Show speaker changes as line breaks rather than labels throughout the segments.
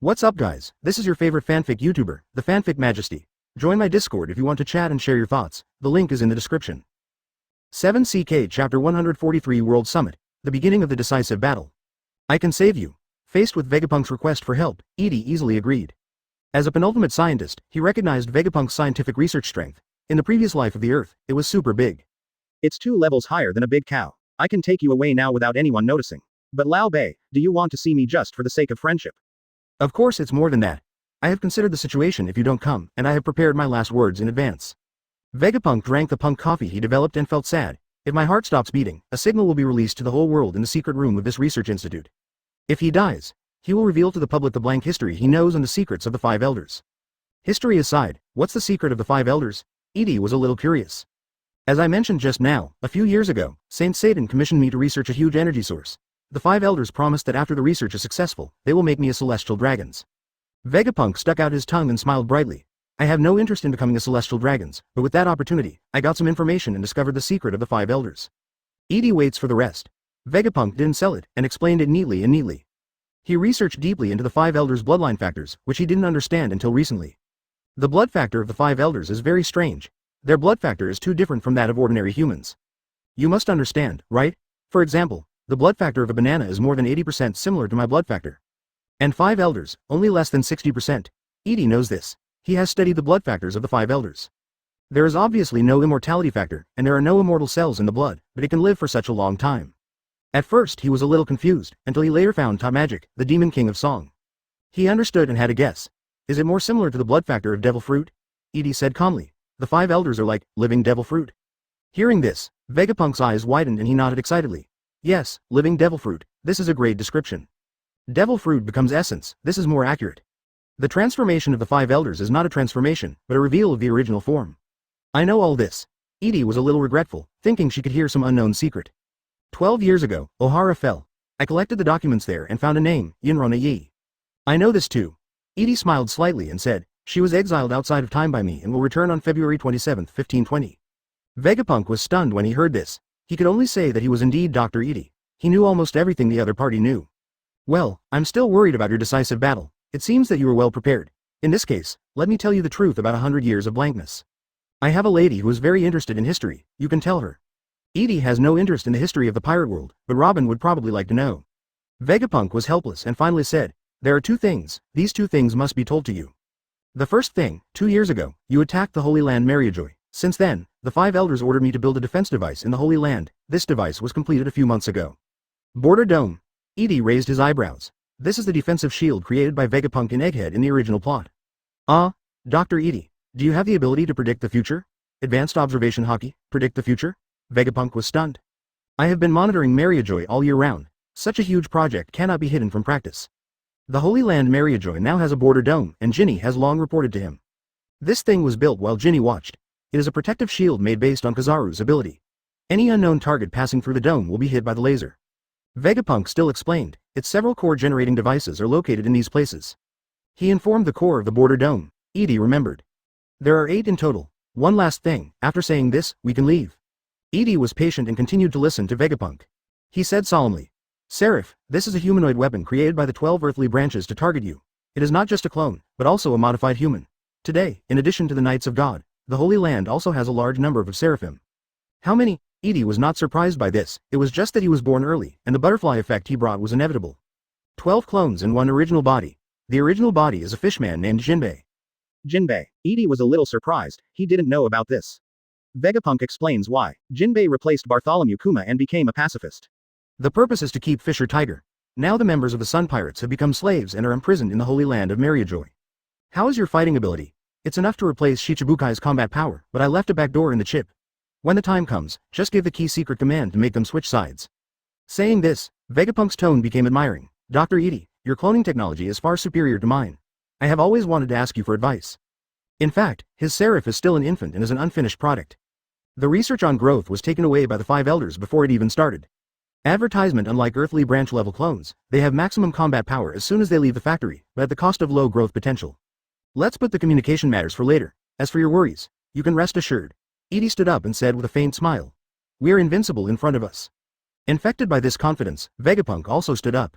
What's up guys, this is your favorite fanfic YouTuber, the Fanfic Majesty. Join my Discord if you want to chat and share your thoughts, the link is in the description. 7CK Chapter 143 World Summit, the beginning of the decisive battle. I can save you. Faced with Vegapunk's request for help, Edie easily agreed. As a penultimate scientist, he recognized Vegapunk's scientific research strength. In the previous life of the Earth, it was super big.
It's 2 levels higher than a big cow. I can take you away now without anyone noticing. But Lao Bei, do you want to see me just for the sake of friendship?
Of course it's more than that. I have considered the situation if you don't come, and I have prepared my last words in advance. Vegapunk drank the punk coffee he developed and felt sad. If my heart stops beating, a signal will be released to the whole world in the secret room of this research institute. If he dies, he will reveal to the public the blank history he knows and the secrets of the 5 elders. History aside, what's the secret of the 5 elders? Edie was a little curious. As I mentioned just now, a few years ago, Saint Satan commissioned me to research a huge energy source. The 5 elders promised that after the research is successful, they will make me a celestial dragon. Vegapunk stuck out his tongue and smiled brightly. I have no interest in becoming a celestial dragon, but with that opportunity, I got some information and discovered the secret of the 5 elders. Edie waits for the rest. Vegapunk didn't sell it, and explained it neatly. He researched deeply into the 5 elders' bloodline factors, which he didn't understand until recently. The blood factor of the 5 elders is very strange. Their blood factor is too different from that of ordinary humans. You must understand, right? For example, the blood factor of a banana is more than 80% similar to my blood factor. And 5 elders, only less than 60%. Edie knows this. He has studied the blood factors of the 5 elders. There is obviously no immortality factor, and there are no immortal cells in the blood, but it can live for such a long time. At first he was a little confused, until he later found Ta Magic, the demon king of song. He understood and had a guess. Is it more similar to the blood factor of devil fruit? Edie said calmly. The 5 elders are like living devil fruit. Hearing this, Vegapunk's eyes widened and he nodded excitedly. Yes, living devil fruit, this is a great description. Devil fruit becomes essence, this is more accurate. The transformation of the 5 elders is not a transformation, but a reveal of the original form. I know all this. Edie was a little regretful, thinking she could hear some unknown secret. 12 years ago, Ohara fell. I collected the documents there and found a name, Yinrona Yi. I know this too. Edie smiled slightly and said, she was exiled outside of time by me and will return on February 27, 1520. Vegapunk was stunned when he heard this. He could only say that he was indeed Dr. Edie. He knew almost everything the other party knew. Well, I'm still worried about your decisive battle. It seems that you were well prepared. In this case, let me tell you the truth about 100 years of blankness. I have a lady who is very interested in history, you can tell her. Edie has no interest in the history of the pirate world, but Robin would probably like to know. Vegapunk was helpless and finally said, there are 2 things, these 2 things must be told to you. The first thing, 2 years ago, you attacked the Holy Land Mariajoy. Since then, the 5 elders ordered me to build a defense device in the Holy Land. This device was completed a few months ago. Border Dome. Edie raised his eyebrows. This is the defensive shield created by Vegapunk and Egghead in the original plot. Dr. Edie, do you have the ability to predict the future? Advanced observation hockey, predict the future? Vegapunk was stunned. I have been monitoring Mariajoy all year round. Such a huge project cannot be hidden from practice. The Holy Land Mariajoy now has a border dome, and Ginny has long reported to him. This thing was built while Ginny watched. It is a protective shield made based on Kizaru's ability. Any unknown target passing through the dome will be hit by the laser. Vegapunk still explained, its several core generating devices are located in these places. He informed the core of the border dome. Edie remembered. There are 8 in total. One last thing, after saying this, we can leave. Edie was patient and continued to listen to Vegapunk. He said solemnly, Seraph, this is a humanoid weapon created by the 12 earthly branches to target you. It is not just a clone, but also a modified human. Today, in addition to the Knights of God, the Holy Land also has a large number of Seraphim. How many? Edie was not surprised by this, it was just that he was born early, and the butterfly effect he brought was inevitable. 12 clones and 1 original body. The original body is a fishman named Jinbei.
Jinbei. Edie was a little surprised, he didn't know about this. Vegapunk explains why. Jinbei replaced Bartholomew Kuma and became a pacifist.
The purpose is to keep Fisher Tiger. Now the members of the Sun Pirates have become slaves and are imprisoned in the Holy Land of Mariajoy. How is your fighting ability? It's enough to replace Shichibukai's combat power, but I left a backdoor in the chip. When the time comes, just give the key secret command to make them switch sides. Saying this, Vegapunk's tone became admiring. Dr. Edie, your cloning technology is far superior to mine. I have always wanted to ask you for advice. In fact, his Seraph is still an infant and is an unfinished product. The research on growth was taken away by the 5 elders before it even started. Advertisement. Unlike earthly branch-level clones, they have maximum combat power as soon as they leave the factory, but at the cost of low growth potential. Let's put the communication matters for later. As for your worries, you can rest assured. Edie stood up and said with a faint smile. We are invincible in front of us. Infected by this confidence, Vegapunk also stood up.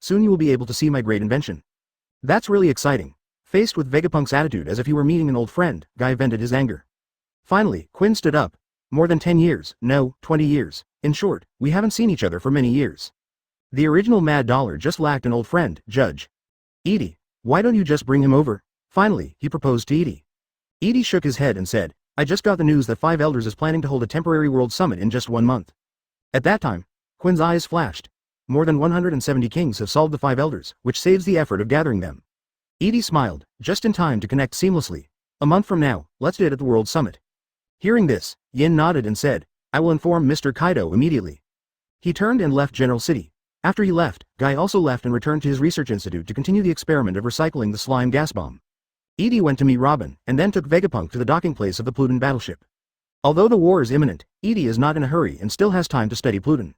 Soon you will be able to see my great invention. That's really exciting. Faced with Vegapunk's attitude as if he were meeting an old friend, Guy vented his anger. Finally, Quinn stood up. More than 10 years, no, 20 years. In short, we haven't seen each other for many years. The original Mad Dollar just lacked an old friend, Judge. Edie, why don't you just bring him over? Finally, he proposed to Edie. Edie shook his head and said, I just got the news that 5 Elders is planning to hold a temporary world summit in just 1 month. At that time, Quinn's eyes flashed. More than 170 kings have solved the 5 Elders, which saves the effort of gathering them. Edie smiled, just in time to connect seamlessly. A month from now, let's do it at the World Summit. Hearing this, Yin nodded and said, I will inform Mr. Kaido immediately. He turned and left General City. After he left, Guy also left and returned to his research institute to continue the experiment of recycling the slime gas bomb. Edie went to meet Robin, and then took Vegapunk to the docking place of the Pluton battleship. Although the war is imminent, Edie is not in a hurry and still has time to study Pluton.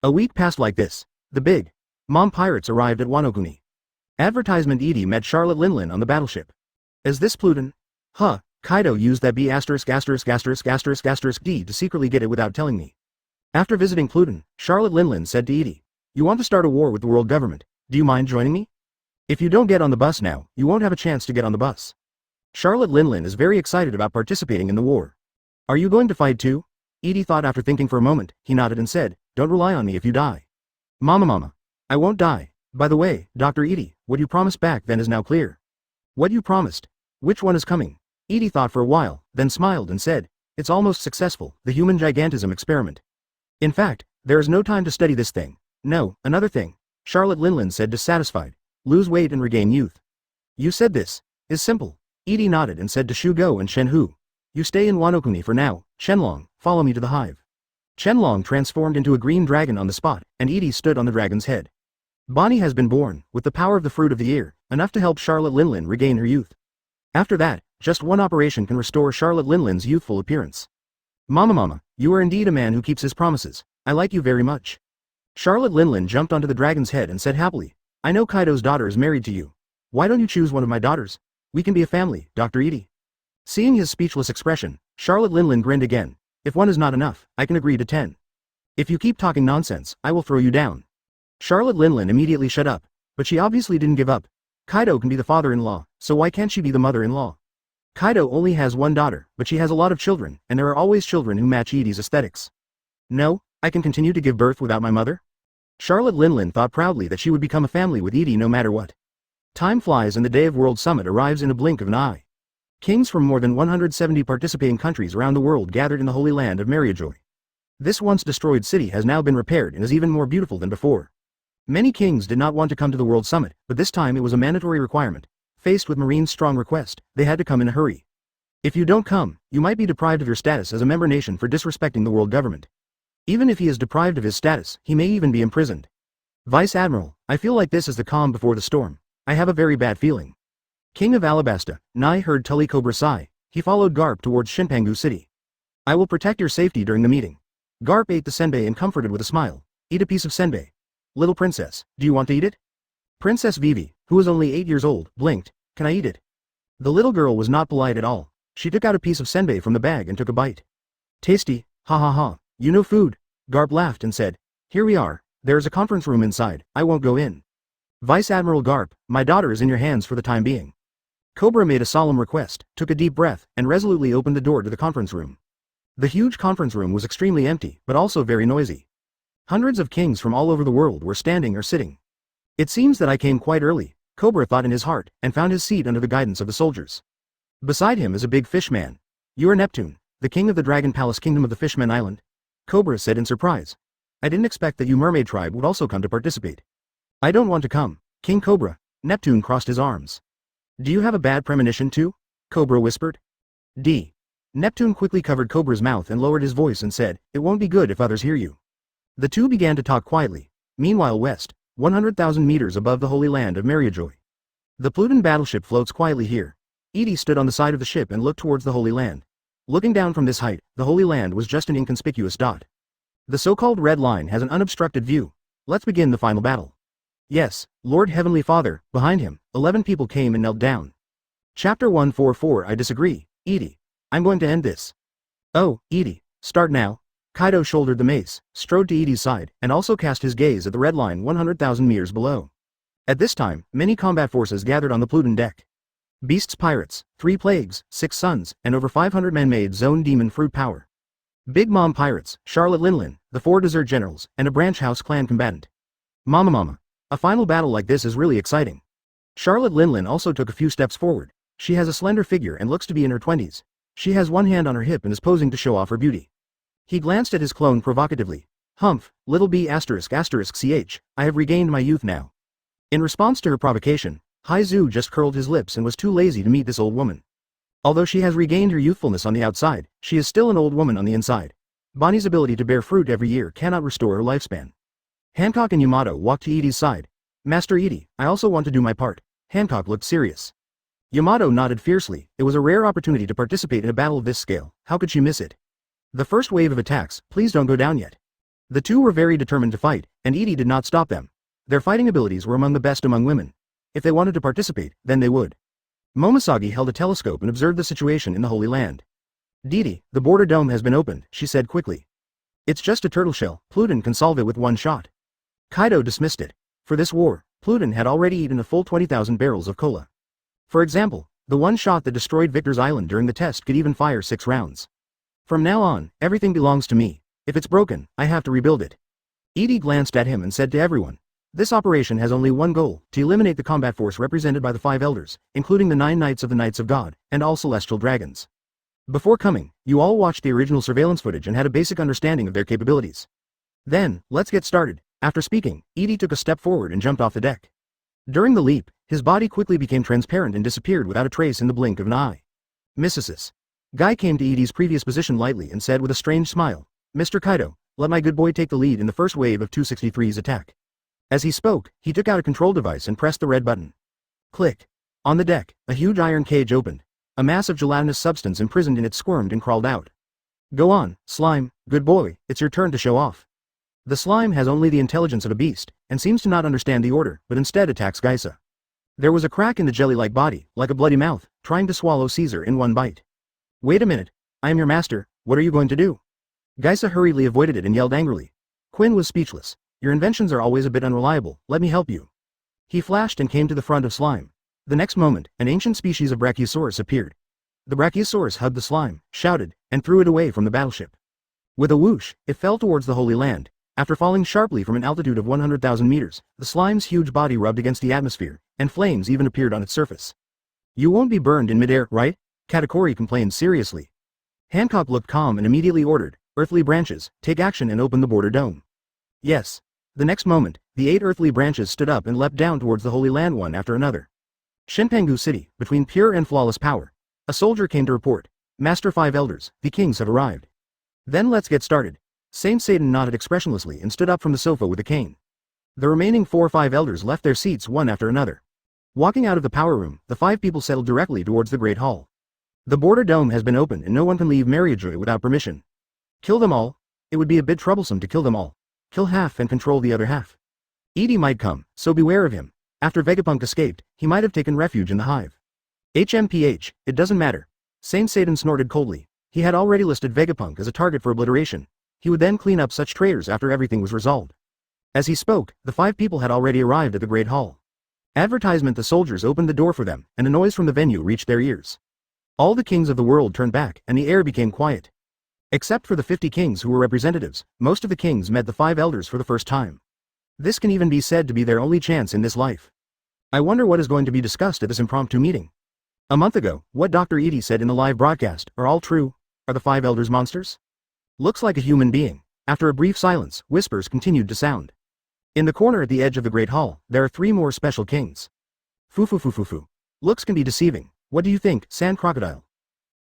A week passed like this. The big Mom pirates arrived at Wano. Advertisement. Edie met Charlotte Linlin on the battleship. Is this Pluton? Huh, Kaido used that B**************** D to secretly get it without telling me. After visiting Pluton, Charlotte Linlin said to Edie, you want to start a war with the world government, do you mind joining me? If you don't get on the bus now, you won't have a chance to get on the bus. Charlotte Linlin is very excited about participating in the war. Are you going to fight too? Edie thought. After thinking for a moment, he nodded and said, don't rely on me if you die. Mama, I won't die. By the way, Dr. Edie, what you promised back then is now clear. What you promised? Which one is coming? Edie thought for a while, then smiled and said, it's almost successful, the human gigantism experiment. In fact, there is no time to study this thing. No, another thing. Charlotte Linlin said, dissatisfied. Lose weight and regain youth. You said this is simple. Edie nodded and said to Shugo and Shenhu. You stay in Wano for now. Shenlong, follow me to the hive. Shenlong transformed into a green dragon on the spot, and Edie stood on the dragon's head. Bonnie has been born, with the power of the fruit of the year, enough to help Charlotte Linlin regain her youth. After that, just one operation can restore Charlotte Linlin's youthful appearance. Mama, you are indeed a man who keeps his promises. I like you very much. Charlotte Linlin jumped onto the dragon's head and said happily, I know Kaido's daughter is married to you. Why don't you choose one of my daughters? We can be a family, Dr. Edie. Seeing his speechless expression, Charlotte Linlin grinned again. If one is not enough, I can agree to 10. If you keep talking nonsense, I will throw you down. Charlotte Linlin immediately shut up, but she obviously didn't give up. Kaido can be the father-in-law, so why can't she be the mother-in-law? Kaido only has one daughter, but she has a lot of children, and there are always children who match Edie's aesthetics. No, I can continue to give birth without my mother? Charlotte Linlin thought proudly that she would become a family with Edie no matter what. Time flies and the day of World Summit arrives in a blink of an eye. Kings from more than 170 participating countries around the world gathered in the Holy Land of Mariajoy. This once destroyed city has now been repaired and is even more beautiful than before. Many kings did not want to come to the World Summit, but this time it was a mandatory requirement. Faced with Marine's strong request, they had to come in a hurry. If you don't come, you might be deprived of your status as a member nation for disrespecting the world government. Even if he is deprived of his status, he may even be imprisoned. Vice Admiral, I feel like this is the calm before the storm. I have a very bad feeling. King of Alabasta, Nai heard Tully Cobra sigh. He followed Garp towards Shinpangu City. I will protect your safety during the meeting. Garp ate the senbei and comforted with a smile. Eat a piece of senbei. Little princess, do you want to eat it? Princess Vivi, who was only 8 years old, blinked. Can I eat it? The little girl was not polite at all. She took out a piece of senbei from the bag and took a bite. Tasty, ha ha ha, you know food. Garp laughed and said, here we are, there is a conference room inside, I won't go in. Vice Admiral Garp, my daughter is in your hands for the time being. Cobra made a solemn request, took a deep breath, and resolutely opened the door to the conference room. The huge conference room was extremely empty, but also very noisy. Hundreds of kings from all over the world were standing or sitting. It seems that I came quite early, Cobra thought in his heart, and found his seat under the guidance of the soldiers. Beside him is a big fish man. You are Neptune, the king of the Dragon Palace Kingdom of the Fishmen Island? Cobra said in surprise. I didn't expect that you mermaid tribe would also come to participate. I don't want to come, King Cobra. Neptune crossed his arms. Do you have a bad premonition too? Cobra whispered. Neptune quickly covered Cobra's mouth and lowered his voice and said, it won't be good if others hear you. The two began to talk quietly. Meanwhile west, 100,000 meters above the Holy Land of Mariajoy. The Pluton battleship floats quietly here. Edie stood on the side of the ship and looked towards the Holy Land. Looking down from this height, the Holy Land was just an inconspicuous dot. The so-called Red Line has an unobstructed view. Let's begin the final battle. Yes, Lord Heavenly Father, behind him, 11 people came and knelt down. Chapter 144 I disagree, Edie. I'm going to end this. Oh, Edie, start now. Kaido shouldered the mace, strode to Edie's side, and also cast his gaze at the red line 100,000 meters below. At this time, many combat forces gathered on the Pluton deck. Beasts pirates, 3 plagues, 6 suns, and over 500 men made zone demon fruit power. Big Mom pirates, Charlotte Linlin, the 4 desert generals, and a branch house clan combatant. Mama. A final battle like this is really exciting. Charlotte Linlin also took a few steps forward. She has a slender figure and looks to be in her 20s. She has one hand on her hip and is posing to show off her beauty. He glanced at his clone provocatively. Humph, little b****ch, I have regained my youth now. In response to her provocation, Haizu just curled his lips and was too lazy to meet this old woman. Although she has regained her youthfulness on the outside, she is still an old woman on the inside. Bonnie's ability to bear fruit every year cannot restore her lifespan. Hancock and Yamato walked to Edie's side. Master Edie, I also want to do my part. Hancock looked serious. Yamato nodded fiercely. It was a rare opportunity to participate in a battle of this scale. How could she miss it? The first wave of attacks, please don't go down yet. The two were very determined to fight, and Edie did not stop them. Their fighting abilities were among the best among women. If they wanted to participate, then they would. Momosagi held a telescope and observed the situation in the Holy Land. Didi, the border dome has been opened, she said quickly. It's just a turtle shell, Pluton can solve it with one shot. Kaido dismissed it. For this war, Pluton had already eaten a full 20,000 barrels of cola. For example, the one shot that destroyed Victor's Island during the test could even fire 6 rounds. From now on, everything belongs to me. If it's broken, I have to rebuild it. Edie glanced at him and said to everyone, this operation has only one goal, to eliminate the combat force represented by the 5 elders, including the 9 knights of the Knights of God, and all celestial dragons. Before coming, you all watched the original surveillance footage and had a basic understanding of their capabilities. Then, let's get started. After speaking, Edie took a step forward and jumped off the deck. During the leap, his body quickly became transparent and disappeared without a trace in the blink of an eye. Mrs. Guy came to Edie's previous position lightly and said with a strange smile, Mr. Kaido, let my good boy take the lead in the first wave of 263's attack. As he spoke, he took out a control device and pressed the red button. Click. On the deck, a huge iron cage opened. A mass of gelatinous substance imprisoned in it squirmed and crawled out. Go on, slime, good boy, it's your turn to show off. The slime has only the intelligence of a beast, and seems to not understand the order, but instead attacks Geisa. There was a crack in the jelly-like body, like a bloody mouth, trying to swallow Caesar in one bite. Wait a minute, I am your master, what are you going to do? Geisa hurriedly avoided it and yelled angrily. Quinn was speechless. Your inventions are always a bit unreliable, let me help you. He flashed and came to the front of Slime. The next moment, an ancient species of Brachiosaurus appeared. The Brachiosaurus hugged the slime, shouted, and threw it away from the battleship. With a whoosh, it fell towards the Holy Land. After falling sharply from an altitude of 100,000 meters, the slime's huge body rubbed against the atmosphere, and flames even appeared on its surface. You won't be burned in midair, right? Katakuri complained seriously. Hancock looked calm and immediately ordered, Earthly branches, take action and open the border dome. Yes. The next moment, the 8 earthly branches stood up and leapt down towards the Holy Land one after another. Shinpangu City, between pure and flawless power. A soldier came to report. Master 5 elders, the kings have arrived. Then let's get started. Saint Satan nodded expressionlessly and stood up from the sofa with a cane. The remaining 4 or 5 elders left their seats one after another. Walking out of the power room, the 5 people settled directly towards the Great Hall. The border dome has been opened and no one can leave Mariajoy without permission. Kill them all? It would be a bit troublesome to kill them all. Kill half and control the other half. Edie might come, so beware of him. After Vega Punk escaped, he might have taken refuge in the hive. HMPH, it doesn't matter. Saint Satan snorted coldly. He had already listed Vega Punk as a target for obliteration. He would then clean up such traitors after everything was resolved. As he spoke, the 5 people had already arrived at the Great Hall. Advertisement: the soldiers opened the door for them, and a noise from the venue reached their ears. All the kings of the world turned back, and the air became quiet. Except for the 50 kings who were representatives, most of the kings met the 5 elders for the first time. This can even be said to be their only chance in this life. I wonder what is going to be discussed at this impromptu meeting. A month ago, what Dr. Edie said in the live broadcast are all true. Are the 5 elders monsters? Looks like a human being. After a brief silence, whispers continued to sound. In the corner at the edge of the Great Hall, there are 3 more special kings. Foo. Looks can be deceiving. What do you think, Sand Crocodile?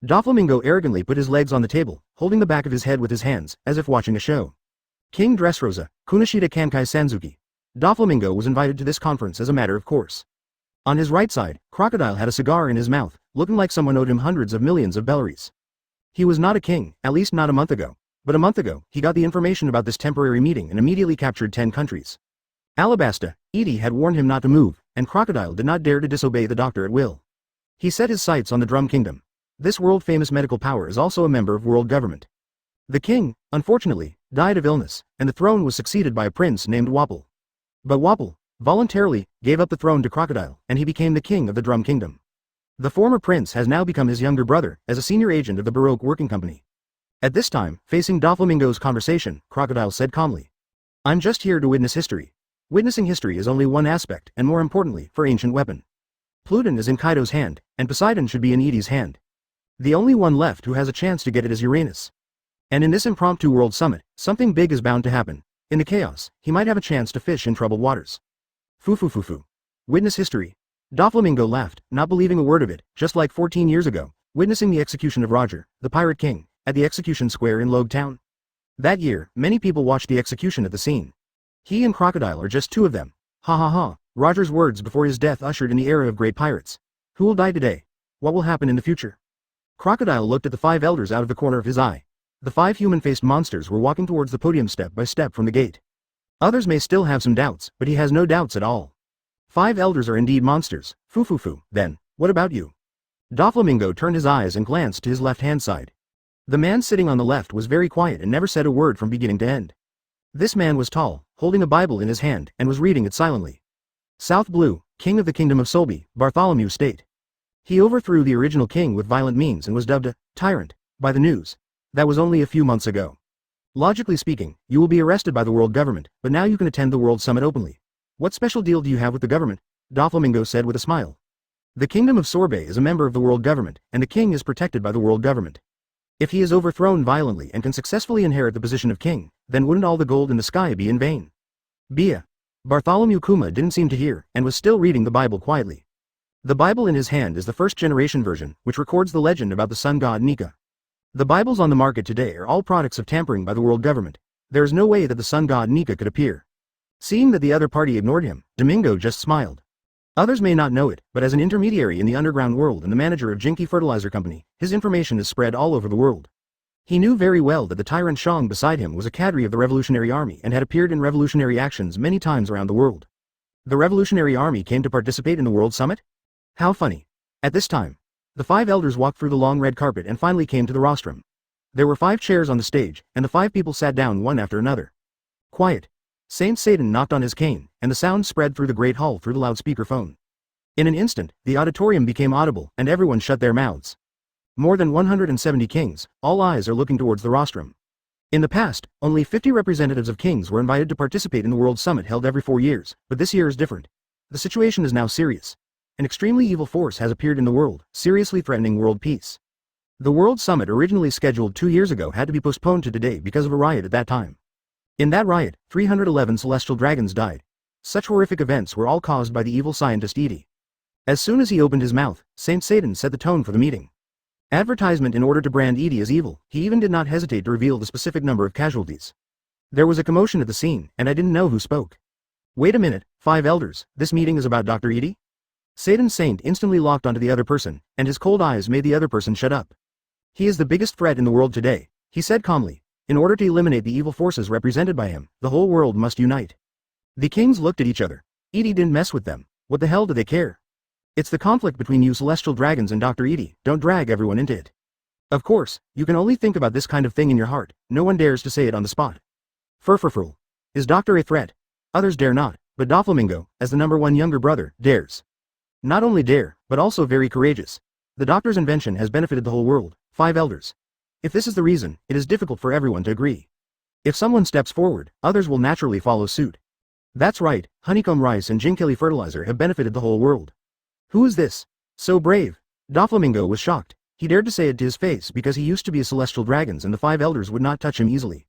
Doflamingo arrogantly put his legs on the table, holding the back of his head with his hands, as if watching a show. King Dressrosa, Kunishita Kankai Sanzuki. Doflamingo was invited to this conference as a matter of course. On his right side, Crocodile had a cigar in his mouth, looking like someone owed him hundreds of millions of bellaries. He was not a king, at least not a month ago. But a month ago, he got the information about this temporary meeting and immediately captured 10 countries. Alabasta, Edie had warned him not to move, and Crocodile did not dare to disobey the doctor at will. He set his sights on the Drum Kingdom. This world-famous medical power is also a member of world government. The king, unfortunately, died of illness, and the throne was succeeded by a prince named Wapple. But Wapple, voluntarily, gave up the throne to Crocodile, and he became the king of the Drum Kingdom. The former prince has now become his younger brother, as a senior agent of the Baroque Working Company. At this time, facing Doflamingo's conversation, Crocodile said calmly. I'm just here to witness history. Witnessing history is only one aspect, and more importantly, for ancient weapon. Pluton is in Kaido's hand, and Poseidon should be in Edie's hand. The only one left who has a chance to get it is Uranus. And in this impromptu world summit, something big is bound to happen. In the chaos, he might have a chance to fish in troubled waters. Foo. Witness history. Doflamingo laughed, not believing a word of it, just like 14 years ago, witnessing the execution of Roger, the Pirate King, at the execution square in Logue Town. That year, many people watched the execution at the scene. He and Crocodile are just 2 of them. Ha. Roger's words before his death ushered in the era of great pirates. Who will die today? What will happen in the future? Crocodile looked at the 5 elders out of the corner of his eye. The 5 human-faced monsters were walking towards the podium step by step from the gate. Others may still have some doubts, but he has no doubts at all. 5 elders are indeed monsters. Foo. Then, what about you? Doflamingo turned his eyes and glanced to his left-hand side. The man sitting on the left was very quiet and never said a word from beginning to end. This man was tall, holding a Bible in his hand, and was reading it silently. South Blue, king of the kingdom of Solby, Bartholomew State. He overthrew the original king with violent means and was dubbed a tyrant by the news. That was only a few months ago. Logically speaking, you will be arrested by the world government, but now you can attend the world summit openly. What special deal do you have with the government? Doflamingo said with a smile. The kingdom of Sorbet is a member of the world government, and the king is protected by the world government. If he is overthrown violently and can successfully inherit the position of king, then wouldn't all the gold in the sky be in vain? Bia. Bartholomew Kuma didn't seem to hear, and was still reading the Bible quietly. The Bible in his hand is the first-generation version, which records the legend about the sun god Nika. The Bibles on the market today are all products of tampering by the world government. There is no way that the sun god Nika could appear. Seeing that the other party ignored him, Domingo just smiled. Others may not know it, but as an intermediary in the underground world and the manager of Jinky Fertilizer Company, his information is spread all over the world. He knew very well that the tyrant Shang beside him was a cadre of the Revolutionary Army and had appeared in revolutionary actions many times around the world. The Revolutionary Army came to participate in the World Summit? How funny. At this time, the 5 elders walked through the long red carpet and finally came to the rostrum. There were 5 chairs on the stage, and the 5 people sat down one after another. Quiet. Saint Satan knocked on his cane, and the sound spread through the great hall through the loudspeaker phone. In an instant, the auditorium became audible, and everyone shut their mouths. More than 170 kings, all eyes are looking towards the rostrum. In the past, only 50 representatives of kings were invited to participate in the World Summit held every 4 years, but this year is different. The situation is now serious. An extremely evil force has appeared in the world, seriously threatening world peace. The World Summit, originally scheduled 2 years ago, had to be postponed to today because of a riot at that time. In that riot, 311 celestial dragons died. Such horrific events were all caused by the evil scientist Edie. As soon as he opened his mouth, Saint Satan set the tone for the meeting. Advertisement in order to brand Edie as evil, he even did not hesitate to reveal the specific number of casualties. There was a commotion at the scene, and I didn't know who spoke. Wait a minute, 5 elders, this meeting is about Dr. Edie? Satan Saint instantly locked onto the other person, and his cold eyes made the other person shut up. He is the biggest threat in the world today, he said calmly. In order to eliminate the evil forces represented by him, the whole world must unite. The kings looked at each other. Edie didn't mess with them. What the hell do they care? It's the conflict between you celestial dragons and Dr. Edie, don't drag everyone into it. Of course, you can only think about this kind of thing in your heart, no one dares to say it on the spot. Furfurfurl. Is Doctor a threat? Others dare not, but Doflamingo, as the #1 younger brother, dares. Not only dare, but also very courageous. The doctor's invention has benefited the whole world, 5 elders. If this is the reason, it is difficult for everyone to agree. If someone steps forward, others will naturally follow suit. That's right, honeycomb rice and Jinkeli fertilizer have benefited the whole world. Who is this? So brave. Doflamingo was shocked. He dared to say it to his face because he used to be a celestial dragons and the 5 elders would not touch him easily.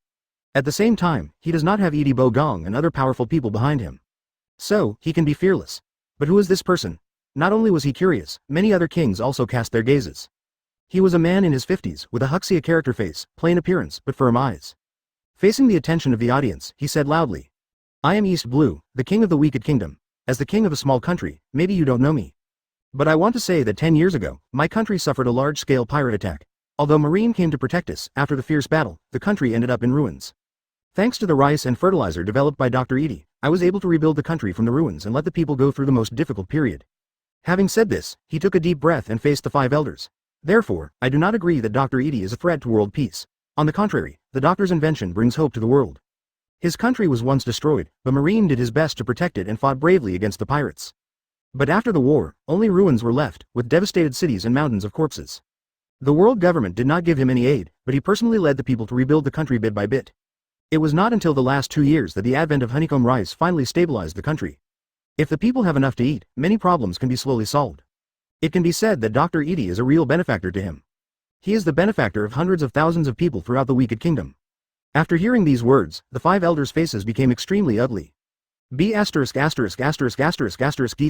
At the same time, he does not have Edie Bogong and other powerful people behind him. So, he can be fearless. But who is this person? Not only was he curious, many other kings also cast their gazes. He was a man in his 50s, with a Huxia character face, plain appearance, but firm eyes. Facing the attention of the audience, he said loudly, I am East Blue, the king of the Wicked Kingdom. As the king of a small country, maybe you don't know me. But I want to say that 10 years ago, my country suffered a large-scale pirate attack. Although Marine came to protect us, after the fierce battle, the country ended up in ruins. Thanks to the rice and fertilizer developed by Dr. Edie, I was able to rebuild the country from the ruins and let the people go through the most difficult period. Having said this, he took a deep breath and faced the 5 elders. Therefore, I do not agree that Dr. Edie is a threat to world peace. On the contrary, the doctor's invention brings hope to the world. His country was once destroyed, but Marine did his best to protect it and fought bravely against the pirates. But after the war, only ruins were left, with devastated cities and mountains of corpses. The world government did not give him any aid, but he personally led the people to rebuild the country bit by bit. It was not until the last 2 years that the advent of honeycomb rice finally stabilized the country. If the people have enough to eat, many problems can be slowly solved. It can be said that Dr. Edie is a real benefactor to him. He is the benefactor of hundreds of thousands of people throughout the Wicked Kingdom. After hearing these words, the 5 elders' faces became extremely ugly. D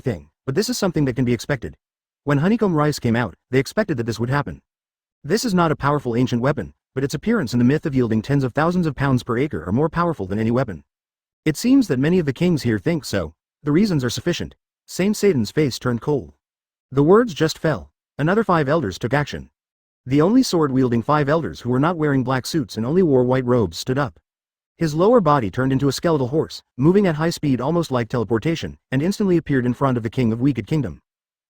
thing, but this is something that can be expected. When honeycomb rice came out, they expected that this would happen. This is not a powerful ancient weapon, but its appearance and the myth of yielding tens of thousands of pounds per acre are more powerful than any weapon. It seems that many of the kings here think so. The reasons are sufficient. Saint Satan's face turned cold. The words just fell. Another 5 elders took action. The only sword-wielding 5 elders who were not wearing black suits and only wore white robes stood up. His lower body turned into a skeletal horse, moving at high speed almost like teleportation, and instantly appeared in front of the king of Wicked Kingdom.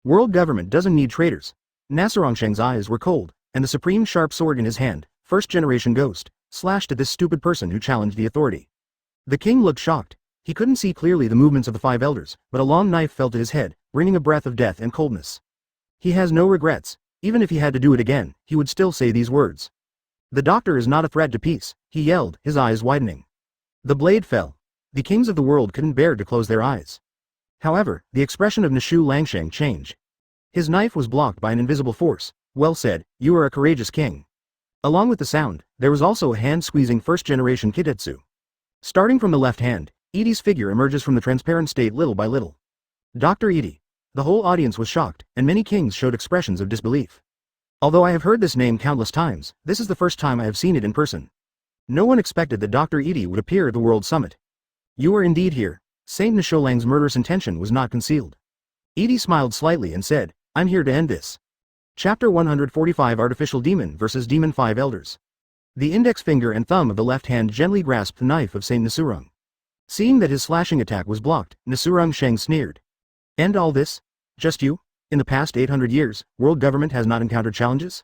World government doesn't need traitors. Nasarongsheng's eyes were cold, and the supreme sharp sword in his hand, first-generation ghost, slashed at this stupid person who challenged the authority. The king looked shocked. He couldn't see clearly the movements of the 5 elders, but a long knife fell to his head, bringing a breath of death and coldness. He has no regrets. Even if he had to do it again, he would still say these words. The doctor is not a threat to peace, he yelled, his eyes widening. The blade fell. The kings of the world couldn't bear to close their eyes. However, the expression of Nishu Langsheng changed. His knife was blocked by an invisible force. Well said, you are a courageous king. Along with the sound, there was also a hand-squeezing first-generation Kitetsu. Starting from the left hand, Edie's figure emerges from the transparent state little by little. Dr. Edie. The whole audience was shocked, and many kings showed expressions of disbelief. Although I have heard this name countless times, this is the first time I have seen it in person. No one expected that Dr. Edie would appear at the World Summit. You are indeed here. Saint Nisholang's murderous intention was not concealed. Edie smiled slightly and said, I'm here to end this. Chapter 145 Artificial Demon vs. Demon 5 Elders. The index finger and thumb of the left hand gently grasped the knife of Saint Nisurung. Seeing that his slashing attack was blocked, Nisurung Sheng sneered. End all this? Just you? In the past 800 years, world government has not encountered challenges?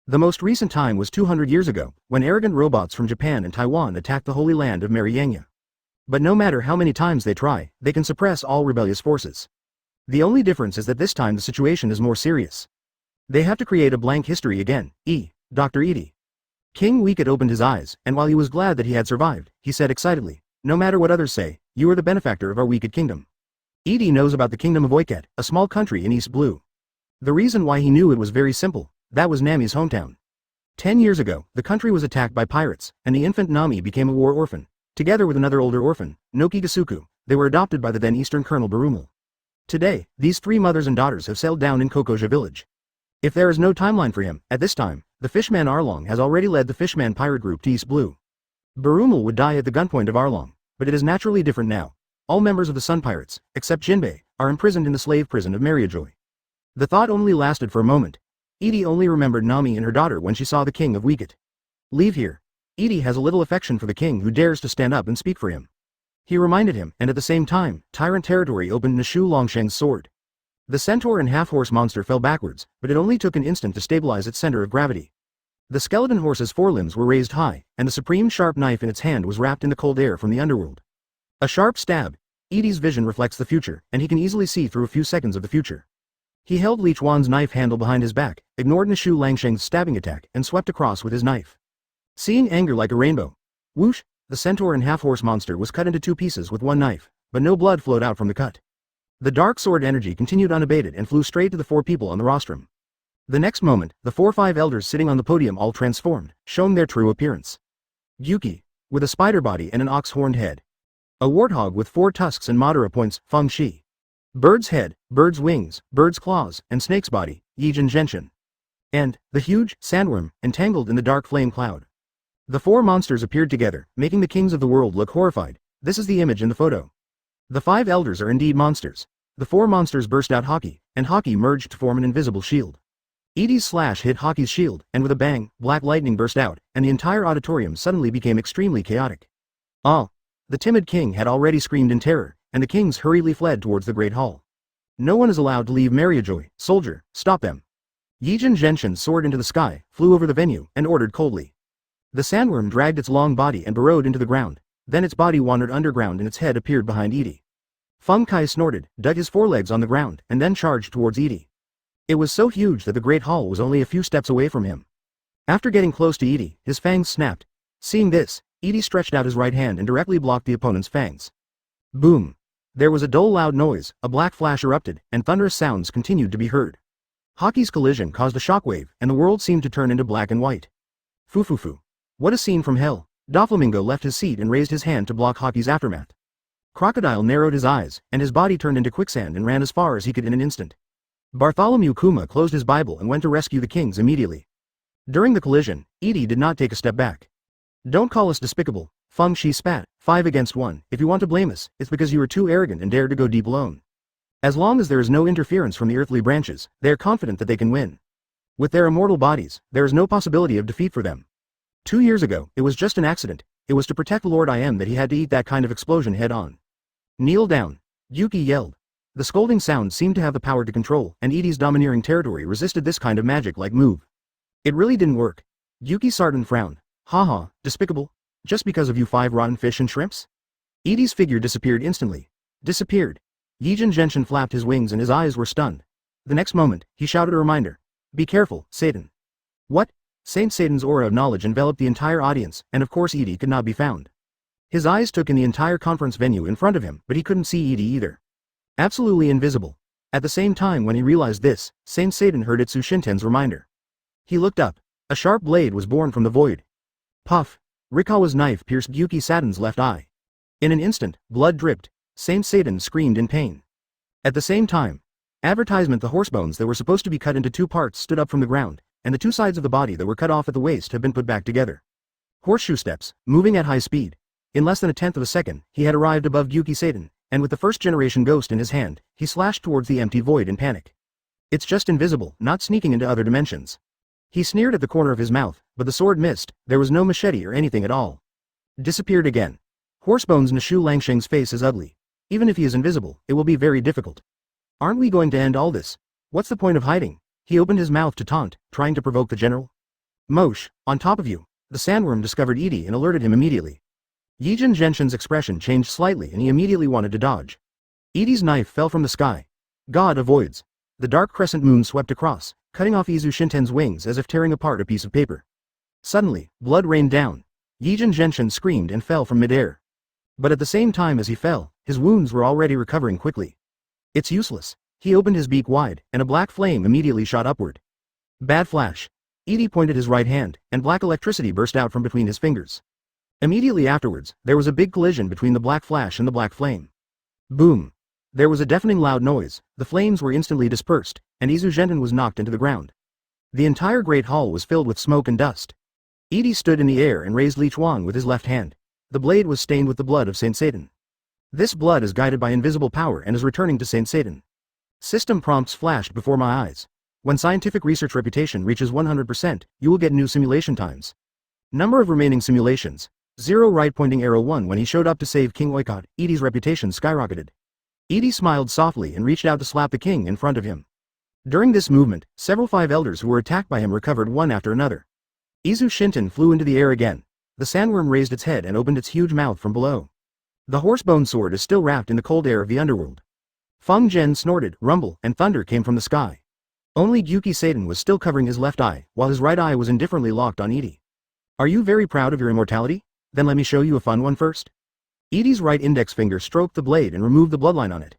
The most recent time was 200 years ago, when arrogant robots from Japan and Taiwan attacked the holy land of Mariangya. But no matter how many times they try, they can suppress all rebellious forces. The only difference is that this time the situation is more serious. They have to create a blank history again. Dr. Edie. King Wicket opened his eyes, and while he was glad that he had survived, he said excitedly, "No matter what others say, you are the benefactor of our Wicket kingdom." Edie knows about the kingdom of Wicket, a small country in East Blue. The reason why he knew it was very simple. That was Nami's hometown. 10 years ago, the country was attacked by pirates, and the infant Nami became a war orphan. Together with another older orphan, Noki Gasuku, they were adopted by the then Eastern Colonel Barumal. Today, these 3 mothers and daughters have settled down in Kokoja village. If there is no timeline for him, at this time, the Fishman Arlong has already led the Fishman pirate group to East Blue. Barumal would die at the gunpoint of Arlong, but it is naturally different now. All members of the Sun Pirates, except Jinbei, are imprisoned in the slave prison of Mariajoy. The thought only lasted for a moment. Edie only remembered Nami and her daughter when she saw the king of Wicket. Leave here. Edie has a little affection for the king who dares to stand up and speak for him. He reminded him, and at the same time, Tyrant Territory opened Nishu Longsheng's sword. The centaur and half-horse monster fell backwards, but it only took an instant to stabilize its center of gravity. The skeleton horse's forelimbs were raised high, and the supreme sharp knife in its hand was wrapped in the cold air from the underworld. A sharp stab. Edie's vision reflects the future, and he can easily see through a few seconds of the future. He held Leech Wan's knife handle behind his back, ignored Nishu Langsheng's stabbing attack, and swept across with his knife. Seeing anger like a rainbow. Whoosh! The centaur and half-horse monster was cut into 2 pieces with one knife, but no blood flowed out from the cut. The dark sword energy continued unabated and flew straight to the 4 people on the rostrum. The next moment, the 4-5 elders sitting on the podium all transformed, showing their true appearance. Gyuki, with a spider body and an ox-horned head. A warthog with 4 tusks and Madara points, Feng Shi. Bird's head, bird's wings, bird's claws, and snake's body, Yijin Genshin. And, the huge, sandworm, entangled in the dark flame cloud. The 4 monsters appeared together, making the kings of the world look horrified. This is the image in the photo. The 5 elders are indeed monsters. The 4 monsters burst out Haki, and Haki merged to form an invisible shield. Edie's slash hit Haki's shield, and with a bang, black lightning burst out, and the entire auditorium suddenly became extremely chaotic. The timid king had already screamed in terror, and the kings hurriedly fled towards the Great Hall. No one is allowed to leave Mariajoy. Soldier, stop them. Yijin Genshin soared into the sky, flew over the venue, and ordered coldly. The sandworm dragged its long body and burrowed into the ground, then its body wandered underground and its head appeared behind Edie. Feng Kai snorted, dug his forelegs on the ground, and then charged towards Edie. It was so huge that the Great Hall was only a few steps away from him. After getting close to Edie, his fangs snapped. Seeing this, Edie stretched out his right hand and directly blocked the opponent's fangs. Boom! There was a dull loud noise, a black flash erupted, and thunderous sounds continued to be heard. Haki's collision caused a shockwave, and the world seemed to turn into black and white. Fufufu. What a scene from hell! Doflamingo left his seat and raised his hand to block Haki's aftermath. Crocodile narrowed his eyes, and his body turned into quicksand and ran as far as he could in an instant. Bartholomew Kuma closed his Bible and went to rescue the kings immediately. During the collision, Edie did not take a step back. Don't call us despicable, Feng Shi spat, 5 against 1, if you want to blame us, it's because you are too arrogant and dared to go deep alone. As long as there is no interference from the earthly branches, they are confident that they can win. With their immortal bodies, there is no possibility of defeat for them. 2 years ago, it was just an accident. It was to protect Lord I Am that he had to eat that kind of explosion head on. Kneel down. Yuki yelled. The scolding sound seemed to have the power to control, and Edie's domineering territory resisted this kind of magic-like move. It really didn't work. Yuki Sarton frowned. Haha, despicable? Just because of you 5 rotten fish and shrimps? Edie's figure disappeared instantly. Disappeared. Yijin Genshin flapped his wings and his eyes were stunned. The next moment, he shouted a reminder. Be careful, Satan. What? Saint Satan's aura of knowledge enveloped the entire audience, and of course Edie could not be found. His eyes took in the entire conference venue in front of him, but he couldn't see Edie either. Absolutely invisible. At the same time when he realized this, Saint Satan heard Itsu Shinten's reminder. He looked up. A sharp blade was born from the void. Puff! Rikawa's knife pierced Yuki Satan's left eye. In an instant, blood dripped. Saint Satan screamed in pain. At the same time, advertisement the horsebones that were supposed to be cut into 2 parts stood up from the ground, and the 2 sides of the body that were cut off at the waist have been put back together. Horseshoe steps, moving at high speed. In less than a tenth of a second, he had arrived above Yuki Satan, and with the first-generation ghost in his hand, he slashed towards the empty void in panic. It's just invisible, not sneaking into other dimensions. He sneered at the corner of his mouth, but the sword missed, there was no machete or anything at all. Disappeared again. Horsebones Nishu Langsheng's face is ugly. Even if he is invisible, it will be very difficult. Aren't we going to end all this? What's the point of hiding? He opened his mouth to taunt, trying to provoke the general. Mosh, on top of you. The sandworm discovered Edie and alerted him immediately. Yijin Genshin's expression changed slightly and he immediately wanted to dodge. Edie's knife fell from the sky. God avoids. The dark crescent moon swept across, cutting off Izu Shinten's wings as if tearing apart a piece of paper. Suddenly, blood rained down. Yijin Genshin screamed and fell from midair. But at the same time as he fell, his wounds were already recovering quickly. It's useless. He opened his beak wide, and a black flame immediately shot upward. Bad flash. Edie pointed his right hand, and black electricity burst out from between his fingers. Immediately afterwards, there was a big collision between the black flash and the black flame. Boom. There was a deafening loud noise, the flames were instantly dispersed, and Izu Genten was knocked into the ground. The entire great hall was filled with smoke and dust. Edie stood in the air and raised Li Chuan with his left hand. The blade was stained with the blood of Saint Satan. This blood is guided by invisible power and is returning to Saint Satan. System prompts flashed before my eyes. When scientific research reputation reaches 100%, you will get new simulation times. Number of remaining simulations. 0 right pointing arrow 1. When he showed up to save King Oikot, Edie's reputation skyrocketed. Edie smiled softly and reached out to slap the king in front of him. During this movement, several 5 elders who were attacked by him recovered one after another. Izu Shinten flew into the air again. The sandworm raised its head and opened its huge mouth from below. The horsebone sword is still wrapped in the cold air of the underworld. Feng Zhen snorted, rumble, and thunder came from the sky. Only Gyuki Satan was still covering his left eye, while his right eye was indifferently locked on Edie. Are you very proud of your immortality? Then let me show you a fun one first. Edie's right index finger stroked the blade and removed the bloodline on it.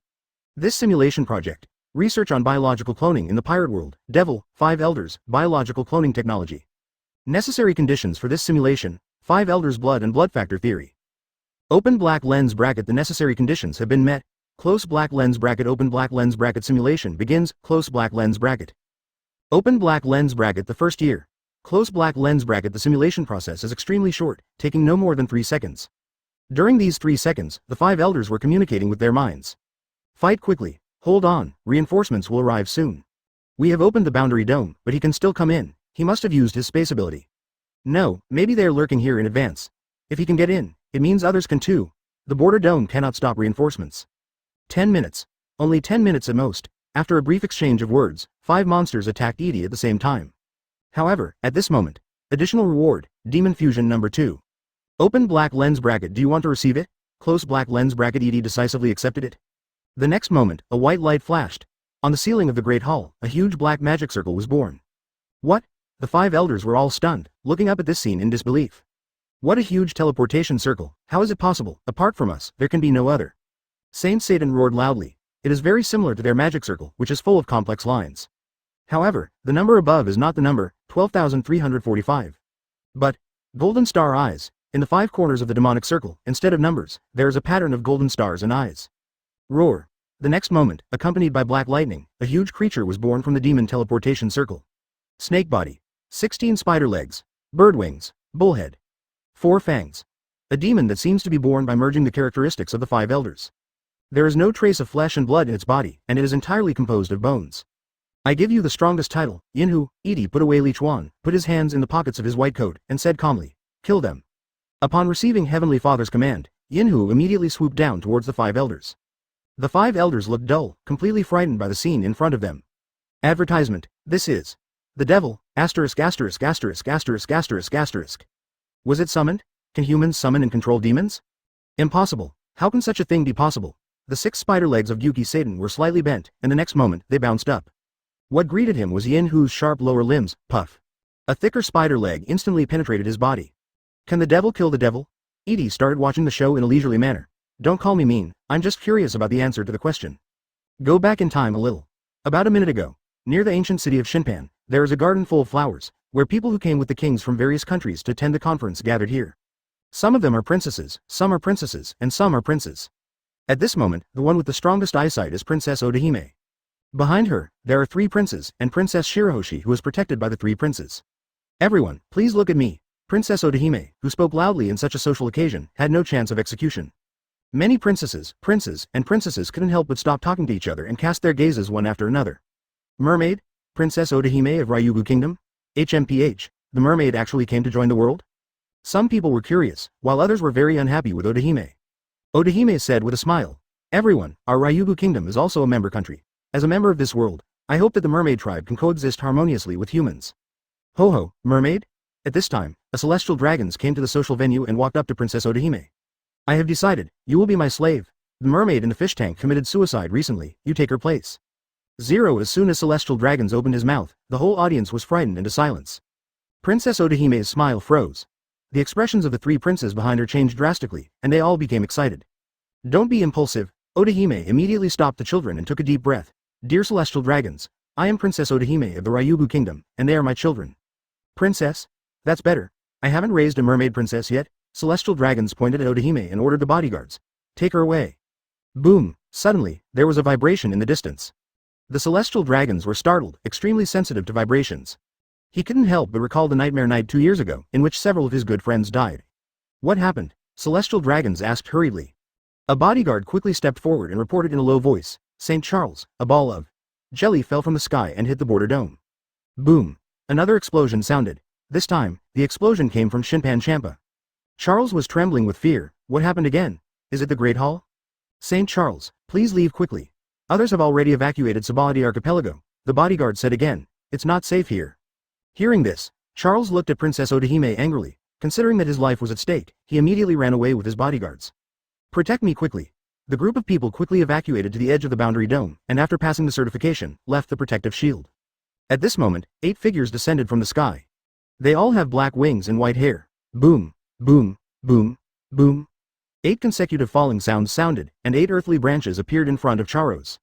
This simulation project. Research on biological cloning in the pirate world. Devil, 5 elders, biological cloning technology. Necessary conditions for this simulation. 5 elders blood and blood factor theory. Open black lens bracket. The necessary conditions have been met. Close black lens bracket. Open black lens bracket. Simulation begins. Close black lens bracket. Open black lens bracket. The first year. Close black lens bracket. The simulation process is extremely short, taking no more than 3 seconds. During these 3 seconds, the 5 elders were communicating with their minds. Fight quickly. Hold on, reinforcements will arrive soon. We have opened the boundary dome, but he can still come in. He must have used his space ability. No, maybe they are lurking here in advance. If he can get in, it means others can too. The border dome cannot stop reinforcements. 10 minutes. Only 10 minutes at most. After a brief exchange of words, 5 monsters attacked Edie at the same time. However, at this moment, additional reward, Demon Fusion number 2. Open black lens bracket. Do you want to receive it? Close black lens bracket. Edie decisively accepted it. The next moment, a white light flashed. On the ceiling of the Great Hall, a huge black magic circle was born. What? The 5 elders were all stunned, looking up at this scene in disbelief. What a huge teleportation circle. How is it possible? Apart from us, there can be no other. Saint Satan roared loudly. It is very similar to their magic circle, which is full of complex lines. However, the number above is not the number, 12,345. But, golden star eyes. In the 5 corners of the demonic circle, instead of numbers, there is a pattern of golden stars and eyes. Roar. The next moment, accompanied by black lightning, a huge creature was born from the demon teleportation circle. Snake body. 16 spider legs. Bird wings. Bullhead. 4 fangs. A demon that seems to be born by merging the characteristics of the 5 elders. There is no trace of flesh and blood in its body, and it is entirely composed of bones. I give you the strongest title, Yinhu. Edie put away Li Chuan, put his hands in the pockets of his white coat, and said calmly, kill them. Upon receiving Heavenly Father's command, Yinhu immediately swooped down towards the 5 elders. The 5 elders looked dull, completely frightened by the scene in front of them. Advertisement. This is the devil, asterisk asterisk asterisk asterisk asterisk asterisk. Was it summoned? Can humans summon and control demons? Impossible. How can such a thing be possible? The 6 spider legs of Gyuki Satan were slightly bent, and the next moment, they bounced up. What greeted him was Yinhu's sharp lower limbs, puff. A thicker spider leg instantly penetrated his body. Can the devil kill the devil? Edie started watching the show in a leisurely manner. Don't call me mean, I'm just curious about the answer to the question. Go back in time a little. About a minute ago, near the ancient city of Shinpan, there is a garden full of flowers, where people who came with the kings from various countries to attend the conference gathered here. Some of them are princesses, some are princesses, and some are princes. At this moment, the one with the strongest eyesight is Princess Odahime. Behind her, there are 3 princes, and Princess Shirahoshi who is protected by the 3 princes. Everyone, please look at me. Princess Odahime, who spoke loudly in such a social occasion, had no chance of execution. Many princesses, princes, and princesses couldn't help but stop talking to each other and cast their gazes one after another. Mermaid? Princess Odahime of Ryugu Kingdom? HMPH, the mermaid actually came to join the world? Some people were curious, while others were very unhappy with Odahime. Odahime said with a smile, everyone, our Ryugu Kingdom is also a member country. As a member of this world, I hope that the mermaid tribe can coexist harmoniously with humans. Ho ho, mermaid? At this time, a celestial dragons came to the social venue and walked up to Princess Odahime. I have decided, you will be my slave. The mermaid in the fish tank committed suicide recently, you take her place. 0. As soon as Celestial Dragons opened his mouth, the whole audience was frightened into silence. Princess Odahime's smile froze. The expressions of the three princes behind her changed drastically, and they all became excited. Don't be impulsive. Odahime immediately stopped the children and took a deep breath. Dear Celestial Dragons, I am Princess Odahime of the Ryugu Kingdom, and they are my children. Princess? That's better. I haven't raised a mermaid princess yet. Celestial Dragons pointed at Odahime and ordered the bodyguards. Take her away. Boom! Suddenly, there was a vibration in the distance. The Celestial Dragons were startled, extremely sensitive to vibrations. He couldn't help but recall the nightmare night 2 years ago, in which several of his good friends died. What happened? Celestial Dragons asked hurriedly. A bodyguard quickly stepped forward and reported in a low voice, St. Charles, a ball of jelly fell from the sky and hit the border dome. Boom! Another explosion sounded. This time, the explosion came from Shinpan Champa. Charles was trembling with fear. What happened again? Is it the Great Hall? St. Charles, please leave quickly. Others have already evacuated Sabaody Archipelago, the bodyguard said again. It's not safe here. Hearing this, Charles looked at Princess Odahime angrily. Considering that his life was at stake, he immediately ran away with his bodyguards. Protect me quickly. The group of people quickly evacuated to the edge of the boundary dome, and after passing the certification, left the protective shield. At this moment, 8 figures descended from the sky. They all have black wings and white hair. Boom, boom, boom, boom. 8 consecutive falling sounds sounded, and 8 earthly branches appeared in front of Charos.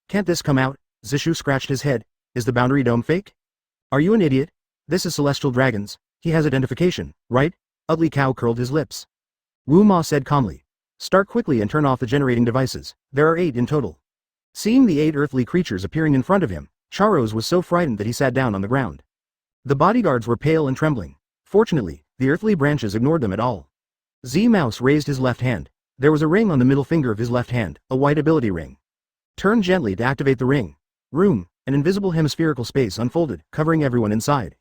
Can't this come out? Zishu scratched his head. Is the boundary dome fake? Are you an idiot? This is Celestial Dragons. He has identification, right? Ugly Cow curled his lips. Wu Ma said calmly. Start quickly and turn off the generating devices. There are 8 in total. Seeing the 8 earthly creatures appearing in front of him, Charos was so frightened that he sat down on the ground. The bodyguards were pale and trembling. Fortunately, the earthly branches ignored them at all. Z-Mouse raised his left hand. There was a ring on the middle finger of his left hand, a white ability ring. Turn gently to activate the ring. Room, an invisible hemispherical space unfolded, covering everyone inside.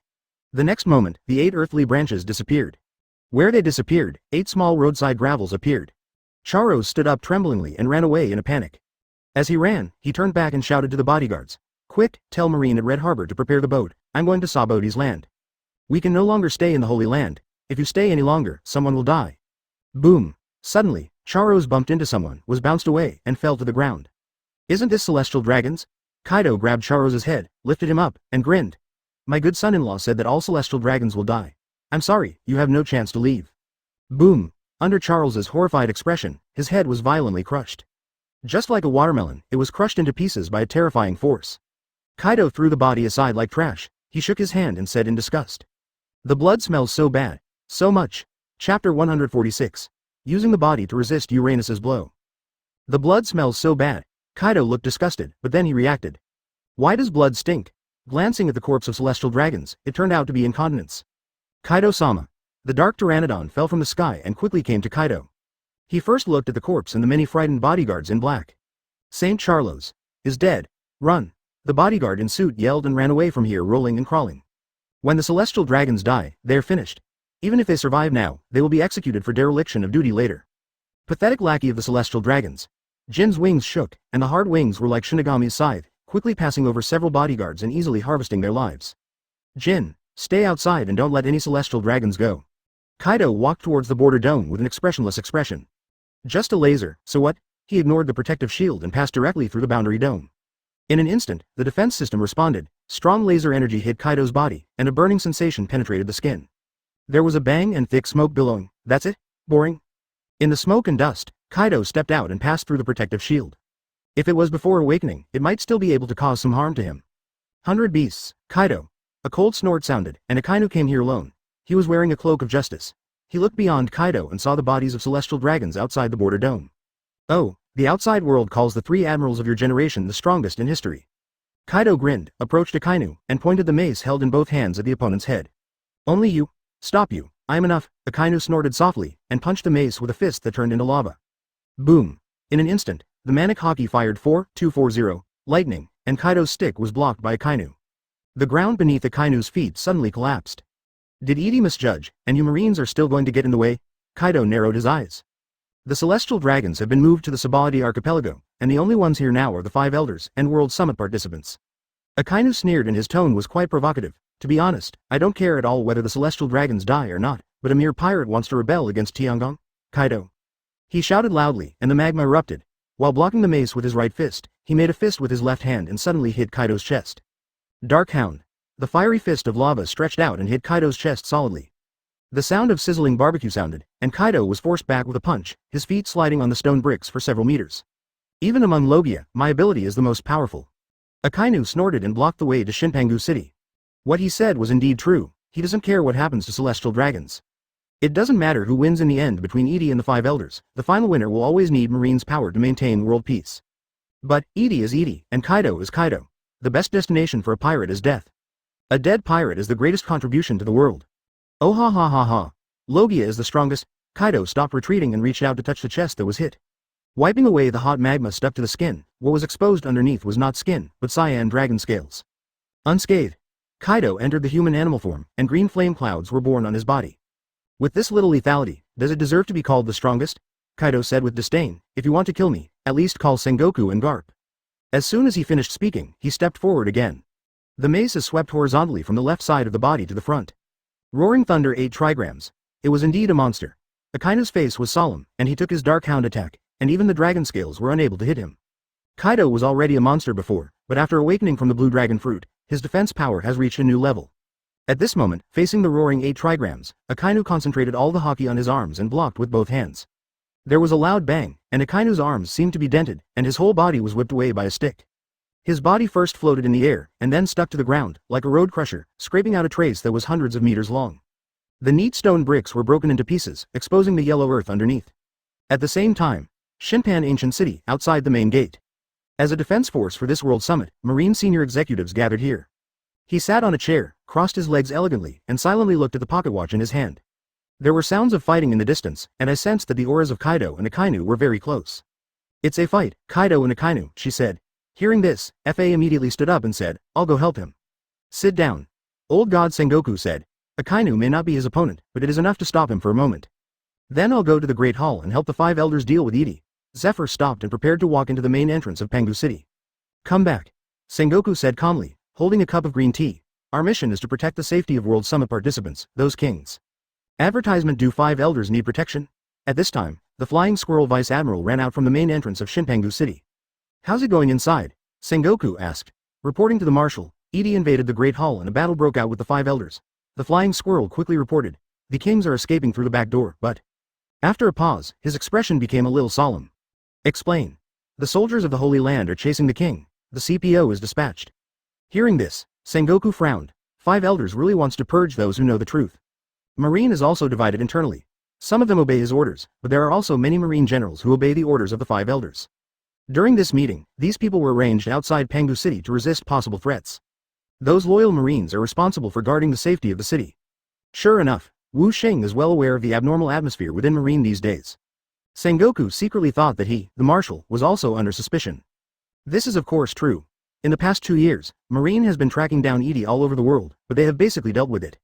The next moment, the 8 earthly branches disappeared. Where they disappeared, 8 small roadside gravels appeared. Charos stood up tremblingly and ran away in a panic. As he ran, he turned back and shouted to the bodyguards. Quick, tell Marine at Red Harbor to prepare the boat. I'm going to Sabaody's land. We can no longer stay in the Holy Land. If you stay any longer, someone will die. Boom. Suddenly, Charos bumped into someone, was bounced away, and fell to the ground. Isn't this Celestial Dragons? Kaido grabbed Charos's head, lifted him up, and grinned. My good son-in-law said that all Celestial Dragons will die. I'm sorry, you have no chance to leave. Boom. Under Charles's horrified expression, his head was violently crushed. Just like a watermelon, it was crushed into pieces by a terrifying force. Kaido threw the body aside like trash. He shook his hand and said in disgust. The blood smells so bad. So much. Chapter 146. Using the body to resist Uranus's blow. The blood smells so bad. Kaido looked disgusted, but then he reacted. Why does blood stink? Glancing at the corpse of Celestial Dragons, it turned out to be incontinence. Kaido-sama. The dark pteranodon fell from the sky and quickly came to Kaido. He first looked at the corpse and the many frightened bodyguards in black. St. Charles is dead. Run. The bodyguard in suit yelled and ran away from here, rolling and crawling. When the Celestial Dragons die, they are finished. Even if they survive now, they will be executed for dereliction of duty later. Pathetic lackey of the Celestial Dragons. Jin's wings shook, and the hard wings were like Shinigami's scythe, quickly passing over several bodyguards and easily harvesting their lives. Jin, stay outside and don't let any Celestial Dragons go. Kaido walked towards the border dome with an expressionless expression. Just a laser, so what? He ignored the protective shield and passed directly through the boundary dome. In an instant, the defense system responded. Strong laser energy hit Kaido's body, and a burning sensation penetrated the skin. There was a bang and thick smoke billowing. That's it? Boring? In the smoke and dust, Kaido stepped out and passed through the protective shield. If it was before awakening, it might still be able to cause some harm to him. 100 beasts, Kaido. A cold snort sounded, and Akainu came here alone. He was wearing a cloak of justice. He looked beyond Kaido and saw the bodies of Celestial Dragons outside the border dome. Oh, the outside world calls the 3 admirals of your generation the strongest in history. Kaido grinned, approached Akainu, and pointed the mace held in both hands at the opponent's head. Only you. Stop you. I am enough. Akainu snorted softly, and punched the mace with a fist that turned into lava. Boom. In an instant, the manic hockey fired 4-2-4-0, lightning, and Kaido's stick was blocked by Akainu. The ground beneath Akainu's feet suddenly collapsed. Did Edie misjudge, and you Marines are still going to get in the way? Kaido narrowed his eyes. The Celestial Dragons have been moved to the Sabaody Archipelago, and the only ones here now are the 5 elders and World Summit participants. Akainu sneered and his tone was quite provocative. To be honest, I don't care at all whether the Celestial Dragons die or not, but a mere pirate wants to rebel against Tiangong? Kaido. He shouted loudly, and the magma erupted. While blocking the mace with his right fist, he made a fist with his left hand and suddenly hit Kaido's chest. Dark Hound. The fiery fist of lava stretched out and hit Kaido's chest solidly. The sound of sizzling barbecue sounded, and Kaido was forced back with a punch, his feet sliding on the stone bricks for several meters. Even among Logia, my ability is the most powerful. Akainu snorted and blocked the way to Shinpangu City. What he said was indeed true, he doesn't care what happens to celestial dragons. It doesn't matter who wins in the end between Edie and the Five Elders, the final winner will always need Marine's power to maintain world peace. But, Edie is Edie, and Kaido is Kaido. The best destination for a pirate is death. A dead pirate is the greatest contribution to the world. Oh ha ha ha ha. Logia is the strongest. Kaido stopped retreating and reached out to touch the chest that was hit. Wiping away the hot magma stuck to the skin, what was exposed underneath was not skin, but cyan dragon scales. Unscathed, Kaido entered the human animal form, and green flame clouds were born on his body. With this little lethality, does it deserve to be called the strongest? Kaido said with disdain, if you want to kill me, at least call Sengoku and Garp. As soon as he finished speaking, he stepped forward again. The mace is swept horizontally from the left side of the body to the front. Roaring thunder ate trigrams. It was indeed a monster. Akainu's face was solemn, and he took his Dark Hound attack, and even the dragon scales were unable to hit him. Kaido was already a monster before, but after awakening from the blue dragon fruit, his defense power has reached a new level. At this moment, facing the roaring 8 trigrams, Akainu concentrated all the haki on his arms and blocked with both hands. There was a loud bang, and Akainu's arms seemed to be dented, and his whole body was whipped away by a stick. His body first floated in the air, and then stuck to the ground, like a road crusher, scraping out a trace that was hundreds of meters long. The neat stone bricks were broken into pieces, exposing the yellow earth underneath. At the same time, Shinpan Ancient City, outside the main gate. As a defense force for this World Summit, Marine senior executives gathered here. He sat on a chair, crossed his legs elegantly, and silently looked at the pocket watch in his hand. There were sounds of fighting in the distance, and I sensed that the auras of Kaido and Akainu were very close. It's a fight, Kaido and Akainu, she said. Hearing this, FA immediately stood up and said, I'll go help him. Sit down. Old God Sengoku said, Akainu may not be his opponent, but it is enough to stop him for a moment. Then I'll go to the Great Hall and help the 5 elders deal with Edie. Zephyr stopped and prepared to walk into the main entrance of Pangu City. Come back. Sengoku said calmly, holding a cup of green tea. Our mission is to protect the safety of World Summit participants, those kings. Advertisement: do 5 elders need protection? At this time, the Flying Squirrel Vice Admiral ran out from the main entrance of Shinpangu City. How's it going inside? Sengoku asked. Reporting to the Marshal, Edie invaded the Great Hall and a battle broke out with the 5 elders. The Flying Squirrel quickly reported. The kings are escaping through the back door, but... After a pause, his expression became a little solemn. Explain. The soldiers of the Holy Land are chasing the king. The CPO is dispatched. Hearing this, Sengoku frowned. 5 elders really wants to purge those who know the truth. Marine is also divided internally. Some of them obey his orders, but there are also many Marine generals who obey the orders of the 5 elders. During this meeting, these people were arranged outside Pangu City to resist possible threats. Those loyal Marines are responsible for guarding the safety of the city. Sure enough, Wu Xing is well aware of the abnormal atmosphere within Marine these days. Sengoku secretly thought that he, the Marshal, was also under suspicion. This is of course true. In the past 2 years, Marine has been tracking down Edie all over the world, but they have basically dealt with it.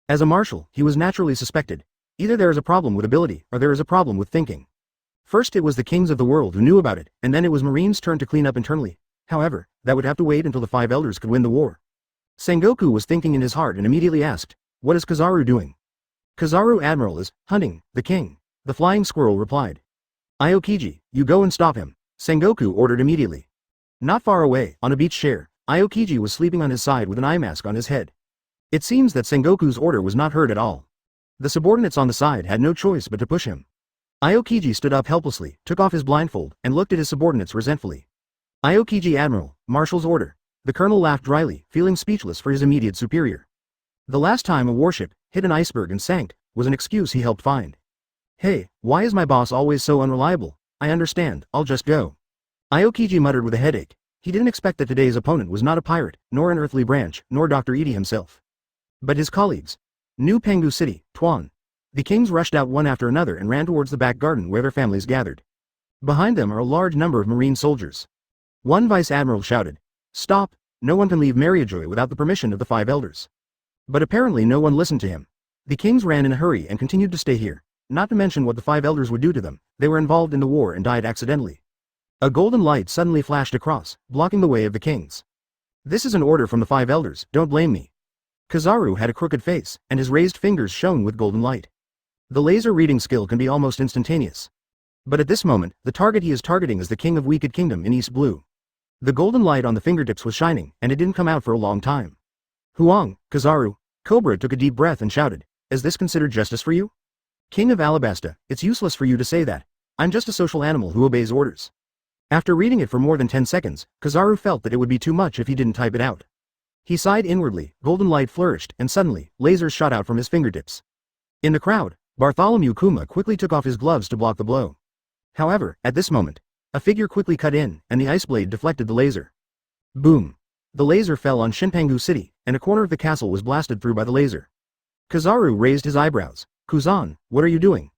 As a Marshal, he was naturally suspected. Either there is a problem with ability, or there is a problem with thinking. First it was the kings of the world who knew about it, and then it was Marine's turn to clean up internally. However, that would have to wait until the 5 elders could win the war. Sengoku was thinking in his heart and immediately asked, what is Kizaru doing? Kizaru Admiral is hunting the king. The Flying Squirrel replied. Aokiji, you go and stop him. Sengoku ordered immediately. Not far away, on a beach chair, Aokiji was sleeping on his side with an eye mask on his head. It seems that Sengoku's order was not heard at all. The subordinates on the side had no choice but to push him. Aokiji stood up helplessly, took off his blindfold, and looked at his subordinates resentfully. Aokiji Admiral, Marshal's order. The colonel laughed dryly, feeling speechless for his immediate superior. The last time a warship hit an iceberg and sank was an excuse he helped find. Hey, why is my boss always so unreliable? I understand, I'll just go. Aokiji muttered with a headache. He didn't expect that today's opponent was not a pirate, nor an earthly branch, nor Dr. Edie himself. But his colleagues. New Pangu City, Tuan. The kings rushed out one after another and ran towards the back garden where their families gathered. Behind them are a large number of Marine soldiers. One Vice Admiral shouted, Stop, no one can leave Mariajoy without the permission of the 5 elders. But apparently no one listened to him. The kings ran in a hurry and continued to stay here. Not to mention what the 5 elders would do to them, they were involved in the war and died accidentally. A golden light suddenly flashed across, blocking the way of the kings. This is an order from the 5 elders, don't blame me. Kizaru had a crooked face, and his raised fingers shone with golden light. The laser reading skill can be almost instantaneous. But at this moment, the target he is targeting is the king of Wicked Kingdom in East Blue. The golden light on the fingertips was shining, and it didn't come out for a long time. Huang, Kizaru, Cobra took a deep breath and shouted, "Is this considered justice for you? King of Alabasta, it's useless for you to say that. I'm just a social animal who obeys orders." After reading it for more than 10 seconds, Kizaru felt that it would be too much if he didn't type it out. He sighed inwardly, golden light flourished, and suddenly, lasers shot out from his fingertips. In the crowd, Bartholomew Kuma quickly took off his gloves to block the blow. However, at this moment, a figure quickly cut in, and the ice blade deflected the laser. Boom! The laser fell on Shinpangu City, and a corner of the castle was blasted through by the laser. Kizaru raised his eyebrows. "Kuzan, what are you doing?"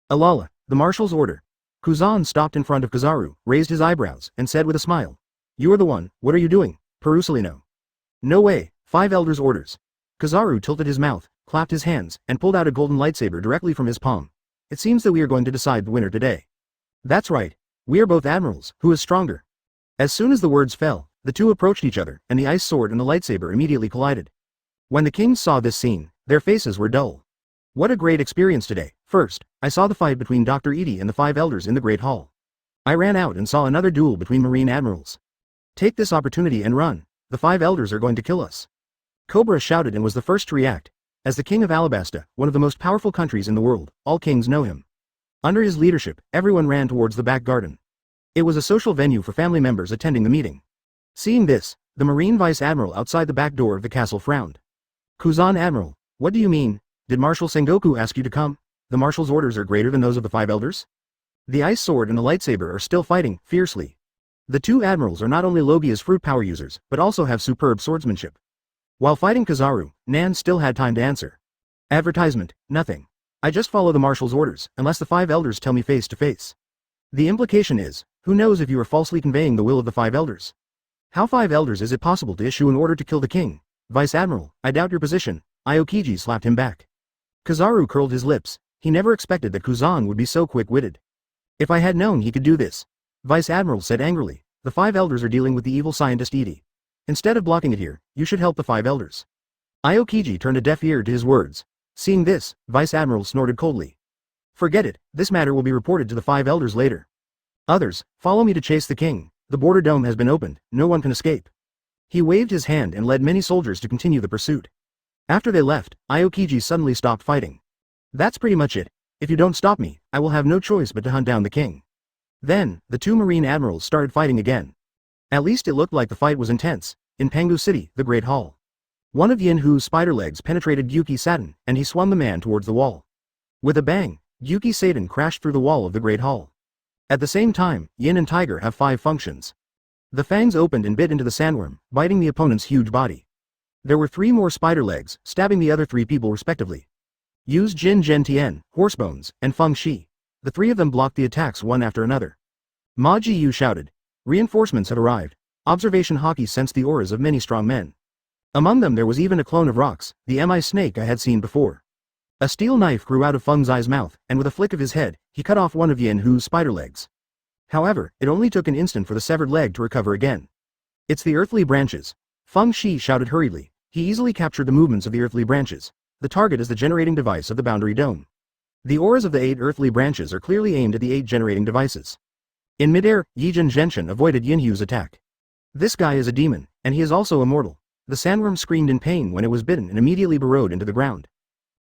"Alala, the marshal's order." Kuzan stopped in front of Kizaru, raised his eyebrows, and said with a smile, "You are the one, what are you doing, Perusalino?" "No way, 5 elders' orders." Kizaru tilted his mouth, clapped his hands, and pulled out a golden lightsaber directly from his palm. "It seems that we are going to decide the winner today." "That's right. We are both admirals, who is stronger?" As soon as the words fell, the two approached each other, and the ice sword and the lightsaber immediately collided. When the kings saw this scene, their faces were dull. What a great experience today. First, I saw the fight between Dr. Edie and the 5 elders in the Great Hall. I ran out and saw another duel between Marine admirals. Take this opportunity and run. The 5 elders are going to kill us. Cobra shouted and was the first to react. As the king of Alabasta, one of the most powerful countries in the world, all kings know him. Under his leadership, everyone ran towards the back garden. It was a social venue for family members attending the meeting. Seeing this, the Marine Vice Admiral outside the back door of the castle frowned. "Kuzan Admiral, what do you mean? Did Marshal Sengoku ask you to come? The Marshal's orders are greater than those of the 5 elders?" The ice sword and the lightsaber are still fighting, fiercely. The 2 admirals are not only Logia's fruit power users, but also have superb swordsmanship. While fighting Kizaru, Nan still had time to answer. "Advertisement, nothing. I just follow the Marshal's orders, unless the 5 elders tell me face to face." The implication is, who knows if you are falsely conveying the will of the 5 elders? How 5 elders is it possible to issue an order to kill the king? Vice Admiral, I doubt your position. Aokiji slapped him back. Kizaru curled his lips. He never expected that Kuzan would be so quick-witted. "If I had known he could do this," Vice Admiral said angrily, "the 5 elders are dealing with the evil scientist Edie. Instead of blocking it here, you should help the 5 elders." Aokiji turned a deaf ear to his words. Seeing this, Vice Admiral snorted coldly. "Forget it, this matter will be reported to the 5 elders later. Others, follow me to chase the king. The border dome has been opened, no one can escape." He waved his hand and led many soldiers to continue the pursuit. After they left, Aokiji suddenly stopped fighting. "That's pretty much it. If you don't stop me, I will have no choice but to hunt down the king." Then, the 2 Marine admirals started fighting again. At least it looked like the fight was intense. In Pangu City, the Great Hall. One of Yin Hu's spider legs penetrated Gyuki Satin, and he swung the man towards the wall. With a bang, Gyuki Satin crashed through the wall of the Great Hall. At the same time, Yin and Tiger have 5 functions. The fangs opened and bit into the sandworm, biting the opponent's huge body. There were 3 more spider legs, stabbing the other 3 people respectively. Use Jin Zhen Horsebones, and Feng Shi. The 3 of them blocked the attacks one after another. Ma Ji-yu shouted. Reinforcements have arrived. Observation Hockey sensed the auras of many strong men. Among them there was even a clone of Rocks, the MI snake I had seen before. A steel knife grew out of Feng Zai's mouth, and with a flick of his head, he cut off one of Yin Hu's spider legs. However, it only took an instant for the severed leg to recover again. "It's the earthly branches." Feng Shi shouted hurriedly. He easily captured the movements of the earthly branches. The target is the generating device of the boundary dome. The auras of the 8 earthly branches are clearly aimed at the 8 generating devices. In midair, Yijin Zhenshin avoided Yin Hu's attack. This guy is a demon, and he is also immortal. The sandworm screamed in pain when it was bitten and immediately burrowed into the ground.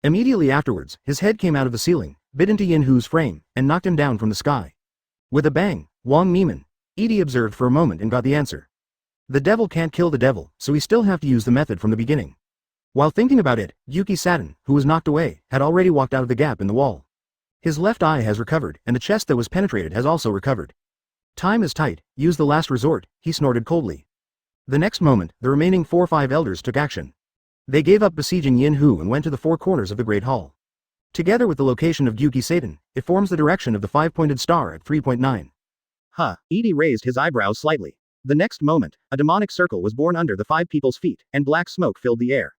Immediately afterwards, his head came out of the ceiling, bit into Yin Hu's frame, and knocked him down from the sky. With a bang, Wang Miman. Edie observed for a moment and got the answer. The devil can't kill the devil, so we still have to use the method from the beginning. While thinking about it, Gyuki Satin, who was knocked away, had already walked out of the gap in the wall. His left eye has recovered, and the chest that was penetrated has also recovered. Time is tight, use the last resort, he snorted coldly. The next moment, the remaining 4-5 elders took action. They gave up besieging Yin Hu and went to the 4 corners of the Great Hall. Together with the location of Gyuki Satin, it forms the direction of the 5-pointed star at 3.9.
Edie raised his eyebrows slightly. The next moment, a demonic circle was born under the 5 people's feet, and black smoke filled the air.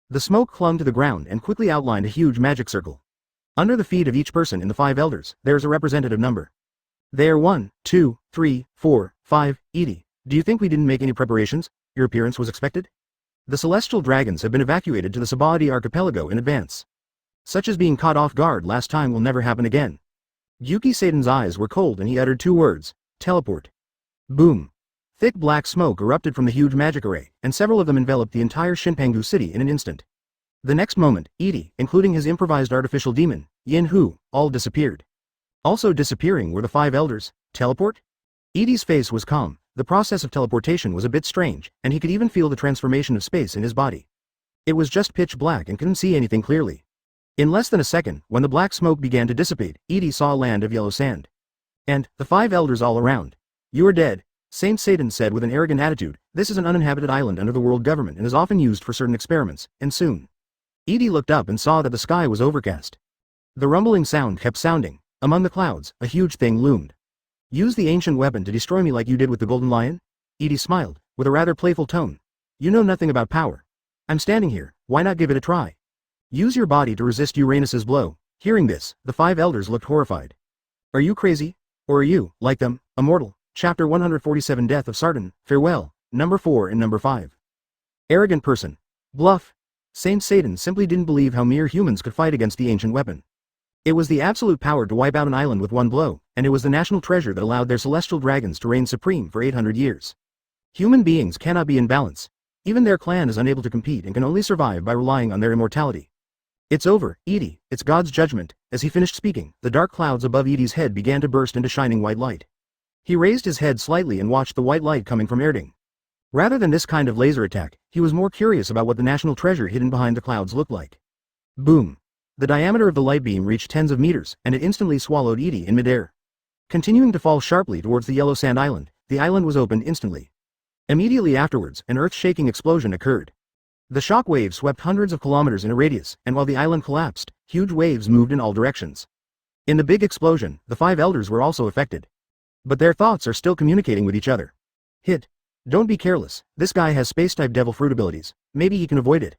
The smoke clung to the ground and quickly outlined a huge magic circle. Under the feet of each person in the 5 elders, there is a representative number. They are 1, 2, 3, 4, 5, Edie. Do you think we didn't make any preparations? Your appearance was expected? The celestial dragons have been evacuated to the Sabaody archipelago in advance. Such as being caught off guard last time will never happen again.
Yuki Seiden's eyes were cold and he uttered 2 words, teleport. Boom. Thick black smoke erupted from the huge magic array, and several of them enveloped the entire Shinpangu city in an instant. The next moment, Edie, including his improvised artificial demon, Yin-Hu, all disappeared. Also disappearing were the 5 elders. Teleport? Edie's face was calm. The process of teleportation was a bit strange, and he could even feel the transformation of space in his body. It was just pitch black and couldn't see anything clearly. In less than a second, when the black smoke began to dissipate, Edie saw a land of yellow sand. And, the 5 elders all around. You are dead, Saint Seiden said with an arrogant attitude. This is an uninhabited island under the world government and is often used for certain experiments, and soon. Edie looked up and saw that the sky was overcast. The rumbling sound kept sounding. Among the clouds, a huge thing loomed. Use the ancient weapon to destroy me like you did with the golden lion? Edie smiled, with a rather playful tone. You know nothing about power. I'm standing here, why not give it a try? Use your body to resist Uranus's blow. Hearing this, the 5 elders looked horrified. Are you crazy? Or are you, like them, immortal? Chapter 147 Death of Sarton, Farewell, Number 4 and Number 5. Arrogant person. Bluff. Saint Seiden simply didn't believe how mere humans could fight against the ancient weapon. It was the absolute power to wipe out an island with one blow, and it was the national treasure that allowed their celestial dragons to reign supreme for 800 years. Human beings cannot be in balance. Even their clan is unable to compete and can only survive by relying on their immortality. It's over, Edie, it's God's judgment. As he finished speaking, the dark clouds above Edie's head began to burst into shining white light. He raised his head slightly and watched the white light coming from Erding. Rather than this kind of laser attack, he was more curious about what the national treasure hidden behind the clouds looked like. Boom. The diameter of the light beam reached tens of meters, and it instantly swallowed Edie in midair. Continuing to fall sharply towards the yellow sand island, the island was opened instantly. Immediately afterwards, an earth-shaking explosion occurred. The shock wave swept hundreds of kilometers in a radius, and while the island collapsed, huge waves moved in all directions. In the big explosion, the 5 elders were also affected. But their thoughts are still communicating with each other. Hit. Don't be careless, this guy has space-type devil fruit abilities, maybe he can avoid it.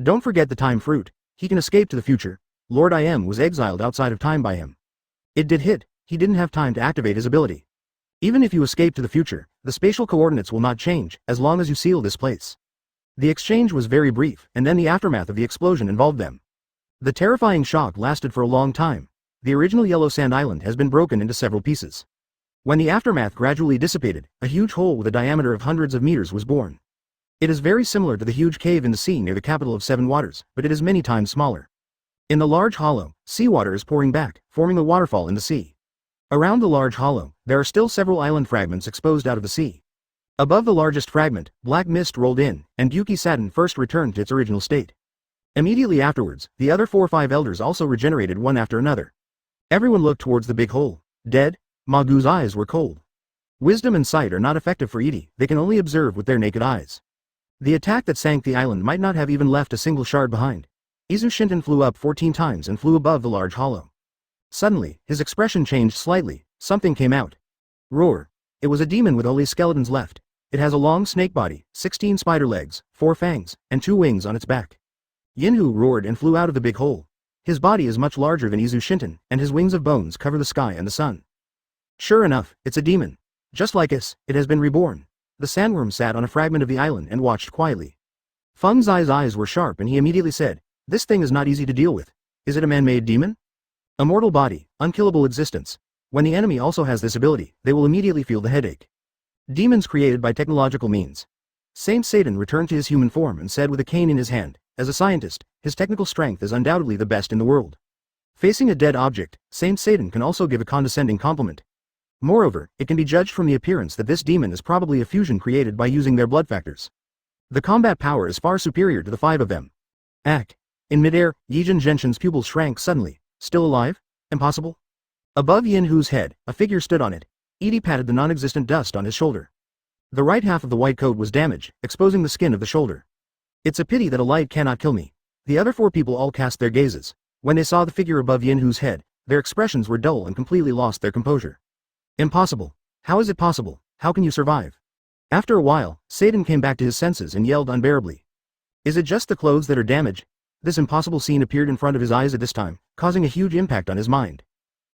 Don't forget the time fruit, he can escape to the future. Lord I Am was exiled outside of time by him. It did hit, he didn't have time to activate his ability. Even if you escape to the future, the spatial coordinates will not change, as long as you seal this place. The exchange was very brief, and then the aftermath of the explosion involved them. The terrifying shock lasted for a long time. The original yellow sand island has been broken into several pieces. When the aftermath gradually dissipated, a huge hole with a diameter of hundreds of meters was born. It is very similar to the huge cave in the sea near the capital of 7 Waters, but it is many times smaller. In the large hollow, seawater is pouring back, forming a waterfall in the sea. Around the large hollow, there are still several island fragments exposed out of the sea. Above the largest fragment, black mist rolled in, and Yuki Saturn first returned to its original state. Immediately afterwards, the other 4-5 elders also regenerated one after another. Everyone looked towards the big hole. Dead? Magu's eyes were cold. Wisdom and sight are not effective for Edie, they can only observe with their naked eyes. The attack that sank the island might not have even left a single shard behind. Izu Shinten flew up 14 times and flew above the large hollow. Suddenly, his expression changed slightly, something came out. Roar. It was a demon with only skeletons left. It has a long snake body, 16 spider legs, 4 fangs, and 2 wings on its back. Yinhu roared and flew out of the big hole. His body is much larger than Izu Shinten, and his wings of bones cover the sky and the sun. Sure enough, it's a demon. Just like us, it has been reborn. The sandworm sat on a fragment of the island and watched quietly. Feng Zai's eyes were sharp and he immediately said, this thing is not easy to deal with. Is it a man-made demon? Immortal body, unkillable existence. When the enemy also has this ability, they will immediately feel the headache. Demons created by technological means. Saint Seiden returned to his human form and said with a cane in his hand, as a scientist, his technical strength is undoubtedly the best in the world. Facing a dead object, Saint Seiden can also give a condescending compliment. Moreover, it can be judged from the appearance that this demon is probably a fusion created by using their blood factors. The combat power is far superior to the 5 of them. Act. In midair, Yijin Genshin's pupils shrank suddenly. Still alive? Impossible? Above Yin-Hu's head, a figure stood on it. Edie patted the non-existent dust on his shoulder. The right half of the white coat was damaged, exposing the skin of the shoulder. It's a pity that a light cannot kill me. The other 4 people all cast their gazes. When they saw the figure above Yin-Hu's head, their expressions were dull and completely lost their composure. Impossible. How is it possible? How can you survive? After a while, Seiden came back to his senses and yelled unbearably. Is it just the clothes that are damaged? This impossible scene appeared in front of his eyes at this time, causing a huge impact on his mind.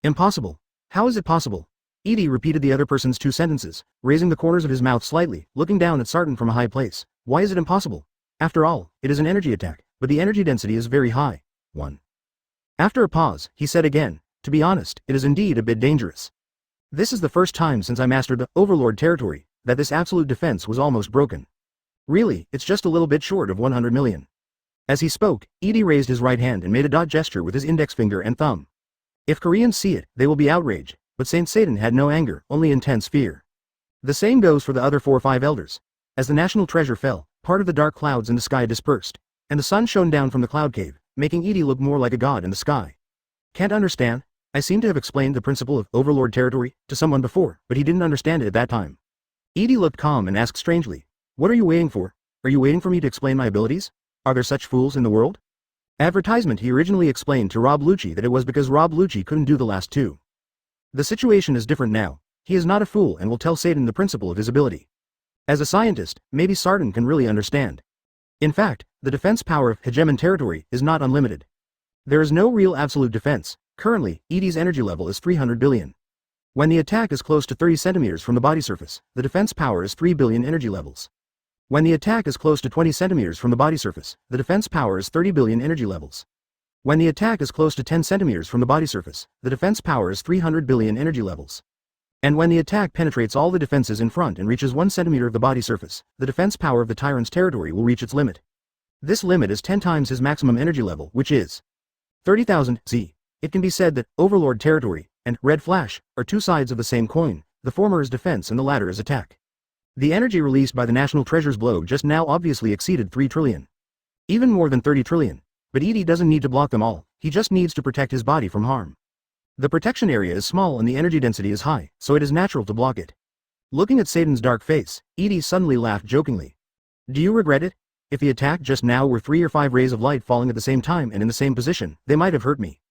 Impossible. How is it possible? Edie repeated the other person's 2 sentences, raising the corners of his mouth slightly, looking down at Sarton from a high place. Why is it impossible? After all, it is an energy attack, but the energy density is very high. 1. After a pause, he said again, To be honest, it is indeed a bit dangerous. This is the first time since I mastered the Overlord territory that this absolute defense was almost broken. Really, it's just a little bit short of 100 million. As he spoke, Edie raised his right hand and made a dot gesture with his index finger and thumb. If Koreans see it, they will be outraged, but Saint Satan had no anger, only intense fear. The same goes for the other 4 or 5 elders. As the national treasure fell, part of the dark clouds in the sky dispersed, and the sun shone down from the cloud cave, making Edie look more like a god in the sky. Can't understand? I seem to have explained the principle of Overlord territory to someone before, but he didn't understand it at that time. Edie looked calm and asked strangely, "What are you waiting for? Are you waiting for me to explain my abilities? Are there such fools in the world?" Advertisement. He originally explained to Rob Lucci that it was because Rob Lucci couldn't do the last 2. The situation is different now. He is not a fool and will tell Satan the principle of his ability. As a scientist, maybe Sarton can really understand. In fact, the defense power of hegemon territory is not unlimited. There is no real absolute defense. Currently, Edie's energy level is 300 billion. When the attack is close to 30 centimeters from the body surface, the defense power is 3 billion energy levels. When the attack is close to 20 centimeters from the body surface, the defense power is 30 billion energy levels. When the attack is close to 10 centimeters from the body surface, the defense power is 300 billion energy levels. And when the attack penetrates all the defenses in front and reaches 1 centimeter of the body surface, the defense power of the tyrant's territory will reach its limit. This limit is 10 times his maximum energy level, which is 30,000 Z. It can be said that Overlord territory and Red Flash are 2 sides of the same coin. The former is defense and the latter is attack. The energy released by the National Treasure's blow just now obviously exceeded 3 trillion. Even more than 30 trillion. But Edie doesn't need to block them all, he just needs to protect his body from harm. The protection area is small and the energy density is high, so it is natural to block it. Looking at Satan's dark face, Edie suddenly laughed jokingly. Do you regret it? If the attack just now were 3 or 5 rays of light falling at the same time and in the same position, they might have hurt me.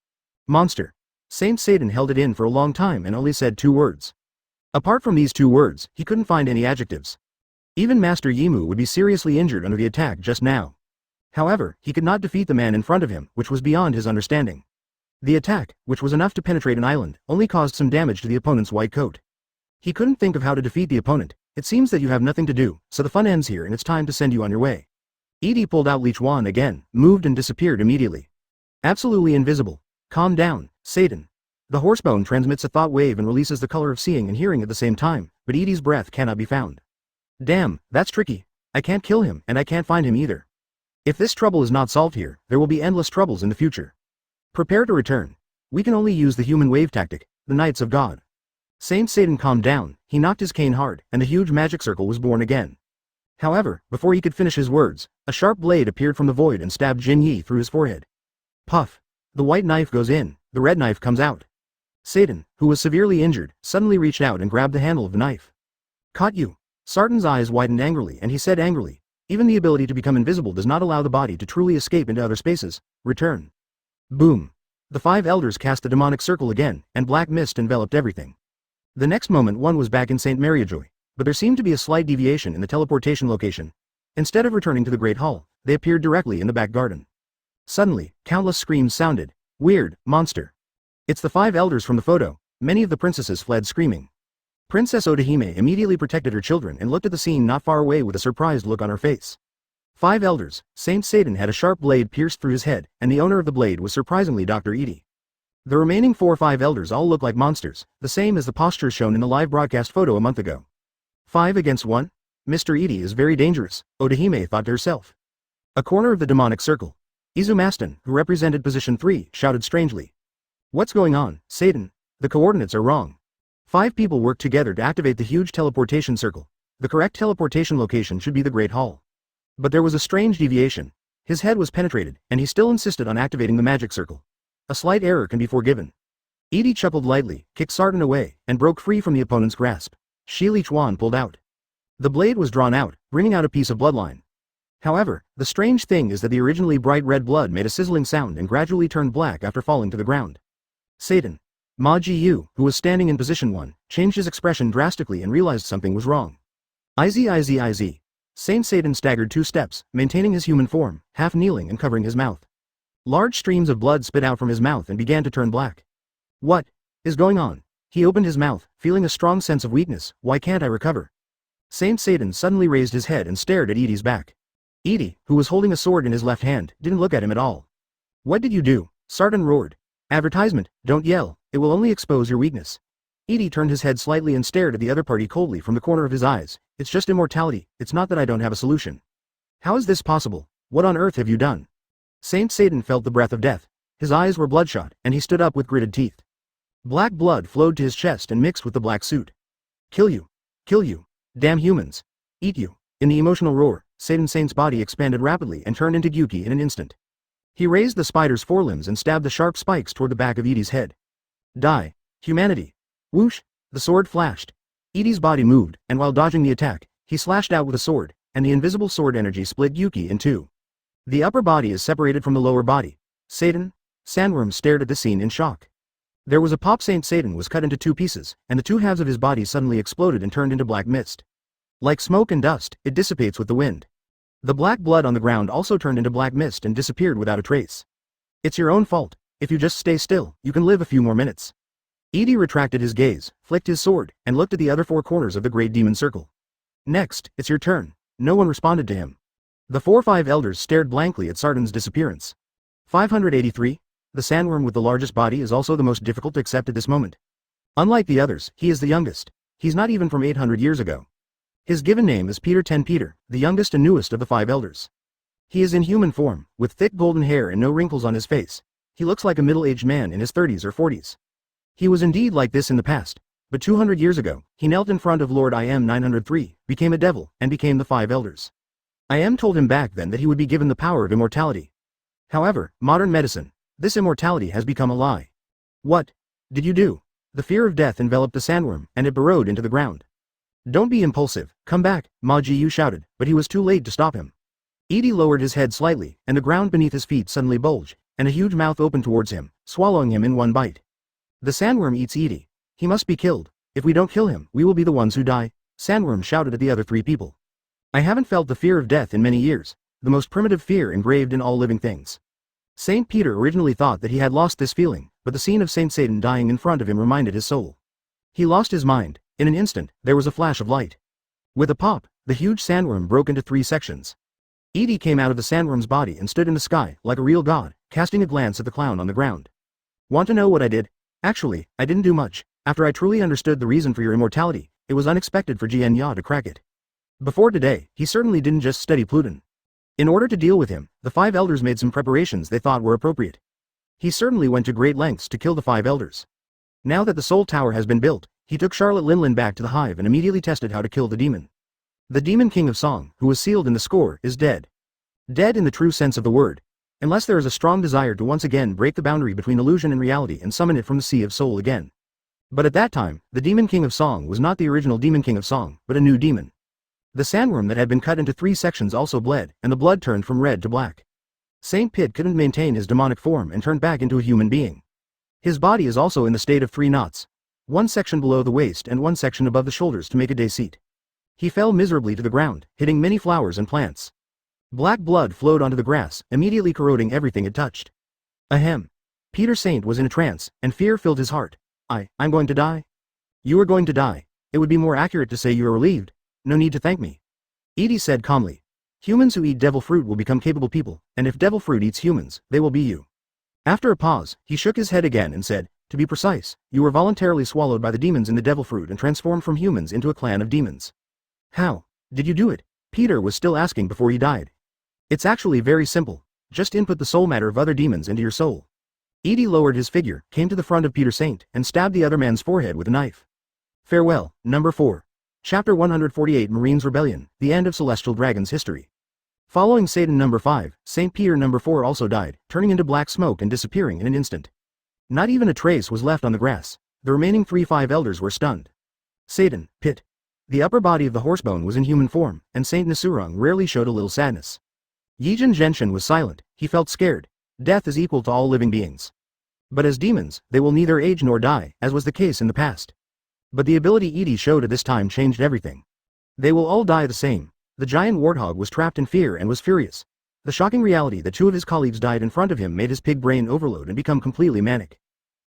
Monster. Saint Satan held it in for a long time and only said 2 words. Apart from these 2 words, he couldn't find any adjectives. Even Master Yimu would be seriously injured under the attack just now. However, he could not defeat the man in front of him, which was beyond his understanding. The attack, which was enough to penetrate an island, only caused some damage to the opponent's white coat. He couldn't think of how to defeat the opponent. It seems that you have nothing to do, so the fun ends here and it's time to send you on your way. Edie pulled out Leech Wand again, moved and disappeared immediately. Absolutely invisible. Calm down, Satan. The horsebone transmits a thought wave and releases the color of seeing and hearing at the same time, but Edie's breath cannot be found. Damn, that's tricky. I can't kill him, and I can't find him either. If this trouble is not solved here, there will be endless troubles in the future. Prepare to return. We can only use the human wave tactic, the Knights of God. Saint Satan calmed down, he knocked his cane hard, and the huge magic circle was born again. However, before he could finish his words, a sharp blade appeared from the void and stabbed Jin Yi through his forehead. Puff. The white knife goes in, the red knife comes out. Satan, who was severely injured, suddenly reached out and grabbed the handle of the knife. Caught you. Sarton's eyes widened angrily and he said angrily, even the ability to become invisible does not allow the body to truly escape into other spaces. Return. Boom. The 5 elders cast the demonic circle again, and black mist enveloped everything. The next moment one was back in St. Mariajoy, but there seemed to be a slight deviation in the teleportation location. Instead of returning to the Great Hall, they appeared directly in the back garden. Suddenly, countless screams sounded. Weird, monster. It's the 5 elders from the photo. Many of the princesses fled screaming. Princess Odahime immediately protected her children and looked at the scene not far away with a surprised look on her face. 5 elders. Saint Satan had a sharp blade pierced through his head, and the owner of the blade was surprisingly Dr. Edie. The remaining 4 or 5 elders all look like monsters, the same as the postures shown in the live broadcast photo a month ago. 5 against 1? Mr. Edie is very dangerous, Odahime thought to herself. A corner of the demonic circle. Izumaston, who represented position 3, shouted strangely. What's going on, Satan? The coordinates are wrong. 5 people worked together to activate the huge teleportation circle. The correct teleportation location should be the Great Hall. But there was a strange deviation. His head was penetrated, and he still insisted on activating the magic circle. A slight error can be forgiven. Edie chuckled lightly, kicked Sarton away, and broke free from the opponent's grasp. Shi Chuan pulled out. The blade was drawn out, bringing out a piece of bloodline. However, the strange thing is that the originally bright red blood made a sizzling sound and gradually turned black after falling to the ground. Satan. Ma Ji-yu, who was standing in position 1, changed his expression drastically and realized something was wrong. Iz. Saint Satan staggered 2 steps, maintaining his human form, half kneeling and covering his mouth. Large streams of blood spit out from his mouth and began to turn black. What is going on? He opened his mouth, feeling a strong sense of weakness. Why can't I recover? Saint Satan suddenly raised his head and stared at Edie's back. Edie, who was holding a sword in his left hand, didn't look at him at all. What did you do? Sarton roared. Advertisement, don't yell, it will only expose your weakness. Edie turned his head slightly and stared at the other party coldly from the corner of his eyes. It's just immortality, it's not that I don't have a solution. How is this possible? What on earth have you done? Saint Satan felt the breath of death. His eyes were bloodshot, and he stood up with gritted teeth. Black blood flowed to his chest and mixed with the black suit. Kill you. Kill you. Damn humans. Eat you. In the emotional roar, Saint's body expanded rapidly and turned into Gyuki in an instant. He raised the spider's forelimbs and stabbed the sharp spikes toward the back of Edie's head. Die. Humanity. Whoosh! The sword flashed. Edie's body moved, and while dodging the attack, he slashed out with a sword, and the invisible sword energy split Gyuki in two. The upper body is separated from the lower body. Satan? Sandworm stared at the scene in shock. There was a pop. Saint Satan was cut into two pieces, and the two halves of his body suddenly exploded and turned into black mist. Like smoke and dust, it dissipates with the wind. The black blood on the ground also turned into black mist and disappeared without a trace. It's your own fault. If you just stay still, you can live a few more minutes. Edie retracted his gaze, flicked his sword, and looked at the other four corners of the great demon circle. Next, it's your turn. No one responded to him. The 4-5 elders stared blankly at Sarden's disappearance. 583. The sandworm with the largest body is also the most difficult to accept at this moment. Unlike the others, he is the youngest. He's not even from 800 years ago. His given name is Peter 10 Peter, the youngest and newest of the 5 elders. He is in human form, with thick golden hair and no wrinkles on his face. He looks like a middle-aged man in his 30s or 40s. He was indeed like this in the past, but 200 years ago, he knelt in front of Lord IM 903, became a devil, and became the 5 elders. IM told him back then that he would be given the power of immortality. However, modern medicine, this immortality has become a lie. What did you do? The fear of death enveloped the sandworm, and it burrowed into the ground. Don't be impulsive, come back, Ma Ji Yu shouted, but he was too late to stop him. Edie lowered his head slightly, and the ground beneath his feet suddenly bulged, and a huge mouth opened towards him, swallowing him in one bite. The sandworm eats Edie. He must be killed. If we don't kill him, we will be the ones who die, Sandworm shouted at the other 3 people. I haven't felt the fear of death in many years, the most primitive fear engraved in all living things. Saint Peter originally thought that he had lost this feeling, but the scene of Saint Satan dying in front of him reminded his soul. He lost his mind. In an instant, there was a flash of light. With a pop, the huge sandworm broke into 3 sections. Edie came out of the sandworm's body and stood in the sky, like a real god, casting a glance at the clown on the ground. Want to know what I did? Actually, I didn't do much. After I truly understood the reason for your immortality, it was unexpected for Jian Ya to crack it. Before today, he certainly didn't just study Pluton. In order to deal with him, the 5 elders made some preparations they thought were appropriate. He certainly went to great lengths to kill the 5 elders. Now that the Soul Tower has been built, he took Charlotte Linlin back to the hive and immediately tested how to kill the demon. The demon king of song, who was sealed in the score, is dead. Dead in the true sense of the word. Unless there is a strong desire to once again break the boundary between illusion and reality and summon it from the sea of soul again. But at that time, the demon king of song was not the original demon king of song, but a new demon. The sandworm that had been cut into 3 sections also bled, and the blood turned from red to black. Saint Pit couldn't maintain his demonic form and turned back into a human being. His body is also in the state of 3 knots. 1 section below the waist and 1 section above the shoulders to make a day seat. He fell miserably to the ground, hitting many flowers and plants. Black blood flowed onto the grass, immediately corroding everything it touched. Ahem. Peter Saint was in a trance, and fear filled his heart. I'm going to die? You are going to die. It would be more accurate to say you are relieved. No need to thank me. Edie said calmly. Humans who eat devil fruit will become capable people, and if devil fruit eats humans, they will be you. After a pause, he shook his head again and said, to be precise, you were voluntarily swallowed by the demons in the devil fruit and transformed from humans into a clan of demons. How did you do it? Peter was still asking before he died. It's actually very simple. Just input the soul matter of other demons into your soul. Edie lowered his figure, came to the front of Peter Saint, and stabbed the other man's forehead with a knife. Farewell, number 4. Chapter 148 Marine's Rebellion, the end of Celestial Dragon's history. Following Satan number 5, Saint Peter number 4 also died, turning into black smoke and disappearing in an instant. Not even a trace was left on the grass. The remaining 3-5 elders were stunned. Satan, Pit. The upper body of the horsebone was in human form, and Saint Nisurung rarely showed a little sadness. Yijin Genshin was silent. He felt scared. Death is equal to all living beings. But as demons, they will neither age nor die, as was the case in the past. But the ability Edie showed at this time changed everything. They will all die the same. The giant warthog was trapped in fear and was furious. The shocking reality that 2 of his colleagues died in front of him made his pig brain overload and become completely manic.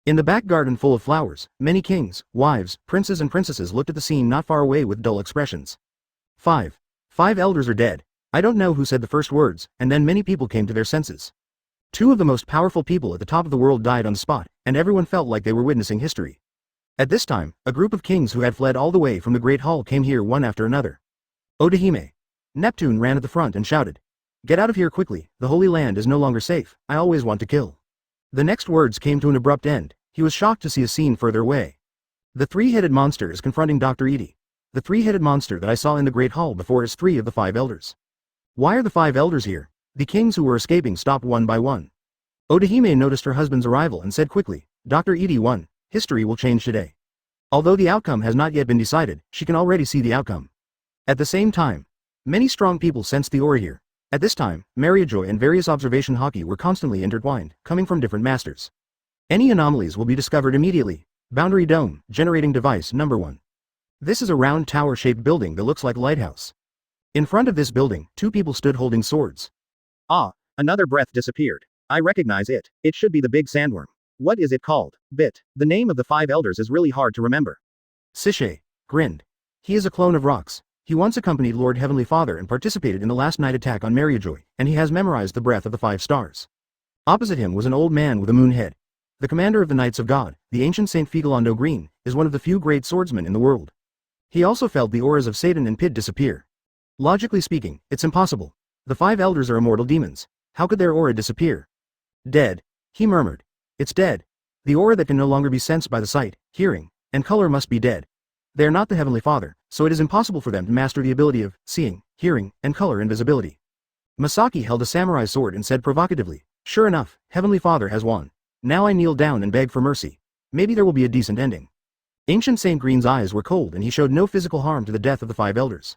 In the back garden full of flowers, many kings, wives, princes and princesses looked at the scene not far away with dull expressions. 5 elders are dead. I don't know who said the first words, and then many people came to their senses. Two of the most powerful people at the top of the world died on the spot, and everyone felt like they were witnessing history. At this time, a group of kings who had fled all the way from the Great Hall came here one after another. Odahime. Neptune ran at the front and shouted. Get out of here quickly, the Holy Land is no longer safe, I always want to kill. The next words came to an abrupt end. He was shocked to see a scene further away. The three-headed monster is confronting Dr. Edie. The three-headed monster that I saw in the Great Hall before is three of the 5 elders. Why are the 5 elders here? The kings who were escaping stopped one by one. Odahime noticed her husband's arrival and said quickly, Dr. Edie won, history will change today. Although the outcome has not yet been decided, she can already see the outcome. At the same time, many strong people sensed the aura here. At this time, Mariajoy and various observation hockey were constantly intertwined, coming from different masters. Any anomalies will be discovered immediately. Boundary Dome, generating device number 1. This is a round tower-shaped building that looks like a lighthouse. In front of this building, 2 people stood holding swords.
Ah, another breath disappeared. I recognize it. It should be the big sandworm. What is it called? Bit. The name of the 5 elders is really hard to remember.
Sishay grinned. He is a clone of Rox. He once accompanied Lord Heavenly Father and participated in the last night attack on Mariajoy, and he has memorized the breath of the 5 stars. Opposite him was an old man with a moon head. The commander of the Knights of God, the ancient Saint Figalondo Green, is one of the few great swordsmen in the world. He also felt the auras of Satan and Pid disappear. Logically speaking, it's impossible. The 5 elders are immortal demons. How could their aura disappear? Dead. He murmured. It's dead. The aura that can no longer be sensed by the sight, hearing, and color must be dead. They are not the Heavenly Father, so it is impossible for them to master the ability of seeing, hearing, and color invisibility. Masaki held a samurai sword and said provocatively, Sure enough, Heavenly Father has won. Now I kneel down and beg for mercy. Maybe there will be a decent ending. Ancient Saint Green's eyes were cold and he showed no physical harm to the death of the 5 elders.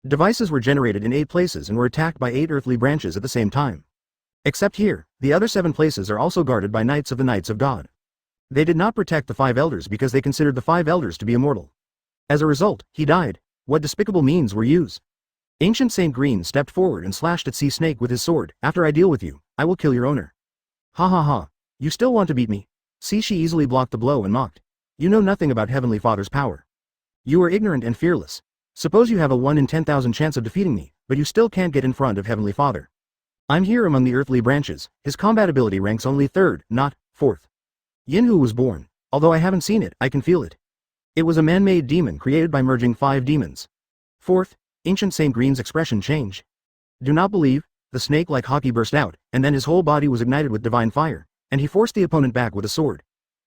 Devices were generated in 8 places and were attacked by 8 earthly branches at the same time. Except here, the other 7 places are also guarded by Knights of the Knights of God. They did not protect the 5 elders because they considered the 5 elders to be immortal. As a result, he died. What despicable means were used? Ancient Saint Green stepped forward and slashed at Sea Snake with his sword. After I deal with you, I will kill your owner. Ha ha ha. You still want to beat me? See, she easily blocked the blow and mocked. You know nothing about Heavenly Father's power. You are ignorant and fearless. Suppose you have a 1 in 10,000 chance of defeating me, but you still can't get in front of Heavenly Father. I'm here among the earthly branches. His combat ability ranks only 3rd, not 4th. Yinhu was born. Although I haven't seen it, I can feel it. It was a man-made demon created by merging 5 demons. 4th, Ancient Saint Green's expression changed. Do not believe, the snake like hockey burst out, and then his whole body was ignited with divine fire, and he forced the opponent back with a sword.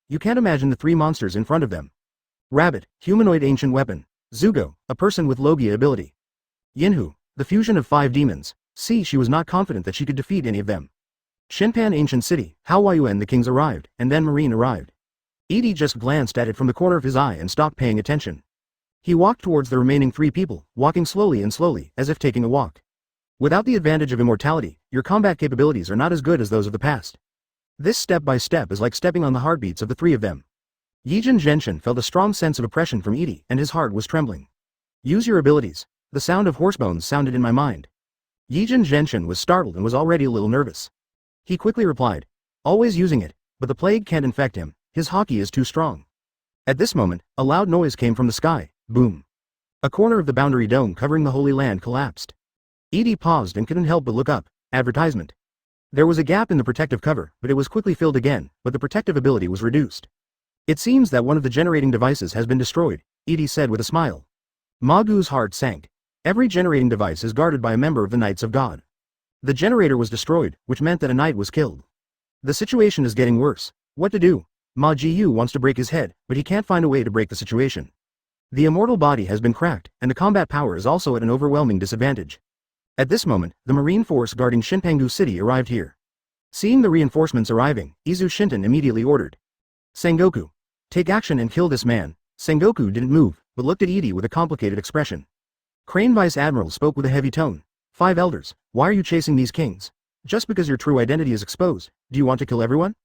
You can't imagine the 3 monsters in front of them. Rabbit, humanoid ancient weapon. Zugo, a person with Logia ability. Yinhu, the fusion of 5 demons. See, she was not confident that she could defeat any of them. Shinpan ancient city, How Yuen the kings arrived, and then Marine arrived. Edie just glanced at it from the corner of his eye and stopped paying attention. He walked towards the remaining 3 people, walking slowly and slowly, as if taking a walk. Without the advantage of immortality, your combat capabilities are not as good as those of the past. This step by step is like stepping on the heartbeats of the 3 of them. Yijin Genshin felt a strong sense of oppression from Edie, and his heart was trembling. Use your abilities. The sound of horsebones sounded in my mind. Yijin Genshin was startled and was already a little nervous. He quickly replied, always using it, but the plague can't infect him, his hockey is too strong. At this moment, a loud noise came from the sky, boom. A corner of the boundary dome covering the Holy Land collapsed. Edie paused and couldn't help but look up. Advertisement. There was a gap in the protective cover, but it was quickly filled again, but the protective ability was reduced. It seems that one of the generating devices has been destroyed, Edie said with a smile. Magu's heart sank. Every generating device is guarded by a member of the Knights of God. The generator was destroyed, which meant that a knight was killed. The situation is getting worse. What to do? Ma Jiyu wants to break his head, but he can't find a way to break the situation. The immortal body has been cracked, and the combat power is also at an overwhelming disadvantage. At this moment, the marine force guarding Shinpangu City arrived here. Seeing the reinforcements arriving, Izu Shinton immediately ordered. Sengoku. Take action and kill this man. Sengoku didn't move, but looked at Edie with a complicated expression. Crane Vice Admiral spoke with a heavy tone. 5 elders, why are you chasing these kings? Just because your true identity is exposed, do you want to kill everyone?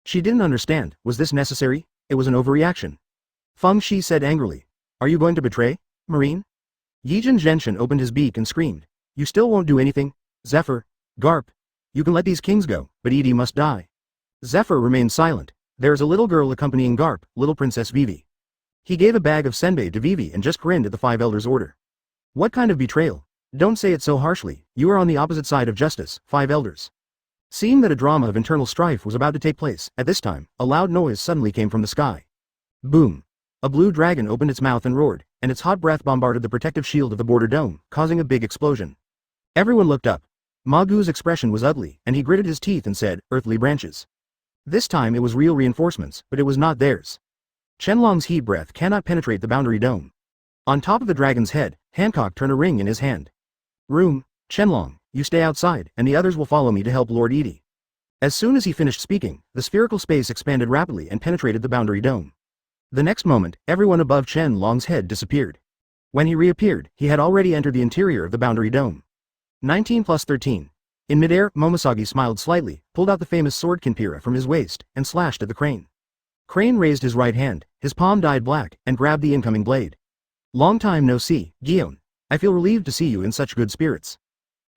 She didn't understand, was this necessary? It was an overreaction. Feng Shi said angrily. Are you going to betray, Marine? Yijin Genshin opened his beak and screamed. You still won't do anything? Zephyr, Garp. You can let these kings go, but Edie must die. Zephyr remained silent. There is a little girl accompanying Garp, little Princess Vivi. He gave a bag of senbei to Vivi and just grinned at the 5 elders' order. What kind of betrayal? Don't say it so harshly, you are on the opposite side of justice, 5 elders. Seeing that a drama of internal strife was about to take place, at this time, a loud noise suddenly came from the sky. Boom! A blue dragon opened its mouth and roared, and its hot breath bombarded the protective shield of the border dome, causing a big explosion. Everyone looked up. Magu's expression was ugly, and he gritted his teeth and said, "Earthly branches." This time it was real reinforcements, but it was not theirs. Qianlong's heat breath cannot penetrate the boundary dome. On top of the dragon's head, Hancock turned a ring in his hand. "Room, Qianlong, you stay outside, and the others will follow me to help Lord Edie." As soon as he finished speaking, the spherical space expanded rapidly and penetrated the boundary dome. The next moment, everyone above Qianlong's head disappeared. When he reappeared, he had already entered the interior of the boundary dome. 19+13. In midair, Momosagi smiled slightly, pulled out the famous sword Kinpira from his waist, and slashed at the crane. Crane raised his right hand, his palm dyed black, and grabbed the incoming blade. "Long time no see, Gion. I feel relieved to see you in such good spirits."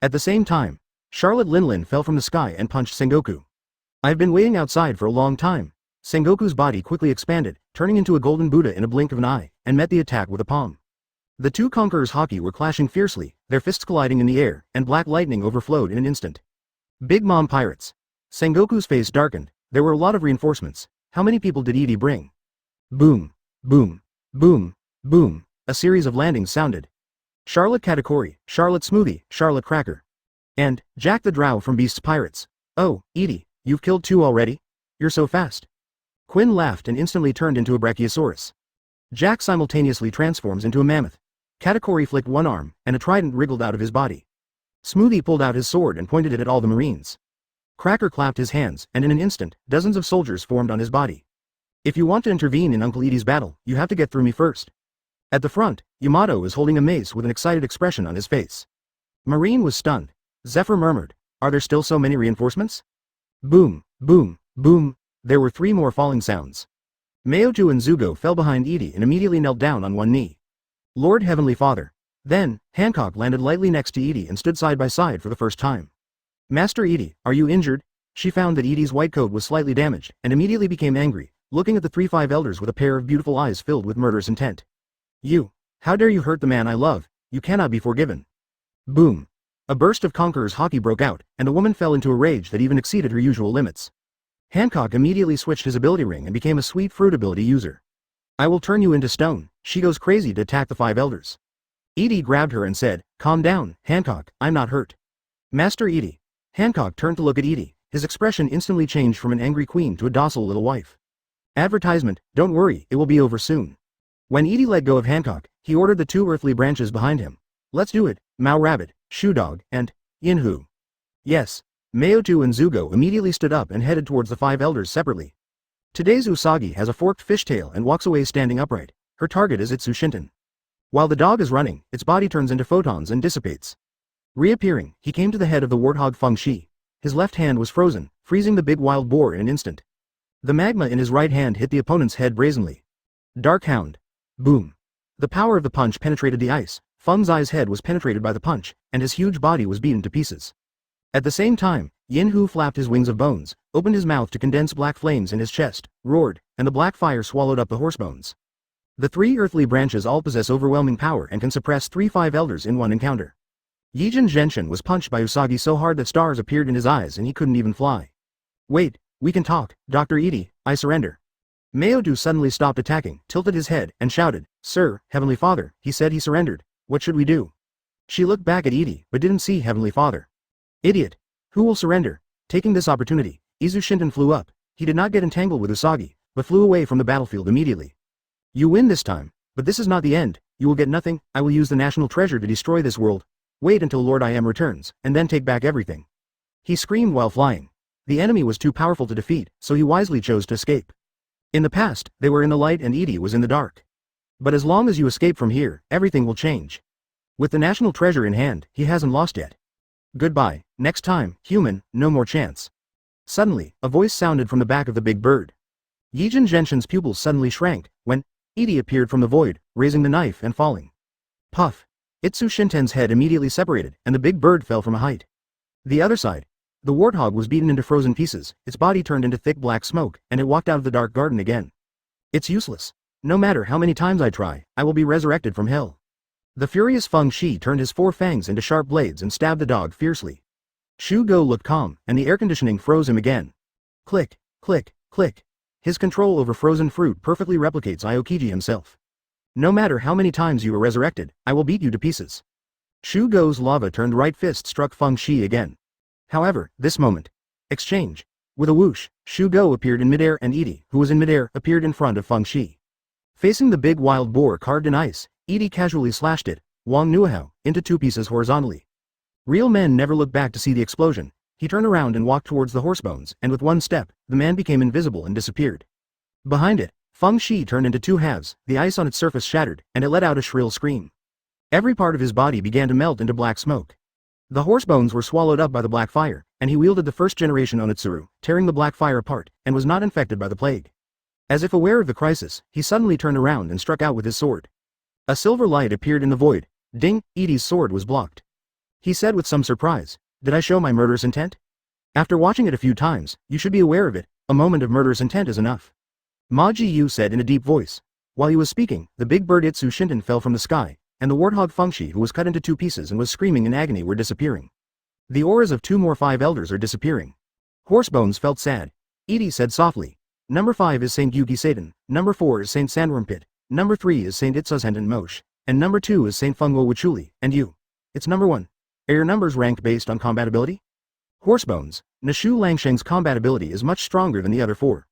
At the same time, Charlotte Linlin fell from the sky and punched Sengoku. "I've been waiting outside for a long time." Sengoku's body quickly expanded, turning into a golden Buddha in a blink of an eye, and met the attack with a palm. The two conquerors' haki were clashing fiercely, their fists colliding in the air, and black lightning overflowed in an instant. "Big Mom Pirates." Sengoku's face darkened. There were a lot of reinforcements. How many people did Edie bring? Boom, boom, boom, boom. A series of landings sounded. Charlotte Katakuri, Charlotte Smoothie, Charlotte Cracker. And Jack the Drow from Beast's Pirates. "Oh, Edie, you've killed 2 already? You're so fast." Quinn laughed and instantly turned into a Brachiosaurus. Jack simultaneously transforms into a mammoth. Katakuri flicked one arm, and a trident wriggled out of his body. Smoothie pulled out his sword and pointed it at all the Marines. Cracker clapped his hands, and in an instant, dozens of soldiers formed on his body. "If you want to intervene in Uncle Edie's battle, you have to get through me first." At the front, Yamato is holding a mace with an excited expression on his face. Marine was stunned. Zephyr murmured, "Are there still so many reinforcements?" Boom, boom, boom. There were 3 more falling sounds. Mayoju and Zugo fell behind Edie and immediately knelt down on one knee. "Lord Heavenly Father." Then, Hancock landed lightly next to Edie and stood side by side for the first time. "Master Edie, are you injured?" She found that Edie's white coat was slightly damaged, and immediately became angry, looking at the 3-5 elders with a pair of beautiful eyes filled with murderous intent. How dare you hurt the man I love? You cannot be forgiven." Boom. A burst of Conqueror's haki broke out, and the woman fell into a rage that even exceeded her usual limits. Hancock immediately switched his ability ring and became a sweet fruit ability user. "I will turn you into stone." She goes crazy to attack the 5 elders. Edie grabbed her and said, "Calm down, Hancock, I'm not hurt." "Master Edie." Hancock turned to look at Edie, his expression instantly changed from an angry queen to a docile little wife. Advertisement, "Don't worry, it will be over soon." When Edie let go of Hancock, he ordered the 2 earthly branches behind him. "Let's do it, Mao Rabbit, Shoe Dog, and Yinhu." "Yes." Mayoju and Zugo immediately stood up and headed towards the 5 elders separately. Today's Usagi has a forked fishtail and walks away standing upright. Her target is its Sushinten. While the dog is running, its body turns into photons and dissipates. Reappearing, he came to the head of the warthog Feng Shi. His left hand was frozen, freezing the big wild boar in an instant. The magma in his right hand hit the opponent's head brazenly. Dark Hound. Boom. The power of the punch penetrated the ice. Feng Zai's head was penetrated by the punch, and his huge body was beaten to pieces. At the same time, Yin Hu flapped his wings of bones, opened his mouth to condense black flames in his chest, roared, and the black fire swallowed up the horsebones. The 3 earthly branches all possess overwhelming power and can suppress 3-5 elders in one encounter. Yijin Genshin was punched by Usagi so hard that stars appeared in his eyes and he couldn't even fly. "Wait, we can talk, Dr. Edie, I surrender." Mayodu suddenly stopped attacking, tilted his head, and shouted, "Sir, Heavenly Father, he said he surrendered. What should we do?" She looked back at Edie, but didn't see Heavenly Father. "Idiot. Who will surrender?" Taking this opportunity, Izu Shinten flew up. He did not get entangled with Usagi, but flew away from the battlefield immediately. "You win this time, but this is not the end. You will get nothing. I will use the national treasure to destroy this world. Wait until Lord I Am returns, and then take back everything." He screamed while flying. The enemy was too powerful to defeat, so he wisely chose to escape. In the past, they were in the light and Edie was in the dark. But as long as you escape from here, everything will change. With the national treasure in hand, he hasn't lost yet. Goodbye, next time, human, no more chance. Suddenly, a voice sounded from the back of the big bird. Yijin Genshin's pupils suddenly shrank, when Edie appeared from the void, raising the knife and falling. Puff! Itsu Shinten's head immediately separated, and the big bird fell from a height. The other side. The warthog was beaten into frozen pieces, its body turned into thick black smoke, and it walked out of the dark garden again. "It's useless. No matter how many times I try, I will be resurrected from hell." The furious Feng Shi turned his 4 fangs into sharp blades and stabbed the dog fiercely. Shugo looked calm, and the air conditioning froze him again. Click, click, click. His control over frozen fruit perfectly replicates Aokiji himself. No matter how many times you are resurrected, I will beat you to pieces. Shugo's lava-turned right fist struck Feng Shi again. However, this moment. Exchange. With a whoosh, Shugo appeared in midair and Edie, who was in midair, appeared in front of Feng Shi. Facing the big wild boar carved in ice, Edie casually slashed it, Wang Nuahao, into 2 pieces horizontally. Real men never look back to see the explosion. He turned around and walked towards the horsebones, and with one step, the man became invisible and disappeared. Behind it, Feng Shi turned into 2 halves, the ice on its surface shattered, and it let out a shrill scream. Every part of his body began to melt into black smoke. The horsebones were swallowed up by the black fire, and he wielded the first-generation Onitsuru, tearing the black fire apart, and was not infected by the plague. As if aware of the crisis, he suddenly turned around and struck out with his sword. A silver light appeared in the void. Ding, Edie's sword was blocked. He said with some surprise, "Did I show my murderous intent? After watching it a few times, you should be aware of it. A moment of murderous intent is enough." Ma Ji-yu said in a deep voice. While he was speaking, the big bird Itsu Shinton fell from the sky, and the warthog Feng Shi, who was cut into 2 pieces and was screaming in agony, were disappearing. The auras of 2 more 5 elders are disappearing. Horsebones felt sad. Edie said softly, "Number 5 is Saint Yuki Satan, number 4 is Saint Sandwormpit, number 3 is Saint Itsushenden Mosh, and number 2 is Saint Fengwo Wachuli, and you. It's number 1. Are your numbers ranked based on combatability?" Horsebones, Nashu Langsheng's combatability is much stronger than the other 4.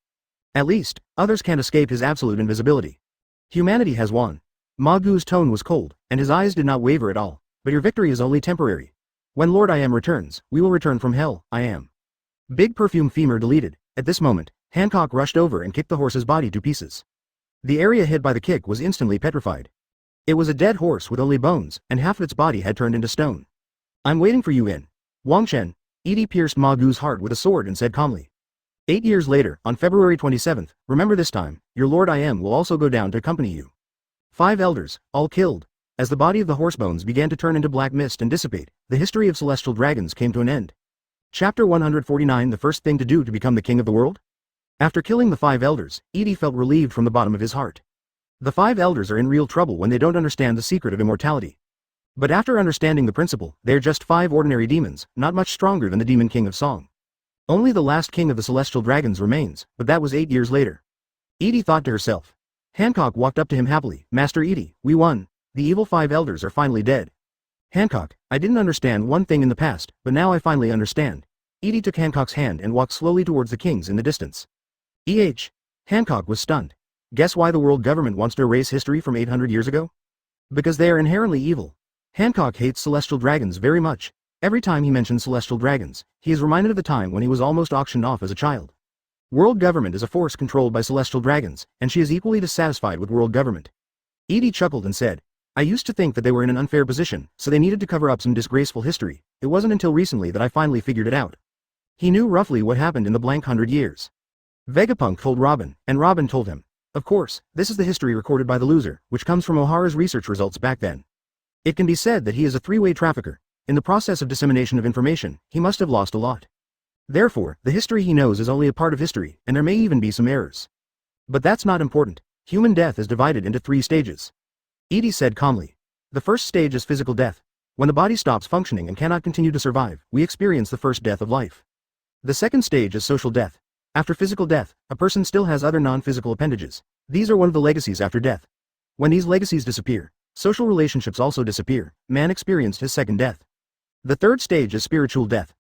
At least, others can't escape his absolute invisibility. Humanity has won. Ma Gu's tone was cold, and his eyes did not waver at all. But your victory is only temporary. When Lord I Am returns, we will return from hell, I Am. Big perfume femur deleted. At this moment, Hancock rushed over and kicked the horse's body to pieces. The area hit by the kick was instantly petrified. It was a dead horse with only bones, and half of its body had turned into stone. "I'm waiting for you in Wangshen." Edie pierced Ma Gu's heart with a sword and said calmly. 8 years later, on February 27th, remember this time, your Lord I Am will also go down to accompany you. 5 elders, all killed. As the body of the horsebones began to turn into black mist and dissipate, the history of celestial dragons came to an end. Chapter 149. The first thing to do to become the king of the world? After killing the 5 elders, Edie felt relieved from the bottom of his heart. The 5 elders are in real trouble when they don't understand the secret of immortality. But after understanding the principle, they are just 5 ordinary demons, not much stronger than the demon king of song. Only the last king of the celestial dragons remains, but that was 8 years later. Edie thought to herself. Hancock walked up to him happily. "Master Edie, we won. The evil 5 elders are finally dead." "Hancock, I didn't understand one thing in the past, but now I finally understand." Edie took Hancock's hand and walked slowly towards the kings in the distance. Hancock was stunned. Guess why the world government wants to erase history from 800 years ago? Because they are inherently evil. Hancock hates celestial dragons very much. Every time he mentions celestial dragons, he is reminded of the time when he was almost auctioned off as a child. World government is a force controlled by celestial dragons, and she is equally dissatisfied with world government. Edie chuckled and said, "I used to think that they were in an unfair position, so they needed to cover up some disgraceful history. It wasn't until recently that I finally figured it out." He knew roughly what happened in the blank 100 years. Vega Punk told Robin, and Robin told him. Of course, this is the history recorded by the loser, which comes from O'Hara's research results back then. It can be said that he is a 3-way trafficker. In the process of dissemination of information, he must have lost a lot. Therefore, the history he knows is only a part of history, and there may even be some errors. But that's not important. Human death is divided into 3 stages. Edie said calmly. The first stage is physical death. When the body stops functioning and cannot continue to survive, we experience the first death of life. The second stage is social death. After physical death, a person still has other non-physical appendages. These are one of the legacies after death. When these legacies disappear, social relationships also disappear. Man experienced his second death. The third stage is spiritual death.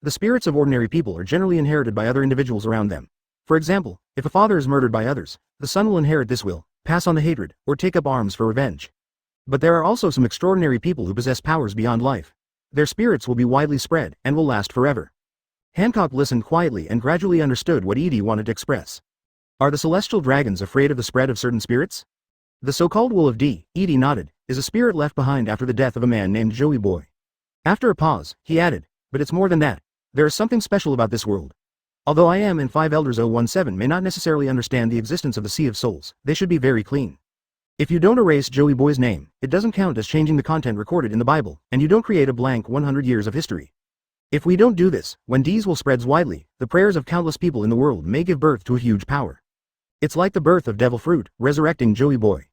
The spirits of ordinary people are generally inherited by other individuals around them. For example, if a father is murdered by others, the son will inherit this will, pass on the hatred, or take up arms for revenge. But there are also some extraordinary people who possess powers beyond life. Their spirits will be widely spread, and will last forever. Hancock listened quietly and gradually understood what Edie wanted to express. Are the celestial dragons afraid of the spread of certain spirits? The so-called will of D, Edie nodded, is a spirit left behind after the death of a man named Joey Boy. After a pause, he added, but it's more than that. There is something special about this world. Although I Am and 5 Elders 017 may not necessarily understand the existence of the Sea of Souls, they should be very clean. If you don't erase Joey Boy's name, it doesn't count as changing the content recorded in the Bible, and you don't create a blank 100 years of history. If we don't do this, when D's will spreads widely, the prayers of countless people in the world may give birth to a huge power. It's like the birth of Devil Fruit, resurrecting Joey Boy.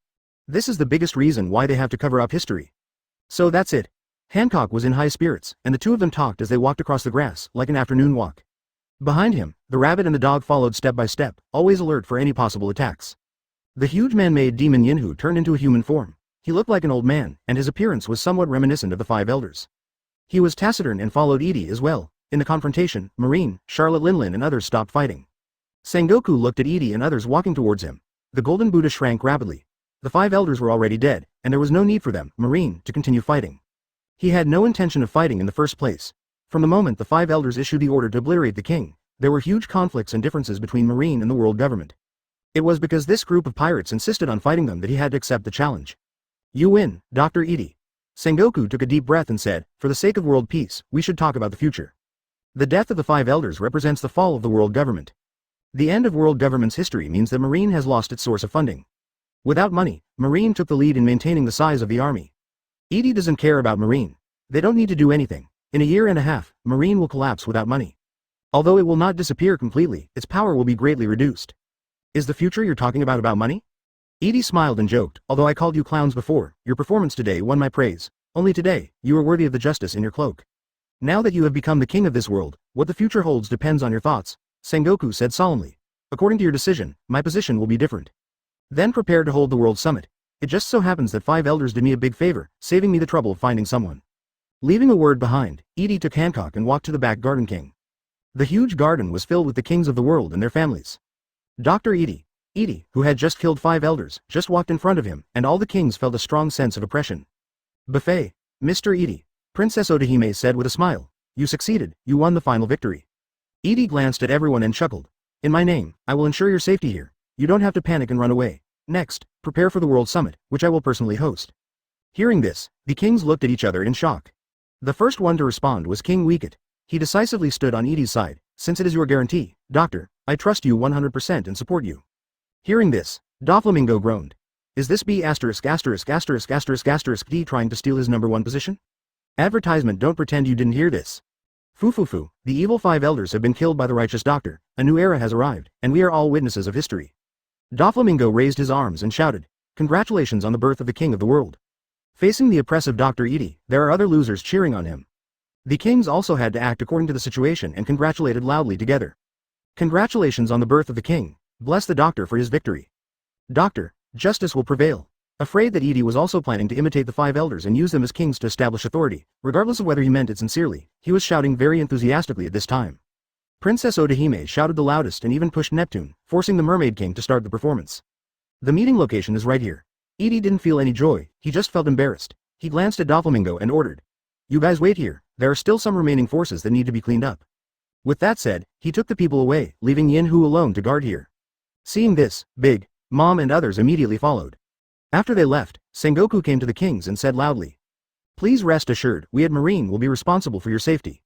This is the biggest reason why they have to cover up history. So that's it. Hancock was in high spirits, and the two of them talked as they walked across the grass, like an afternoon walk. Behind him, the rabbit and the dog followed step by step, always alert for any possible attacks. The huge man-made demon Yinhu turned into a human form. He looked like an old man, and his appearance was somewhat reminiscent of the five elders. He was taciturn and followed Edie as well. In the confrontation, Marine, Charlotte Linlin and others stopped fighting. Sengoku looked at Edie and others walking towards him. The golden Buddha shrank rapidly. The five elders were already dead, and there was no need for them, Marine, to continue fighting. He had no intention of fighting in the first place. From the moment the five elders issued the order to obliterate the king, there were huge conflicts and differences between Marine and the world government. It was because this group of pirates insisted on fighting them that he had to accept the challenge. You win, Dr. Edie. Sengoku took a deep breath and said, for the sake of world peace, we should talk about the future. The death of the five elders represents the fall of the world government. The end of world government's history means that Marine has lost its source of funding. Without money, Marine took the lead in maintaining the size of the army. Edie doesn't care about Marine. They don't need to do anything. In a year and a half, Marine will collapse without money. Although it will not disappear completely, its power will be greatly reduced. Is the future you're talking about money? Edie smiled and joked, although I called you clowns before, your performance today won my praise. Only today, you are worthy of the justice in your cloak. Now that you have become the king of this world, what the future holds depends on your thoughts, Sengoku said solemnly. According to your decision, my position will be different. Then prepare to hold the world summit. It just so happens that five elders did me a big favor, saving me the trouble of finding someone. Leaving a word behind, Edie took Hancock and walked to the back garden king. The huge garden was filled with the kings of the world and their families. Dr. Edie, who had just killed five elders, just walked in front of him, and all the kings felt a strong sense of oppression. Buffet, Mr. Edie, Princess Odahime said with a smile. You succeeded, you won the final victory. Edie glanced at everyone and chuckled. In my name, I will ensure your safety here. You don't have to panic and run away. Next, prepare for the World Summit, which I will personally host. Hearing this, the kings looked at each other in shock. The first one to respond was King Wicket. He decisively stood on Edie's side. Since it is your guarantee, Doctor, I trust you 100% and support you. Hearing this, Doflamingo groaned. Is this B************ D trying to steal his number one position? Advertisement, don't pretend you didn't hear this. Fufufu, the evil five elders have been killed by the righteous doctor, a new era has arrived, and we are all witnesses of history. Doflamingo raised his arms and shouted, congratulations on the birth of the king of the world. Facing the oppressive Dr. Edie, there are other losers cheering on him. The kings also had to act according to the situation and congratulated loudly together. Congratulations on the birth of the king, bless the doctor for his victory. Doctor, justice will prevail. Afraid that Edie was also planning to imitate the five elders and use them as kings to establish authority, regardless of whether he meant it sincerely, he was shouting very enthusiastically at this time. Princess Odahime shouted the loudest and even pushed Neptune, forcing the Mermaid King to start the performance. The meeting location is right here. Edie didn't feel any joy, he just felt embarrassed. He glanced at Doflamingo and ordered. You guys wait here, there are still some remaining forces that need to be cleaned up. With that said, he took the people away, leaving Yinhu alone to guard here. Seeing this, Big Mom and others immediately followed. After they left, Sengoku came to the kings and said loudly. Please rest assured, we at Marine will be responsible for your safety.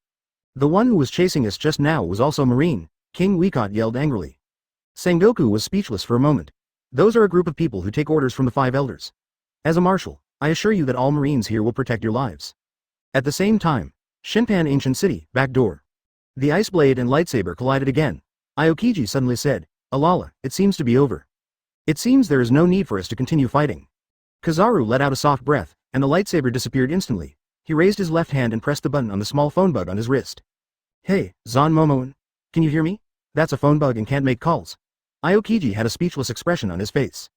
The one who was chasing us just now was also Marine, King Wikot yelled angrily. Sengoku was speechless for a moment. Those are a group of people who take orders from the five elders. As a marshal, I assure you that all Marines here will protect your lives. At the same time, Shinpan Ancient City, back door. The ice blade and lightsaber collided again. Aokiji suddenly said, Alala, it seems to be over. It seems there is no need for us to continue fighting. Kizaru let out a soft breath, and the lightsaber disappeared instantly. He raised his left hand and pressed the button on the small phone bug on his wrist. Hey, Zon Momoan. Can you hear me? That's a phone bug and can't make calls. Aokiji had a speechless expression on his face.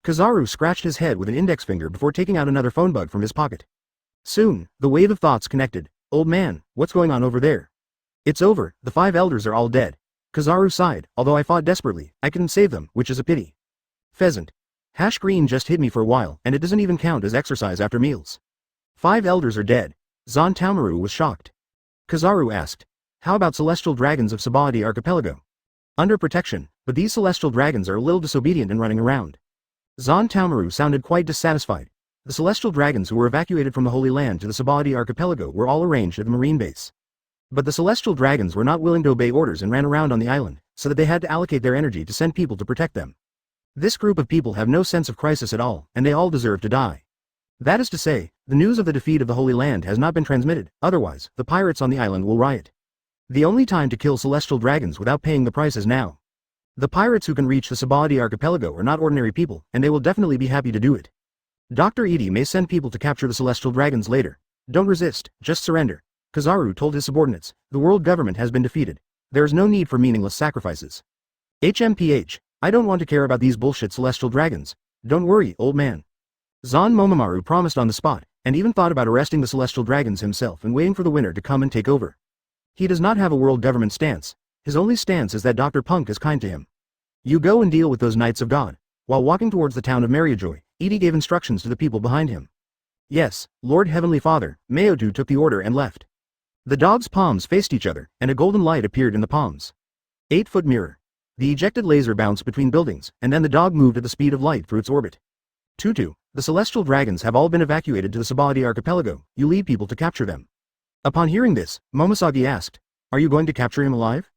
Kizaru scratched his head with an index finger before taking out another phone bug from his pocket. Soon, the wave of thoughts connected. Old man, what's going on over there? It's over, the five elders are all dead. Kizaru sighed, although I fought desperately, I couldn't save them, which is a pity. Pheasant. Hash green just hid me for a while, and it doesn't even count as exercise after meals. Five elders are dead. Zon Taumaru was shocked. Kizaru asked. How about celestial dragons of Sabaody Archipelago? Under protection, but these celestial dragons are a little disobedient and running around. Zon Taumaru sounded quite dissatisfied. The celestial dragons who were evacuated from the Holy Land to the Sabaody Archipelago were all arranged at the marine base. But the celestial dragons were not willing to obey orders and ran around on the island, so that they had to allocate their energy to send people to protect them. This group of people have no sense of crisis at all, and they all deserve to die. That is to say, the news of the defeat of the Holy Land has not been transmitted, otherwise, the pirates on the island will riot. The only time to kill celestial dragons without paying the price is now. The pirates who can reach the Sabaody Archipelago are not ordinary people, and they will definitely be happy to do it. Dr. Edie may send people to capture the celestial dragons later. Don't resist, just surrender. Kizaru told his subordinates, the world government has been defeated. There is no need for meaningless sacrifices. HMPH, I don't want to care about these bullshit celestial dragons. Don't worry, old man. Zan Momomaru promised on the spot, and even thought about arresting the celestial dragons himself and waiting for the winner to come and take over. He does not have a world government stance. His only stance is that Dr. Punk is kind to him. You go and deal with those Knights of God. While walking towards the town of Mariajoy, Edie gave instructions to the people behind him. Yes, Lord Heavenly Father, Maotu took the order and left. The dog's palms faced each other, and a golden light appeared in the palms. 8-foot mirror. The ejected laser bounced between buildings, and then the dog moved at the speed of light through its orbit. Tutu, the celestial dragons have all been evacuated to the Sabadi archipelago. You lead people to capture them. Upon hearing this, Momosagi asked, are you going to capture him alive?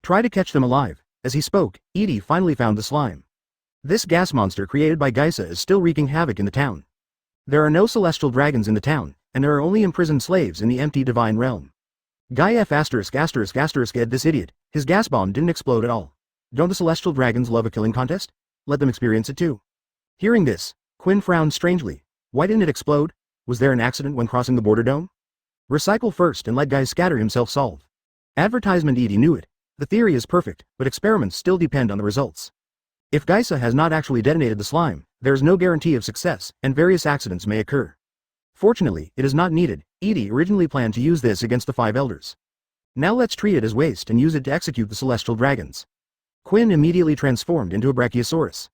Try to catch them alive. As he spoke, Edie finally found the slime. This gas monster created by Geisa is still wreaking havoc in the town. There are no celestial dragons in the town, and there are only imprisoned slaves in the empty divine realm. Guy F*** ***** Ed this idiot, his gas bomb didn't explode at all. Don't the celestial dragons love a killing contest? Let them experience it too. Hearing this, Quinn frowned strangely. Why didn't it explode? Was there an accident when crossing the border dome? Recycle first and let Guy scatter himself solve. Advertisement Edie knew it. The theory is perfect, but experiments still depend on the results. If Geisa has not actually detonated the slime, there is no guarantee of success, and various accidents may occur. Fortunately, it is not needed. Edie originally planned to use this against the 5 elders. Now let's treat it as waste and use it to execute the celestial dragons. Quinn immediately transformed into a Brachiosaurus.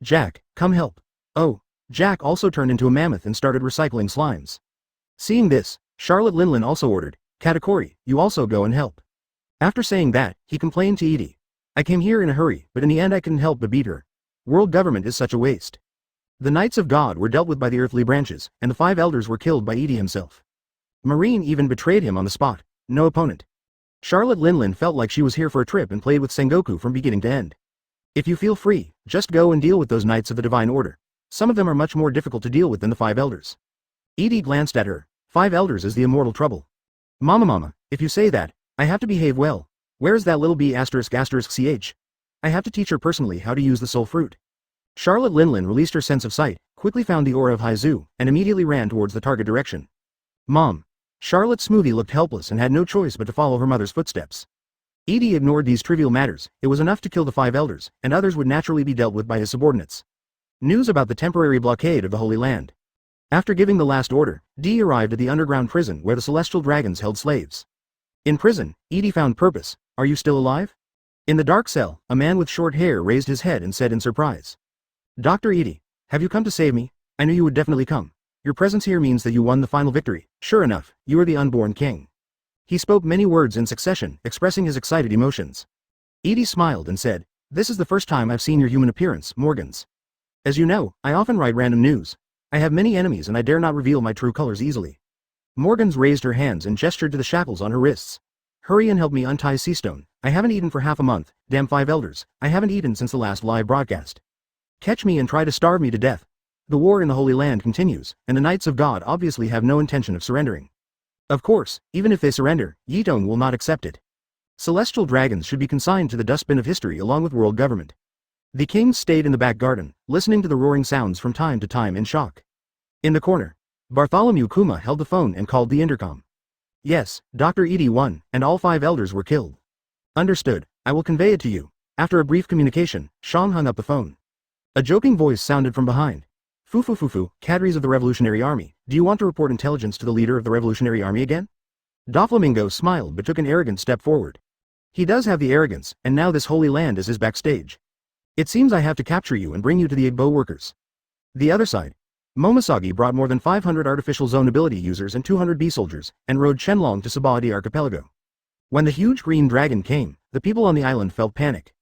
Jack, come help. Oh, Jack also turned into a mammoth and started recycling slimes. Seeing this, Charlotte Linlin also ordered, Katakuri, you also go and help. After saying that, he complained to Edie. I came here in a hurry, but in the end I couldn't help but beat her. World government is such a waste. The Knights of God were dealt with by the earthly branches, and the 5 elders were killed by Edie himself. Marine even betrayed him on the spot. No opponent. Charlotte Linlin felt like she was here for a trip and played with Sengoku from beginning to end. If you feel free, just go and deal with those Knights of the Divine Order. Some of them are much more difficult to deal with than the 5 elders. Edie glanced at her. 5 elders is the immortal trouble. Mama, if you say that, I have to behave well. Where's that little B******ch? I have to teach her personally how to use the soul fruit. Charlotte Linlin released her sense of sight, quickly found the aura of Haizu, and immediately ran towards the target direction. Mom. Charlotte Smoothie looked helpless and had no choice but to follow her mother's footsteps. Edie ignored these trivial matters. It was enough to kill the 5 elders, and others would naturally be dealt with by his subordinates. News about the temporary blockade of the Holy Land. After giving the last order, Dee arrived at the underground prison where the celestial dragons held slaves. In prison, Edie found purpose. Are you still alive? In the dark cell, a man with short hair raised his head and said in surprise. Dr. Edie, have you come to save me? I knew you would definitely come. Your presence here means that you won the final victory. Sure enough, you are the unborn king. He spoke many words in succession, expressing his excited emotions. Edie smiled and said, this is the first time I've seen your human appearance, Morgans. As you know, I often write random news. I have many enemies and I dare not reveal my true colors easily. Morgans raised her hands and gestured to the shackles on her wrists. Hurry and help me untie Seastone. I haven't eaten for half a month. Damn 5 elders. I haven't eaten since the last live broadcast. Catch me and try to starve me to death. The war in the Holy Land continues, and the Knights of God obviously have no intention of surrendering. Of course, even if they surrender, Yitong will not accept it. Celestial dragons should be consigned to the dustbin of history along with world government. The king stayed in the back garden, listening to the roaring sounds from time to time in shock. In the corner, Bartholomew Kuma held the phone and called the intercom. Yes, Dr. Edie won, and all 5 elders were killed. Understood, I will convey it to you. After a brief communication, Shang hung up the phone. A joking voice sounded from behind. Fufu, cadres of the Revolutionary Army, do you want to report intelligence to the leader of the Revolutionary Army again? Doflamingo smiled but took an arrogant step forward. He does have the arrogance, and now this Holy Land is his backstage. It seems I have to capture you and bring you to the Igbo workers. The other side. Momosagi brought more than 500 artificial zone ability users and 200 bee soldiers, and rode Shenlong to Sabadi archipelago. When the huge green dragon came, the people on the island felt panic.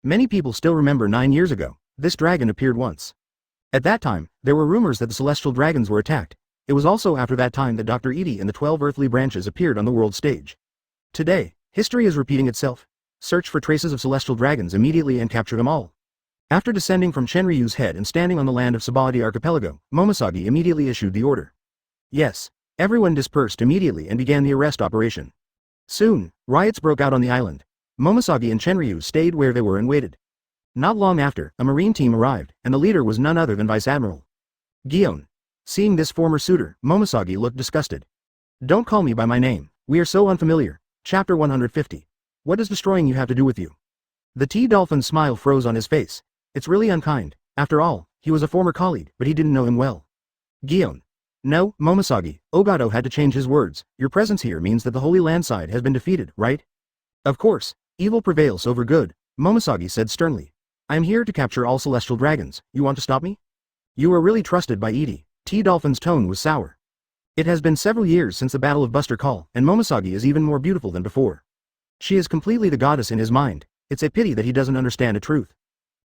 Many people still remember 9 years ago, this dragon appeared once. At that time, there were rumors that the celestial dragons were attacked. It was also after that time that Dr. Edie and the 12 earthly branches appeared on the world stage. Today, history is repeating itself. Search for traces of celestial dragons immediately and capture them all. After descending from Shenryu's head and standing on the land of Sabadi archipelago, Momosagi immediately issued the order. Yes, everyone dispersed immediately and began the arrest operation. Soon, riots broke out on the island. Momosagi and Shenryu stayed where they were and waited. Not long after, a marine team arrived, and the leader was none other than Vice Admiral Gion. Seeing this former suitor, Momosagi looked disgusted. Don't call me by my name, we are so unfamiliar. Chapter 150. What does destroying you have to do with you? The T-Dolphin's smile froze on his face. It's really unkind. After all, he was a former colleague, but he didn't know him well. Gion. No, Momoshagi, Ogado had to change his words. Your presence here means that the Holy Landside has been defeated, right? Of course. Evil prevails over good, Momoshagi said sternly. I am here to capture all celestial dragons. You want to stop me? You are really trusted by Edie. T-Dolphin's tone was sour. It has been several years since the Battle of Buster Call, and Momoshagi is even more beautiful than before. She is completely the goddess in his mind. It's a pity that he doesn't understand a truth.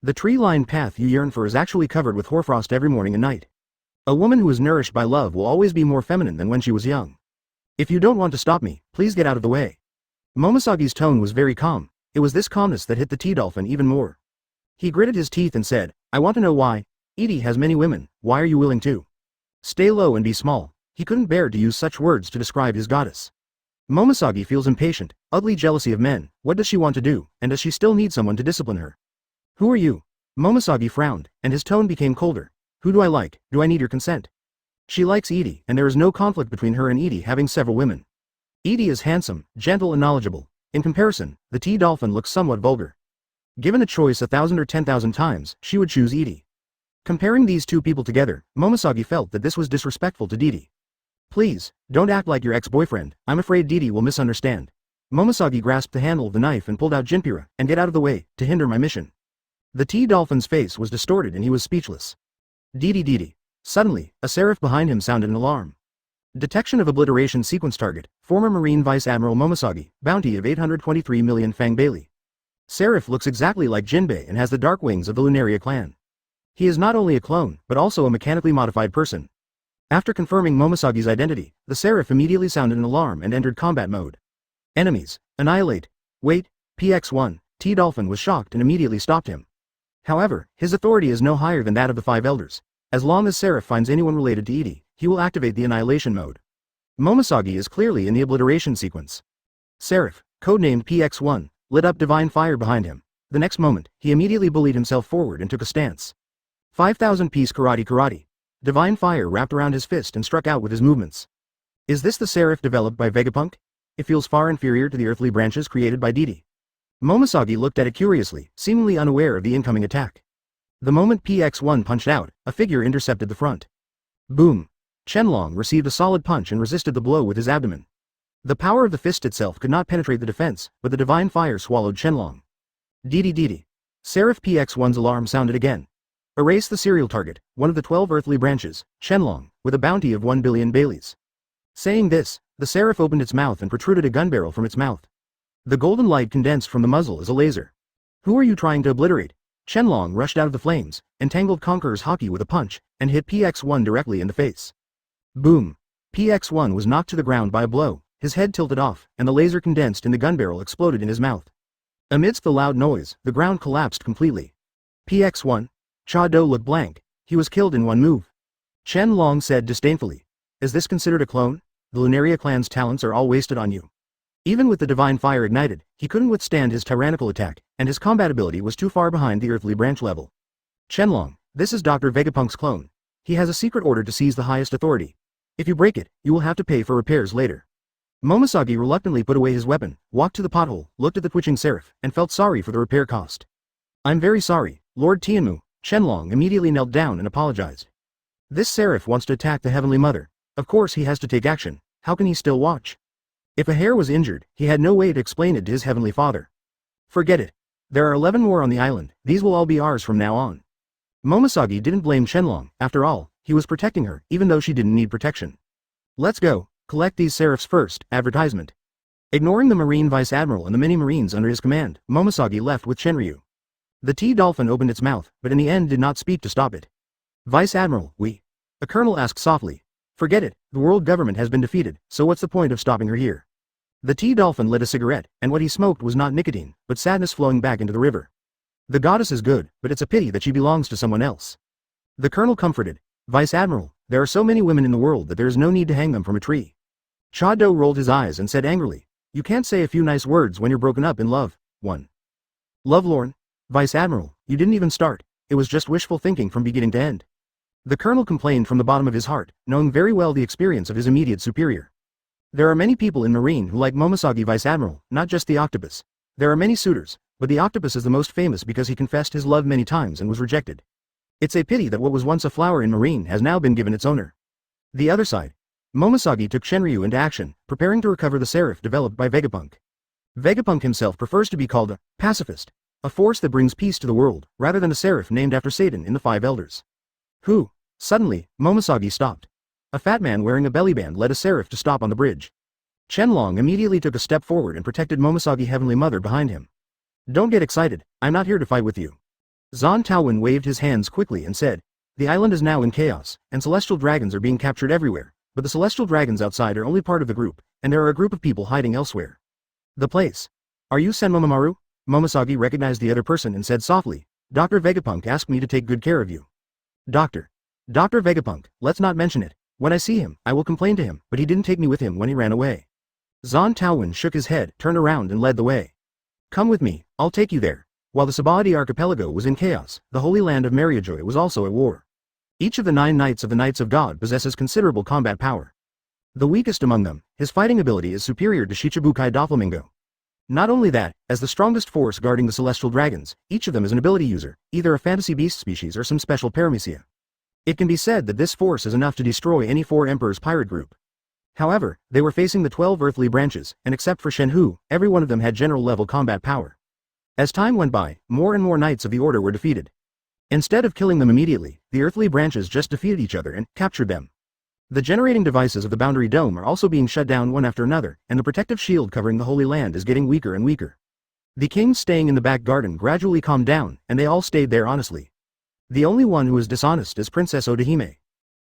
The tree-lined path you yearn for is actually covered with hoarfrost every morning and night. A woman who is nourished by love will always be more feminine than when she was young. If you don't want to stop me, please get out of the way. Momosagi's tone was very calm. It was this calmness that hit the T-Dolphin even more. He gritted his teeth and said, I want to know why. Edie has many women, why are you willing to? Stay low and be small. He couldn't bear to use such words to describe his goddess. Momoshagi feels impatient, ugly jealousy of men. What does she want to do, and does she still need someone to discipline her? Who are you? Momoshagi frowned, and his tone became colder. Who do I like? Do I need your consent? She likes Edie, and there is no conflict between her and Edie having several women. Edie is handsome, gentle and knowledgeable. In comparison, the T-Dolphin looks somewhat vulgar. Given a choice 1,000 or 10,000 times, she would choose Edie. Comparing these two people together, Momoshagi felt that this was disrespectful to Didi. Please, don't act like your ex-boyfriend, I'm afraid Didi will misunderstand. Momoshagi grasped the handle of the knife and pulled out Jinpira, and get out of the way, to hinder my mission. The T-Dolphin's face was distorted and he was speechless. Didi. Suddenly, a seraph behind him sounded an alarm. Detection of obliteration sequence target, former Marine Vice Admiral Momoshagi, bounty of 823 million Fang Bailey. Seraph looks exactly like Jinbei and has the dark wings of the Lunaria clan. He is not only a clone, but also a mechanically modified person. After confirming Momosagi's identity, the Seraph immediately sounded an alarm and entered combat mode. Enemies, annihilate. Wait, PX-1, T-Dolphin was shocked and immediately stopped him. However, his authority is no higher than that of the Five Elders. As long as Seraph finds anyone related to Edie, he will activate the annihilation mode. Momoshagi is clearly in the obliteration sequence. Seraph, codenamed PX-1, lit up divine fire behind him. The next moment, he immediately bullied himself forward and took a stance. 5,000-piece karate. Divine fire wrapped around his fist and struck out with his movements. Is this the Seraph developed by Vega Punk? It feels far inferior to the earthly branches created by Didi. Momoshagi looked at it curiously, seemingly unaware of the incoming attack. The moment PX-1 punched out, a figure intercepted the front. Boom! Chenlong received a solid punch and resisted the blow with his abdomen. The power of the fist itself could not penetrate the defense, but the divine fire swallowed Chenlong. Didi. Seraph PX-1's alarm sounded again. Erase the serial target, one of the 12 earthly branches, Chenlong, with a bounty of 1 billion Baileys. Saying this, the Seraph opened its mouth and protruded a gun barrel from its mouth. The golden light condensed from the muzzle as a laser. Who are you trying to obliterate? Chenlong rushed out of the flames, entangled Conqueror's Haki with a punch, and hit PX-1 directly in the face. Boom! PX-1 was knocked to the ground by a blow, his head tilted off, and the laser condensed in the gun barrel exploded in his mouth. Amidst the loud noise, the ground collapsed completely. PX-1? Cha-Do looked blank. He was killed in one move. Chenlong said disdainfully. Is this considered a clone? The Lunaria clan's talents are all wasted on you. Even with the divine fire ignited, he couldn't withstand his tyrannical attack, and his combat ability was too far behind the earthly branch level. Chenlong, this is Dr. Vegapunk's clone. He has a secret order to seize the highest authority. If you break it, you will have to pay for repairs later. Momoshagi reluctantly put away his weapon, walked to the pothole, looked at the twitching Seraph, and felt sorry for the repair cost. I'm very sorry, Lord Tianmu. Chenlong immediately knelt down and apologized. This Seraph wants to attack the Heavenly Mother. Of course he has to take action. How can he still watch? If a hair was injured, he had no way to explain it to his Heavenly Father. Forget it. There are 11 more on the island, these will all be ours from now on. Momoshagi didn't blame Chenlong, after all, he was protecting her, even though she didn't need protection. Let's go, collect these Seraphs first, advertisement. Ignoring the Marine Vice Admiral and the many Marines under his command, Momoshagi left with Shenryu. The T-Dolphin opened its mouth, but in the end did not speak to stop it. Vice Admiral, a colonel asked softly. Forget it, the world government has been defeated, so what's the point of stopping her here? The T-Dolphin lit a cigarette, and what he smoked was not nicotine, but sadness flowing back into the river. The goddess is good, but it's a pity that she belongs to someone else. The colonel comforted. Vice Admiral, there are so many women in the world that there is no need to hang them from a tree. Cha-Do rolled his eyes and said angrily, you can't say a few nice words when you're broken up in love. 1. Lovelorn? Vice Admiral, you didn't even start, it was just wishful thinking from beginning to end. The colonel complained from the bottom of his heart, knowing very well the experience of his immediate superior. There are many people in Marine who like Momosagi Vice Admiral, not just the octopus. There are many suitors, but the octopus is the most famous because he confessed his love many times and was rejected. It's a pity that what was once a flower in Marine has now been given its owner. The other side. Momosagi took Shenryu into action, preparing to recover the Seraph developed by Vega Punk. Vega Punk himself prefers to be called a pacifist, a force that brings peace to the world, rather than a Seraph named after Satan in the Five Elders. Who? Suddenly, Momosagi stopped. A fat man wearing a bellyband led a Seraph to stop on the bridge. Shenlong immediately took a step forward and protected Momosagi Heavenly Mother behind him. Don't get excited, I'm not here to fight with you. Zan Taowen waved his hands quickly and said, the island is now in chaos, and celestial dragons are being captured everywhere, but the celestial dragons outside are only part of the group, and there are a group of people hiding elsewhere. The place. Are you Senmomomaru? Momosagi recognized the other person and said softly, Dr. Vegapunk asked me to take good care of you. Dr. Vegapunk, let's not mention it. When I see him, I will complain to him, but he didn't take me with him when he ran away. Zan Taowen shook his head, turned around and led the way. Come with me, I'll take you there. While the Sabaody archipelago was in chaos, the holy land of Mariajoy was also at war. Each of the 9 knights of the Knights of God possesses considerable combat power. The weakest among them, his fighting ability is superior to Shichibukai Doflamingo. Not only that, as the strongest force guarding the celestial dragons, each of them is an ability user, either a fantasy beast species or some special paramecia. It can be said that this force is enough to destroy any 4 Emperors pirate group. However, they were facing the 12 earthly branches, and except for Shenhu, every one of them had general-level combat power. As time went by, more and more knights of the order were defeated. Instead of killing them immediately, the earthly branches just defeated each other and captured them. The generating devices of the Boundary Dome are also being shut down one after another, and the protective shield covering the Holy Land is getting weaker and weaker. The kings staying in the back garden gradually calmed down, and they all stayed there honestly. The only one who is dishonest is Princess Odahime.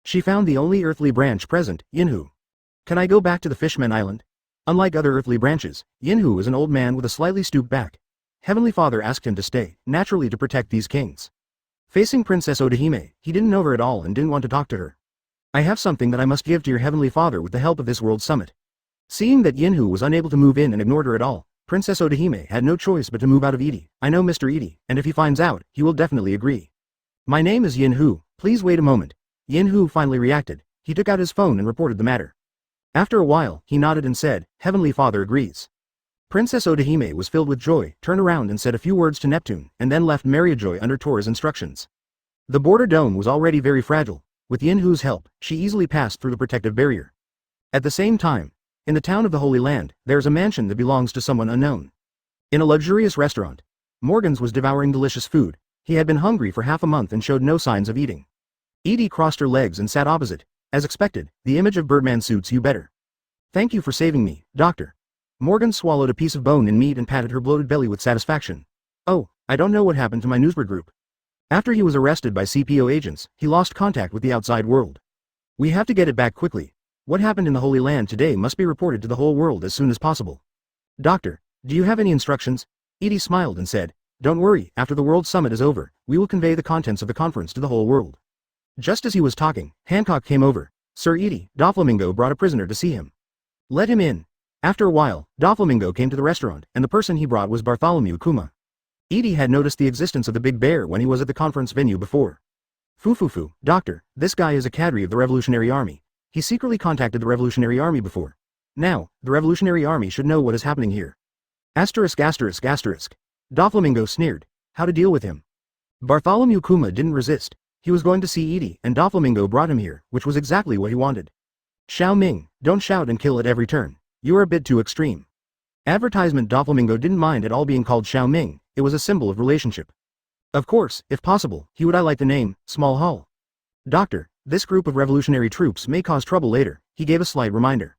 She found the only earthly branch present, Yinhu. Can I go back to the Fishman Island? Unlike other earthly branches, Yinhu is an old man with a slightly stooped back. Heavenly Father asked him to stay, naturally to protect these kings. Facing Princess Odahime, he didn't know her at all and didn't want to talk to her. I have something that I must give to your Heavenly Father with the help of this World Summit. Seeing that Yinhu was unable to move in and ignored her at all, Princess Odahime had no choice but to move out of Edie. I know Mr. Edie, and if he finds out, he will definitely agree. My name is Yinhu, please wait a moment. Yinhu finally reacted. He took out his phone and reported the matter. After a while, he nodded and said, Heavenly Father agrees. Princess Odahime was filled with joy, turned around and said a few words to Neptune, and then left Mariajoy under Tora's instructions. The border dome was already very fragile. With Yinhu's help, she easily passed through the protective barrier. At the same time, in the town of the Holy Land, there is a mansion that belongs to someone unknown. In a luxurious restaurant, Morgans was devouring delicious food. He had been hungry for half a month and showed no signs of eating. Edie crossed her legs and sat opposite. As expected, the image of Birdman suits you better. Thank you for saving me, Doctor. Morgan swallowed a piece of bone and meat and patted her bloated belly with satisfaction. Oh, I don't know what happened to my newsboard group. After he was arrested by CPO agents, he lost contact with the outside world. We have to get it back quickly. What happened in the Holy Land today must be reported to the whole world as soon as possible. Doctor, do you have any instructions? Edie smiled and said, Don't worry, after the World Summit is over, we will convey the contents of the conference to the whole world. Just as he was talking, Hancock came over. Sir Edie, Doflamingo brought a prisoner to see him. Let him in. After a while, Doflamingo came to the restaurant, and the person he brought was Bartholomew Kuma. Edie had noticed the existence of the big bear when he was at the conference venue before. Fufufu, Doctor, this guy is a cadre of the Revolutionary Army. He secretly contacted the Revolutionary Army before. Now, the Revolutionary Army should know what is happening here. Asterisk asterisk asterisk. Doflamingo sneered. How to deal with him? Bartholomew Kuma didn't resist. He was going to see Edie, and Doflamingo brought him here, which was exactly what he wanted. Xiao Ming, don't shout and kill at every turn. You are a bit too extreme. Advertisement Doflamingo didn't mind at all being called Xiao Ming, it was a symbol of relationship. Of course, if possible, he would highlight the name, Small Hall. Doctor, this group of revolutionary troops may cause trouble later, he gave a slight reminder.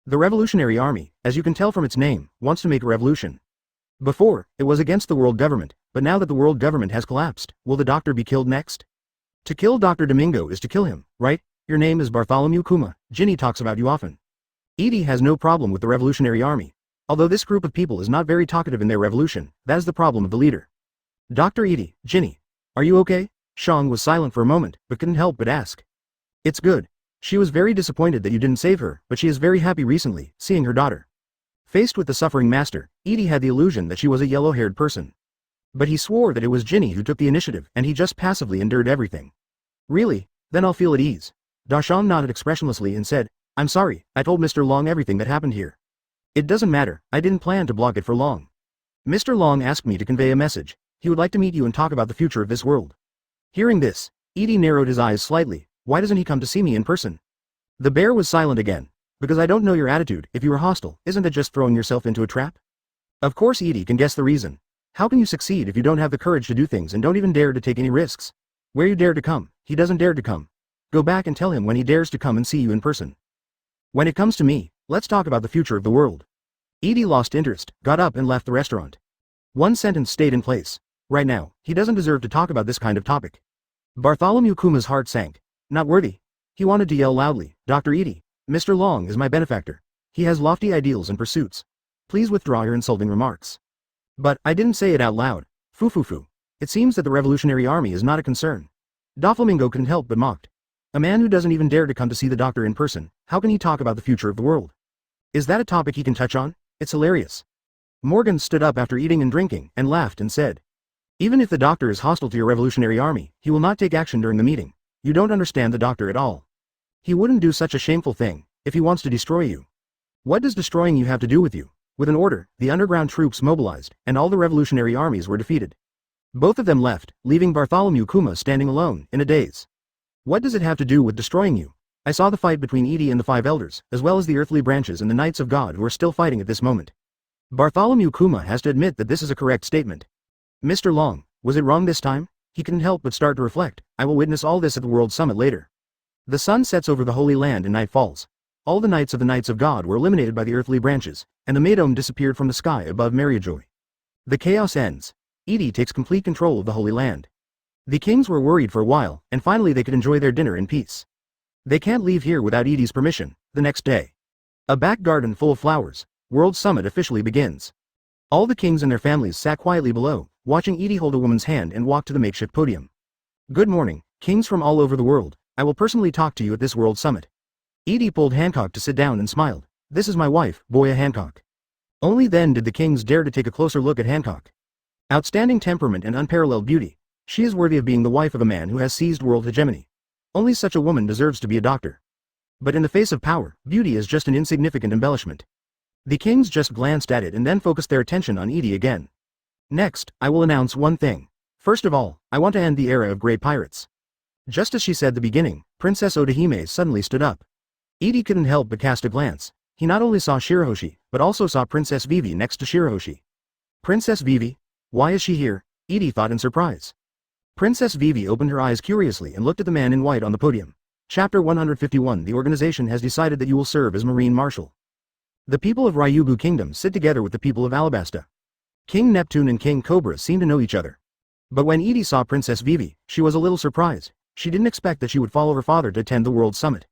The Revolutionary Army, as you can tell from its name, wants to make a revolution. Before, it was against the world government, but now that the world government has collapsed, will the doctor be killed next? To kill Dr. Domingo is to kill him, right? Your name is Bartholomew Kuma, Ginny talks about you often. Edie has no problem with the Revolutionary Army. Although this group of people is not very talkative in their revolution, that is the problem of the leader. Dr. Edie, Ginny, are you okay? Shang was silent for a moment, but couldn't help but ask. It's good. She was very disappointed that you didn't save her, but she is very happy recently, seeing her daughter. Faced with the suffering master, Edie had the illusion that she was a yellow-haired person. But he swore that it was Ginny who took the initiative, and he just passively endured everything. Really? Then I'll feel at ease. Darshan nodded expressionlessly and said, I'm sorry, I told Mr. Long everything that happened here. It doesn't matter, I didn't plan to block it for long. Mr. Long asked me to convey a message. He would like to meet you and talk about the future of this world. Hearing this, Edie narrowed his eyes slightly. Why doesn't he come to see me in person? The bear was silent again. Because I don't know your attitude. If you were hostile, isn't that just throwing yourself into a trap? Of course Edie can guess the reason. How can you succeed if you don't have the courage to do things and don't even dare to take any risks? Where you dare to come, he doesn't dare to come. Go back and tell him when he dares to come and see you in person. When it comes to me, let's talk about the future of the world. Edie lost interest, got up and left the restaurant. One sentence stayed in place. Right now, he doesn't deserve to talk about this kind of topic. Bartholomew Kuma's heart sank. Not worthy. He wanted to yell loudly, Dr. Edie, Mr. Long is my benefactor. He has lofty ideals and pursuits. Please withdraw your insulting remarks. But, I didn't say it out loud. Foo. It seems that the Revolutionary Army is not a concern. Doflamingo couldn't help but mocked. A man who doesn't even dare to come to see the doctor in person, how can he talk about the future of the world? Is that a topic he can touch on? It's hilarious. Morgan stood up after eating and drinking, and laughed and said, even if the doctor is hostile to your Revolutionary Army, he will not take action during the meeting. You don't understand the doctor at all. He wouldn't do such a shameful thing, if he wants to destroy you. What does destroying you have to do with you? With an order, the underground troops mobilized, and all the revolutionary armies were defeated. Both of them left, leaving Bartholomew Kuma standing alone, in a daze. What does it have to do with destroying you? I saw the fight between Edie and the 5 elders, as well as the earthly branches and the knights of God who are still fighting at this moment. Bartholomew Kuma has to admit that this is a correct statement. Mr. Long, was it wrong this time? He couldn't help but start to reflect. I will witness all this at the World Summit later. The sun sets over the Holy Land and night falls. All the knights of God were eliminated by the earthly branches, and the Maidome disappeared from the sky above Mariajoy. The chaos ends. Edie takes complete control of the Holy Land. The kings were worried for a while, and finally they could enjoy their dinner in peace. They can't leave here without Edie's permission. The next day. A back garden full of flowers. World Summit officially begins. All the kings and their families sat quietly below, watching Edie hold a woman's hand and walk to the makeshift podium. Good morning, kings from all over the world. I will personally talk to you at this World Summit. Edie pulled Hancock to sit down and smiled. This is my wife, Boya Hancock. Only then did the kings dare to take a closer look at Hancock. Outstanding temperament and unparalleled beauty. She is worthy of being the wife of a man who has seized world hegemony. Only such a woman deserves to be a doctor. But in the face of power, beauty is just an insignificant embellishment. The kings just glanced at it and then focused their attention on Edie again. Next, I will announce one thing. First of all, I want to end the era of grey pirates. Just as she said the beginning, Princess Odahime suddenly stood up. Edie couldn't help but cast a glance. He not only saw Shirahoshi, but also saw Princess Vivi next to Shirahoshi. Princess Vivi? Why is she here? Edie thought in surprise. Princess Vivi opened her eyes curiously and looked at the man in white on the podium. Chapter 151. The organization has decided that you will serve as Marine Marshal. The people of Ryugu Kingdom sit together with the people of Alabasta. King Neptune and King Cobra seem to know each other. But when Edie saw Princess Vivi, she was a little surprised. She didn't expect that she would follow her father to attend the World Summit.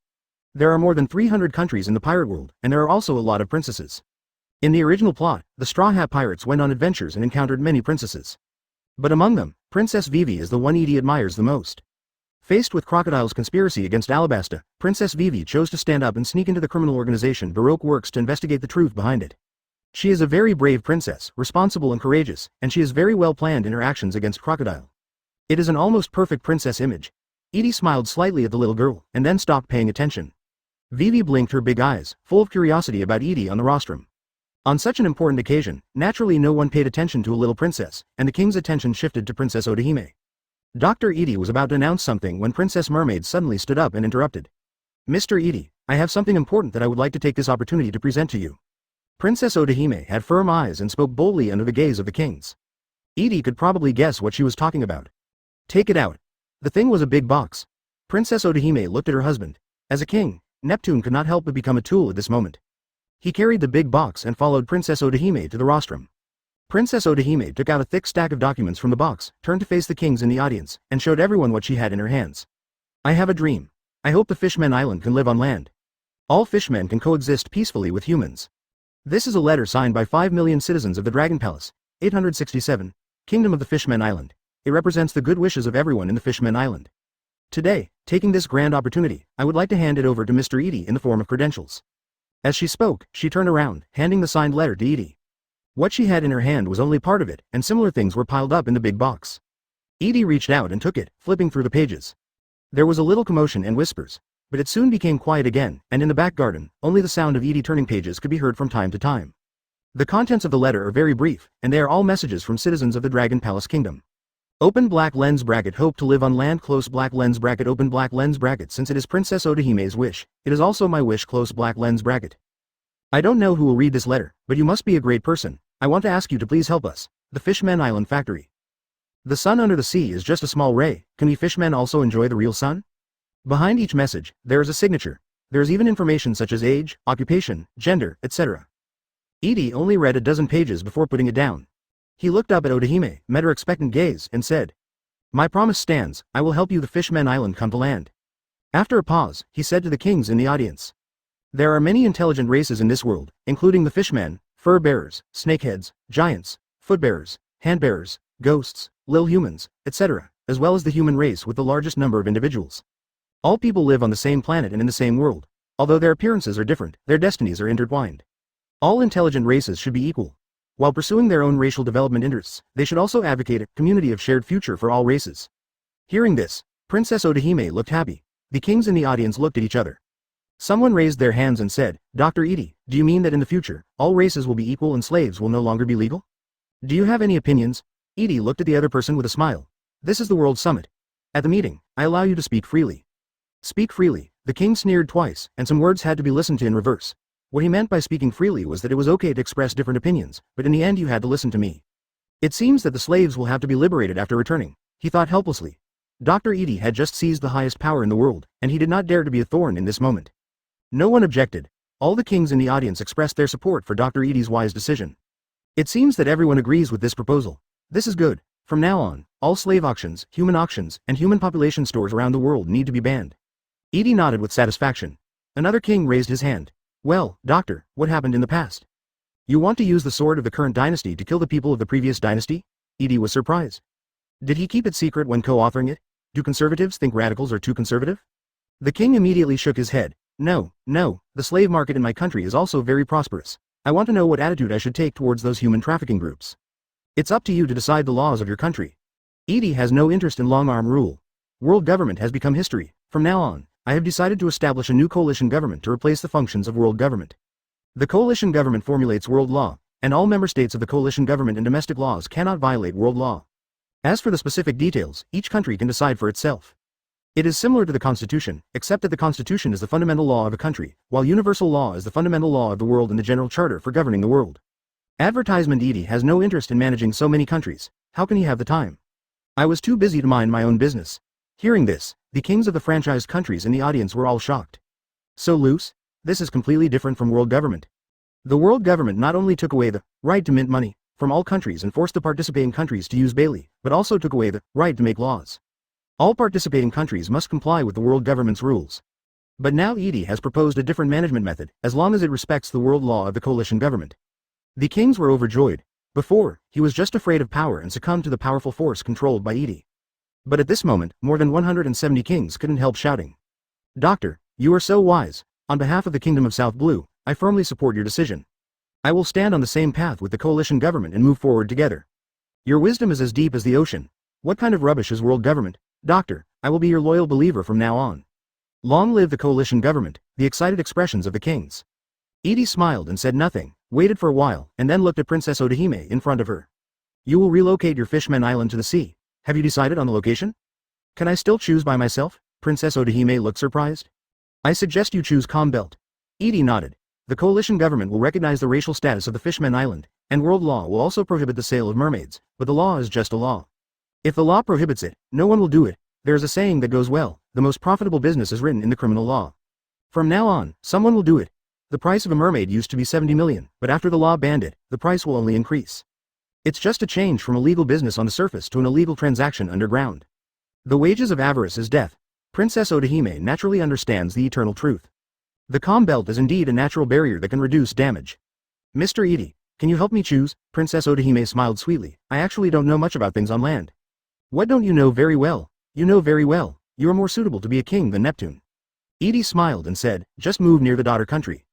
There are more than 300 countries in the pirate world, and there are also a lot of princesses. In the original plot, the Straw Hat Pirates went on adventures and encountered many princesses. But among them, Princess Vivi is the one Edie admires the most. Faced with Crocodile's conspiracy against Alabasta, Princess Vivi chose to stand up and sneak into the criminal organization Baroque Works to investigate the truth behind it. She is a very brave princess, responsible and courageous, and she is very well planned in her actions against Crocodile. It is an almost perfect princess image. Edie smiled slightly at the little girl, and then stopped paying attention. Vivi blinked her big eyes, full of curiosity about Edie on the rostrum. On such an important occasion, naturally no one paid attention to a little princess, and the king's attention shifted to Princess Odahime. Dr. Edie was about to announce something when Princess Mermaid suddenly stood up and interrupted. Mr. Edie, I have something important that I would like to take this opportunity to present to you. Princess Odahime had firm eyes and spoke boldly under the gaze of the kings. Edie could probably guess what she was talking about. Take it out. The thing was a big box. Princess Odahime looked at her husband. As a king, Neptune could not help but become a tool at this moment. He carried the big box and followed Princess Odahime to the rostrum. Princess Odahime took out a thick stack of documents from the box, turned to face the kings in the audience, and showed everyone what she had in her hands. I have a dream. I hope the Fishmen Island can live on land. All fishmen can coexist peacefully with humans. This is a letter signed by 5 million citizens of the Dragon Palace, 867, Kingdom of the Fishmen Island. It represents the good wishes of everyone in the Fishmen Island. Today, taking this grand opportunity, I would like to hand it over to Mr. Edie in the form of credentials. As she spoke, she turned around, handing the signed letter to Edie. What she had in her hand was only part of it, and similar things were piled up in the big box. Edie reached out and took it, flipping through the pages. There was a little commotion and whispers. But it soon became quiet again, and in the back garden, only the sound of Edie turning pages could be heard from time to time. The contents of the letter are very brief, and they are all messages from citizens of the Dragon Palace Kingdom. Open black lens bracket hope to live on land close black lens bracket open black lens bracket since it is Princess Odahime's wish, it is also my wish close black lens bracket. I don't know who will read this letter, but you must be a great person. I want to ask you to please help us. The Fishman Island Factory. The sun under the sea is just a small ray, can we fishmen also enjoy the real sun? Behind each message, there is a signature. There is even information such as age, occupation, gender, etc. Edie only read a dozen pages before putting it down. He looked up at Odahime, met her expectant gaze, and said, "My promise stands, I will help you the Fishman Island come to land." After a pause, he said to the kings in the audience, "There are many intelligent races in this world, including the fishmen, fur-bearers, snakeheads, giants, foot-bearers, hand-bearers, ghosts, lil humans, etc., as well as the human race with the largest number of individuals. All people live on the same planet and in the same world. Although their appearances are different, their destinies are intertwined. All intelligent races should be equal. While pursuing their own racial development interests, they should also advocate a community of shared future for all races." Hearing this, Princess Odahime looked happy. The kings in the audience looked at each other. Someone raised their hands and said, "Dr. Edie, do you mean that in the future, all races will be equal and slaves will no longer be legal? Do you have any opinions?" Edie looked at the other person with a smile. "This is the World Summit. At the meeting, I allow you to speak freely." Speak freely, the king sneered twice, and some words had to be listened to in reverse. What he meant by speaking freely was that it was okay to express different opinions, but in the end you had to listen to me. It seems that the slaves will have to be liberated after returning, he thought helplessly. Dr. Edie had just seized the highest power in the world, and he did not dare to be a thorn in this moment. No one objected. All the kings in the audience expressed their support for Dr. Edie's wise decision. It seems that everyone agrees with this proposal. This is good. From now on, all slave auctions, and human population stores around the world need to be banned. Edie nodded with satisfaction. Another king raised his hand. "Well, doctor, what happened in the past? You want to use the sword of the current dynasty to kill the people of the previous dynasty?" Edie was surprised. Did he keep it secret when co-authoring it? Do conservatives think radicals are too conservative? The king immediately shook his head. No, the slave market in my country is also very prosperous. I want to know what attitude I should take towards those human trafficking groups. It's up to you to decide the laws of your country. Edie has no interest in long-arm rule. World government has become history. From now on, I have decided to establish a new coalition government to replace the functions of world government. The coalition government formulates world law, and all member states of the coalition government and domestic laws cannot violate world law. As for the specific details, each country can decide for itself. It is similar to the Constitution, except that the Constitution is the fundamental law of a country, while universal law is the fundamental law of the world and the general charter for governing the world. Advertisement Edie has no interest in managing so many countries. How can he have the time? I was too busy to mind my own business. Hearing this, the kings of the franchised countries in the audience were all shocked. So loose? This is completely different from world government. The world government not only took away the right to mint money from all countries and forced the participating countries to use Bailey, but also took away the right to make laws. All participating countries must comply with the world government's rules. But now Edie has proposed a different management method, as long as it respects the world law of the coalition government. The kings were overjoyed. Before, he was just afraid of power and succumbed to the powerful force controlled by Edie. But at this moment, more than 170 kings couldn't help shouting. "Doctor, you are so wise. On behalf of the Kingdom of South Blue, I firmly support your decision. I will stand on the same path with the coalition government and move forward together. Your wisdom is as deep as the ocean. What kind of rubbish is world government? Doctor, I will be your loyal believer from now on. Long live the coalition government." The excited expressions of the kings. Edie smiled and said nothing, waited for a while, and then looked at Princess Odahime in front of her. "You will relocate your Fishman Island to the sea. Have you decided on the location? Can I still choose by myself?" Princess Odahime looked surprised. "I suggest you choose Calm Belt." Edie nodded. The coalition government will recognize the racial status of the Fishman Island, and world law will also prohibit the sale of mermaids, but the law is just a law. If the law prohibits it, no one will do it. There is a saying that goes well, the most profitable business is written in the criminal law. From now on, someone will do it. The price of a mermaid used to be 70 million, but after the law banned it, the price will only increase. It's just a change from a legal business on the surface to an illegal transaction underground. The wages of avarice is death. Princess Odahime naturally understands the eternal truth. The Calm Belt is indeed a natural barrier that can reduce damage. "Mr. Edie, can you help me choose?" Princess Odahime smiled sweetly. "I actually don't know much about things on land." "What don't you know very well? You know very well. You are more suitable to be a king than Neptune." Edie smiled and said, "Just move near the daughter country.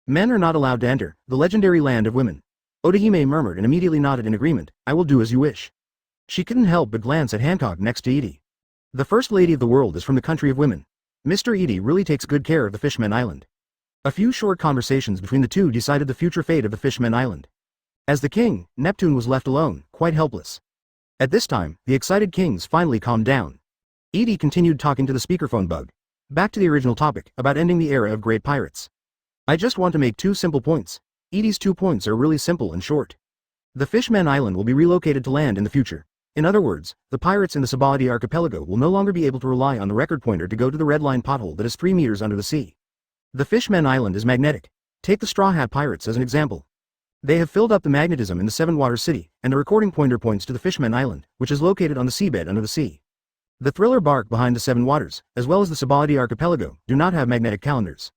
Men are not allowed to enter the legendary land of women." Odahime murmured and immediately nodded in agreement. "I will do as you wish." She couldn't help but glance at Hancock next to Edie. The First Lady of the World is from the country of women. Mr. Edie really takes good care of the Fishman Island. A few short conversations between the two decided the future fate of the Fishman Island. As the king, Neptune was left alone, quite helpless. At this time, the excited kings finally calmed down. Edie continued talking to the speakerphone bug. Back to the original topic, about ending the era of great pirates. I just want to make 2 simple points. Edie's 2 points are really simple and short. The Fishman Island will be relocated to land in the future. In other words, the pirates in the Sabaody archipelago will no longer be able to rely on the record pointer to go to the red line pothole that is 3 meters under the sea. The Fishman Island is magnetic. Take the Straw Hat Pirates as an example. They have filled up the magnetism in the Seven Waters City, and the recording pointer points to the Fishman Island, which is located on the seabed under the sea. The Thriller bark behind the Seven Waters, as well as the Sabaody archipelago, do not have magnetic calendars.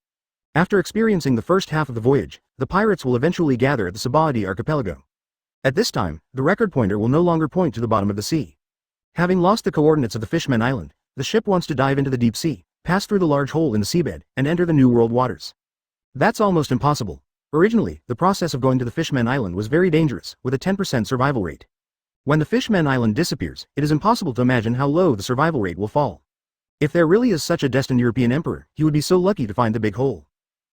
After experiencing the first half of the voyage, the pirates will eventually gather at the Sabaody archipelago. At this time, the record pointer will no longer point to the bottom of the sea. Having lost the coordinates of the Fishman Island, the ship wants to dive into the deep sea, pass through the large hole in the seabed, and enter the New World waters. That's almost impossible. Originally, the process of going to the Fishman Island was very dangerous, with a 10% survival rate. When the Fishman Island disappears, it is impossible to imagine how low the survival rate will fall. If there really is such a destined European emperor, he would be so lucky to find the big hole.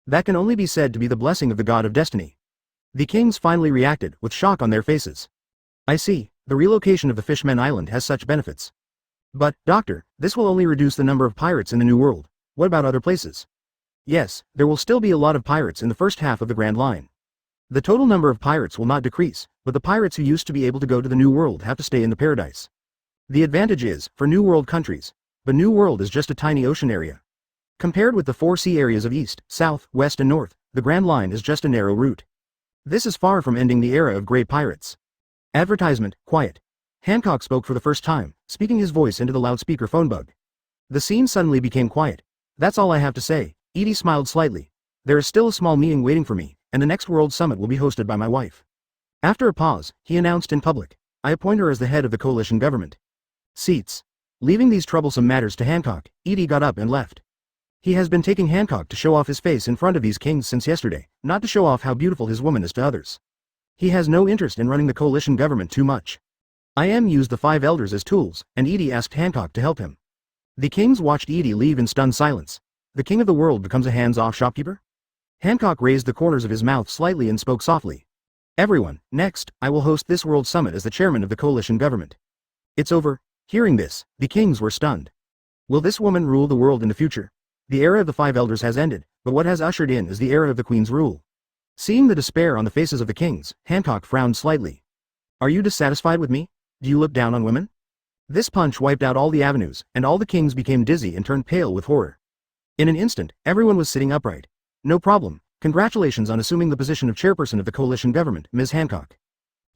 That can only be said to be the blessing of the god of destiny. The kings finally reacted, with shock on their faces. I see, the relocation of the Fishman Island has such benefits. But, Doctor, this will only reduce the number of pirates in the New World. What about other places? Yes, there will still be a lot of pirates in the first half of the Grand Line. The total number of pirates will not decrease, but the pirates who used to be able to go to the New World have to stay in the paradise. The advantage is, for New World countries, the New World is just a tiny ocean area. Compared with the 4 sea areas of East, South, West and North, the Grand Line is just a narrow route. This is far from ending the era of great pirates. Advertisement, quiet. Hancock spoke for the first time, speaking his voice into the loudspeaker phone bug. The scene suddenly became quiet. That's all I have to say. Edie smiled slightly. There is still a small meeting waiting for me, and the next World Summit will be hosted by my wife. After a pause, he announced in public, I appoint her as the head of the coalition government. Seats. Leaving these troublesome matters to Hancock, Edie got up and left. He has been taking Hancock to show off his face in front of these kings since yesterday, not to show off how beautiful his woman is to others. He has no interest in running the coalition government too much. IM used the 5 elders as tools, and Edie asked Hancock to help him. The kings watched Edie leave in stunned silence. The king of the world becomes a hands-off shopkeeper? Hancock raised the corners of his mouth slightly and spoke softly. Everyone, next, I will host this World Summit as the chairman of the coalition government. It's over. Hearing this, the kings were stunned. Will this woman rule the world in the future? The era of the 5 elders has ended, but what has ushered in is the era of the queen's rule. Seeing the despair on the faces of the kings, Hancock frowned slightly. Are you dissatisfied with me? Do you look down on women? This punch wiped out all the avenues, and all the kings became dizzy and turned pale with horror. In an instant, everyone was sitting upright. No problem. Congratulations on assuming the position of chairperson of the coalition government, Ms. Hancock.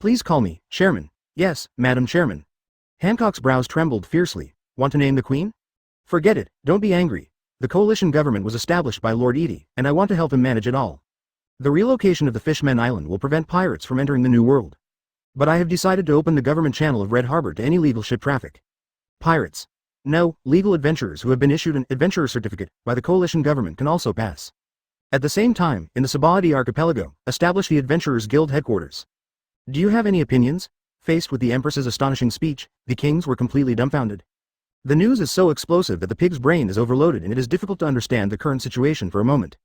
Please call me Chairman. Yes, Madam Chairman. Hancock's brows trembled fiercely. Want to name the queen? Forget it, don't be angry. The coalition government was established by Lord Edie, and I want to help him manage it all. The relocation of the Fishman Island will prevent pirates from entering the New World. But I have decided to open the government channel of Red Harbor to any legal ship traffic. Pirates. No, legal adventurers who have been issued an adventurer certificate by the coalition government can also pass. At the same time, in the Sabaody archipelago, establish the Adventurers Guild headquarters. Do you have any opinions? Faced with the Empress's astonishing speech, the kings were completely dumbfounded. The news is so explosive that the pig's brain is overloaded and it is difficult to understand the current situation for a moment.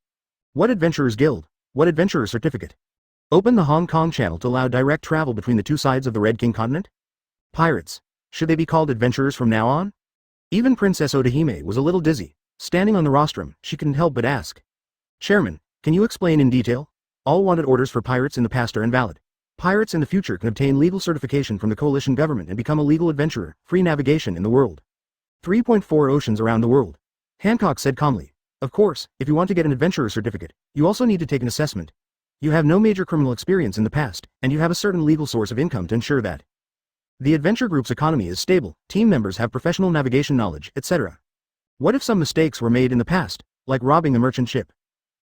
What Adventurers Guild? What Adventurer Certificate? Open the Hong Kong channel to allow direct travel between the 2 sides of the Red King continent? Pirates. Should they be called adventurers from now on? Even Princess Odahime was a little dizzy. Standing on the rostrum, she couldn't help but ask. Chairman, can you explain in detail? All wanted orders for pirates in the past are invalid. Pirates in the future can obtain legal certification from the coalition government and become a legal adventurer, free navigation in the world. 3.4 oceans around the world. Hancock said calmly. Of course, if you want to get an adventurer certificate, you also need to take an assessment. You have no major criminal experience in the past, and you have a certain legal source of income to ensure that. The adventure group's economy is stable, team members have professional navigation knowledge, etc. What if some mistakes were made in the past, like robbing a merchant ship?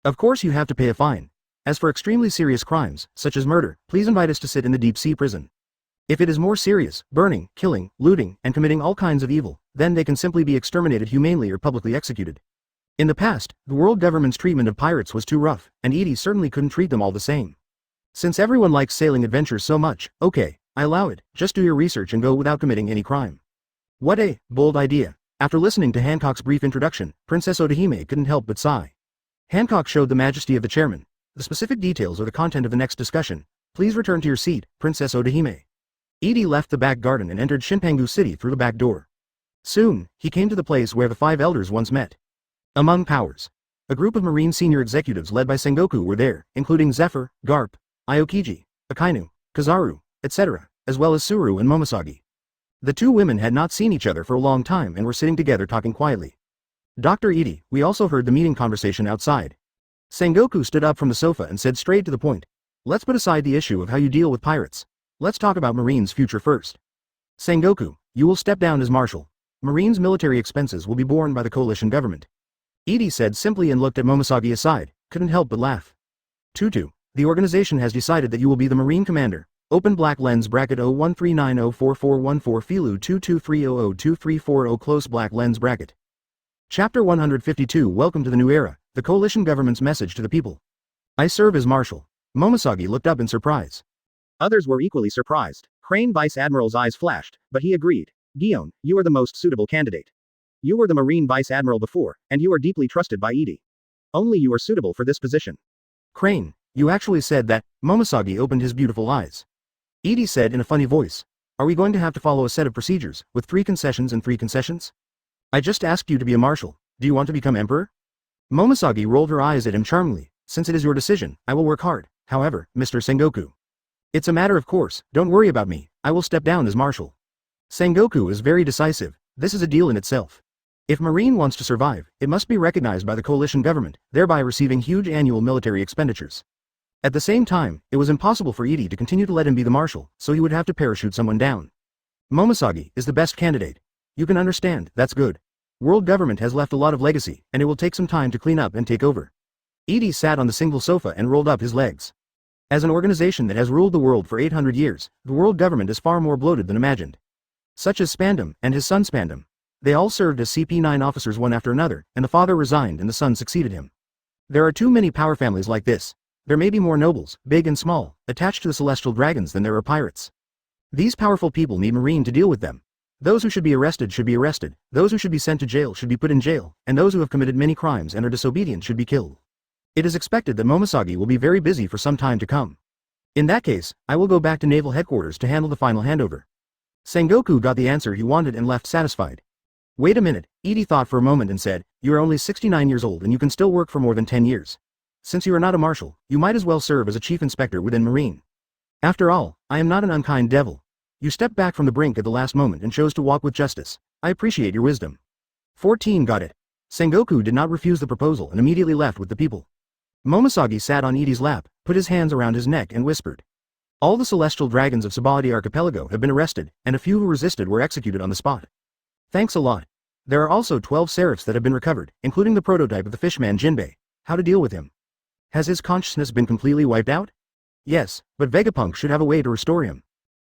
Of course you have to pay a fine. As for extremely serious crimes, such as murder, please invite us to sit in the deep sea prison. If it is more serious, burning, killing, looting, and committing all kinds of evil, then they can simply be exterminated humanely or publicly executed. In the past, the world government's treatment of pirates was too rough, and Edie certainly couldn't treat them all the same. Since everyone likes sailing adventures so much, okay, I allow it, just do your research and go without committing any crime. What a bold idea. After listening to Hancock's brief introduction, Princess Odahime couldn't help but sigh. Hancock showed the majesty of the chairman. The specific details or the content of the next discussion. Please return to your seat, Princess Odahime. Edie left the back garden and entered Shinpangu City through the back door. Soon, he came to the place where the 5 elders once met. Among powers. A group of marine senior executives led by Sengoku were there, including Zephyr, Garp, Aokiji, Akainu, Kizaru, etc., as well as Suru and Momosagi. The 2 women had not seen each other for a long time and were sitting together talking quietly. Dr. Edie, we also heard the meeting conversation outside. Sengoku stood up from the sofa and said straight to the point. Let's put aside the issue of how you deal with pirates. Let's talk about Marine's future first. Sengoku, you will step down as Marshal. Marine's military expenses will be borne by the coalition government. Edie said simply and looked at Momosagi aside, couldn't help but laugh. Tutu, the organization has decided that you will be the Marine Commander. Open black lens bracket 01390441 Filu 223002340 close black lens bracket. Chapter 152 Welcome to the New Era, the coalition government's message to the people. I serve as Marshal. Momosagi looked up in surprise.
Others were equally surprised. Crane Vice Admiral's eyes flashed, but he agreed. Gion, you are the most suitable candidate. You were the Marine Vice Admiral before, and you are deeply trusted by Edie. Only you are suitable for this position.
Crane, you actually said that. Momosagi opened his beautiful eyes. Edie said in a funny voice. Are we going to have to follow a set of procedures, with 3 concessions and 3 concessions? I just asked you to be a marshal. Do you want to become emperor? Momosagi rolled her eyes at him charmingly. Since it is your decision, I will work hard. However, Mr. Sengoku. It's a matter of course, don't worry about me, I will step down as marshal. Sengoku is very decisive, this is a deal in itself. If Marine wants to survive, it must be recognized by the coalition government, thereby receiving huge annual military expenditures. At the same time, it was impossible for Edie to continue to let him be the marshal, so he would have to parachute someone down. Momosagi is the best candidate. You can understand, that's good. World government has left a lot of legacy, and it will take some time to clean up and take over. Edie sat on the single sofa and rolled up his legs. As an organization that has ruled the world for 800 years, the world government is far more bloated than imagined. Such as Spandam and his son Spandam. They all served as CP9 officers one after another, and the father resigned and the son succeeded him. There are too many power families like this. There may be more nobles, big and small, attached to the celestial dragons than there are pirates. These powerful people need Marine to deal with them. Those who should be arrested, those who should be sent to jail should be put in jail, and those who have committed many crimes and are disobedient should be killed. It is expected that Momosagi will be very busy for some time to come. In that case, I will go back to naval headquarters to handle the final handover. Sengoku got the answer he wanted and left satisfied. Wait a minute, Edie thought for a moment and said, you are only 69 years old and you can still work for more than 10 years. Since you are not a marshal, you might as well serve as a chief inspector within Marine. After all, I am not an unkind devil. You stepped back from the brink at the last moment and chose to walk with justice. I appreciate your wisdom. 14 got it. Sengoku did not refuse the proposal and immediately left with the people. Momosagi sat on Edie's lap, put his hands around his neck and whispered. All the celestial dragons of Sabaody Archipelago have been arrested, and a few who resisted were executed on the spot. Thanks a lot. There are also 12 Seraphs that have been recovered, including the prototype of the fishman Jinbei. How to deal with him? Has his consciousness been completely wiped out? Yes, but Vega Punk should have a way to restore him.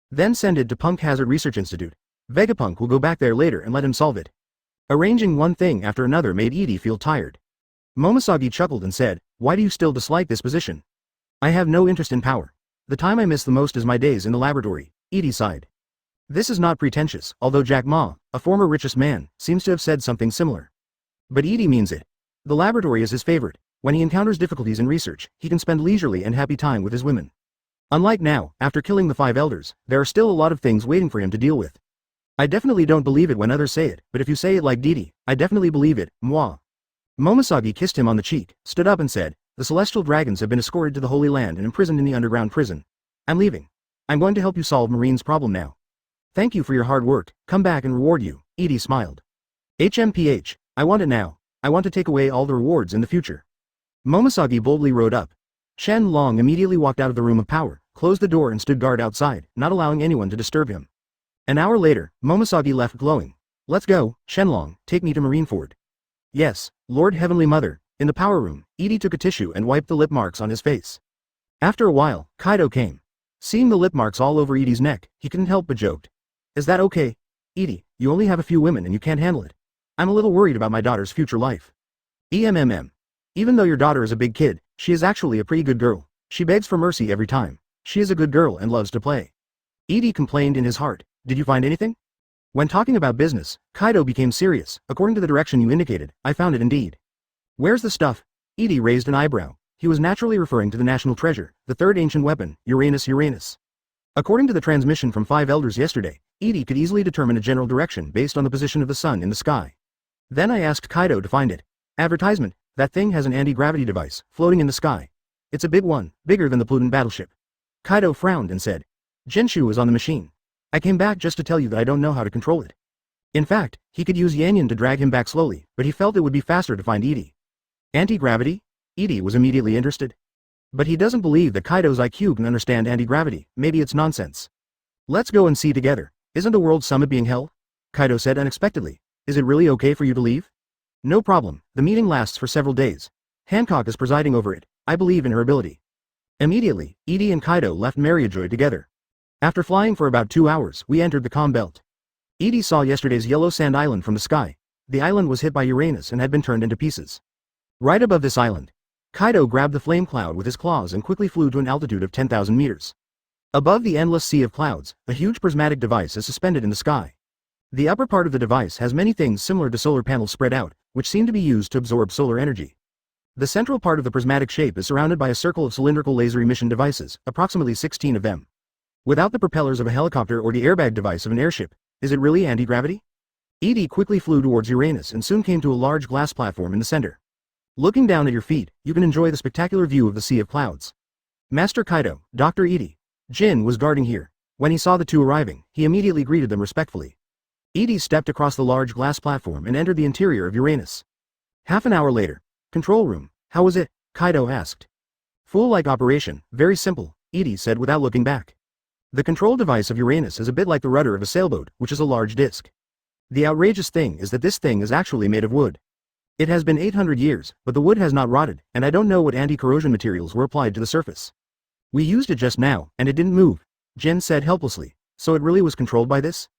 Then send it to Punk Hazard Research Institute. Vega Punk will go back there later and let him solve it. Arranging one thing after another made Edie feel tired. Momosagi chuckled and said, why do you still dislike this position? I have no interest in power. The time I miss the most is my days in the laboratory, Edie sighed. This is not pretentious, although Jack Ma, a former richest man, seems to have said something similar. But Edie means it. The laboratory is his favorite. When he encounters difficulties in research, he can spend leisurely and happy time with his women. Unlike now, after killing the 5 elders, there are still a lot of things waiting for him to deal with. I definitely don't believe it when others say it, but if you say it like Didi, I definitely believe it, moi. Momosagi kissed him on the cheek, stood up and said, the celestial dragons have been escorted to the Holy Land and imprisoned in the underground prison. I'm leaving. I'm going to help you solve Marine's problem now. Thank you for your hard work, come back and reward you, Edie smiled. HMPH, I want it now. I want to take away all the rewards in the future. Momosagi boldly rode up. Shen Long immediately walked out of the room of power, closed the door and stood guard outside, not allowing anyone to disturb him. An hour later, Momosagi left glowing. Let's go, Shenlong, take me to Marineford. Yes, Lord Heavenly Mother. In the power room, Edie took a tissue and wiped the lip marks on his face. After a while, Kaido came. Seeing the lip marks all over Edie's neck, he couldn't help but joked. Is that okay? Edie, you only have a few women and you can't handle it. I'm a little worried about my daughter's future life. Even though your daughter is a big kid, she is actually a pretty good girl. She begs for mercy every time. She is a good girl and loves to play. Edie complained in his heart. Did you find anything? When talking about business, Kaido became serious. According to the direction you indicated, I found it indeed. Where's the stuff? Edie raised an eyebrow. He was naturally referring to the national treasure, the third ancient weapon, Uranus. According to the transmission from 5 elders yesterday, Edie could easily determine a general direction based on the position of the sun in the sky. Then I asked Kaido to find it. Advertisement, that thing has an anti-gravity device, floating in the sky. It's a big one, bigger than the Pluton battleship. Kaido frowned and said, Jinshu is on the machine. I came back just to tell you that I don't know how to control it. In fact, he could use Yanyan to drag him back slowly, but he felt it would be faster to find Edie. Anti-gravity? Edie was immediately interested. But he doesn't believe that Kaido's IQ can understand anti-gravity, maybe it's nonsense. Let's go and see together. Isn't the World Summit being held? Kaido said unexpectedly. Is it really okay for you to leave? No problem, the meeting lasts for several days. Hancock is presiding over it, I believe in her ability. Immediately, Edie and Kaido left Mariajoy together. After flying for about 2 hours, we entered the calm belt. Edie saw yesterday's yellow sand island from the sky. The island was hit by Uranus and had been turned into pieces. Right above this island, Kaido grabbed the flame cloud with his claws and quickly flew to an altitude of 10,000 meters. Above the endless sea of clouds, a huge prismatic device is suspended in the sky. The upper part of the device has many things similar to solar panels spread out, which seem to be used to absorb solar energy. The central part of the prismatic shape is surrounded by a circle of cylindrical laser emission devices, approximately 16 of them. Without the propellers of a helicopter or the airbag device of an airship, is it really anti-gravity? Edie quickly flew towards Uranus and soon came to a large glass platform in the center. Looking down at your feet, you can enjoy the spectacular view of the sea of clouds. Master Kaido, Dr. Edie. Jin was guarding here. When he saw the two arriving, he immediately greeted them respectfully. Edie stepped across the large glass platform and entered the interior of Uranus. Half an hour later. Control room, how was it? Kaido asked. Full-like operation, very simple, Edie said without looking back. The control device of Uranus is a bit like the rudder of a sailboat, which is a large disc. The outrageous thing is that this thing is actually made of wood. It has been 800 years, but the wood has not rotted, and I don't know what anti-corrosion materials were applied to the surface. We used it just now, and it didn't move, Jin said helplessly. So it really was controlled by this?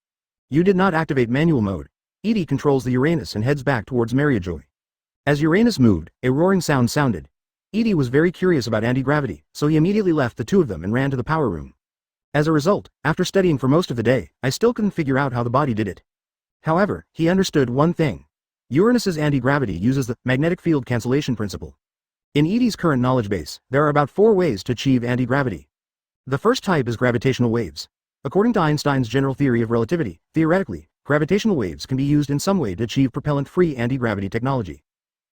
You did not activate manual mode. Edie controls the Uranus and heads back towards Mariajoy. As Uranus moved, a roaring sound sounded. Edie was very curious about anti-gravity, so he immediately left the two of them and ran to the power room. As a result, after studying for most of the day, I still couldn't figure out how the body did it. However, he understood one thing. Uranus's anti-gravity uses the magnetic field cancellation principle. In Edie's current knowledge base, there are about 4 ways to achieve anti-gravity. The first type is gravitational waves. According to Einstein's general theory of relativity, theoretically, gravitational waves can be used in some way to achieve propellant-free anti-gravity technology.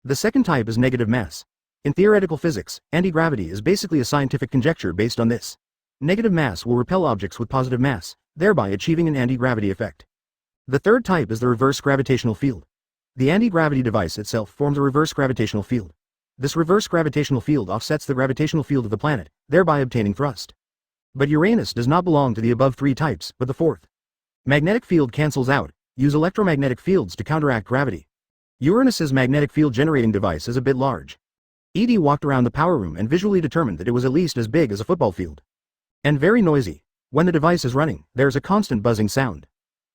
The second type is negative mass. In theoretical physics, anti-gravity is basically a scientific conjecture based on this. Negative mass will repel objects with positive mass, thereby achieving an anti-gravity effect. The third type is the reverse gravitational field. The anti-gravity device itself forms a reverse gravitational field. This reverse gravitational field offsets the gravitational field of the planet, thereby obtaining thrust. But Uranus does not belong to the above 3 types, but the fourth. Magnetic field cancels out, use electromagnetic fields to counteract gravity. Uranus's magnetic field generating device is a bit large. Edie walked around the power room and visually determined that it was at least as big as a football field. And very noisy. When the device is running, there's a constant buzzing sound.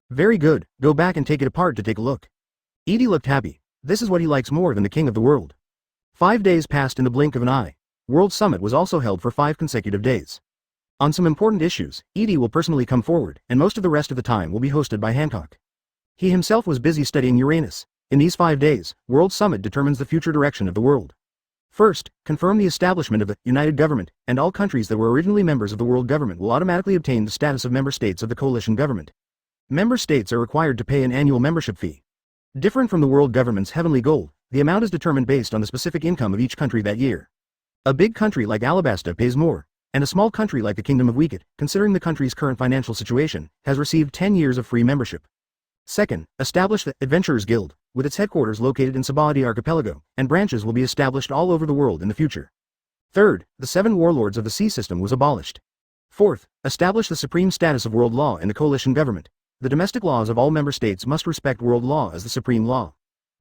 Very good, go back and take it apart to take a look. Edie looked happy. This is what he likes more than the king of the world. 5 days passed in the blink of an eye. World Summit was also held for 5 consecutive days. On some important issues, Edie will personally come forward, and most of the rest of the time will be hosted by Hancock. He himself was busy studying Uranus. In these 5 days, World Summit determines the future direction of the world. First, confirm the establishment of the United Government, and all countries that were originally members of the world government will automatically obtain the status of member states of the coalition government. Member states are required to pay an annual membership fee. Different from the world government's heavenly gold, the amount is determined based on the specific income of each country that year. A big country like Alabasta pays more, and a small country like the Kingdom of Wicked, considering the country's current financial situation, has received 10 years of free membership. Second, establish the Adventurers Guild, with its headquarters located in Sabaody Archipelago, and branches will be established all over the world in the future. Third, the 7 warlords of the sea system was abolished. Fourth, establish the supreme status of world law in the coalition government. The domestic laws of all member states must respect world law as the supreme law.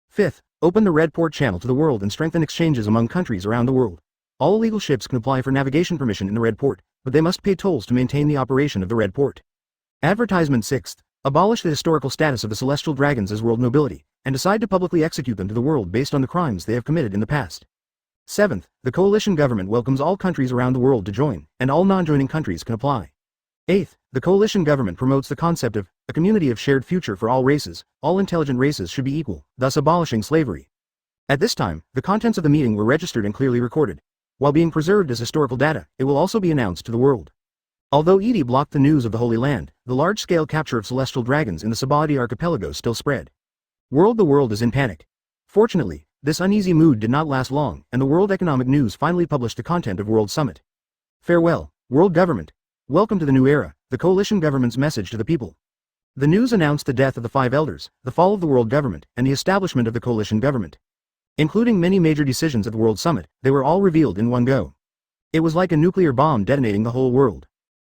Fifth, open the Red Port channel to the world and strengthen exchanges among countries around the world. All illegal ships can apply for navigation permission in the Red Port, but they must pay tolls to maintain the operation of the Red Port. Advertisement. Sixth, abolish the historical status of the celestial dragons as world nobility, and decide to publicly execute them to the world based on the crimes they have committed in the past. Seventh, the coalition government welcomes all countries around the world to join, and all non-joining countries can apply. 8th, the coalition government promotes the concept of a community of shared future for all races. All intelligent races should be equal, thus abolishing slavery. At this time, the contents of the meeting were registered and clearly recorded. While being preserved as historical data, it will also be announced to the world. Although Edie blocked the news of the Holy Land, the large-scale capture of celestial dragons in the Sabaody archipelago still spread. The world is in panic. Fortunately, this uneasy mood did not last long, and the World Economic News finally published the content of World Summit. Farewell, World Government. Welcome to the new era, the coalition government's message to the people. The news announced the death of the 5 elders, the fall of the world government, and the establishment of the coalition government. Including many major decisions at the World Summit, they were all revealed in one go. It was like a nuclear bomb detonating the whole world.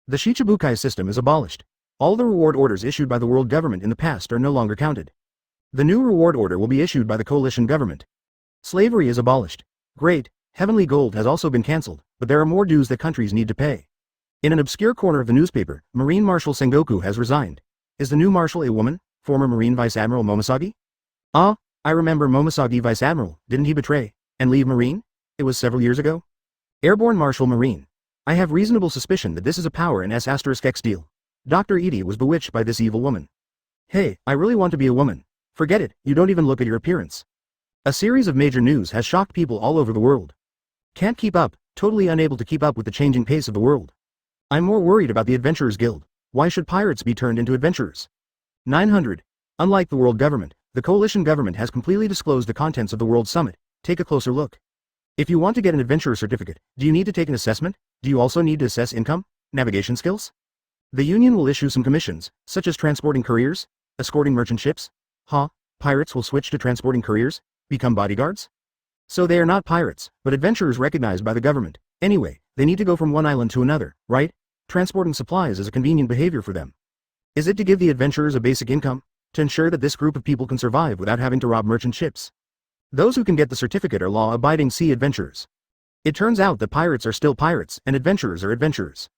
The Shichibukai system is abolished. All the reward orders issued by the world government in the past are no longer counted. The new reward order will be issued by the coalition government. Slavery is abolished. Great, heavenly gold has also been cancelled, but there are more dues that countries need to pay. In an obscure corner of the newspaper, Marine Marshal Sengoku has resigned. Is the new marshal a woman? Former Marine Vice Admiral Momosagi? Ah, I remember Momosagi Vice Admiral, didn't he betray and leave Marine? It was several years ago. Airborne Marshal Marine. I have reasonable suspicion that this is a power in S*X deal. Dr. Edie was bewitched by this evil woman. Hey, I really want to be a woman. Forget it, you don't even look at your appearance. A series of major news has shocked people all over the world. Can't keep up, totally unable to keep up with the changing pace of the world. I'm more worried about the Adventurers Guild. Why should pirates be turned into adventurers? 900. Unlike the world government, the coalition government has completely disclosed the contents of the World Summit. Take a closer look. If you want to get an adventurer certificate, do you need to take an assessment? Do you also need to assess income, navigation skills? The Union will issue some commissions, such as transporting couriers, escorting merchant ships. Pirates will switch to transporting couriers, become bodyguards? So they are not pirates, but adventurers recognized by the government. Anyway, they need to go from one island to another, right? Transporting supplies is a convenient behavior for them. Is it to give the adventurers a basic income? To ensure that this group of people can survive without having to rob merchant ships? Those who can get the certificate are law-abiding sea adventurers. It turns out that pirates are still pirates, and adventurers are adventurers.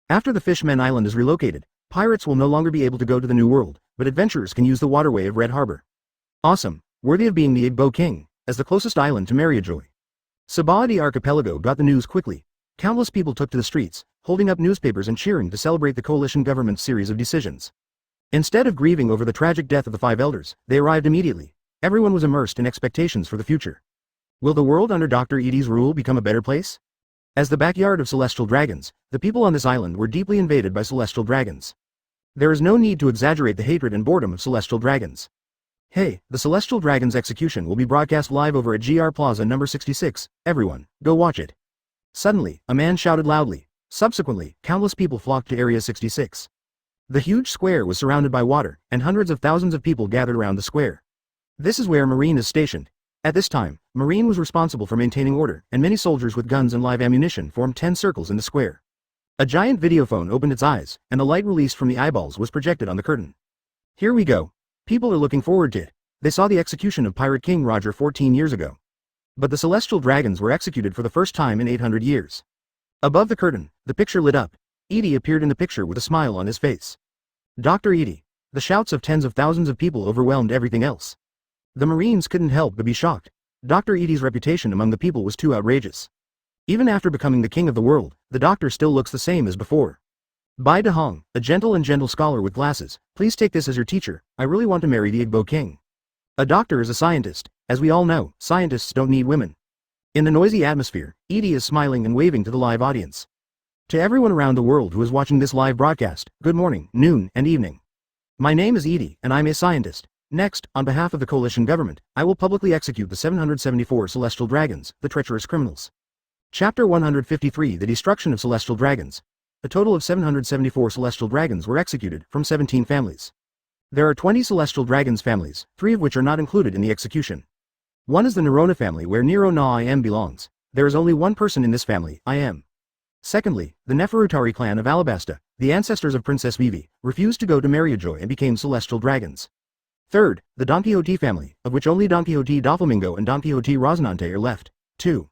After the Fishmen Island is relocated, pirates will no longer be able to go to the New World, but adventurers can use the waterway of Red Harbor. Awesome, worthy of being the Igbo King, as the closest island to Mariajoy. Sabaody Archipelago got the news quickly. Countless people took to the streets, holding up newspapers and cheering to celebrate the coalition government's series of decisions. Instead of grieving over the tragic death of the 5 elders, they arrived immediately. Everyone was immersed in expectations for the future. Will the world under Dr. Edie's rule become a better place? As the backyard of celestial dragons, the people on this island were deeply invaded by celestial dragons. There is no need to exaggerate the hatred and boredom of celestial dragons. Hey, the celestial dragon's execution will be broadcast live over at GR Plaza number 66, everyone, go watch it. Suddenly, a man shouted loudly. Subsequently, countless people flocked to Area 66. The huge square was surrounded by water, and hundreds of thousands of people gathered around the square. This is where Marine is stationed. At this time, Marine was responsible for maintaining order, and many soldiers with guns and live ammunition formed 10 circles in the square. A giant videophone opened its eyes, and the light released from the eyeballs was projected on the curtain. Here we go. People are looking forward to it. They saw the execution of Pirate King Roger 14 years ago. But the celestial dragons were executed for the first time in 800 years. Above the curtain, the picture lit up. Edie appeared in the picture with a smile on his face. Dr. Edie. The shouts of tens of thousands of people overwhelmed everything else. The Marines couldn't help but be shocked. Dr. Edie's reputation among the people was too outrageous. Even after becoming the king of the world, the doctor still looks the same as before. Bai Dahong, a gentle scholar with glasses, please take this as your teacher. I really want to marry the Igbo king. A doctor is a scientist. As we all know, scientists don't need women. In the noisy atmosphere, Edie is smiling and waving to the live audience. To everyone around the world who is watching this live broadcast, good morning, noon, and evening. My name is Edie, and I'm a scientist. Next, on behalf of the coalition government, I will publicly execute the 774 celestial dragons, the treacherous criminals. Chapter 153 The Destruction of Celestial Dragons. A total of 774 celestial dragons were executed, from 17 families. There are 20 celestial dragons families, 3 of which are not included in the execution. One is the Nerona family where Nero Na Im belongs. There is only one person in this family, I am. Secondly, the Neferutari clan of Alabasta, the ancestors of Princess Vivi, refused to go to Mariajoy and became celestial dragons. Third, the Don Quixote family, of which only Don Quixote Doflamingo and Don Quixote Rocinante are left. 2.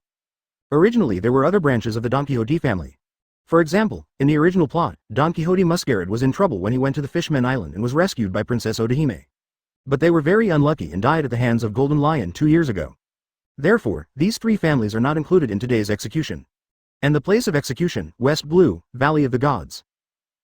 Originally there were other branches of the Don Quixote family. For example, in the original plot, Don Quixote Mascarid was in trouble when he went to the Fishmen Island and was rescued by Princess Odahime. But they were very unlucky and died at the hands of Golden Lion 2 years ago. Therefore, these 3 families are not included in today's execution. And the place of execution, West Blue, Valley of the Gods.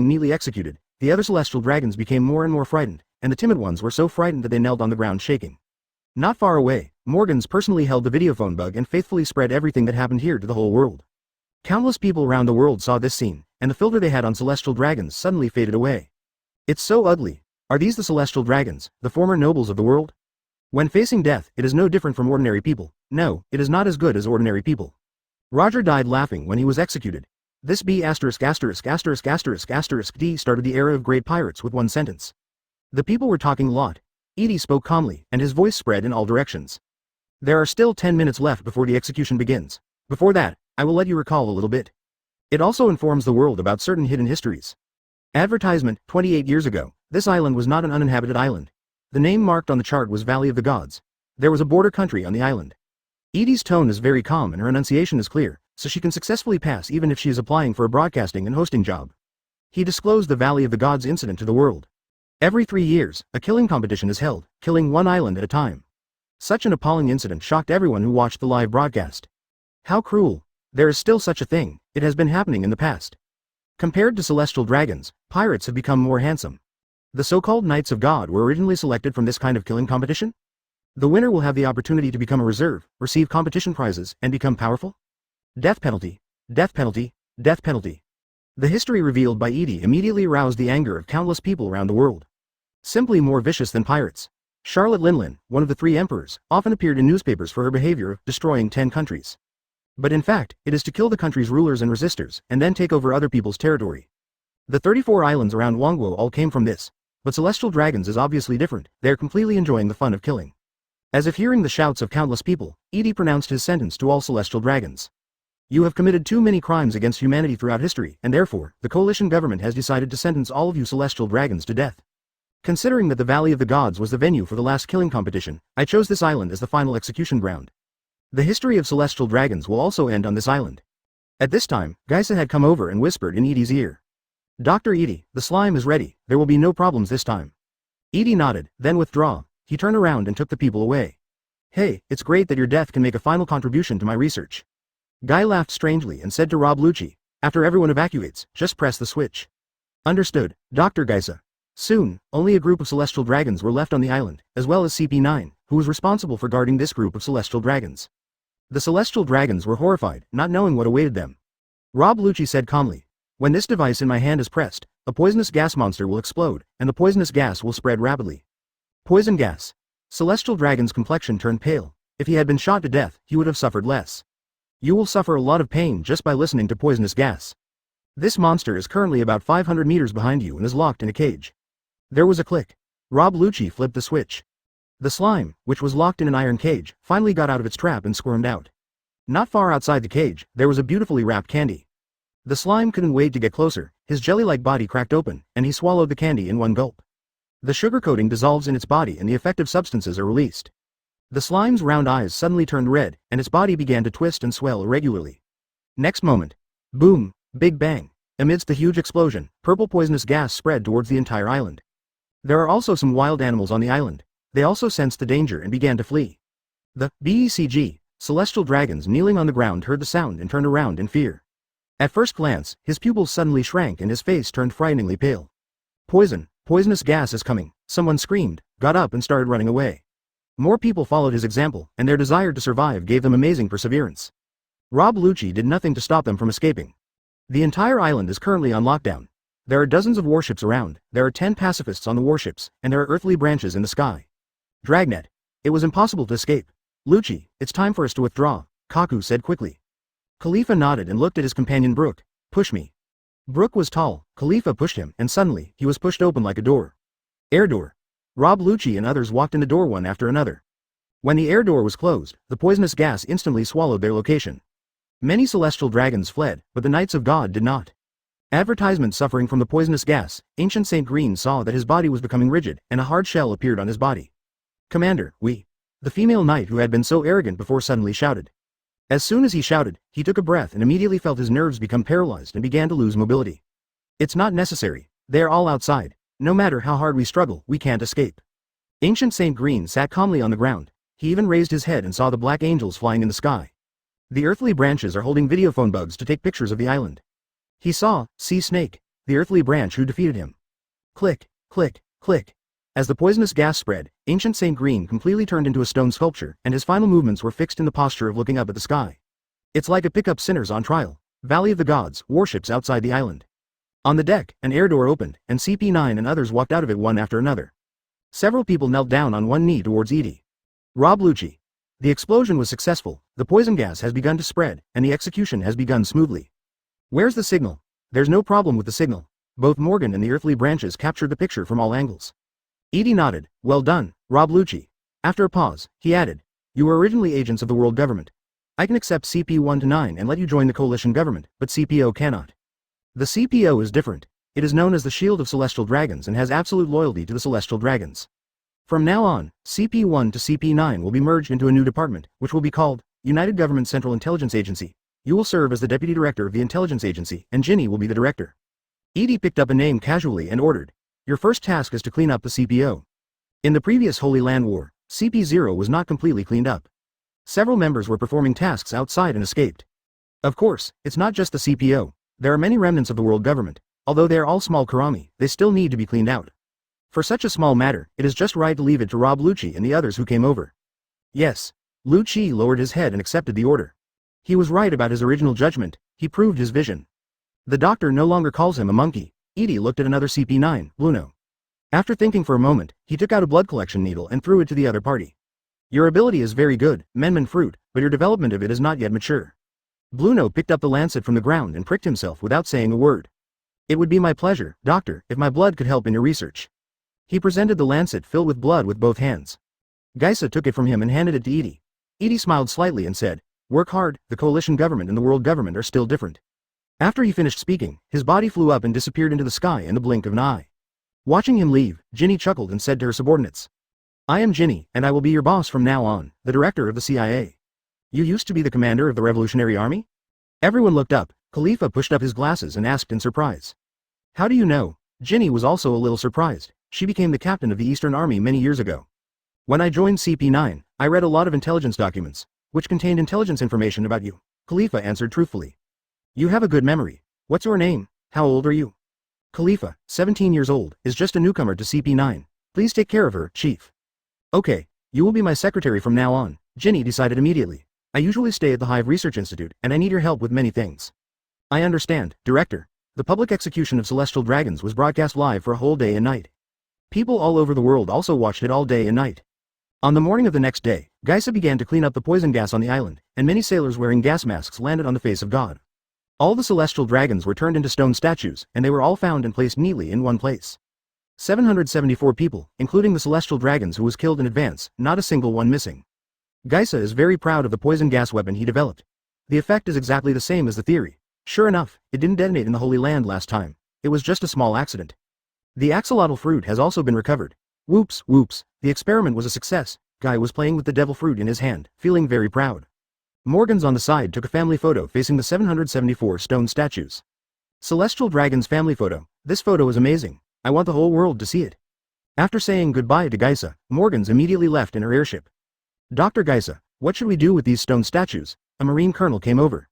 being neatly executed, the other celestial dragons became more and more frightened, and the timid ones were so frightened that they knelt on the ground shaking. Not far away, Morgans personally held the videophone bug and faithfully spread everything that happened here to the whole world. Countless people around the world saw this scene, and the filter they had on celestial dragons suddenly faded away. It's so ugly. Are these the celestial dragons, the former nobles of the world? When facing death, it is no different from ordinary people. No, it is not as good as ordinary people. Roger died laughing when he was executed. This B**************** D started the era of great pirates with one sentence. The people were talking a lot. Edie spoke calmly, and his voice spread in all directions. There are still 10 minutes left before the execution begins. Before that, I will let you recall a little bit. It also informs the world about certain hidden histories. Advertisement, 28 years ago, this island was not an uninhabited island. The name marked on the chart was Valley of the Gods. There was a border country on the island. Edie's tone is very calm and her enunciation is clear, so she can successfully pass even if she is applying for a broadcasting and hosting job. He disclosed the Valley of the Gods incident to the world. Every 3 years, a killing competition is held, killing one island at a time. Such an appalling incident shocked everyone who watched the live broadcast. How cruel. There is still such a thing, it has been happening in the past. Compared to celestial dragons, pirates have become more handsome. The so-called Knights of God were originally selected from this kind of killing competition? The winner will have the opportunity to become a reserve, receive competition prizes, and become powerful? Death penalty. Death penalty. Death penalty. The history revealed by Edie immediately aroused the anger of countless people around the world. Simply more vicious than pirates. Charlotte Linlin, one of the 3 emperors, often appeared in newspapers for her behavior of destroying 10 countries. But in fact, it is to kill the country's rulers and resistors, and then take over other people's territory. The 34 islands around Wangguo all came from this. But celestial dragons is obviously different, they are completely enjoying the fun of killing. As if hearing the shouts of countless people, Edie pronounced his sentence to all celestial dragons. You have committed too many crimes against humanity throughout history, and therefore, the coalition government has decided to sentence all of you celestial dragons to death. Considering that the Valley of the Gods was the venue for the last killing competition, I chose this island as the final execution ground. The history of celestial dragons will also end on this island. At this time, Geisa had come over and whispered in Edie's ear. Dr. Edie, the slime is ready, there will be no problems this time. Edie nodded, then withdraw. He turned around and took the people away. Hey, it's great that your death can make a final contribution to my research. Guy laughed strangely and said to Rob Lucci, after everyone evacuates, just press the switch. Understood, Dr. Geisa. Soon, only a group of celestial dragons were left on the island, as well as CP9, who was responsible for guarding this group of celestial dragons. The celestial dragons were horrified, not knowing what awaited them. Rob Lucci said calmly, when this device in my hand is pressed, a poisonous gas monster will explode, and the poisonous gas will spread rapidly. Poison gas. Celestial Dragon's complexion turned pale. If he had been shot to death, he would have suffered less. You will suffer a lot of pain just by listening to poisonous gas. This monster is currently about 500 meters behind you and is locked in a cage. There was a click. Rob Lucci flipped the switch. The slime, which was locked in an iron cage, finally got out of its trap and squirmed out. Not far outside the cage, there was a beautifully wrapped candy. The slime couldn't wait to get closer, his jelly-like body cracked open, and he swallowed the candy in one gulp. The sugar coating dissolves in its body and the effective substances are released. The slime's round eyes suddenly turned red, and its body began to twist and swell irregularly. Next moment. Boom, big bang. Amidst the huge explosion, purple poisonous gas spread towards the entire island. There are also some wild animals on the island. They also sensed the danger and began to flee. The BECG, celestial dragons kneeling on the ground heard the sound and turned around in fear. At first glance, his pupils suddenly shrank and his face turned frighteningly pale. Poisonous gas is coming, someone screamed, got up and started running away. More people followed his example, and their desire to survive gave them amazing perseverance. Rob Lucci did nothing to stop them from escaping. The entire island is currently on lockdown. There are dozens of warships around, there are 10 pacifists on the warships, and there are earthly branches in the sky. Dragnet. It was impossible to escape. Lucci, it's time for us to withdraw, Kaku said quickly. Khalifa nodded and looked at his companion Brook. Push me. Brook was tall, Khalifa pushed him, and suddenly, he was pushed open like a door. Air door. Rob Lucci and others walked in the door one after another. When the air door was closed, the poisonous gas instantly swallowed their location. Many celestial dragons fled, but the Knights of God did not. Advertisement suffering from the poisonous gas, Ancient Saint Green saw that his body was becoming rigid, and a hard shell appeared on his body. Commander, we. The female knight who had been so arrogant before suddenly shouted. As soon as he shouted, he took a breath and immediately felt his nerves become paralyzed and began to lose mobility. It's not necessary. They are all outside. No matter how hard we struggle, we can't escape. Ancient Saint Green sat calmly on the ground. He even raised his head and saw the black angels flying in the sky. The earthly branches are holding videophone bugs to take pictures of the island. He saw Sea Snake, the earthly branch who defeated him. Click, click, click. As the poisonous gas spread, Ancient Saint Green completely turned into a stone sculpture, and his final movements were fixed in the posture of looking up at the sky. It's like a pick-up sinners on trial. Valley of the Gods, warships outside the island. On the deck, an air door opened, and CP9 and others walked out of it one after another. Several people knelt down on one knee towards Edie. Rob Lucci. The explosion was successful, the poison gas has begun to spread, and the execution has begun smoothly. Where's the signal? There's no problem with the signal. Both Morgan and the earthly branches captured the picture from all angles. Edie nodded. Well done, Rob Lucci. After a pause, he added, you were originally agents of the world government. I can accept CP1 to 9 and let you join the coalition government, but CPO cannot. The CPO is different. It is known as the Shield of Celestial Dragons and has absolute loyalty to the Celestial Dragons. From now on, CP1 to CP9 will be merged into a new department, which will be called United Government Central Intelligence Agency. You will serve as the Deputy Director of the Intelligence Agency, and Ginny will be the Director. Edie picked up a name casually and ordered, your first task is to clean up the CPO. In the previous Holy Land War, CP0 was not completely cleaned up. Several members were performing tasks outside and escaped. Of course, it's not just the CPO. There are many remnants of the world government. Although they are all small Kurami, they still need to be cleaned out. For such a small matter, it is just right to leave it to Rob Lucci and the others who came over. Yes. Lucci lowered his head and accepted the order. He was right about his original judgment, he proved his vision. The doctor no longer calls him a monkey. Edie looked at another CP9, Bluno. After thinking for a moment, he took out a blood collection needle and threw it to the other party. Your ability is very good, Menman Fruit, but your development of it is not yet mature. Blueno picked up the lancet from the ground and pricked himself without saying a word. It would be my pleasure, doctor, if my blood could help in your research. He presented the lancet filled with blood with both hands. Gaisa took it from him and handed it to Edie. Edie smiled slightly and said, "Work hard, the coalition government and the world government are still different." After he finished speaking, his body flew up and disappeared into the sky in the blink of an eye. Watching him leave, Ginny chuckled and said to her subordinates, "I am Ginny, and I will be your boss from now on, the director of the CIA. You used to be the commander of the Revolutionary Army?" Everyone looked up. Khalifa pushed up his glasses and asked in surprise, "How do you know?" Ginny was also a little surprised. She became the captain of the Eastern Army many years ago. "When I joined CP9, I read a lot of intelligence documents, which contained intelligence information about you," Khalifa answered truthfully. "You have a good memory. What's your name? How old are you?" "Khalifa, 17 years old, is just a newcomer to CP9. Please take care of her, Chief." "Okay, you will be my secretary from now on," Ginny decided immediately. "I usually stay at the Hive Research Institute, and I need your help with many things." "I understand, Director." The public execution of celestial dragons was broadcast live for a whole day and night. People all over the world also watched it all day and night. On the morning of the next day, Gaisa began to clean up the poison gas on the island, and many sailors wearing gas masks landed on the face of God. All the celestial dragons were turned into stone statues, and they were all found and placed neatly in one place. 774 people, including the celestial dragons who was killed in advance, not a single one missing. Gaisa is very proud of the poison gas weapon he developed. The effect is exactly the same as the theory. Sure enough, it didn't detonate in the Holy Land last time. It was just a small accident. The axolotl fruit has also been recovered. Whoops, whoops, the experiment was a success. Guy was playing with the devil fruit in his hand, feeling very proud. Morgans on the side took a family photo facing the 774 stone statues. Celestial Dragon's family photo. This photo is amazing. I want the whole world to see it. After saying goodbye to Gaisa, Morgans immediately left in her airship. "Dr. Gaisa, what should we do with these stone statues?" A Marine colonel came over.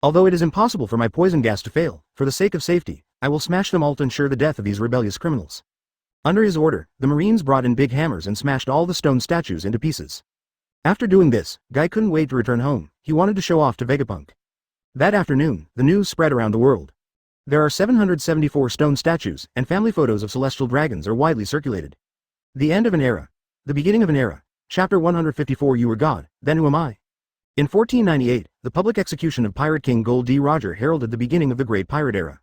"Although it is impossible for my poison gas to fail, for the sake of safety, I will smash them all to ensure the death of these rebellious criminals." Under his order, the Marines brought in big hammers and smashed all the stone statues into pieces. After doing this, Guy couldn't wait to return home. He wanted to show off to Vega Punk. That afternoon, the news spread around the world. There are 774 stone statues, and family photos of celestial dragons are widely circulated. The end of an era. The beginning of an era. Chapter 154. You were God, then who am I? In 1498, the public execution of Pirate King Gold D. Roger heralded the beginning of the Great Pirate Era.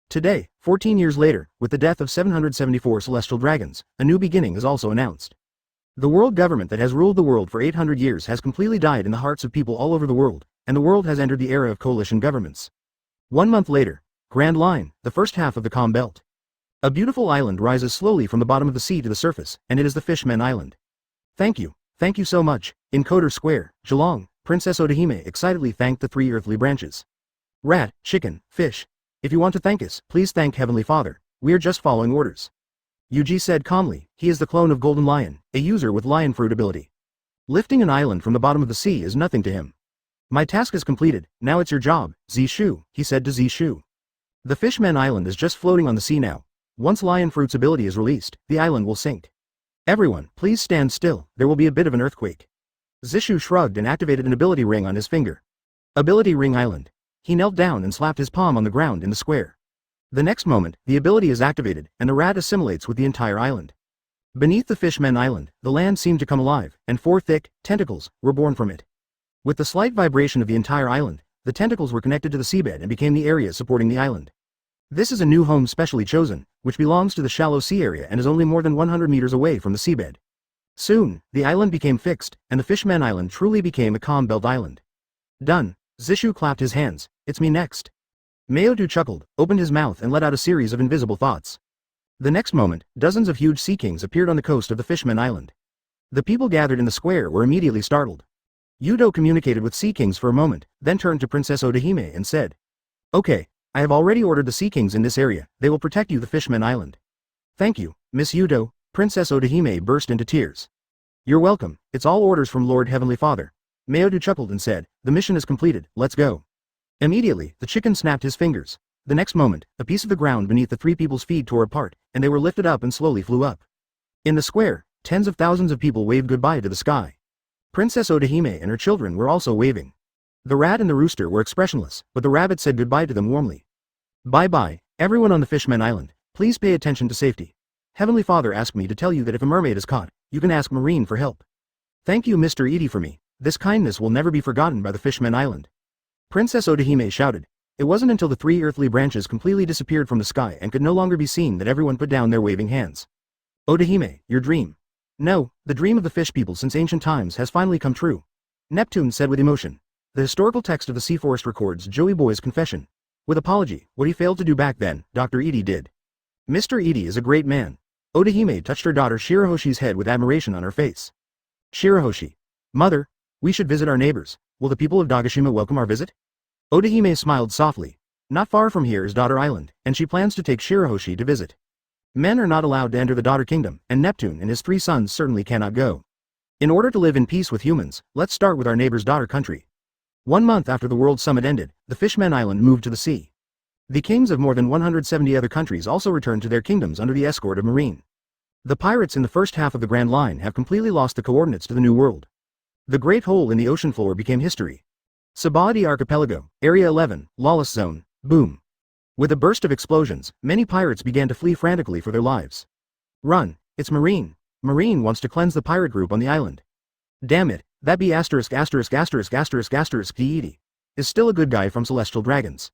Today, 14 years later, with the death of 774 celestial dragons, a new beginning is also announced. The world government that has ruled the world for 800 years has completely died in the hearts of people all over the world, and the world has entered the era of coalition governments. 1 month later, Grand Line, the first half of the Calm Belt. A beautiful island rises slowly from the bottom of the sea to the surface, and it is the Fishmen Island. Thank you so much. In Coder Square, Geelong, Princess Odahime excitedly thanked the 3 earthly branches. "Rat, chicken, fish. If you want to thank us, please thank Heavenly Father. We are just following orders." Yuji said calmly. He is the clone of Golden Lion, a user with lion fruit ability. Lifting an island from the bottom of the sea is nothing to him. "My task is completed, now it's your job, Zishu," he said to Zishu. The Fishmen Island is just floating on the sea now. Once lion fruit's ability is released, the island will sink. "Everyone, please stand still, there will be a bit of an earthquake." Zishu shrugged and activated an ability ring on his finger. Ability Ring Island. He knelt down and slapped his palm on the ground in the square. The next moment, the ability is activated, and the rat assimilates with the entire island. Beneath the Fishmen Island, the land seemed to come alive, and 4 thick tentacles were born from it. With the slight vibration of the entire island, the tentacles were connected to the seabed and became the area supporting the island. This is a new home specially chosen, which belongs to the shallow sea area and is only more than 100 meters away from the seabed. Soon, the island became fixed, and the Fishmen Island truly became a Calm Belt island. Done. Zishu clapped his hands. "It's me next." Maodu chuckled, opened his mouth and let out a series of invisible thoughts. The next moment, dozens of huge sea kings appeared on the coast of the Fishmen Island. The people gathered in the square were immediately startled. Yudo communicated with sea kings for a moment, then turned to Princess Odahime and said, "Okay, I have already ordered the sea kings in this area, they will protect you the Fishmen Island." "Thank you, Miss Yudo." Princess Odahime burst into tears. "You're welcome, it's all orders from Lord Heavenly Father." Maodu chuckled and said, "The mission is completed, let's go." Immediately, the chicken snapped his fingers. The next moment, a piece of the ground beneath the 3 people's feet tore apart, and they were lifted up and slowly flew up. In the square, tens of thousands of people waved goodbye to the sky. Princess Odahime and her children were also waving. The rat and the rooster were expressionless, but the rabbit said goodbye to them warmly. "Bye-bye, everyone on the Fishmen Island, please pay attention to safety. Heavenly Father asked me to tell you that if a mermaid is caught, you can ask Marine for help. Thank you Mr. Edie for me. This kindness will never be forgotten by the Fishmen Island." Princess Odahime shouted. It wasn't until the 3 earthly branches completely disappeared from the sky and could no longer be seen that everyone put down their waving hands. Odahime, your dream. No, the dream of the fish people since ancient times has finally come true. Neptune said with emotion. The historical text of the Sea Forest records Joey Boy's confession. With apology, what he failed to do back then, Dr. Edie did. Mr. Edie is a great man. Odahime touched her daughter Shirahoshi's head with admiration on her face. Shirahoshi. Mother, we should visit our neighbors. Will the people of Dagashima welcome our visit? Odahime smiled softly. Not far from here is Daughter Island, and she plans to take Shirahoshi to visit. Men are not allowed to enter the Daughter Kingdom, and Neptune and his 3 sons certainly cannot go. In order to live in peace with humans, let's start with our neighbor's daughter country. 1 month after the World Summit ended, the Fishmen Island moved to the sea. The kings of more than 170 other countries also returned to their kingdoms under the escort of Marine. The pirates in the first half of the Grand Line have completely lost the coordinates to the New World. The Great Hole in the ocean floor became history. Sabadi Archipelago, Area 11, Lawless Zone, boom. With a burst of explosions, many pirates began to flee frantically for their lives. Run, it's Marine. Marine wants to cleanse the pirate group on the island. Damn it, that be ******** Edie is still a good guy from Celestial Dragons.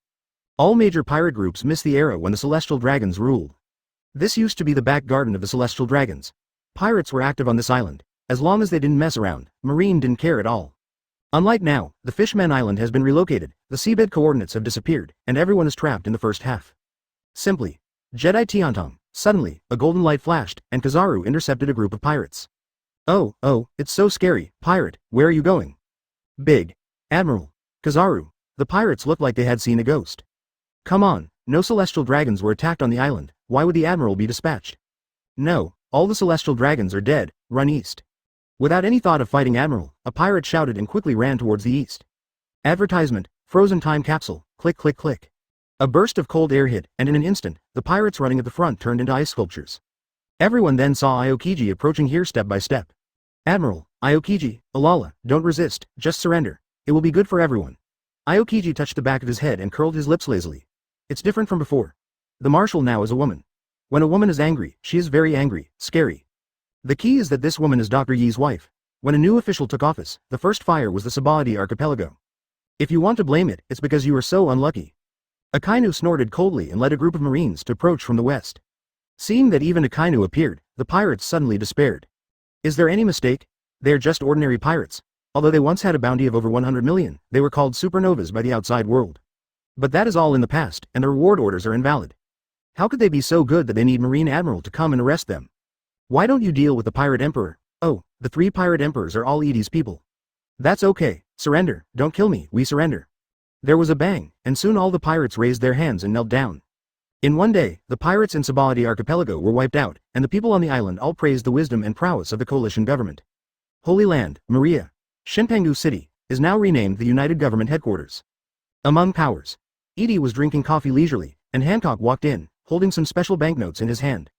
All major pirate groups miss the era when the Celestial Dragons ruled. This used to be the back garden of the Celestial Dragons. Pirates were active on this island. As long as they didn't mess around, Marine didn't care at all. Unlike now, the Fishmen Island has been relocated, the seabed coordinates have disappeared, and everyone is trapped in the first half. Simply. Jedi Tiantom. Suddenly, a golden light flashed, and Kizaru intercepted a group of pirates. Oh, it's so scary. Pirate, where are you going? Big. Admiral. Kizaru. The pirates looked like they had seen a ghost. Come on, no Celestial Dragons were attacked on the island, why would the Admiral be dispatched? No, all the Celestial Dragons are dead, run east. Without any thought of fighting Admiral, a pirate shouted and quickly ran towards the east. Advertisement, frozen time capsule, click click click. A burst of cold air hit, and in an instant, the pirates running at the front turned into ice sculptures. Everyone then saw Aokiji approaching here step by step. Admiral, Aokiji, Alala, don't resist, just surrender. It will be good for everyone. Aokiji touched the back of his head and curled his lips lazily. It's different from before. The Marshal now is a woman. When a woman is angry, she is very angry, scary. The key is that this woman is Dr. Yi's wife. When a new official took office, the first fire was the Sabadi Archipelago. If you want to blame it, it's because you were so unlucky. Akainu snorted coldly and led a group of Marines to approach from the west. Seeing that even Akainu appeared, the pirates suddenly despaired. Is there any mistake? They are just ordinary pirates. Although they once had a bounty of over 100 million, they were called supernovas by the outside world. But that is all in the past, and the reward orders are invalid. How could they be so good that they need Marine Admiral to come and arrest them? Why don't you deal with the Pirate Emperor? Oh, the 3 Pirate Emperors are all Edie's people. That's okay, surrender, don't kill me, we surrender. There was a bang, and soon all the pirates raised their hands and knelt down. In one day, the pirates in Sabadi Archipelago were wiped out, and the people on the island all praised the wisdom and prowess of the coalition government. Holy Land, Maria, Shinpangu City, is now renamed the United Government Headquarters. Among powers. Edie was drinking coffee leisurely, and Hancock walked in, holding some special banknotes in his hand.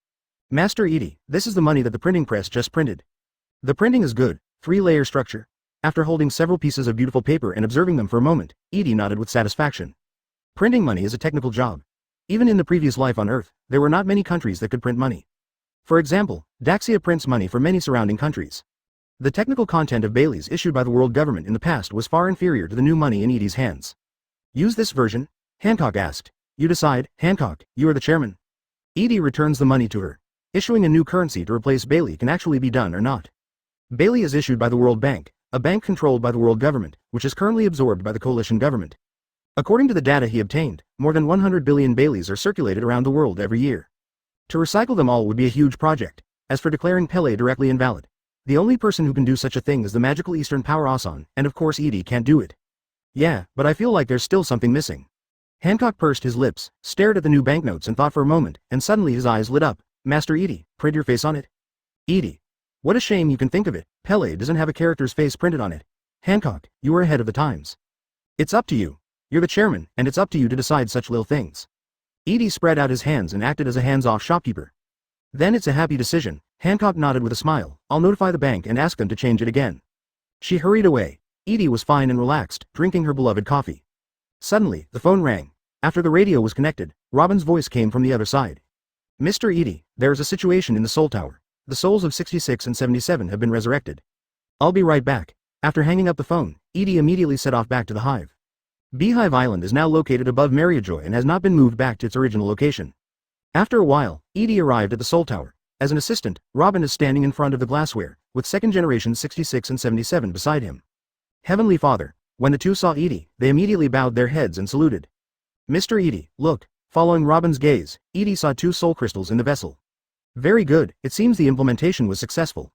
Master Edie, this is the money that the printing press just printed. The printing is good, 3-layer structure. After holding several pieces of beautiful paper and observing them for a moment, Edie nodded with satisfaction. Printing money is a technical job. Even in the previous life on Earth, there were not many countries that could print money. For example, Daxia prints money for many surrounding countries. The technical content of Bailey's issued by the world government in the past was far inferior to the new money in Edie's hands. Use this version? Hancock asked. You decide, Hancock, you are the chairman. Edie returns the money to her. Issuing a new currency to replace Bailey can actually be done or not. Bailey is issued by the World Bank, a bank controlled by the world government, which is currently absorbed by the coalition government. According to the data he obtained, more than 100 billion Baileys are circulated around the world every year. To recycle them all would be a huge project. As for declaring Pele directly invalid, the only person who can do such a thing is the magical Eastern power Asan, and of course Edie can't do it. Yeah, but I feel like there's still something missing. Hancock pursed his lips, stared at the new banknotes and thought for a moment, and suddenly his eyes lit up. Master Edie, print your face on it. Edie. What a shame you can think of it, Pele doesn't have a character's face printed on it. Hancock, you are ahead of the times. It's up to you. You're the chairman, and it's up to you to decide such little things. Edie spread out his hands and acted as a hands-off shopkeeper. Then it's a happy decision, Hancock nodded with a smile. I'll notify the bank and ask them to change it again. She hurried away. Edie was fine and relaxed, drinking her beloved coffee. Suddenly, the phone rang. After the radio was connected, Robin's voice came from the other side. Mr. Edie, there is a situation in the Soul Tower. The souls of 66 and 77 have been resurrected. I'll be right back. After hanging up the phone, Edie immediately set off back to the hive. Beehive Island is now located above Mariajoy and has not been moved back to its original location. After a while, Edie arrived at the Soul Tower. As an assistant, Robin is standing in front of the glassware, with second generation 66 and 77 beside him. Heavenly Father. When the two saw Edie, they immediately bowed their heads and saluted. Mr. Edie, look. Following Robin's gaze, Edie saw 2 soul crystals in the vessel. Very good, it seems the implementation was successful.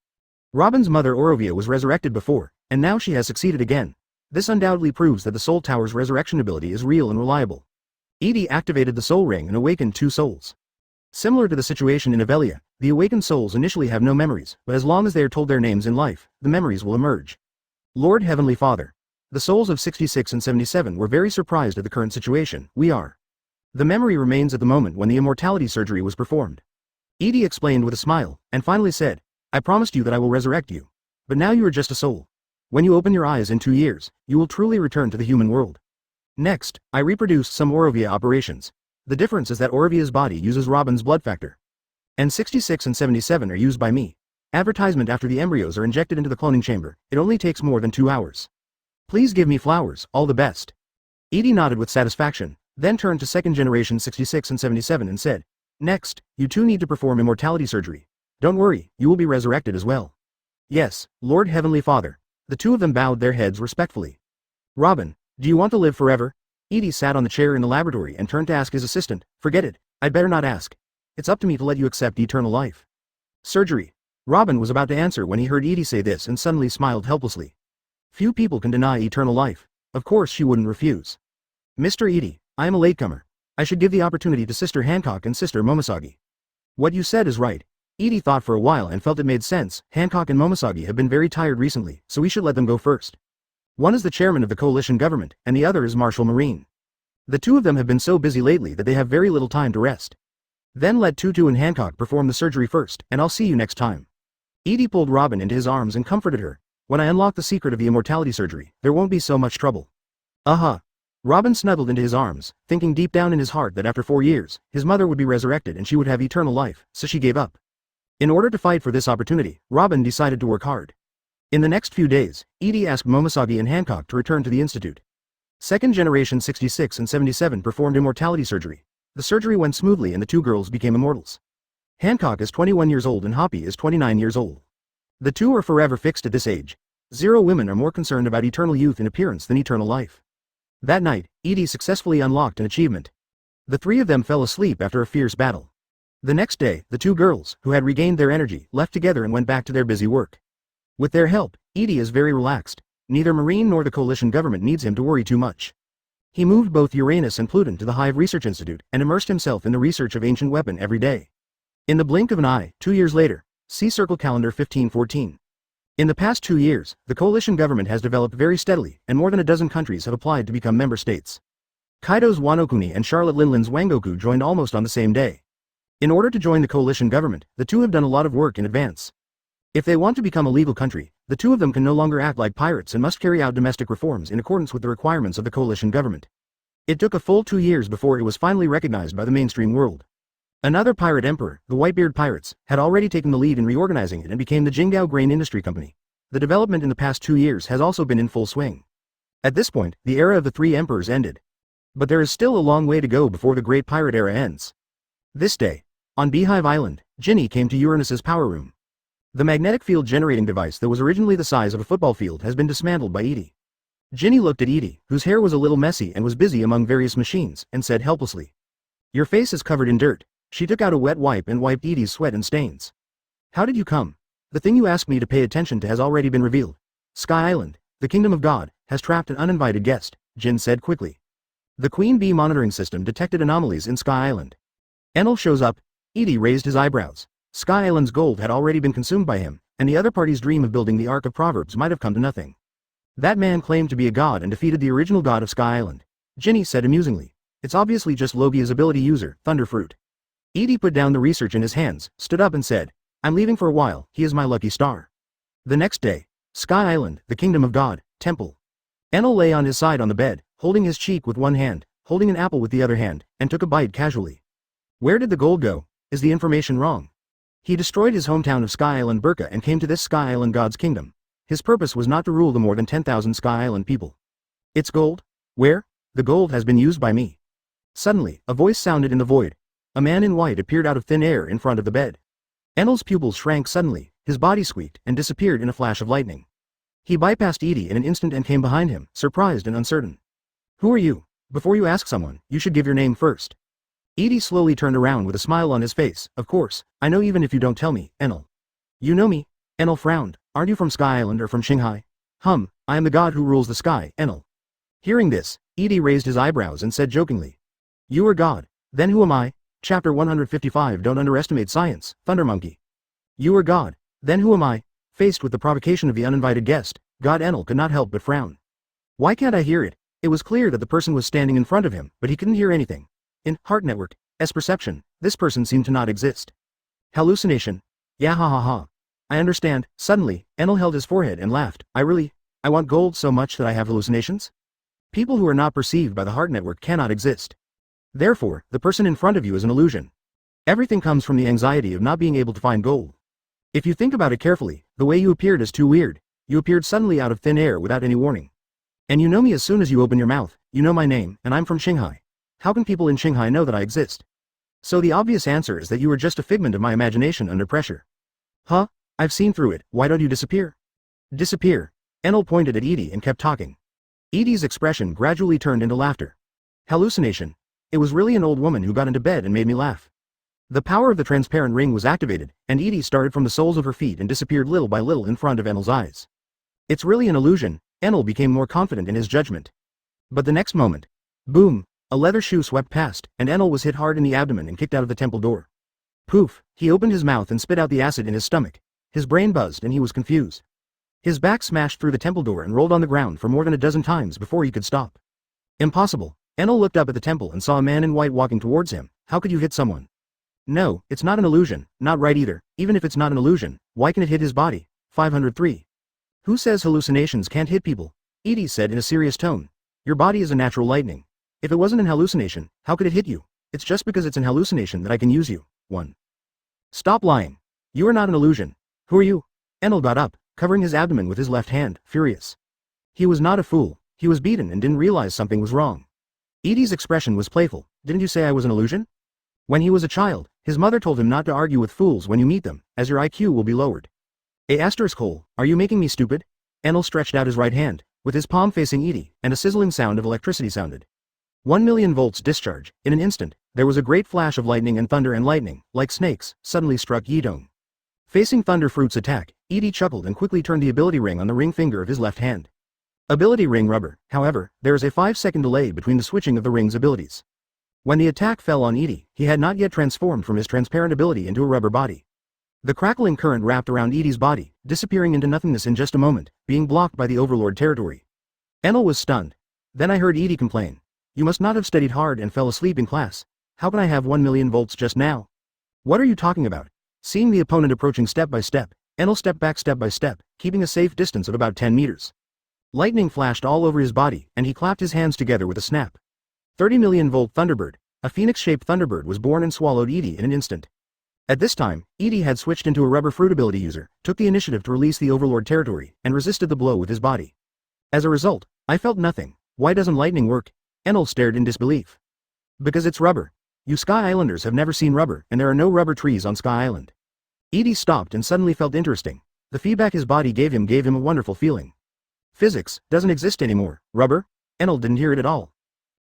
Robin's mother Orovia was resurrected before, and now she has succeeded again. This undoubtedly proves that the Soul Tower's resurrection ability is real and reliable. Edie activated the soul ring and awakened 2 souls. Similar to the situation in Avelia, the awakened souls initially have no memories, but as long as they are told their names in life, the memories will emerge. Lord Heavenly Father. The souls of 66 and 77 were very surprised at the current situation. We are. The memory remains at the moment when the immortality surgery was performed. Edie explained with a smile, and finally said, I promised you that I will resurrect you. But now you are just a soul. When you open your eyes in 2 years, you will truly return to the human world. Next, I reproduced some Orovia operations. The difference is that Orovia's body uses Robin's blood factor. And 66 and 77 are used by me. Advertisement after the embryos are injected into the cloning chamber, it only takes more than 2 hours. Please give me flowers, all the best. Edie nodded with satisfaction, then turned to second generation 66 and 77 and said, Next, you 2 need to perform immortality surgery. Don't worry, you will be resurrected as well. Yes, Lord Heavenly Father. The 2 of them bowed their heads respectfully. Robin, do you want to live forever? Edie sat on the chair in the laboratory and turned to ask his assistant, Forget it, I'd better not ask. It's up to me to let you accept eternal life. Surgery. Robin was about to answer when he heard Edie say this and suddenly smiled helplessly. Few people can deny eternal life. Of course she wouldn't refuse. Mr. Edie, I am a latecomer. I should give the opportunity to Sister Hancock and Sister Momosagi. What you said is right. Edie thought for a while and felt it made sense. Hancock and Momosagi have been very tired recently, so we should let them go first. One is the chairman of the coalition government, and the other is Marshal Marine. The 2 of them have been so busy lately that they have very little time to rest. Then let Tutu and Hancock perform the surgery first, and I'll see you next time. Edie pulled Robin into his arms and comforted her. When I unlock the secret of the immortality surgery, there won't be so much trouble. Robin snuggled into his arms, thinking deep down in his heart that after 4 years, his mother would be resurrected and she would have eternal life, so she gave up. In order to fight for this opportunity, Robin decided to work hard. In the next few days, Edie asked Momosagi and Hancock to return to the institute. Second generation 66 and 77 performed immortality surgery. The surgery went smoothly and the 2 girls became immortals. Hancock is 21 years old and Hoppy is 29 years old. The 2 are forever fixed at this age. 0 women are more concerned about eternal youth and appearance than eternal life. That night, Edie successfully unlocked an achievement. The 3 of them fell asleep after a fierce battle. The next day, the 2 girls, who had regained their energy, left together and went back to their busy work. With their help, Edie is very relaxed. Neither Marine nor the coalition government needs him to worry too much. He moved both Uranus and Pluton to the Hive Research Institute and immersed himself in the research of ancient weapon every day. In the blink of an eye, 2 years later, see Circle Calendar 1514. In the past 2 years, the coalition government has developed very steadily, and more than a dozen countries have applied to become member states. Kaido's Wano and Charlotte Linlin's Wangoku joined almost on the same day. In order to join the coalition government, the 2 have done a lot of work in advance. If they want to become a legal country, the 2 of them can no longer act like pirates and must carry out domestic reforms in accordance with the requirements of the coalition government. It took a full 2 years before it was finally recognized by the mainstream world. Another pirate emperor, the Whitebeard pirates, had already taken the lead in reorganizing it and became the Jingao Grain Industry Company. The development in the past 2 years has also been in full swing. At this point, the era of the 3 emperors ended. But there is still a long way to go before the Great Pirate Era ends. This day, on Beehive Island, Ginny came to Uranus's power room. The magnetic field generating device that was originally the size of a football field has been dismantled by Edie. Ginny looked at Edie, whose hair was a little messy and was busy among various machines, and said helplessly, Your face is covered in dirt. She took out a wet wipe and wiped Edie's sweat and stains. How did you come? The thing you asked me to pay attention to has already been revealed. Sky Island, the kingdom of God, has trapped an uninvited guest, Jin said quickly. The Queen Bee monitoring system detected anomalies in Sky Island. Enel shows up. Edie raised his eyebrows. Sky Island's gold had already been consumed by him, and the other party's dream of building the Ark of Proverbs might have come to nothing. That man claimed to be a god and defeated the original god of Sky Island. Ginny said amusingly. It's obviously just Logia's ability user, Thunderfruit. Edie put down the research in his hands, stood up and said, I'm leaving for a while, he is my lucky star. The next day, Sky Island, the kingdom of God, temple. Enel lay on his side on the bed, holding his cheek with one hand, holding an apple with the other hand, and took a bite casually. Where did the gold go? Is the information wrong? He destroyed his hometown of Sky Island Burka and came to this Sky Island God's kingdom. His purpose was not to rule the more than 10,000 Sky Island people. It's gold? Where? The gold has been used by me. Suddenly, a voice sounded in the void. A man in white appeared out of thin air in front of the bed. Enel's pupils shrank suddenly, his body squeaked and disappeared in a flash of lightning. He bypassed Edie in an instant and came behind him, surprised and uncertain. Who are you? Before you ask someone, you should give your name first. Edie slowly turned around with a smile on his face. Of course, I know even if you don't tell me, Enel. You know me? Enel frowned. Aren't you from Sky Island or from Shanghai? I am the god who rules the sky, Enel. Hearing this, Edie raised his eyebrows and said jokingly. You are god. Then who am I? Chapter 155 Don't underestimate science, Thunder Monkey. You are god. Then who am I? Faced with the provocation of the uninvited guest, God Enel could not help but frown. Why can't I hear it? It was clear that the person was standing in front of him, but he couldn't hear anything. In Heart Network's perception, this person seemed to not exist. Hallucination. Yeah, ha ha ha. I understand. Suddenly, Enel held his forehead and laughed. I want gold so much that I have hallucinations? People who are not perceived by the Heart Network cannot exist. Therefore, the person in front of you is an illusion. Everything comes from the anxiety of not being able to find gold. If you think about it carefully, the way you appeared is too weird. You appeared suddenly out of thin air without any warning. And you know me as soon as you open your mouth, you know my name, and I'm from Shanghai. How can people in Shanghai know that I exist? So the obvious answer is that you are just a figment of my imagination under pressure. Huh? I've seen through it, why don't you disappear? Disappear. Enel pointed at Edie and kept talking. Edie's expression gradually turned into laughter. Hallucination. It was really an old woman who got into bed and made me laugh. The power of the transparent ring was activated, and Edie started from the soles of her feet and disappeared little by little in front of Enel's eyes. It's really an illusion. Enel became more confident in his judgment. But the next moment, boom, a leather shoe swept past, and Enel was hit hard in the abdomen and kicked out of the temple door. Poof, he opened his mouth and spit out the acid in his stomach. His brain buzzed and he was confused. His back smashed through the temple door and rolled on the ground for more than a dozen times before he could stop. Impossible. Enel looked up at the temple and saw a man in white walking towards him. How could you hit someone? No, it's not an illusion, not right either. Even if it's not an illusion, why can it hit his body? 503. Who says hallucinations can't hit people? Edie said in a serious tone. Your body is a natural lightning. If it wasn't an hallucination, how could it hit you? It's just because it's an hallucination that I can use you. 1. Stop lying. You are not an illusion. Who are you? Enel got up, covering his abdomen with his left hand, furious. He was not a fool. He was beaten and didn't realize something was wrong. Edie's expression was playful. Didn't you say I was an illusion? When he was a child, his mother told him not to argue with fools when you meet them, as your IQ will be lowered. Are you making me stupid? Enel stretched out his right hand, with his palm facing Edie, and a sizzling sound of electricity sounded. 1,000,000 volts discharge. In an instant, there was a great flash of lightning, and lightning, like snakes, suddenly struck Yidong. Facing Thunder Fruit's attack, Edie chuckled and quickly turned the ability ring on the ring finger of his left hand. Ability ring rubber. However, there is a 5-second delay between the switching of the ring's abilities. When the attack fell on Edie, he had not yet transformed from his transparent ability into a rubber body. The crackling current wrapped around Edie's body, disappearing into nothingness in just a moment, being blocked by the Overlord territory. Enel was stunned. Then I heard Edie complain. You must not have studied hard and fell asleep in class. How can I have 1,000,000 volts just now? What are you talking about? Seeing the opponent approaching step by step, Enel stepped back step by step, keeping a safe distance of about 10 meters. Lightning flashed all over his body, and he clapped his hands together with a snap. 30,000,000 volt Thunderbird, a phoenix-shaped Thunderbird, was born and swallowed Edie in an instant. At this time, Edie had switched into a rubber fruit ability user, took the initiative to release the Overlord territory, and resisted the blow with his body. As a result, I felt nothing. Why doesn't lightning work? Enel stared in disbelief. Because it's rubber. You Sky Islanders have never seen rubber, and there are no rubber trees on Sky Island. Edie stopped and suddenly felt interesting. The feedback his body gave him a wonderful feeling. Physics doesn't exist anymore. Rubber? Enel didn't hear it at all.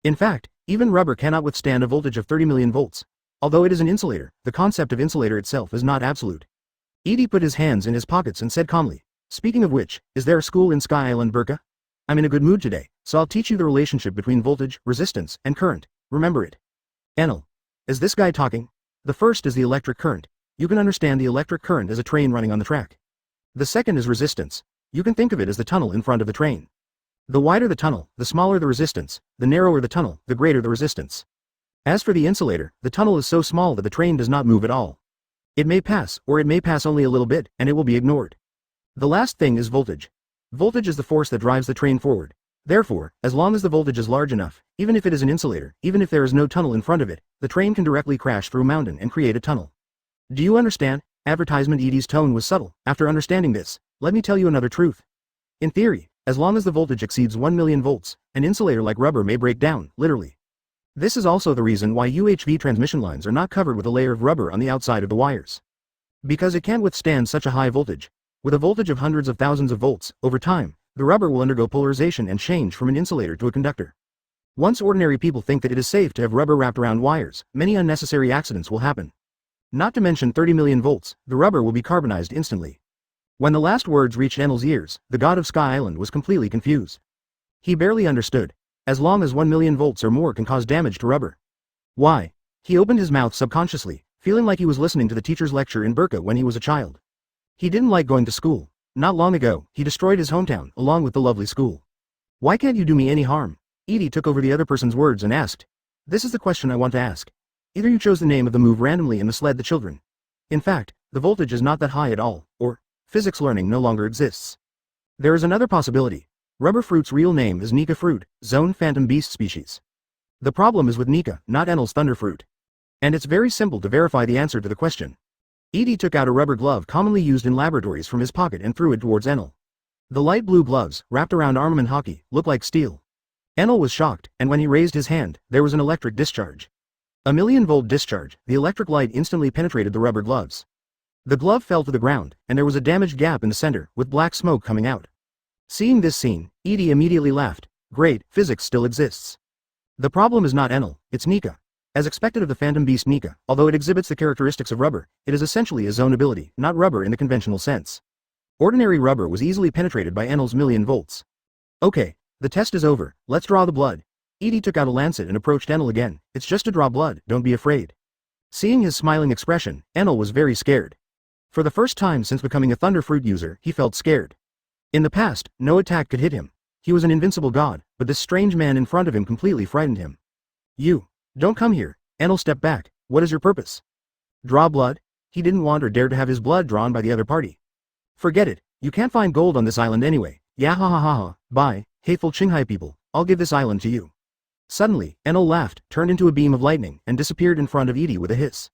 In fact, even rubber cannot withstand a voltage of 30,000,000 volts. Although it is an insulator, the concept of insulator itself is not absolute. Edie put his hands in his pockets and said calmly, speaking of which, is there a school in Sky Island, Burka? I'm in a good mood today, so I'll teach you the relationship between voltage, resistance, and current. Remember it. Enel. Is this guy talking? The first is the electric current. You can understand the electric current as a train running on the track. The second is resistance. You can think of it as the tunnel in front of the train. The wider the tunnel, the smaller the resistance, the narrower the tunnel, the greater the resistance. As for the insulator, the tunnel is so small that the train does not move at all. It may pass, or it may pass only a little bit, and it will be ignored. The last thing is voltage. Voltage is the force that drives the train forward. Therefore, as long as the voltage is large enough, even if it is an insulator, even if there is no tunnel in front of it, the train can directly crash through a mountain and create a tunnel. Do you understand? Advertisement. Edie's tone was subtle. After understanding this, let me tell you another truth. In theory, As long as the voltage exceeds 1 million volts, an insulator like rubber may break down, literally. This is also the reason why UHV transmission lines are not covered with a layer of rubber on the outside of the wires. Because it can't withstand such a high voltage. With a voltage of hundreds of thousands of volts, over time, the rubber will undergo polarization and change from an insulator to a conductor. Once ordinary people think that it is safe to have rubber wrapped around wires, many unnecessary accidents will happen. Not to mention 30 million volts, the rubber will be carbonized instantly. When the last words reached Enel's ears, the god of Sky Island was completely confused. He barely understood. As long as 1 million volts or more can cause damage to rubber. Why? He opened his mouth subconsciously, feeling like he was listening to the teacher's lecture in Burqa when he was a child. He didn't like going to school. Not long ago, he destroyed his hometown, along with the lovely school. Why can't you do me any harm? Edie took over the other person's words and asked. This is the question I want to ask. Either you chose the name of the move randomly and misled the children. In fact, the voltage is not that high at all, or, physics learning no longer exists. There is another possibility. Rubber fruit's real name is Nika fruit, zone phantom beast species. The problem is with Nika, not Enel's thunder fruit. And it's very simple to verify the answer to the question. Edie took out a rubber glove commonly used in laboratories from his pocket and threw it towards Enel. The light blue gloves, wrapped around armament hockey, looked like steel. Enel was shocked, and when he raised his hand, there was an electric discharge. A 1,000,000-volt discharge, the electric light instantly penetrated the rubber gloves. The glove fell to the ground, and there was a damaged gap in the center, with black smoke coming out. Seeing this scene, Edie immediately laughed. Great, physics still exists. The problem is not Enel, it's Nika. As expected of the phantom beast Nika, although it exhibits the characteristics of rubber, it is essentially a zone ability, not rubber in the conventional sense. Ordinary rubber was easily penetrated by Enel's 1,000,000 volts. Okay, the test is over, let's draw the blood. Edie took out a lancet and approached Enel again. It's just to draw blood, don't be afraid. Seeing his smiling expression, Enel was very scared. For the first time since becoming a thunder fruit user, he felt scared. In the past, no attack could hit him. He was an invincible god, but this strange man in front of him completely frightened him. You. Don't come here. Enel stepped back. What is your purpose? Draw blood? He didn't want or dare to have his blood drawn by the other party. Forget it. You can't find gold on this island anyway. Yeah ha ha ha ha. Bye, hateful Qinghai people. I'll give this island to you. Suddenly, Enel laughed, turned into a beam of lightning, and disappeared in front of Edie with a hiss.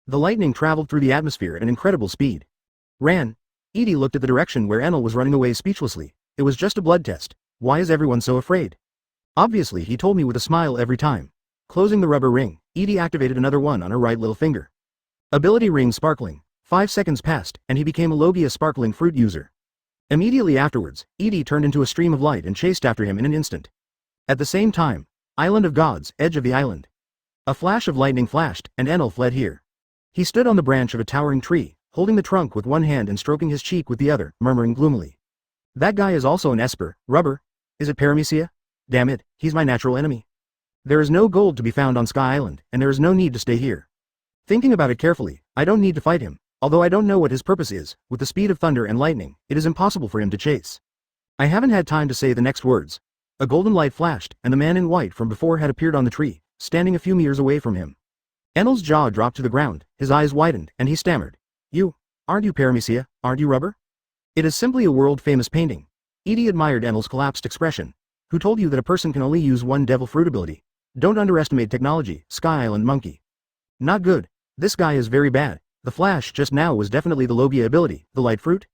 The lightning traveled through the atmosphere at an incredible speed. Ran. Edie looked at the direction where Enel was running away speechlessly. It was just a blood test. Why is everyone so afraid? Obviously he told me with a smile every time. Closing the rubber ring, Edie activated another one on her right little finger. Ability ring sparkling. 5 seconds passed, and he became a Logia sparkling fruit user. Immediately afterwards, Edie turned into a stream of light and chased after him in an instant. At the same time, Island of Gods, edge of the island. A flash of lightning flashed, and Enel fled here. He stood on the branch of a towering tree, holding the trunk with one hand and stroking his cheek with the other, murmuring gloomily. That guy is also an Esper, rubber. Is it Paramecia? Damn it, he's my natural enemy. There is no gold to be found on Sky Island, and there is no need to stay here. Thinking about it carefully, I don't need to fight him, although I don't know what his purpose is. With the speed of thunder and lightning, it is impossible for him to chase. I haven't had time to say the next words. A golden light flashed, and the man in white from before had appeared on the tree, standing a few meters away from him. Enel's jaw dropped to the ground, his eyes widened, and he stammered. You, aren't you Paramecia, aren't you rubber? It is simply a world-famous painting. Edie admired Enel's collapsed expression. Who told you that a person can only use one devil fruit ability? Don't underestimate technology, Sky Island monkey. Not good. This guy is very bad. The flash just now was definitely the Logia ability, the light fruit.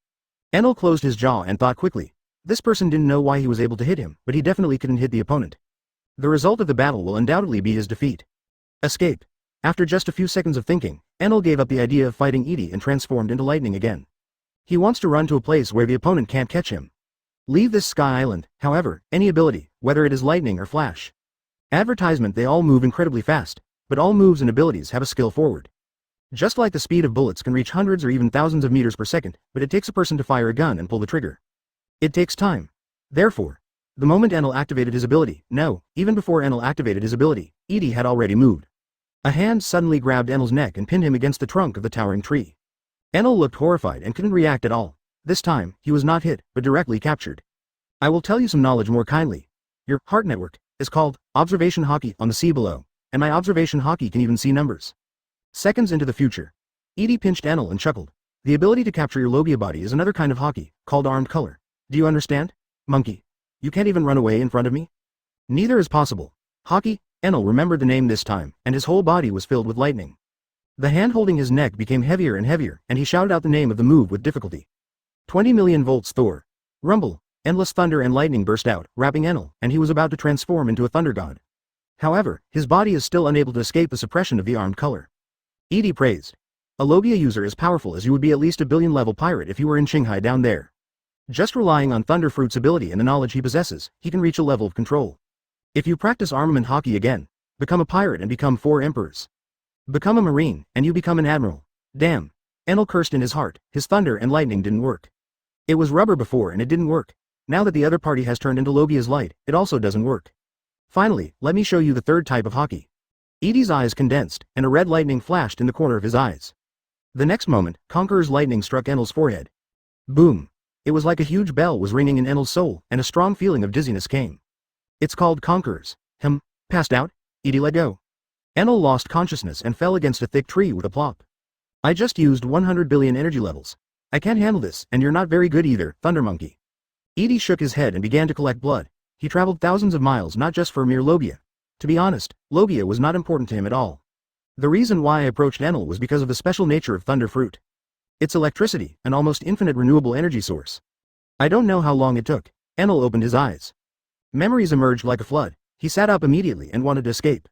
Enel closed his jaw and thought quickly. This person didn't know why he was able to hit him, but he definitely couldn't hit the opponent. The result of the battle will undoubtedly be his defeat. Escape. After just a few seconds of thinking, Enel gave up the idea of fighting Edie and transformed into lightning again. He wants to run to a place where the opponent can't catch him. Leave this Sky Island, however, any ability, whether it is lightning or flash. Advertisement. They all move incredibly fast, but all moves and abilities have a skill forward. Just like the speed of bullets can reach hundreds or even thousands of meters per second, but it takes a person to fire a gun and pull the trigger. It takes time. Therefore, the moment Enel activated his ability, no, even before Enel activated his ability, Edie had already moved. A hand suddenly grabbed Enel's neck and pinned him against the trunk of the towering tree. Enel looked horrified and couldn't react at all. This time, he was not hit, but directly captured. I will tell you some knowledge more kindly. Your heart network is called observation hockey on the sea below, and my observation hockey can even see numbers. Seconds into the future. Edie pinched Enel and chuckled. The ability to capture your Logia body is another kind of hockey, called armed color. Do you understand? Monkey. You can't even run away in front of me? Neither is possible. Hockey. Enel remembered the name this time, and his whole body was filled with lightning. The hand holding his neck became heavier and heavier, and he shouted out the name of the move with difficulty. 20 million volts Thor. Rumble. Endless thunder and lightning burst out, wrapping Enel, and he was about to transform into a thunder god. However, his body is still unable to escape the suppression of the armed color. Edie praised. A Logia user as powerful as you would be at least a billion-level pirate if you were in Shanghai down there. Just relying on Thunderfruit's ability and the knowledge he possesses, he can reach a level of control. If you practice armament hockey again, become a pirate and become 4 emperors. Become a marine, and you become an admiral. Damn. Enel cursed in his heart, his thunder and lightning didn't work. It was rubber before and it didn't work. Now that the other party has turned into Logia's light, it also doesn't work. Finally, let me show you the third type of hockey. Edie's eyes condensed, and a red lightning flashed in the corner of his eyes. The next moment, Conqueror's lightning struck Enel's forehead. Boom. It was like a huge bell was ringing in Enel's soul, and a strong feeling of dizziness came. It's called Conquerors. Passed out? Edie let go. Enel lost consciousness and fell against a thick tree with a plop. I just used 100 billion energy levels. I can't handle this, and you're not very good either, Thunder Monkey. Edie shook his head and began to collect blood. He traveled thousands of miles not just for mere Logia. To be honest, Logia was not important to him at all. The reason why I approached Enel was because of the special nature of Thunder Fruit. It's electricity, an almost infinite renewable energy source. I don't know how long it took. Enel opened his eyes. Memories emerged like a flood. He sat up immediately and wanted to escape.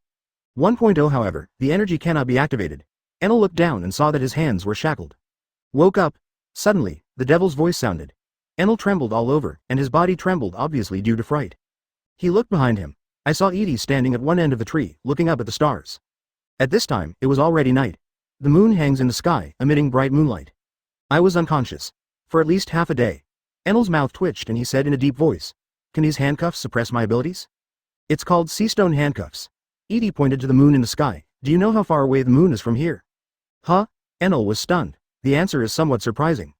1.0 However, the energy cannot be activated. Enel looked down and saw that his hands were shackled. Woke up. Suddenly, the devil's voice sounded. Enel trembled all over, and his body trembled obviously due to fright. He looked behind him. I saw Edie standing at one end of the tree, looking up at the stars. At this time, it was already night. The moon hangs in the sky, emitting bright moonlight. I was unconscious. For at least half a day. Enel's mouth twitched and he said in a deep voice, "Can these handcuffs suppress my abilities?" "It's called Seastone handcuffs." Edie pointed to the moon in the sky. "Do you know how far away the moon is from here?" "Huh?" Enel was stunned. The answer is somewhat surprising.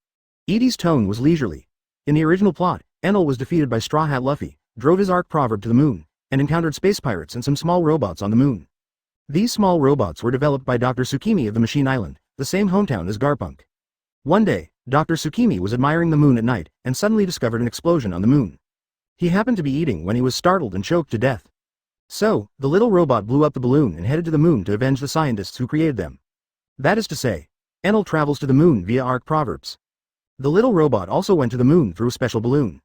Edie's tone was leisurely. In the original plot, Enel was defeated by Straw Hat Luffy, drove his arc proverb to the moon, and encountered space pirates and some small robots on the moon. These small robots were developed by Dr. Tsukimi of the Machine Island, the same hometown as Garpunk. One day, Dr. Tsukimi was admiring the moon at night and suddenly discovered an explosion on the moon. He happened to be eating when he was startled and choked to death. So, the little robot blew up the balloon and headed to the moon to avenge the scientists who created them. That is to say, Enel travels to the moon via arc proverbs. The little robot also went to the moon through a special balloon.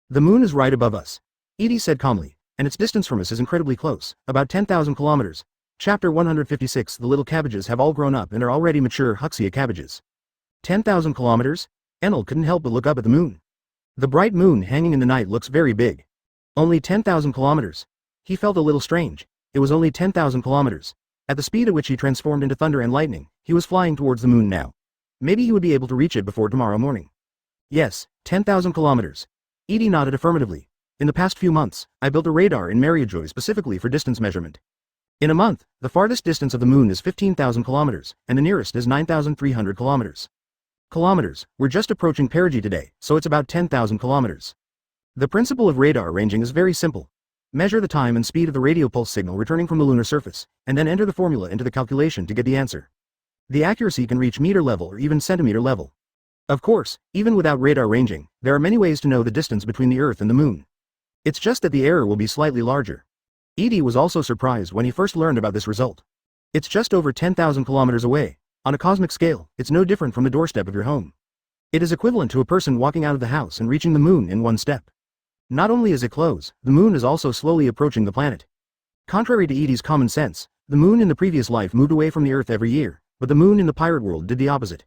The moon is right above us, Edie said calmly, and its distance from us is incredibly close, about 10,000 kilometers. Chapter 156 The little cabbages have all grown up and are already mature Huxia cabbages. 10,000 kilometers? Enel couldn't help but look up at the moon. The bright moon hanging in the night looks very big. Only 10,000 kilometers. He felt a little strange. It was only 10,000 kilometers. At the speed at which he transformed into thunder and lightning, he was flying towards the moon now. Maybe he would be able to reach it before tomorrow morning. Yes, 10,000 kilometers. Edie nodded affirmatively. In the past few months, I built a radar in Mariajoy specifically for distance measurement. In a month, the farthest distance of the moon is 15,000 kilometers, and the nearest is 9,300 kilometers. Kilometers, we're just approaching perigee today, so it's about 10,000 kilometers. The principle of radar ranging is very simple. Measure the time and speed of the radio pulse signal returning from the lunar surface, and then enter the formula into the calculation to get the answer. The accuracy can reach meter level or even centimeter level. Of course, even without radar ranging, there are many ways to know the distance between the Earth and the moon. It's just that the error will be slightly larger. Edie was also surprised when he first learned about this result. It's just over 10,000 kilometers away. On a cosmic scale, it's no different from the doorstep of your home. It is equivalent to a person walking out of the house and reaching the moon in one step. Not only is it close, the moon is also slowly approaching the planet. Contrary to Edie's common sense, the moon in the previous life moved away from the Earth every year, but the moon in the pirate world did the opposite.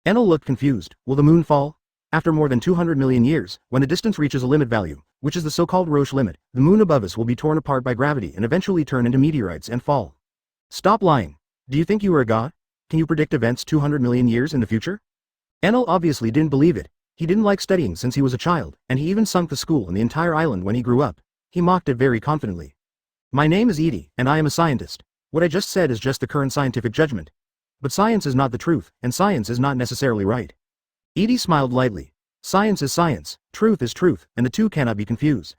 Enel looked confused. Will the moon fall? After more than 200 million years, when the distance reaches a limit value, which is the so-called Roche limit, the moon above us will be torn apart by gravity and eventually turn into meteorites and fall. Stop lying. Do you think you are a god? Can you predict events 200 million years in the future? Enel obviously didn't believe it. He didn't like studying since he was a child, and he even sunk the school and the entire island when he grew up. He mocked it very confidently. My name is Edie, and I am a scientist. What I just said is just the current scientific judgment. But science is not the truth, and science is not necessarily right. Edie smiled lightly. Science is science, truth is truth, and the two cannot be confused.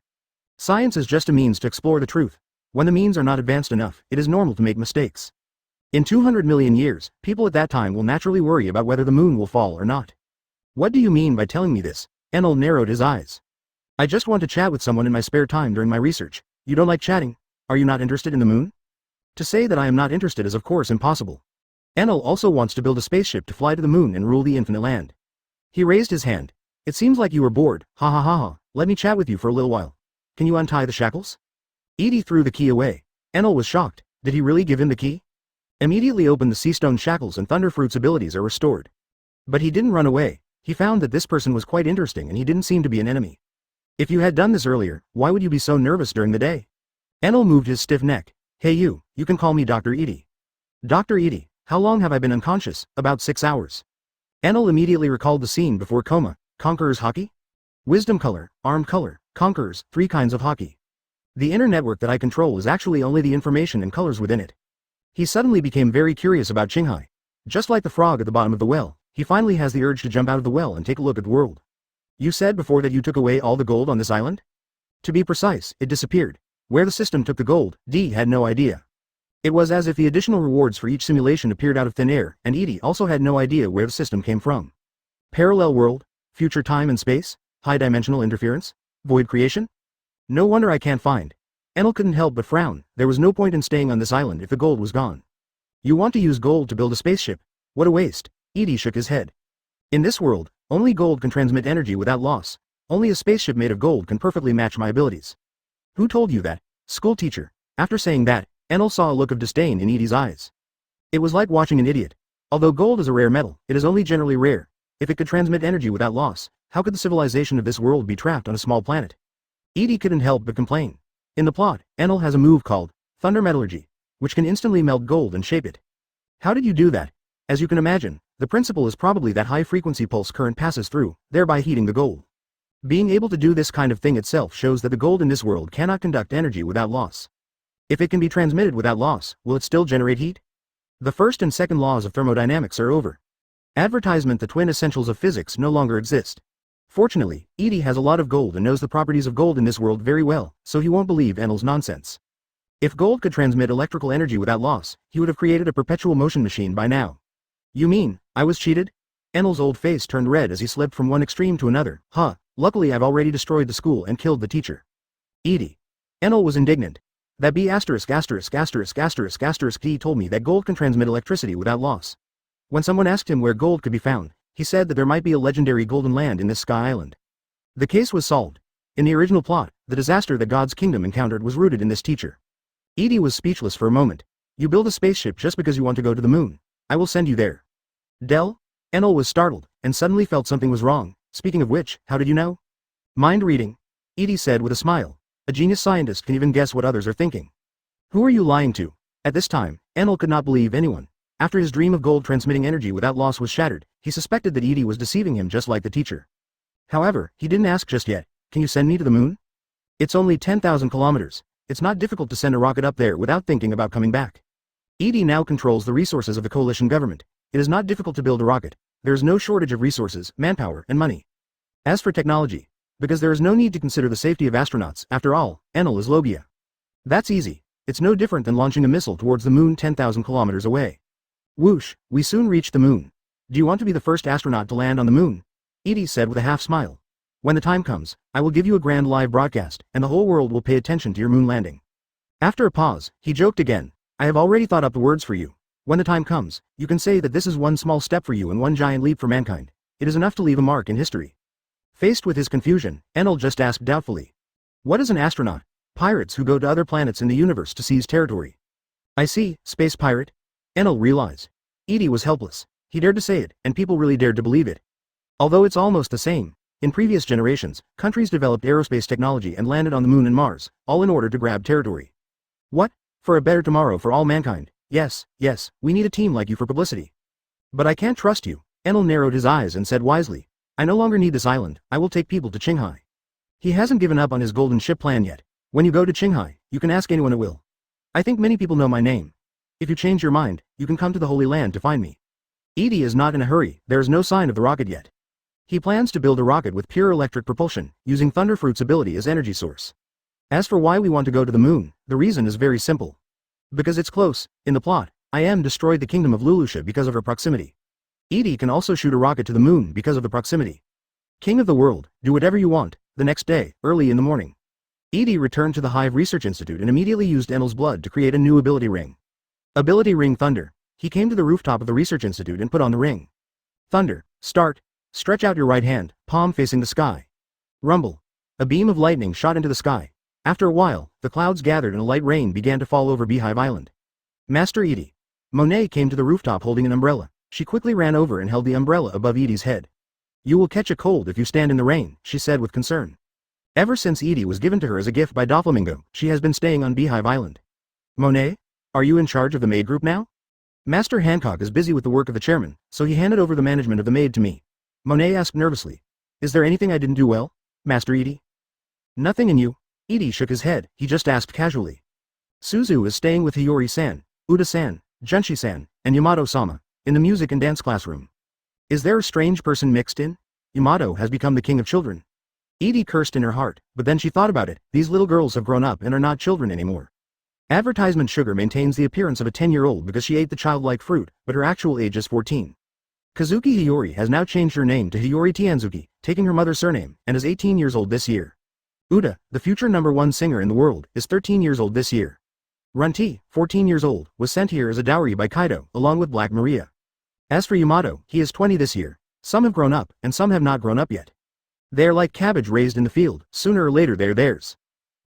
Science is just a means to explore the truth. When the means are not advanced enough, it is normal to make mistakes. In 200 million years, people at that time will naturally worry about whether the moon will fall or not. What do you mean by telling me this? Enel narrowed his eyes. I just want to chat with someone in my spare time during my research. You don't like chatting? Are you not interested in the moon? To say that I am not interested is of course impossible. Enel also wants to build a spaceship to fly to the moon and rule the infinite land. He raised his hand. It seems like you were bored, ha ha ha ha, let me chat with you for a little while. Can you untie the shackles? Edie threw the key away. Enel was shocked. Did he really give him the key? Immediately open the sea stone shackles and Thunderfruit's abilities are restored. But he didn't run away. He found that this person was quite interesting and he didn't seem to be an enemy. If you had done this earlier, why would you be so nervous during the day? Enel moved his stiff neck. Hey you can call me Dr. Edie. Dr. Edie, how long have I been unconscious? About 6 hours. Enel immediately recalled the scene before coma. Conqueror's hockey? Wisdom color, armed color, conquerors, 3 kinds of hockey. The inner network that I control is actually only the information and colors within it. He suddenly became very curious about Qinghai. Just like the frog at the bottom of the well, he finally has the urge to jump out of the well and take a look at the world. You said before that you took away all the gold on this island? To be precise, it disappeared. Where the system took the gold, Dee had no idea. It was as if the additional rewards for each simulation appeared out of thin air, and Edie also had no idea where the system came from. Parallel world? Future time and space? High-dimensional interference? Void creation? No wonder I can't find. Enel couldn't help but frown. There was no point in staying on this island if the gold was gone. You want to use gold to build a spaceship? What a waste. Edie shook his head. In this world, only gold can transmit energy without loss. Only a spaceship made of gold can perfectly match my abilities. Who told you that? School teacher. After saying that, Enel saw a look of disdain in Edie's eyes. It was like watching an idiot. Although gold is a rare metal, it is only generally rare. If it could transmit energy without loss, how could the civilization of this world be trapped on a small planet? Edie couldn't help but complain. In the plot, Enel has a move called Thunder Metallurgy, which can instantly melt gold and shape it. How did you do that? As you can imagine, the principle is probably that high-frequency pulse current passes through, thereby heating the gold. Being able to do this kind of thing itself shows that the gold in this world cannot conduct energy without loss. If it can be transmitted without loss, will it still generate heat? The first and second laws of thermodynamics are over. Advertisement: the twin essentials of physics no longer exist. Fortunately, Edie has a lot of gold and knows the properties of gold in this world very well, so he won't believe Enel's nonsense. If gold could transmit electrical energy without loss, he would have created a perpetual motion machine by now. You mean, I was cheated? Enel's old face turned red as he slipped from one extreme to another. Luckily I've already destroyed the school and killed the teacher. Edie. Enel was indignant. That B************ He told me that gold can transmit electricity without loss. When someone asked him where gold could be found, he said that there might be a legendary golden land in this sky island. The case was solved. In the original plot, the disaster that God's kingdom encountered was rooted in this teacher. Edie was speechless for a moment. You build a spaceship just because you want to go to the moon. I will send you there. Del? Enel was startled, and suddenly felt something was wrong. Speaking of which, how did you know? Mind reading. Edie said with a smile. A genius scientist can even guess what others are thinking. Who are you lying to? At this time, Enel could not believe anyone. After his dream of gold transmitting energy without loss was shattered, he suspected that Edie was deceiving him just like the teacher. However, he didn't ask just yet. Can you send me to the moon? It's only 10,000 kilometers. It's not difficult to send a rocket up there without thinking about coming back. Edie now controls the resources of the coalition government. It is not difficult to build a rocket. There is no shortage of resources, manpower, and money. As for technology, because there is no need to consider the safety of astronauts, after all, Enel is Logia. That's easy. It's no different than launching a missile towards the moon 10,000 kilometers away. Whoosh, we soon reached the moon. Do you want to be the first astronaut to land on the moon? Edie said with a half smile. When the time comes, I will give you a grand live broadcast, and the whole world will pay attention to your moon landing. After a pause, he joked again. I have already thought up the words for you. When the time comes, you can say that this is one small step for you and one giant leap for mankind. It is enough to leave a mark in history. Faced with his confusion, Enel just asked doubtfully. What is an astronaut? Pirates who go to other planets in the universe to seize territory. I see, space pirate. Enel realized. Edie was helpless. He dared to say it, and people really dared to believe it. Although it's almost the same. In previous generations, countries developed aerospace technology and landed on the moon and Mars, all in order to grab territory. What? For a better tomorrow for all mankind. Yes, we need a team like you for publicity. But I can't trust you. Enel narrowed his eyes and said wisely. I no longer need this island, I will take people to Qinghai. He hasn't given up on his golden ship plan yet. When you go to Qinghai, you can ask anyone who will. I think many people know my name. If you change your mind, you can come to the Holy Land to find me. Edie is not in a hurry, there is no sign of the rocket yet. He plans to build a rocket with pure electric propulsion, using Thunderfruit's ability as energy source. As for why we want to go to the moon, the reason is very simple. Because it's close. In the plot, I destroyed the kingdom of Lulusha because of her proximity. Edie can also shoot a rocket to the moon because of the proximity. King of the world, do whatever you want. The next day, early in the morning, Edie returned to the Hive Research Institute and immediately used Enel's blood to create a new ability ring. Ability ring Thunder. He came to the rooftop of the Research Institute and put on the ring. Thunder, start. Stretch out your right hand, palm facing the sky. Rumble. A beam of lightning shot into the sky. After a while, the clouds gathered and a light rain began to fall over Beehive Island. Master Edie. Monet came to the rooftop holding an umbrella. She quickly ran over and held the umbrella above Edie's head. You will catch a cold if you stand in the rain, she said with concern. Ever since Edie was given to her as a gift by Doflamingo, she has been staying on Beehive Island. Monet? Are you in charge of the maid group now? Master Hancock is busy with the work of the chairman, so he handed over the management of the maid to me. Monet asked nervously. Is there anything I didn't do well, Master Edie? Nothing in you. Edie shook his head, he just asked casually. Suzu is staying with Hiyori-san, Uda-san, Junshi-san, and Yamato-sama, in the music and dance classroom. Is there a strange person mixed in? Yamato has become the king of children. Edie cursed in her heart, but then she thought about it, these little girls have grown up and are not children anymore. Advertisement sugar maintains the appearance of a 10-year-old because she ate the childlike fruit, but her actual age is 14. Kazuki Hiyori has now changed her name to Hiyori Tianzuki, taking her mother's surname, and is 18 years old this year. Uda, the future #1 singer in the world, is 13 years old this year. Runti, 14 years old, was sent here as a dowry by Kaido, along with Black Maria. As for Yamato, he is 20 this year. Some have grown up, and some have not grown up yet. They are like cabbage raised in the field, sooner or later they are theirs.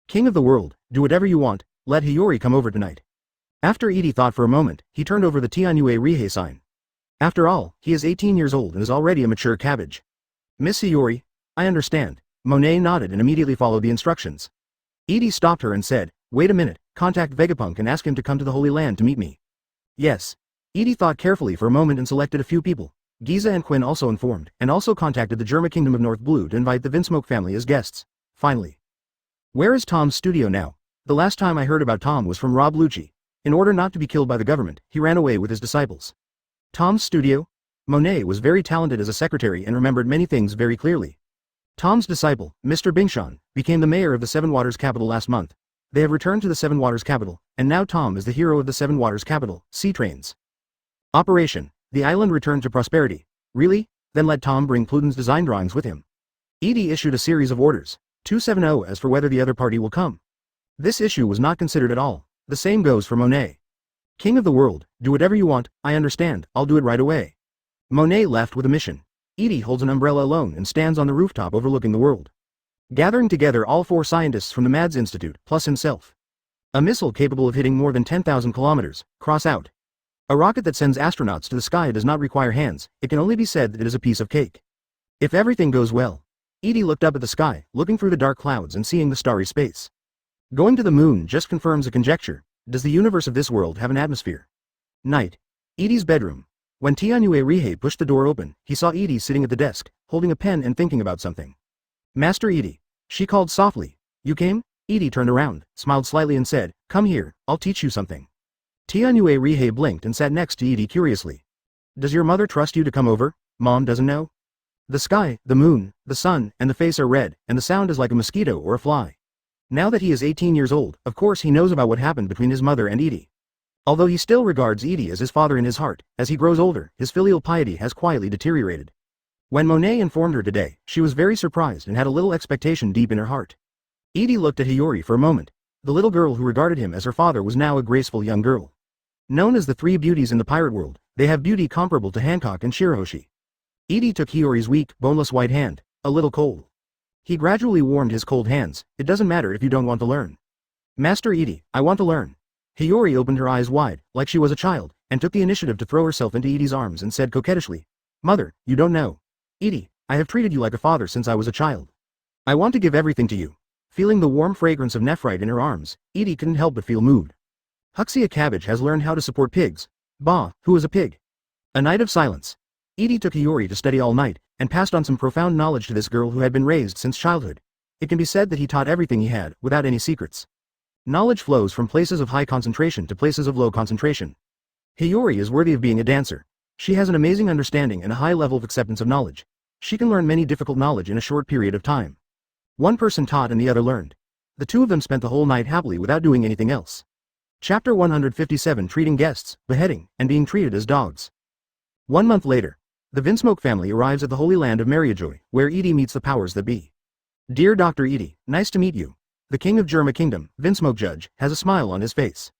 King of the world, do whatever you want, let Hiyori come over tonight. After Edie thought for a moment, he turned over the Tianue Rihei sign. After all, he is 18 years old and is already a mature cabbage. Miss Hiyori, I understand. Monet nodded and immediately followed the instructions. Edie stopped her and said, wait a minute, contact Vega Punk and ask him to come to the Holy Land to meet me. Yes. Edie thought carefully for a moment and selected a few people. Giza and Quinn also informed, and also contacted the Germa Kingdom of North Blue to invite the Vinsmoke family as guests. Finally. Where is Tom's studio now? The last time I heard about Tom was from Rob Lucci. In order not to be killed by the government, he ran away with his disciples. Tom's studio? Monet was very talented as a secretary and remembered many things very clearly. Tom's disciple, Mr. Bingshan, became the mayor of the Seven Waters capital last month. They have returned to the Seven Waters capital, and now Tom is the hero of the Seven Waters capital, Sea Trains. Operation. The island returned to prosperity. Really? Then let Tom bring Pluton's design drawings with him. Edie issued a series of orders. 270 as for whether the other party will come. This issue was not considered at all. The same goes for Monet. King of the world, do whatever you want, I understand, I'll do it right away. Monet left with a mission. Edie holds an umbrella alone and stands on the rooftop overlooking the world. Gathering together all 4 scientists from the MADS Institute, plus himself. A missile capable of hitting more than 10,000 kilometers, cross out. A rocket that sends astronauts to the sky does not require hands, it can only be said that it is a piece of cake. If everything goes well. Edie looked up at the sky, looking through the dark clouds and seeing the starry space. Going to the moon just confirms a conjecture. Does the universe of this world have an atmosphere? Night. Edie's bedroom. When Tianue Rihei pushed the door open, he saw Edie sitting at the desk, holding a pen and thinking about something. Master Edie. She called softly. You came? Edie turned around, smiled slightly and said, come here, I'll teach you something. Tianue Rihei blinked and sat next to Edie curiously. Does your mother trust you to come over? Mom doesn't know? The sky, the moon, the sun, and the face are red, and the sound is like a mosquito or a fly. Now that he is 18 years old, of course he knows about what happened between his mother and Edie. Although he still regards Edie as his father in his heart, as he grows older, his filial piety has quietly deteriorated. When Monet informed her today, she was very surprised and had a little expectation deep in her heart. Edie looked at Hiyori for a moment. The little girl who regarded him as her father was now a graceful young girl. Known as the 3 beauties in the pirate world, they have beauty comparable to Hancock and Shirahoshi. Edie took Hiyori's weak, boneless white hand, a little cold. He gradually warmed his cold hands. It doesn't matter if you don't want to learn. Master Edie, I want to learn. Hiyori opened her eyes wide, like she was a child, and took the initiative to throw herself into Edie's arms and said coquettishly, Mother, you don't know. Edie, I have treated you like a father since I was a child. I want to give everything to you. Feeling the warm fragrance of nephrite in her arms, Edie couldn't help but feel moved. Huxia Cabbage has learned how to support pigs. Bah, who is a pig? A night of silence. Edie took Hiyori to study all night, and passed on some profound knowledge to this girl who had been raised since childhood. It can be said that he taught everything he had, without any secrets. Knowledge flows from places of high concentration to places of low concentration. Hiyori is worthy of being a dancer. She has an amazing understanding and a high level of acceptance of knowledge. She can learn many difficult knowledge in a short period of time. One person taught and the other learned. The two of them spent the whole night happily without doing anything else. Chapter 157 Treating Guests, Beheading, and Being Treated as Dogs. 1 month later. The Vinsmoke family arrives at the Holy Land of Mariajoy, where Edie meets the powers that be. Dear Dr. Edie, nice to meet you. The King of Germa Kingdom, Vinsmoke Judge, has a smile on his face.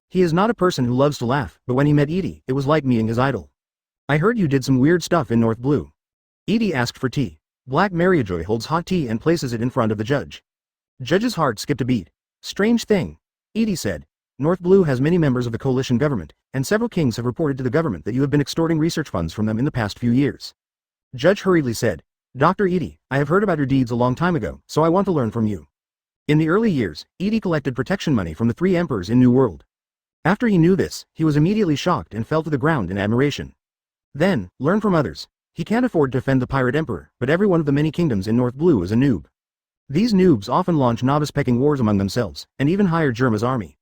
He is not a person who loves to laugh, but when he met Edie, it was like meeting his idol. I heard you did some weird stuff in North Blue. Edie asked for tea. Black Mariajoy holds hot tea and places it in front of the judge. Judge's heart skipped a beat. Strange thing. Edie said. North Blue has many members of the coalition government, and several kings have reported to the government that you have been extorting research funds from them in the past few years. Judge hurriedly said, Dr. Edie, I have heard about your deeds a long time ago, so I want to learn from you. In the early years, Edie collected protection money from the 3 emperors in New World. After he knew this, he was immediately shocked and fell to the ground in admiration. Then, learn from others. He can't afford to offend the pirate emperor, but every one of the many kingdoms in North Blue is a noob. These noobs often launch novice pecking wars among themselves, and even hire Germa's army.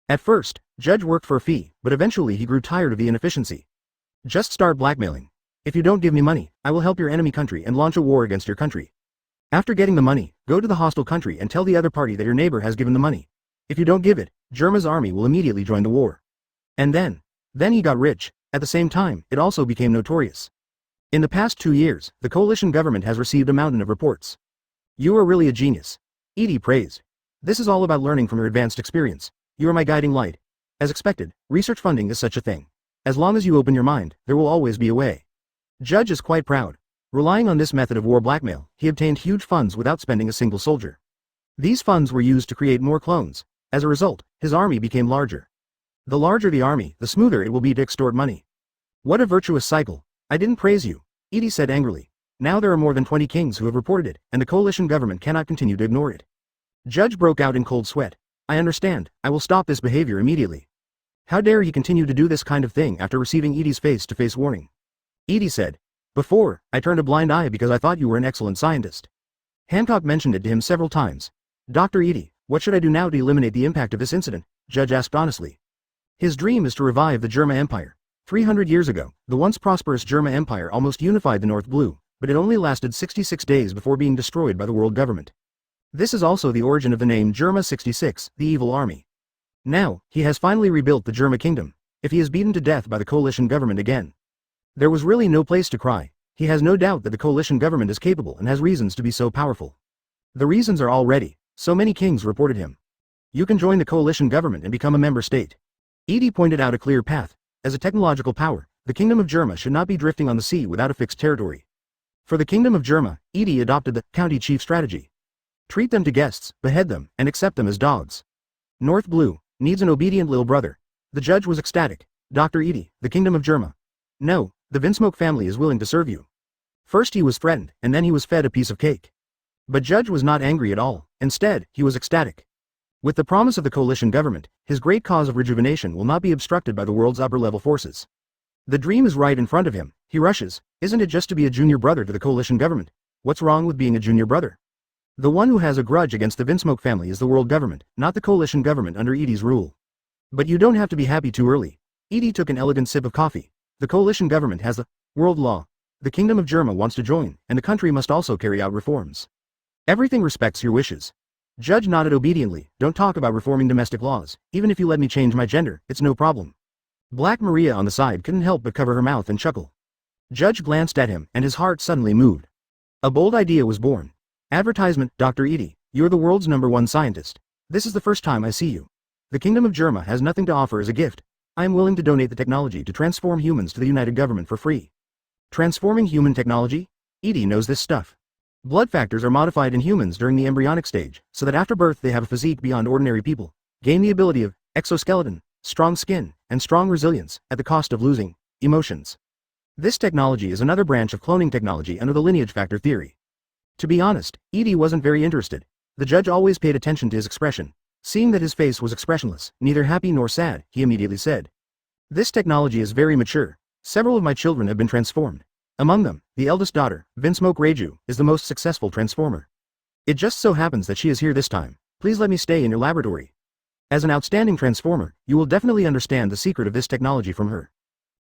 At first, Judge worked for a fee, but eventually he grew tired of the inefficiency. Just start blackmailing. If you don't give me money, I will help your enemy country and launch a war against your country. After getting the money, go to the hostile country and tell the other party that your neighbor has given the money. If you don't give it, Germa's army will immediately join the war. And then he got rich. At the same time, it also became notorious. In the past 2 years, the coalition government has received a mountain of reports. You are really a genius. Edie praised. This is all about learning from your advanced experience. You are my guiding light. As expected, research funding is such a thing. As long as you open your mind, there will always be a way. Judge is quite proud. Relying on this method of war blackmail, he obtained huge funds without spending a single soldier. These funds were used to create more clones. As a result, his army became larger. The larger the army, the smoother it will be to extort money. What a virtuous cycle. I didn't praise you, Edie said angrily. Now there are more than 20 kings who have reported it, and the coalition government cannot continue to ignore it. Judge broke out in cold sweat. I understand, I will stop this behavior immediately. How dare he continue to do this kind of thing after receiving Edie's face-to-face warning? Edie said. Before, I turned a blind eye because I thought you were an excellent scientist. Hancock mentioned it to him several times. Dr. Edie, what should I do now to eliminate the impact of this incident? Judge asked honestly. His dream is to revive the Germa Empire. 300 years ago, the once prosperous Germa Empire almost unified the North Blue, but it only lasted 66 days before being destroyed by the world government. This is also the origin of the name Germa 66, the evil army. Now, he has finally rebuilt the Germa kingdom, if he is beaten to death by the coalition government again. There was really no place to cry. He has no doubt that the coalition government is capable and has reasons to be so powerful. The reasons are all ready. So many kings reported him. You can join the coalition government and become a member state. Edie pointed out a clear path. As a technological power, the kingdom of Germa should not be drifting on the sea without a fixed territory. For the kingdom of Germa, Edie adopted the county chief strategy. Treat them to guests, behead them, and accept them as dogs. North Blue needs an obedient little brother. The judge was ecstatic. Dr. Edie, the kingdom of Germa. No, the Vinsmoke family is willing to serve you. First he was threatened, and then he was fed a piece of cake. But Judge was not angry at all. Instead, he was ecstatic. With the promise of the coalition government, his great cause of rejuvenation will not be obstructed by the world's upper-level forces. The dream is right in front of him. He rushes. Isn't it just to be a junior brother to the coalition government? What's wrong with being a junior brother? The one who has a grudge against the Vinsmoke family is the world government, not the coalition government under Edie's rule. But you don't have to be happy too early. Edie took an elegant sip of coffee. The coalition government has the world law. The kingdom of Germa wants to join, and the country must also carry out reforms. Everything respects your wishes. Judge nodded obediently. Don't talk about reforming domestic laws. Even if you let me change my gender, it's no problem. Black Maria on the side couldn't help but cover her mouth and chuckle. Judge glanced at him, and his heart suddenly moved. A bold idea was born. Advertisement, Dr. Edie, you're the world's #1 scientist. This is the first time I see you. The kingdom of Germa has nothing to offer as a gift. I am willing to donate the technology to transform humans to the united government for free. Transforming human technology? Edie knows this stuff. Blood factors are modified in humans during the embryonic stage, so that after birth they have a physique beyond ordinary people, gain the ability of exoskeleton, strong skin, and strong resilience, at the cost of losing emotions. This technology is another branch of cloning technology under the lineage factor theory. To be honest, Edie wasn't very interested. The judge always paid attention to his expression. Seeing that his face was expressionless, neither happy nor sad, he immediately said, "This technology is very mature. Several of my children have been transformed. Among them, the eldest daughter, Vinsmoke Reiju, is the most successful transformer. It just so happens that she is here this time. Please let me stay in your laboratory. As an outstanding transformer, you will definitely understand the secret of this technology from her.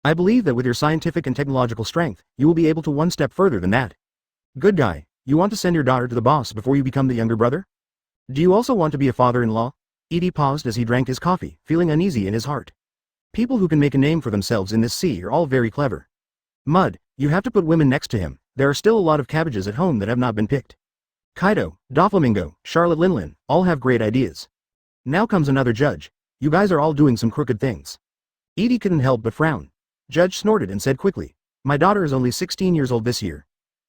I believe that with your scientific and technological strength, you will be able to one step further than that. Good guy, you want to send your daughter to the boss before you become the younger brother? Do you also want to be a father-in-law?" Edie paused as he drank his coffee, feeling uneasy in his heart. People who can make a name for themselves in this sea are all very clever. Mud, you have to put women next to him. There are still a lot of cabbages at home that have not been picked. Kaido, Doflamingo, Charlotte Linlin, all have great ideas. Now comes another judge. You guys are all doing some crooked things. Edie couldn't help but frown. Judge snorted and said quickly, "My daughter is only 16 years old this year.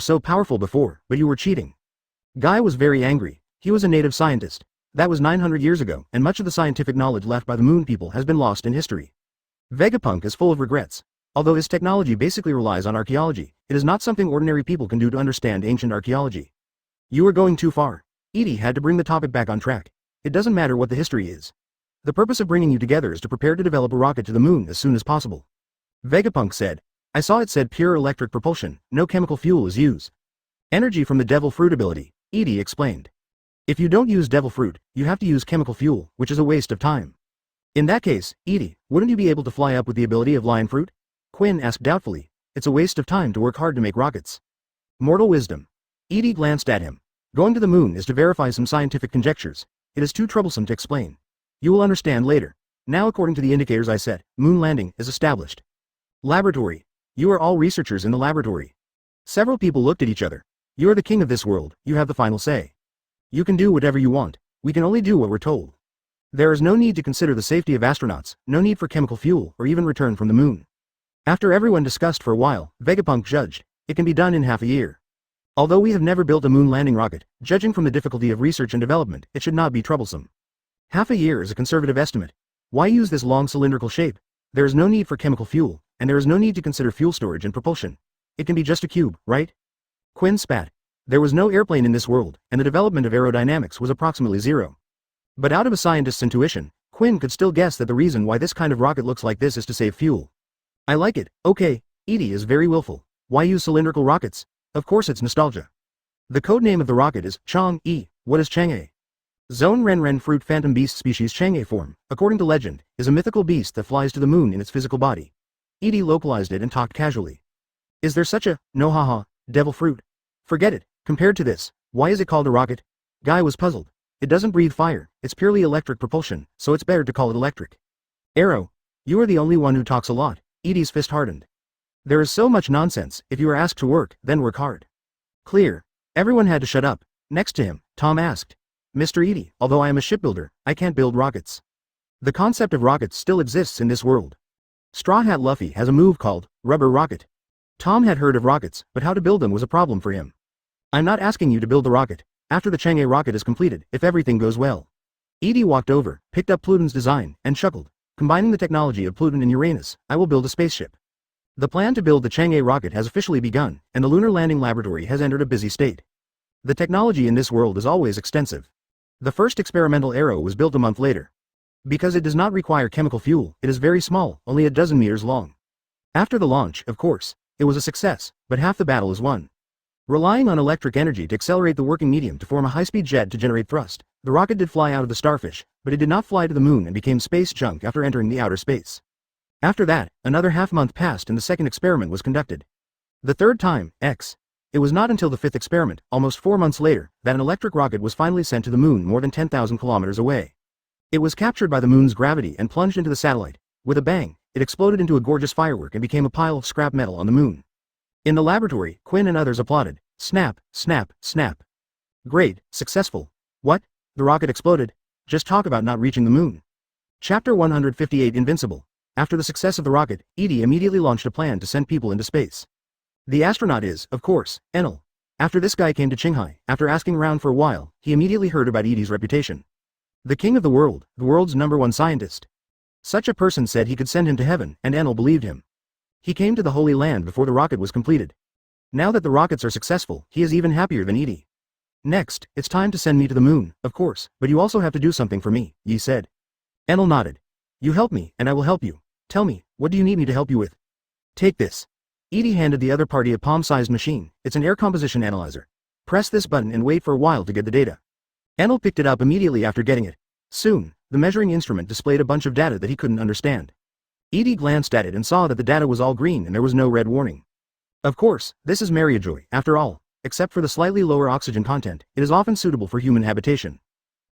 were so powerful before, but you were cheating. Guy was very angry. He was a native scientist. That was 900 years ago, and much of the scientific knowledge left by the moon people has been lost in history. Vega Punk is full of regrets. Although his technology basically relies on archaeology, it is not something ordinary people can do to understand ancient archaeology. You are going too far. Edie had to bring the topic back on track. It doesn't matter what the history is. The purpose of bringing you together is to prepare to develop a rocket to the moon as soon as possible. Vega Punk said. I saw it said pure electric propulsion, no chemical fuel is used. Energy from the devil fruit ability, Edie explained. If you don't use devil fruit, you have to use chemical fuel, which is a waste of time. In that case, Edie, wouldn't you be able to fly up with the ability of lion fruit? Quinn asked doubtfully. It's a waste of time to work hard to make rockets. Mortal wisdom. Edie glanced at him. Going to the moon is to verify some scientific conjectures. It is too troublesome to explain. You will understand later. Now according to the indicators I set, moon landing is established. Laboratory. You are all researchers in the laboratory. Several people looked at each other. You are the king of this world, you have the final say. You can do whatever you want. We can only do what we're told. There is no need to consider the safety of astronauts, no need for chemical fuel, or even return from the moon. After everyone discussed for a while, Vega Punk judged, it can be done in half a year. Although we have never built a moon landing rocket, judging from the difficulty of research and development, it should not be troublesome. Half a year is a conservative estimate. Why use this long cylindrical shape? There is no need for chemical fuel, and there is no need to consider fuel storage and propulsion. It can be just a cube, right? Quinn spat. There was no airplane in this world, and the development of aerodynamics was approximately zero. But out of a scientist's intuition, Quinn could still guess that the reason why this kind of rocket looks like this is to save fuel. I like it, okay, Edie is very willful. Why use cylindrical rockets? Of course it's nostalgia. The code name of the rocket is Chang-E, What is Chang'e? Zone Renren fruit phantom beast species Chang'e form, according to legend, is a mythical beast that flies to the moon in its physical body. Edie localized it and talked casually. Is there such a, no haha, devil fruit? Forget it, compared to this, why is it called a rocket? Guy was puzzled. It doesn't breathe fire, it's purely electric propulsion, so it's better to call it electric. Arrow. You are the only one who talks a lot. Edie's fist hardened. There is so much nonsense, if you are asked to work, then work hard. Clear. Everyone had to shut up. Next to him, Tom asked. Mr. Edie, although I am a shipbuilder, I can't build rockets. The concept of rockets still exists in this world. Straw Hat Luffy has a move called rubber rocket. Tom had heard of rockets, but how to build them was a problem for him. I'm not asking you to build the rocket. After the Chang'e rocket is completed, if everything goes well. Edie walked over, picked up Pluton's design, and chuckled. Combining the technology of Pluton and Uranus, I will build a spaceship. The plan to build the Chang'e rocket has officially begun, and the Lunar Landing Laboratory has entered a busy state. The technology in this world is always extensive. The first experimental arrow was built a month later. Because it does not require chemical fuel, it is very small, only a dozen meters long. After the launch, of course, it was a success, but half the battle is won. Relying on electric energy to accelerate the working medium to form a high-speed jet to generate thrust, the rocket did fly out of the starfish, but it did not fly to the moon and became space junk after entering the outer space. After that, another half-month passed and the second experiment was conducted. The third time, It was not until the fifth experiment, almost 4 months later, that an electric rocket was finally sent to the moon more than 10,000 kilometers away. It was captured by the moon's gravity and plunged into the satellite. With a bang, it exploded into a gorgeous firework and became a pile of scrap metal on the moon. In the laboratory, Quinn and others applauded. Snap, snap, snap. Great, successful. What? The rocket exploded? Just talk about not reaching the moon. Chapter 158 Invincible. After the success of the rocket, Edie immediately launched a plan to send people into space. The astronaut is, of course, Enel. After this guy came to Qinghai, after asking around for a while, he immediately heard about Edie's reputation. The king of the world's #1 scientist. Such a person said he could send him to heaven, and Enel believed him. He came to the Holy Land before the rocket was completed. Now that the rockets are successful, he is even happier than Edie. Next, it's time to send me to the moon, of course, but you also have to do something for me, Yi said. Enel nodded. You help me, and I will help you. Tell me, what do you need me to help you with? Take this. Edie handed the other party a palm-sized machine. It's an air composition analyzer. Press this button and wait for a while to get the data. Enel picked it up immediately after getting it. Soon, the measuring instrument displayed a bunch of data that he couldn't understand. Edie glanced at it and saw that the data was all green and there was no red warning. Of course, this is Mariajoy, after all. Except for the slightly lower oxygen content, it is often suitable for human habitation.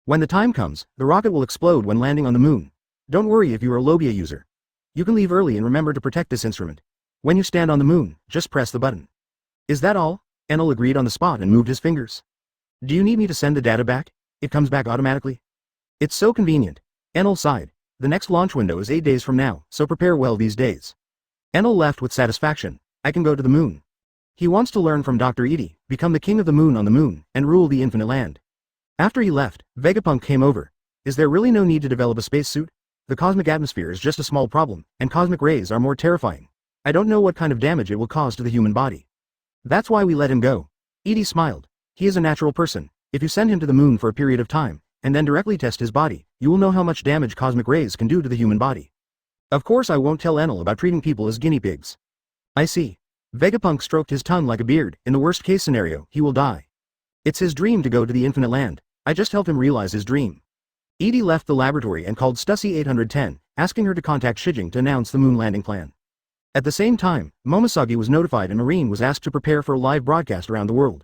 When the time comes, the rocket will explode when landing on the moon. Don't worry if you are a Lobia user. You can leave early and remember to protect this instrument. When you stand on the moon, just press the button. Is that all? Enel agreed on the spot and moved his fingers. Do you need me to send the data back? It comes back automatically. It's so convenient. Enel sighed. The next launch window is 8 days from now, so prepare well these days. Enel left with satisfaction. I can go to the moon. He wants to learn from Dr. Edie, become the king of the moon on the moon, and rule the infinite land. After he left, Vega Punk came over. Is there really no need to develop a spacesuit? The cosmic atmosphere is just a small problem, and cosmic rays are more terrifying. I don't know what kind of damage it will cause to the human body. That's why we let him go. Edie smiled. He is a natural person. If you send him to the moon for a period of time, and then directly test his body, you will know how much damage cosmic rays can do to the human body. Of course I won't tell Enel about treating people as guinea pigs. I see. Vegapunk stroked his tongue like a beard. In the worst case scenario, he will die. It's his dream to go to the infinite land. I just helped him realize his dream. Edie left the laboratory and called Stussy 810, asking her to contact Shijing to announce the moon landing plan. At the same time, Momosagi was notified and Marine was asked to prepare for a live broadcast around the world.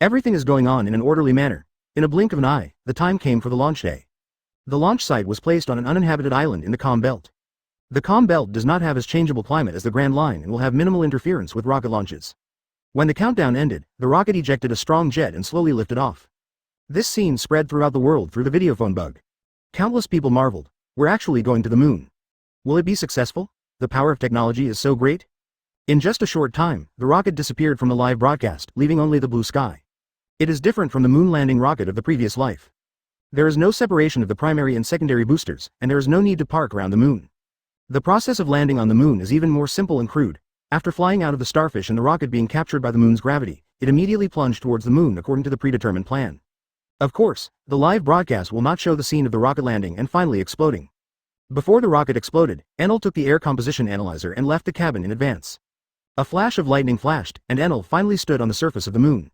Everything is going on in an orderly manner. In a blink of an eye, the time came for the launch day. The launch site was placed on an uninhabited island in the Calm Belt. The Calm Belt does not have as changeable climate as the Grand Line and will have minimal interference with rocket launches. When the countdown ended, the rocket ejected a strong jet and slowly lifted off. This scene spread throughout the world through the videophone bug. Countless people marveled. We're actually going to the moon. Will it be successful? The power of technology is so great. In just a short time, the rocket disappeared from the live broadcast, leaving only the blue sky. It is different from the moon landing rocket of the previous life. There is no separation of the primary and secondary boosters, and there is no need to park around the moon. The process of landing on the moon is even more simple and crude. After flying out of the starfish and the rocket being captured by the moon's gravity, it immediately plunged towards the moon according to the predetermined plan. Of course, the live broadcast will not show the scene of the rocket landing and finally exploding. Before the rocket exploded, Enel took the air composition analyzer and left the cabin in advance. A flash of lightning flashed, and Enel finally stood on the surface of the moon.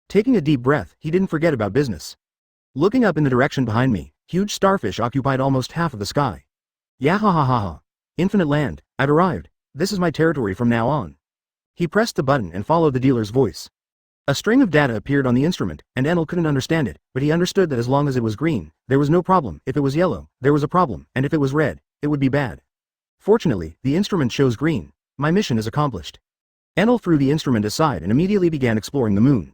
Taking a deep breath, he didn't forget about business. Looking up in the direction behind me, huge starfish occupied almost half of the sky. Yahahaha. Infinite land, I've arrived. This is my territory from now on. He pressed the button and followed the dealer's voice. A string of data appeared on the instrument, and Enel couldn't understand it, but he understood that as long as it was green, there was no problem. If it was yellow, there was a problem, and if it was red, it would be bad. Fortunately, the instrument shows green. My mission is accomplished. Enel threw the instrument aside and immediately began exploring the moon.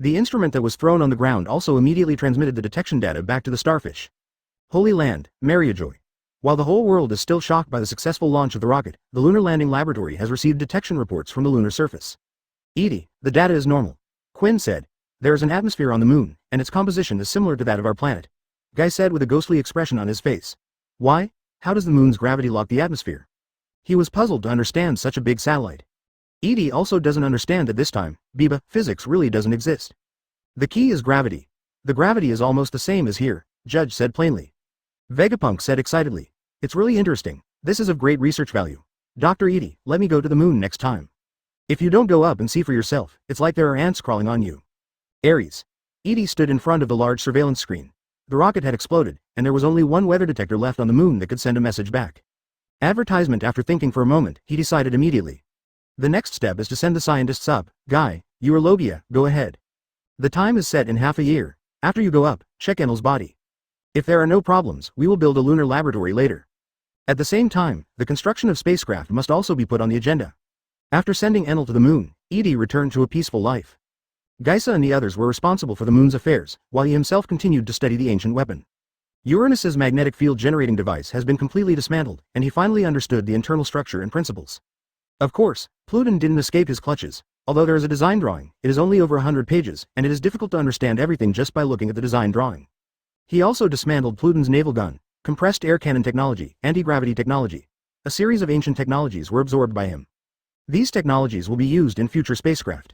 The instrument that was thrown on the ground also immediately transmitted the detection data back to the starfish. Holy Land, Mariajoy. While the whole world is still shocked by the successful launch of the rocket, the Lunar Landing Laboratory has received detection reports from the lunar surface. Edie, the data is normal. Quinn said. There is an atmosphere on the moon, and its composition is similar to that of our planet. Guy said with a ghostly expression on his face. Why? How does the moon's gravity lock the atmosphere? He was puzzled to understand such a big satellite. Edie also doesn't understand that this time, Biba, physics really doesn't exist. The key is gravity. The gravity is almost the same as here, Judge said plainly. Vega Punk said excitedly. It's really interesting. This is of great research value. Dr. Edie, let me go to the moon next time. If you don't go up and see for yourself, it's like there are ants crawling on you. Aries. Edie stood in front of the large surveillance screen. The rocket had exploded, and there was only one weather detector left on the moon that could send a message back. Advertisement. After thinking for a moment, he decided immediately. The next step is to send the scientists up. Guy, you are Lobia, go ahead. The time is set in half a year. After you go up, check Enel's body. If there are no problems, we will build a lunar laboratory later. At the same time, the construction of spacecraft must also be put on the agenda. After sending Enel to the moon, Edie returned to a peaceful life. Geisa and the others were responsible for the moon's affairs, while he himself continued to study the ancient weapon. Uranus's magnetic field generating device has been completely dismantled, and he finally understood the internal structure and principles. Of course, Pluton didn't escape his clutches. Although there is a design drawing, it is only over 100 pages, and it is difficult to understand everything just by looking at the design drawing. He also dismantled Pluton's naval gun, compressed air cannon technology, anti-gravity technology. A series of ancient technologies were absorbed by him. These technologies will be used in future spacecraft.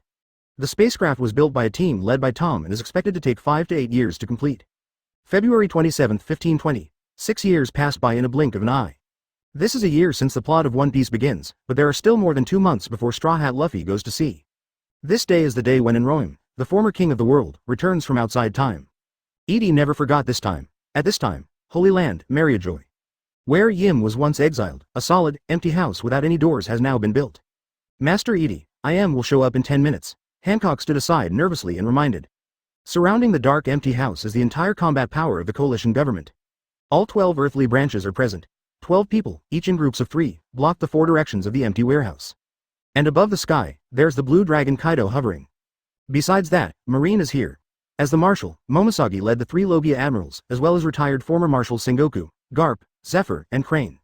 The spacecraft was built by a team led by Tom and is expected to take 5 to 8 years to complete. February 27, 1520. 6 years passed by in a blink of an eye. This is a year since the plot of One Piece begins, but there are still more than 2 months before Straw Hat Luffy goes to sea. This day is the day when Enroim, the former king of the world, returns from outside time. Edie never forgot this time. At this time, Holy Land, Mariajoy. Where Yim was once exiled, a solid, empty house without any doors has now been built. Master Edie, I am will show up in 10 minutes. Hancock stood aside nervously and reminded. Surrounding the dark empty house is the entire combat power of the coalition government. All 12 earthly branches are present. 12 people, each in groups of 3, block the 4 directions of the empty warehouse. And above the sky, there's the blue dragon Kaido hovering. Besides that, Marine is here. As the marshal, Momoshagi led the 3 Logia admirals, as well as retired former marshals Sengoku, Garp, Zephyr, and Crane.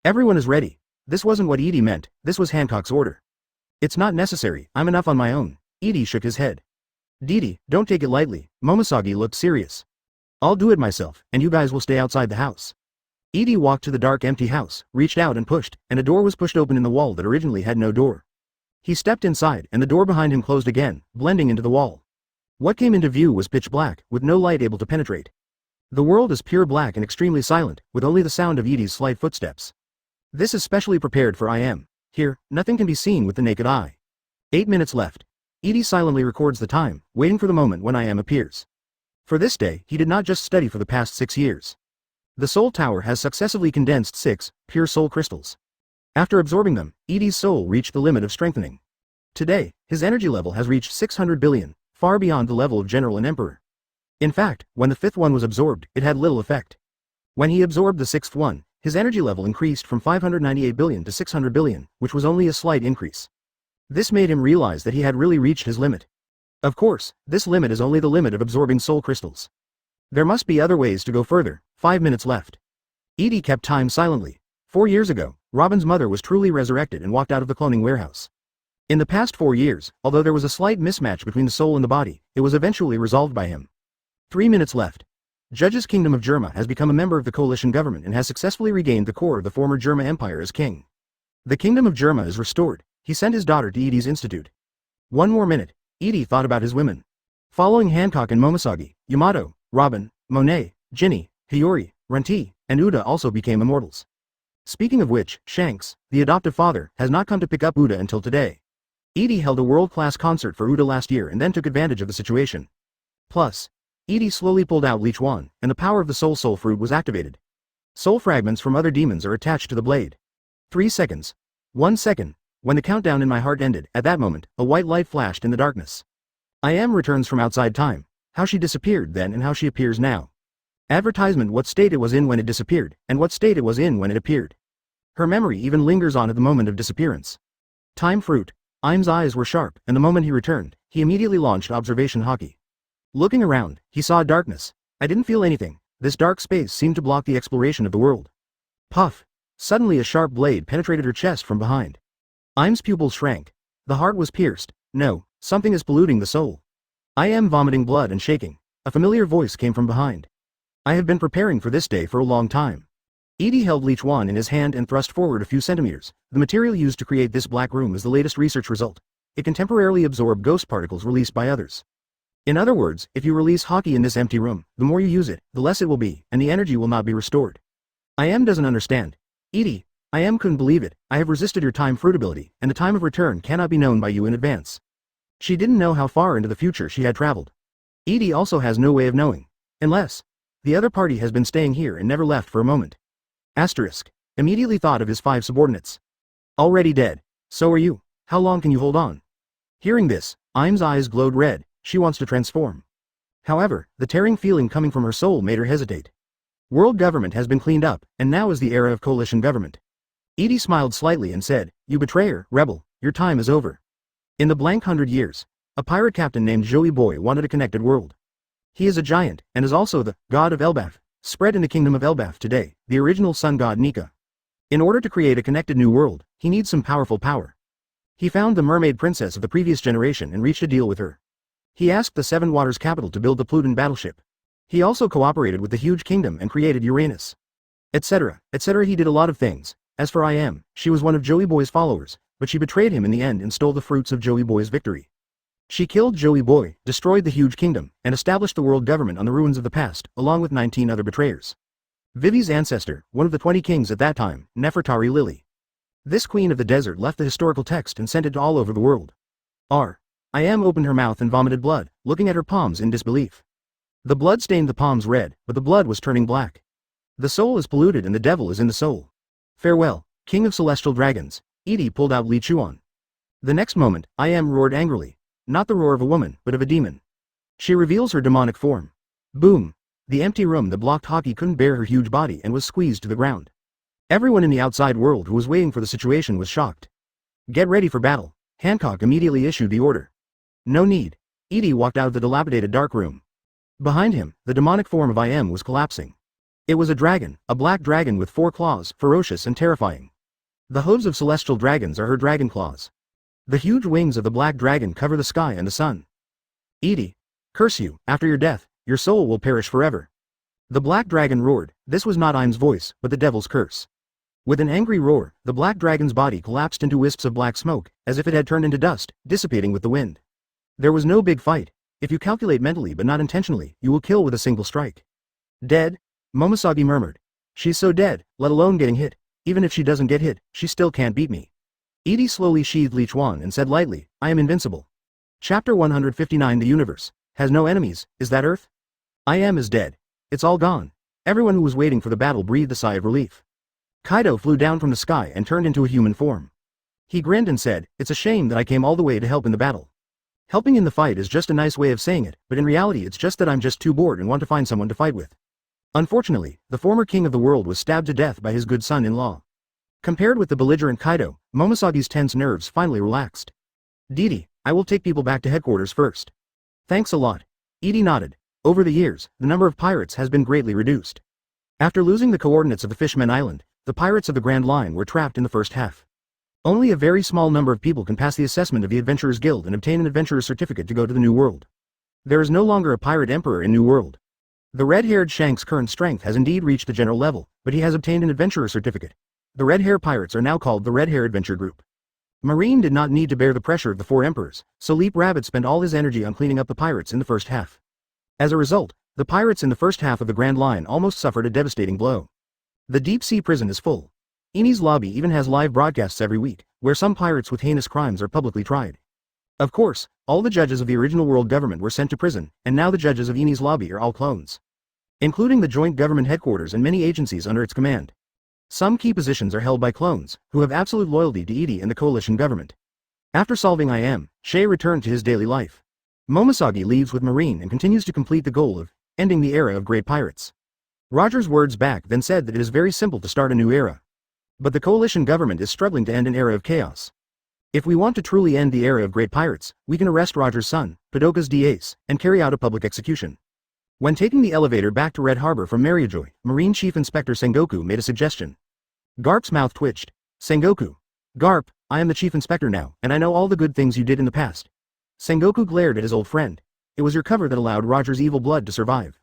Everyone is ready. This wasn't what Edie meant, this was Hancock's order. It's not necessary, I'm enough on my own. Edie shook his head. Didi, don't take it lightly, Momoshagi looked serious. I'll do it myself, and you guys will stay outside the house. Edie walked to the dark empty house, reached out and pushed, and a door was pushed open in the wall that originally had no door. He stepped inside, and the door behind him closed again, blending into the wall. What came into view was pitch black, with no light able to penetrate. The world is pure black and extremely silent, with only the sound of Edie's slight footsteps. This is specially prepared for I am. Here, nothing can be seen with the naked eye. 8 minutes left. Edie silently records the time, waiting for the moment when I am appears. For this day, he did not just study for the past 6 years. The Soul Tower has successively condensed 6 pure soul crystals. After absorbing them, Edie's soul reached the limit of strengthening. Today, his energy level has reached 600 billion, far beyond the level of General and Emperor. In fact, when the 5th one was absorbed, it had little effect. When he absorbed the 6th one, his energy level increased from 598 billion to 600 billion, which was only a slight increase. This made him realize that he had really reached his limit. Of course, this limit is only the limit of absorbing soul crystals. There must be other ways to go further. 5 minutes left. Edie kept time silently. 4 years ago, Robin's mother was truly resurrected and walked out of the cloning warehouse. In the past 4 years, although there was a slight mismatch between the soul and the body, it was eventually resolved by him. 3 minutes left. Judge's Kingdom of Germa has become a member of the coalition government and has successfully regained the core of the former Germa Empire as king. The Kingdom of Germa is restored. He sent his daughter to Edie's institute. 1 more minute. Edie thought about his women. Following Hancock and Momoshagi, Yamato, Robin, Monet, Ginny, Hiyori, Runti, and Uda also became immortals. Speaking of which, Shanks, the adoptive father, has not come to pick up Uda until today. Edie held a world-class concert for Uda last year and then took advantage of the situation. Plus, Edie slowly pulled out Leech Wand, and the power of the soul fruit was activated. Soul fragments from other demons are attached to the blade. 3 seconds. 1 second. When the countdown in my heart ended, at that moment, a white light flashed in the darkness. I am returns from outside time. How she disappeared then and how she appears now. Advertisement: what state it was in when it disappeared, and what state it was in when it appeared. Her memory even lingers on at the moment of disappearance. Time fruit. Im's eyes were sharp, and the moment he returned, he immediately launched observation hockey. Looking around, he saw darkness. I didn't feel anything. This dark space seemed to block the exploration of the world. Puff. Suddenly a sharp blade penetrated her chest from behind. Im's pupils shrank. The heart was pierced. No, something is polluting the soul. I am vomiting blood and shaking. A familiar voice came from behind. I have been preparing for this day for a long time. Edie held Leech Wand in his hand and thrust forward a few centimeters. The material used to create this black room is the latest research result. It can temporarily absorb ghost particles released by others. In other words, if you release hockey in this empty room, the more you use it, the less it will be, and the energy will not be restored. I am doesn't understand. Edie, I am couldn't believe it. I have resisted your time fruit ability, and the time of return cannot be known by you in advance. She didn't know how far into the future she had traveled. Edie also has no way of knowing. Unless the other party has been staying here and never left for a moment. Asterisk. Immediately thought of his 5 subordinates. Already dead. So are you. How long can you hold on? Hearing this, Im's eyes glowed red. She wants to transform. However, the tearing feeling coming from her soul made her hesitate. World government has been cleaned up, and now is the era of coalition government. Edie smiled slightly and said, "You betrayer, rebel, your time is over." In the blank 100 years, a pirate captain named Joey Boy wanted a connected world. He is a giant, and is also the god of Elbaf, spread in the kingdom of Elbaf today, the original sun god Nika. In order to create a connected new world, he needs some powerful power. He found the mermaid princess of the previous generation and reached a deal with her. He asked the Seven Waters capital to build the Pluton battleship. He also cooperated with the huge kingdom and created Uranus. Etc., etc. He did a lot of things. As for IM, she was one of Joey Boy's followers, but she betrayed him in the end and stole the fruits of Joey Boy's victory. She killed Joey Boy, destroyed the huge kingdom, and established the world government on the ruins of the past, along with 19 other betrayers. Vivi's ancestor, one of the 20 kings at that time, Nefertari Lily. This queen of the desert left the historical text and sent it all over the world. IM opened her mouth and vomited blood, looking at her palms in disbelief. The blood stained the palms red, but the blood was turning black. The soul is polluted and the devil is in the soul. Farewell, king of celestial dragons. Edie pulled out Li Chuan. The next moment, IM roared angrily. Not the roar of a woman, but of a demon. She reveals her demonic form. Boom! The empty room that blocked hockey couldn't bear her huge body and was squeezed to the ground. Everyone in the outside world who was waiting for the situation was shocked. Get ready for battle. Hancock immediately issued the order. No need. Edie walked out of the dilapidated dark room. Behind him, the demonic form of IM was collapsing. It was a dragon, a black dragon with 4 claws, ferocious and terrifying. The hooves of celestial dragons are her dragon claws. The huge wings of the black dragon cover the sky and the sun. Edie, curse you, after your death, your soul will perish forever. The black dragon roared. This was not Im's voice, but the devil's curse. With an angry roar, the black dragon's body collapsed into wisps of black smoke, as if it had turned into dust, dissipating with the wind. There was no big fight. If you calculate mentally but not intentionally, you will kill with a single strike. Dead? Momosagi murmured. She's so dead, let alone getting hit. Even if she doesn't get hit, she still can't beat me. Edie slowly sheathed Leech Wand and said lightly, I am invincible. Chapter 159. The universe has no enemies. Is that Earth? IM is dead. It's all gone. Everyone who was waiting for the battle breathed a sigh of relief. Kaido flew down from the sky and turned into a human form. He grinned and said, it's a shame that I came all the way to help in the battle. Helping in the fight is just a nice way of saying it, but in reality it's just that I'm just too bored and want to find someone to fight with. Unfortunately, the former king of the world was stabbed to death by his good son-in-law. Compared with the belligerent Kaido, Momosagi's tense nerves finally relaxed. Edie, I will take people back to headquarters first. Thanks a lot. Edie nodded. Over the years, the number of pirates has been greatly reduced. After losing the coordinates of the Fishman Island, the pirates of the Grand Line were trapped in the first half. Only a very small number of people can pass the assessment of the Adventurers Guild and obtain an adventurer's certificate to go to the New World. There is no longer a pirate emperor in New World. The red-haired Shank's current strength has indeed reached the general level, but he has obtained an adventurer certificate. The Red Hair Pirates are now called the Red Hair Adventure Group. Marine did not need to bear the pressure of the 4 emperors, so Leap Rabbit spent all his energy on cleaning up the pirates in the first half. As a result, the pirates in the first half of the Grand Line almost suffered a devastating blow. The deep-sea prison is full. Eni's lobby even has live broadcasts every week, where some pirates with heinous crimes are publicly tried. Of course, all the judges of the original world government were sent to prison, and now the judges of Edie's lobby are all clones. Including the joint government headquarters and many agencies under its command. Some key positions are held by clones, who have absolute loyalty to Edie and the coalition government. After solving Shay returned to his daily life. Momoshage leaves with Marine and continues to complete the goal of ending the era of great pirates. Roger's words back then said that it is very simple to start a new era. But the coalition government is struggling to end an era of chaos. If we want to truly end the era of great pirates, we can arrest Roger's son, Padoka's D-Ace, and carry out a public execution. When taking the elevator back to Red Harbor from Mariajoy, Marine Chief Inspector Sengoku made a suggestion. Garp's mouth twitched. Sengoku. Garp, I am the Chief Inspector now, and I know all the good things you did in the past. Sengoku glared at his old friend. It was your cover that allowed Roger's evil blood to survive.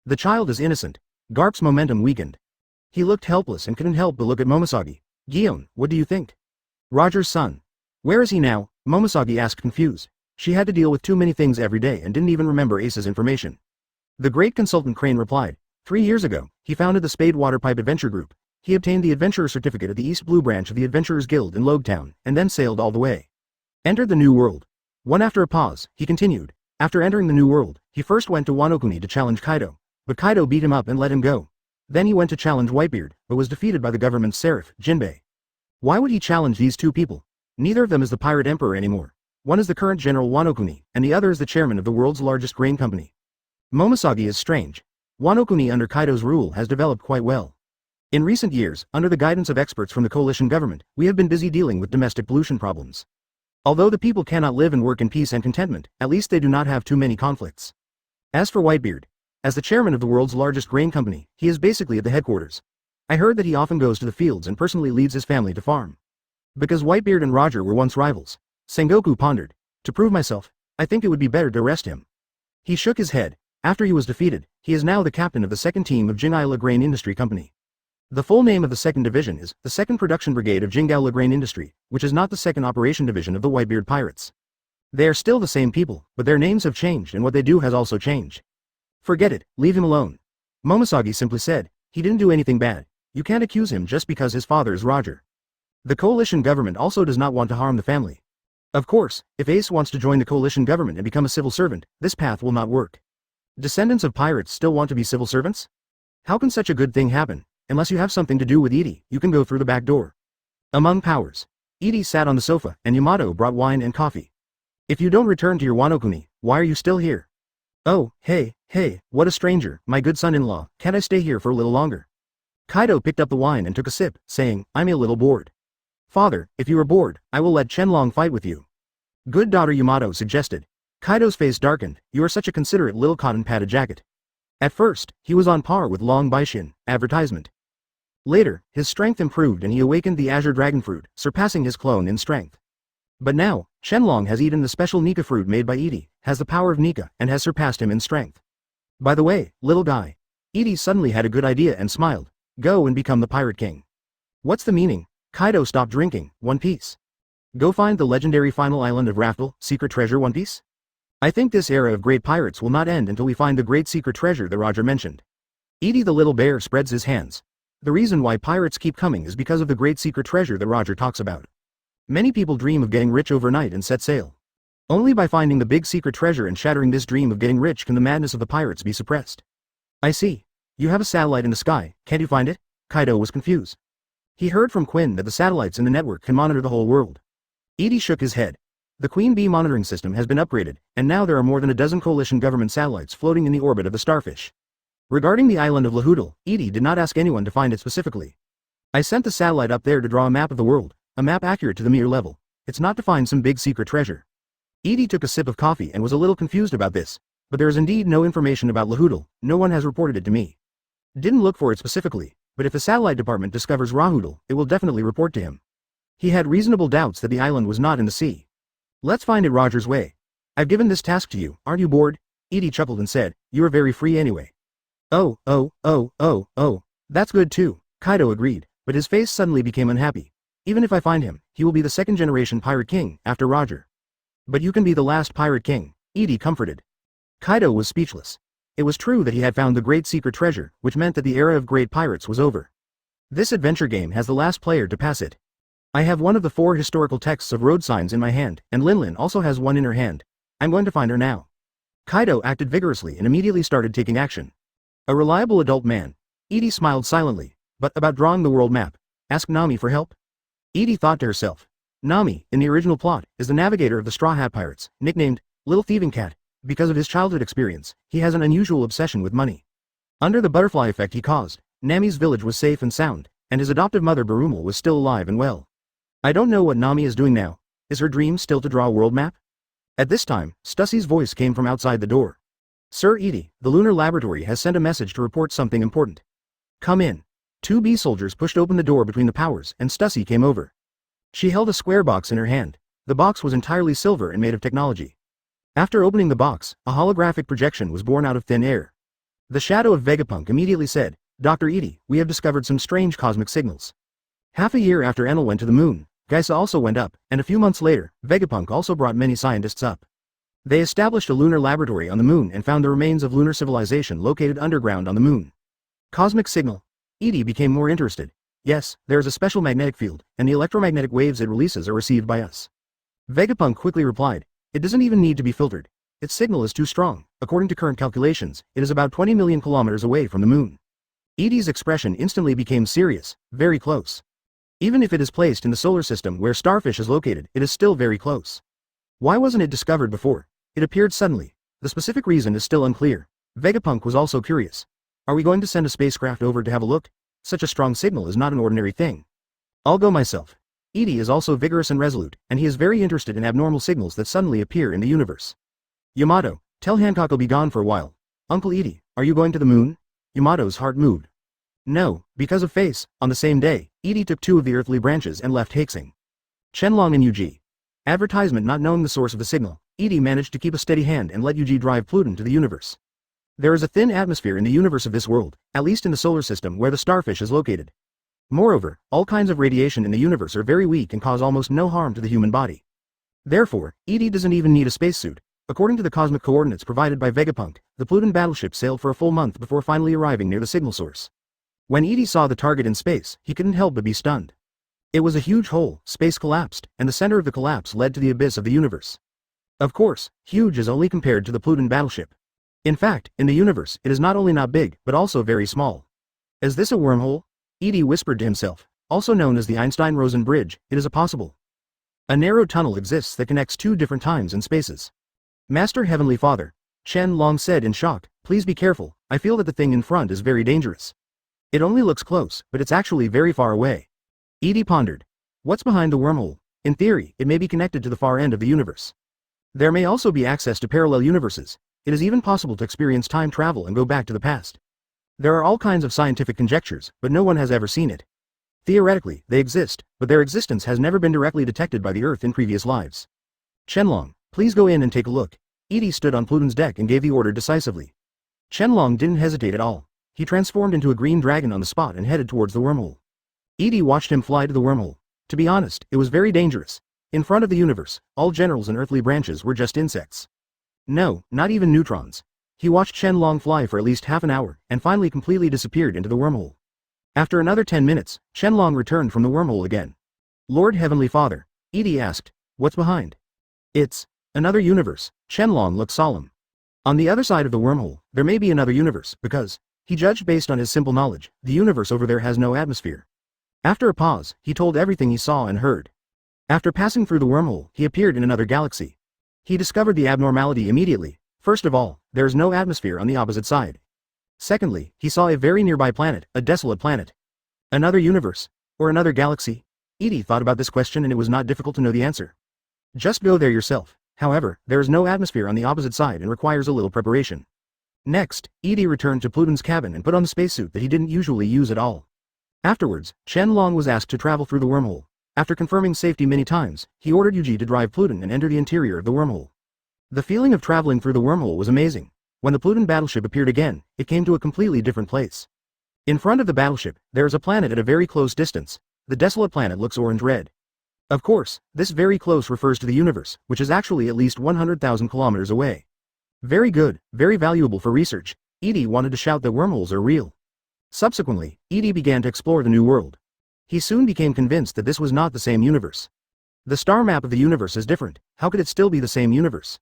The child is innocent. Garp's momentum weakened. He looked helpless and couldn't help but look at Momoshage. Gion, what do you think? Roger's son. Where is he now? Momoshage asked confused. She had to deal with too many things every day and didn't even remember Ace's information. The great consultant Crane replied. 3 years ago, he founded the Spade Waterpipe Adventure Group. He obtained the Adventurer Certificate at the East Blue branch of the Adventurers Guild in Logetown, and then sailed all the way. Entered the New World. One after a pause, he continued. After entering the New World, he first went to Wano to challenge Kaido. But Kaido beat him up and let him go. Then he went to challenge Whitebeard, but was defeated by the government's Seraph, Jinbei. Why would he challenge these two people? Neither of them is the Pirate Emperor anymore. One is the current General Wano, and the other is the chairman of the world's largest grain company. Momoshage is strange. Wano under Kaido's rule has developed quite well. In recent years, under the guidance of experts from the coalition government, we have been busy dealing with domestic pollution problems. Although the people cannot live and work in peace and contentment, at least they do not have too many conflicts. As for Whitebeard, as the chairman of the world's largest grain company, he is basically at the headquarters. I heard that he often goes to the fields and personally leads his family to farm. Because Whitebeard and Roger were once rivals. Sengoku pondered. To prove myself, I think it would be better to arrest him. He shook his head. After he was defeated, he is now the captain of the second team of Jingaila Grain Industry Company. The full name of the second division is the 2nd Production Brigade of Jingaila Grain Industry, which is not the 2nd Operation Division of the Whitebeard Pirates. They are still the same people, but their names have changed and what they do has also changed. Forget it, leave him alone. Momoshage simply said, he didn't do anything bad. You can't accuse him just because his father is Roger. The coalition government also does not want to harm the family. Of course, if Ace wants to join the coalition government and become a civil servant, this path will not work. Descendants of pirates still want to be civil servants? How can such a good thing happen? Unless you have something to do with Edie, you can go through the back door. Among powers. Edie sat on the sofa, and Yamato brought wine and coffee. If you don't return to your Wano, why are you still here? Oh, hey, what a stranger, my good son-in-law, can't I stay here for a little longer? Kaido picked up the wine and took a sip, saying, I'm a little bored. Father, if you are bored, I will let Chenlong fight with you. Good daughter Yamato suggested. Kaido's face darkened, you are such a considerate little cotton-padded jacket. At first, he was on par with Long Baishin, advertisement. Later, his strength improved and he awakened the Azure Dragon Fruit, surpassing his clone in strength. But now, Chenlong has eaten the special Nika fruit made by Edie, has the power of Nika, and has surpassed him in strength. By the way, little guy. Edie suddenly had a good idea and smiled. Go and become the Pirate King. What's the meaning? Kaido stopped drinking, One Piece. Go find the legendary final island of Raftel, secret treasure One Piece? I think this era of great pirates will not end until we find the great secret treasure that Roger mentioned. Edie the little bear spreads his hands. The reason why pirates keep coming is because of the great secret treasure that Roger talks about. Many people dream of getting rich overnight and set sail. Only by finding the big secret treasure and shattering this dream of getting rich can the madness of the pirates be suppressed. I see. You have a satellite in the sky, can't you find it? Kaido was confused. He heard from Quinn that the satellites in the network can monitor the whole world. Edie shook his head. The Queen Bee monitoring system has been upgraded, and now there are more than a dozen coalition government satellites floating in the orbit of the starfish. Regarding the island of Lahudal, Edie did not ask anyone to find it specifically. I sent the satellite up there to draw a map of the world, a map accurate to the mere level. It's not to find some big secret treasure. Edie took a sip of coffee and was a little confused about this, but there is indeed no information about Lahudal, no one has reported it to me. Didn't look for it specifically, but if the satellite department discovers Rahudal, it will definitely report to him. He had reasonable doubts that the island was not in the sea. Let's find it Roger's way. I've given this task to you, aren't you bored? Edie chuckled and said, you are very free anyway. Oh, that's good too, Kaido agreed, but his face suddenly became unhappy. Even if I find him, he will be the second generation Pirate King, after Roger. But you can be the last Pirate King, Edie comforted. Kaido was speechless. It was true that he had found the great secret treasure, which meant that the era of great pirates was over. This adventure game has the last player to pass it. I have one of the 4 historical texts of road signs in my hand, and Linlin also has one in her hand. I'm going to find her now. Kaido acted vigorously and immediately started taking action. A reliable adult man. Edie smiled silently. But about drawing the world map? Ask Nami for help? Edie thought to herself. Nami, in the original plot, is the navigator of the Straw Hat Pirates, nicknamed Little Thieving Cat. Because of his childhood experience, he has an unusual obsession with money. Under the butterfly effect he caused, Nami's village was safe and sound, and his adoptive mother Barumel was still alive and well. I don't know what Nami is doing now. Is her dream still to draw a world map? At this time, Stussie's voice came from outside the door. Sir Edie, the lunar laboratory has sent a message to report something important. Come in. 2 bee soldiers pushed open the door between the powers, and Stussie came over. She held a square box in her hand. The box was entirely silver and made of technology. After opening the box, a holographic projection was born out of thin air. The shadow of Vega Punk immediately said, Dr. Edie, we have discovered some strange cosmic signals. Half a year after Enel went to the moon, Geisa also went up, and a few months later, Vegapunk also brought many scientists up. They established a lunar laboratory on the moon and found the remains of lunar civilization located underground on the moon. Cosmic signal. Edie became more interested. Yes, there is a special magnetic field, and the electromagnetic waves it releases are received by us. Vegapunk quickly replied, it doesn't even need to be filtered. Its signal is too strong. According to current calculations, it is about 20 million kilometers away from the moon. Edie's expression instantly became serious, very close. Even if it is placed in the solar system where Starfish is located, it is still very close. Why wasn't it discovered before? It appeared suddenly. The specific reason is still unclear. Vegapunk was also curious. Are we going to send a spacecraft over to have a look? Such a strong signal is not an ordinary thing. I'll go myself. Edie is also vigorous and resolute, and he is very interested in abnormal signals that suddenly appear in the universe. Yamato, tell Hancock I'll be gone for a while. Uncle Edie, are you going to the moon? Yamato's heart moved. No, because of Face. On the same day, Edie took 2 of the earthly branches and left Haixing. Chenlong and Yuji. Advertisement. Not knowing the source of the signal, Edie managed to keep a steady hand and let Yuji drive Pluton to the universe. There is a thin atmosphere in the universe of this world, at least in the solar system where the starfish is located. Moreover, all kinds of radiation in the universe are very weak and cause almost no harm to the human body. Therefore, Edie doesn't even need a spacesuit. According to the cosmic coordinates provided by Vegapunk, the Pluton battleship sailed for a full month before finally arriving near the signal source. When Edie saw the target in space, he couldn't help but be stunned. It was a huge hole, space collapsed, and the center of the collapse led to the abyss of the universe. Of course, huge is only compared to the Pluton battleship. In fact, in the universe, it is not only not big, but also very small. Is this a wormhole? Edie whispered to himself. Also known as the Einstein-Rosen Bridge, it is a possible. A narrow tunnel exists that connects 2 different times and spaces. Master Heavenly Father, Chen Long said in shock, please be careful, I feel that the thing in front is very dangerous. It only looks close, but it's actually very far away. Edie pondered. What's behind the wormhole? In theory, it may be connected to the far end of the universe. There may also be access to parallel universes. It is even possible to experience time travel and go back to the past. There are all kinds of scientific conjectures, but no one has ever seen it. Theoretically, they exist, but their existence has never been directly detected by the Earth in previous lives. Chenlong, please go in and take a look. Edie stood on Pluton's deck and gave the order decisively. Chenlong didn't hesitate at all. He transformed into a green dragon on the spot and headed towards the wormhole. Edie watched him fly to the wormhole. To be honest, it was very dangerous. In front of the universe, all generals and earthly branches were just insects. No, not even neutrons. He watched Chenlong fly for at least half an hour, and finally completely disappeared into the wormhole. After another 10 minutes, Chenlong returned from the wormhole again. Lord Heavenly Father, Edie asked, what's behind? It's another universe. Chenlong looked solemn. On the other side of the wormhole, there may be another universe, because, he judged based on his simple knowledge, the universe over there has no atmosphere. After a pause, he told everything he saw and heard. After passing through the wormhole, he appeared in another galaxy. He discovered the abnormality immediately. First of all, there is no atmosphere on the opposite side. Secondly, he saw a very nearby planet, a desolate planet. Another universe, or another galaxy? Edie thought about this question and it was not difficult to know the answer. Just go there yourself. However, there is no atmosphere on the opposite side and requires a little preparation. Next, Edie returned to Pluton's cabin and put on the spacesuit that he didn't usually use at all. Afterwards, Chenlong was asked to travel through the wormhole. After confirming safety many times, he ordered Yuji to drive Pluton and enter the interior of the wormhole. The feeling of traveling through the wormhole was amazing. When the Pluton battleship appeared again, it came to a completely different place. In front of the battleship, there is a planet at a very close distance. The desolate planet looks orange-red. Of course, this very close refers to the universe, which is actually at least 100,000 kilometers away. Very good, very valuable for research. Edie wanted to shout that wormholes are real. Subsequently, Edie began to explore the new world. He soon became convinced that this was not the same universe. The star map of the universe is different, how could it still be the same universe?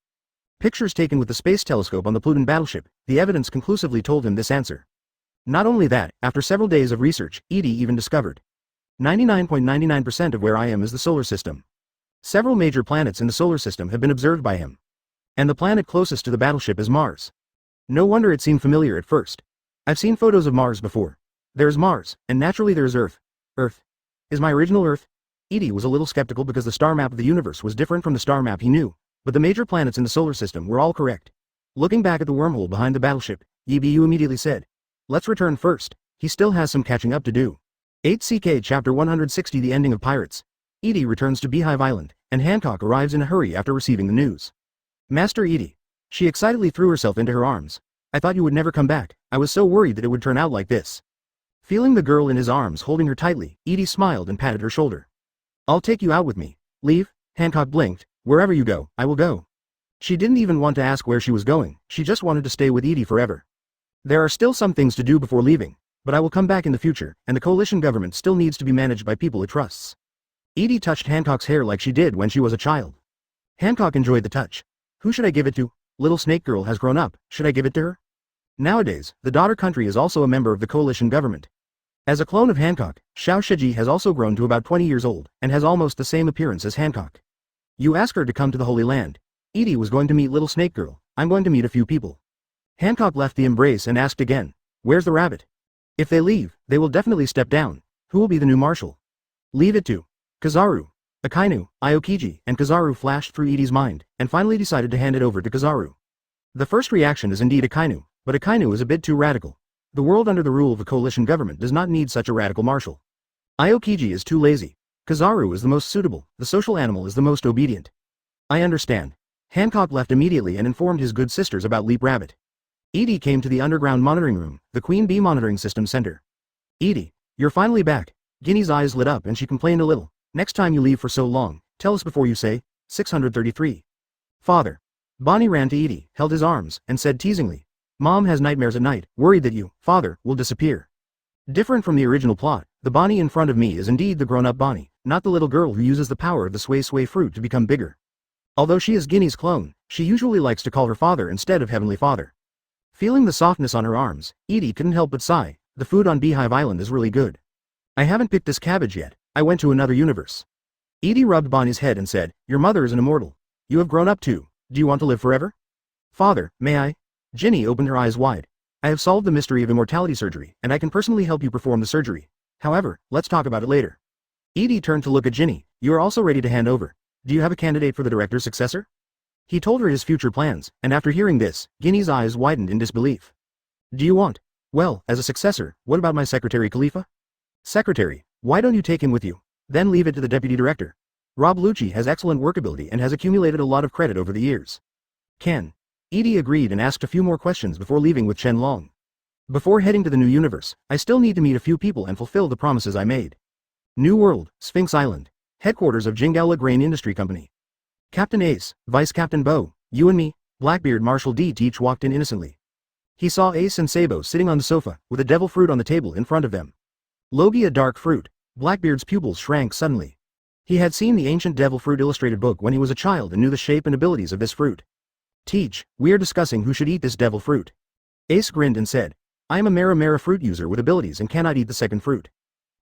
Pictures taken with the space telescope on the Pluton battleship, the evidence conclusively told him this answer. Not only that, after several days of research, Edie even discovered 99.99% of where I am is the solar system. Several major planets in the solar system have been observed by him. And the planet closest to the battleship is Mars. No wonder it seemed familiar at first. I've seen photos of Mars before. There's Mars, and naturally there's Earth. Earth. Is my original Earth? Edie was a little skeptical because the star map of the universe was different from the star map he knew, but the major planets in the solar system were all correct. Looking back at the wormhole behind the battleship, Yibu immediately said, "Let's return first, he still has some catching up to do." 8ck Chapter 160 The Ending of Pirates. Edie returns to Beehive Island, and Hancock arrives in a hurry after receiving the news. "Master Edie." She excitedly threw herself into her arms. "I thought you would never come back, I was so worried that it would turn out like this." Feeling the girl in his arms holding her tightly, Edie smiled and patted her shoulder. "I'll take you out with me." "Leave?" Hancock blinked. "Wherever you go, I will go." She didn't even want to ask where she was going, she just wanted to stay with Edie forever. "There are still some things to do before leaving, but I will come back in the future, and the coalition government still needs to be managed by people it trusts." Edie touched Hancock's hair like she did when she was a child. Hancock enjoyed the touch. "Who should I give it to? Little Snake Girl has grown up, should I give it to her?" Nowadays, the daughter country is also a member of the coalition government. As a clone of Hancock, Xiao Shiji has also grown to about 20 years old, and has almost the same appearance as Hancock. "You ask her to come to the Holy Land." Edie was going to meet Little Snake Girl. "I'm going to meet a few people." Hancock left the embrace and asked again, "Where's the rabbit?" "If they leave, they will definitely step down. Who will be the new marshal?" "Leave it to Kizaru." Akainu, Aokiji, and Kizaru flashed through Edie's mind, and finally decided to hand it over to Kizaru. The first reaction is indeed Akainu, but Akainu is a bit too radical. The world under the rule of the coalition government does not need such a radical marshal. Aokiji is too lazy. Kizaru is the most suitable, the social animal is the most obedient. "I understand." Hancock left immediately and informed his good sisters about Leap Rabbit. Edie came to the underground monitoring room, the Queen Bee Monitoring System Center. "Edie, you're finally back." Guinea's eyes lit up and she complained a little. "Next time you leave for so long, tell us before you say." 633. "Father." Bonnie ran to Edie, held his arms, and said teasingly, "Mom has nightmares at night, worried that you, father, will disappear." Different from the original plot, the Bonnie in front of me is indeed the grown-up Bonnie, not the little girl who uses the power of the sway sway fruit to become bigger. Although she is Guinea's clone, she usually likes to call her father instead of Heavenly Father. Feeling the softness on her arms, Edie couldn't help but sigh. The food on Beehive Island is really good. "I haven't picked this cabbage yet, I went to another universe." Edie rubbed Bonnie's head and said, "Your mother is an immortal. You have grown up too, do you want to live forever?" "Father, may I?" Ginny opened her eyes wide. "I have solved the mystery of immortality surgery, and I can personally help you perform the surgery. However, let's talk about it later." Edie turned to look at Ginny. "You are also ready to hand over. Do you have a candidate for the director's successor?" He told her his future plans, and after hearing this, Guinea's eyes widened in disbelief. "Do you want? Well, as a successor, what about my secretary Khalifa?" "Secretary? Why don't you take him with you? Then leave it to the deputy director. Rob Lucci has excellent workability and has accumulated a lot of credit over the years." "Can?" Edie agreed and asked a few more questions before leaving with Chen Long. "Before heading to the new universe, I still need to meet a few people and fulfill the promises I made." New World, Sphinx Island. Headquarters of Jingaula Grain Industry Company. Captain Ace, Vice Captain Bo, you and me, Blackbeard Marshal D. Teach walked in innocently. He saw Ace and Sabo sitting on the sofa, with a devil fruit on the table in front of them. Logie a dark fruit. Blackbeard's pupils shrank suddenly. He had seen the ancient devil fruit illustrated book when he was a child and knew the shape and abilities of this fruit. "Teach, we are discussing who should eat this devil fruit." Ace grinned and said, "I am a Mara fruit user with abilities and cannot eat the second fruit."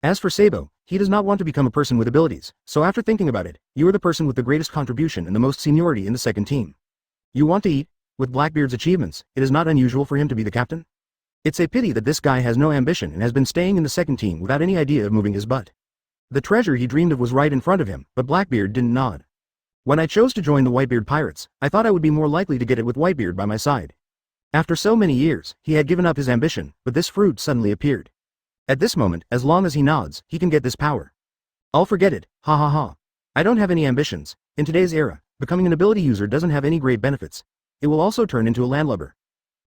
As for Sabo, he does not want to become a person with abilities, so after thinking about it, you are the person with the greatest contribution and the most seniority in the second team. You want to eat? With Blackbeard's achievements, it is not unusual for him to be the captain. It's a pity that this guy has no ambition and has been staying in the second team without any idea of moving his butt. The treasure he dreamed of was right in front of him, but Blackbeard didn't nod. "When I chose to join the Whitebeard Pirates, I thought I would be more likely to get it with Whitebeard by my side." After so many years, he had given up his ambition, but this fruit suddenly appeared. At this moment, as long as he nods, he can get this power. "I'll forget it, ha ha ha. I don't have any ambitions. In today's era, becoming an ability user doesn't have any great benefits. It will also turn into a landlubber."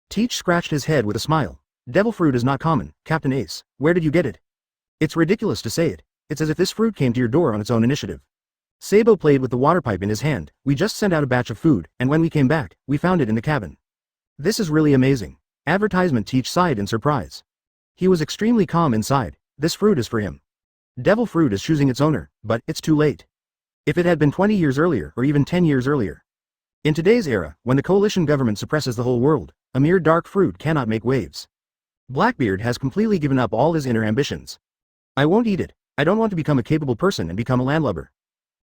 Teach scratched his head with a smile. "Devil fruit is not common, Captain Ace. Where did you get it?" "It's ridiculous to say it. It's as if this fruit came to your door on its own initiative." Sabo played with the water pipe in his hand. "We just sent out a batch of food, and when we came back, we found it in the cabin." "This is really amazing." Advertisement. Teach sighed in surprise. He was extremely calm inside. This fruit is for him. Devil fruit is choosing its owner, but it's too late. If it had been 20 years earlier or even 10 years earlier. In today's era, when the coalition government suppresses the whole world, a mere dark fruit cannot make waves. Blackbeard has completely given up all his inner ambitions. I won't eat it. I don't want to become a capable person and become a landlubber.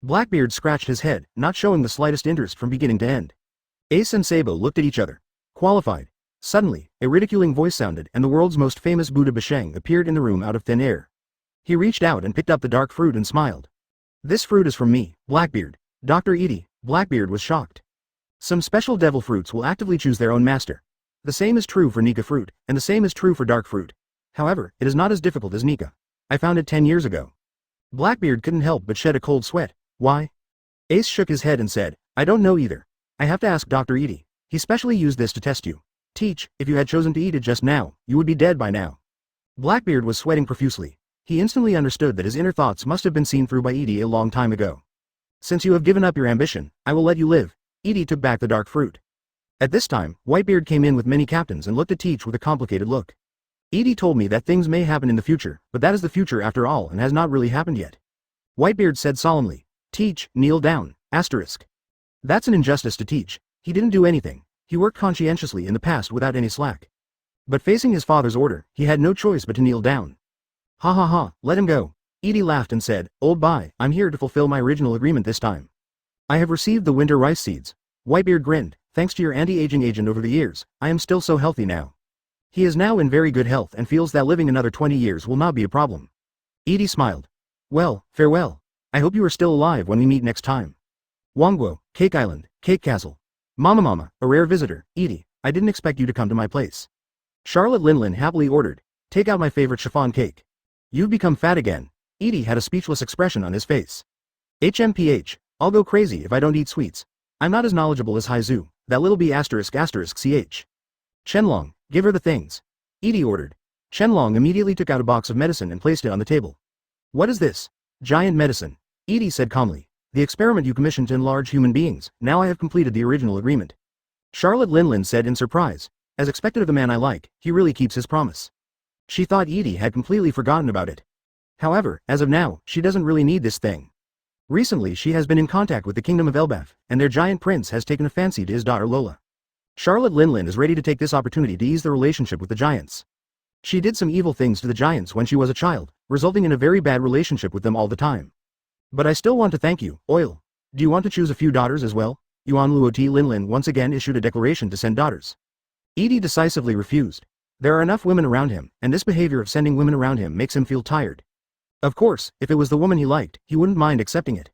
Blackbeard scratched his head, not showing the slightest interest from beginning to end. Ace and Sabo looked at each other. Qualified. Suddenly, a ridiculing voice sounded and the world's most famous Buddha Bashang appeared in the room out of thin air. He reached out and picked up the dark fruit and smiled. This fruit is from me, Blackbeard. Dr. Edie. Blackbeard was shocked. Some special devil fruits will actively choose their own master. The same is true for Nika fruit, and the same is true for dark fruit. However, it is not as difficult as Nika. I found it 10 years ago. Blackbeard couldn't help but shed a cold sweat. Why? Ace shook his head and said, I don't know either. I have to ask Dr. Edie. He specially used this to test you. Teach, if you had chosen to eat it just now, you would be dead by now. Blackbeard was sweating profusely. He instantly understood that his inner thoughts must have been seen through by Edie a long time ago. Since you have given up your ambition, I will let you live. Edie took back the dark fruit. At this time, Whitebeard came in with many captains and looked at Teach with a complicated look. Edie told me that things may happen in the future, but that is the future after all and has not really happened yet. Whitebeard said solemnly. Teach, kneel down, asterisk. That's an injustice to Teach. He didn't do anything. He worked conscientiously in the past without any slack. But facing his father's order, he had no choice but to kneel down. Ha ha ha, let him go. Edie laughed and said, Old bye, I'm here to fulfill my original agreement this time. I have received the winter rice seeds. Whitebeard grinned. Thanks to your anti-aging agent over the years, I am still so healthy now. He is now in very good health and feels that living another 20 years will not be a problem. Edie smiled. Well, farewell. I hope you are still alive when we meet next time. Wangguo, Cake Island, Cake Castle. Mama, a rare visitor. Edie, I didn't expect you to come to my place. Charlotte Linlin happily ordered. Take out my favorite chiffon cake. You've become fat again. Edie had a speechless expression on his face. HMPH, I'll go crazy if I don't eat sweets. I'm not as knowledgeable as Haizu, that little b asterisk asterisk ch. Chenlong, give her the things. Edie ordered. Chenlong immediately took out a box of medicine and placed it on the table. What is this? Giant medicine. Edie said calmly. The experiment you commissioned to enlarge human beings, now I have completed the original agreement. Charlotte Linlin said in surprise. As expected of the man I like, he really keeps his promise. She thought Edie had completely forgotten about it. However, as of now, she doesn't really need this thing. Recently she has been in contact with the kingdom of Elbaf, and their giant prince has taken a fancy to his daughter Lola. Charlotte Linlin is ready to take this opportunity to ease the relationship with the giants. She did some evil things to the giants when she was a child, resulting in a very bad relationship with them all the time. But I still want to thank you, Oil. Do you want to choose a few daughters as well? Yuan Luoti Linlin once again issued a declaration to send daughters. Edie decisively refused. There are enough women around him, and this behavior of sending women around him makes him feel tired. Of course, if it was the woman he liked, he wouldn't mind accepting it.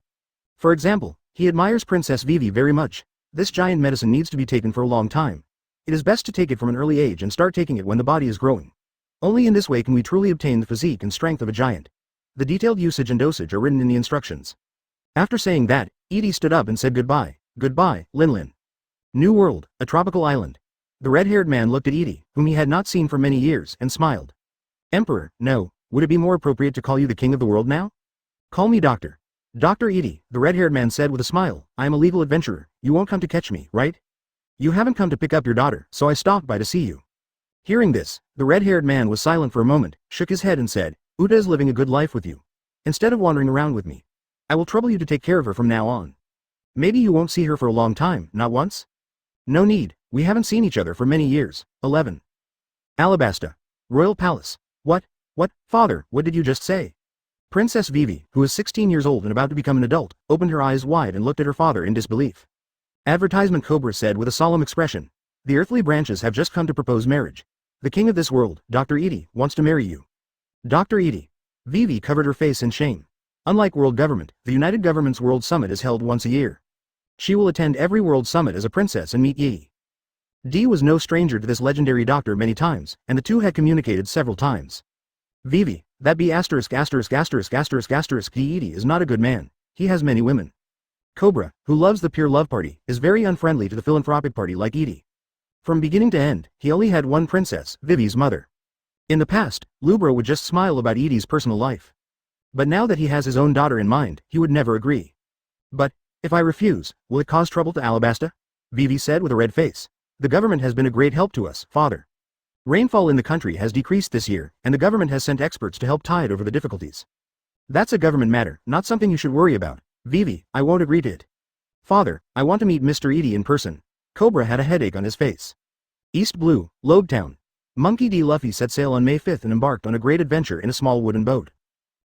For example, he admires Princess Vivi very much. This giant medicine needs to be taken for a long time. It is best to take it from an early age and start taking it when the body is growing. Only in this way can we truly obtain the physique and strength of a giant. The detailed usage and dosage are written in the instructions. After saying that, Edie stood up and said goodbye. Goodbye, Linlin. New World, a tropical island. The red-haired man looked at Edie, whom he had not seen for many years, and smiled. Emperor, no, would it be more appropriate to call you the king of the world now? Call me Doctor. Dr. Edie, the red-haired man said with a smile, I am a legal adventurer, you won't come to catch me, right? You haven't come to pick up your daughter, so I stopped by to see you. Hearing this, the red-haired man was silent for a moment, shook his head and said, Uta is living a good life with you. Instead of wandering around with me. I will trouble you to take care of her from now on. Maybe you won't see her for a long time, not once? No need, we haven't seen each other for many years. 11. Alabasta. Royal Palace. What, father, what did you just say? Princess Vivi, who is 16 years old and about to become an adult, opened her eyes wide and looked at her father in disbelief. Advertisement Cobra said with a solemn expression. The earthly branches have just come to propose marriage. The king of this world, Dr. Edie, wants to marry you. Dr. Edie. Vivi covered her face in shame. Unlike world government, the United Government's World Summit is held once a year. She will attend every World Summit as a princess and meet Yi. Dee was no stranger to this legendary doctor many times, and the two had communicated several times. Vivi, that be asterisk asterisk asterisk asterisk asterisk Dee Edie is not a good man, he has many women. Cobra, who loves the pure love party, is very unfriendly to the philanthropic party like Edie. From beginning to end, he only had one princess, Vivi's mother. In the past, Lubro would just smile about Edie's personal life. But now that he has his own daughter in mind, he would never agree. But, if I refuse, will it cause trouble to Alabasta? Vivi said with a red face. The government has been a great help to us, father. Rainfall in the country has decreased this year, and the government has sent experts to help tide over the difficulties. That's a government matter, not something you should worry about. Vivi, I won't agree to it. Father, I want to meet Mr. Edie in person. Cobra had a headache on his face. East Blue, Lobetown. Monkey D. Luffy set sail on May 5th and embarked on a great adventure in a small wooden boat.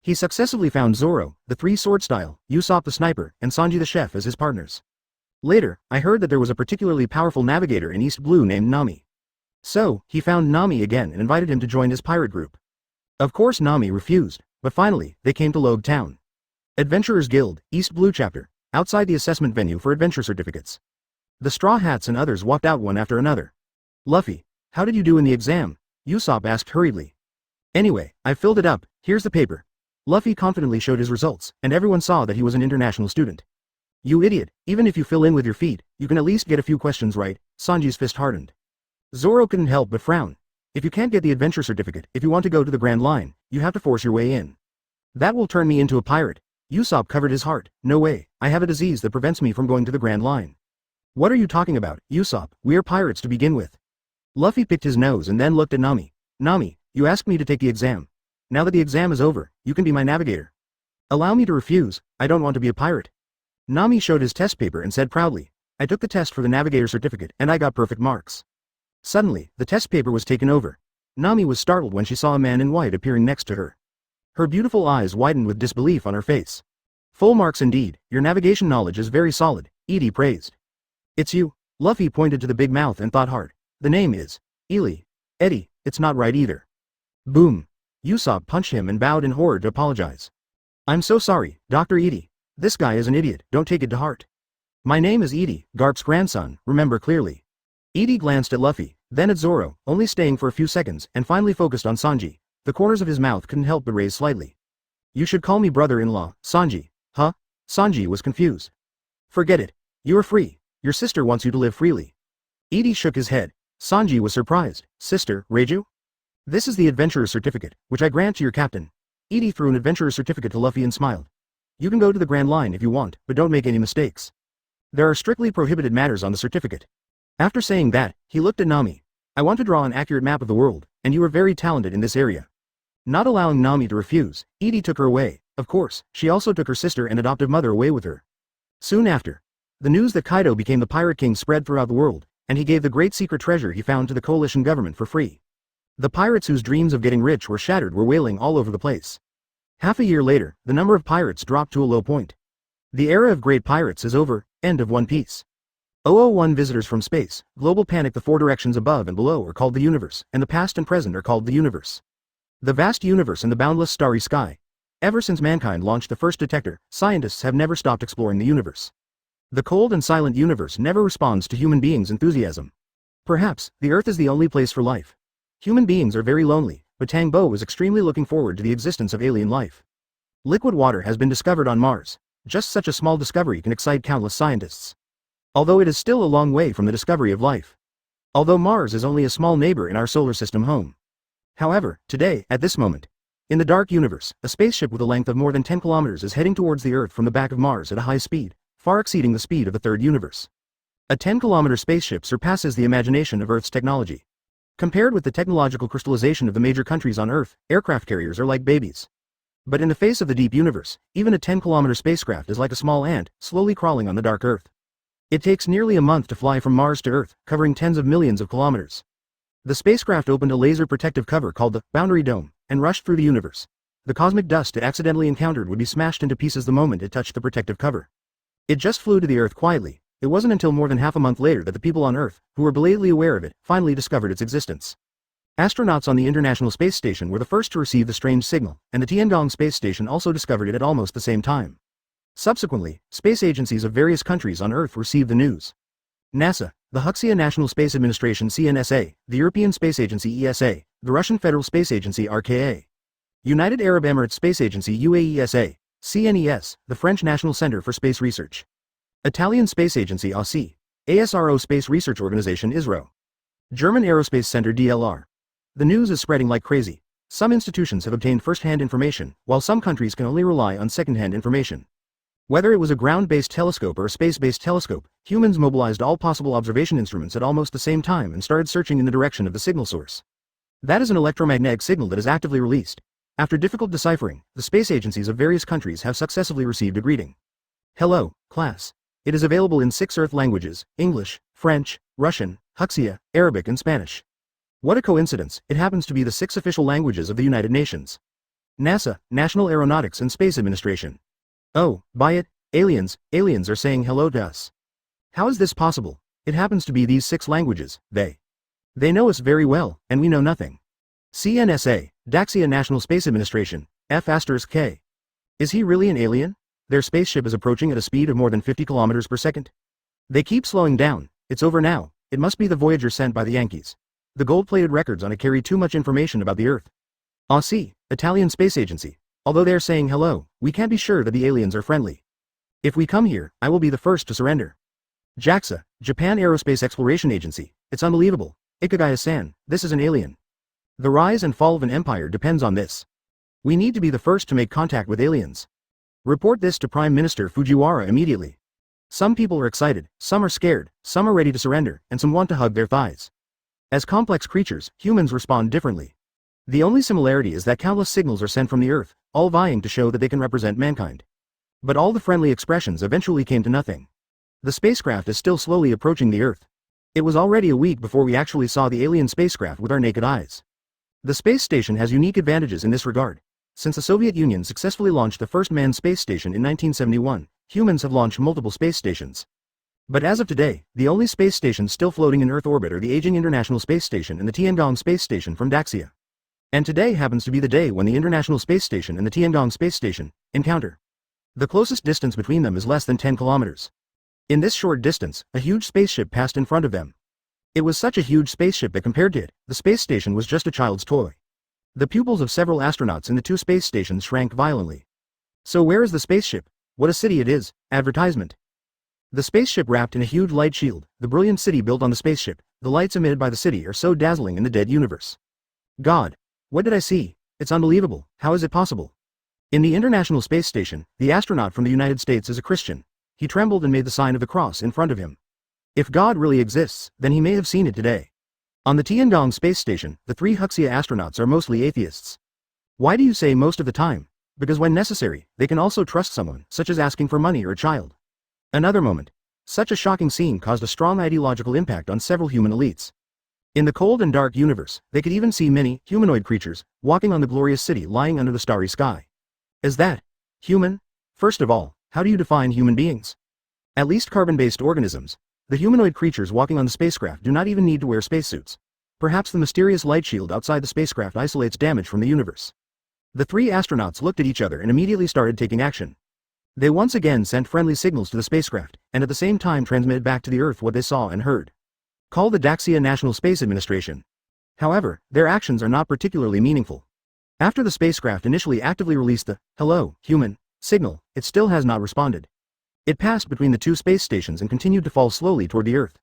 He successfully found Zoro, the three sword style, Usopp the sniper, and Sanji the chef as his partners. Later, I heard that there was a particularly powerful navigator in East Blue named Nami. So, he found Nami again and invited him to join his pirate group. Of course Nami refused, but finally, they came to Logue Town. Adventurers Guild, East Blue Chapter, outside the assessment venue for adventure certificates. The Straw Hats and others walked out one after another. Luffy, how did you do in the exam? Usopp asked hurriedly. Anyway, I filled it up, here's the paper. Luffy confidently showed his results, and everyone saw that he was an international student. You idiot, even if you fill in with your feet, you can at least get a few questions right. Sanji's fist hardened. Zoro couldn't help but frown. If you can't get the adventure certificate, if you want to go to the Grand Line, you have to force your way in. That will turn me into a pirate. Usopp covered his heart. No way, I have a disease that prevents me from going to the Grand Line. What are you talking about, Usopp? We're pirates to begin with. Luffy picked his nose and then looked at Nami. Nami, you asked me to take the exam. Now that the exam is over, you can be my navigator. Allow me to refuse, I don't want to be a pirate. Nami showed his test paper and said proudly, I took the test for the navigator certificate and I got perfect marks. Suddenly, the test paper was taken over. Nami was startled when she saw a man in white appearing next to her. Her beautiful eyes widened with disbelief on her face. Full marks indeed, your navigation knowledge is very solid, Edie praised. It's you. Luffy pointed to the big mouth and thought hard. The name is Edie, it's not right either. Boom. Usopp punched him and bowed in horror to apologize. I'm so sorry, Dr. Edie. This guy is an idiot, don't take it to heart. My name is Edie, Garp's grandson, remember clearly. Edie glanced at Luffy, then at Zoro, only staying for a few seconds, and finally focused on Sanji. The corners of his mouth couldn't help but raise slightly. You should call me brother-in-law, Sanji. Huh? Sanji was confused. Forget it. You are free. Your sister wants you to live freely. Edie shook his head. Sanji was surprised. Sister, Reiju? This is the adventurer's certificate, which I grant to your captain. Edie threw an adventurer's certificate to Luffy and smiled. You can go to the Grand Line if you want, but don't make any mistakes. There are strictly prohibited matters on the certificate. After saying that, he looked at Nami. I want to draw an accurate map of the world, and you are very talented in this area. Not allowing Nami to refuse, Edie took her away. Of course, she also took her sister and adoptive mother away with her. Soon after, the news that Kaido became the Pirate King spread throughout the world, and he gave the great secret treasure he found to the coalition government for free. The pirates whose dreams of getting rich were shattered were wailing all over the place. Half a year later, the number of pirates dropped to a low point. The era of great pirates is over, end of One Piece. 001 visitors from space, global panic. The four directions above and below are called the universe, and the past and present are called the universe. The vast universe and the boundless starry sky. Ever since mankind launched the first detector, scientists have never stopped exploring the universe. The cold and silent universe never responds to human beings' enthusiasm. Perhaps, the Earth is the only place for life. Human beings are very lonely, but Tangbo is extremely looking forward to the existence of alien life. Liquid water has been discovered on Mars. Just such a small discovery can excite countless scientists. Although it is still a long way from the discovery of life. Although Mars is only a small neighbor in our solar system home. However, today, at this moment, in the dark universe, a spaceship with a length of more than 10 kilometers is heading towards the Earth from the back of Mars at a high speed, far exceeding the speed of the third universe. A 10-kilometer spaceship surpasses the imagination of Earth's technology. Compared with the technological crystallization of the major countries on Earth, aircraft carriers are like babies. But in the face of the deep universe, even a 10-kilometer spacecraft is like a small ant, slowly crawling on the dark Earth. It takes nearly a month to fly from Mars to Earth, covering tens of millions of kilometers. The spacecraft opened a laser protective cover called the Boundary Dome, and rushed through the universe. The cosmic dust it accidentally encountered would be smashed into pieces the moment it touched the protective cover. It just flew to the Earth quietly. It wasn't until more than half a month later that the people on Earth, who were belatedly aware of it, finally discovered its existence. Astronauts on the International Space Station were the first to receive the strange signal, and the Tiangong Space Station also discovered it at almost the same time. Subsequently, space agencies of various countries on Earth received the news. NASA, the Huxia National Space Administration CNSA, the European Space Agency ESA, the Russian Federal Space Agency RKA, United Arab Emirates Space Agency UAESA, CNES, the French National Center for Space Research, Italian Space Agency AUSI, ASRO Space Research Organization ISRO, German Aerospace Center DLR. The news is spreading like crazy. Some institutions have obtained first-hand information, while some countries can only rely on second-hand information. Whether it was a ground-based telescope or a space-based telescope, humans mobilized all possible observation instruments at almost the same time and started searching in the direction of the signal source. That is an electromagnetic signal that is actively released. After difficult deciphering, the space agencies of various countries have successfully received a greeting. Hello, class. It is available in 6 Earth languages: English, French, Russian, Huxia, Arabic and Spanish. What a coincidence, it happens to be the 6 official languages of the United Nations. NASA, National Aeronautics and Space Administration. Oh, buy it, aliens are saying hello to us. How is this possible? It happens to be these 6 languages, they know us very well, and we know nothing. CNSA, Daxia National Space Administration, F*K. Is he really an alien? Their spaceship is approaching at a speed of more than 50 kilometers per second. They keep slowing down, it's over now, it must be the Voyager sent by the Yankees. The gold-plated records on it carry too much information about the Earth. ASI, Italian Space Agency. Although they're saying hello, we can't be sure that the aliens are friendly. If we come here, I will be the first to surrender. JAXA, Japan Aerospace Exploration Agency. It's unbelievable. Ikagaya-san, this is an alien. The rise and fall of an empire depends on this. We need to be the first to make contact with aliens. Report this to Prime Minister Fujiwara immediately. Some people are excited, some are scared, some are ready to surrender, and some want to hug their thighs. As complex creatures, humans respond differently. The only similarity is that countless signals are sent from the Earth, all vying to show that they can represent mankind. But all the friendly expressions eventually came to nothing. The spacecraft is still slowly approaching the Earth. It was already a week before we actually saw the alien spacecraft with our naked eyes. The space station has unique advantages in this regard. Since the Soviet Union successfully launched the first manned space station in 1971, humans have launched multiple space stations. But as of today, the only space stations still floating in Earth orbit are the aging International Space Station and the Tiangong Space Station from Daxia. And today happens to be the day when the International Space Station and the Tiangong Space Station encounter. The closest distance between them is less than 10 kilometers. In this short distance, a huge spaceship passed in front of them. It was such a huge spaceship that compared to it, the space station was just a child's toy. The pupils of several astronauts in the 2 space stations shrank violently. So where is the spaceship? What a city it is. Advertisement. The spaceship wrapped in a huge light shield, the brilliant city built on the spaceship. The lights emitted by the city are so dazzling in the dead universe. God. What did I see? It's unbelievable. How is it possible? In the International Space Station, the astronaut from the United States is a Christian. He trembled and made the sign of the cross in front of him. If God really exists, then he may have seen it today. On the Tiangong Space Station, the 3 Huxia astronauts are mostly atheists. Why do you say most of the time? Because when necessary, they can also trust someone, such as asking for money or a child. Another moment. Such a shocking scene caused a strong ideological impact on several human elites. In the cold and dark universe, they could even see many humanoid creatures walking on the glorious city lying under the starry sky. Is that human? First of all, how do you define human beings? At least carbon-based organisms. The humanoid creatures walking on the spacecraft do not even need to wear spacesuits. Perhaps the mysterious light shield outside the spacecraft isolates damage from the universe. The 3 astronauts looked at each other and immediately started taking action. They once again sent friendly signals to the spacecraft, and at the same time transmitted back to the Earth what they saw and heard. Call the Daxia National Space Administration. However, their actions are not particularly meaningful. After the spacecraft initially actively released the "Hello, human" signal, it still has not responded. It passed between the 2 space stations and continued to fall slowly toward the Earth.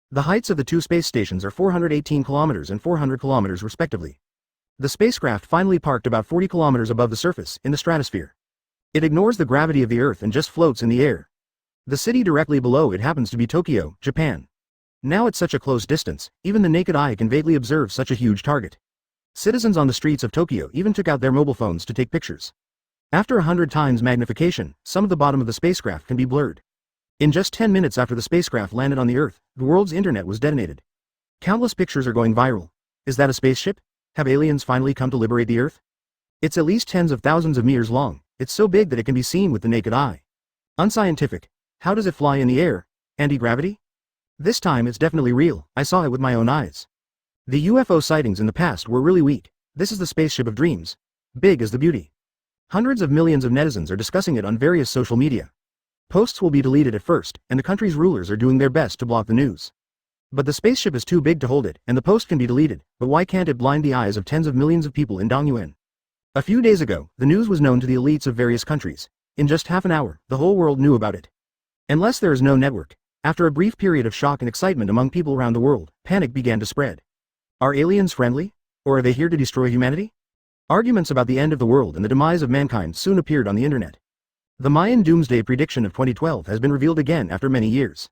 The heights of the 2 space stations are 418 kilometers and 400 kilometers respectively. The spacecraft finally parked about 40 kilometers above the surface, in the stratosphere. It ignores the gravity of the Earth and just floats in the air. The city directly below it happens to be Tokyo, Japan. Now at such a close distance, even the naked eye can vaguely observe such a huge target. Citizens on the streets of Tokyo even took out their mobile phones to take pictures. After 100 times magnification, some of the bottom of the spacecraft can be blurred. In just 10 minutes after the spacecraft landed on the Earth, the world's internet was detonated. Countless pictures are going viral. Is that a spaceship? Have aliens finally come to liberate the Earth? It's at least tens of thousands of meters long. It's so big that it can be seen with the naked eye. Unscientific. How does it fly in the air? Anti-gravity? This time it's definitely real. I saw it with my own eyes. The UFO sightings in the past were really weak. This is the spaceship of dreams. Big as the beauty. Hundreds of millions of netizens are discussing it on various social media. Posts will be deleted at first, and the country's rulers are doing their best to block the news. But the spaceship is too big to hold it, and the post can be deleted, but why can't it blind the eyes of tens of millions of people in Dongyuan? A few days ago, the news was known to the elites of various countries. In just half an hour, the whole world knew about it. Unless there is no network. After a brief period of shock and excitement among people around the world, panic began to spread. Are aliens friendly? Or are they here to destroy humanity? Arguments about the end of the world and the demise of mankind soon appeared on the internet. The Mayan doomsday prediction of 2012 has been revealed again after many years.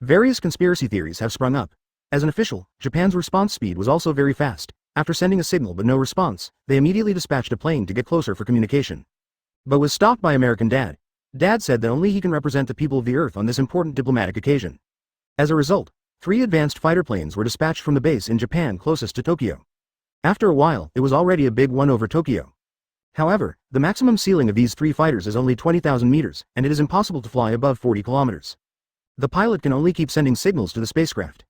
Various conspiracy theories have sprung up. As an official, Japan's response speed was also very fast. After sending a signal but no response, they immediately dispatched a plane to get closer for communication. But was stopped by American Dad. Dad said that only he can represent the people of the Earth on this important diplomatic occasion. As a result, 3 advanced fighter planes were dispatched from the base in Japan closest to Tokyo. After a while, it was already a big one over Tokyo. However, the maximum ceiling of these 3 fighters is only 20,000 meters, and it is impossible to fly above 40 kilometers. The pilot can only keep sending signals to the spacecraft.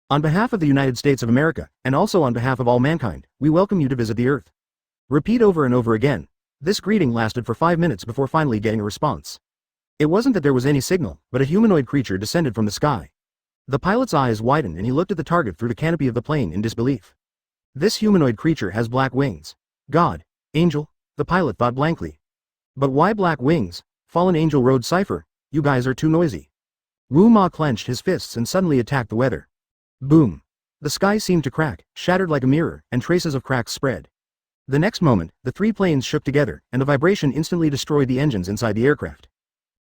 On behalf of the United States of America, and also on behalf of all mankind, we welcome you to visit the Earth. Repeat over and over again. This greeting lasted for 5 minutes before finally getting a response. It wasn't that there was any signal, but a humanoid creature descended from the sky. The pilot's eyes widened and he looked at the target through the canopy of the plane in disbelief. This humanoid creature has black wings. God. Angel? The pilot thought blankly. But why black wings? Fallen Angel wrote cipher. You guys are too noisy. Wu Ma clenched his fists and suddenly attacked the weather. Boom. The sky seemed to crack, shattered like a mirror, and traces of cracks spread. The next moment, the 3 planes shook together, and the vibration instantly destroyed the engines inside the aircraft.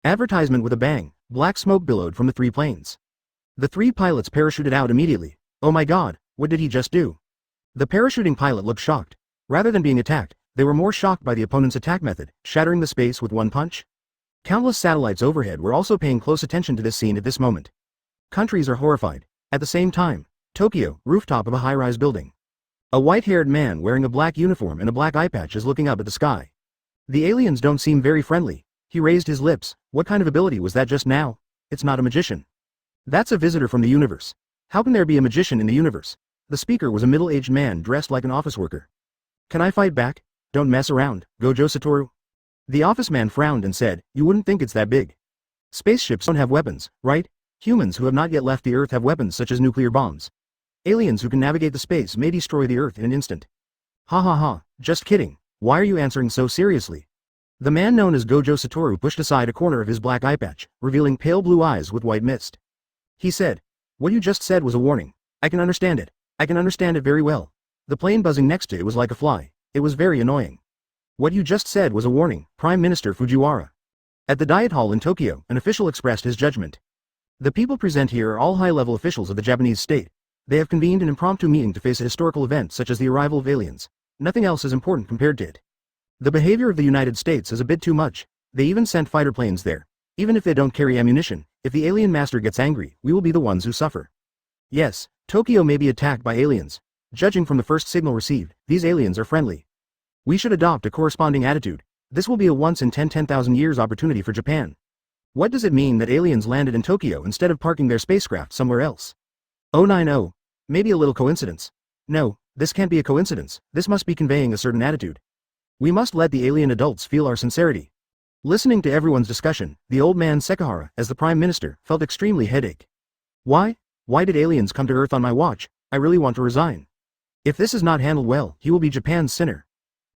Advertisement with a bang, black smoke billowed from the 3 planes. The 3 pilots parachuted out immediately. Oh my god, what did he just do? The parachuting pilot looked shocked. Rather than being attacked, they were more shocked by the opponent's attack method, shattering the space with one punch. Countless satellites overhead were also paying close attention to this scene at this moment. Countries are horrified. At the same time, Tokyo, rooftop of a high-rise building. A white-haired man wearing a black uniform and a black eye patch is looking up at the sky. The aliens don't seem very friendly. He raised his lips. What kind of ability was that just now? It's not a magician. That's a visitor from the universe. How can there be a magician in the universe? The speaker was a middle-aged man dressed like an office worker. Can I fight back? Don't mess around, Gojo Satoru. The office man frowned and said, you wouldn't think it's that big. Spaceships don't have weapons, right? Humans who have not yet left the Earth have weapons such as nuclear bombs. Aliens who can navigate the space may destroy the Earth in an instant. Ha ha ha, just kidding. Why are you answering so seriously? The man known as Gojo Satoru pushed aside a corner of his black eye patch, revealing pale blue eyes with white mist. He said, what you just said was a warning. I can understand it. I can understand it very well. The plane buzzing next to it was like a fly. It was very annoying. What you just said was a warning, Prime Minister Fujiwara. At the Diet Hall in Tokyo, an official expressed his judgment. The people present here are all high-level officials of the Japanese state. They have convened an impromptu meeting to face a historical event such as the arrival of aliens. Nothing else is important compared to it. The behavior of the United States is a bit too much. They even sent fighter planes there. Even if they don't carry ammunition, if the alien master gets angry, we will be the ones who suffer. Yes, Tokyo may be attacked by aliens. Judging from the first signal received, these aliens are friendly. We should adopt a corresponding attitude. This will be a once in 10,000 years opportunity for Japan. What does it mean that aliens landed in Tokyo instead of parking their spacecraft somewhere else? 090. Maybe a little coincidence. No, this can't be a coincidence. This must be conveying a certain attitude. We must let the alien adults feel our sincerity. Listening to everyone's discussion, the old man Sekihara, as the Prime Minister, felt extremely headache. Why? Why did aliens come to Earth on my watch? I really want to resign. If this is not handled well, he will be Japan's sinner.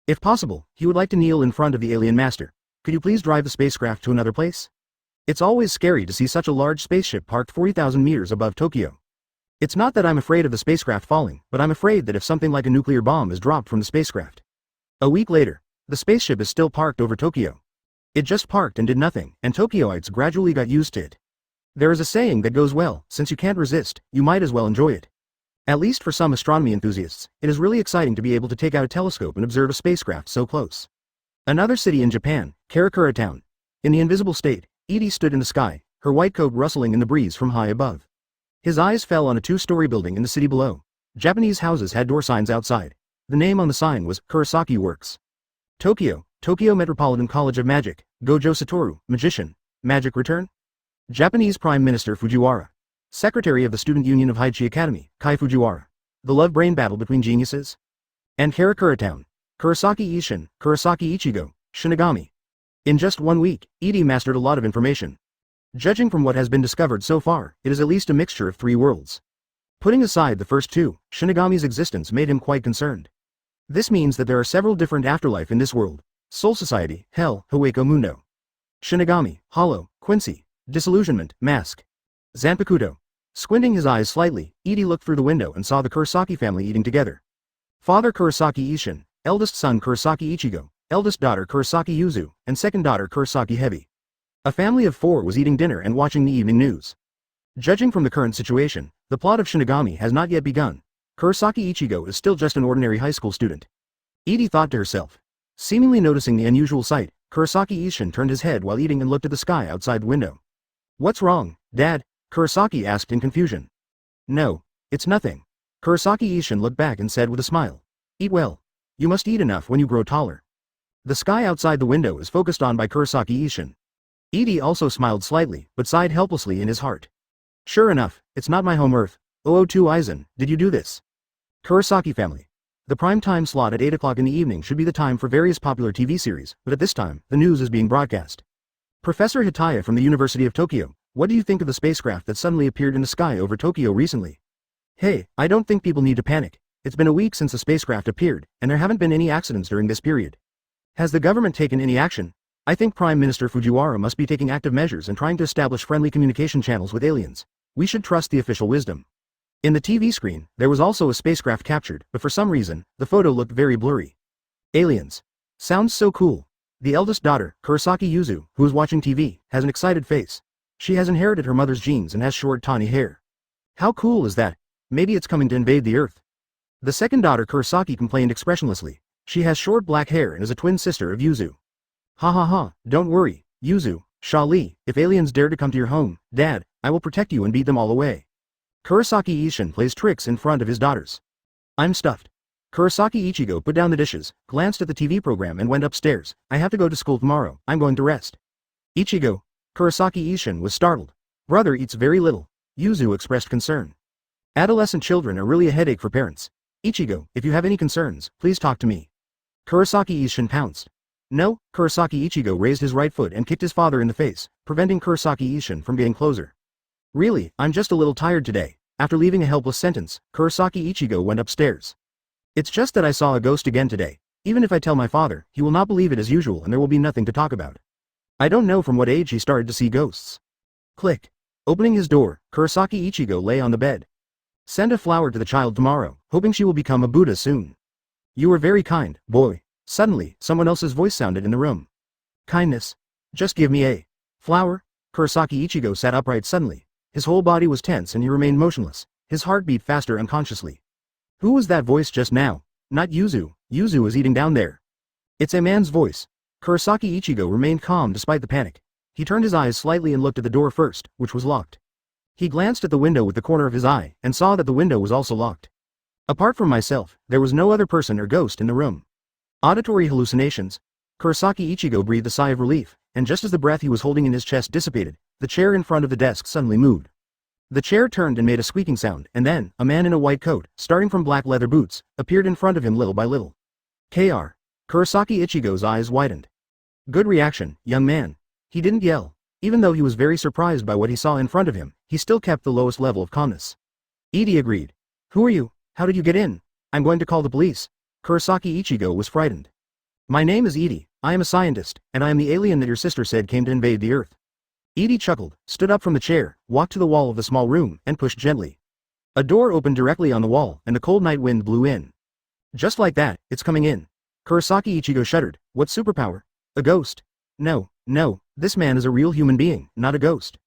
If possible, he would like to kneel in front of the alien master. Could you please drive the spacecraft to another place? It's always scary to see such a large spaceship parked 40,000 meters above Tokyo. It's not that I'm afraid of the spacecraft falling, but I'm afraid that if something like a nuclear bomb is dropped from the spacecraft. A week later, the spaceship is still parked over Tokyo. It just parked and did nothing, and Tokyoites gradually got used to it. There is a saying that goes well, since you can't resist, you might as well enjoy it. At least for some astronomy enthusiasts, it is really exciting to be able to take out a telescope and observe a spacecraft so close. Another city in Japan, Karakura Town. In the invisible state, Edie stood in the sky, her white coat rustling in the breeze from high above. His eyes fell on a 2-story building in the city below. Japanese houses had door signs outside. The name on the sign was Kurosaki Works. Tokyo, Tokyo Metropolitan College of Magic, Gojo Satoru, Magician. Magic return? Japanese Prime Minister Fujiwara. Secretary of the Student Union of Haichi Academy, Kai Fujiwara. The love-brain battle between geniuses? And Karakura Town. Kurosaki Ishin, Kurosaki Ichigo, Shinigami. In just 1 week, Edie mastered a lot of information. Judging from what has been discovered so far, it is at least a mixture of 3 worlds. Putting aside the first 2, Shinigami's existence made him quite concerned. This means that there are several different afterlife in this world. Soul Society, Hell, Hueco Mundo. Shinigami, Hollow, Quincy, Disillusionment, Mask. Zanpakuto. Squinting his eyes slightly, Edie looked through the window and saw the Kurosaki family eating together. Father Kurosaki Ishin, eldest son Kurosaki Ichigo, eldest daughter Kurosaki Yuzu, and second daughter Kurosaki Heavy. A family of 4 was eating dinner and watching the evening news. Judging from the current situation, the plot of Shinigami has not yet begun. Kurosaki Ichigo is still just an ordinary high school student. Edie thought to herself. Seemingly noticing the unusual sight, Kurosaki Ishin turned his head while eating and looked at the sky outside the window. What's wrong, Dad? Kurosaki asked in confusion. No, it's nothing. Kurosaki Ishin looked back and said with a smile. Eat well. You must eat enough when you grow taller. The sky outside the window is focused on by Kurosaki Ishin. Edie also smiled slightly, but sighed helplessly in his heart. Sure enough, it's not my home Earth. 002 Aizen, did you do this? Kurosaki family. The prime time slot at 8 o'clock in the evening should be the time for various popular TV series, but at this time, the news is being broadcast. Professor Hitaya from the University of Tokyo, what do you think of the spacecraft that suddenly appeared in the sky over Tokyo recently? Hey, I don't think people need to panic. It's been a week since the spacecraft appeared, and there haven't been any accidents during this period. Has the government taken any action? I think Prime Minister Fujiwara must be taking active measures and trying to establish friendly communication channels with aliens. We should trust the official wisdom. In the TV screen, there was also a spacecraft captured, but for some reason, the photo looked very blurry. Aliens. Sounds so cool. The eldest daughter, Kurosaki Yuzu, who is watching TV, has an excited face. She has inherited her mother's genes and has short tawny hair. How cool is that? Maybe it's coming to invade the Earth. The second daughter Kurosaki complained expressionlessly. She has short black hair and is a twin sister of Yuzu. Ha ha ha, don't worry, Yuzu, Sha Li, if aliens dare to come to your home, Dad, I will protect you and beat them all away. Kurosaki Ishin plays tricks in front of his daughters. I'm stuffed. Kurosaki Ichigo put down the dishes, glanced at the TV program and went upstairs. I have to go to school tomorrow, I'm going to rest. Ichigo. Kurosaki Ishin was startled. Brother eats very little. Yuzu expressed concern. Adolescent children are really a headache for parents. Ichigo, if you have any concerns, please talk to me. Kurosaki Ishin pounced. No, Kurosaki Ichigo raised his right foot and kicked his father in the face, preventing Kurosaki Ishin from getting closer. Really, I'm just a little tired today. After leaving a helpless sentence, Kurosaki Ichigo went upstairs. It's just that I saw a ghost again today. Even if I tell my father, he will not believe it as usual and there will be nothing to talk about. I don't know from what age he started to see ghosts. Click. Opening his door, Kurosaki Ichigo lay on the bed. Send a flower to the child tomorrow, hoping she will become a Buddha soon. You are very kind, boy. Suddenly, someone else's voice sounded in the room. Kindness. Just give me a flower. Kurosaki Ichigo sat upright suddenly. His whole body was tense and he remained motionless. His heart beat faster unconsciously. Who was that voice just now? Not Yuzu. Yuzu is eating down there. It's a man's voice. Kurosaki Ichigo remained calm despite the panic. He turned his eyes slightly and looked at the door first, which was locked. He glanced at the window with the corner of his eye, and saw that the window was also locked. Apart from myself, there was no other person or ghost in the room. Auditory hallucinations. Kurosaki Ichigo breathed a sigh of relief, and just as the breath he was holding in his chest dissipated, the chair in front of the desk suddenly moved. The chair turned and made a squeaking sound, and then, a man in a white coat, starting from black leather boots, appeared in front of him little by little. Kr. Kurosaki Ichigo's eyes widened. Good reaction, young man. He didn't yell. Even though he was very surprised by what he saw in front of him, he still kept the lowest level of calmness. Edie agreed. Who are you? How did you get in? I'm going to call the police. Kurosaki Ichigo was frightened. My name is Edie, I am a scientist, and I am the alien that your sister said came to invade the Earth. Edie chuckled, stood up from the chair, walked to the wall of the small room, and pushed gently. A door opened directly on the wall, and the cold night wind blew in. Just like that, it's coming in. Kurosaki Ichigo shuddered. What superpower? A ghost? No, this man is a real human being, not a ghost.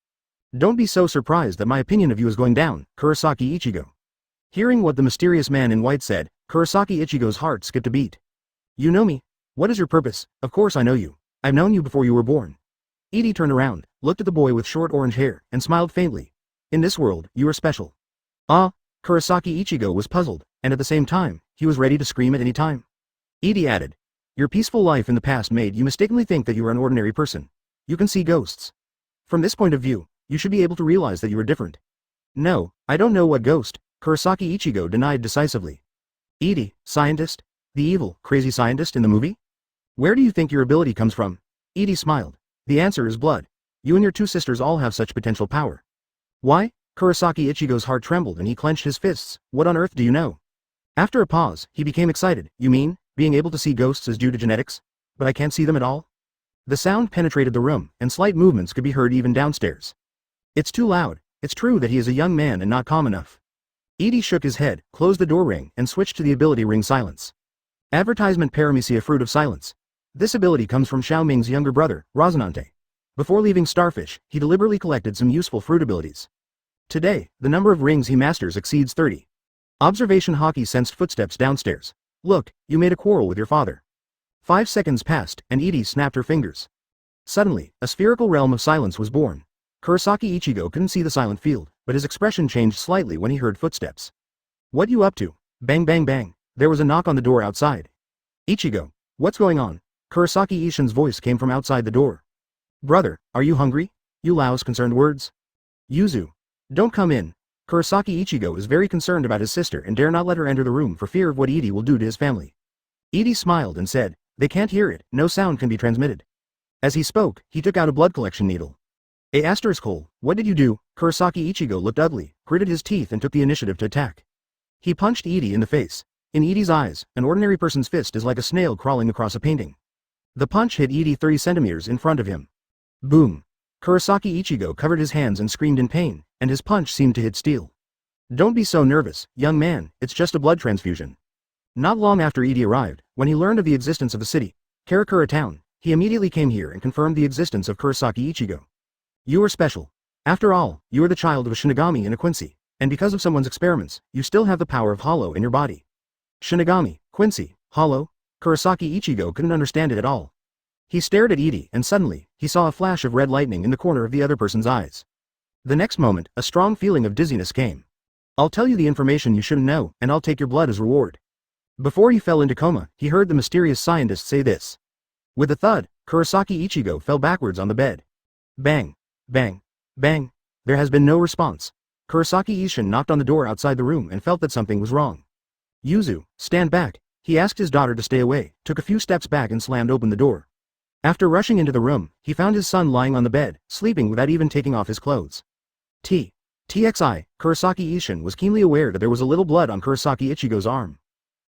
Don't be so surprised that my opinion of you is going down, Kurosaki Ichigo. Hearing what the mysterious man in white said, Kurosaki Ichigo's heart skipped a beat. You know me? What is your purpose? Of course I know you. I've known you before you were born. Edie turned around, looked at the boy with short orange hair, and smiled faintly. In this world, you are special. Ah, Kurosaki Ichigo was puzzled, and at the same time, he was ready to scream at any time. Edie added. Your peaceful life in the past made you mistakenly think that you are an ordinary person. You can see ghosts. From this point of view, you should be able to realize that you are different. No, I don't know what ghost, Kurosaki Ichigo denied decisively. Edie, scientist? The evil, crazy scientist in the movie? Where do you think your ability comes from? Edie smiled. The answer is blood. You and your two sisters all have such potential power. Why? Kurosaki Ichigo's heart trembled and he clenched his fists. What on earth do you know? After a pause, he became excited. You mean, being able to see ghosts is due to genetics? But I can't see them at all? The sound penetrated the room, and slight movements could be heard even downstairs. It's too loud. It's true that he is a young man and not calm enough. Edie shook his head, closed the door ring, and switched to the ability ring silence. Advertisement Paramecia Fruit of Silence. This ability comes from Xiao Ming's younger brother, Rosinante. Before leaving Starfish, he deliberately collected some useful fruit abilities. Today, the number of rings he masters exceeds 30. Observation Haki sensed footsteps downstairs. Look, you made a quarrel with your father. 5 seconds passed, and Edie snapped her fingers. Suddenly, a spherical realm of silence was born. Kurosaki Ichigo couldn't see the silent field, but his expression changed slightly when he heard footsteps. What you up to? Bang bang bang. There was a knock on the door outside. Ichigo, what's going on? Kurosaki Ishin's voice came from outside the door. Brother, are you hungry? Yulao's concerned words. Yuzu. Don't come in. Kurosaki Ichigo is very concerned about his sister and dare not let her enter the room for fear of what Edie will do to his family. Edie smiled and said, they can't hear it, no sound can be transmitted. As he spoke, he took out a blood collection needle. Hole, what did you do? Kurosaki Ichigo looked ugly, gritted his teeth and took the initiative to attack. He punched Edie in the face. In Edie's eyes, an ordinary person's fist is like a snail crawling across a painting. The punch hit Edie 30 centimeters in front of him. Boom. Kurosaki Ichigo covered his hands and screamed in pain, and his punch seemed to hit steel. Don't be so nervous, young man, it's just a blood transfusion. Not long after Edie arrived, when he learned of the existence of the city, Karakura town, he immediately came here and confirmed the existence of Kurosaki Ichigo. You are special. After all, you are the child of a Shinigami and a Quincy, and because of someone's experiments, you still have the power of Hollow in your body. Shinigami, Quincy, Hollow? Kurosaki Ichigo couldn't understand it at all. He stared at Edie and suddenly, he saw a flash of red lightning in the corner of the other person's eyes. The next moment, a strong feeling of dizziness came. I'll tell you the information you shouldn't know, and I'll take your blood as reward. Before he fell into coma, he heard the mysterious scientist say this. With a thud, Kurosaki Ichigo fell backwards on the bed. Bang, bang, bang. There has been no response. Kurosaki Ishin knocked on the door outside the room and felt that something was wrong. Yuzu, stand back. He asked his daughter to stay away, took a few steps back and slammed open the door. After rushing into the room, he found his son lying on the bed, sleeping without even taking off his clothes. TXI, Kurosaki Ishin was keenly aware that there was a little blood on Kurosaki Ichigo's arm.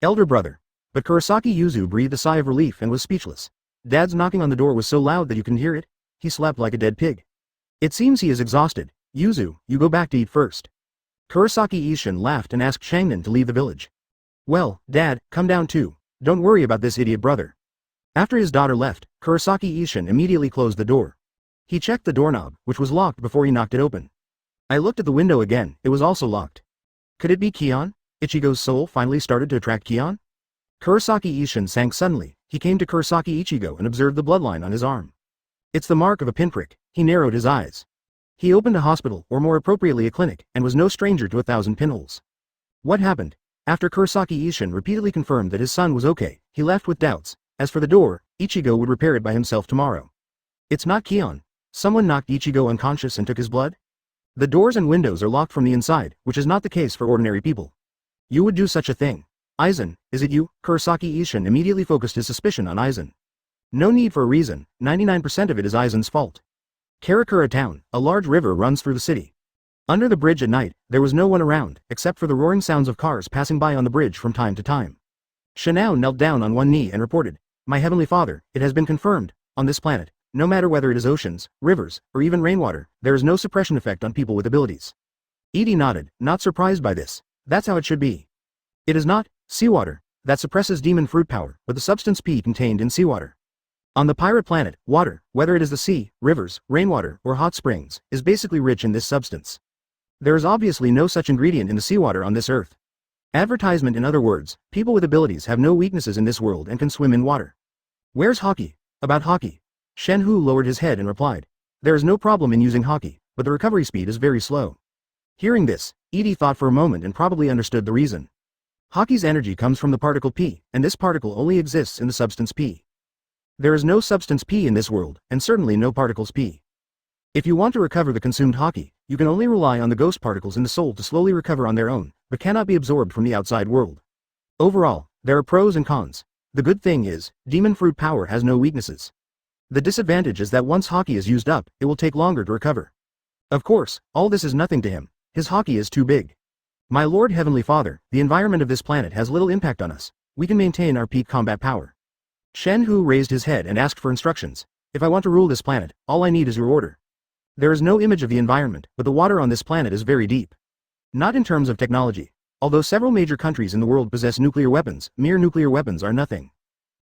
Elder brother. But Kurosaki Yuzu breathed a sigh of relief and was speechless. Dad's knocking on the door was so loud that you can hear it. He slept like a dead pig. It seems he is exhausted. Yuzu, you go back to eat first. Kurosaki Ishin laughed and asked Shangnan to leave the village. Well, Dad, come down too. Don't worry about this idiot brother. After his daughter left, Kurosaki Ishin immediately closed the door. He checked the doorknob, which was locked before he knocked it open. I looked at the window again, it was also locked. Could it be Kion? Ichigo's soul finally started to attract Kion? Kurosaki Ishin sank suddenly. He came to Kurosaki Ichigo and observed the bloodline on his arm. It's the mark of a pinprick. He narrowed his eyes. He opened a hospital, or more appropriately a clinic, and was no stranger to 1,000 pinholes. What happened? After Kurosaki Ishin repeatedly confirmed that his son was okay, he left with doubts. As for the door, Ichigo would repair it by himself tomorrow. It's not Kion. Someone knocked Ichigo unconscious and took his blood? The doors and windows are locked from the inside, which is not the case for ordinary people. You would do such a thing. Aizen, is it you? Kurosaki Ishin immediately focused his suspicion on Aizen. No need for a reason, 99% of it is Aizen's fault. Karakura town, a large river runs through the city. Under the bridge at night, there was no one around, except for the roaring sounds of cars passing by on the bridge from time to time. Shanao knelt down on one knee and reported, My heavenly father, it has been confirmed, on this planet, no matter whether it is oceans, rivers, or even rainwater, there is no suppression effect on people with abilities. Edie nodded, not surprised by this. That's how it should be. It is not seawater that suppresses demon fruit power, but the substance P contained in seawater. On the pirate planet, water, whether it is the sea, rivers, rainwater, or hot springs, is basically rich in this substance. There is obviously no such ingredient in the seawater on this earth. Advertisement in other words, people with abilities have no weaknesses in this world and can swim in water. Where's hockey? About hockey. Shenhu lowered his head and replied. There is no problem in using hockey, but the recovery speed is very slow. Hearing this, Edie thought for a moment and probably understood the reason. Hockey's energy comes from the particle P, and this particle only exists in the substance P. There is no substance P in this world, and certainly no particles P. If you want to recover the consumed hockey, you can only rely on the ghost particles in the soul to slowly recover on their own, but cannot be absorbed from the outside world. Overall, there are pros and cons. The good thing is, demon fruit power has no weaknesses. The disadvantage is that once hockey is used up, it will take longer to recover. Of course, all this is nothing to him. His hockey is too big. My Lord Heavenly Father, the environment of this planet has little impact on us. We can maintain our peak combat power. Shenhu raised his head and asked for instructions. If I want to rule this planet, all I need is your order. There is no image of the environment, but the water on this planet is very deep. Not in terms of technology. Although several major countries in the world possess nuclear weapons, mere nuclear weapons are nothing.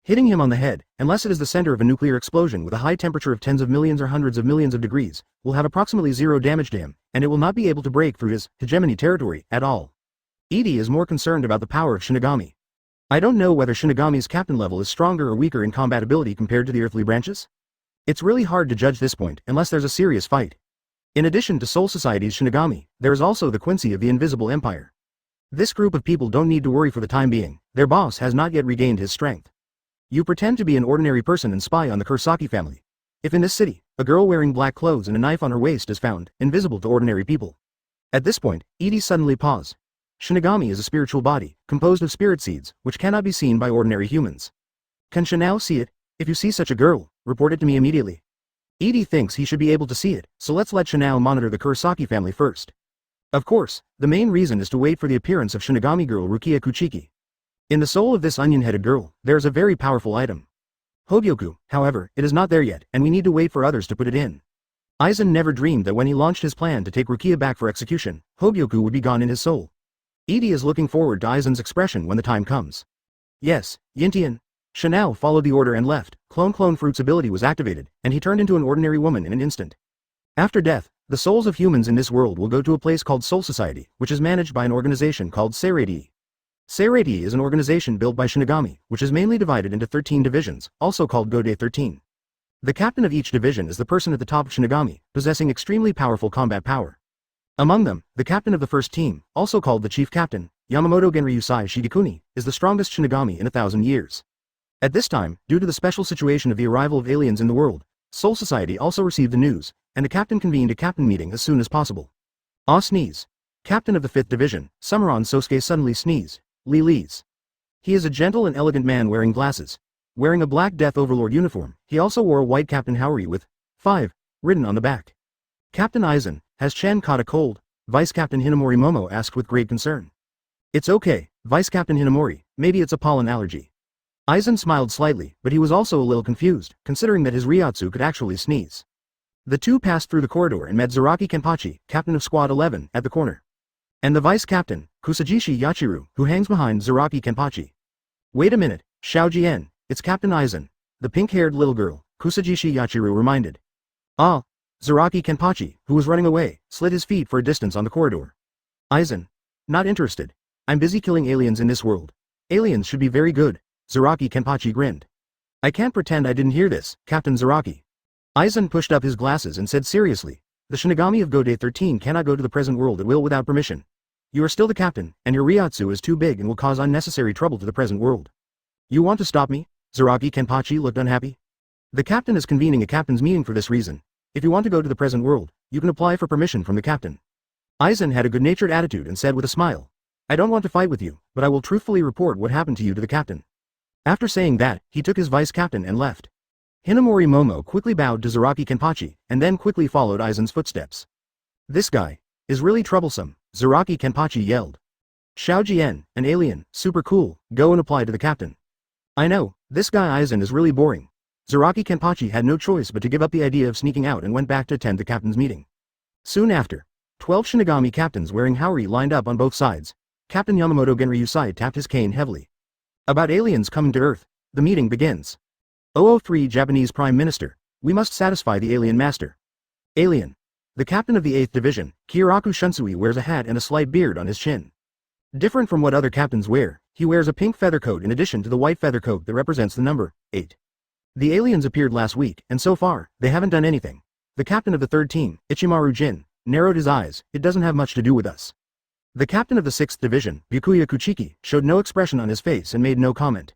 Hitting him on the head, unless it is the center of a nuclear explosion with a high temperature of tens of millions or hundreds of millions of degrees, will have approximately zero damage to him, and it will not be able to break through his hegemony territory at all. Edie is more concerned about the power of Shinigami. I don't know whether Shinigami's captain level is stronger or weaker in combat ability compared to the earthly branches. It's really hard to judge this point unless there's a serious fight. In addition to Soul Society's Shinigami, there is also the Quincy of the Invisible Empire. This group of people don't need to worry for the time being, their boss has not yet regained his strength. You pretend to be an ordinary person and spy on the Kurosaki family. If in this city, a girl wearing black clothes and a knife on her waist is found, invisible to ordinary people. At this point, Edie suddenly paused. Shinigami is a spiritual body, composed of spirit seeds, which cannot be seen by ordinary humans. Can Shinao see it? If you see such a girl, report it to me immediately. Edie thinks he should be able to see it, so let's let Shinao monitor the Kurosaki family first. Of course, the main reason is to wait for the appearance of Shinigami girl Rukia Kuchiki. In the soul of this onion-headed girl, there is a very powerful item. Hogyoku, however, it is not there yet, and we need to wait for others to put it in. Aizen never dreamed that when he launched his plan to take Rukia back for execution, Hogyoku would be gone in his soul. Edie is looking forward to Aizen's expression when the time comes. Yes, Yintian. Shinao followed the order and left. Clone Fruit's ability was activated, and he turned into an ordinary woman in an instant. After death, the souls of humans in this world will go to a place called Soul Society, which is managed by an organization called Seraphim. Seraphim is an organization built by Shinigami, which is mainly divided into 13 divisions, also called Gode 13. The captain of each division is the person at the top of Shinigami, possessing extremely powerful combat power. Among them, the captain of the first team, also called the chief captain, Yamamoto Genryusai Shidikuni, is the strongest Shinigami in 1,000 years. At this time, due to the special situation of the arrival of aliens in the world, Soul Society also received the news, and the captain convened a captain meeting as soon as possible. Ah sneeze. Captain of the 5th Division, Summeron Sosuke suddenly sneezed. Lees. He is a gentle and elegant man wearing glasses. Wearing a black Death Overlord uniform, he also wore a white Captain Haori with 5 written on the back. Captain Aizen, has Chen caught a cold? Vice Captain Hinamori Momo asked with great concern. It's okay, Vice Captain Hinamori, maybe it's a pollen allergy. Aizen smiled slightly, but he was also a little confused, considering that his Ryotsu could actually sneeze. The two passed through the corridor and met Zaraki Kenpachi, captain of Squad 11, at the corner. And the vice captain, Kusajishi Yachiru, who hangs behind Zaraki Kenpachi. Wait a minute, Xiao Jian, it's Captain Aizen, the pink-haired little girl, Kusajishi Yachiru reminded. Ah, Zaraki Kenpachi, who was running away, slid his feet for a distance on the corridor. Aizen. Not interested. I'm busy killing aliens in this world. Aliens should be very good. Zaraki Kenpachi grinned. I can't pretend I didn't hear this, Captain Zaraki. Aizen pushed up his glasses and said seriously, the Shinigami of Gode 13 cannot go to the present world at will without permission. You are still the captain, and your Ryotsu is too big and will cause unnecessary trouble to the present world. You want to stop me? Zaraki Kenpachi looked unhappy. The captain is convening a captain's meeting for this reason. If you want to go to the present world, you can apply for permission from the captain. Aizen had a good-natured attitude and said with a smile, I don't want to fight with you, but I will truthfully report what happened to you to the captain. After saying that, he took his vice-captain and left. Hinamori Momo quickly bowed to Zaraki Kenpachi, and then quickly followed Aizen's footsteps. This guy is really troublesome, Zaraki Kenpachi yelled. Xiao Jian, an alien, super cool, go and apply to the captain. I know, this guy Aizen is really boring. Zaraki Kenpachi had no choice but to give up the idea of sneaking out and went back to attend the captain's meeting. Soon after, 12 Shinigami captains wearing Haori lined up on both sides. Captain Yamamoto Genryusai tapped his cane heavily. About aliens coming to Earth, the meeting begins. 003 Japanese Prime Minister, we must satisfy the alien master. Alien. The captain of the 8th Division, Kyoraku Shunsui wears a hat and a slight beard on his chin. Different from what other captains wear, he wears a pink feather coat in addition to the white feather coat that represents the number 8. The aliens appeared last week, and so far, they haven't done anything. The captain of the 3rd team, Ichimaru Jin, narrowed his eyes, it doesn't have much to do with us. The captain of the 6th Division, Byakuya Kuchiki, showed no expression on his face and made no comment.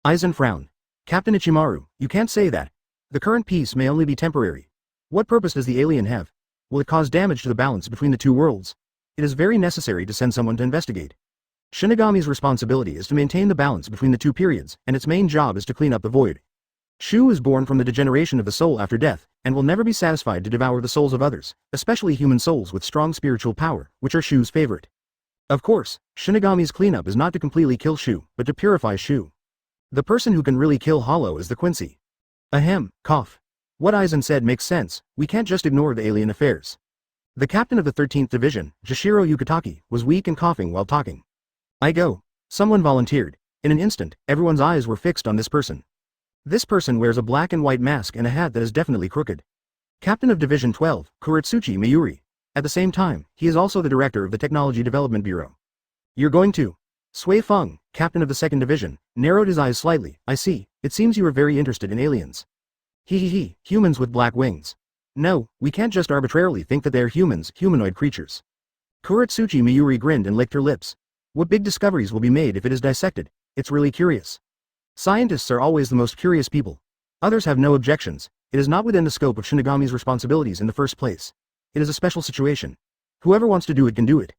Aizen frowned. Captain Ichimaru, you can't say that. The current peace may only be temporary. What purpose does the alien have? Will it cause damage to the balance between the two worlds? It is very necessary to send someone to investigate. Shinigami's responsibility is to maintain the balance between the two periods, and its main job is to clean up the void. Shu is born from the degeneration of the soul after death, and will never be satisfied to devour the souls of others, especially human souls with strong spiritual power, which are Shu's favorite. Of course, Shinigami's cleanup is not to completely kill Shu, but to purify Shu. The person who can really kill Hollow is the Quincy. Ahem, cough. What Aizen said makes sense, we can't just ignore the alien affairs. The captain of the 13th Division, Jashiro Yukitaki, was weak and coughing while talking. I go. Someone volunteered. In an instant, everyone's eyes were fixed on this person. This person wears a black and white mask and a hat that is definitely crooked. Captain of Division 12, Kuretsuchi Mayuri. At the same time, he is also the director of the Technology Development Bureau. You're going to? Sui Feng, captain of the 2nd Division, narrowed his eyes slightly. I see, it seems you are very interested in aliens. Humans with black wings. No, we can't just arbitrarily think that they are humans, humanoid creatures. Kuretsuchi Miyuri grinned and licked her lips. What big discoveries will be made if it is dissected? It's really curious. Scientists are always the most curious people. Others have no objections. It is not within the scope of Shinigami's responsibilities in the first place. It is a special situation. Whoever wants to do it can do it.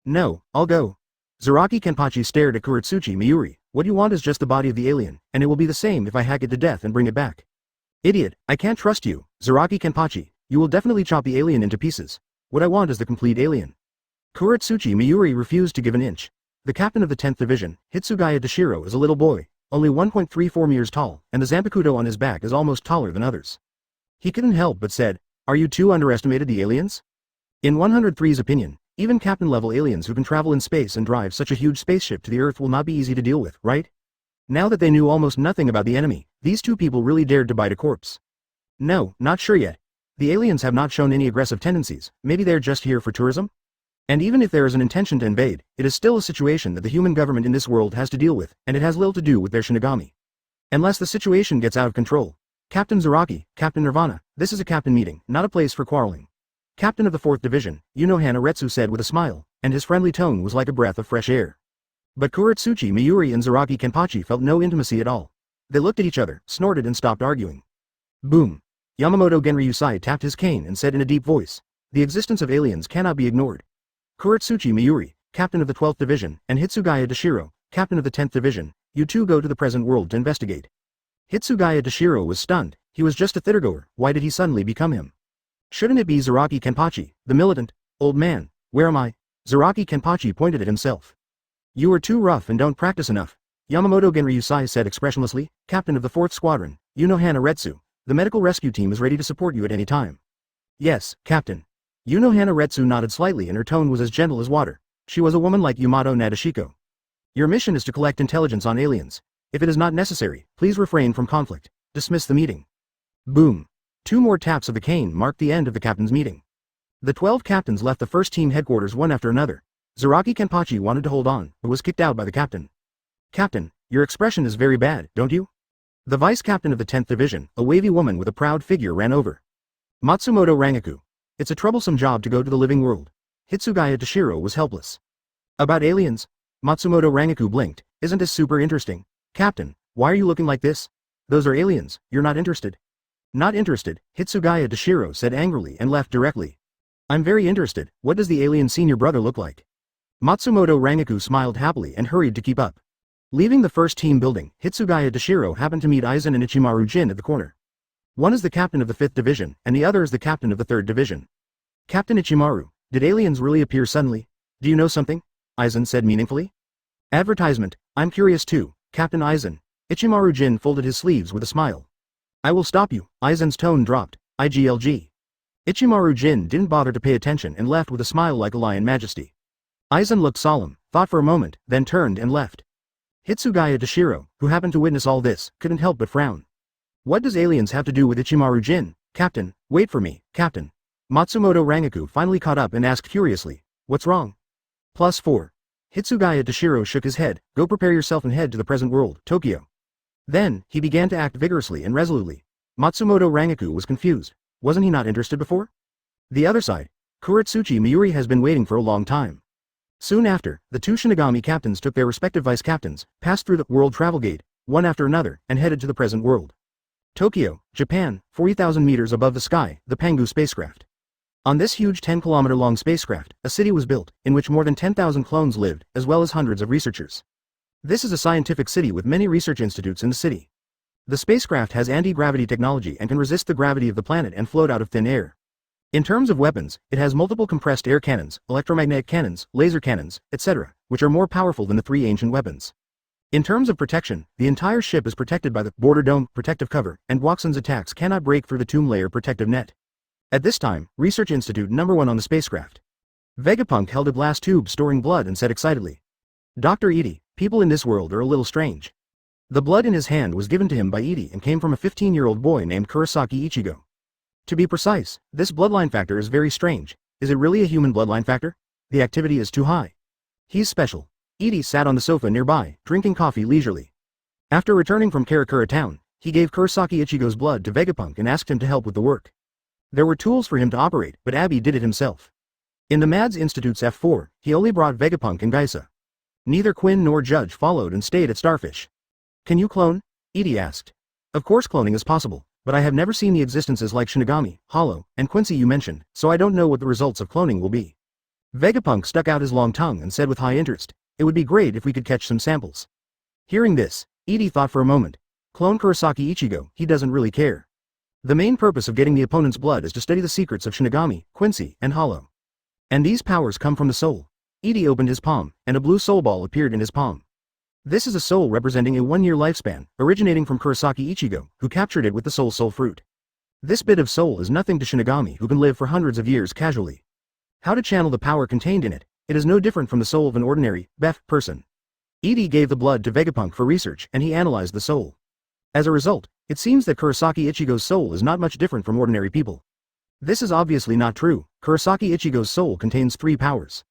No, I'll go. Zaraki Kenpachi stared at Kuretsuchi Miyuri. What you want is just the body of the alien, and it will be the same if I hack it to death and bring it back. Idiot, I can't trust you, Zaraki Kenpachi. You will definitely chop the alien into pieces. What I want is the complete alien. Kuretsuchi Miyuri refused to give an inch. The captain of the 10th Division, Hitsugaya Dashiro, is a little boy, only 1.34 meters tall, and the Zanpakuto on his back is almost taller than others. He couldn't help but said, "Are you too underestimated the aliens?" In 103's opinion, even captain-level aliens who can travel in space and drive such a huge spaceship to the Earth will not be easy to deal with, right? Now that they knew almost nothing about the enemy, these two people really dared to bite a corpse. No, not sure yet. The aliens have not shown any aggressive tendencies, maybe they're just here for tourism? And even if there is an intention to invade, it is still a situation that the human government in this world has to deal with, and it has little to do with their Shinigami. Unless the situation gets out of control. Captain Zaraki, Captain Nirvana, this is a captain meeting, not a place for quarreling. Captain of the 4th Division, Yunohana Retsu said with a smile, and his friendly tone was like a breath of fresh air. But Kuretsuchi Miyuri and Zaraki Kenpachi felt no intimacy at all. They looked at each other, snorted and stopped arguing. Boom. Yamamoto Genryusai tapped his cane and said in a deep voice, "The existence of aliens cannot be ignored." Kuretsuchi Miyuri, captain of the 12th Division, and Hitsugaya Dashiro, captain of the 10th Division, you two go to the present world to investigate. Hitsugaya Dashiro was stunned. He was just a theatergoer. Why did he suddenly become him? Shouldn't it be Zaraki Kenpachi, the militant? Old man, where am I? Zaraki Kenpachi pointed at himself. You are too rough and don't practice enough. Yamamoto Genryusai said expressionlessly, captain of the 4th Squadron, Yunohana Retsu. The medical rescue team is ready to support you at any time. Yes, captain. Yunohana Retsu nodded slightly and her tone was as gentle as water. She was a woman like Yamato Nadeshiko. Your mission is to collect intelligence on aliens. If it is not necessary, please refrain from conflict. Dismiss the meeting. Boom. 2 more taps of the cane marked the end of the captain's meeting. The 12 captains left the first team headquarters one after another. Zaraki Kenpachi wanted to hold on, but was kicked out by the captain. Captain, your expression is very bad, don't you? The vice captain of the 10th Division, a wavy woman with a proud figure, ran over. Matsumoto Rangaku. It's a troublesome job to go to the living world. Hitsugaya Dashiro was helpless. About aliens? Matsumoto Rangaku blinked. Isn't this super interesting? Captain, why are you looking like this? Those are aliens, you're not interested. Not interested, Hitsugaya Dashiro said angrily and left directly. I'm very interested. What does the alien senior brother look like? Matsumoto Rangaku smiled happily and hurried to keep up. Leaving the first team building, Hitsugaya Dashiro happened to meet Aizen and Ichimaru Jin at the corner. One is the captain of the 5th Division, and the other is the captain of the 3rd Division. Captain Ichimaru, did aliens really appear suddenly? Do you know something? Aizen said meaningfully. Advertisement, I'm curious too, Captain Aizen. Ichimaru Jin folded his sleeves with a smile. I will stop you, Aizen's tone dropped. IGLG. Ichimaru Jin didn't bother to pay attention and left with a smile like a lion majesty. Aizen looked solemn, thought for a moment, then turned and left. Hitsugaya Dashiro, who happened to witness all this, couldn't help but frown. What does aliens have to do with Ichimaru Jin? Captain, wait for me, Captain. Matsumoto Rangaku finally caught up and asked curiously, what's wrong? +4. Hitsugaya Dashiro shook his head, go prepare yourself and head to the present world, Tokyo. Then, he began to act vigorously and resolutely. Matsumoto Rangaku was confused. Wasn't he not interested before? The other side, Kuretsuchi Miyuri has been waiting for a long time. Soon after, the 2 Shinigami captains took their respective vice captains, passed through the World Travel Gate, one after another, and headed to the present world. Tokyo, Japan, 40,000 meters above the sky, the Pangu spacecraft. On this huge 10-kilometer-long spacecraft, a city was built, in which more than 10,000 clones lived, as well as hundreds of researchers. This is a scientific city with many research institutes in the city. The spacecraft has anti-gravity technology and can resist the gravity of the planet and float out of thin air. In terms of weapons, it has multiple compressed air cannons, electromagnetic cannons, laser cannons, etc., which are more powerful than the 3 ancient weapons. In terms of protection, the entire ship is protected by the border dome protective cover, and Wakson's attacks cannot break through the tomb layer protective net. At this time, Research Institute number 1 on the spacecraft. Vega Punk held a glass tube storing blood and said excitedly, Dr. Edie, people in this world are a little strange. The blood in his hand was given to him by Edie and came from a 15-year-old boy named Kurosaki Ichigo. To be precise, this bloodline factor is very strange. Is it really a human bloodline factor? The activity is too high. He's special. Edie sat on the sofa nearby, drinking coffee leisurely. After returning from Karakura town, he gave Kurosaki Ichigo's blood to Vega Punk and asked him to help with the work. There were tools for him to operate, but Abby did it himself. In the Mads Institute's F4, he only brought Vegapunk and Geisa. Neither Quinn nor Judge followed and stayed at Starfish. Can you clone? Edie asked. Of course cloning is possible, but I have never seen the existences like Shinigami, Hollow, and Quincy you mentioned, so I don't know what the results of cloning will be. Vegapunk stuck out his long tongue and said with high interest, it would be great if we could catch some samples. Hearing this, Edie thought for a moment. Clone Kurosaki Ichigo, he doesn't really care. The main purpose of getting the opponent's blood is to study the secrets of Shinigami, Quincy, and Hollow. And these powers come from the soul. Edie opened his palm, and a blue soul ball appeared in his palm. This is a soul representing a 1-year lifespan, originating from Kurosaki Ichigo, who captured it with the soul fruit. This bit of soul is nothing to Shinigami who can live for hundreds of years casually. How to channel the power contained in it, it is no different from the soul of an ordinary, person. Edie gave the blood to Vegapunk for research and he analyzed the soul. As a result, it seems that Kurosaki Ichigo's soul is not much different from ordinary people. This is obviously not true. Kurosaki Ichigo's soul contains 3 powers.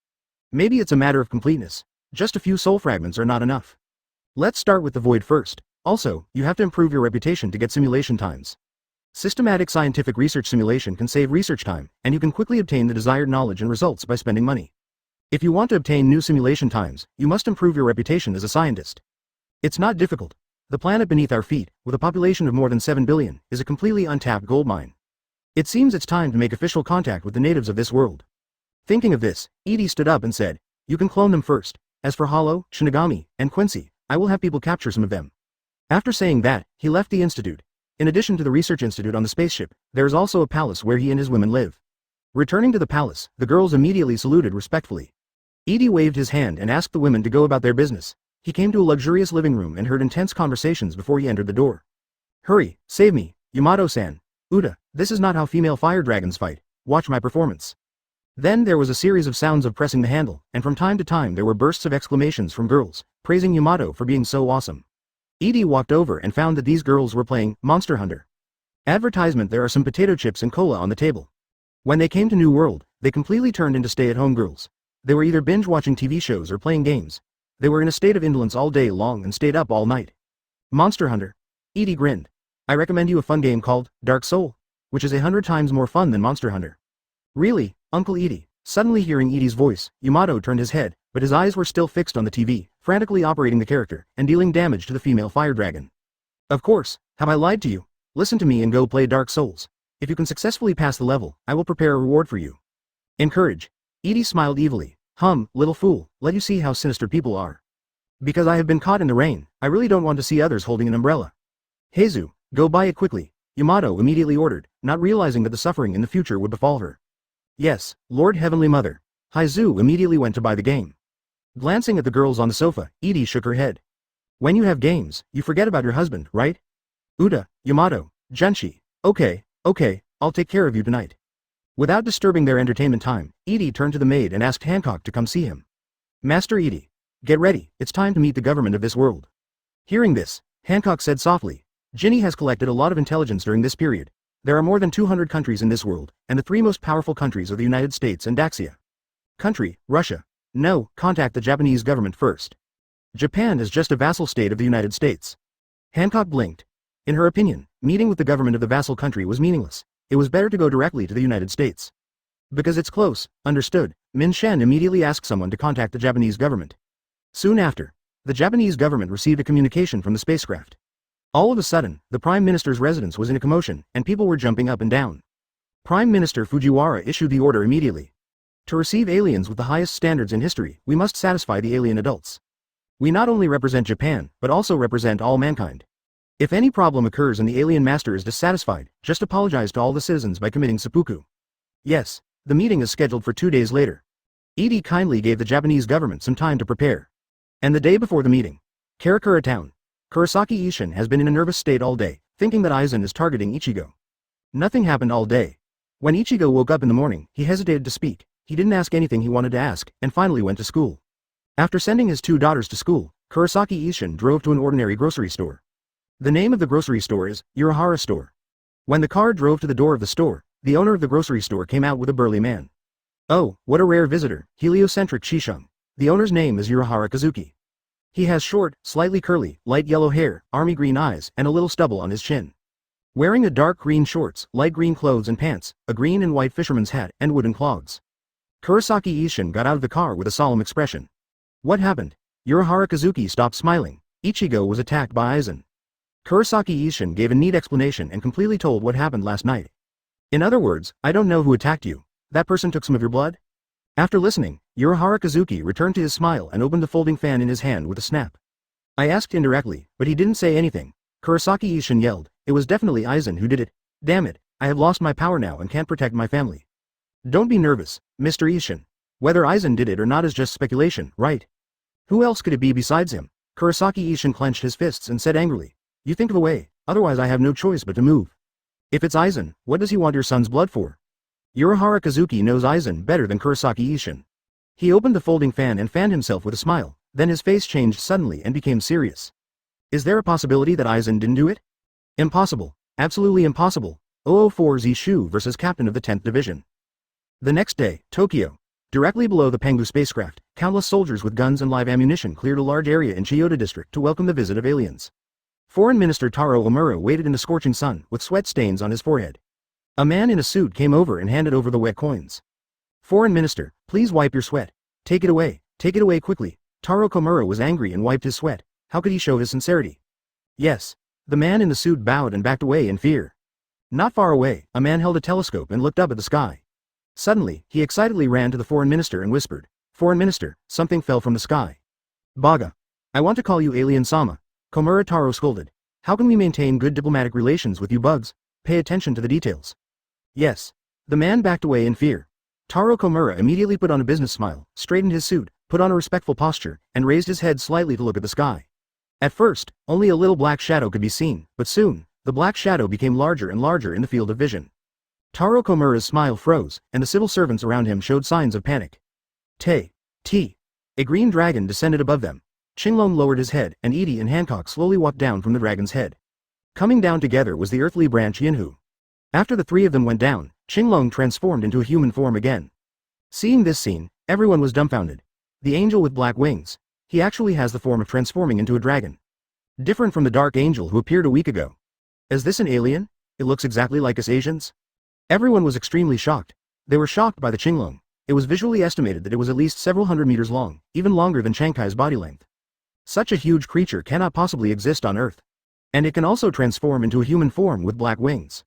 Maybe it's a matter of completeness. Just a few soul fragments are not enough. Let's start with the void first. Also, you have to improve your reputation to get simulation times. Systematic scientific research simulation can save research time, and you can quickly obtain the desired knowledge and results by spending money. If you want to obtain new simulation times, you must improve your reputation as a scientist. It's not difficult. The planet beneath our feet, with a population of more than 7 billion, is a completely untapped gold mine. It seems it's time to make official contact with the natives of this world. Thinking of this, Edie stood up and said, you can clone them first. As for Hollow, Shinigami, and Quincy, I will have people capture some of them. After saying that, he left the institute. In addition to the research institute on the spaceship, there is also a palace where he and his women live. Returning to the palace, the girls immediately saluted respectfully. Edie waved his hand and asked the women to go about their business. He came to a luxurious living room and heard intense conversations before he entered the door. Hurry, save me, Yamato-san. Uda, this is not how female fire dragons fight. Watch my performance. Then there was a series of sounds of pressing the handle, and from time to time there were bursts of exclamations from girls, praising Yamato for being so awesome. Edie walked over and found that these girls were playing Monster Hunter. Advertisement: there are some potato chips and cola on the table. When they came to New World, they completely turned into stay-at-home girls. They were either binge-watching TV shows or playing games. They were in a state of indolence all day long and stayed up all night. Monster Hunter. Edie grinned. I recommend you a fun game called Dark Soul, which is 100 times more fun than Monster Hunter. Really, Uncle Edie? Suddenly hearing Edie's voice, Yamato turned his head, but his eyes were still fixed on the TV, frantically operating the character, and dealing damage to the female fire dragon. Of course, have I lied to you? Listen to me and go play Dark Souls. If you can successfully pass the level, I will prepare a reward for you. Encourage. Edie smiled evilly. Little fool, let you see how sinister people are. Because I have been caught in the rain, I really don't want to see others holding an umbrella. Heizu, go buy it quickly, Yamato immediately ordered, not realizing that the suffering in the future would befall her. Yes, Lord Heavenly Mother. Heizu immediately went to buy the game. Glancing at the girls on the sofa, Edie shook her head. When you have games, you forget about your husband, right? Uda, Yamato, Junshi. Okay, I'll take care of you tonight. Without disturbing their entertainment time, Edie turned to the maid and asked Hancock to come see him. Master Edie. Get ready, it's time to meet the government of this world. Hearing this, Hancock said softly, Ginny has collected a lot of intelligence during this period. There are more than 200 countries in this world, and the 3 most powerful countries are the United States and Daxia. Country, Russia. No, contact the Japanese government first. Japan is just a vassal state of the United States. Hancock blinked. In her opinion, meeting with the government of the vassal country was meaningless. It was better to go directly to the United States. Because it's close, understood, Min Shen immediately asked someone to contact the Japanese government. Soon after, the Japanese government received a communication from the spacecraft. All of a sudden, the Prime Minister's residence was in a commotion, and people were jumping up and down. Prime Minister Fujiwara issued the order immediately. To receive aliens with the highest standards in history, we must satisfy the alien adults. We not only represent Japan, but also represent all mankind. If any problem occurs and the alien master is dissatisfied, just apologize to all the citizens by committing seppuku. Yes, the meeting is scheduled for 2 days later. Edie kindly gave the Japanese government some time to prepare. And the day before the meeting, Karakura town. Kurosaki Ishin has been in a nervous state all day, thinking that Aizen is targeting Ichigo. Nothing happened all day. When Ichigo woke up in the morning, he hesitated to speak. He didn't ask anything he wanted to ask, and finally went to school. After sending his 2 daughters to school, Kurosaki Ishin drove to an ordinary grocery store. The name of the grocery store is Urahara Store. When the car drove to the door of the store, the owner of the grocery store came out with a burly man. Oh, what a rare visitor, heliocentric Shishung. The owner's name is Urahara Kazuki. He has short, slightly curly, light yellow hair, army green eyes, and a little stubble on his chin. Wearing a dark green shorts, light green clothes and pants, a green and white fisherman's hat, and wooden clogs. Kurosaki Ishin got out of the car with a solemn expression. What happened? Urahara Kazuki stopped smiling. Ichigo was attacked by Aizen. Kurosaki Ishin gave a neat explanation and completely told what happened last night. In other words, I don't know who attacked you. That person took some of your blood? After listening, Urahara Kazuki returned to his smile and opened the folding fan in his hand with a snap. I asked indirectly, but he didn't say anything. Kurosaki Ishin yelled, it was definitely Aizen who did it. Damn it, I have lost my power now and can't protect my family. Don't be nervous, Mr. Ishin. Whether Aizen did it or not is just speculation, right? Who else could it be besides him? Kurosaki Ishin clenched his fists and said angrily. You think of a way, otherwise I have no choice but to move. If it's Aizen, what does he want your son's blood for? Urahara Kazuki knows Aizen better than Kurosaki Ishin. He opened the folding fan and fanned himself with a smile, then his face changed suddenly and became serious. Is there a possibility that Aizen didn't do it? Impossible. Absolutely impossible. 004 Z-Shu versus Captain of the 10th Division. The next day, Tokyo. Directly below the Pengu spacecraft, countless soldiers with guns and live ammunition cleared a large area in Chiyoda district to welcome the visit of aliens. Foreign Minister Taro Omura waited in the scorching sun, with sweat stains on his forehead. A man in a suit came over and handed over the wet coins. Foreign Minister, please wipe your sweat. Take it away quickly. Taro Komura was angry and wiped his sweat. How could he show his sincerity? Yes. The man in the suit bowed and backed away in fear. Not far away, a man held a telescope and looked up at the sky. Suddenly, he excitedly ran to the Foreign Minister and whispered, Foreign Minister, something fell from the sky. Baga. I want to call you Alien-sama. Komura Taro scolded. How can we maintain good diplomatic relations with you bugs? Pay attention to the details. Yes. The man backed away in fear. Taro Komura immediately put on a business smile, straightened his suit, put on a respectful posture, and raised his head slightly to look at the sky. At first, only a little black shadow could be seen, but soon, the black shadow became larger and larger in the field of vision. Taro Komura's smile froze, and the civil servants around him showed signs of panic. A green dragon descended above them. Qinglong lowered his head, and Edie and Hancock slowly walked down from the dragon's head. Coming down together was the earthly branch Yinhu. After the three of them went down, Qinglong transformed into a human form again. Seeing this scene, everyone was dumbfounded. The angel with black wings. He actually has the form of transforming into a dragon. Different from the dark angel who appeared a week ago. Is this an alien? It looks exactly like us Asians? Everyone was extremely shocked. They were shocked by the Qinglong. It was visually estimated that it was at least several hundred meters long, even longer than Chankai's body length. Such a huge creature cannot possibly exist on Earth. And it can also transform into a human form with black wings.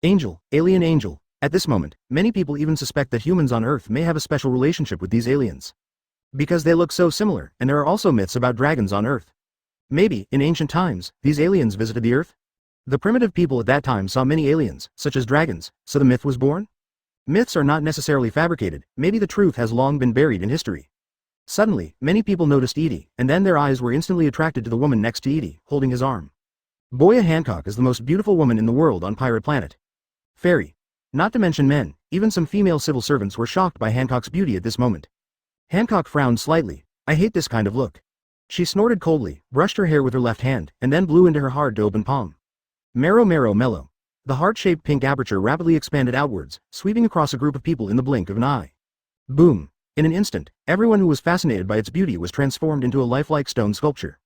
Angel, alien angel. At this moment, many people even suspect that humans on Earth may have a special relationship with these aliens. Because they look so similar, and there are also myths about dragons on Earth. Maybe, in ancient times, these aliens visited the Earth? The primitive people at that time saw many aliens, such as dragons, so the myth was born? Myths are not necessarily fabricated, maybe the truth has long been buried in history. Suddenly, many people noticed Edie, and then their eyes were instantly attracted to the woman next to Edie, holding his arm. Boya Hancock is the most beautiful woman in the world on Pirate Planet. Fairy. Not to mention men, even some female civil servants were shocked by Hancock's beauty at this moment. Hancock frowned slightly. I hate this kind of look. She snorted coldly, brushed her hair with her left hand, and then blew into her hard-to-open palm. Marrow mellow. The heart-shaped pink aperture rapidly expanded outwards, sweeping across a group of people in the blink of an eye. Boom. In an instant, everyone who was fascinated by its beauty was transformed into a lifelike stone sculpture.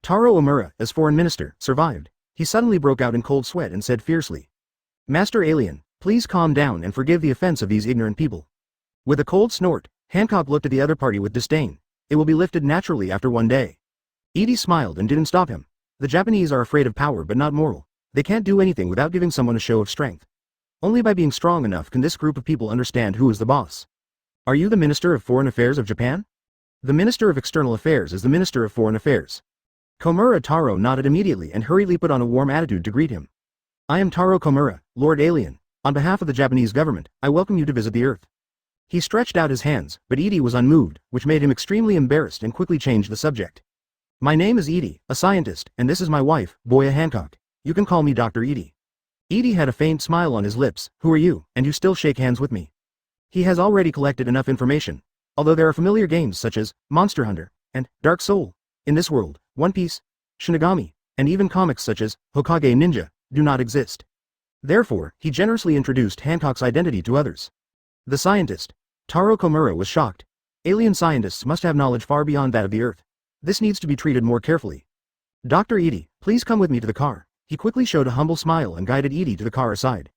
Taro Omura, as foreign minister, survived. He suddenly broke out in cold sweat and said fiercely, Master Alien, please calm down and forgive the offense of these ignorant people. With a cold snort, Hancock looked at the other party with disdain. It will be lifted naturally after one day. Edie smiled and didn't stop him. The Japanese are afraid of power but not moral. They can't do anything without giving someone a show of strength. Only by being strong enough can this group of people understand who is the boss. Are you the Minister of Foreign Affairs of Japan? The Minister of External Affairs is the Minister of Foreign Affairs. Komura Taro nodded immediately and hurriedly put on a warm attitude to greet him. I am Taro Komura, Lord Alien. On behalf of the Japanese government, I welcome you to visit the Earth. He stretched out his hands, but Edie was unmoved, which made him extremely embarrassed and quickly changed the subject. My name is Edie, a scientist, and this is my wife, Boya Hancock. You can call me Dr. Edie. Edie had a faint smile on his lips. Who are you, and you still shake hands with me? He has already collected enough information. Although there are familiar games such as Monster Hunter and Dark Soul. In this world, One Piece, Shinigami, and even comics such as Hokage Ninja do not exist. Therefore, he generously introduced Hancock's identity to others. The scientist. Taro Komura was shocked. Alien scientists must have knowledge far beyond that of the Earth. This needs to be treated more carefully. Dr. Edie, please come with me to the car. He quickly showed a humble smile and guided Edie to the car aside.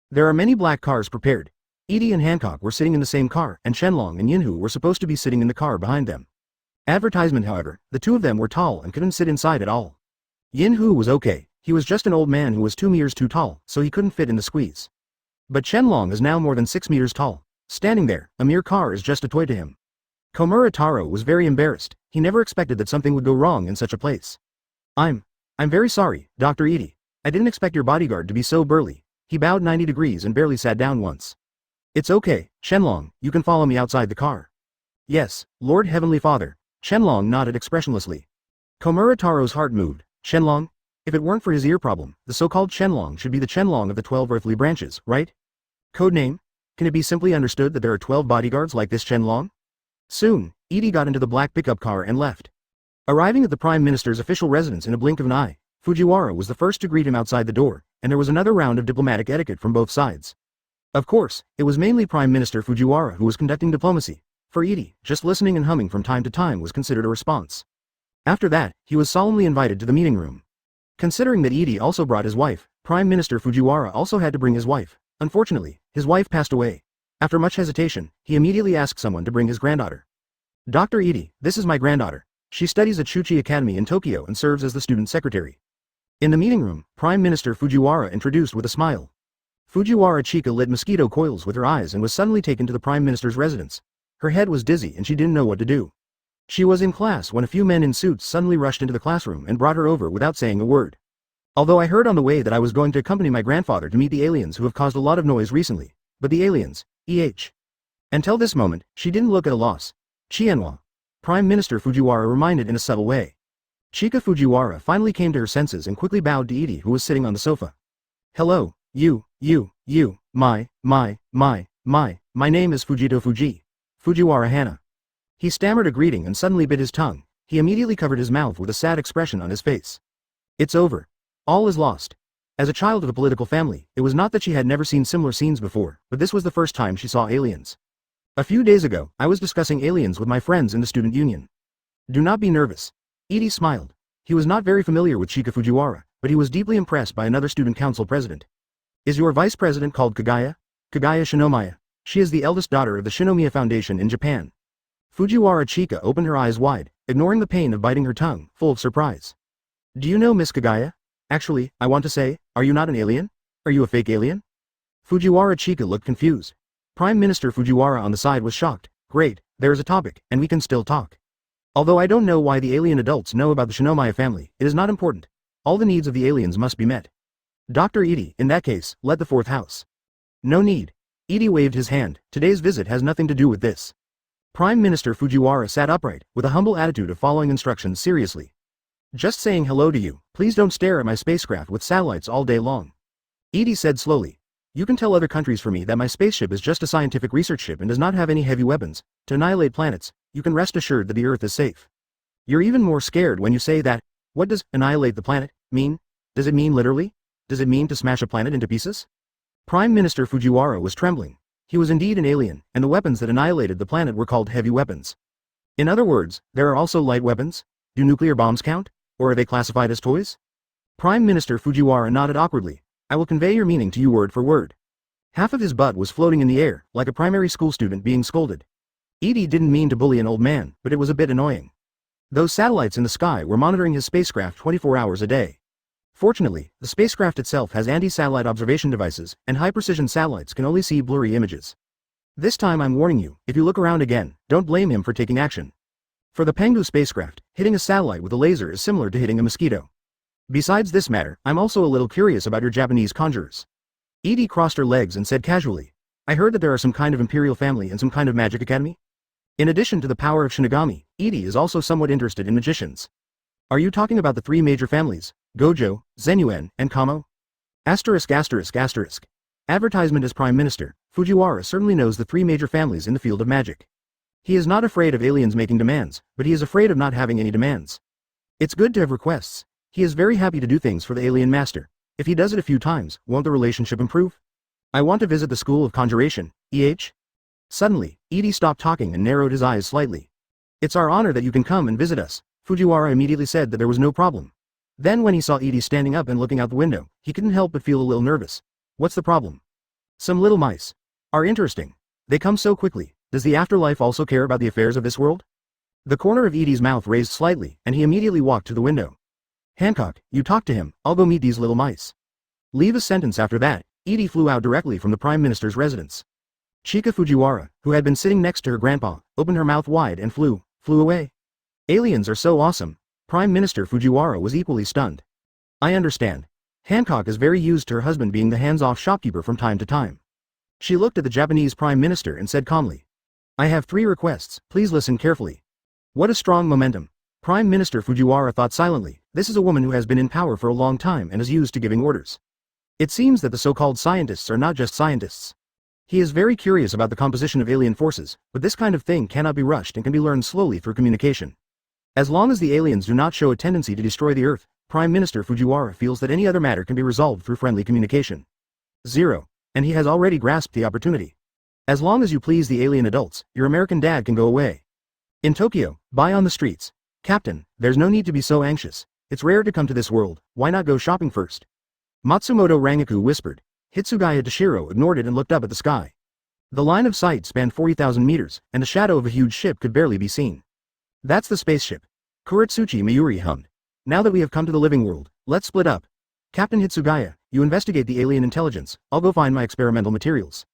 There are many black cars prepared. Edie and Hancock were sitting in the same car, and Shenlong and Yinhu were supposed to be sitting in the car behind them. Advertisement, however, the two of them were tall and couldn't sit inside at all. Yinhu was okay, he was just an old man who was 2 meters too tall, so he couldn't fit in the squeeze. But Shenlong is now more than 6 meters tall. Standing there, a mere car is just a toy to him. Komura Taro was very embarrassed. He never expected that something would go wrong in such a place. I'm very sorry, Dr. Edie. I didn't expect your bodyguard to be so burly. He bowed 90 degrees and barely sat down once. It's okay, Shenlong, you can follow me outside the car. Yes, Lord Heavenly Father. Shenlong nodded expressionlessly. Komura Taro's heart moved. Shenlong? If it weren't for his ear problem, the so-called Shenlong should be the Shenlong of the 12 earthly branches, right? Codename? Can it be simply understood that there are 12 bodyguards like this Shenlong? Soon, Edie got into the black pickup car and left. Arriving at the Prime Minister's official residence in a blink of an eye, Fujiwara was the first to greet him outside the door, and there was another round of diplomatic etiquette from both sides. Of course, it was mainly Prime Minister Fujiwara who was conducting diplomacy. For Edie, just listening and humming from time to time was considered a response. After that, he was solemnly invited to the meeting room. Considering that Edie also brought his wife, Prime Minister Fujiwara also had to bring his wife. Unfortunately, his wife passed away. After much hesitation, he immediately asked someone to bring his granddaughter. Dr. Edie, this is my granddaughter. She studies at Shuchi Academy in Tokyo and serves as the student secretary. In the meeting room, Prime Minister Fujiwara introduced with a smile. Fujiwara Chika lit mosquito coils with her eyes and was suddenly taken to the Prime Minister's residence. Her head was dizzy and she didn't know what to do. She was in class when a few men in suits suddenly rushed into the classroom and brought her over without saying a word. Although I heard on the way that I was going to accompany my grandfather to meet the aliens who have caused a lot of noise recently, but the aliens, Until this moment, she didn't look at a loss. Chienwa. Prime Minister Fujiwara reminded in a subtle way. Chika Fujiwara finally came to her senses and quickly bowed to Edie who was sitting on the sofa. Hello, my name is Fujito Fuji. Fujiwara Hana. He stammered a greeting and suddenly bit his tongue. He immediately covered his mouth with a sad expression on his face. It's over. All is lost. As a child of a political family, it was not that she had never seen similar scenes before, but this was the first time she saw aliens. A few days ago, I was discussing aliens with my friends in the student union. Do not be nervous. Edie smiled. He was not very familiar with Chika Fujiwara, but he was deeply impressed by another student council president. Is your vice president called Kagaya? Kagaya Shinomiya. She is the eldest daughter of the Shinomiya Foundation in Japan. Fujiwara Chika opened her eyes wide, ignoring the pain of biting her tongue, full of surprise. Do you know Miss Kagaya? Actually, I want to say, are you not an alien? Are you a fake alien? Fujiwara Chika looked confused. Prime Minister Fujiwara on the side was shocked. Great, there is a topic, and we can still talk. Although I don't know why the alien adults know about the Shinomiya family, it is not important. All the needs of the aliens must be met. Dr. Edie, in that case, let the fourth house. No need. Edie waved his hand. Today's visit has nothing to do with this. Prime Minister Fujiwara sat upright, with a humble attitude of following instructions seriously. Just saying hello to you, please don't stare at my spacecraft with satellites all day long. Edie said slowly. You can tell other countries for me that my spaceship is just a scientific research ship and does not have any heavy weapons. To annihilate planets, you can rest assured that the Earth is safe. You're even more scared when you say that. What does annihilate the planet mean? Does it mean literally? Does it mean to smash a planet into pieces? Prime Minister Fujiwara was trembling. He was indeed an alien, and the weapons that annihilated the planet were called heavy weapons. In other words, there are also light weapons? Do nuclear bombs count? Or are they classified as toys? Prime Minister Fujiwara nodded awkwardly. I will convey your meaning to you word for word. Half of his butt was floating in the air, like a primary school student being scolded. Edie didn't mean to bully an old man, but it was a bit annoying. Those satellites in the sky were monitoring his spacecraft 24 hours a day. Fortunately, the spacecraft itself has anti-satellite observation devices, and high-precision satellites can only see blurry images. This time I'm warning you, if you look around again, don't blame him for taking action. For the Pengu spacecraft, hitting a satellite with a laser is similar to hitting a mosquito. Besides this matter, I'm also a little curious about your Japanese conjurers. Edie crossed her legs and said casually, I heard that there are some kind of imperial family and some kind of magic academy? In addition to the power of Shinigami, Edie is also somewhat interested in magicians. Are you talking about the three major families, Gojo, Zenyuan, and Kamo? Advertisement as Prime Minister, Fujiwara certainly knows the three major families in the field of magic. He is not afraid of aliens making demands, but he is afraid of not having any demands. It's good to have requests. He is very happy to do things for the alien master. If he does it a few times, won't the relationship improve? I want to visit the School of Conjuration, Suddenly, Edie stopped talking and narrowed his eyes slightly. It's our honor that you can come and visit us. Fujiwara immediately said that there was no problem. Then when he saw Edie standing up and looking out the window, he couldn't help but feel a little nervous. What's the problem? Some little mice. Are interesting. They come so quickly. Does the afterlife also care about the affairs of this world? The corner of Edie's mouth raised slightly, and he immediately walked to the window. Hancock, you talk to him, I'll go meet these little mice. Leave a sentence after that. Edie flew out directly from the Prime Minister's residence. Chika Fujiwara, who had been sitting next to her grandpa, opened her mouth wide and flew away. Aliens are so awesome. Prime Minister Fujiwara was equally stunned. I understand. Hancock is very used to her husband being the hands-off shopkeeper from time to time. She looked at the Japanese Prime Minister and said calmly. I have 3 requests, please listen carefully. What a strong momentum. Prime Minister Fujiwara thought silently, this is a woman who has been in power for a long time and is used to giving orders. It seems that the so-called scientists are not just scientists. He is very curious about the composition of alien forces, but this kind of thing cannot be rushed and can be learned slowly through communication. As long as the aliens do not show a tendency to destroy the Earth, Prime Minister Fujiwara feels that any other matter can be resolved through friendly communication. 0. And he has already grasped the opportunity. As long as you please the alien adults, your American dad can go away. In Tokyo, buy on the streets. Captain, there's no need to be so anxious. It's rare to come to this world, why not go shopping first? Matsumoto Rangaku whispered. Hitsugaya Toshiro ignored it and looked up at the sky. The line of sight spanned 40,000 meters, and the shadow of a huge ship could barely be seen. That's the spaceship. Kuretsuchi Mayuri hummed. Now that we have come to the living world, let's split up. Captain Hitsugaya, you investigate the alien intelligence, I'll go find my experimental materials.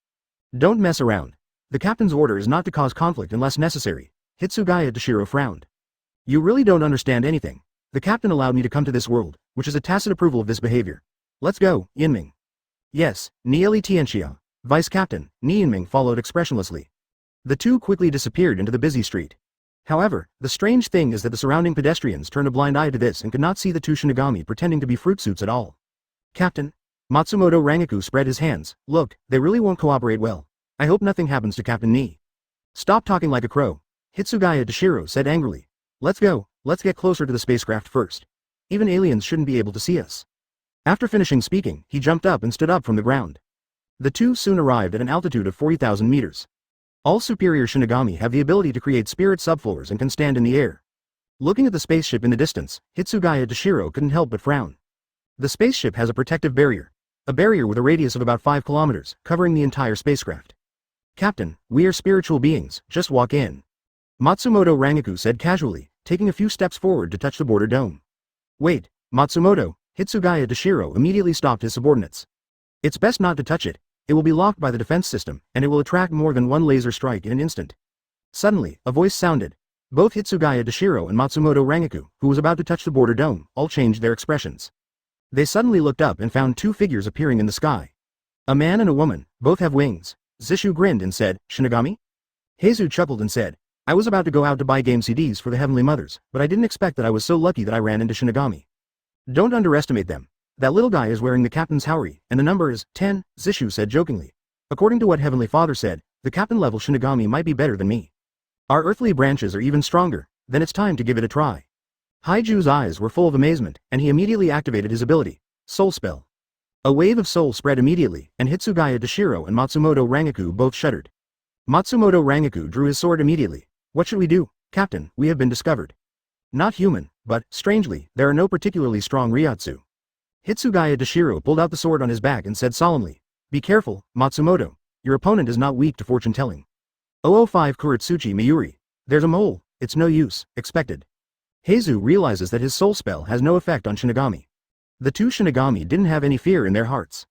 Don't mess around. The captain's order is not to cause conflict unless necessary. Hitsugaya Toshiro frowned. You really don't understand anything. The captain allowed me to come to this world, which is a tacit approval of this behavior. Let's go, Yinming. Yes, Nieli Tianxia. Vice Captain, Ni Yinming followed expressionlessly. The two quickly disappeared into the busy street. However, the strange thing is that the surrounding pedestrians turned a blind eye to this and could not see the two Shinigami pretending to be fruit suits at all. Captain. Matsumoto Rangaku spread his hands. Look, they really won't cooperate well. I hope nothing happens to Captain Ni. Stop talking like a crow. Hitsugaya Toshiro said angrily. Let's go, let's get closer to the spacecraft first. Even aliens shouldn't be able to see us. After finishing speaking, he jumped up and stood up from the ground. The two soon arrived at an altitude of 40,000 meters. All superior Shinigami have the ability to create spirit subfloors and can stand in the air. Looking at the spaceship in the distance, Hitsugaya Toshiro couldn't help but frown. The spaceship has a protective barrier. A barrier with a radius of about 5 kilometers, covering the entire spacecraft. Captain, we are spiritual beings, just walk in. Matsumoto Rangaku said casually, taking a few steps forward to touch the border dome. Wait, Matsumoto. Hitsugaya Toshiro immediately stopped his subordinates. It's best not to touch it. It will be locked by the defense system, and it will attract more than one laser strike in an instant. Suddenly, a voice sounded. Both Hitsugaya Toshiro and Matsumoto Rangaku, who was about to touch the border dome, all changed their expressions. They suddenly looked up and found 2 figures appearing in the sky. A man and a woman, both have wings. Zishu grinned and said, Shinigami? Heizu chuckled and said, I was about to go out to buy game CDs for the Heavenly Mothers, but I didn't expect that I was so lucky that I ran into Shinigami. Don't underestimate them. That little guy is wearing the captain's haori, and the number is 10, Zishu said jokingly. According to what Heavenly Father said, the captain-level Shinigami might be better than me. Our earthly branches are even stronger, then it's time to give it a try. Haiju's eyes were full of amazement, and he immediately activated his ability, Soul Spell. A wave of soul spread immediately, and Hitsugaya Toshiro and Matsumoto Rangaku both shuddered. Matsumoto Rangaku drew his sword immediately. What should we do, Captain? We have been discovered. Not human, but, strangely, there are no particularly strong Ryotsu. Hitsugaya Toshiro pulled out the sword on his back and said solemnly, Be careful, Matsumoto. Your opponent is not weak to fortune-telling. 005 Kuretsuchi Mayuri. There's a mole, it's no use, expected. Heizu realizes that his soul spell has no effect on Shinigami. The two Shinigami didn't have any fear in their hearts.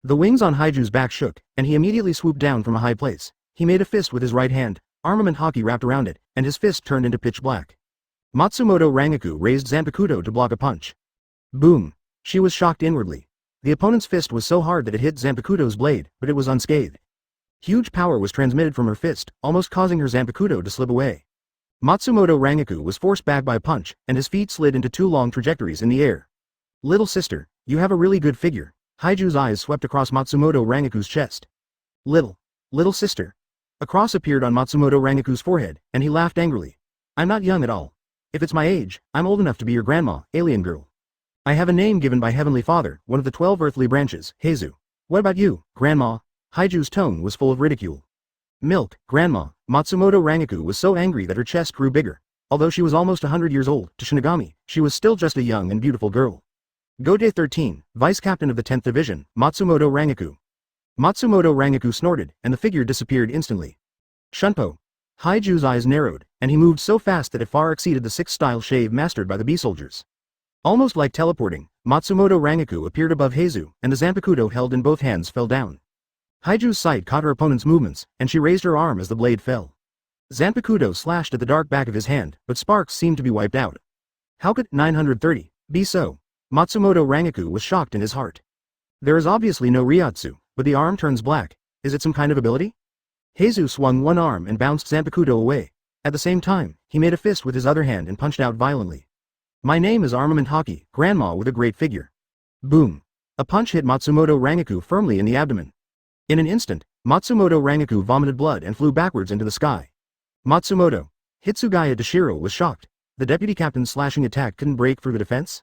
The wings on Haiju's back shook, and he immediately swooped down from a high place. He made a fist with his right hand, armament hockey wrapped around it, and his fist turned into pitch black. Matsumoto Rangaku raised Zanpakuto to block a punch. Boom. She was shocked inwardly. The opponent's fist was so hard that it hit Zanpakuto's blade, but it was unscathed. Huge power was transmitted from her fist, almost causing her Zanpakuto to slip away. Matsumoto Rangaku was forced back by a punch, and his feet slid into 2 long trajectories in the air. Little sister, you have a really good figure. Haiju's eyes swept across Matsumoto Rangaku's chest. Little sister. A cross appeared on Matsumoto Rangaku's forehead, and he laughed angrily. I'm not young at all. If it's my age, I'm old enough to be your grandma, alien girl. I have a name given by Heavenly Father, one of the 12 earthly branches, Heizu. What about you, grandma? Haiju's tone was full of ridicule. Milk, Grandma. Matsumoto Rangaku was so angry that her chest grew bigger. Although she was almost 100 years old, to Shinigami, she was still just a young and beautiful girl. Go-Day 13, Vice Captain of the 10th Division, Matsumoto Rangaku. Matsumoto Rangaku snorted, and the figure disappeared instantly. Shunpo. Haiju's eyes narrowed, and he moved so fast that it far exceeded the 6-style shave mastered by the bee soldiers. Almost like teleporting, Matsumoto Rangaku appeared above Heizu, and the Zanpakuto held in both hands fell down. Haiju's sight caught her opponent's movements, and she raised her arm as the blade fell. Zanpakuto slashed at the dark back of his hand, but sparks seemed to be wiped out. How could 930 be so? Matsumoto Rangaku was shocked in his heart. There is obviously no Ryatsu, but the arm turns black. Is it some kind of ability? Heizu swung one arm and bounced Zanpakuto away. At the same time, he made a fist with his other hand and punched out violently. My name is Armament Hockey, Grandma with a great figure. Boom. A punch hit Matsumoto Rangaku firmly in the abdomen. In an instant, Matsumoto Rangaku vomited blood and flew backwards into the sky. Matsumoto. Hitsugaya Dashiro was shocked. The deputy captain's slashing attack couldn't break through the defense?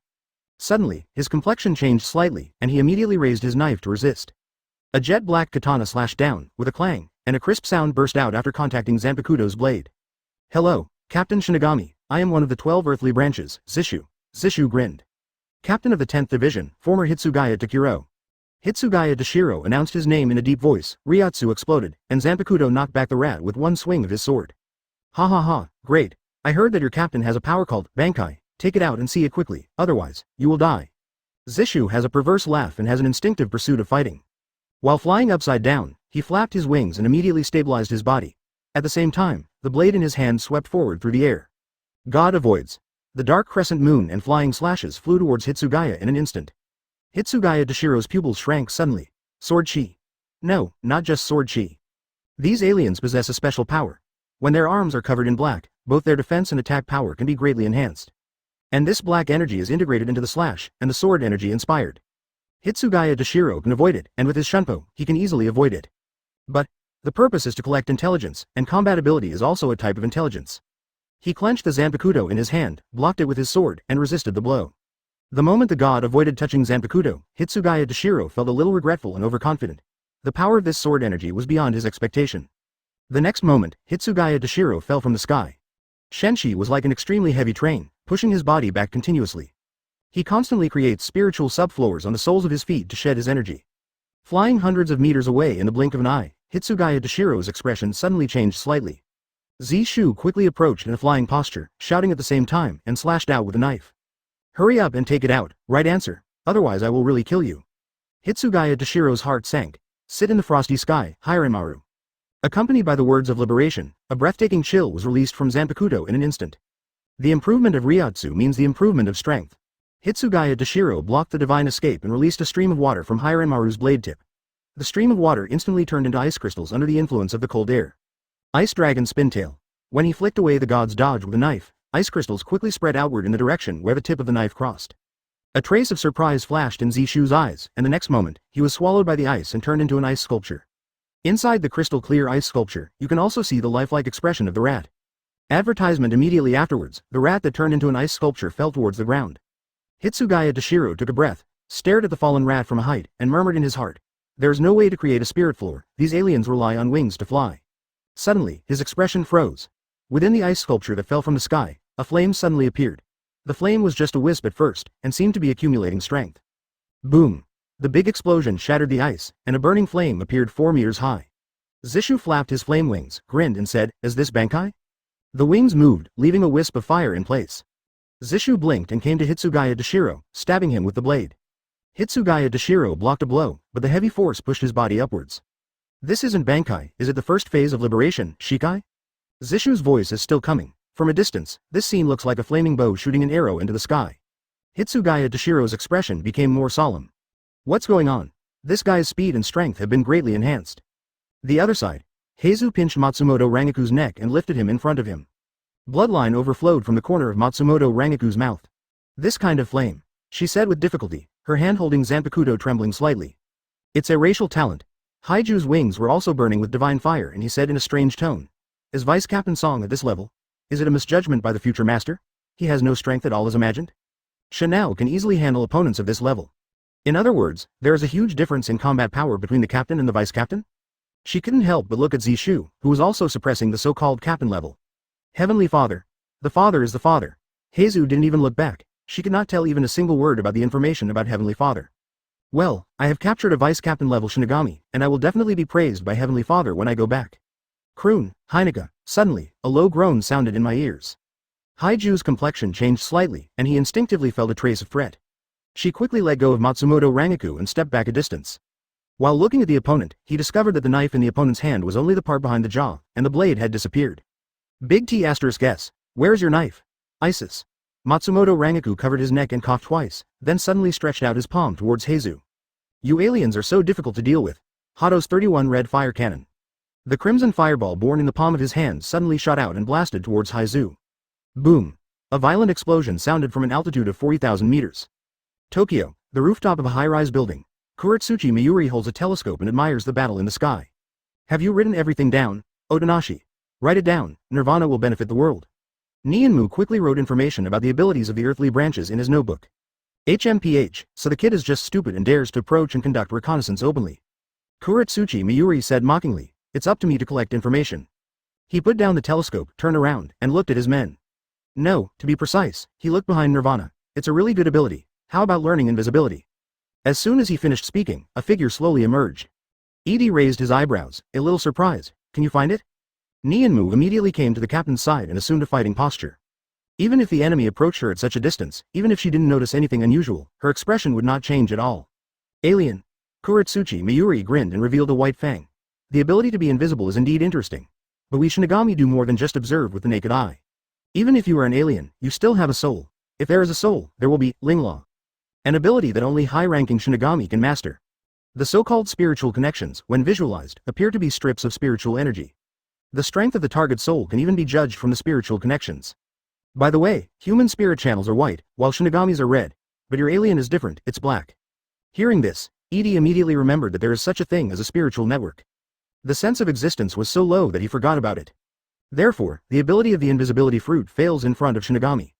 Suddenly, his complexion changed slightly, and he immediately raised his knife to resist. A jet-black katana slashed down, with a clang, and a crisp sound burst out after contacting Zanpakuto's blade. Hello, Captain Shinigami, I am one of the 12 earthly branches, Zishu. Zishu grinned. Captain of the 10th Division, former Hitsugaya Takiro. Hitsugaya Dashiro announced his name in a deep voice, Ryatsu exploded, and Zanpakuto knocked back the rat with one swing of his sword. Ha ha ha, great. I heard that your captain has a power called Bankai. Take it out and see it quickly, otherwise, you will die. Zishu has a perverse laugh and has an instinctive pursuit of fighting. While flying upside down, he flapped his wings and immediately stabilized his body. At the same time, the blade in his hand swept forward through the air. God avoids. The dark crescent moon and flying slashes flew towards Hitsugaya in an instant. Hitsugaya Dashiro's pupils shrank suddenly. Sword chi. No, not just sword chi. These aliens possess a special power. When their arms are covered in black, both their defense and attack power can be greatly enhanced. And this black energy is integrated into the slash, and the sword energy inspired. Hitsugaya Dashiro can avoid it, and with his shunpo, he can easily avoid it. But the purpose is to collect intelligence, and combat ability is also a type of intelligence. He clenched the Zanpakuto in his hand, blocked it with his sword, and resisted the blow. The moment the god avoided touching Zanpakuto, Hitsugaya Dashiro felt a little regretful and overconfident. The power of this sword energy was beyond his expectation. The next moment, Hitsugaya Dashiro fell from the sky. Shenshi was like an extremely heavy train, pushing his body back continuously. He constantly creates spiritual subfloors on the soles of his feet to shed his energy. Flying hundreds of meters away in the blink of an eye, Hitsugaya Dashiro's expression suddenly changed slightly. Zishu quickly approached in a flying posture, shouting at the same time, and slashed out with a knife. Hurry up and take it out, right answer, otherwise I will really kill you. Hitsugaya Dashiro's heart sank. Sit in the frosty sky, Hiranmaru. Accompanied by the words of liberation, a breathtaking chill was released from Zanpakuto in an instant. The improvement of Ryatsu means the improvement of strength. Hitsugaya Dashiro blocked the divine escape and released a stream of water from Hiranmaru's blade tip. The stream of water instantly turned into ice crystals under the influence of the cold air. Ice Dragon Spintail. When he flicked away the god's dodge with a knife, ice crystals quickly spread outward in the direction where the tip of the knife crossed. A trace of surprise flashed in Zishu's eyes, and the next moment, he was swallowed by the ice and turned into an ice sculpture. Inside the crystal-clear ice sculpture, you can also see the lifelike expression of the rat. Advertisement immediately afterwards, the rat that turned into an ice sculpture fell towards the ground. Hitsugaya Dashiro took a breath, stared at the fallen rat from a height, and murmured in his heart. There is no way to create a spirit floor, these aliens rely on wings to fly. Suddenly, his expression froze. Within the ice sculpture that fell from the sky, a flame suddenly appeared. The flame was just a wisp at first, and seemed to be accumulating strength. Boom! The big explosion shattered the ice, and a burning flame appeared 4 meters high. Zishu flapped his flame wings, grinned and said, "Is this Bankai?" The wings moved, leaving a wisp of fire in place. Zishu blinked and came to Hitsugaya Dashiro, stabbing him with the blade. Hitsugaya Dashiro blocked a blow, but the heavy force pushed his body upwards. This isn't Bankai, is it the first phase of liberation, Shikai? Zishu's voice is still coming. From a distance, this scene looks like a flaming bow shooting an arrow into the sky. Hitsugaya Dashiro's expression became more solemn. What's going on? This guy's speed and strength have been greatly enhanced. The other side. Heizu pinched Matsumoto Rangaku's neck and lifted him in front of him. Bloodline overflowed from the corner of Matsumoto Rangaku's mouth. This kind of flame, she said with difficulty, her hand holding Zanpakuto trembling slightly. It's a racial talent. Haiju's wings were also burning with divine fire, and he said in a strange tone. Is Vice Captain Song at this level? Is it a misjudgment by the future master? He has no strength at all as imagined? Shanao can easily handle opponents of this level. In other words, there is a huge difference in combat power between the captain and the vice captain? She couldn't help but look at Zishu, who was also suppressing the so-called captain level. Heavenly Father. The Father is the Father. Heizu didn't even look back. She could not tell even a single word about the information about Heavenly Father. Well, I have captured a vice captain level Shinigami, and I will definitely be praised by Heavenly Father when I go back. Croon, Heineka. Suddenly, a low groan sounded in my ears. Haiju's complexion changed slightly, and he instinctively felt a trace of threat. She quickly let go of Matsumoto Rangaku and stepped back a distance. While looking at the opponent, he discovered that the knife in the opponent's hand was only the part behind the jaw, and the blade had disappeared. Big T asterisk S. Where's your knife? Isis. Matsumoto Rangaku covered his neck and coughed twice, then suddenly stretched out his palm towards Heizu. You aliens are so difficult to deal with. Hato's 31 red fire cannon. The crimson fireball born in the palm of his hand suddenly shot out and blasted towards Heizu. Boom. A violent explosion sounded from an altitude of 40,000 meters. Tokyo, the rooftop of a high-rise building. Kuretsuchi Miyuri holds a telescope and admires the battle in the sky. Have you written everything down, Otonashi? Write it down, Nirvana will benefit the world. Nianmu quickly wrote information about the abilities of the earthly branches in his notebook. HMPH, so the kid is just stupid and dares to approach and conduct reconnaissance openly. Kuretsuchi Miyuri said mockingly, it's up to me to collect information. He put down the telescope, turned around, and looked at his men. No, to be precise, he looked behind Nirvana. It's a really good ability. How about learning invisibility? As soon as he finished speaking, a figure slowly emerged. Edie raised his eyebrows, a little surprised. Can you find it? Nianmu immediately came to the captain's side and assumed a fighting posture. Even if the enemy approached her at such a distance, even if she didn't notice anything unusual, her expression would not change at all. Alien. Kuretsuchi Miyuri grinned and revealed a white fang. The ability to be invisible is indeed interesting. But we Shinigami do more than just observe with the naked eye. Even if you are an alien, you still have a soul. If there is a soul, there will be Linlin. An ability that only high-ranking Shinigami can master. The so-called spiritual connections, when visualized, appear to be strips of spiritual energy. The strength of the target soul can even be judged from the spiritual connections. By the way, human spirit channels are white, while Shinigami's are red. But your alien is different, it's black. Hearing this, Edie immediately remembered that there is such a thing as a spiritual network. The sense of existence was so low that he forgot about it. Therefore, the ability of the invisibility fruit fails in front of Shinigami.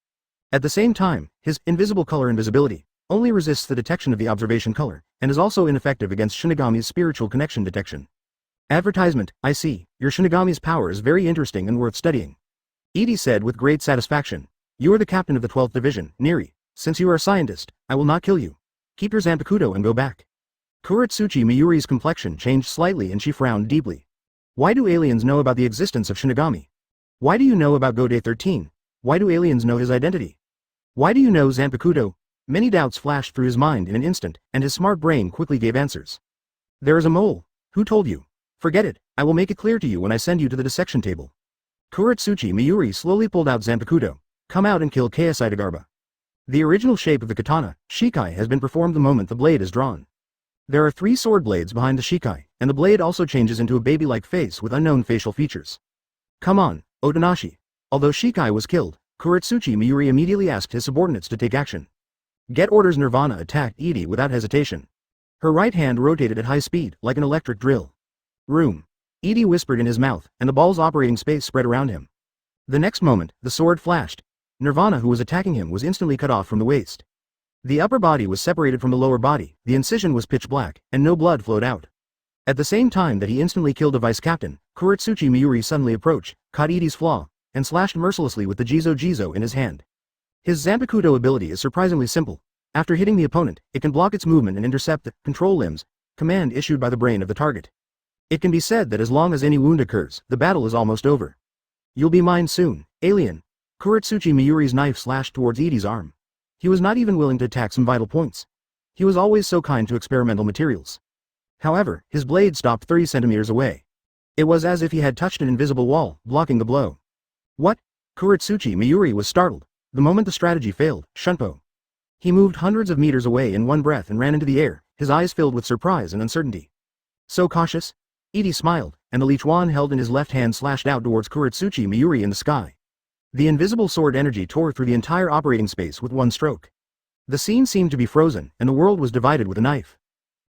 At the same time, his invisible color invisibility only resists the detection of the observation color, and is also ineffective against Shinigami's spiritual connection detection. Advertisement, I see, your Shinigami's power is very interesting and worth studying. Edie said with great satisfaction. You are the captain of the 12th Division, Neri. Since you are a scientist, I will not kill you. Keep your Zanpakuto and go back. Kuretsuchi Miyuri's complexion changed slightly and she frowned deeply. Why do aliens know about the existence of Shinigami? Why do you know about Gode 13? Why do aliens know his identity? Why do you know Zanpakuto? Many doubts flashed through his mind in an instant, and his smart brain quickly gave answers. There is a mole. Who told you? Forget it, I will make it clear to you when I send you to the dissection table. Kuretsuchi Miyuri slowly pulled out Zanpakuto. Come out and kill Kaisaidagarba. The original shape of the katana, Shikai, has been performed the moment the blade is drawn. There are 3 sword blades behind the Shikai, and the blade also changes into a baby-like face with unknown facial features. Come on, Otonashi. Although Shikai was killed, Kuretsuchi Miyuri immediately asked his subordinates to take action. Get orders. Nirvana attacked Edie without hesitation. Her right hand rotated at high speed, like an electric drill. Room. Edie whispered in his mouth, and the ball's operating space spread around him. The next moment, the sword flashed. Nirvana, who was attacking him, was instantly cut off from the waist. The upper body was separated from the lower body, the incision was pitch black, and no blood flowed out. At the same time that he instantly killed a vice-captain, Kuretsuchi Miyuri suddenly approached, caught Edie's flaw, and slashed mercilessly with the Jizo in his hand. His Zanpakuto ability is surprisingly simple. After hitting the opponent, it can block its movement and intercept the control limbs command issued by the brain of the target. It can be said that as long as any wound occurs, the battle is almost over. You'll be mine soon, alien. Kuretsuchi Miyuri's knife slashed towards Edie's arm. He was not even willing to attack some vital points. He was always so kind to experimental materials. However, his blade stopped 30 centimeters away. It was as if he had touched an invisible wall, blocking the blow. What? Kuretsuchi Miyuri was startled. The moment the strategy failed, Shunpo. He moved hundreds of meters away in one breath and ran into the air, his eyes filled with surprise and uncertainty. So cautious? Edie smiled, and the leech wand held in his left hand slashed out towards Kuretsuchi Miyuri in the sky. The invisible sword energy tore through the entire operating space with one stroke. The scene seemed to be frozen, and the world was divided with a knife.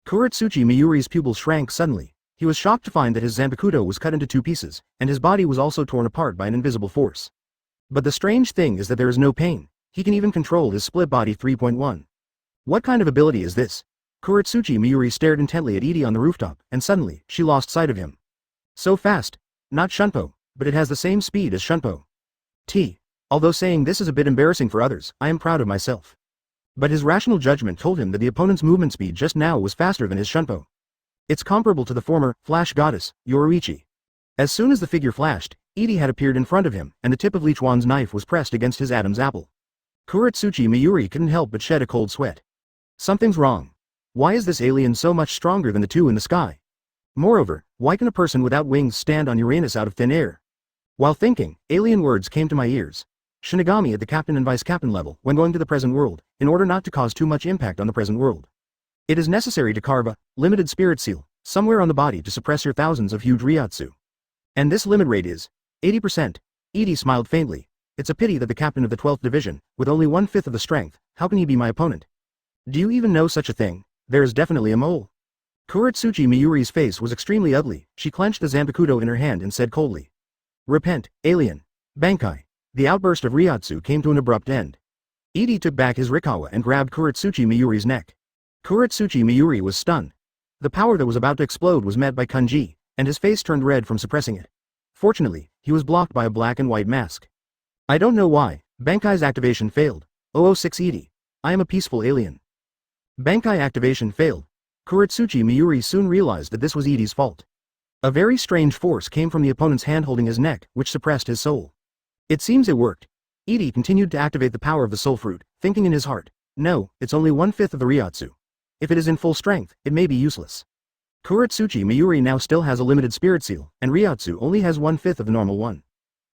Kuretsuchi Miyuri's pupils shrank suddenly. He was shocked to find that his Zanpakuto was cut into 2 pieces, and his body was also torn apart by an invisible force. But the strange thing is that there is no pain. He can even control his split body 3.1. What kind of ability is this? Kuretsuchi Miyuri stared intently at Edie on the rooftop, and suddenly, she lost sight of him. So fast. Not Shunpo, but it has the same speed as Shunpo. Although saying this is a bit embarrassing for others, I am proud of myself. But his rational judgment told him that the opponent's movement speed just now was faster than his Shunpo. It's comparable to the former Flash Goddess, Yoruichi. As soon as the figure flashed, Edie had appeared in front of him, and the tip of Leech Wan's knife was pressed against his Adam's apple. Kuretsuchi Miyuri couldn't help but shed a cold sweat. Something's wrong. Why is this alien so much stronger than the two in the sky? Moreover, why can a person without wings stand on Uranus out of thin air? While thinking, alien words came to my ears. Shinigami at the captain and vice captain level when going to the present world, in order not to cause too much impact on the present world. It is necessary to carve a limited spirit seal somewhere on the body to suppress your thousands of huge Ryatsu. And this limit rate is 80%. Edie smiled faintly. It's a pity that the captain of the 12th division, with only 1/5 of the strength, how can he be my opponent? Do you even know such a thing? There is definitely a mole. Kuretsuchi Miyuri's face was extremely ugly. She clenched the Zanpakuto in her hand and said coldly. Repent, alien. Bankai. The outburst of Ryatsu came to an abrupt end. Edie took back his Rikawa and grabbed Kuretsuchi Miyuri's neck. Kuretsuchi Miyuri was stunned. The power that was about to explode was met by Kanji, and his face turned red from suppressing it. Fortunately, he was blocked by a black and white mask. I don't know why, Bankai's activation failed. 006 Edie. I am a peaceful alien. Bankai activation failed. Kuretsuchi Miyuri soon realized that this was Edie's fault. A very strange force came from the opponent's hand holding his neck, which suppressed his soul. It seems it worked. Edie continued to activate the power of the soul fruit, thinking in his heart, no, it's only 1/5 of the Ryatsu. If it is in full strength, it may be useless. Kuretsuchi Miyuri now still has a limited spirit seal, and Ryatsu only has 1/5 of the normal one.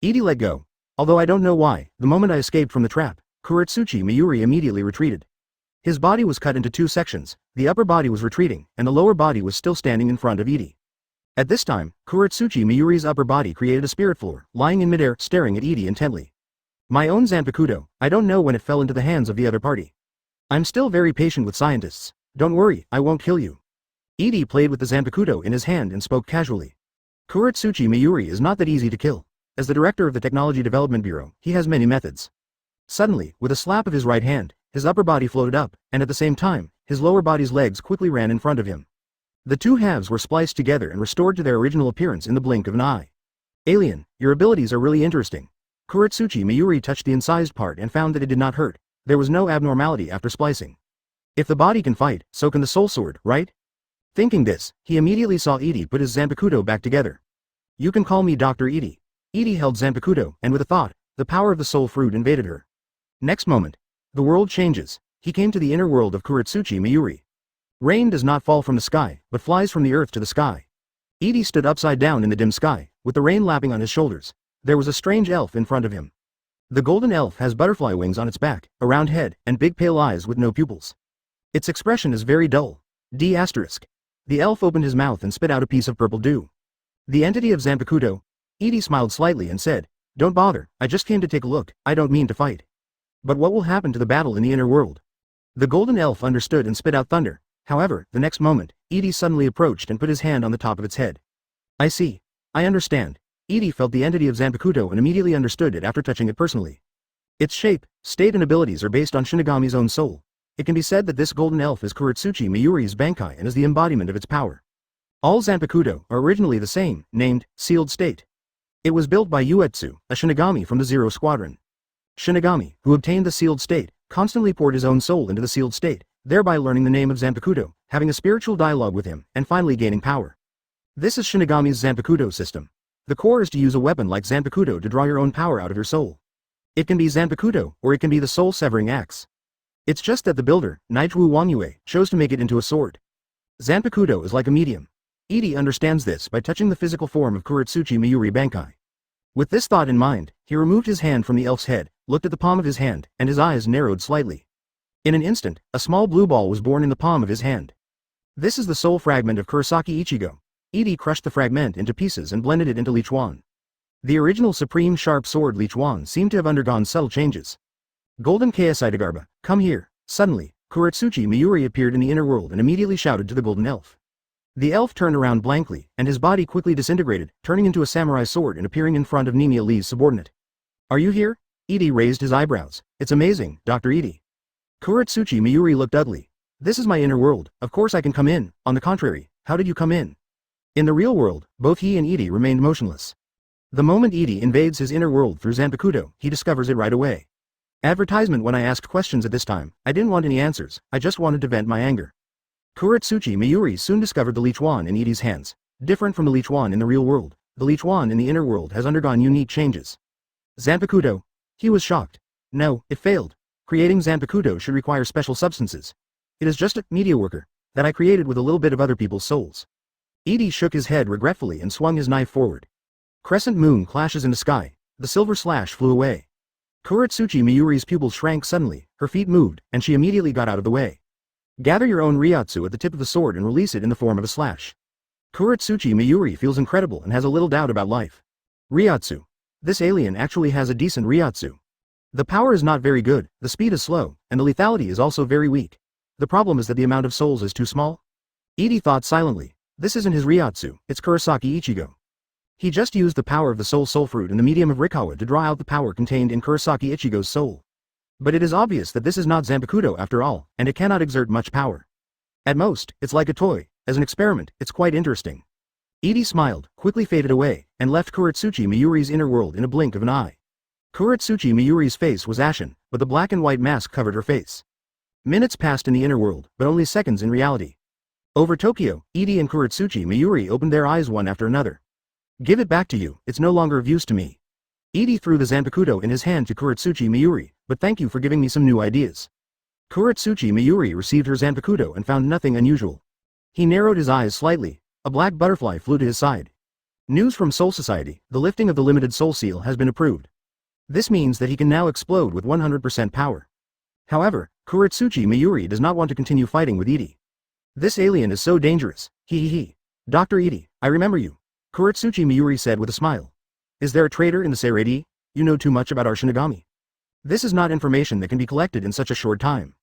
Edie let go. Although I don't know why, the moment I escaped from the trap, Kuretsuchi Miyuri immediately retreated. His body was cut into two sections, the upper body was retreating, and the lower body was still standing in front of Edie. At this time, Kuretsuchi Miyuri's upper body created a spirit floor, lying in midair, staring at Edie intently. My own Zanpakuto, I don't know when it fell into the hands of the other party. I'm still very patient with scientists. Don't worry, I won't kill you. Edie played with the Zanpakuto in his hand and spoke casually. Kuretsuchi Miyuri is not that easy to kill. As the director of the Technology Development Bureau, he has many methods. Suddenly, with a slap of his right hand, his upper body floated up, and at the same time, his lower body's legs quickly ran in front of him. The two halves were spliced together and restored to their original appearance in the blink of an eye. Alien, your abilities are really interesting. Kuretsuchi Miyuri touched the incised part and found that it did not hurt. There was no abnormality after splicing. If the body can fight, so can the soul sword, right? Thinking this, he immediately saw Edie put his Zanpakuto back together. You can call me Dr. Edie. Edie held Zanpakuto, and with a thought, the power of the soul fruit invaded her. Next moment, the world changes. He came to the inner world of Kuretsuchi Miyuri. Rain does not fall from the sky, but flies from the earth to the sky. Edie stood upside down in the dim sky, with the rain lapping on his shoulders. There was a strange elf in front of him. The golden elf has butterfly wings on its back, a round head, and big pale eyes with no pupils. Its expression is very dull. D***. The elf opened his mouth and spit out a piece of purple dew. The entity of Zanpakuto. Edie smiled slightly and said, don't bother, I just came to take a look, I don't mean to fight. But what will happen to the battle in the inner world? The golden elf understood and spit out thunder. However, the next moment, Edie suddenly approached and put his hand on the top of its head. I see. I understand. Edie felt the entity of Zanpakuto and immediately understood it after touching it personally. Its shape, state and abilities are based on Shinigami's own soul. It can be said that this golden elf is Kuretsuchi Miyuri's Bankai and is the embodiment of its power. All Zanpakuto are originally the same, named Sealed State. It was built by Uetsu, a Shinigami from the Zero Squadron. Shinigami, who obtained the Sealed State, constantly poured his own soul into the Sealed State, thereby learning the name of Zanpakuto, having a spiritual dialogue with him, and finally gaining power. This is Shinigami's Zanpakuto system. The core is to use a weapon like Zanpakuto to draw your own power out of your soul. It can be Zanpakuto, or it can be the soul-severing axe. It's just that the builder, Naichwu Wanyue, chose to make it into a sword. Zanpakuto is like a medium. Edie understands this by touching the physical form of Kuretsuchi Miyuri Bankai. With this thought in mind, he removed his hand from the elf's head, looked at the palm of his hand, and his eyes narrowed slightly. In an instant, a small blue ball was born in the palm of his hand. This is the soul fragment of Kurosaki Ichigo. Edie crushed the fragment into pieces and blended it into Leech Wan. The original supreme sharp sword Leech Wan seemed to have undergone subtle changes. Golden Kaisaidagarba, come here. Suddenly, Kuretsuchi Miyuri appeared in the inner world and immediately shouted to the golden elf. The elf turned around blankly, and his body quickly disintegrated, turning into a samurai sword and appearing in front of Nemia Lee's subordinate. Are you here? Edie raised his eyebrows. It's amazing, Dr. Edie. Kuretsuchi Miyuri looked ugly. This is my inner world, of course I can come in. On the contrary, how did you come in? In the real world, both he and Edie remained motionless. The moment Edie invades his inner world through Zanpakuto, he discovers it right away. Advertisement. When I asked questions at this time, I didn't want any answers, I just wanted to vent my anger. Kuretsuchi Mayuri soon discovered the leech wand in Edie's hands. Different from the leech wand in the real world, the leech wand in the inner world has undergone unique changes. Zanpakuto. He was shocked. No, it failed. Creating Zanpakuto should require special substances. It is just a media worker that I created with a little bit of other people's souls. Edie shook his head regretfully and swung his knife forward. Crescent moon clashes in the sky. The silver slash flew away. Kuretsuchi Mayuri's pupils shrank suddenly, her feet moved, and she immediately got out of the way. Gather your own Ryatsu at the tip of the sword and release it in the form of a slash. Kuretsuchi Mayuri feels incredible and has a little doubt about life. Ryatsu. This alien actually has a decent Ryatsu. The power is not very good, the speed is slow, and the lethality is also very weak. The problem is that the amount of souls is too small. Edie thought silently. This isn't his Ryatsu, it's Kurosaki Ichigo. He just used the power of the soul fruit in the medium of Rikawa to draw out the power contained in Kurosaki Ichigo's soul. But it is obvious that this is not Zanpakuto after all, and it cannot exert much power. At most, it's like a toy. As an experiment, it's quite interesting. Edie smiled, quickly faded away, and left Kuretsuchi Mayuri's inner world in a blink of an eye. Kuretsuchi Mayuri's face was ashen, but the black and white mask covered her face. Minutes passed in the inner world, but only seconds in reality. Over Tokyo, Edie and Kuretsuchi Mayuri opened their eyes one after another. Give it back to you, it's no longer of use to me. Edie threw the Zanpakuto in his hand to Kuretsuchi Mayuri, but thank you for giving me some new ideas. Kuretsuchi Mayuri received her Zanpakuto and found nothing unusual. He narrowed his eyes slightly. A black butterfly flew to his side. News from Soul Society, the lifting of the limited soul seal has been approved. This means that he can now explode with 100% power. However, Kuretsuchi Mayuri does not want to continue fighting with Edie. This alien is so dangerous. Dr. Edie, I remember you. Kuretsuchi Mayuri said with a smile. Is there a traitor in the Seraphim? You know too much about our Shinigami. This is not information that can be collected in such a short time.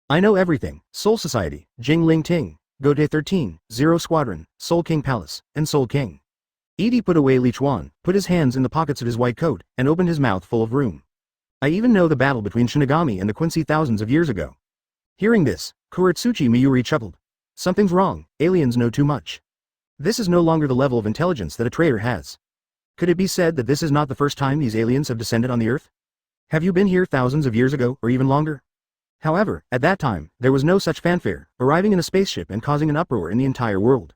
I know everything. Soul Society, Jingling Ting, Gode 13, Zero Squadron, Soul King Palace, and Soul King. Edie put away Leech Wan, put his hands in the pockets of his white coat, and opened his mouth full of room. I even know the battle between Shinigami and the Quincy thousands of years ago. Hearing this, Kuretsuchi Mayuri chuckled. Something's wrong, aliens know too much. This is no longer the level of intelligence that a traitor has. Could it be said that this is not the first time these aliens have descended on the Earth? Have you been here thousands of years ago, or even longer? However, at that time, there was no such fanfare, arriving in a spaceship and causing an uproar in the entire world.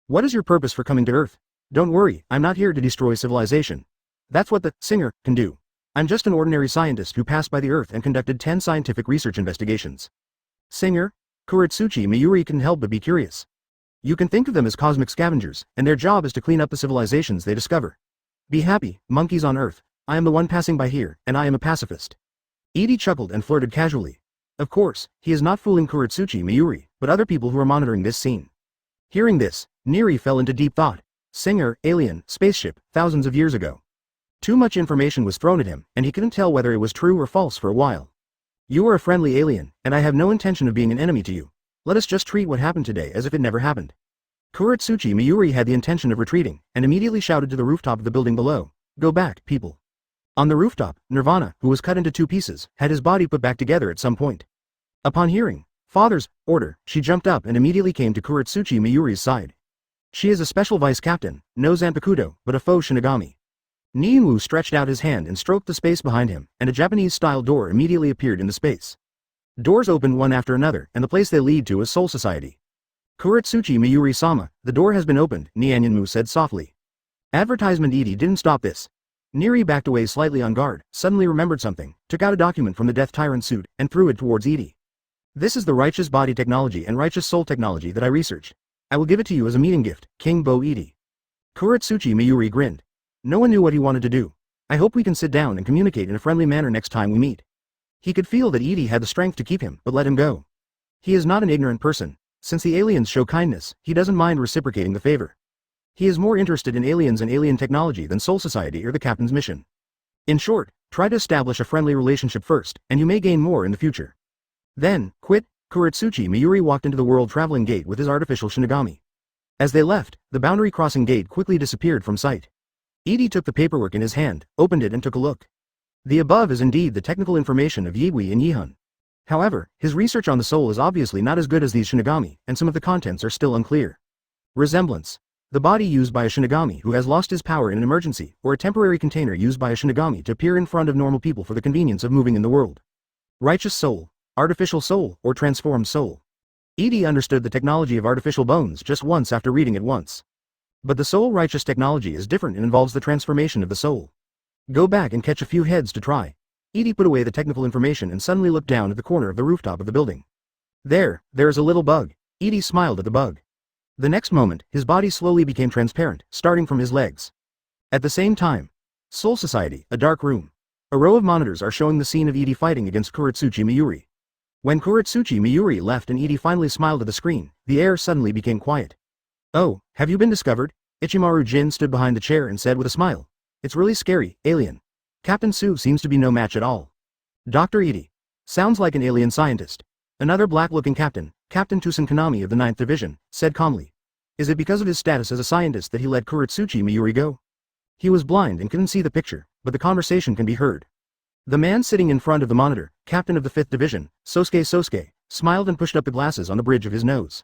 What is your purpose for coming to Earth? Don't worry, I'm not here to destroy civilization. That's what the singer can do. I'm just an ordinary scientist who passed by the Earth and conducted 10 scientific research investigations. Singer? Kuretsuchi Mayuri couldn't help but be curious. You can think of them as cosmic scavengers, and their job is to clean up the civilizations they discover. Be happy, monkeys on Earth. I am the one passing by here, and I am a pacifist. Edie chuckled and flirted casually. Of course, he is not fooling Kuretsuchi Mayuri, but other people who are monitoring this scene. Hearing this, Neri fell into deep thought. Singer, alien, spaceship, thousands of years ago. Too much information was thrown at him, and he couldn't tell whether it was true or false for a while. You are a friendly alien, and I have no intention of being an enemy to you. Let us just treat what happened today as if it never happened. Kuretsuchi Mayuri had the intention of retreating, and immediately shouted to the rooftop of the building below. Go back, people. On the rooftop, Nirvana, who was cut into 2 pieces, had his body put back together at some point. Upon hearing father's order, she jumped up and immediately came to Kuretsuchi Mayuri's side. She is a special vice captain, no Zanpakuto, but a faux Shinigami. Niinwu stretched out his hand and stroked the space behind him, and a Japanese-style door immediately appeared in the space. Doors opened one after another, and the place they lead to is Soul Society. Kuretsuchi Mayuri-sama, the door has been opened, Nianyanmu said softly. Advertisement. Edie didn't stop this. Neri backed away slightly on guard, suddenly remembered something, took out a document from the Death Tyrant suit, and threw it towards Edie. This is the righteous body technology and righteous soul technology that I researched. I will give it to you as a meeting gift, King Bo Edie. Kuretsuchi Mayuri grinned. No one knew what he wanted to do. I hope we can sit down and communicate in a friendly manner next time we meet. He could feel that Edie had the strength to keep him, but let him go. He is not an ignorant person. Since the aliens show kindness, he doesn't mind reciprocating the favor. He is more interested in aliens and alien technology than Soul Society or the captain's mission. In short, try to establish a friendly relationship first, and you may gain more in the future. Then, quit. Kuretsuchi Mayuri walked into the world traveling gate with his artificial Shinigami. As they left, the boundary crossing gate quickly disappeared from sight. Edie took the paperwork in his hand, opened it and took a look. The above is indeed the technical information of Yigui and Yihun. However, his research on the soul is obviously not as good as these Shinigami, and some of the contents are still unclear. Resemblance. The body used by a Shinigami who has lost his power in an emergency, or a temporary container used by a Shinigami to appear in front of normal people for the convenience of moving in the world. Righteous soul, artificial soul, or transformed soul. Edie understood the technology of artificial bones just once after reading it once. But the soul righteous technology is different and involves the transformation of the soul. Go back and catch a few heads to try. Edie put away the technical information and suddenly looked down at the corner of the rooftop of the building. There is a little bug. Edie smiled at the bug. The next moment, his body slowly became transparent, starting from his legs. At the same time, Soul Society, a dark room. A row of monitors are showing the scene of Edie fighting against Kuretsuchi Miyuri. When Kuretsuchi Miyuri left and Edie finally smiled at the screen, the air suddenly became quiet. Oh, have you been discovered? Ichimaru Jin stood behind the chair and said with a smile. It's really scary, alien. Captain Su seems to be no match at all. Dr. Edie. Sounds like an alien scientist. Another black-looking captain, Captain Tusen Kanami of the 9th Division, said calmly. Is it because of his status as a scientist that he let Kuretsuchi Miyuri go? He was blind and couldn't see the picture, but the conversation can be heard. The man sitting in front of the monitor, captain of the 5th Division, Sosuke, smiled and pushed up the glasses on the bridge of his nose.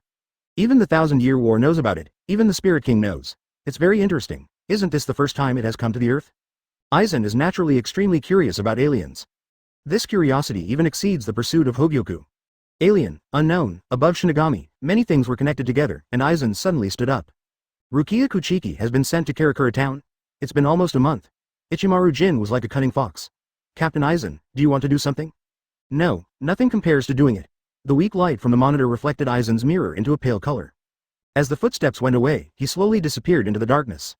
Even the 1000-Year War knows about it, even the Spirit King knows. It's very interesting. Isn't this the first time it has come to the Earth? Aizen is naturally extremely curious about aliens. This curiosity even exceeds the pursuit of Hogyoku. Alien, unknown, above Shinigami, many things were connected together, and Aizen suddenly stood up. Rukia Kuchiki has been sent to Karakura town? It's been almost a month. Ichimaru Jin was like a cunning fox. Captain Aizen, do you want to do something? No, nothing compares to doing it. The weak light from the monitor reflected Aizen's mirror into a pale color. As the footsteps went away, he slowly disappeared into the darkness.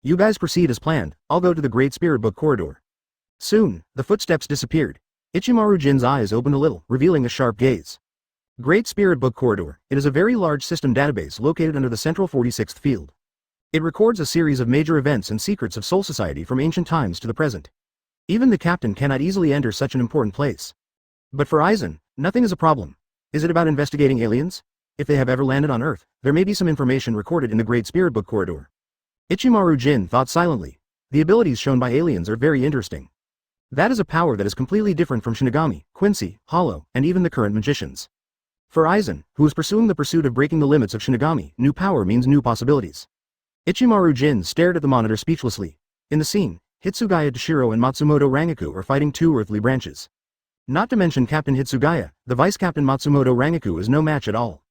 You guys proceed as planned, I'll go to the Great Spirit Book corridor. Soon, the footsteps disappeared. Ichimaru Jin's eyes opened a little, revealing a sharp gaze. Great Spirit Book corridor, it is a very large system database located under the central 46th field. It records a series of major events and secrets of Soul Society from ancient times to the present. Even the captain cannot easily enter such an important place. But for Aizen, nothing is a problem. Is it about investigating aliens? If they have ever landed on Earth, there may be some information recorded in the Great Spirit Book corridor. Ichimaru Jin thought silently. The abilities shown by aliens are very interesting. That is a power that is completely different from Shinigami, Quincy, Hollow, and even the current magicians. For Aizen, who is pursuing the pursuit of breaking the limits of Shinigami, new power means new possibilities. Ichimaru Jin stared at the monitor speechlessly. In the scene, Hitsugaya Toshiro and Matsumoto Rangaku are fighting two earthly branches. Not to mention Captain Hitsugaya, the Vice-Captain Matsumoto Rangaku is no match at all.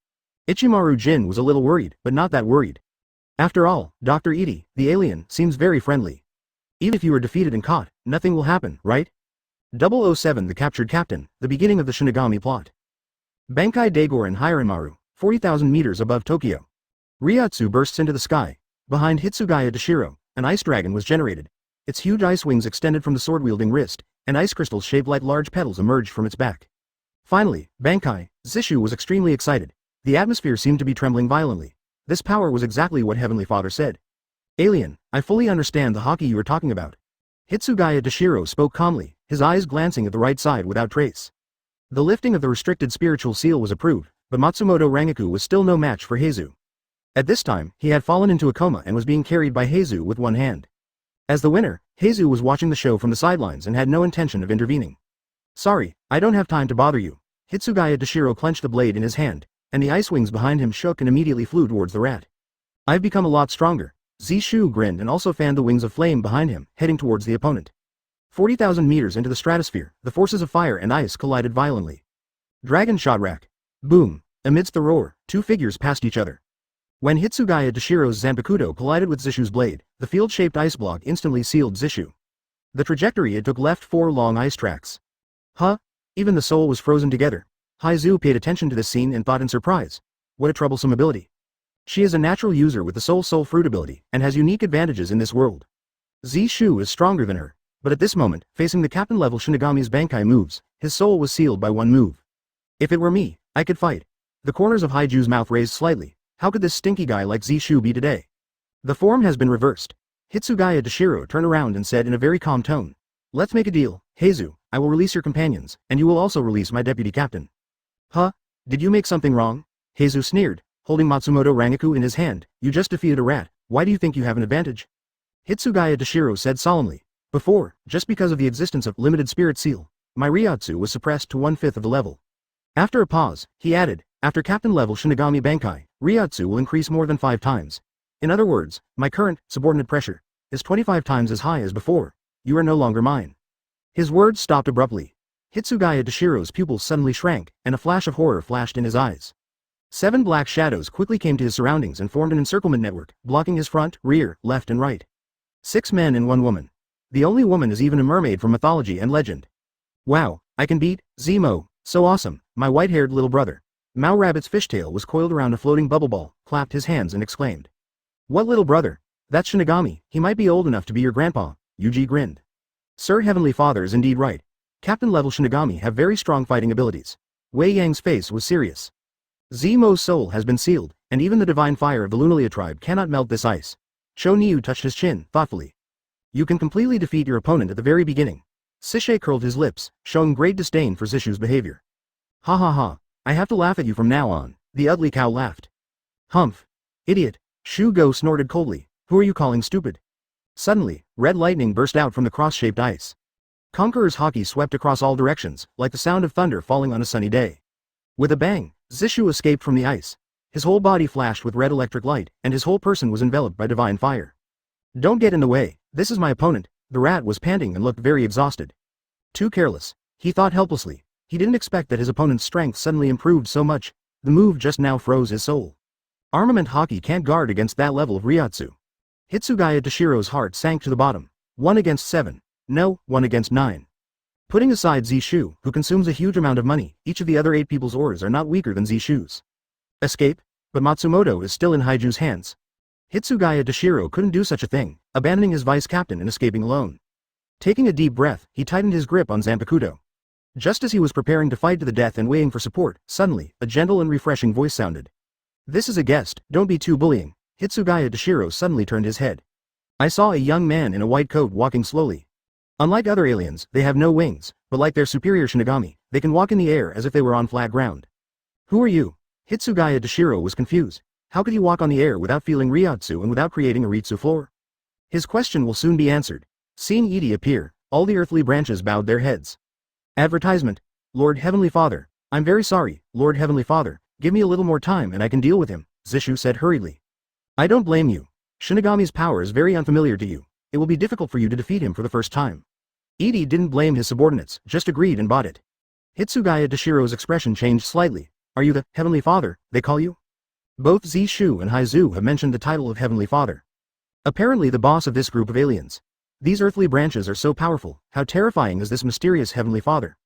Ichimaru Jin was a little worried, but not that worried. After all, Dr. Edie, the alien, seems very friendly. Even if you are defeated and caught, nothing will happen, right? 007 The Captured Captain, the beginning of the Shinigami plot. Bankai Dagoren Hiranmaru, 40,000 meters above Tokyo. Ryotsu bursts into the sky. Behind Hitsugaya Toshiro, an ice dragon was generated. Its huge ice wings extended from the sword-wielding wrist, and ice crystals shaped like large petals emerged from its back. Finally, Bankai, Zishu was extremely excited. The atmosphere seemed to be trembling violently. This power was exactly what Heavenly Father said. Alien, I fully understand the hockey you are talking about. Hitsugaya Toshiro spoke calmly, his eyes glancing at the right side without trace. The lifting of the restricted spiritual seal was approved, but Matsumoto Rangaku was still no match for Heizu. At this time, he had fallen into a coma and was being carried by Heizu with one hand. As the winner, Heizu was watching the show from the sidelines and had no intention of intervening. Sorry, I don't have time to bother you. Hitsugaya Toshiro clenched the blade in his hand, and the ice wings behind him shook and immediately flew towards the rat. I've become a lot stronger. Zishu grinned and also fanned the wings of flame behind him, heading towards the opponent. 40,000 meters into the stratosphere, the forces of fire and ice collided violently. Dragon shot rack. Boom. Amidst the roar, two figures passed each other. When Hitsugaya Toshiro's Zanpakuto collided with Zishu's blade, the field-shaped ice block instantly sealed Zishu. The trajectory it took left 4 long ice tracks. Huh? Even the soul was frozen together. Heizu paid attention to this scene and thought in surprise. What a troublesome ability. She is a natural user with the soul fruit ability, and has unique advantages in this world. Zishu is stronger than her, but at this moment, facing the captain-level Shinigami's Bankai moves, his soul was sealed by one move. If it were me, I could fight. The corners of Haiju's mouth raised slightly. How could this stinky guy like Zishu be today? The form has been reversed. Hitsugaya Toshiro turned around and said in a very calm tone. Let's make a deal, Heizu, I will release your companions, and you will also release my deputy captain. Huh? Did you make something wrong? Heizu sneered, holding Matsumoto Rangaku in his hand. You just defeated a rat, why do you think you have an advantage? Hitsugaya Toshiro said solemnly. Before, just because of the existence of limited spirit seal, my Ryotsu was suppressed to 1/5 of the level. After a pause, he added, after captain level Shinigami Bankai, Ryotsu will increase more than 5 times. In other words, my current, subordinate pressure, is 25 times as high as before. You are no longer mine. His words stopped abruptly. Hitsugaya Dashiro's pupils suddenly shrank, and a flash of horror flashed in his eyes. 7 black shadows quickly came to his surroundings and formed an encirclement network, blocking his front, rear, left and right. 6 men and 1 woman. The only woman is even a mermaid from mythology and legend. Wow, I can beat Zemo, so awesome, my white-haired little brother. Mao Rabbit's fishtail was coiled around a floating bubble ball, clapped his hands and exclaimed. What little brother? That's Shinigami, he might be old enough to be your grandpa, Yuji grinned. Sir Heavenly Father is indeed right. Captain-level Shinigami have very strong fighting abilities. Wei Yang's face was serious. Zemo's soul has been sealed, and even the divine fire of the Lunalia tribe cannot melt this ice. Cho Niu touched his chin, thoughtfully. You can completely defeat your opponent at the very beginning. Sishe curled his lips, showing great disdain for Zishu's behavior. Ha ha ha, I have to laugh at you from now on, the ugly cow laughed. Humph. Idiot. Shu Go snorted coldly, who are you calling stupid? Suddenly, red lightning burst out from the cross-shaped ice. Conqueror's haki swept across all directions, like the sound of thunder falling on a sunny day. With a bang, Zishu escaped from the ice. His whole body flashed with red electric light, and his whole person was enveloped by divine fire. Don't get in the way, this is my opponent. The rat was panting and looked very exhausted. Too careless, he thought helplessly. He didn't expect that his opponent's strength suddenly improved so much. The move just now froze his soul. Armament haki can't guard against that level of Ryatsu. Hitsugaya Dashiro's heart sank to the bottom. 1 against 7. No, 1 against 9. Putting aside Zishu, who consumes a huge amount of money, each of the other 8 people's ores are not weaker than Zishu's. Escape? But Matsumoto is still in Haiju's hands. Hitsugaya Dashiro couldn't do such a thing, abandoning his vice captain and escaping alone. Taking a deep breath, he tightened his grip on Zanpakuto. Just as he was preparing to fight to the death and waiting for support, suddenly, a gentle and refreshing voice sounded. This is a guest, don't be too bullying. Hitsugaya Dashiro suddenly turned his head. I saw a young man in a white coat walking slowly. Unlike other aliens, they have no wings, but like their superior Shinigami, they can walk in the air as if they were on flat ground. Who are you? Hitsugaya Dashiro was confused. How could he walk on the air without feeling Ryatsu and without creating a Ritsu floor? His question will soon be answered. Seeing Edie appear, all the earthly branches bowed their heads. Advertisement. Lord Heavenly Father. I'm very sorry, Lord Heavenly Father, give me a little more time and I can deal with him, Zishu said hurriedly. I don't blame you. Shinigami's power is very unfamiliar to you. It will be difficult for you to defeat him for the first time. Edie didn't blame his subordinates, just agreed and bought it. Hitsugaya Dashiro's expression changed slightly. Are you the Heavenly Father, they call you? Both Zishu and Haizu have mentioned the title of Heavenly Father. Apparently the boss of this group of aliens. These earthly branches are so powerful, how terrifying is this mysterious Heavenly Father?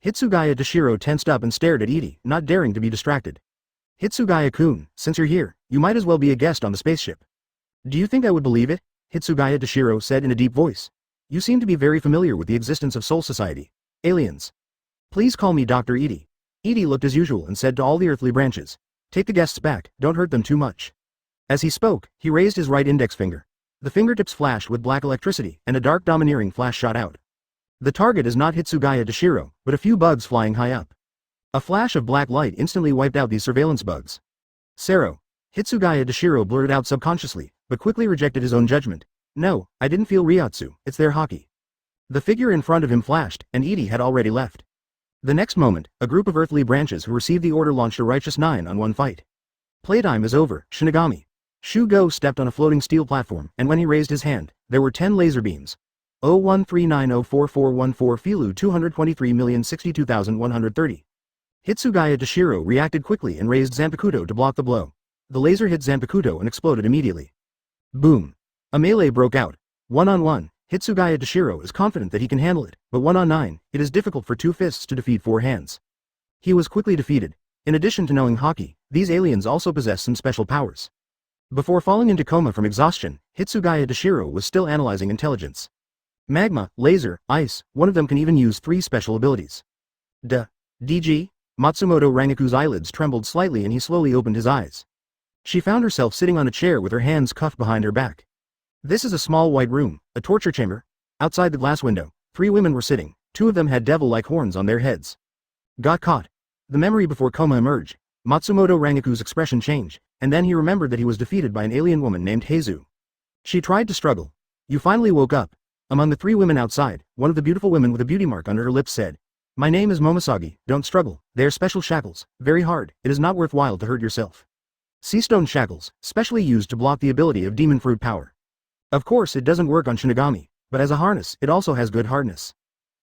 Hitsugaya Dashiro tensed up and stared at Edie, not daring to be distracted. Hitsugaya-kun, since you're here, you might as well be a guest on the spaceship. Do you think I would believe it? Hitsugaya Dashiro said in a deep voice. You seem to be very familiar with the existence of Soul Society. Aliens. Please call me Dr. Edie. Edie looked as usual and said to all the earthly branches. Take the guests back, don't hurt them too much. As he spoke, he raised his right index finger. The fingertips flashed with black electricity, and a dark domineering flash shot out. The target is not Hitsugaya Dashiro, but a few bugs flying high up. A flash of black light instantly wiped out these surveillance bugs. Sero. Hitsugaya Dashiro blurted out subconsciously, but quickly rejected his own judgment. No, I didn't feel Ryatsu, it's their haki. The figure in front of him flashed, and Edie had already left. The next moment, a group of earthly branches who received the order launched a righteous 9-on-1 fight. Playtime is over, Shinigami. Shu Go stepped on a floating steel platform, and when he raised his hand, there were 10 laser beams. 0139044114 Filu 223,062,130. Hitsugaya Dashiro reacted quickly and raised Zanpakuto to block the blow. The laser hit Zanpakuto and exploded immediately. Boom. A melee broke out. 1-on-1, Hitsugaya Dashiro is confident that he can handle it, but 1-on-9, it is difficult for 2 fists to defeat 4 hands. He was quickly defeated. In addition to knowing haki, these aliens also possess some special powers. Before falling into coma from exhaustion, Hitsugaya Dashiro was still analyzing intelligence. Magma, laser, ice, one of them can even use 3 special abilities. DG? Matsumoto Rangaku's eyelids trembled slightly and he slowly opened his eyes. She found herself sitting on a chair with her hands cuffed behind her back. This is a small white room, a torture chamber. Outside the glass window, 3 women were sitting, 2 of them had devil-like horns on their heads. Got caught. The memory before coma emerged. Matsumoto Rangaku's expression changed, and then he remembered that he was defeated by an alien woman named Heizu. She tried to struggle. You finally woke up. Among the 3 women outside, one of the beautiful women with a beauty mark under her lips said, My name is Momosagi, don't struggle, they are special shackles, very hard, it is not worthwhile to hurt yourself. Sea stone shackles, specially used to block the ability of demon fruit power. Of course it doesn't work on Shinigami, but as a harness it also has good hardness.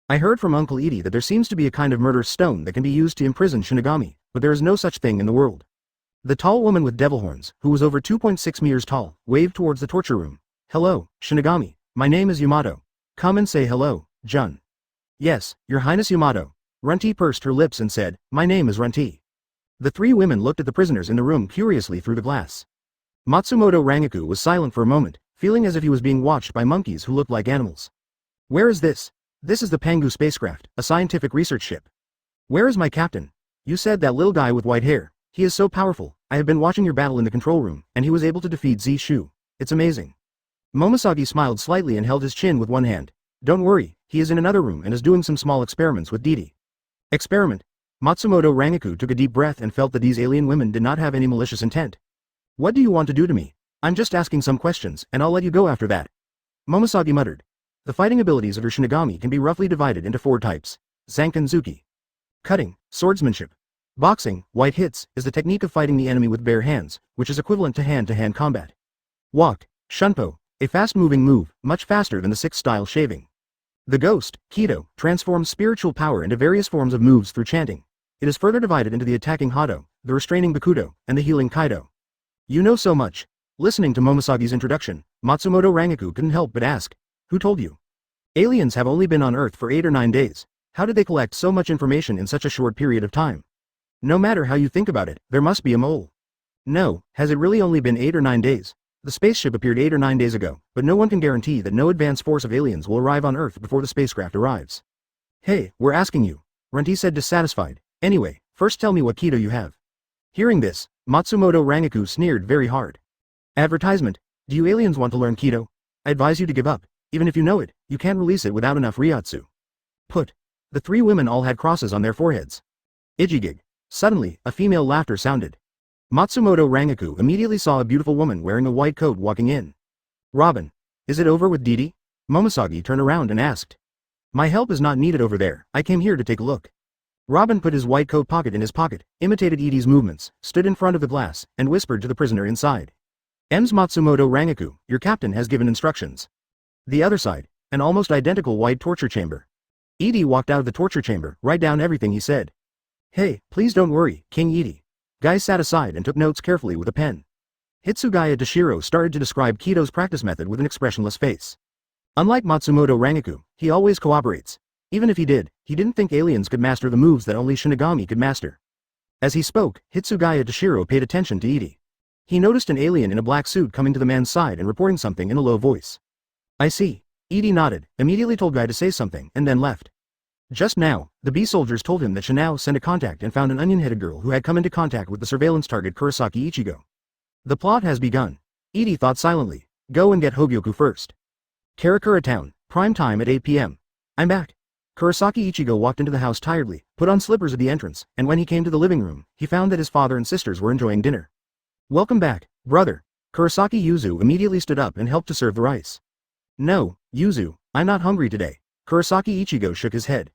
I heard from Uncle Edie that there seems to be a kind of murderous stone that can be used to imprison Shinigami, but there is no such thing in the world. The tall woman with devil horns, who was over 2.6 meters tall, waved towards the torture room. Hello, Shinigami, my name is Yamato. Come and say hello, Jun. Yes, your highness Yamato. Runti pursed her lips and said, my name is Runti. The three women looked at the prisoners in the room curiously through the glass. Matsumoto Rangaku was silent for a moment, feeling as if he was being watched by monkeys who looked like animals. Where is this? This is the Pangu spacecraft, a scientific research ship. Where is my captain? You said that little guy with white hair. He is so powerful. I have been watching your battle in the control room, and he was able to defeat Z Shu. It's amazing. Momosagi smiled slightly and held his chin with one hand. Don't worry, he is in another room and is doing some small experiments with Didi. Experiment? Matsumoto Rangaku took a deep breath and felt that these alien women did not have any malicious intent. What do you want to do to me? I'm just asking some questions, and I'll let you go after that. Momosagi muttered. The fighting abilities of your Shinigami can be roughly divided into 4 types. Zankan-zuki. Cutting, swordsmanship. Boxing, white hits, is the technique of fighting the enemy with bare hands, which is equivalent to hand-to-hand combat. Walk, shunpo, a fast-moving move, much faster than the 6th-style shaving. The ghost, Kaido, transforms spiritual power into various forms of moves through chanting. It is further divided into the attacking Hado, the restraining Bakudo, and the healing Kaido. You know so much. Listening to Momosagi's introduction, Matsumoto Rangaku couldn't help but ask, who told you? Aliens have only been on Earth for 8 or 9 days. How did they collect so much information in such a short period of time? No matter how you think about it, there must be a mole. No, has it really only been 8 or 9 days? The spaceship appeared 8 or 9 days ago, but no one can guarantee that no advance force of aliens will arrive on Earth before the spacecraft arrives. Hey, we're asking you. Runti said dissatisfied. Anyway, first tell me what Kaido you have. Hearing this, Matsumoto Rangaku sneered very hard. Advertisement. Do you aliens want to learn Kaido? I advise you to give up. Even if you know it, you can't release it without enough Ryatsu. Put. The 3 women all had crosses on their foreheads. Ijigig. Suddenly, a female laughter sounded. Matsumoto Rangaku immediately saw a beautiful woman wearing a white coat walking in. Robin. Is it over with Didi? Momosagi turned around and asked. My help is not needed over there, I came here to take a look. Robin put his white coat pocket in his pocket, imitated Edie's movements, stood in front of the glass, and whispered to the prisoner inside. Ms. Matsumoto Rangaku, your captain has given instructions. The other side, an almost identical white torture chamber. Edie walked out of the torture chamber, write down everything he said. Hey, please don't worry, King Edie. Guy sat aside and took notes carefully with a pen. Hitsugaya Dashiro started to describe Kaido's practice method with an expressionless face. Unlike Matsumoto Rangaku, he always cooperates. Even if he didn't think aliens could master the moves that only Shinigami could master. As he spoke, Hitsugaya Dashiro paid attention to Edie. He noticed an alien in a black suit coming to the man's side and reporting something in a low voice. I see. Edie nodded, immediately told Guy to say something, and then left. Just now, the bee soldiers told him that Shinao sent a contact and found an onion-headed girl who had come into contact with the surveillance target Kurosaki Ichigo. The plot has begun. Edie thought silently. Go and get Hogyoku first. Karakura Town, prime time at 8 p.m. I'm back. Kurosaki Ichigo walked into the house tiredly, put on slippers at the entrance, and when he came to the living room, he found that his father and sisters were enjoying dinner. Welcome back, brother. Kurosaki Yuzu immediately stood up and helped to serve the rice. No, Yuzu, I'm not hungry today. Kurosaki Ichigo shook his head.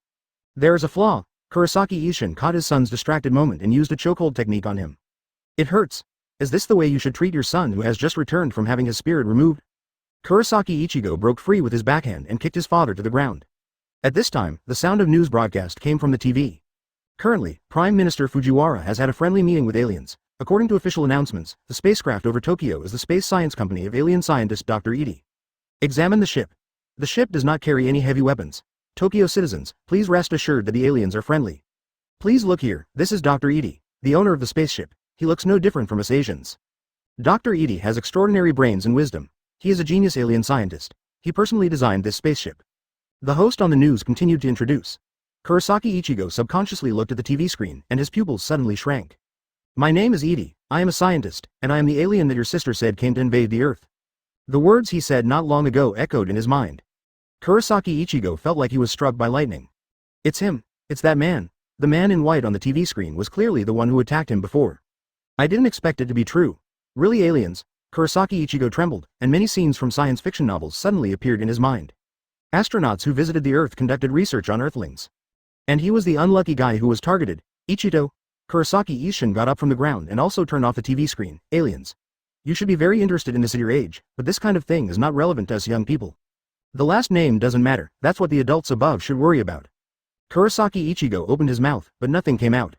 There is a flaw. Kurosaki Ishin caught his son's distracted moment and used a chokehold technique on him. It hurts. Is this the way you should treat your son who has just returned from having his spirit removed? Kurosaki Ichigo broke free with his backhand and kicked his father to the ground. At this time, the sound of news broadcast came from the TV. Currently, Prime Minister Fujiwara has had a friendly meeting with aliens. According to official announcements, the spacecraft over Tokyo is the space science company of alien scientist Dr. Edie. Examine the ship. The ship does not carry any heavy weapons. Tokyo citizens, please rest assured that the aliens are friendly. Please look here, this is Dr. Edie, the owner of the spaceship. He looks no different from us Asians. Dr. Edie has extraordinary brains and wisdom. He is a genius alien scientist. He personally designed this spaceship. The host on the news continued to introduce. Kurosaki Ichigo subconsciously looked at the TV screen, and his pupils suddenly shrank. My name is Edie, I am a scientist, and I am the alien that your sister said came to invade the Earth. The words he said not long ago echoed in his mind. Kurosaki Ichigo felt like he was struck by lightning. It's him. It's that man. The man in white on the TV screen was clearly the one who attacked him before. I didn't expect it to be true. Really aliens? Kurosaki Ichigo trembled, and many scenes from science fiction novels suddenly appeared in his mind. Astronauts who visited the Earth conducted research on Earthlings. And he was the unlucky guy who was targeted. Ichito? Kurosaki Ishin got up from the ground and also turned off the TV screen. Aliens. You should be very interested in this at your age, but this kind of thing is not relevant to us young people. The last name doesn't matter, that's what the adults above should worry about. Kurosaki Ichigo opened his mouth, but nothing came out.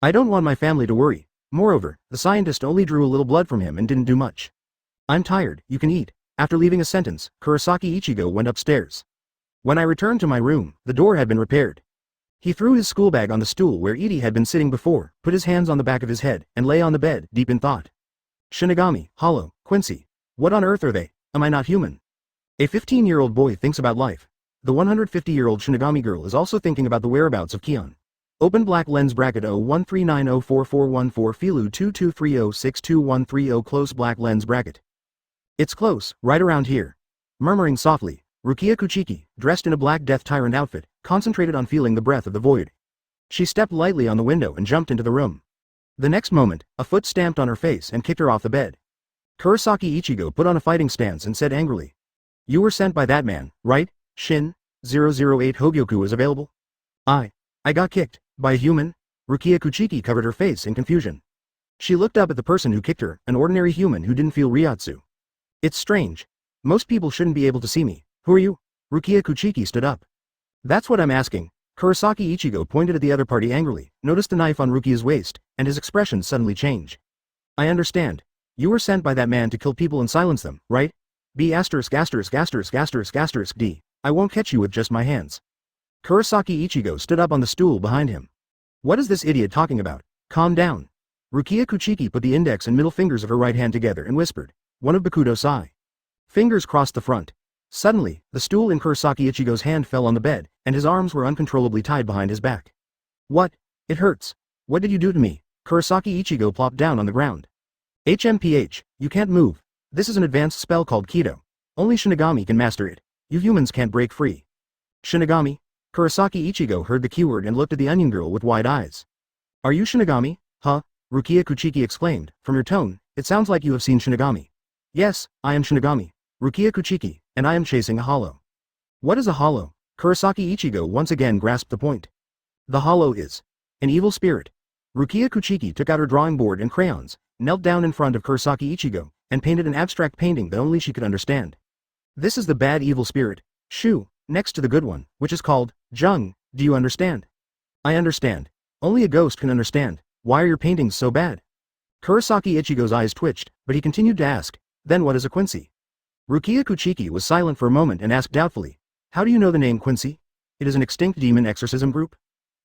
I don't want my family to worry. Moreover, the scientist only drew a little blood from him and didn't do much. I'm tired, you can eat. After leaving a sentence, Kurosaki Ichigo went upstairs. When I returned to my room, the door had been repaired. He threw his school bag on the stool where Edie had been sitting before, put his hands on the back of his head, and lay on the bed, deep in thought. Shinigami, Hollow, Quincy. What on earth are they? Am I not human? A 15-year-old boy thinks about life. The 150-year-old Shinigami girl is also thinking about the whereabouts of Kion. Open black lens bracket 01390441 Filu 22306213 close black lens bracket. It's close, right around here. Murmuring softly, Rukia Kuchiki, dressed in a black death tyrant outfit, concentrated on feeling the breath of the void. She stepped lightly on the window and jumped into the room. The next moment, a foot stamped on her face and kicked her off the bed. Kurosaki Ichigo put on a fighting stance and said angrily. You were sent by that man, right? Shin, 008 Hogyoku is available? I got kicked. By a human? Rukia Kuchiki covered her face in confusion. She looked up at the person who kicked her, an ordinary human who didn't feel Ryatsu. It's strange. Most people shouldn't be able to see me. Who are you? Rukia Kuchiki stood up. That's what I'm asking. Kurosaki Ichigo pointed at the other party angrily, noticed the knife on Rukia's waist, and his expression suddenly changed. I understand. You were sent by that man to kill people and silence them, right? B********************************************* D. I won't catch you with just my hands. Kurosaki Ichigo stood up on the stool behind him. What is this idiot talking about? Calm down. Rukia Kuchiki put the index and middle fingers of her right hand together and whispered, one of Bakudo Sai. Fingers crossed the front. Suddenly, the stool in Kurosaki Ichigo's hand fell on the bed, and his arms were uncontrollably tied behind his back. What? It hurts. What did you do to me? Kurosaki Ichigo plopped down on the ground. HMPH, you can't move. This is an advanced spell called Kaido. Only Shinigami can master it. You humans can't break free. Shinigami? Kurosaki Ichigo heard the keyword and looked at the onion girl with wide eyes. Are you Shinigami? Huh? Rukia Kuchiki exclaimed. From your tone, it sounds like you have seen Shinigami. Yes, I am Shinigami. Rukia Kuchiki, and I am chasing a hollow. What is a hollow? Kurosaki Ichigo once again grasped the point. The hollow is an evil spirit. Rukia Kuchiki took out her drawing board and crayons, knelt down in front of Kurosaki Ichigo, and painted an abstract painting that only she could understand. This is the bad evil spirit, Shu, next to the good one, which is called Jung. Do you understand? I understand. Only a ghost can understand. Why are your paintings so bad? Kurosaki Ichigo's eyes twitched, but he continued to ask, then what is a Quincy? Rukia Kuchiki was silent for a moment and asked doubtfully, how do you know the name Quincy? It is an extinct demon exorcism group?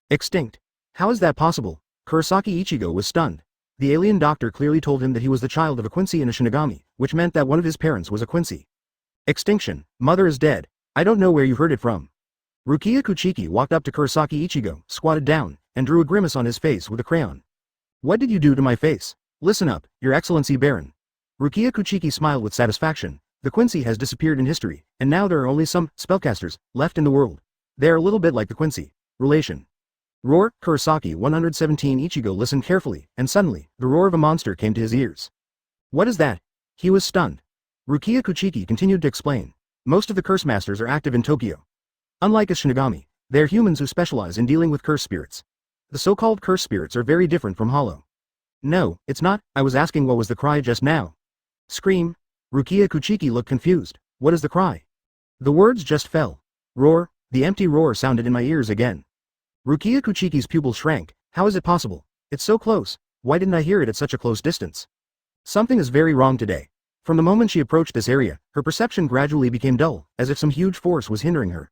Extinct? How is that possible? Kurosaki Ichigo was stunned. The alien doctor clearly told him that he was the child of a Quincy and a Shinigami, which meant that one of his parents was a Quincy. Extinction. Mother is dead. I don't know where you heard it from. Rukia Kuchiki walked up to Kurosaki Ichigo, squatted down, and drew a grimace on his face with a crayon. What did you do to my face? Listen up, Your Excellency Baron. Rukia Kuchiki smiled with satisfaction. The Quincy has disappeared in history, and now there are only some spellcasters left in the world. They are a little bit like the Quincy. Relation. Roar. Kurosaki 117 Ichigo listened carefully, and suddenly, the roar of a monster came to his ears. What is that? He was stunned. Rukia Kuchiki continued to explain. Most of the curse masters are active in Tokyo. Unlike a Shinigami, they are humans who specialize in dealing with curse spirits. The so-called curse spirits are very different from Hollow. No, it's not. I was asking what was the cry just now. Scream. Rukia Kuchiki looked confused. What is the cry? The words just fell. Roar. The empty roar sounded in my ears again. Rukia Kuchiki's pupil shrank. How is it possible? It's so close. Why didn't I hear it at such a close distance? Something is very wrong today. From the moment she approached this area, her perception gradually became dull, as if some huge force was hindering her.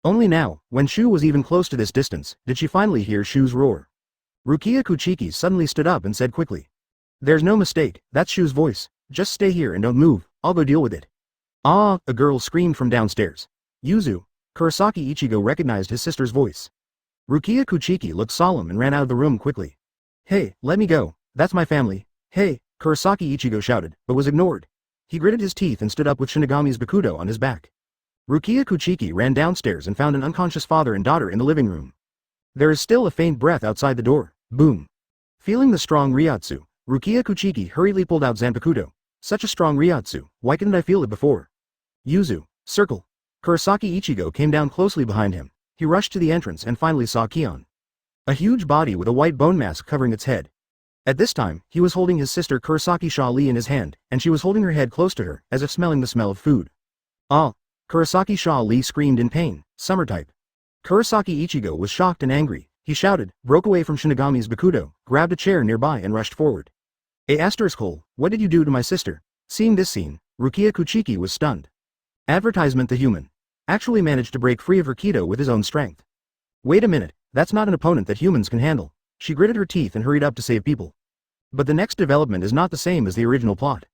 Only now, when Shu was even close to this distance, did she finally hear Shu's roar. Rukia Kuchiki suddenly stood up and said quickly. There's no mistake, that's Shu's voice. Just stay here and don't move, I'll go deal with it. Ah, a girl screamed from downstairs. Yuzu. Kurosaki Ichigo recognized his sister's voice. Rukia Kuchiki looked solemn and ran out of the room quickly. Hey, let me go, that's my family. Hey, Kurosaki Ichigo shouted, but was ignored. He gritted his teeth and stood up with Shinigami's Bakudo on his back. Rukia Kuchiki ran downstairs and found an unconscious father and daughter in the living room. There is still a faint breath outside the door. Boom. Feeling the strong Ryatsu, Rukia Kuchiki hurriedly pulled out Zanpakudo. Such a strong Ryatsu, why couldn't I feel it before? Yuzu. Circle. Kurosaki Ichigo came down closely behind him. He rushed to the entrance and finally saw Kion. A huge body with a white bone mask covering its head. At this time, he was holding his sister Kurosaki Sha Li in his hand, and she was holding her head close to her, as if smelling the smell of food. Ah! Kurosaki Sha Li screamed in pain, summer type. Kurosaki Ichigo was shocked and angry. He shouted, broke away from Shinigami's Bakudo, grabbed a chair nearby and rushed forward. What did you do to my sister? Seeing this scene, Rukia Kuchiki was stunned. Advertisement: the human actually managed to break free of her Kaido with his own strength. Wait a minute, that's not an opponent that humans can handle. She gritted her teeth and hurried up to save people. But the next development is not the same as the original plot.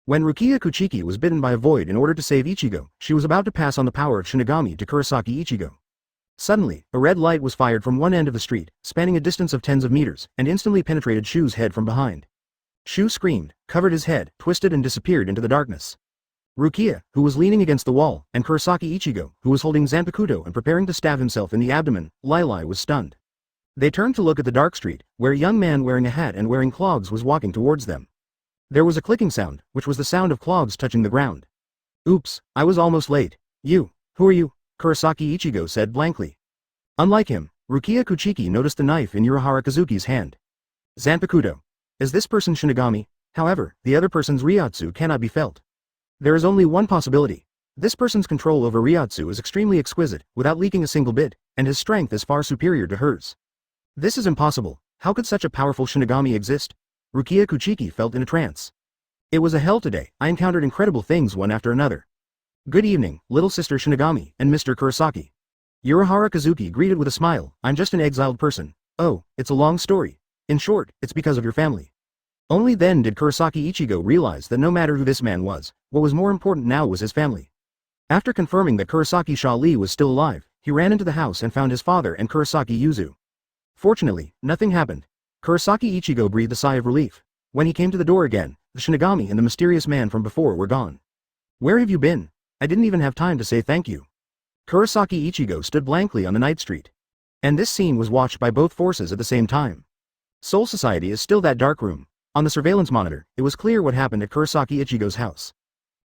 When Rukia Kuchiki was bitten by a void in order to save Ichigo, she was about to pass on the power of Shinigami to Kurosaki Ichigo. Suddenly, a red light was fired from one end of the street, spanning a distance of tens of meters, and instantly penetrated Shu's head from behind. Shu screamed, covered his head, twisted and disappeared into the darkness. Rukia, who was leaning against the wall, and Kurosaki Ichigo, who was holding Zanpakuto and preparing to stab himself in the abdomen, Lai was stunned. They turned to look at the dark street, where a young man wearing a hat and wearing clogs was walking towards them. There was a clicking sound, which was the sound of clogs touching the ground. Oops, I was almost late. Who are you? Kurosaki Ichigo said blankly. Unlike him, Rukia Kuchiki noticed the knife in Urahara Kazuki's hand. Zanpakuto. Is this person Shinigami? However, the other person's Ryotsu cannot be felt. There is only one possibility. This person's control over Ryotsu is extremely exquisite, without leaking a single bit, and his strength is far superior to hers. This is impossible. How could such a powerful Shinigami exist? Rukia Kuchiki felt in a trance. It was a hell today. I encountered incredible things one after another. Good evening, little sister Shinigami, and Mr. Kurosaki. Urahara Kazuki greeted with a smile. I'm just an exiled person. Oh, it's a long story. In short, it's because of your family. Only then did Kurosaki Ichigo realize that no matter who this man was, what was more important now was his family. After confirming that Kurosaki Sha Li was still alive, he ran into the house and found his father and Kurosaki Yuzu. Fortunately, nothing happened. Kurosaki Ichigo breathed a sigh of relief. When he came to the door again, the Shinigami and the mysterious man from before were gone. Where have you been? I didn't even have time to say thank you. Kurosaki Ichigo stood blankly on the night street. And this scene was watched by both forces at the same time. Soul Society is still that dark room. On the surveillance monitor, it was clear what happened at Kurosaki Ichigo's house.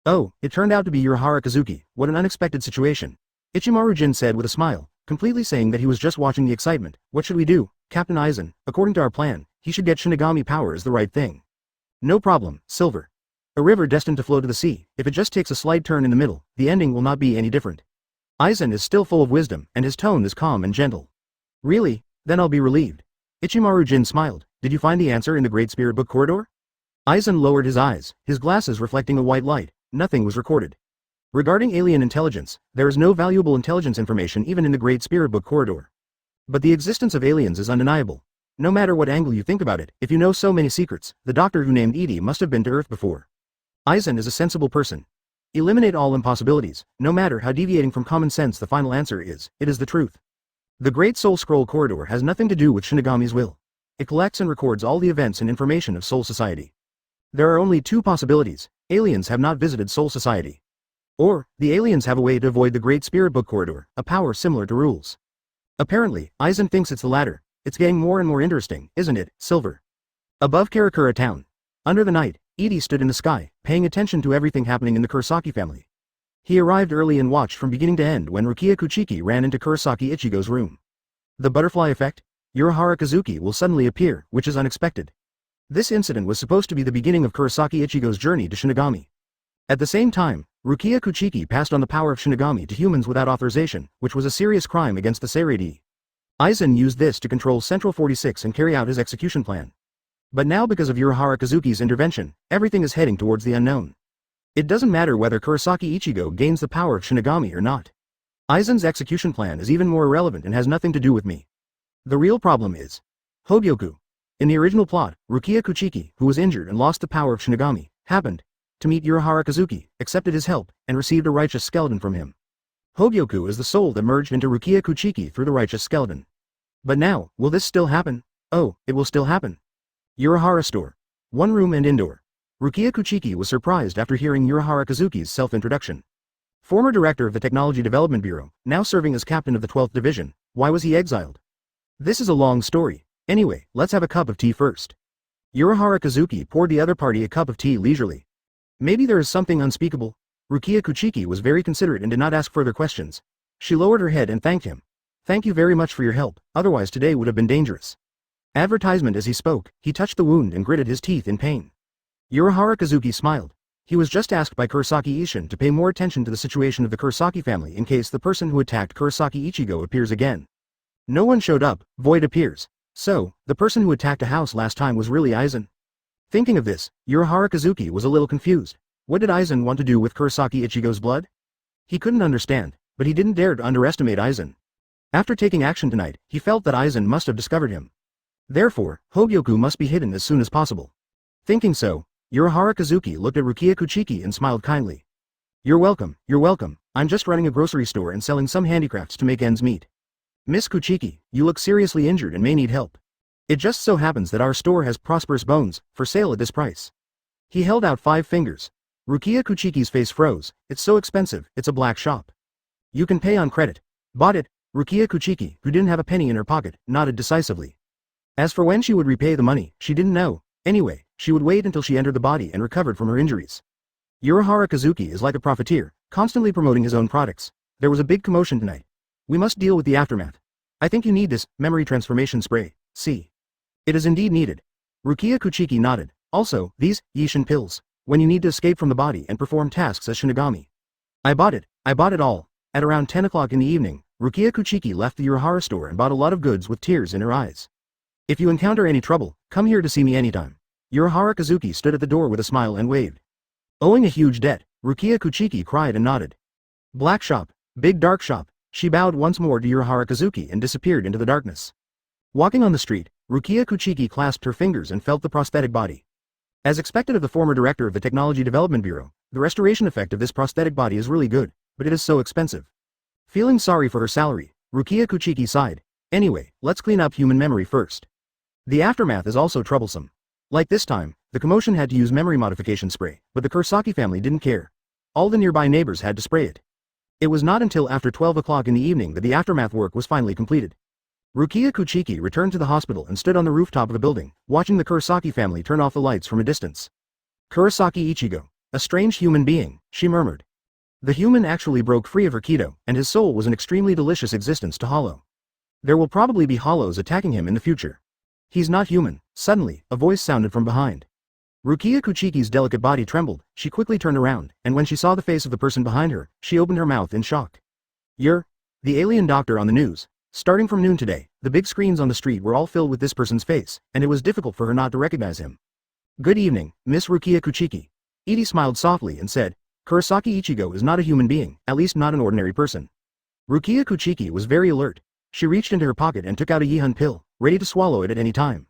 Oh, it turned out to be Urahara Kazuki. What an unexpected situation. Ichimaru-jin said with a smile, completely saying that he was just watching the excitement. What should we do, Captain Aizen? According to our plan, he should get Shinigami power is the right thing. No problem, Silver. A river destined to flow to the sea. If it just takes a slight turn in the middle, the ending will not be any different. Aizen is still full of wisdom, and his tone is calm and gentle. Really? Then I'll be relieved. Ichimaru-jin smiled. Did you find the answer in the Great Spirit Book corridor? Aizen lowered his eyes, his glasses reflecting a white light. Nothing was recorded. Regarding alien intelligence, there is no valuable intelligence information even in the Great Spirit Book corridor. But the existence of aliens is undeniable. No matter what angle you think about it, if you know so many secrets, the doctor who named Edie must have been to Earth before. Aizen is a sensible person. Eliminate all impossibilities. No matter how deviating from common sense the final answer is, it is the truth. The Great Soul Scroll corridor has nothing to do with Shinigami's will. It collects and records all the events and information of Soul Society. There are only two possibilities. Aliens have not visited Soul Society. Or, the aliens have a way to avoid the Great Spirit Book corridor, a power similar to rules. Apparently, Aizen thinks it's the latter. It's getting more and more interesting, isn't it, Silver? Above Karakura town. Under the night, Edie stood in the sky, paying attention to everything happening in the Kurosaki family. He arrived early and watched from beginning to end when Rukia Kuchiki ran into Kurosaki Ichigo's room. The butterfly effect? Urahara Kazuki will suddenly appear, which is unexpected. This incident was supposed to be the beginning of Kurosaki Ichigo's journey to Shinigami. At the same time, Rukia Kuchiki passed on the power of Shinigami to humans without authorization, which was a serious crime against the Seraphim. Aizen used this to control Central 46 and carry out his execution plan. But now because of Urahara Kazuki's intervention, everything is heading towards the unknown. It doesn't matter whether Kurosaki Ichigo gains the power of Shinigami or not. Aizen's execution plan is even more irrelevant and has nothing to do with me. The real problem is Hogyoku. In the original plot, Rukia Kuchiki, who was injured and lost the power of Shinigami, happened to meet Urahara Kazuki, accepted his help, and received a righteous skeleton from him. Hogyoku is the soul that merged into Rukia Kuchiki through the righteous skeleton. But now, will this still happen? Oh, it will still happen. Urahara store. One room and indoor. Rukia Kuchiki was surprised after hearing Urahara Kazuki's self-introduction. Former director of the Technology Development Bureau, now serving as captain of the 12th Division, why was he exiled? This is a long story. Anyway, let's have a cup of tea first. Urahara Kazuki poured the other party a cup of tea leisurely. Maybe there is something unspeakable. Rukia Kuchiki was very considerate and did not ask further questions. She lowered her head and thanked him. Thank you very much for your help, otherwise today would have been dangerous. Advertisement. As he spoke, he touched the wound and gritted his teeth in pain. Urahara Kazuki smiled. He was just asked by Kurosaki Ishin to pay more attention to the situation of the Kurosaki family in case the person who attacked Kurosaki Ichigo appears again. No one showed up, void appears. So, the person who attacked a house last time was really Aizen. Thinking of this, Urahara Kazuki was a little confused. What did Aizen want to do with Kurosaki Ichigo's blood? He couldn't understand, but he didn't dare to underestimate Aizen. After taking action tonight, he felt that Aizen must have discovered him. Therefore, Hogyoku must be hidden as soon as possible. Thinking so, Urahara Kazuki looked at Rukia Kuchiki and smiled kindly. You're welcome, I'm just running a grocery store and selling some handicrafts to make ends meet. Miss Kuchiki, you look seriously injured and may need help. It just so happens that our store has prosperous bones, for sale at this price. He held out 5 fingers. Rukia Kuchiki's face froze. It's so expensive, it's a black shop. You can pay on credit. Bought it. Rukia Kuchiki, who didn't have a penny in her pocket, nodded decisively. As for when she would repay the money, she didn't know. Anyway, she would wait until she entered the body and recovered from her injuries. Urahara Kazuki is like a profiteer, constantly promoting his own products. There was a big commotion tonight. We must deal with the aftermath. I think you need this memory transformation spray. See. It is indeed needed. Rukia Kuchiki nodded. Also, these Yishin pills, when you need to escape from the body and perform tasks as Shinigami. I bought it all. At around 10 o'clock in the evening, Rukia Kuchiki left the Urahara store and bought a lot of goods with tears in her eyes. If you encounter any trouble, come here to see me anytime. Urahara Kazuki stood at the door with a smile and waved. Owing a huge debt, Rukia Kuchiki cried and nodded. Black shop, big dark shop. She bowed once more to Urahara Kazuki and disappeared into the darkness. Walking on the street, Rukia Kuchiki clasped her fingers and felt the prosthetic body. As expected of the former director of the Technology Development Bureau, the restoration effect of this prosthetic body is really good, but it is so expensive. Feeling sorry for her salary, Rukia Kuchiki sighed. Anyway, let's clean up human memory first. The aftermath is also troublesome. Like this time, the commotion had to use memory modification spray, but the Kurosaki family didn't care. All the nearby neighbors had to spray it. It was not until after 12 o'clock in the evening that the aftermath work was finally completed. Rukia Kuchiki returned to the hospital and stood on the rooftop of the building, watching the Kurosaki family turn off the lights from a distance. Kurosaki Ichigo, a strange human being, she murmured. The human actually broke free of her Kaido, and his soul was an extremely delicious existence to Hollow. There will probably be Hollows attacking him in the future. He's not human. Suddenly, a voice sounded from behind. Rukia Kuchiki's delicate body trembled. She quickly turned around, and when she saw the face of the person behind her, she opened her mouth in shock. You're the alien doctor on the news. Starting from noon today, the big screens on the street were all filled with this person's face, and it was difficult for her not to recognize him. Good evening, Miss Rukia Kuchiki. Edie smiled softly and said, Kurosaki Ichigo is not a human being, at least not an ordinary person. Rukia Kuchiki was very alert. She reached into her pocket and took out a Yihun pill, ready to swallow it at any time.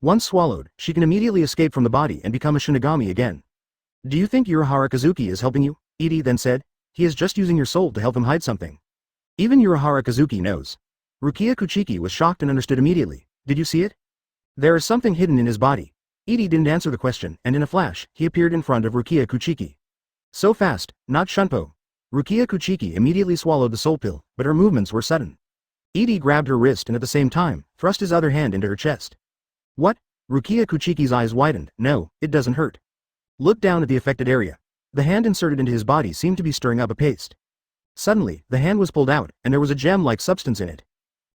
Once swallowed, she can immediately escape from the body and become a Shinigami again. Do you think Urahara Kazuki is helping you? Edie then said. He is just using your soul to help him hide something. Even Urahara Kazuki knows. Rukia Kuchiki was shocked and understood immediately. Did you see it? There is something hidden in his body. Edie didn't answer the question, and in a flash, he appeared in front of Rukia Kuchiki. So fast, not Shunpo. Rukia Kuchiki immediately swallowed the soul pill, but her movements were sudden. Edie grabbed her wrist and at the same time, thrust his other hand into her chest. What? Rukia Kuchiki's eyes widened. No, it doesn't hurt. Look down at the affected area. The hand inserted into his body seemed to be stirring up a paste. Suddenly, the hand was pulled out, and there was a gem-like substance in it.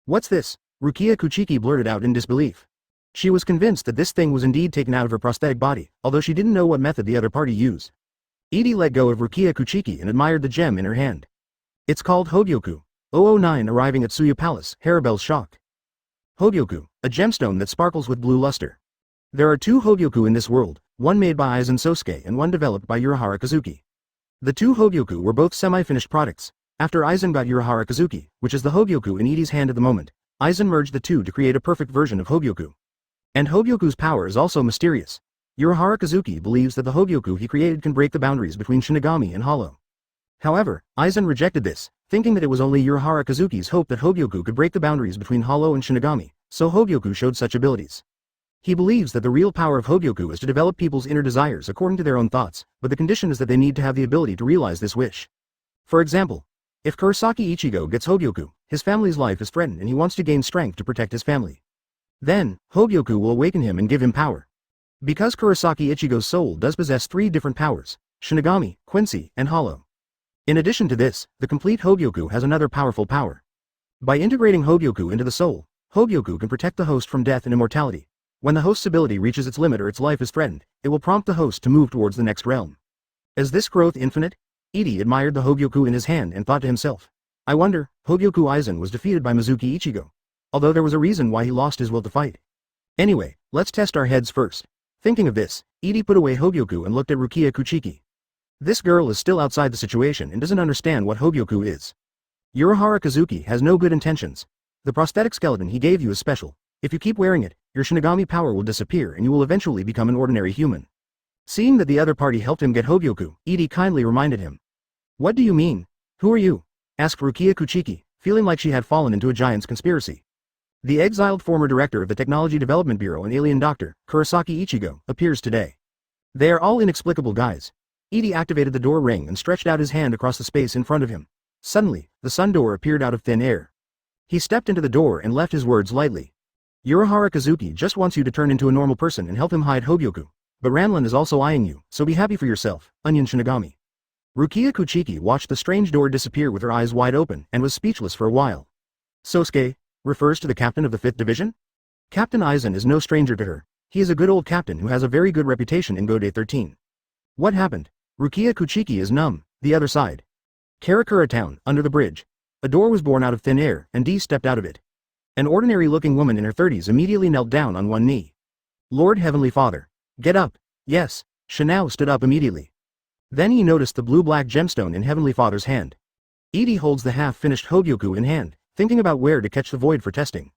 What's this? Rukia Kuchiki blurted out in disbelief. She was convinced that this thing was indeed taken out of her prosthetic body, although she didn't know what method the other party used. Edie let go of Rukia Kuchiki and admired the gem in her hand. It's called Hogyoku. 009 arriving at Suya Palace, Haribel's shocked. Hogyoku, a gemstone that sparkles with blue luster. There are 2 Hogyoku in this world, one made by Aizen Sosuke and one developed by Urahara Kazuki. The 2 Hogyoku were both semi-finished products. After Aizen got Urahara Kazuki, which is the Hogyoku in Edie's hand at the moment, Aizen merged the 2 to create a perfect version of Hogyoku. And Hogyoku's power is also mysterious. Urahara Kazuki believes that the Hogyoku he created can break the boundaries between Shinigami and Hollow. However, Aizen rejected this, thinking that it was only Urahara Kazuki's hope that Hogyoku could break the boundaries between Hollow and Shinigami, so Hogyoku showed such abilities. He believes that the real power of Hogyoku is to develop people's inner desires according to their own thoughts, but the condition is that they need to have the ability to realize this wish. For example, if Kurosaki Ichigo gets Hogyoku, his family's life is threatened and he wants to gain strength to protect his family. Then, Hogyoku will awaken him and give him power. Because Kurosaki Ichigo's soul does possess 3 different powers, Shinigami, Quincy, and Hollow. In addition to this, the complete Hogyoku has another powerful power. By integrating Hogyoku into the soul, Hogyoku can protect the host from death and immortality. When the host's ability reaches its limit or its life is threatened, it will prompt the host to move towards the next realm. Is this growth infinite? Edie admired the Hogyoku in his hand and thought to himself. I wonder, Hogyoku Aizen was defeated by Mizuki Ichigo. Although there was a reason why he lost his will to fight. Anyway, let's test our heads first. Thinking of this, Edie put away Hogyoku and looked at Rukia Kuchiki. This girl is still outside the situation and doesn't understand what Hogyoku is. Urahara Kazuki has no good intentions. The prosthetic skeleton he gave you is special. If you keep wearing it, your Shinigami power will disappear and you will eventually become an ordinary human. Seeing that the other party helped him get Hogyoku, Edie kindly reminded him. What do you mean? Who are you? Asked Rukia Kuchiki, feeling like she had fallen into a giant's conspiracy. The exiled former director of the Technology Development Bureau and alien doctor, Kurosaki Ichigo, appears today. They are all inexplicable guys. Edie activated the door ring and stretched out his hand across the space in front of him. Suddenly, the sun door appeared out of thin air. He stepped into the door and left his words lightly. Urahara Kazuki just wants you to turn into a normal person and help him hide Hogyoku. But Ranlin is also eyeing you, so be happy for yourself, Onion Shinigami. Rukia Kuchiki watched the strange door disappear with her eyes wide open and was speechless for a while. Sosuke refers to the captain of the 5th Division? Captain Aizen is no stranger to her. He is a good old captain who has a very good reputation in Gode 13. What happened? Rukia Kuchiki is numb. The other side. Karakura Town, under the bridge. A door was born out of thin air, and Dee stepped out of it. An ordinary-looking woman in her 30s immediately knelt down on one knee. Lord Heavenly Father. Get up. Yes. Shinao stood up immediately. Then he noticed the blue-black gemstone in Heavenly Father's hand. Edie holds the half-finished Hogyoku in hand, thinking about where to catch the void for testing.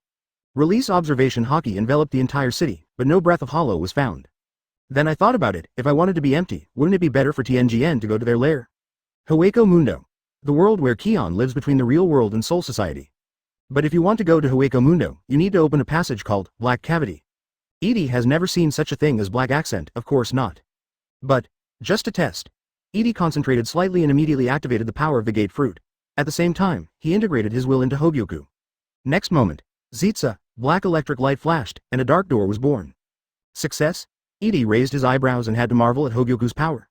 Release observation hockey enveloped the entire city, but no breath of hollow was found. Then I thought about it, if I wanted to be empty, wouldn't it be better for TNGN to go to their lair? Hueco Mundo. The world where Kion lives between the real world and Soul Society. But if you want to go to Hueco Mundo, you need to open a passage called Black Cavity. Edie has never seen such a thing as black accent, of course not. But, just to test. Edie concentrated slightly and immediately activated the power of the gate fruit. At the same time, he integrated his will into Hogyoku. Next moment, Zitsa, black electric light flashed, and a dark door was born. Success? Edie raised his eyebrows and had to marvel at Hogyoku's power.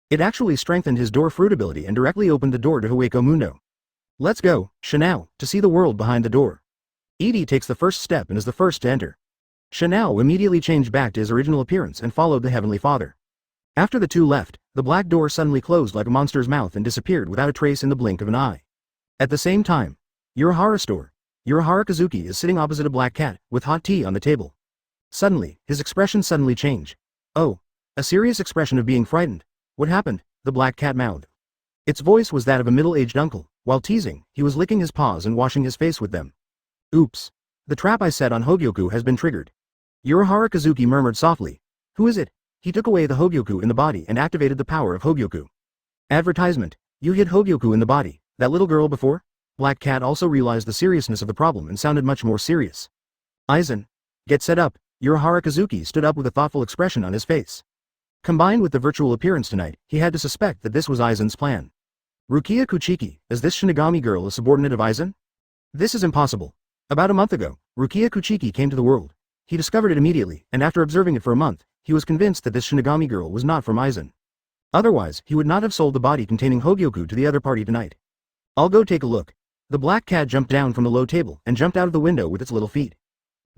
It actually strengthened his door fruit ability and directly opened the door to Hueco Mundo. Let's go, Shinao, to see the world behind the door. Edie takes the first step and is the first to enter. Shinao immediately changed back to his original appearance and followed the Heavenly Father. After the two left, the black door suddenly closed like a monster's mouth and disappeared without a trace in the blink of an eye. At the same time, Urahara store. Urahara Kazuki is sitting opposite a black cat, with hot tea on the table. Suddenly, his expression suddenly changed. Oh, a serious expression of being frightened. What happened? The black cat mouthed. Its voice was that of a middle-aged uncle. While teasing, he was licking his paws and washing his face with them. Oops. The trap I set on Hogyoku has been triggered. Urahara Kazuki murmured softly. Who is it? He took away the Hogyoku in the body and activated the power of Hogyoku. Advertisement. You hit Hogyoku in the body. That little girl before? Black Cat also realized the seriousness of the problem and sounded much more serious. Aizen. Get set up. Urahara Kazuki stood up with a thoughtful expression on his face. Combined with the virtual appearance tonight, he had to suspect that this was Aizen's plan. Rukia Kuchiki, is this Shinigami girl a subordinate of Aizen? This is impossible. About a month ago, Rukia Kuchiki came to the world. He discovered it immediately, and after observing it for a month, he was convinced that this Shinigami girl was not from Aizen. Otherwise, he would not have sold the body containing Hogyoku to the other party tonight. I'll go take a look. The black cat jumped down from the low table and jumped out of the window with its little feet.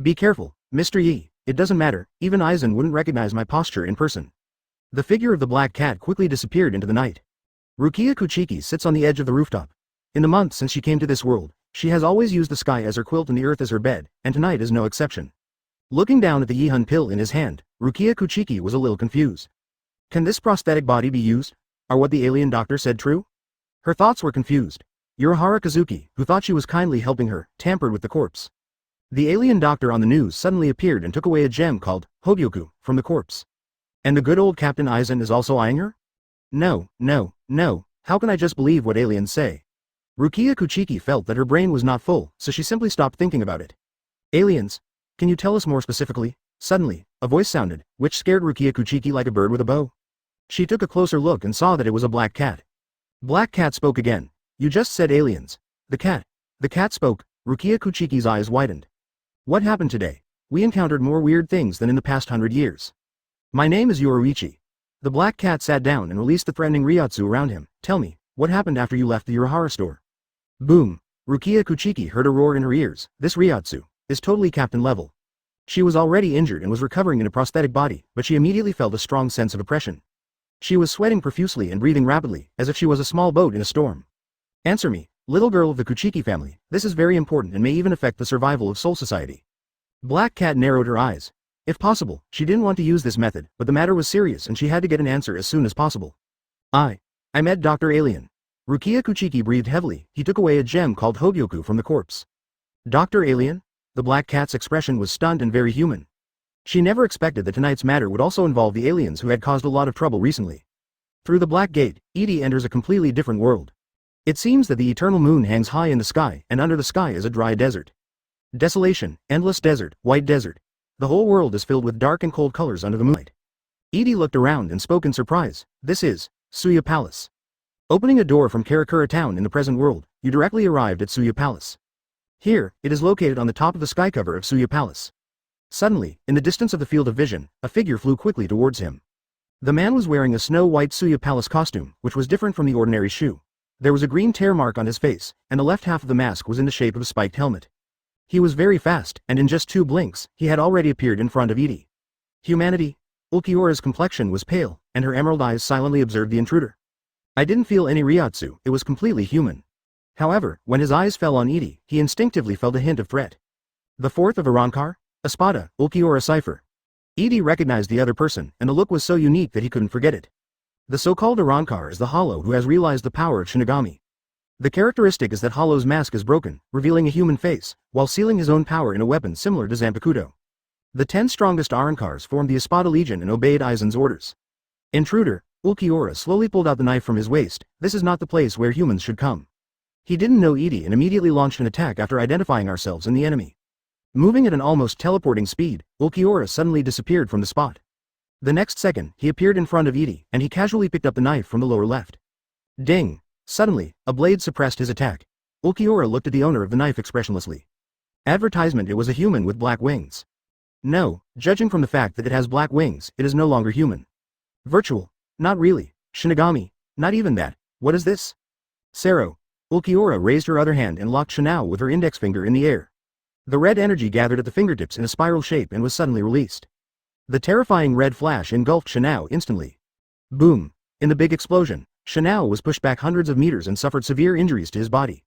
Be careful, Mr. Yi, it doesn't matter, even Aizen wouldn't recognize my posture in person. The figure of the black cat quickly disappeared into the night. Rukia Kuchiki sits on the edge of the rooftop. In the months since she came to this world, she has always used the sky as her quilt and the earth as her bed, and tonight is no exception. Looking down at the Yihun pill in his hand, Rukia Kuchiki was a little confused. Can this prosthetic body be used? Are what the alien doctor said true? Her thoughts were confused. Urahara Kazuki, who thought she was kindly helping her, tampered with the corpse. The alien doctor on the news suddenly appeared and took away a gem called Hogyoku from the corpse. And the good old Captain Aizen is also eyeing her? No, how can I just believe what aliens say? Rukia Kuchiki felt that her brain was not full, so she simply stopped thinking about it. Aliens? Can you tell us more specifically? Suddenly, a voice sounded, which scared Rukia Kuchiki like a bird with a bow. She took a closer look and saw that it was a black cat. Black Cat spoke again. You just said aliens. The cat spoke. Rukia Kuchiki's eyes widened. What happened today? We encountered more weird things than in the past 100 years. My name is Yoruichi. The black cat sat down and released the threatening Ryotsu around him. Tell me, what happened after you left the Urahara store? Boom. Rukia Kuchiki heard a roar in her ears. This Ryotsu is totally captain level. She was already injured and was recovering in a prosthetic body, but she immediately felt a strong sense of oppression. She was sweating profusely and breathing rapidly, as if she was a small boat in a storm. Answer me, little girl of the Kuchiki family, this is very important and may even affect the survival of Soul Society. Black Cat narrowed her eyes. If possible, she didn't want to use this method, but the matter was serious and she had to get an answer as soon as possible. I met Dr. Alien. Rukia Kuchiki breathed heavily. He took away a gem called Hogyoku from the corpse. Dr. Alien? The Black Cat's expression was stunned and very human. She never expected that tonight's matter would also involve the aliens who had caused a lot of trouble recently. Through the Black Gate, Edie enters a completely different world. It seems that the eternal moon hangs high in the sky, and under the sky is a dry desert. Desolation, endless desert, white desert. The whole world is filled with dark and cold colors under the moonlight. Edie looked around and spoke in surprise. This is Suya Palace. Opening a door from Karakura town in the present world, you directly arrived at Suya Palace. Here, it is located on the top of the sky cover of Suya Palace. Suddenly, in the distance of the field of vision, a figure flew quickly towards him. The man was wearing a snow-white Suya Palace costume, which was different from the ordinary shoe. There was a green tear mark on his face, and the left half of the mask was in the shape of a spiked helmet. He was very fast, and in just 2 blinks, he had already appeared in front of Edie. Humanity? Ulquiorra's complexion was pale, and her emerald eyes silently observed the intruder. I didn't feel any Ryotsu, it was completely human. However, when his eyes fell on Edie, he instinctively felt a hint of threat. The fourth of Arankar? Espada, Ulquiorra cipher. Edie recognized the other person, and the look was so unique that he couldn't forget it. The so-called Arankar is the Hollow who has realized the power of Shinigami. The characteristic is that Hollow's mask is broken, revealing a human face, while sealing his own power in a weapon similar to Zanpakuto. The 10 strongest Arankars formed the Espada Legion and obeyed Aizen's orders. Intruder, Ulquiorra slowly pulled out the knife from his waist. This is not the place where humans should come. He didn't know Edie and immediately launched an attack after identifying ourselves and the enemy. Moving at an almost teleporting speed, Ulquiorra suddenly disappeared from the spot. The next second, he appeared in front of Edie, and he casually picked up the knife from the lower left. Ding! Suddenly, a blade suppressed his attack. Ulquiorra looked at the owner of the knife expressionlessly. Advertisement: it was a human with black wings. No, judging from the fact that it has black wings, it is no longer human. Virtual? Not really. Shinigami? Not even that. What is this? Sero. Ulquiorra raised her other hand and locked Shinao with her index finger in the air. The red energy gathered at the fingertips in a spiral shape and was suddenly released. The terrifying red flash engulfed Shinao instantly. Boom! In the big explosion, Shinao was pushed back hundreds of meters and suffered severe injuries to his body.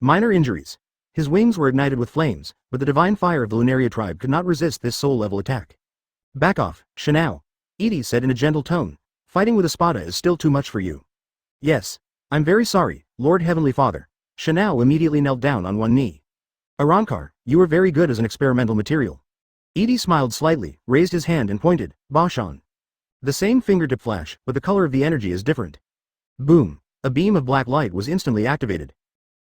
Minor injuries. His wings were ignited with flames, but the divine fire of the Lunaria tribe could not resist this soul-level attack. Back off, Shinao. Edie said in a gentle tone. Fighting with Espada is still too much for you. Yes. I'm very sorry, Lord Heavenly Father. Shinao immediately knelt down on one knee. Arankar, you were very good as an experimental material. Edie smiled slightly, raised his hand and pointed. Bashan. The same fingertip flash, but the color of the energy is different. Boom! A beam of black light was instantly activated.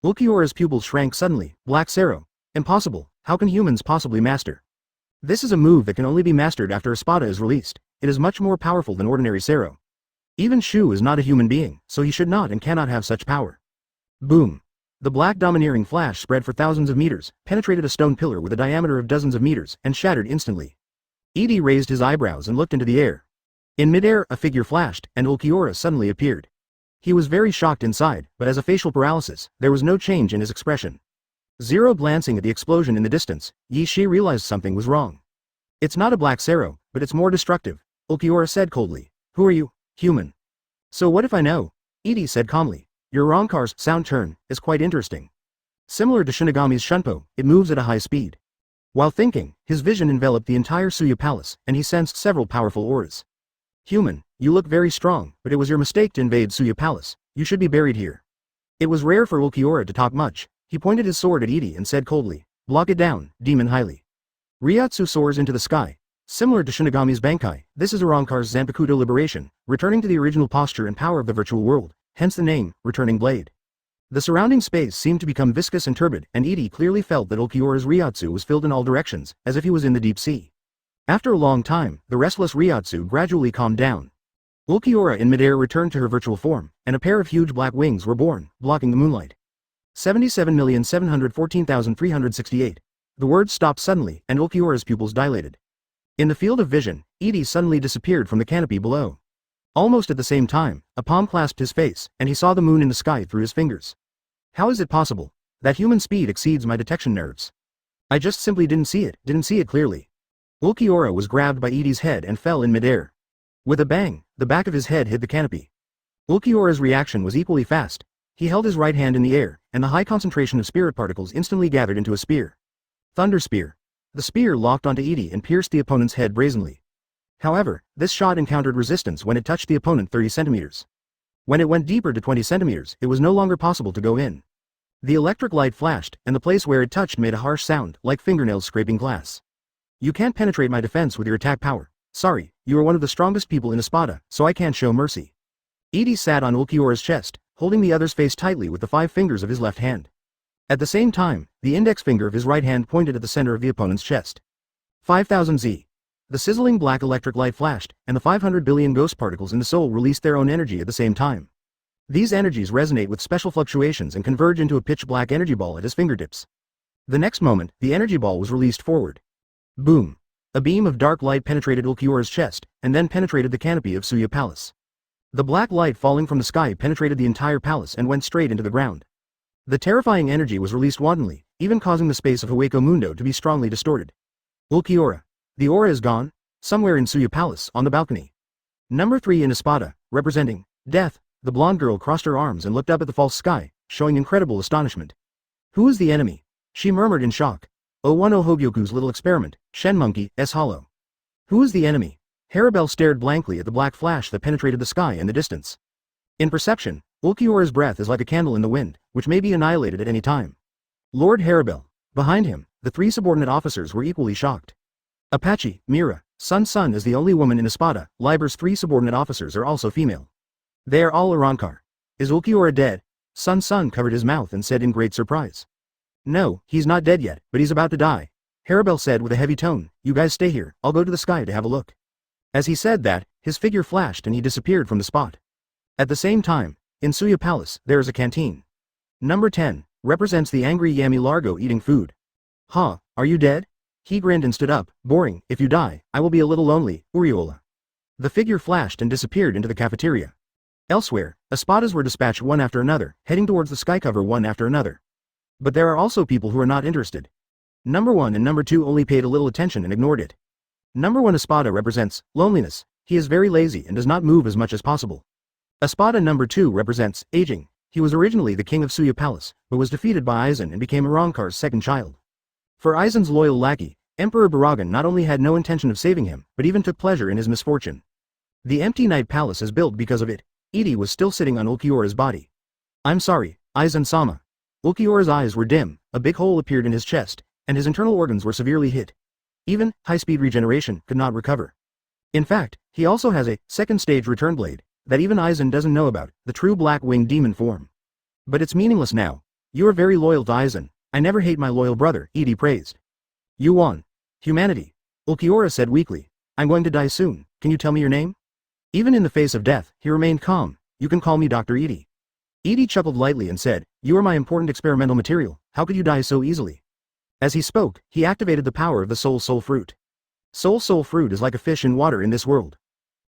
Ulquiorra's pupils shrank suddenly. Black Sero. Impossible. How can humans possibly master? This is a move that can only be mastered after Espada is released. It is much more powerful than ordinary Sero. Even Shu is not a human being, so he should not and cannot have such power. Boom! The black domineering flash spread for thousands of meters, penetrated a stone pillar with a diameter of dozens of meters, and shattered instantly. Edie raised his eyebrows and looked into the air. In midair, a figure flashed, and Ulquiorra suddenly appeared. He was very shocked inside, but as a facial paralysis, there was no change in his expression. Zero glancing at the explosion in the distance, Yi Shi realized something was wrong. It's not a black Sero, but it's more destructive, Ulquiorra said coldly. Who are you? Human. So what if I know? Edie said calmly. Your Arankar's sound turn is quite interesting. Similar to Shinigami's Shunpo, it moves at a high speed. While thinking, his vision enveloped the entire Suya Palace, and he sensed several powerful auras. Human, you look very strong, but it was your mistake to invade Suya Palace. You should be buried here. It was rare for Ulquiorra to talk much. He pointed his sword at Edie and said coldly, block it down, demon highly. Ryotsu soars into the sky. Similar to Shinigami's Bankai, this is Arankar's Zanpakuto liberation, returning to the original posture and power of the virtual world, hence the name, Returning Blade. The surrounding space seemed to become viscous and turbid, and Edie clearly felt that Ulquiorra's Ryotsu was filled in all directions, as if he was in the deep sea. After a long time, the restless Ryotsu gradually calmed down. Ulquiorra in midair returned to her virtual form, and a pair of huge black wings were born, blocking the moonlight. 77,714,368. The words stopped suddenly, and Ulquiorra's pupils dilated. In the field of vision, Edie suddenly disappeared from the canopy below. Almost at the same time, a palm clasped his face, and he saw the moon in the sky through his fingers. How is it possible? That human speed exceeds my detection nerves. I just simply didn't see it clearly. Ulquiorra was grabbed by Edie's head and fell in midair. With a bang, the back of his head hit the canopy. Ulquiorra's reaction was equally fast. He held his right hand in the air, and the high concentration of spirit particles instantly gathered into a spear. Thunder Spear. The spear locked onto Edie and pierced the opponent's head brazenly. However, this shot encountered resistance when it touched the opponent 30 centimeters. When it went deeper to 20 centimeters, it was no longer possible to go in. The electric light flashed, and the place where it touched made a harsh sound, like fingernails scraping glass. You can't penetrate my defense with your attack power. Sorry, you are one of the strongest people in Espada, so I can't show mercy. Edie sat on Ulquiorra's chest, holding the other's face tightly with the 5 fingers of his left hand. At the same time, the index finger of his right hand pointed at the center of the opponent's chest. 5000 Z. The sizzling black electric light flashed, and the 500 billion ghost particles in the soul released their own energy at the same time. These energies resonate with special fluctuations and converge into a pitch-black energy ball at his fingertips. The next moment, the energy ball was released forward. Boom! A beam of dark light penetrated Ulquiorra's chest, and then penetrated the canopy of Suya Palace. The black light falling from the sky penetrated the entire palace and went straight into the ground. The terrifying energy was released wantonly, even causing the space of Hueco Mundo to be strongly distorted. Ulquiorra. The aura is gone, somewhere in Suya Palace, on the balcony. Number 3 in Espada, representing death, the blonde girl crossed her arms and looked up at the false sky, showing incredible astonishment. Who is the enemy? She murmured in shock. Wano Hogyoku's little experiment, Shen Monkey, S Hollow. Who is the enemy? Haribel stared blankly at the black flash that penetrated the sky in the distance. In perception, Ulquiorra's breath is like a candle in the wind, which may be annihilated at any time. Lord Haribel. Behind him, the 3 subordinate officers were equally shocked. Apache, Mira, Sun is the only woman in Espada. Liber's 3 subordinate officers are also female. They are all Arankar. Is Ulquiorra dead? Sun covered his mouth and said in great surprise. No, he's not dead yet, but he's about to die. Haribel said with a heavy tone, you guys stay here, I'll go to the sky to have a look. As he said that, his figure flashed and he disappeared from the spot. At the same time, in Suya Palace, there is a canteen. Number 10, represents the angry Yami Largo eating food. Huh, are you dead? He grinned and stood up, boring, if you die, I will be a little lonely, Uriola. The figure flashed and disappeared into the cafeteria. Elsewhere, Espadas were dispatched one after another, heading towards the sky cover one after another. But there are also people who are not interested. Number 1 and number 2 only paid a little attention and ignored it. Number 1 Espada represents loneliness. He is very lazy and does not move as much as possible. Espada number 2 represents aging. He was originally the king of Suya Palace, but was defeated by Aizen and became Arankar's second child. For Aizen's loyal lackey, Emperor Baragan not only had no intention of saving him, but even took pleasure in his misfortune. The empty night palace is built because of it. Edie was still sitting on Ulquiorra's body. I'm sorry, Aizen-sama. Ulquiorra's eyes were dim, a big hole appeared in his chest, and his internal organs were severely hit. Even high-speed regeneration could not recover. In fact, he also has a second-stage return blade that even Aizen doesn't know about, the true black-winged demon form. But it's meaningless now. You are very loyal to Aizen. I never hate my loyal brother, Edie praised. You won. Humanity. Ulquiorra said weakly. I'm going to die soon, can you tell me your name? Even in the face of death, he remained calm. You can call me Dr. Edie. Edie chuckled lightly and said, you are my important experimental material, how could you die so easily? As he spoke, he activated the power of the Soul Fruit. Soul Fruit is like a fish in water in this world.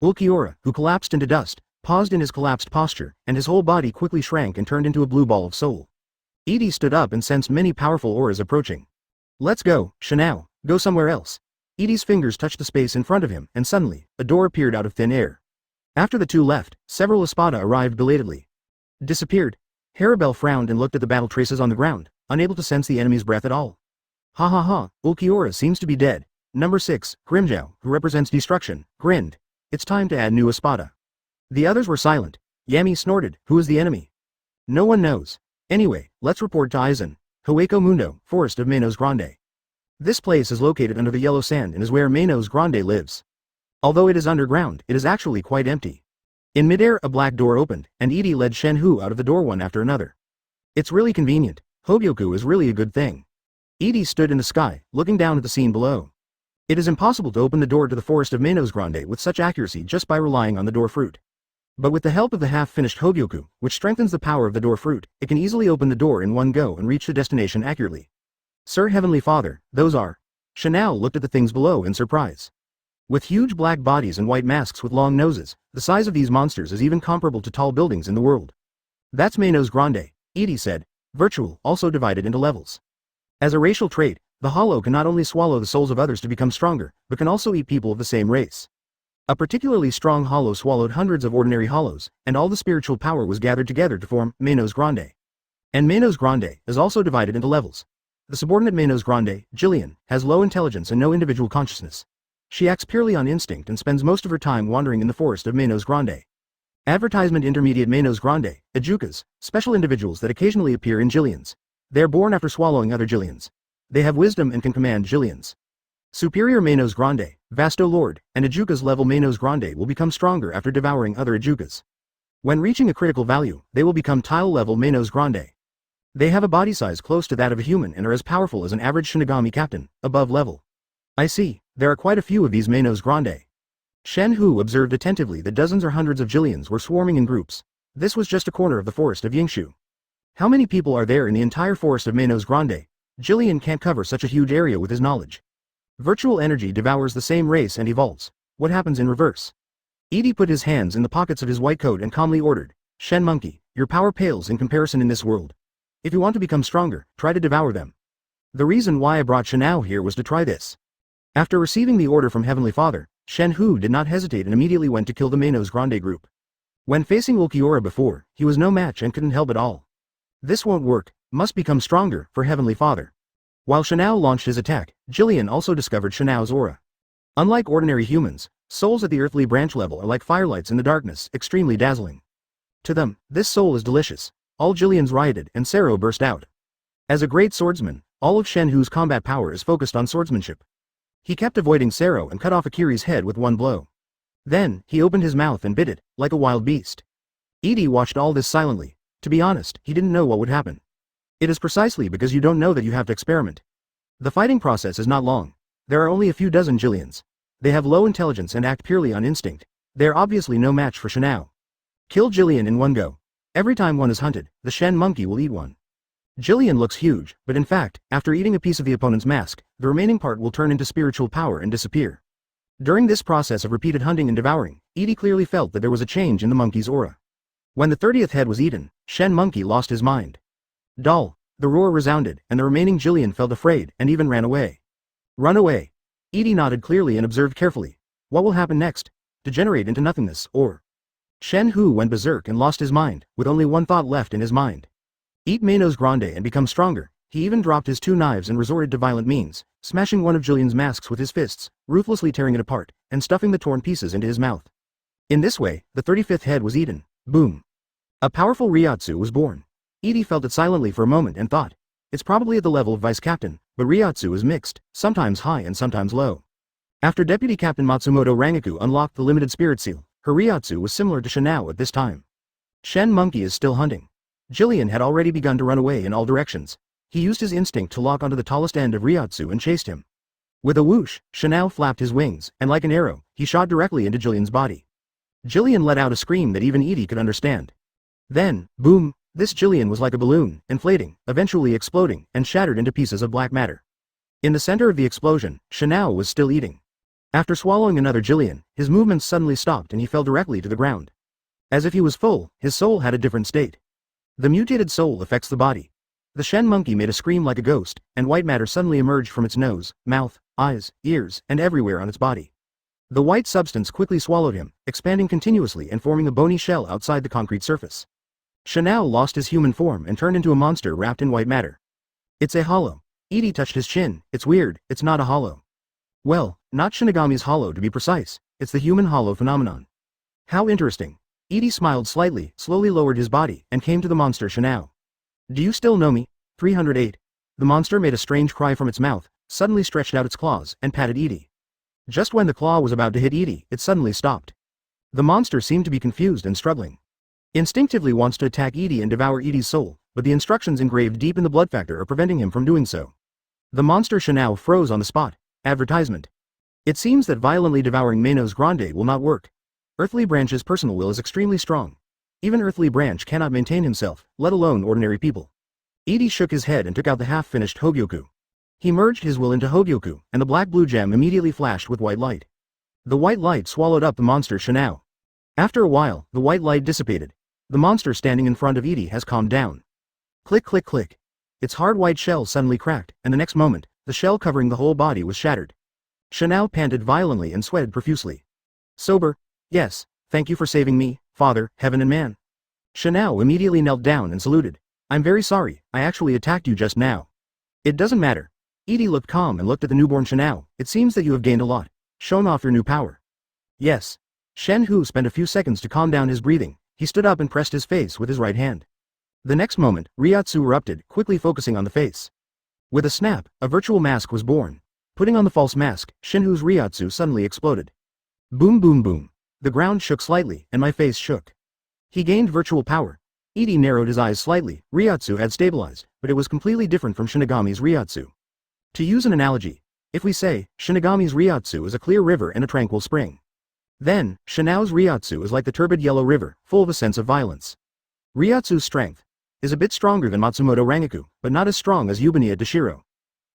Ulquiorra, who collapsed into dust, paused in his collapsed posture, and his whole body quickly shrank and turned into a blue ball of soul. Edie stood up and sensed many powerful auras approaching. Let's go, Shanao, go somewhere else. Edie's fingers touched the space in front of him, and suddenly, a door appeared out of thin air. After the two left, several Espada arrived belatedly. Disappeared. Haribel frowned and looked at the battle traces on the ground, unable to sense the enemy's breath at all. Ha ha ha, Ulquiorra seems to be dead. Number 6, Grimjow, who represents destruction, grinned. It's time to add new Espada. The others were silent. Yami snorted, who is the enemy? No one knows. Anyway, let's report to Aizen. Hueco Mundo, Forest of Manos Grande. This place is located under the yellow sand and is where Manos Grande lives. Although it is underground, it is actually quite empty. In midair a black door opened, and Edie led Shenhu out of the door one after another. It's really convenient. Hogyoku is really a good thing. Edie stood in the sky, looking down at the scene below. It is impossible to open the door to the Forest of Manos Grande with such accuracy just by relying on the door fruit. But with the help of the half-finished Hogyoku, which strengthens the power of the door fruit, it can easily open the door in one go and reach the destination accurately. Sir Heavenly Father, those are... Shanao looked at the things below in surprise. With huge black bodies and white masks with long noses, the size of these monsters is even comparable to tall buildings in the world. That's Manos Grande, Edie said. Virtual, also divided into levels. As a racial trait, the hollow can not only swallow the souls of others to become stronger, but can also eat people of the same race. A particularly strong hollow swallowed hundreds of ordinary hollows, and all the spiritual power was gathered together to form Manos Grande. And Manos Grande is also divided into levels. The subordinate Manos Grande, Jillian, has low intelligence and no individual consciousness. She acts purely on instinct and spends most of her time wandering in the forest of Manos Grande. Advertisement Intermediate Manos Grande, Ajukas, special individuals that occasionally appear in Jillians. They are born after swallowing other Jillians. They have wisdom and can command Jillians. Superior Manos Grande, Vasto Lord, and Ajukas level Manos Grande will become stronger after devouring other Ajukas. When reaching a critical value, they will become tile level Manos Grande. They have a body size close to that of a human and are as powerful as an average Shinigami captain, above level. I see, there are quite a few of these Manos Grande. Shen Hu observed attentively that dozens or hundreds of Jillians were swarming in groups. This was just a corner of the forest of Yingshu. How many people are there in the entire forest of Manos Grande? Jillian can't cover such a huge area with his knowledge. Virtual energy devours the same race and evolves. What happens in reverse? Edie put his hands in the pockets of his white coat and calmly ordered, Shen Monkey, your power pales in comparison in this world. If you want to become stronger, try to devour them. The reason why I brought Shenao here was to try this. After receiving the order from Heavenly Father, Shen Hu did not hesitate and immediately went to kill the Manos Grande group. When facing Ulquiorra before, he was no match and couldn't help at all. This won't work, must become stronger, for Heavenly Father. While Shenao launched his attack, Jillian also discovered Shenao's aura. Unlike ordinary humans, souls at the earthly branch level are like firelights in the darkness, extremely dazzling. To them, this soul is delicious. All Jillians rioted, and Sero burst out. As a great swordsman, all of Shen Hu's combat power is focused on swordsmanship. He kept avoiding Sero and cut off Akiri's head with one blow. Then, he opened his mouth and bit it, like a wild beast. Edie watched all this silently. To be honest, he didn't know what would happen. It is precisely because you don't know that you have to experiment. The fighting process is not long. There are only a few dozen Jillians. They have low intelligence and act purely on instinct. They are obviously no match for Shenao. Kill Jillian in one go. Every time one is hunted, the Shen Monkey will eat one. Jillian looks huge, but in fact, after eating a piece of the opponent's mask, the remaining part will turn into spiritual power and disappear. During this process of repeated hunting and devouring, Edie clearly felt that there was a change in the monkey's aura. When the 30th head was eaten, Shen Monkey lost his mind. Dull. The roar resounded, and the remaining Jillian felt afraid, and even ran away. Run away. Edie nodded clearly and observed carefully. What will happen next? Degenerate into nothingness, or... Shen Hu went berserk and lost his mind, with only one thought left in his mind. Eat Manos Grande and become stronger. He even dropped his 2 knives and resorted to violent means, smashing one of Jillian's masks with his fists, ruthlessly tearing it apart, and stuffing the torn pieces into his mouth. In this way, the 35th head was eaten. Boom. A powerful Ryotsu was born. Edie felt it silently for a moment and thought, it's probably at the level of vice captain, but Ryotsu is mixed, sometimes high and sometimes low. After Deputy Captain Matsumoto Rangaku unlocked the limited spirit seal, her Ryotsu was similar to Shenao at this time. Shen Monkey is still hunting. Jillian had already begun to run away in all directions. He used his instinct to lock onto the tallest end of Ryotsu and chased him. With a whoosh, Shenao flapped his wings, and like an arrow, he shot directly into Jillian's body. Jillian let out a scream that even Edie could understand. Then, boom, this Jillian was like a balloon, inflating, eventually exploding, and shattered into pieces of black matter. In the center of the explosion, Shenao was still eating. After swallowing another Jillian, his movements suddenly stopped and he fell directly to the ground. As if he was full, his soul had a different state. The mutated soul affects the body. The Shen Monkey made a scream like a ghost, and white matter suddenly emerged from its nose, mouth, eyes, ears, and everywhere on its body. The white substance quickly swallowed him, expanding continuously and forming a bony shell outside the concrete surface. Shenao lost his human form and turned into a monster wrapped in white matter. It's a hollow. Edie touched his chin. It's weird, it's not a hollow. Well, not Shinigami's hollow to be precise, it's the human hollow phenomenon. How interesting. Edie smiled slightly, slowly lowered his body, and came to the monster Shenao. Do you still know me? 308. The monster made a strange cry from its mouth, suddenly stretched out its claws, and patted Edie. Just when the claw was about to hit Edie, it suddenly stopped. The monster seemed to be confused and struggling. Instinctively wants to attack Edie and devour Edie's soul, but the instructions engraved deep in the blood factor are preventing him from doing so. The monster Shenao froze on the spot. Advertisement. It seems that violently devouring Manos Grande will not work. Earthly Branch's personal will is extremely strong. Even Earthly Branch cannot maintain himself, let alone ordinary people. Edie shook his head and took out the half-finished Hogyoku. He merged his will into Hogyoku, and the black-blue gem immediately flashed with white light. The white light swallowed up the monster Shenao. After a while, the white light dissipated. The monster standing in front of Edie has calmed down. Click click click. Its hard white shell suddenly cracked, and the next moment, the shell covering the whole body was shattered. Shenao panted violently and sweated profusely. Sober? Yes, thank you for saving me, Father, Heaven and Man. Shenao immediately knelt down and saluted. I'm very sorry, I actually attacked you just now. It doesn't matter. Edie looked calm and looked at the newborn Shenao. It seems that you have gained a lot. Shown off your new power. Yes. Shen Hu spent a few seconds to calm down his breathing. He stood up and pressed his face with his right hand. The next moment, Ryatsu erupted, quickly focusing on the face. With a snap, a virtual mask was born. Putting on the false mask, Shinhu's Ryatsu suddenly exploded. Boom boom boom. The ground shook slightly, and my face shook. He gained virtual power. Edie narrowed his eyes slightly. Ryatsu had stabilized, but it was completely different from Shinigami's Ryatsu. To use an analogy, if we say, Shinigami's Ryatsu is a clear river and a tranquil spring. Then, Shinao's Ryatsu is like the turbid yellow river, full of a sense of violence. Ryatsu's strength is a bit stronger than Matsumoto Rangaku, but not as strong as Yubaniya Dashiro.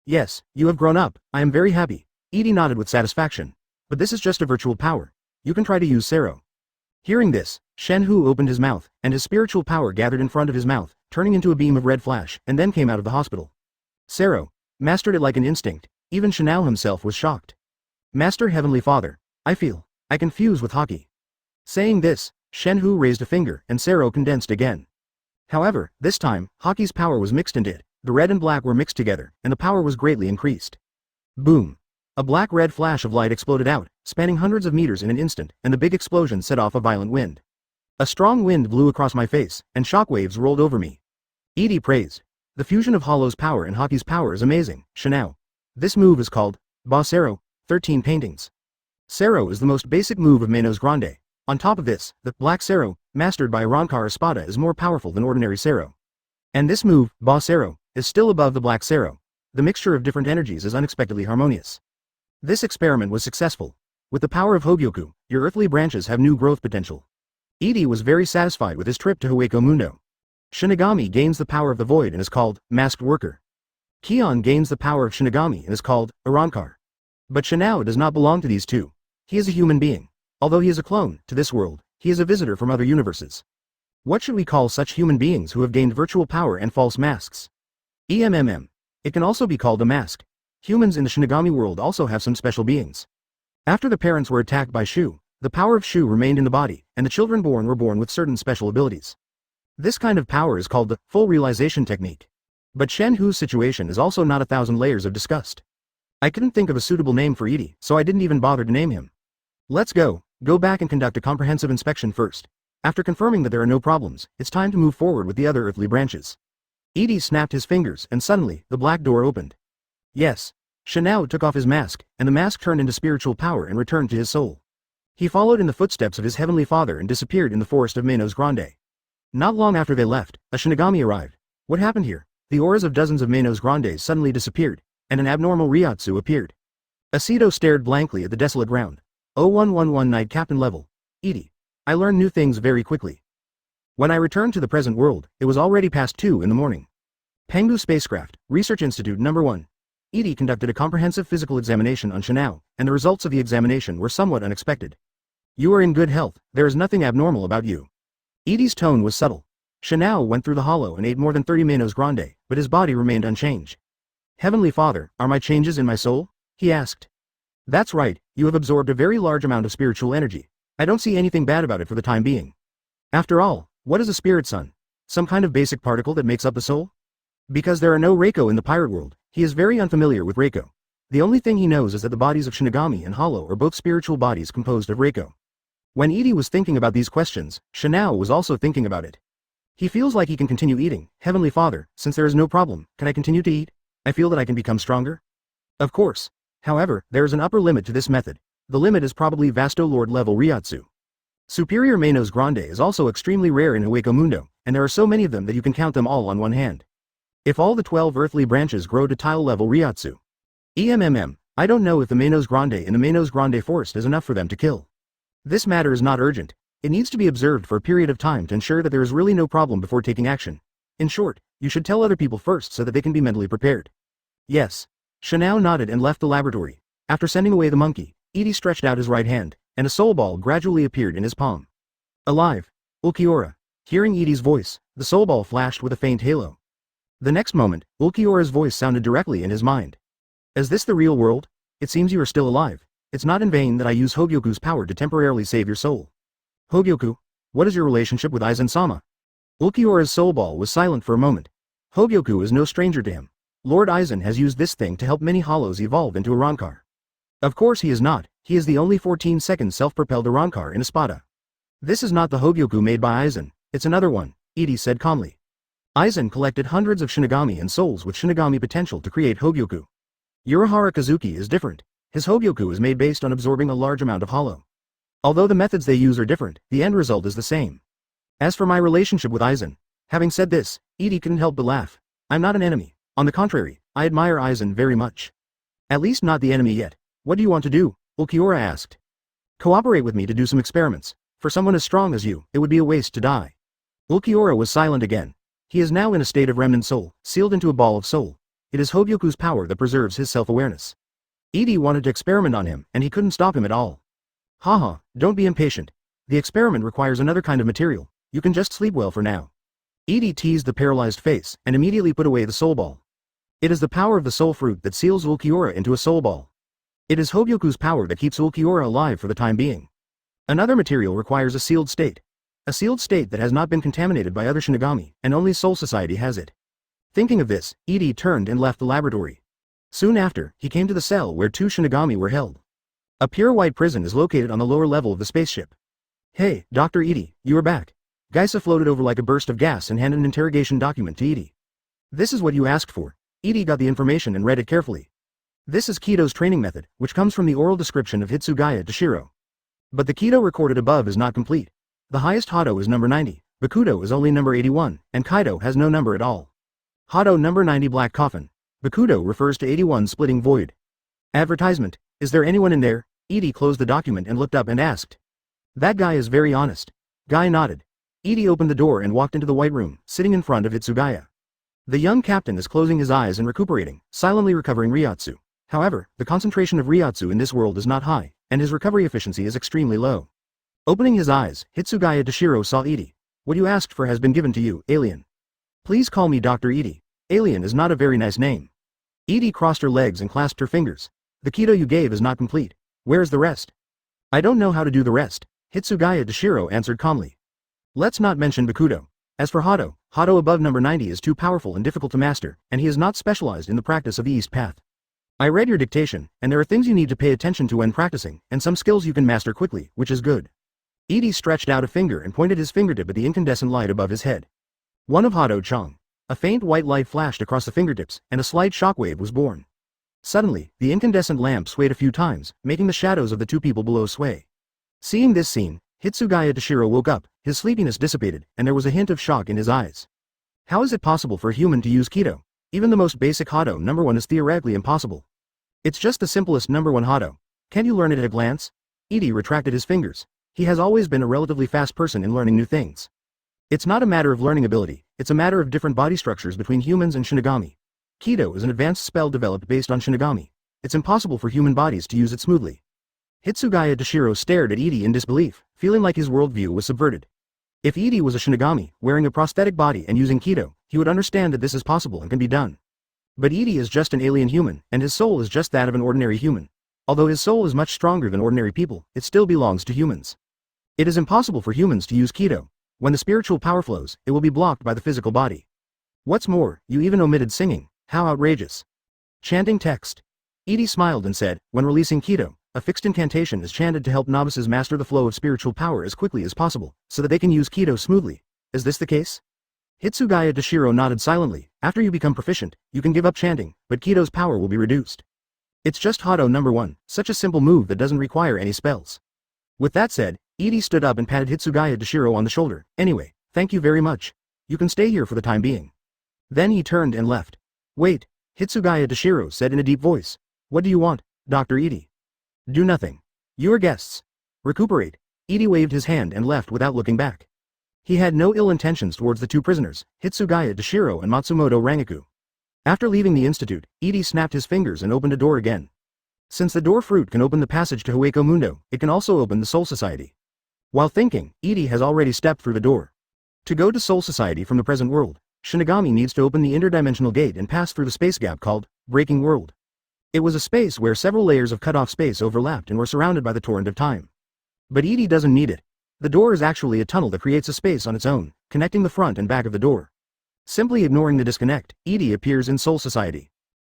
Yes, you have grown up, I am very happy. Edie nodded with satisfaction. But this is just a virtual power. You can try to use Sero. Hearing this, Shen Hu opened his mouth, and his spiritual power gathered in front of his mouth, turning into a beam of red flash, and then came out of the hospital. Sero mastered it like an instinct. Even Shinao himself was shocked. Master Heavenly Father, I can fuse with Haki. Saying this, Shen Hu raised a finger, and Sero condensed again. However, this time, Haki's power was mixed into it. The red and black were mixed together, and the power was greatly increased. Boom. A black-red flash of light exploded out, spanning hundreds of meters in an instant, and the big explosion set off a violent wind. A strong wind blew across my face, and shockwaves rolled over me. Edie praised. The fusion of Hollow's power and Haki's power is amazing, Shinao. This move is called Ba Sero, 13 paintings. Sero is the most basic move of Menos Grande. On top of this, the Black Sero, mastered by Arankar Espada, is more powerful than ordinary Sero. And this move, Ba Sero, is still above the Black Sero. The mixture of different energies is unexpectedly harmonious. This experiment was successful. With the power of Hogyoku, your earthly branches have new growth potential. Edie was very satisfied with his trip to Hueco Mundo. Shinigami gains the power of the void and is called Masked Worker. Kion gains the power of Shinigami and is called Arankar. But Shinao does not belong to these two. He is a human being. Although he is a clone, to this world, he is a visitor from other universes. What should we call such human beings who have gained virtual power and false masks? It can also be called a mask. Humans in the Shinigami world also have some special beings. After the parents were attacked by Shu, the power of Shu remained in the body, and the children born were born with certain special abilities. This kind of power is called the full realization technique. But Shen Hu's situation is also not 1,000 layers of disgust. I couldn't think of a suitable name for Edie, so I didn't even bother to name him. Let's go back and conduct a comprehensive inspection first. After confirming that there are no problems, it's time to move forward with the other earthly branches. Edie snapped his fingers, and suddenly, the black door opened. Yes. Shinao took off his mask, and the mask turned into spiritual power and returned to his soul. He followed in the footsteps of his heavenly father and disappeared in the forest of Menos Grande. Not long after they left, a Shinigami arrived. What happened here? The auras of dozens of Menos Grandes suddenly disappeared, and an abnormal Ryatsu appeared. Aceto stared blankly at the desolate ground. 0111 Night Captain level. Edie. I learn new things very quickly. When I returned to the present world, it was already past 2 in the morning. Pengdu Spacecraft, Research Institute No. 1. Edie conducted a comprehensive physical examination on Shinao, and the results of the examination were somewhat unexpected. You are in good health, there is nothing abnormal about you. Edie's tone was subtle. Shinao went through the hollow and ate more than 30 Menos Grande, but his body remained unchanged. Heavenly Father, are my changes in my soul? He asked. That's right, you have absorbed a very large amount of spiritual energy. I don't see anything bad about it for the time being. After all, what is a spirit son? Some kind of basic particle that makes up the soul? Because there are no Reiko in the pirate world, he is very unfamiliar with Reiko. The only thing he knows is that the bodies of Shinigami and Hollow are both spiritual bodies composed of Reiko. When Edie was thinking about these questions, Shinao was also thinking about it. He feels like he can continue eating. Heavenly Father, since there is no problem, can I continue to eat? I feel that I can become stronger. Of course. However, there is an upper limit to this method. The limit is probably Vasto Lord level Ryatsu. Superior Menos Grande is also extremely rare in Hueco Mundo, and there are so many of them that you can count them all on one hand. If all the 12 earthly branches grow to tile level Ryatsu. I don't know if the Menos Grande in the Menos Grande forest is enough for them to kill. This matter is not urgent. It needs to be observed for a period of time to ensure that there is really no problem before taking action. In short, you should tell other people first so that they can be mentally prepared. Yes. Shinao nodded and left the laboratory. After sending away the monkey, Edie stretched out his right hand, and a soul ball gradually appeared in his palm. Alive. Ulquiorra. Hearing Edie's voice, the soul ball flashed with a faint halo. The next moment, Ulquiorra's voice sounded directly in his mind. Is this the real world? It seems you are still alive. It's not in vain that I use Hogyoku's power to temporarily save your soul. Hogyoku, what is your relationship with Aizen-sama? Ulquiorra's soul ball was silent for a moment. Hogyoku is no stranger to him. Lord Aizen has used this thing to help many hollows evolve into a Rancor. Of course he is not, he is the only 14-second self-propelled Rancor in Espada. This is not the Hogyoku made by Aizen, it's another one, Edie said calmly. Aizen collected hundreds of Shinigami and souls with Shinigami potential to create Hogyoku. Urahara Kazuki is different. His Hogyoku is made based on absorbing a large amount of hollow. Although the methods they use are different, the end result is the same. As for my relationship with Aizen, having said this, Edie couldn't help but laugh. I'm not an enemy. On the contrary, I admire Aizen very much. At least not the enemy yet. What do you want to do? Ulquiorra asked. Cooperate with me to do some experiments. For someone as strong as you, it would be a waste to die. Ulquiorra was silent again. He is now in a state of remnant soul, sealed into a ball of soul. It is Hogyoku's power that preserves his self-awareness. Edie wanted to experiment on him, and he couldn't stop him at all. Haha, don't be impatient. The experiment requires another kind of material. You can just sleep well for now. Edie teased the paralyzed face, and immediately put away the soul ball. It is the power of the soul fruit that seals Ulquiorra into a soul ball. It is Hogyoku's power that keeps Ulquiorra alive for the time being. Another material requires a sealed state. A sealed state that has not been contaminated by other Shinigami, and only Soul Society has it. Thinking of this, Edie turned and left the laboratory. Soon after, he came to the cell where two Shinigami were held. A pure white prison is located on the lower level of the spaceship. Hey, Dr. Edie, you are back. Geisa floated over like a burst of gas and handed an interrogation document to Edie. This is what you asked for. Edie got the information and read it carefully. This is Kaido's training method, which comes from the oral description of Hitsugaya Toshiro. But the Kaido recorded above is not complete. The highest Hado is number 90, Bakudo is only number 81, and Kaido has no number at all. Hado number 90 Black Coffin. Bakudo refers to 81 Splitting Void. Advertisement. Is there anyone in there? Edie closed the document and looked up and asked. That guy is very honest. Guy nodded. Edie opened the door and walked into the white room, sitting in front of Hitsugaya. The young captain is closing his eyes and recuperating, silently recovering Ryotsu. However, the concentration of Ryotsu in this world is not high, and his recovery efficiency is extremely low. Opening his eyes, Hitsugaya Toshiro saw Edie. What you asked for has been given to you, alien. Please call me Dr. Edie. Alien is not a very nice name. Edie crossed her legs and clasped her fingers. The Kaido you gave is not complete. Where is the rest? I don't know how to do the rest, Hitsugaya Toshiro answered calmly. Let's not mention Bakudo. As for Hado, Hado above number 90 is too powerful and difficult to master, and he is not specialized in the practice of the East Path. I read your dictation, and there are things you need to pay attention to when practicing, and some skills you can master quickly, which is good. Edie stretched out a finger and pointed his fingertip at the incandescent light above his head. One of Hado Chong. A faint white light flashed across the fingertips, and a slight shockwave was born. Suddenly, the incandescent lamp swayed a few times, making the shadows of the two people below sway. Seeing this scene, Hitsugaya Toshiro woke up, his sleepiness dissipated, and there was a hint of shock in his eyes. How is it possible for a human to use Kaido? Even the most basic Hado number 1 is theoretically impossible. It's just the simplest number 1 Hado. Can't you learn it at a glance? Edie retracted his fingers. He has always been a relatively fast person in learning new things. It's not a matter of learning ability, it's a matter of different body structures between humans and Shinigami. Kaido is an advanced spell developed based on Shinigami. It's impossible for human bodies to use it smoothly. Hitsugaya Toshiro stared at Edie in disbelief, feeling like his worldview was subverted. If Edie was a Shinigami, wearing a prosthetic body and using Kaido, he would understand that this is possible and can be done. But Edie is just an alien human, and his soul is just that of an ordinary human. Although his soul is much stronger than ordinary people, it still belongs to humans. It is impossible for humans to use Kaido. When the spiritual power flows, it will be blocked by the physical body. What's more, you even omitted singing. How outrageous. Chanting text. Edie smiled and said, when releasing Kaido, a fixed incantation is chanted to help novices master the flow of spiritual power as quickly as possible, so that they can use Kaido smoothly. Is this the case? Hitsugaya Toshiro nodded silently. After you become proficient, you can give up chanting, but Kaido's power will be reduced. It's just Hado number 1, such a simple move that doesn't require any spells. With that said, Edie stood up and patted Hitsugaya Toshiro on the shoulder. Anyway, thank you very much. You can stay here for the time being. Then he turned and left. Wait, Hitsugaya Toshiro said in a deep voice. What do you want, Dr. Edie? Do nothing. You are guests. Recuperate. Edie waved his hand and left without looking back. He had no ill intentions towards the two prisoners, Hitsugaya Toshiro and Matsumoto Rangaku. After leaving the institute, Edie snapped his fingers and opened a door again. Since the door fruit can open the passage to Hueco Mundo, it can also open the Soul Society. While thinking, Edie has already stepped through the door. To go to Soul Society from the present world, Shinigami needs to open the interdimensional gate and pass through the space gap called Breaking World. It was a space where several layers of cut-off space overlapped and were surrounded by the torrent of time. But Edie doesn't need it. The door is actually a tunnel that creates a space on its own, connecting the front and back of the door. Simply ignoring the disconnect, Edie appears in Soul Society.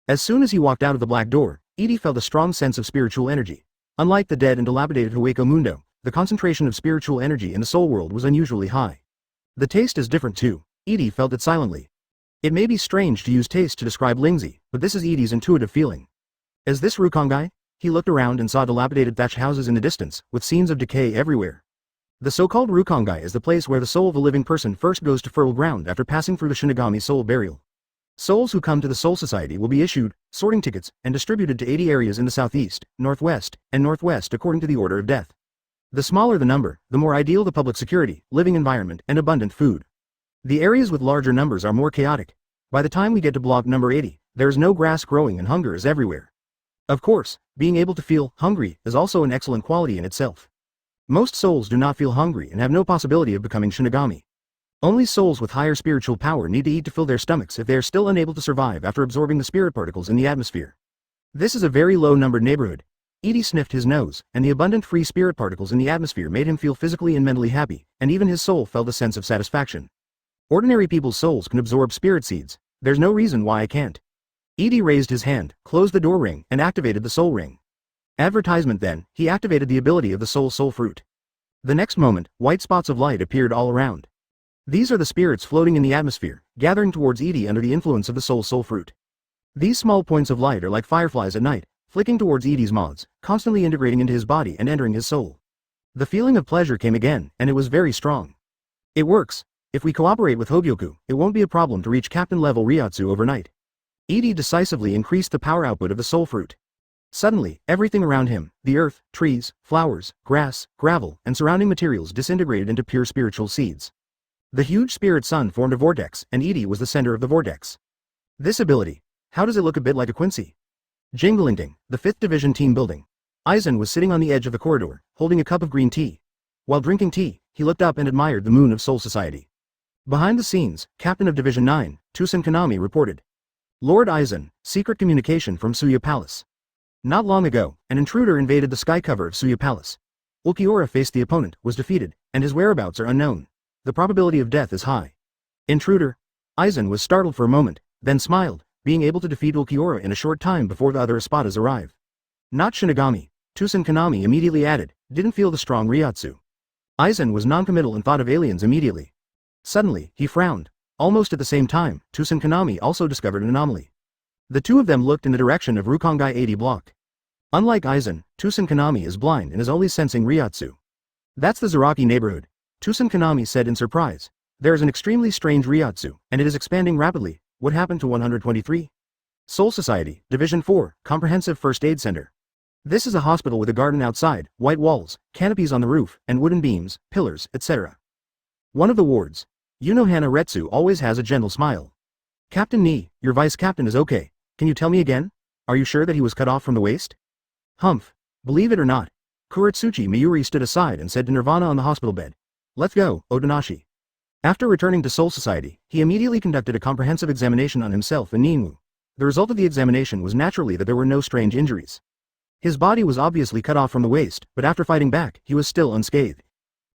As soon as he walked out of the black door, Edie felt a strong sense of spiritual energy. Unlike the dead and dilapidated Hueco Mundo, the concentration of spiritual energy in the soul world was unusually high. The taste is different too. Edie felt it silently. It may be strange to use taste to describe Lingzi, but this is Edie's intuitive feeling. Is this Rukongai? He looked around and saw dilapidated thatched houses in the distance, with scenes of decay everywhere. The so-called Rukongai is the place where the soul of a living person first goes to fertile ground after passing through the Shinigami soul burial. Souls who come to the Soul Society will be issued sorting tickets and distributed to 80 areas in the southeast, northwest, and northwest according to the order of death. The smaller the number, the more ideal the public security, living environment, and abundant food. The areas with larger numbers are more chaotic. By the time we get to block number 80, there is no grass growing and hunger is everywhere. Of course, being able to feel hungry is also an excellent quality in itself. Most souls do not feel hungry and have no possibility of becoming Shinigami. Only souls with higher spiritual power need to eat to fill their stomachs if they are still unable to survive after absorbing the spirit particles in the atmosphere. This is a very low-numbered neighborhood. Edie sniffed his nose, and the abundant free spirit particles in the atmosphere made him feel physically and mentally happy, and even his soul felt a sense of satisfaction. Ordinary people's souls can absorb spirit seeds. There's no reason why I can't. Edie raised his hand, closed the door ring, and activated the soul ring. Advertisement then, he activated the ability of the soul fruit. The next moment, white spots of light appeared all around. These are the spirits floating in the atmosphere, gathering towards Edie under the influence of the soul fruit. These small points of light are like fireflies at night, flicking towards Edie's mods, constantly integrating into his body and entering his soul. The feeling of pleasure came again, and it was very strong. It works. If we cooperate with Hogyoku, it won't be a problem to reach captain level Ryotsu overnight. Edie decisively increased the power output of the soul fruit. Suddenly, everything around him, the earth, trees, flowers, grass, gravel, and surrounding materials disintegrated into pure spiritual seeds. The huge spirit sun formed a vortex, and Edie was the center of the vortex. This ability. How does it look a bit like a Quincy? Jinglingding, the 5th Division team building. Aizen was sitting on the edge of the corridor, holding a cup of green tea. While drinking tea, he looked up and admired the moon of Soul Society. Behind the scenes, Captain of Division 9, Tusen Kanami reported. Lord Aizen, secret communication from Suya Palace. Not long ago, an intruder invaded the sky cover of Suya Palace. Ulquiorra faced the opponent, was defeated, and his whereabouts are unknown. The probability of death is high. Intruder? Aizen was startled for a moment, then smiled, being able to defeat Ulquiorra in a short time before the other Espadas arrive. Not Shinigami, Tusen Kanami immediately added, didn't feel the strong Ryotsu. Aizen was noncommittal and thought of aliens immediately. Suddenly, he frowned. Almost at the same time, Tusen Kanami also discovered an anomaly. The two of them looked in the direction of Rukongai 80 block. Unlike Aizen, Tusen Kanami is blind and is only sensing Ryotsu. That's the Zaraki neighborhood, Tusen Kanami said in surprise. There is an extremely strange Ryotsu, and it is expanding rapidly. What happened to 123? Soul Society, Division 4, Comprehensive First Aid Center. This is a hospital with a garden outside, white walls, canopies on the roof, and wooden beams, pillars, etc. One of the wards. Yunohana Retsu always has a gentle smile. Captain Ni, your vice captain is okay. Can you tell me again? Are you sure that he was cut off from the waist? Humph. Believe it or not. Kuretsuchi Miyuri stood aside and said to Nirvana on the hospital bed. Let's go, Otonashi. After returning to Soul Society, he immediately conducted a comprehensive examination on himself and Ninwu. The result of the examination was naturally that there were no strange injuries. His body was obviously cut off from the waist, but after fighting back, he was still unscathed.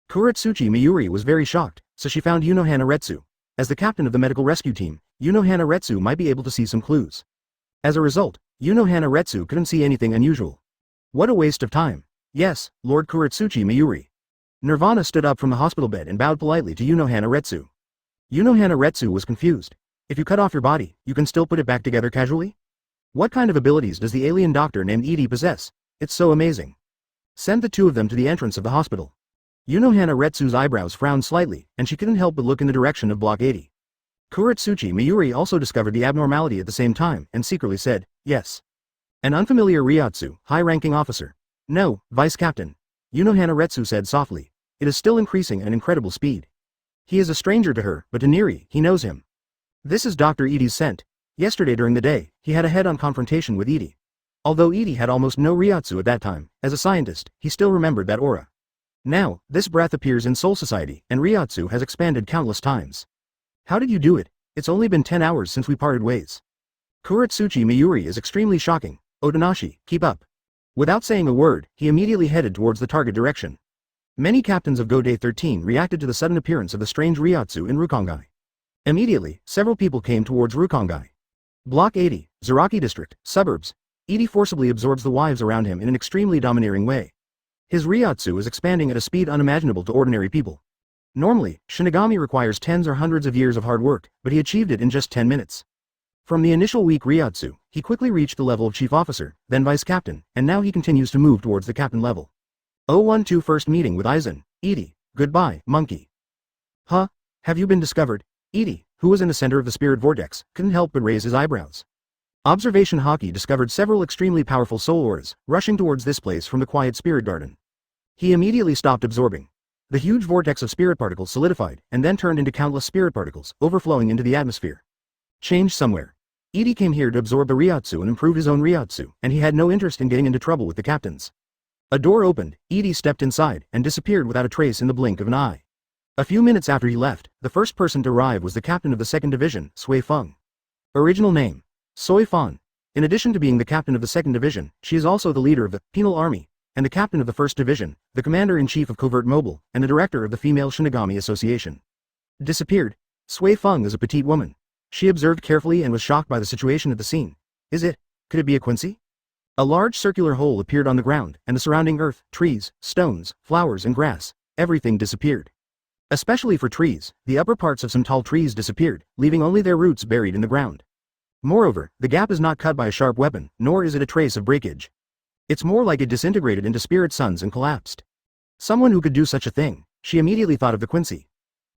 Kuretsuchi Miyuri was very shocked, so she found Yunohana Retsu. As the captain of the medical rescue team, Yunohana Retsu might be able to see some clues. As a result, Yunohana Retsu couldn't see anything unusual. What a waste of time. Yes, Lord Kuretsuchi Miyuri. Nirvana stood up from the hospital bed and bowed politely to Yunohana Retsu. Yunohana Retsu was confused. If you cut off your body, you can still put it back together casually? What kind of abilities does the alien doctor named Edie possess? It's so amazing. Send the two of them to the entrance of the hospital. Yunohana Retsu's eyebrows frowned slightly, and she couldn't help but look in the direction of Block 80. Kuretsuchi Miyuri also discovered the abnormality at the same time, and secretly said, yes. An unfamiliar Ryotsu, high-ranking officer. No, Vice Captain. Yunohana Retsu said softly. It is still increasing at an incredible speed. He is a stranger to her, but to Neri, he knows him. This is Dr. Edie's scent. Yesterday during the day, he had a head-on confrontation with Edie. Although Edie had almost no Ryotsu at that time, as a scientist, he still remembered that aura. Now, this breath appears in Soul Society, and Ryotsu has expanded countless times. How did you do it? It's only been 10 hours since we parted ways. Kuretsuchi Miyuri is extremely shocking. Otonashi, keep up. Without saying a word, he immediately headed towards the target direction. Many captains of Go Day 13 reacted to the sudden appearance of the strange Ryotsu in Rukongai. Immediately, several people came towards Rukongai. Block 80, Zaraki District, Suburbs. Edie forcibly absorbs the wives around him in an extremely domineering way. His Ryotsu is expanding at a speed unimaginable to ordinary people. Normally, Shinigami requires tens or hundreds of years of hard work, but he achieved it in just 10 minutes. From the initial weak Ryotsu, he quickly reached the level of chief officer, then vice captain, and now he continues to move towards the captain level. 012 First meeting with Aizen. Edie, goodbye, monkey. Huh? Have you been discovered? Edie, who was in the center of the spirit vortex, couldn't help but raise his eyebrows. Observation Hockey discovered several extremely powerful soul auras, rushing towards this place from the quiet spirit garden. He immediately stopped absorbing. The huge vortex of spirit particles solidified, and then turned into countless spirit particles, overflowing into the atmosphere. Change somewhere. Edie came here to absorb the Ryotsu and improve his own Ryotsu, and he had no interest in getting into trouble with the captains. A door opened, Edie stepped inside, and disappeared without a trace in the blink of an eye. A few minutes after he left, the first person to arrive was the captain of the 2nd Division, Sui Feng. Original name: Soi Fan. In addition to being the captain of the 2nd Division, she is also the leader of the Penal Army, and the captain of the 1st Division, the commander-in-chief of Covert Mobile, and the director of the Female Shinigami Association. Disappeared. Sui Feng is a petite woman. She observed carefully and was shocked by the situation at the scene. Could it be a Quincy? A large circular hole appeared on the ground, and the surrounding earth, trees, stones, flowers and grass, everything disappeared. Especially for trees, the upper parts of some tall trees disappeared, leaving only their roots buried in the ground. Moreover, the gap is not cut by a sharp weapon, nor is it a trace of breakage. It's more like it disintegrated into spirit suns and collapsed. Someone who could do such a thing. She immediately thought of the Quincy.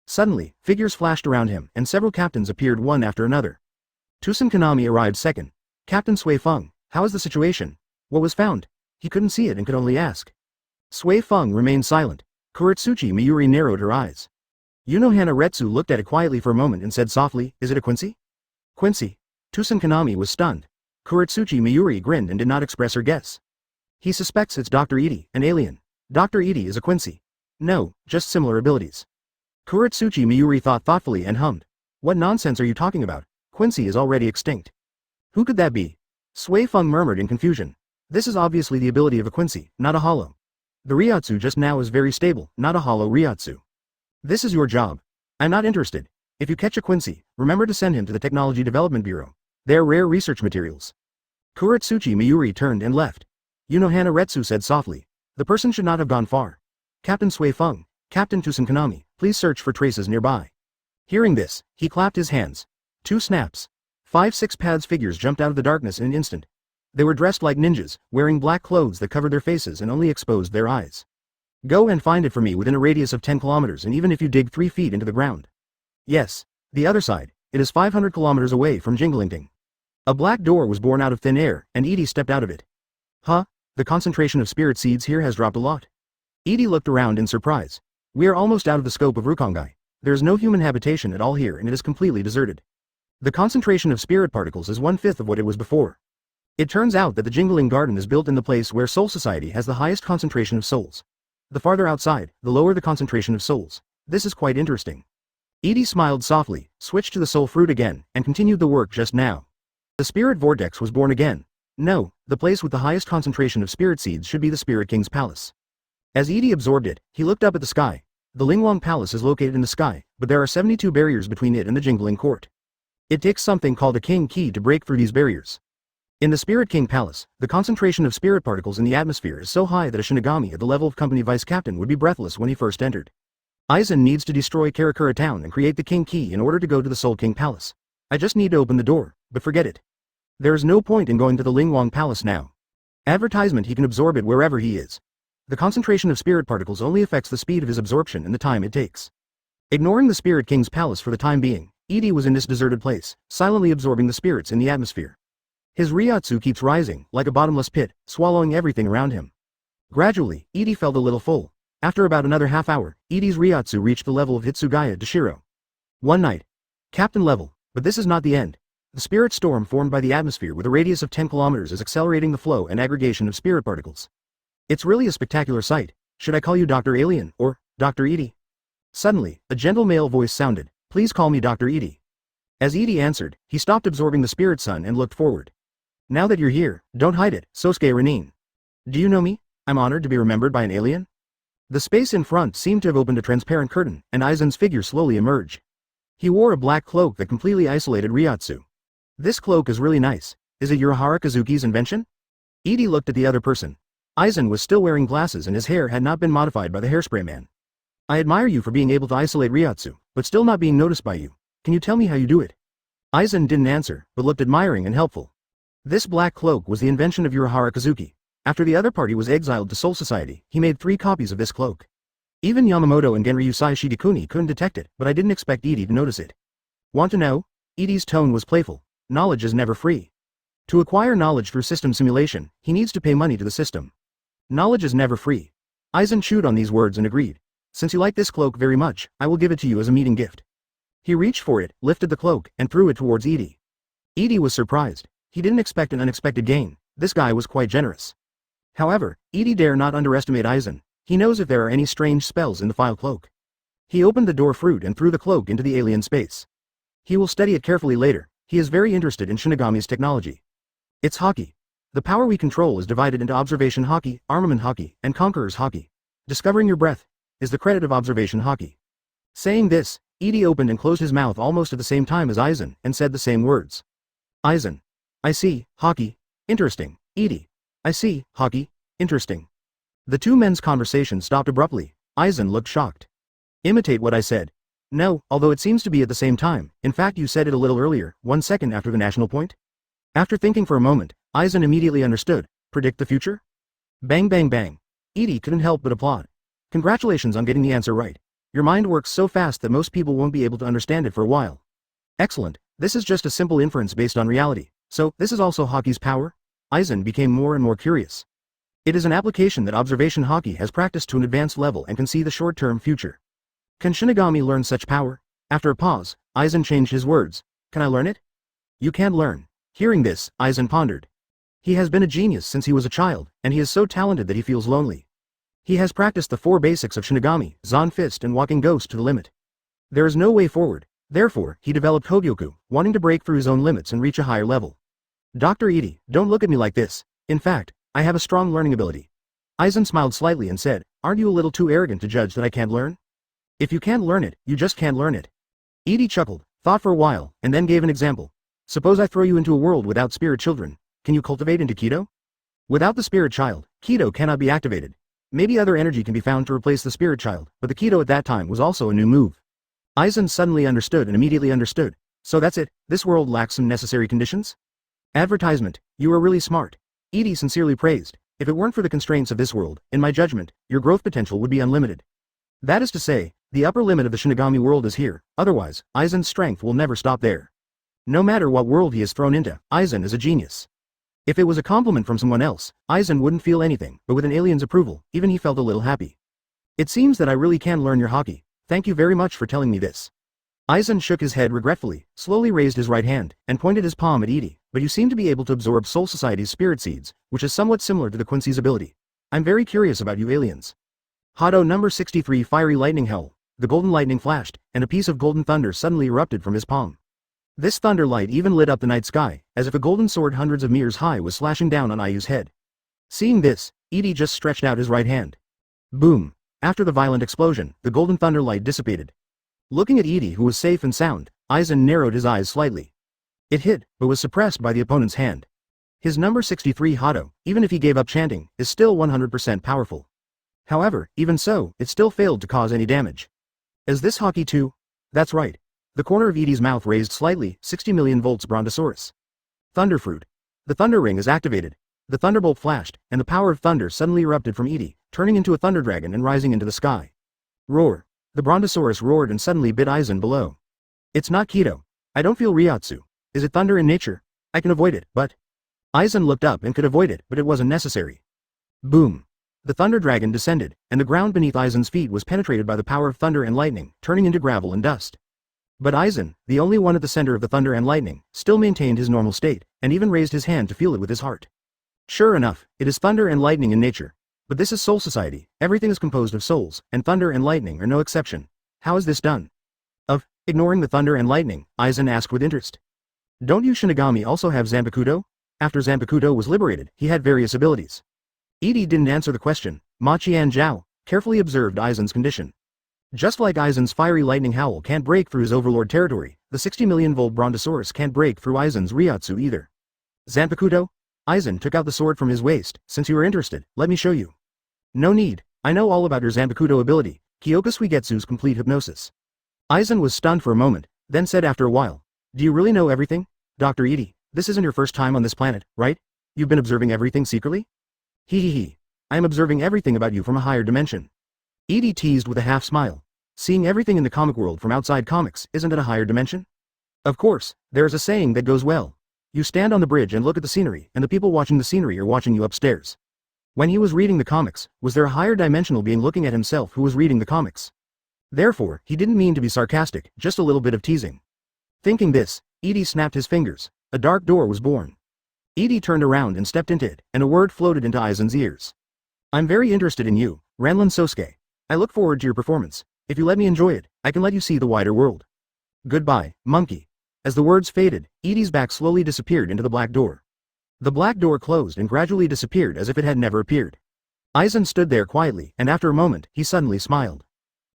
Suddenly, figures flashed around him, and several captains appeared one after another. Tusen Kanami arrived second. Captain Sui Feng, how is the situation? What was found? He couldn't see it and could only ask. Sui Feng remained silent. Kuretsuchi Miyuri narrowed her eyes. Yunohana Retsu looked at it quietly for a moment and said softly, is it a Quincy? Quincy? Tusen Kanami was stunned. Kuretsuchi Miyuri grinned and did not express her guess. He suspects it's Dr. Edie, an alien. Dr. Edie is a Quincy. No, just similar abilities. Kuretsuchi Miyuri thought thoughtfully and hummed. What nonsense are you talking about? Quincy is already extinct. Who could that be? Sui Feng murmured in confusion. This is obviously the ability of a Quincy, not a hollow. The Ryotsu just now is very stable, not a hollow Ryotsu. This is your job. I'm not interested. If you catch a Quincy, remember to send him to the Technology Development Bureau. They're rare research materials. Kuretsuchi Miyuri turned and left. Yunohana Retsu said softly. The person should not have gone far. Captain Sui Feng, Captain Tusen Kanami, please search for traces nearby. Hearing this, he clapped his hands. 2 snaps. 5 six-paths figures jumped out of the darkness in an instant. They were dressed like ninjas, wearing black clothes that covered their faces and only exposed their eyes. Go and find it for me within a radius of 10 kilometers, and even if you dig 3 feet into the ground. Yes. The other side. It is 500 kilometers away from Jinglingting. A black door was born out of thin air, and Edie stepped out of it. Huh? The concentration of spirit seeds here has dropped a lot. Edie looked around in surprise. We are almost out of the scope of Rukongai. There is no human habitation at all here, and it is completely deserted. The concentration of spirit particles is 1/5 of what it was before. It turns out that the Jingling Garden is built in the place where Soul Society has the highest concentration of souls. The farther outside, the lower the concentration of souls. This is quite interesting. Edie smiled softly, switched to the soul fruit again, and continued the work just now. The spirit vortex was born again. No, the place with the highest concentration of spirit seeds should be the Spirit King's palace. As Edie absorbed it, he looked up at the sky. The Lingwang Palace is located in the sky, but there are 72 barriers between it and the Jingling Court. It takes something called a King Key to break through these barriers. In the Spirit King Palace, the concentration of spirit particles in the atmosphere is so high that a Shinigami at the level of company vice captain would be breathless when he first entered. Aizen needs to destroy Karakura town and create the King Key in order to go to the Soul King Palace. I just need to open the door, but forget it. There is no point in going to the Lingwang Palace now. Advertisement, he can absorb it wherever he is. The concentration of spirit particles only affects the speed of his absorption and the time it takes. Ignoring the Spirit King's palace for the time being, Edie was in this deserted place, silently absorbing the spirits in the atmosphere. His Ryotsu keeps rising, like a bottomless pit, swallowing everything around him. Gradually, Edie felt a little full. After about another half hour, Edie's Ryotsu reached the level of Hitsugaya Dashiro. One night. Captain level, but this is not the end. The spirit storm formed by the atmosphere with a radius of 10 kilometers is accelerating the flow and aggregation of spirit particles. It's really a spectacular sight. Should I call you Dr. Alien, or Dr. Edie? Suddenly, a gentle male voice sounded. Please call me Dr. Edie. As Edie answered, he stopped absorbing the spirit sun and looked forward. Now that you're here, don't hide it, Sosuke Renin. Do you know me? I'm honored to be remembered by an alien. The space in front seemed to have opened a transparent curtain, and Aizen's figure slowly emerged. He wore a black cloak that completely isolated Ryotsu. This cloak is really nice. Is it Urahara Kazuki's invention? Edie looked at the other person. Aizen was still wearing glasses and his hair had not been modified by the hairspray man. I admire you for being able to isolate Ryotsu, but still not being noticed by you. Can you tell me how you do it? Aizen didn't answer, but looked admiring and helpful. This black cloak was the invention of Urahara Kazuki. After the other party was exiled to Soul Society, he made 3 copies of this cloak. Even Yamamoto and Genryusai Shidikuni couldn't detect it, but I didn't expect Edie to notice it. Want to know? Edie's tone was playful. Knowledge is never free. To acquire knowledge through system simulation, he needs to pay money to the system. Knowledge is never free. Aizen chewed on these words and agreed. Since you like this cloak very much, I will give it to you as a meeting gift. He reached for it, lifted the cloak, and threw it towards Edie. Edie was surprised. He didn't expect an unexpected gain. This guy was quite generous. However, Edie dare not underestimate Aizen. He knows if there are any strange spells in the file cloak. He opened the door fruit and threw the cloak into the alien space. He will study it carefully later. He is very interested in Shinigami's technology. It's Haki. The power we control is divided into Observation Haki, Armament Haki, and Conqueror's Haki. Discovering your breath is the credit of Observation Haki. Saying this, Edie opened and closed his mouth almost at the same time as Aizen and said the same words. Aizen. I see, Haki. Interesting. Edie. I see, Haki. Interesting. The two men's conversation stopped abruptly. Aizen looked shocked. Imitate what I said. No, although it seems to be at the same time. In fact, you said it a little earlier, 1 second after the national point. After thinking for a moment, Aizen immediately understood. Predict the future? Bang bang bang. Edie couldn't help but applaud. Congratulations on getting the answer right. Your mind works so fast that most people won't be able to understand it for a while. Excellent. This is just a simple inference based on reality. So, this is also Haki's power? Aizen became more and more curious. It is an application that Observation Haki has practiced to an advanced level and can see the short-term future. Can Shinigami learn such power? After a pause, Aizen changed his words. Can I learn it? You can learn. Hearing this, Aizen pondered. He has been a genius since he was a child, and he is so talented that he feels lonely. He has practiced the 4 basics of Shinigami, Zon Fist and Walking Ghost to the limit. There is no way forward. Therefore, he developed Hogyoku, wanting to break through his own limits and reach a higher level. Dr. Edie, don't look at me like this. In fact, I have a strong learning ability. Aizen smiled slightly and said, aren't you a little too arrogant to judge that I can't learn? If you can't learn it, you just can't learn it. Edie chuckled, thought for a while, and then gave an example. Suppose I throw you into a world without spirit children. Can you cultivate into Kaido? Without the spirit child, Kaido cannot be activated. Maybe other energy can be found to replace the spirit child, but the Kaido at that time was also a new move. Aizen suddenly understood and immediately understood. So that's it, this world lacks some necessary conditions? Advertisement, you are really smart. Edie sincerely praised. If it weren't for the constraints of this world, in my judgment, your growth potential would be unlimited. That is to say, the upper limit of the Shinigami world is here, otherwise, Aizen's strength will never stop there. No matter what world he is thrown into, Aizen is a genius. If it was a compliment from someone else, Aizen wouldn't feel anything, but with an alien's approval, even he felt a little happy. It seems that I really can learn your Haki. Thank you very much for telling me this. Aizen shook his head regretfully, slowly raised his right hand, and pointed his palm at Edie. But you seem to be able to absorb Soul Society's spirit seeds, which is somewhat similar to the Quincy's ability. I'm very curious about you aliens. Hado number 63 Fiery Lightning Howl. The golden lightning flashed, and a piece of golden thunder suddenly erupted from his palm. This thunder light even lit up the night sky, as if a golden sword hundreds of meters high was slashing down on Ayu's head. Seeing this, Edie just stretched out his right hand. Boom! After the violent explosion, the golden thunder light dissipated. Looking at Edie, who was safe and sound, Aizen narrowed his eyes slightly. It hit, but was suppressed by the opponent's hand. His number 63 Hado, even if he gave up chanting, is still 100% powerful. However, even so, it still failed to cause any damage. Is this Haki too? That's right. The corner of Edie's mouth raised slightly, 60 million volts Brontosaurus. Thunderfruit. The thunder ring is activated. The thunderbolt flashed, and the power of thunder suddenly erupted from Edie, turning into a thunder dragon and rising into the sky. Roar. The Brontosaurus roared and suddenly bit Aizen below. It's not Kaido. I don't feel Ryotsu. Is it thunder in nature? I can avoid it, but... Aizen looked up and could avoid it, but it wasn't necessary. Boom. The thunder dragon descended, and the ground beneath Aizen's feet was penetrated by the power of thunder and lightning, turning into gravel and dust. But Aizen, the only one at the center of the thunder and lightning, still maintained his normal state, and even raised his hand to feel it with his heart. Sure enough, it is thunder and lightning in nature. But this is Soul Society, everything is composed of souls, and thunder and lightning are no exception. How is this done? Ignoring the thunder and lightning, Aizen asked with interest. Don't you Shinigami also have Zanpakuto? After Zanpakuto was liberated, he had various abilities. Edie didn't answer the question. Ma Qianzhao carefully observed Aizen's condition. Just like Aizen's fiery lightning howl can't break through his overlord territory, the 60 million volt Brontosaurus can't break through Aizen's Ryotsu either. Zanpakuto? Aizen took out the sword from his waist. Since you are interested, let me show you. No need, I know all about your Zanpakuto ability, Kyoka Suigetsu's complete hypnosis. Aizen was stunned for a moment, then said after a while, do you really know everything? Dr. Edie, this isn't your first time on this planet, right? You've been observing everything secretly? Hee. I am observing everything about you from a higher dimension. Edie teased with a half smile. Seeing everything in the comic world from outside comics, isn't it a higher dimension? Of course, there's a saying that goes well. You stand on the bridge and look at the scenery, and the people watching the scenery are watching you upstairs. When he was reading the comics, was there a higher dimensional being looking at himself who was reading the comics? Therefore, he didn't mean to be sarcastic, just a little bit of teasing. Thinking this, Edie snapped his fingers. A dark door was born. Edie turned around and stepped into it, and a word floated into Aizen's ears. I'm very interested in you, Ranlin Sosuke. I look forward to your performance. If you let me enjoy it, I can let you see the wider world. Goodbye, monkey. As the words faded, Edie's back slowly disappeared into the black door. The black door closed and gradually disappeared as if it had never appeared. Aizen stood there quietly, and after a moment, he suddenly smiled.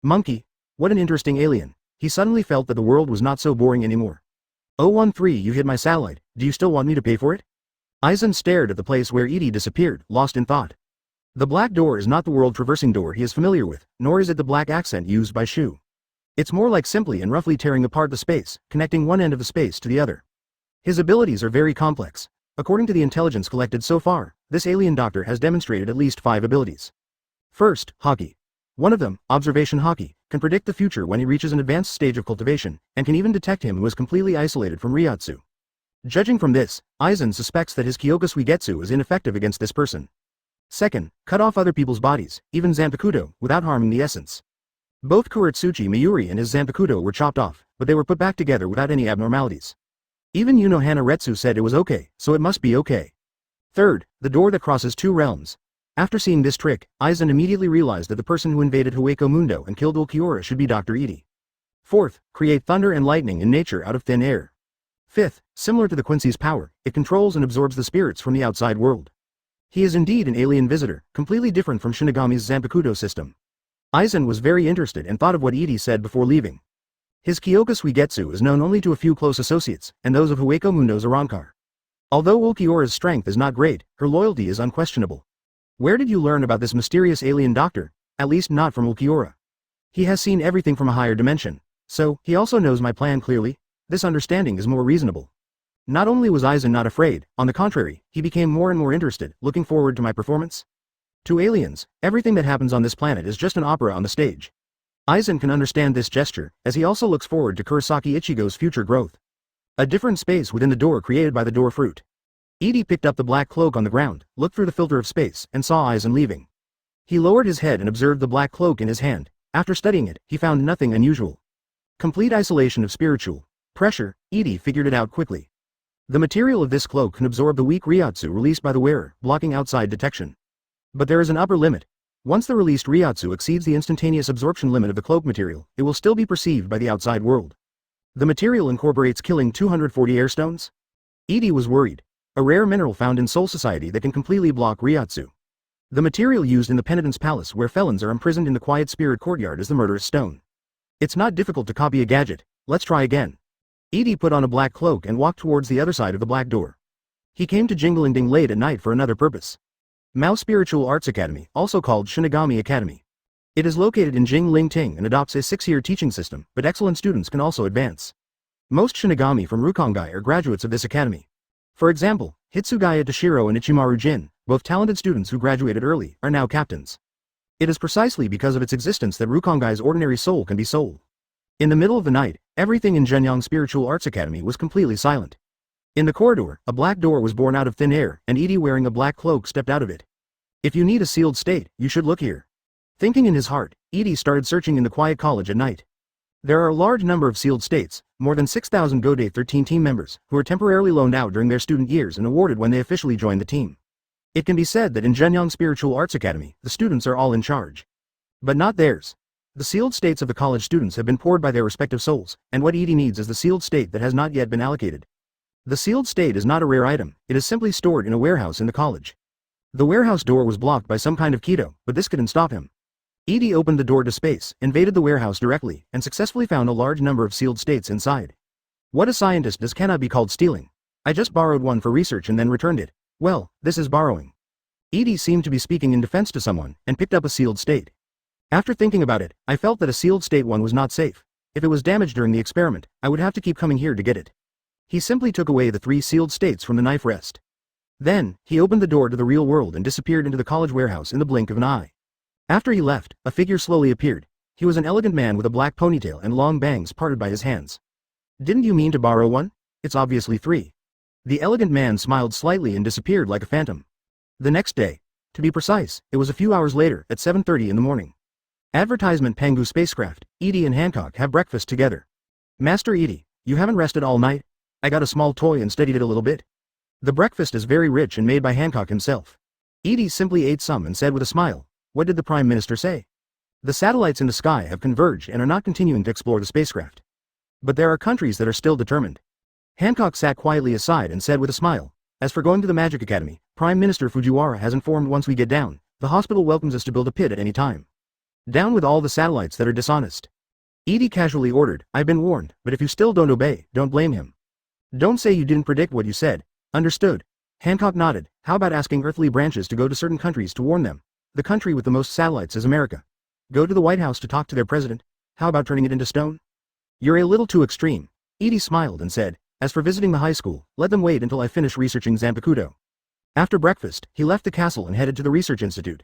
Monkey, what an interesting alien. He suddenly felt that the world was not so boring anymore. 013, you hid my satellite, do you still want me to pay for it? Aizen stared at the place where Edie disappeared, lost in thought. The black door is not the world-traversing door he is familiar with, nor is it the black accent used by Shu. It's more like simply and roughly tearing apart the space, connecting one end of the space to the other. His abilities are very complex. According to the intelligence collected so far, this alien doctor has demonstrated at least 5 abilities. First, Haki. One of them, Observation Haki, can predict the future when he reaches an advanced stage of cultivation, and can even detect him who is completely isolated from Ryotsu. Judging from this, Aizen suspects that his Kyoka Suigetsu is ineffective against this person. Second, cut off other people's bodies, even Zanpakuto, without harming the essence. Both Kuretsuchi Mayuri and his Zanpakuto were chopped off, but they were put back together without any abnormalities. Even Yuno Hanaretsu said it was okay, so it must be okay. Third, the door that crosses 2 realms. After seeing this trick, Aizen immediately realized that the person who invaded Hueco Mundo and killed Ulquiorra should be Dr. Edie. Fourth, create thunder and lightning in nature out of thin air. Fifth, similar to the Quincy's power, it controls and absorbs the spirits from the outside world. He is indeed an alien visitor, completely different from Shinigami's Zanpakuto system. Aizen was very interested and thought of what Edie said before leaving. His Kyoka Suigetsu is known only to a few close associates, and those of Hueco Mundo's Arrancar. Although Ulquiorra's strength is not great, her loyalty is unquestionable. Where did you learn about this mysterious alien doctor? At least not from Ulquiorra. He has seen everything from a higher dimension. So, he also knows my plan clearly. This understanding is more reasonable. Not only was Aizen not afraid, on the contrary, he became more and more interested, looking forward to my performance. To aliens, everything that happens on this planet is just an opera on the stage. Aizen can understand this gesture, as he also looks forward to Kurosaki Ichigo's future growth. A different space within the door created by the door fruit. Edie picked up the black cloak on the ground, looked through the filter of space, and saw Aizen leaving. He lowered his head and observed the black cloak in his hand. After studying it, he found nothing unusual. Complete isolation of spiritual pressure, Edie figured it out quickly. The material of this cloak can absorb the weak Ryotsu released by the wearer, blocking outside detection. But there is an upper limit. Once the released Ryotsu exceeds the instantaneous absorption limit of the cloak material, it will still be perceived by the outside world. The material incorporates killing 240 air stones? Edie was worried. A rare mineral found in Soul Society that can completely block Ryotsu. The material used in the Penitence Palace where felons are imprisoned in the Quiet Spirit Courtyard is the Murderous Stone. It's not difficult to copy a gadget. Let's try again. Edie put on a black cloak and walked towards the other side of the black door. He came to Jinglingding late at night for another purpose. Mao Spiritual Arts Academy, also called Shinigami Academy. It is located in Jinglingting and adopts a 6-year teaching system, but excellent students can also advance. Most Shinigami from Rukongai are graduates of this academy. For example, Hitsugaya Toshiro and Ichimaru Jin, both talented students who graduated early, are now captains. It is precisely because of its existence that Rukongai's ordinary soul can be sold. In the middle of the night, everything in Zhenyang Spiritual Arts Academy was completely silent. In the corridor, a black door was born out of thin air, and Edie wearing a black cloak stepped out of it. If you need a sealed state, you should look here. Thinking in his heart, Edie started searching in the quiet college at night. There are a large number of sealed states, more than 6,000 Godate 13 team members, who are temporarily loaned out during their student years and awarded when they officially join the team. It can be said that in Zhenyang Spiritual Arts Academy, the students are all in charge. But not theirs. The sealed states of the college students have been poured by their respective souls, and what Edie needs is the sealed state that has not yet been allocated. The sealed state is not a rare item, it is simply stored in a warehouse in the college. The warehouse door was blocked by some kind of Kaido, but this couldn't stop him. Edie opened the door to space, invaded the warehouse directly, and successfully found a large number of sealed states inside. What a scientist does cannot be called stealing. I just borrowed one for research and then returned it. Well, this is borrowing. Edie seemed to be speaking in defense to someone, and picked up a sealed state. After thinking about it, I felt that a sealed state one was not safe. If it was damaged during the experiment, I would have to keep coming here to get it. He simply took away the 3 sealed states from the knife rest. Then, he opened the door to the real world and disappeared into the college warehouse in the blink of an eye. After he left, a figure slowly appeared. He was an elegant man with a black ponytail and long bangs parted by his hands. Didn't you mean to borrow one? It's obviously 3. The elegant man smiled slightly and disappeared like a phantom. The next day. To be precise, it was a few hours later, at 7:30 in the morning. Advertisement Pangu spacecraft, Edie and Hancock have breakfast together. Master Edie, you haven't rested all night? I got a small toy and studied it a little bit. The breakfast is very rich and made by Hancock himself. Edie simply ate some and said with a smile, what did the Prime Minister say? The satellites in the sky have converged and are not continuing to explore the spacecraft. But there are countries that are still determined. Hancock sat quietly aside and said with a smile, as for going to the Magic Academy, Prime Minister Fujiwara has informed once we get down, the hospital welcomes us to build a pit at any time. Down with all the satellites that are dishonest. Edie casually ordered, I've been warned, but if you still don't obey, don't blame him. Don't say you didn't predict what you said. Understood. Hancock nodded, how about asking earthly branches to go to certain countries to warn them? The country with the most satellites is America. Go to the White House to talk to their president. How about turning it into stone? You're a little too extreme. Edie smiled and said, as for visiting the high school, let them wait until I finish researching Zanpakuto. After breakfast, he left the castle and headed to the research institute.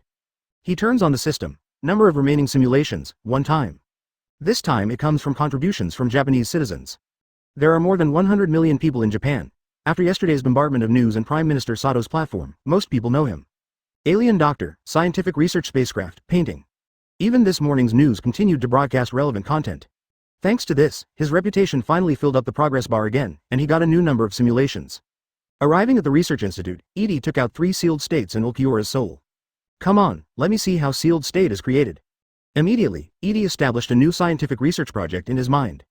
He turns on the system. Number of remaining simulations, 1 time. This time it comes from contributions from Japanese citizens. There are more than 100 million people in Japan. After yesterday's bombardment of news and Prime Minister Sato's platform, most people know him. Alien doctor, scientific research spacecraft, painting. Even this morning's news continued to broadcast relevant content. Thanks to this, his reputation finally filled up the progress bar again, and he got a new number of simulations. Arriving at the research institute, Edie took out 3 sealed states in Ulquiorra's soul. Come on, let me see how sealed state is created. Immediately, Edie established a new scientific research project in his mind.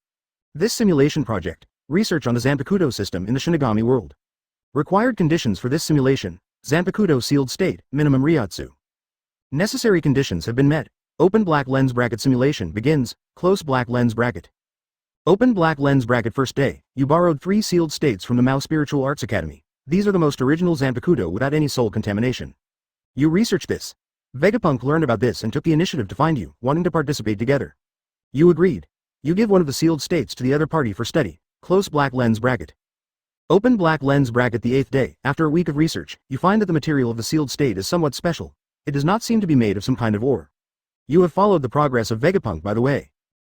This simulation project, research on the Zanpakuto system in the Shinigami world. Required conditions for this simulation, Zanpakuto sealed state, minimum Ryatsu. Necessary conditions have been met. Open black lens bracket simulation begins, close black lens bracket. Open black lens bracket first day, you borrowed 3 sealed states from the Mao Spiritual Arts Academy. These are the most original Zanpakuto without any soul contamination. You researched this. Vega Punk learned about this and took the initiative to find you, wanting to participate together. You agreed. You give one of the sealed states to the other party for study, close black lens bracket. Open black lens bracket the 8th day, after a week of research, you find that the material of the sealed state is somewhat special. It does not seem to be made of some kind of ore. You have followed the progress of Vega Punk by the way.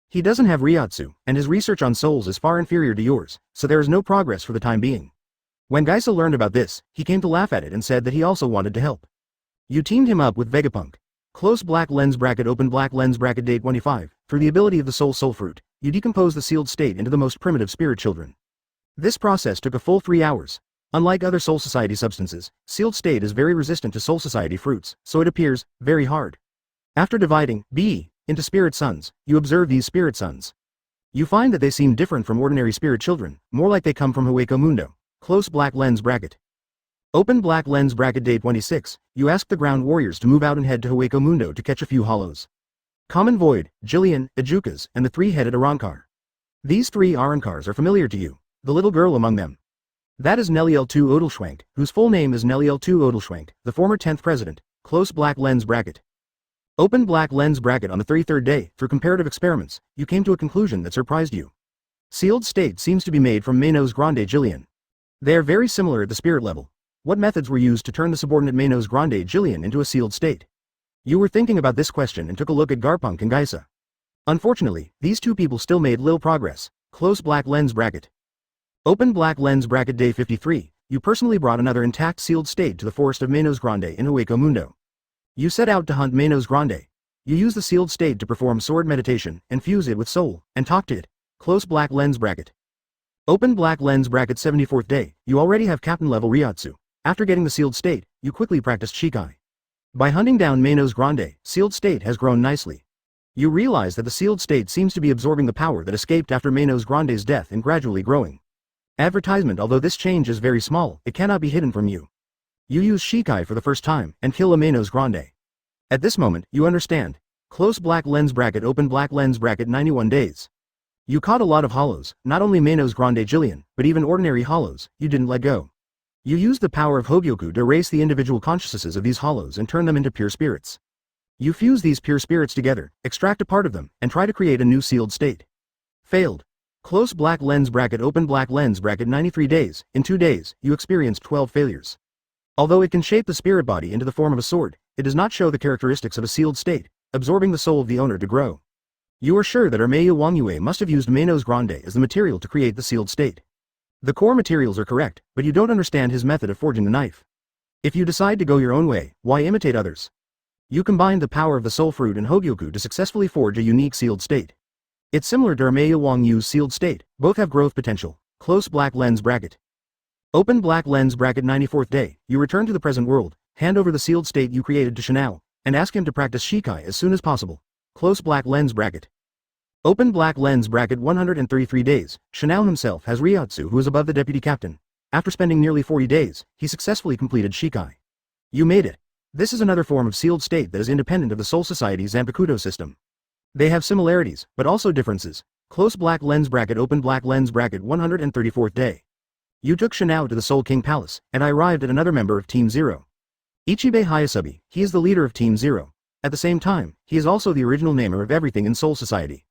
He doesn't have Ryatsu, and his research on souls is far inferior to yours, so there is no progress for the time being. When Geisa learned about this, he came to laugh at it and said that he also wanted to help. You teamed him up with Vega Punk. Close black lens bracket open black lens bracket day 25, through the ability of the soul fruit, you decompose the sealed state into the most primitive spirit children. This process took a full 3 hours. Unlike other Soul Society substances, sealed state is very resistant to Soul Society fruits, so it appears very hard. After dividing B into spirit sons, you observe these spirit sons. You find that they seem different from ordinary spirit children, more like they come from Hueco Mundo. Close black lens bracket. Open black lens bracket day 26, you ask the ground warriors to move out and head to Hueco Mundo to catch a few hollows. Common Void, Jillian, Ajukas, and the 3-headed Arankar. These 3 Arankars are familiar to you. The little girl among them. That is Nellie L2 Odelschwank, whose full name is Nellie L2 Odelschwank, the former 10th president, close black lens bracket. Open black lens bracket on the 33rd day, through comparative experiments, you came to a conclusion that surprised you. Sealed state seems to be made from Manos Grande Jillian. They are very similar at the spirit level. What methods were used to turn the subordinate Manos Grande Jillian into a sealed state? You were thinking about this question and took a look at Garpunk and Geisa. Unfortunately, these 2 people still made little progress, close black lens bracket. Open black lens bracket day 53, you personally brought another intact sealed state to the forest of Manos Grande in Hueco Mundo. You set out to hunt Manos Grande. You use the sealed state to perform sword meditation, and fuse it with soul, and talk to it. Close black lens bracket. Open black lens bracket 74th day, you already have captain level Ryatsu. After getting the sealed state, you quickly practiced Shikai. By hunting down Manos Grande, sealed state has grown nicely. You realize that the sealed state seems to be absorbing the power that escaped after Manos Grande's death and gradually growing. Advertisement. Although this change is very small, it cannot be hidden from you. You use Shikai for the first time, and kill a Manos Grande. At this moment, you understand. Close black lens bracket open black lens bracket 91 days. You caught a lot of hollows, not only Manos Grande Jillian, but even ordinary hollows, you didn't let go. You used the power of Hogyoku to erase the individual consciousnesses of these hollows and turn them into pure spirits. You fuse these pure spirits together, extract a part of them, and try to create a new sealed state. Failed. Close black lens bracket open black lens bracket 93 days, in 2 days, you experienced 12 failures. Although it can shape the spirit body into the form of a sword, it does not show the characteristics of a sealed state, absorbing the soul of the owner to grow. You are sure that Ermei Wangyue must have used Manos Grande as the material to create the sealed state. The core materials are correct, but you don't understand his method of forging the knife. If you decide to go your own way, why imitate others? You combined the power of the soul fruit and Hogyoku to successfully forge a unique sealed state. It's similar to Ermei Wangyue's sealed state, both have growth potential. Close black lens bracket. Open black lens bracket 94th day, you return to the present world, hand over the sealed state you created to Shinao, and ask him to practice Shikai as soon as possible. Close black lens bracket. Open black lens bracket 133 days, Shinao himself has Ryotsu who is above the deputy captain. After spending nearly 40 days, he successfully completed Shikai. You made it. This is another form of sealed state that is independent of the Soul Society's Zanpakuto system. They have similarities, but also differences. Close black lens bracket open black lens bracket 134th day. You took Shinao to the Soul King Palace, and I arrived at another member of Team Zero. Ichibei Hayasabi, he is the leader of Team Zero. At the same time, he is also the original namer of everything in Soul Society.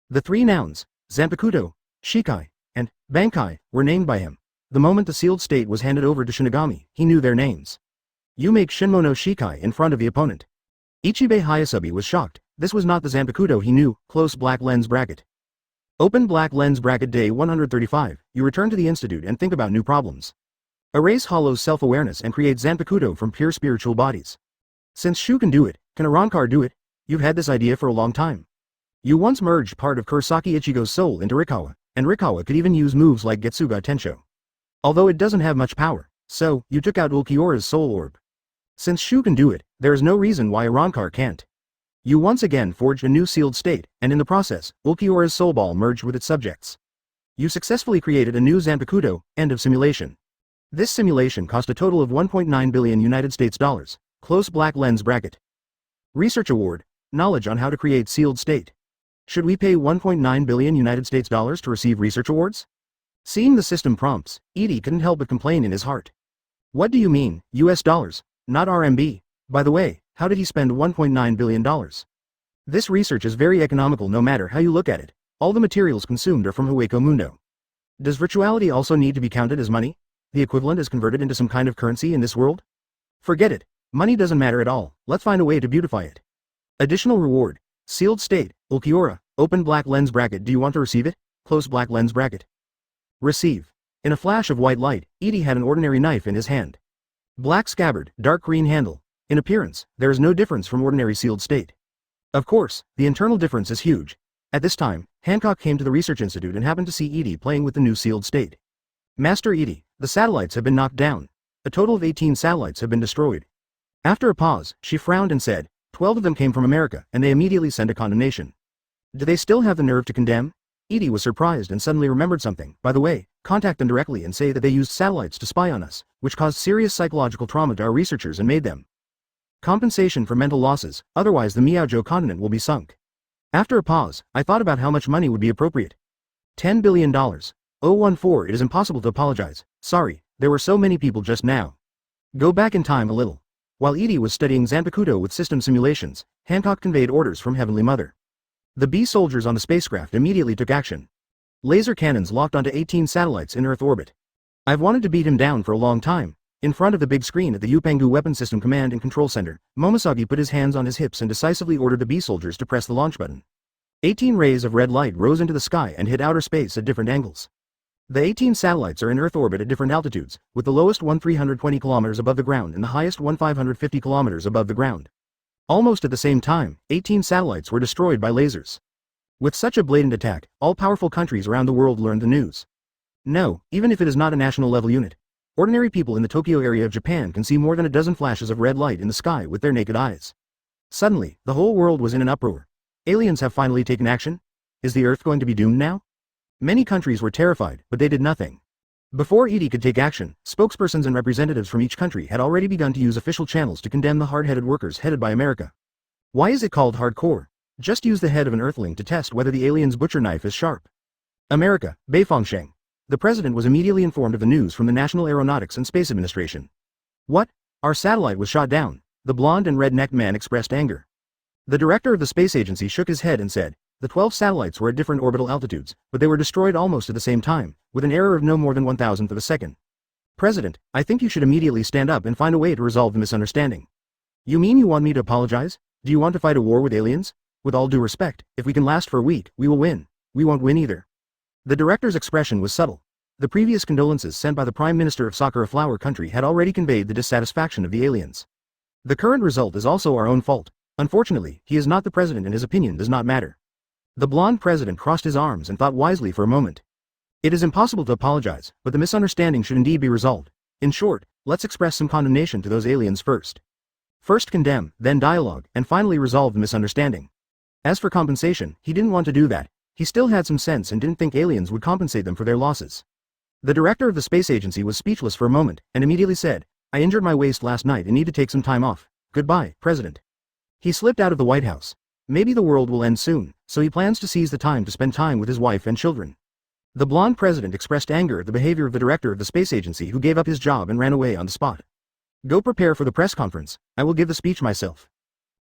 The 3 nouns, Zanpakuto, Shikai, and Bankai, were named by him. The moment the sealed state was handed over to Shinigami, he knew their names. You make Shinmono Shikai in front of the opponent. Ichibei Hayasabi was shocked. This was not the Zanpakuto he knew. Close black lens bracket. Open black lens bracket day 135, you return to the institute and think about new problems. Erase Hollow's self-awareness and create Zanpakuto from pure spiritual bodies. Since Shu can do it, can Arrancar do it? You've had this idea for a long time. You once merged part of Kurosaki Ichigo's soul into Rikawa, and Rikawa could even use moves like Getsuga Tensho. Although it doesn't have much power, so, you took out Ulquiorra's soul orb. Since Shu can do it, there is no reason why Arrancar can't. You once again forged a new sealed state, and in the process, Ulquiorra's soul ball merged with its subjects. You successfully created a new Zanpakuto, end of simulation. This simulation cost a total of 1.9 billion United States dollars. Close black lens bracket. Research award, knowledge on how to create sealed state. Should we pay 1.9 billion United States dollars to receive research awards? Seeing the system prompts, Edie couldn't help but complain in his heart. What do you mean, US dollars, not RMB? By the way, how did he spend $1.9 billion? This research is very economical no matter how you look at it. All the materials consumed are from Hueco Mundo. Does virtuality also need to be counted as money? The equivalent is converted into some kind of currency in this world? Forget it. Money doesn't matter at all. Let's find a way to beautify it. Additional reward. Sealed state, Ulquiorra, open black lens bracket. Do you want to receive it? Close black lens bracket. Receive. In a flash of white light, Edie had an ordinary knife in his hand. Black scabbard, dark green handle. In appearance, there is no difference from ordinary sealed state. Of course, the internal difference is huge. At this time, Hancock came to the research institute and happened to see Edie playing with the new sealed state. Master Edie, the satellites have been knocked down. A total of 18 satellites have been destroyed. After a pause, she frowned and said, 12 of them came from America, and they immediately sent a condemnation. Do they still have the nerve to condemn? Edie was surprised and suddenly remembered something. By the way, contact them directly and say that they used satellites to spy on us, which caused serious psychological trauma to our researchers and made them. Compensation for mental losses, otherwise the Miaojo continent will be sunk. After a pause, I thought about how much money would be appropriate. $10 billion. 014 It is impossible to apologize. Sorry, there were so many people just now. Go back in time a little. While Edie was studying Zanpakuto with system simulations, Hancock conveyed orders from Heavenly Mother. The B soldiers on the spacecraft immediately took action. Laser cannons locked onto 18 satellites in Earth orbit. I've wanted to beat him down for a long time. In front of the big screen at the Yupangu Weapon System Command and Control Center, Momosagi put his hands on his hips and decisively ordered the B soldiers to press the launch button. 18 rays of red light rose into the sky and hit outer space at different angles. The 18 satellites are in Earth orbit at different altitudes, with the lowest one 320 kilometers above the ground and the highest one 550 kilometers above the ground. Almost at the same time, 18 satellites were destroyed by lasers. With such a blatant attack, all powerful countries around the world learned the news. No, even if it is not a national level unit. Ordinary people in the Tokyo area of Japan can see more than a dozen flashes of red light in the sky with their naked eyes. Suddenly, the whole world was in an uproar. Aliens have finally taken action? Is the Earth going to be doomed now? Many countries were terrified, but they did nothing. Before Edie could take action, spokespersons and representatives from each country had already begun to use official channels to condemn the hard-headed workers headed by America. Why is it called hardcore? Just use the head of an Earthling to test whether the alien's butcher knife is sharp. America, Beifangsheng. The president was immediately informed of the news from the National Aeronautics and Space Administration. What? Our satellite was shot down. The blonde and red-necked man expressed anger. The director of the space agency shook his head and said, the 12 satellites were at different orbital altitudes, but they were destroyed almost at the same time, with an error of no more than 1,000th of a second. President, I think you should immediately stand up and find a way to resolve the misunderstanding. You mean you want me to apologize? Do you want to fight a war with aliens? With all due respect, if we can last for a week, we will win. We won't win either. The director's expression was subtle. The previous condolences sent by the Prime Minister of Sakura Flower Country had already conveyed the dissatisfaction of the aliens. The current result is also our own fault. Unfortunately, he is not the president and his opinion does not matter. The blonde president crossed his arms and thought wisely for a moment. It is impossible to apologize, but the misunderstanding should indeed be resolved. In short, let's express some condemnation to those aliens first. First condemn, then dialogue, and finally resolve the misunderstanding. As for compensation, he didn't want to do that. He still had some sense and didn't think aliens would compensate them for their losses. The director of the space agency was speechless for a moment, and immediately said, I injured my waist last night and need to take some time off. Goodbye, President. He slipped out of the White House. Maybe the world will end soon, so he plans to seize the time to spend time with his wife and children. The blonde president expressed anger at the behavior of the director of the space agency who gave up his job and ran away on the spot. Go prepare for the press conference. I will give the speech myself.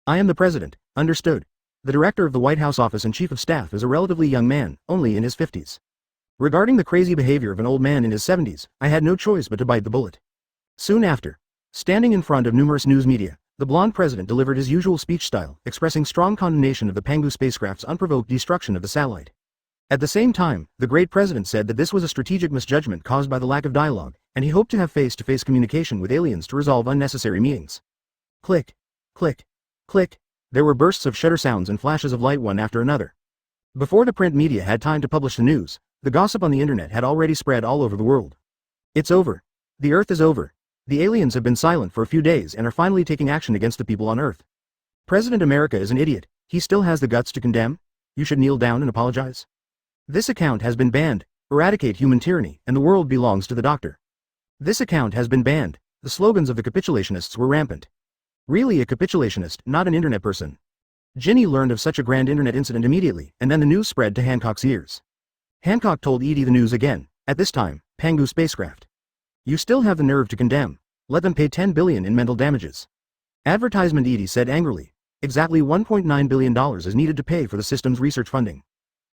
I am the president. Understood. The director of the White House office and chief of staff is a relatively young man, only in his 50s. Regarding the crazy behavior of an old man in his 70s, I had no choice but to bite the bullet. Soon after, standing in front of numerous news media, the blonde president delivered his usual speech style, expressing strong condemnation of the Pangu spacecraft's unprovoked destruction of the satellite. At the same time, the great president said that this was a strategic misjudgment caused by the lack of dialogue, and he hoped to have face-to-face communication with aliens to resolve unnecessary meetings. Click. Click. Click. There were bursts of shutter sounds and flashes of light one after another. Before the print media had time to publish the news, the gossip on the internet had already spread all over the world. It's over. The Earth is over. The aliens have been silent for a few days and are finally taking action against the people on Earth. President America is an idiot. He still has the guts to condemn? You should kneel down and apologize. This account has been banned. Eradicate human tyranny, and the world belongs to the doctor. This account has been banned. The slogans of the capitulationists were rampant. Really a capitulationist, not an internet person. Ginny learned of such a grand internet incident immediately, and then the news spread to Hancock's ears. Hancock told Edie the news again, at this time, Pangu spacecraft. You still have the nerve to condemn. Let them pay $10 billion in mental damages. Advertisement, Edie said angrily. Exactly $1.9 billion is needed to pay for the system's research funding.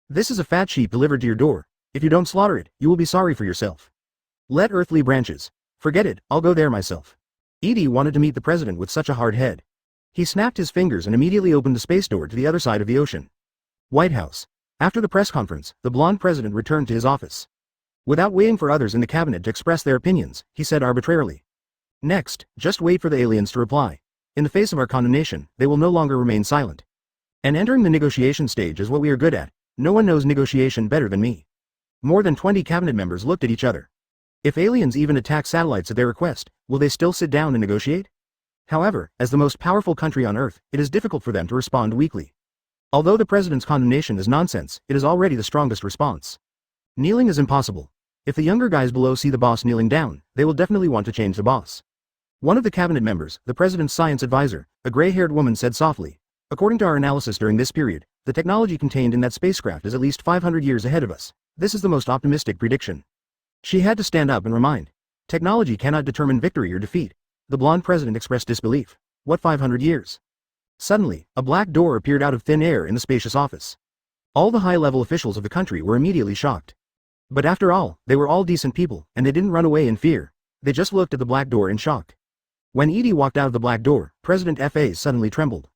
This is a fat sheep delivered to your door. If you don't slaughter it, you will be sorry for yourself. Let earthly branches. Forget it, I'll go there myself. Edie wanted to meet the president with such a hard head. He snapped his fingers and immediately opened the space door to the other side of the ocean. White House. After the press conference, the blonde president returned to his office. Without waiting for others in the cabinet to express their opinions, he said arbitrarily. Next, just wait for the aliens to reply. In the face of our condemnation, they will no longer remain silent. And entering the negotiation stage is what we are good at. No one knows negotiation better than me. More than 20 cabinet members looked at each other. If aliens even attack satellites at their request, will they still sit down and negotiate? However, as the most powerful country on Earth, it is difficult for them to respond weakly. Although the president's condemnation is nonsense, it is already the strongest response. Kneeling is impossible. If the younger guys below see the boss kneeling down, they will definitely want to change the boss. One of the cabinet members, the president's science advisor, a gray-haired woman said softly, according to our analysis during this period, the technology contained in that spacecraft is at least 500 years ahead of us. This is the most optimistic prediction. She had to stand up and remind. Technology cannot determine victory or defeat. The blonde president expressed disbelief. What 500 years? Suddenly, a black door appeared out of thin air in the spacious office. All the high-level officials of the country were immediately shocked. But after all, they were all decent people, and they didn't run away in fear. They just looked at the black door in shock. When Edie walked out of the black door, President F.A. suddenly trembled.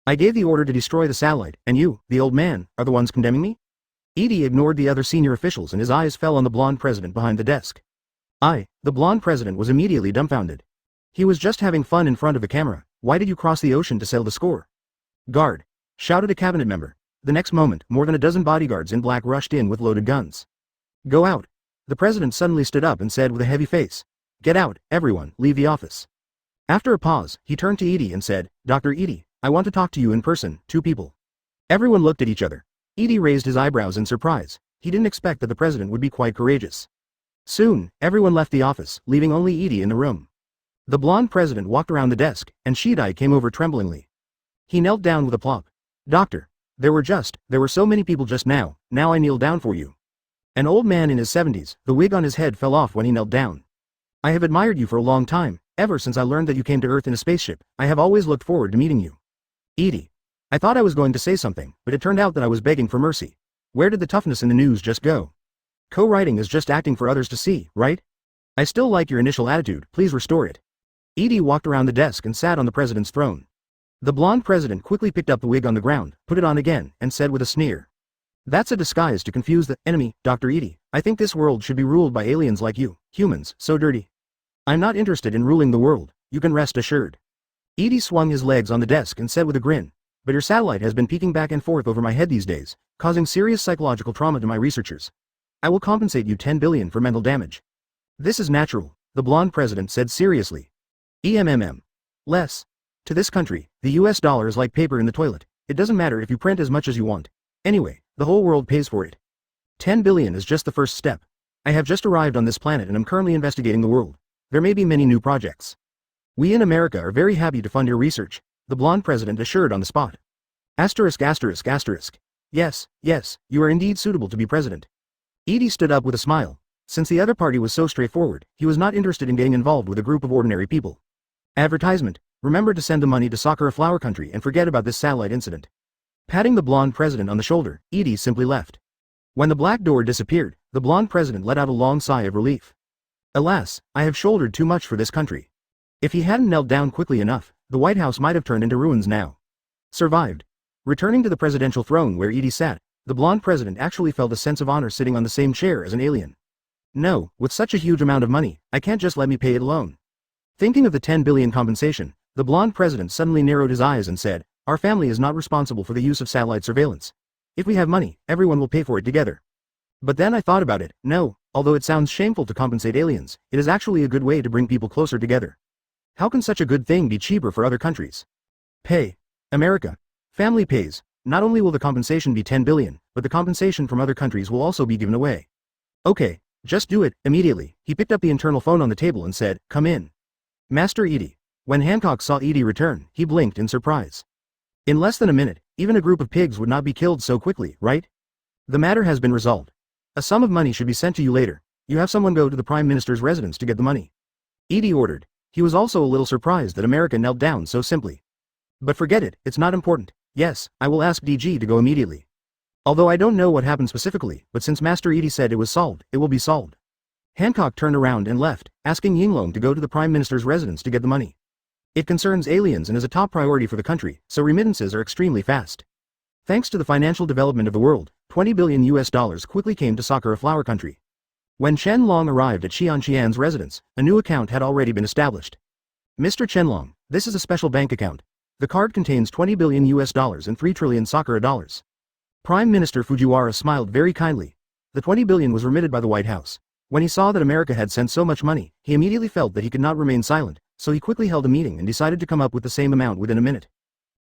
I gave the order to destroy the satellite, and you, the old man, are the ones condemning me? Edie ignored the other senior officials and his eyes fell on the blonde president behind the desk. The blonde president was immediately dumbfounded. He was just having fun in front of the camera. Why did you cross the ocean to settle the score? Guard! Shouted a cabinet member. The next moment, more than a dozen bodyguards in black rushed in with loaded guns. Go out! The president suddenly stood up and said with a heavy face. Get out, everyone, leave the office. After a pause, he turned to Edie and said, Dr. Edie, I want to talk to you in person, two people. Everyone looked at each other. Edie raised his eyebrows in surprise. He didn't expect that the president would be quite courageous. Soon, everyone left the office, leaving only Edie in the room. The blonde president walked around the desk, and Shijing came over tremblingly. He knelt down with a plop. Doctor. There were so many people just now I kneel down for you. An old man in his 70s, the wig on his head fell off when he knelt down. I have admired you for a long time, ever since I learned that you came to Earth in a spaceship. I have always looked forward to meeting you. Edie. I thought I was going to say something, but it turned out that I was begging for mercy. Where did the toughness in the news just go? Co-writing is just acting for others to see, right? I still like your initial attitude, please restore it. Edie walked around the desk and sat on the president's throne. The blonde president quickly picked up the wig on the ground, put it on again, and said with a sneer. That's a disguise to confuse the enemy, Dr. Edie. I think this world should be ruled by aliens like you, humans, so dirty. I'm not interested in ruling the world, you can rest assured. Edie swung his legs on the desk and said with a grin, but your satellite has been peeking back and forth over my head these days, causing serious psychological trauma to my researchers. I will compensate you 10 billion for mental damage. This is natural, the blonde president said seriously. Less. To this country, the US dollar is like paper in the toilet. It doesn't matter if you print as much as you want. Anyway, the whole world pays for it. 10 billion is just the first step. I have just arrived on this planet and am currently investigating the world. There may be many new projects. We in America are very happy to fund your research, the blonde president assured on the spot. Asterisk. Yes, you are indeed suitable to be president. Edie stood up with a smile. Since the other party was so straightforward, he was not interested in getting involved with a group of ordinary people. Advertisement. Remember to send the money to Sakura Flower Country and forget about this satellite incident. Patting the blonde president on the shoulder, Edie simply left. When the black door disappeared, the blonde president let out a long sigh of relief. Alas, I have shouldered too much for this country. If he hadn't knelt down quickly enough, the White House might have turned into ruins now. Survived. Returning to the presidential throne where Edie sat, the blonde president actually felt a sense of honor sitting on the same chair as an alien. No, with such a huge amount of money, I can't just let me pay it alone. Thinking of the 10 billion compensation, the blonde president suddenly narrowed his eyes and said, our family is not responsible for the use of satellite surveillance. If we have money, everyone will pay for it together. But then I thought about it, no, although it sounds shameful to compensate aliens, it is actually a good way to bring people closer together. How can such a good thing be cheaper for other countries? Pay. America. Family pays. Not only will the compensation be 10 billion, but the compensation from other countries will also be given away. Okay, just do it, immediately. He picked up the internal phone on the table and said, come in. Master Edie. When Hancock saw Edie return, he blinked in surprise. In less than a minute, even a group of pigs would not be killed so quickly, right? The matter has been resolved. A sum of money should be sent to you later. You have someone go to the Prime Minister's residence to get the money. Edie ordered. He was also a little surprised that America knelt down so simply. But forget it, it's not important. Yes, I will ask DG to go immediately. Although I don't know what happened specifically, but since Master Edie said it was solved, it will be solved. Hancock turned around and left, asking Yinglong to go to the Prime Minister's residence to get the money. It concerns aliens and is a top priority for the country, so remittances are extremely fast. Thanks to the financial development of the world, 20 billion US dollars quickly came to Sakura Flower Country. When Chen Long arrived at Qian's residence, a new account had already been established. Mr. Chen Long, this is a special bank account. The card contains 20 billion US dollars and 3 trillion Sakura dollars. Prime Minister Fujiwara smiled very kindly. The 20 billion was remitted by the White House. When he saw that America had sent so much money, he immediately felt that he could not remain silent, so he quickly held a meeting and decided to come up with the same amount within a minute.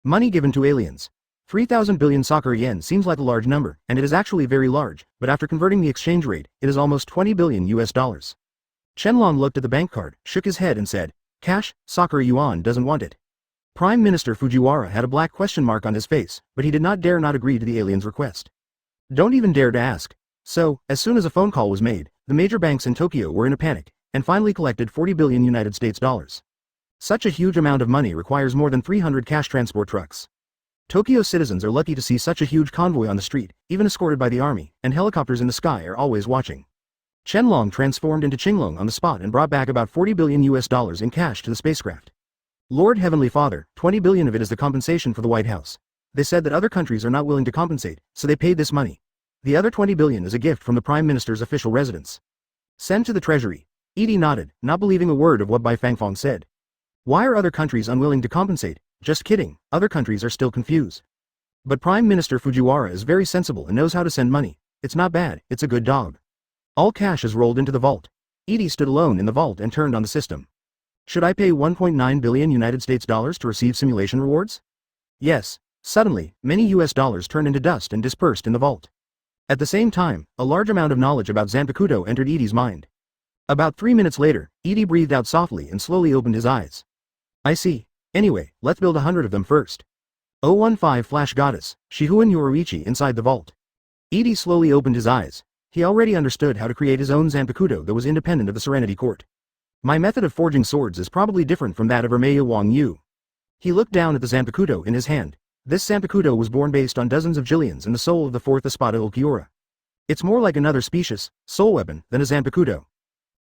Money given to aliens. 3,000 billion Sakura yen seems like a large number, and it is actually very large, but after converting the exchange rate, it is almost 20 billion US dollars. Chenlong looked at the bank card, shook his head and said, cash, Sakura yuan doesn't want it. Prime Minister Fujiwara had a black question mark on his face, but he did not dare not agree to the alien's request. Don't even dare to ask. So, as soon as a phone call was made, the major banks in Tokyo were in a panic, and finally collected 40 billion United States dollars. Such a huge amount of money requires more than 300 cash transport trucks. Tokyo citizens are lucky to see such a huge convoy on the street, even escorted by the army, and helicopters in the sky are always watching. Chenlong transformed into Qinglong on the spot and brought back about 40 billion US dollars in cash to the spacecraft. Lord Heavenly Father, 20 billion of it is the compensation for the White House. They said that other countries are not willing to compensate, so they paid this money. The other 20 billion is a gift from the Prime Minister's official residence. Send to the Treasury. Edie nodded, not believing a word of what Bai Fangfong said. Why are other countries unwilling to compensate? Just kidding, other countries are still confused. But Prime Minister Fujiwara is very sensible and knows how to send money. It's not bad, it's a good dog. All cash is rolled into the vault. Edie stood alone in the vault and turned on the system. Should I pay 1.9 billion United States dollars to receive simulation rewards? Yes, Suddenly, many US dollars turned into dust and dispersed in the vault. At the same time, a large amount of knowledge about Zanpakuto entered Edie's mind. About 3 minutes later, Edie breathed out softly and slowly opened his eyes. I see. Anyway, let's build 100 of them first. 015 Flash Goddess, Shihuan Yoruichi inside the vault. Edie slowly opened his eyes. He already understood how to create his own Zanpakuto that was independent of the Serenity Court. My method of forging swords is probably different from that of Ermeya Wang Yu. He looked down at the Zanpakuto in his hand. This Zanpakuto was born based on dozens of Jillians and the soul of the fourth Espada Ulquiorra. It's more like another specious, soul weapon than a Zanpakuto.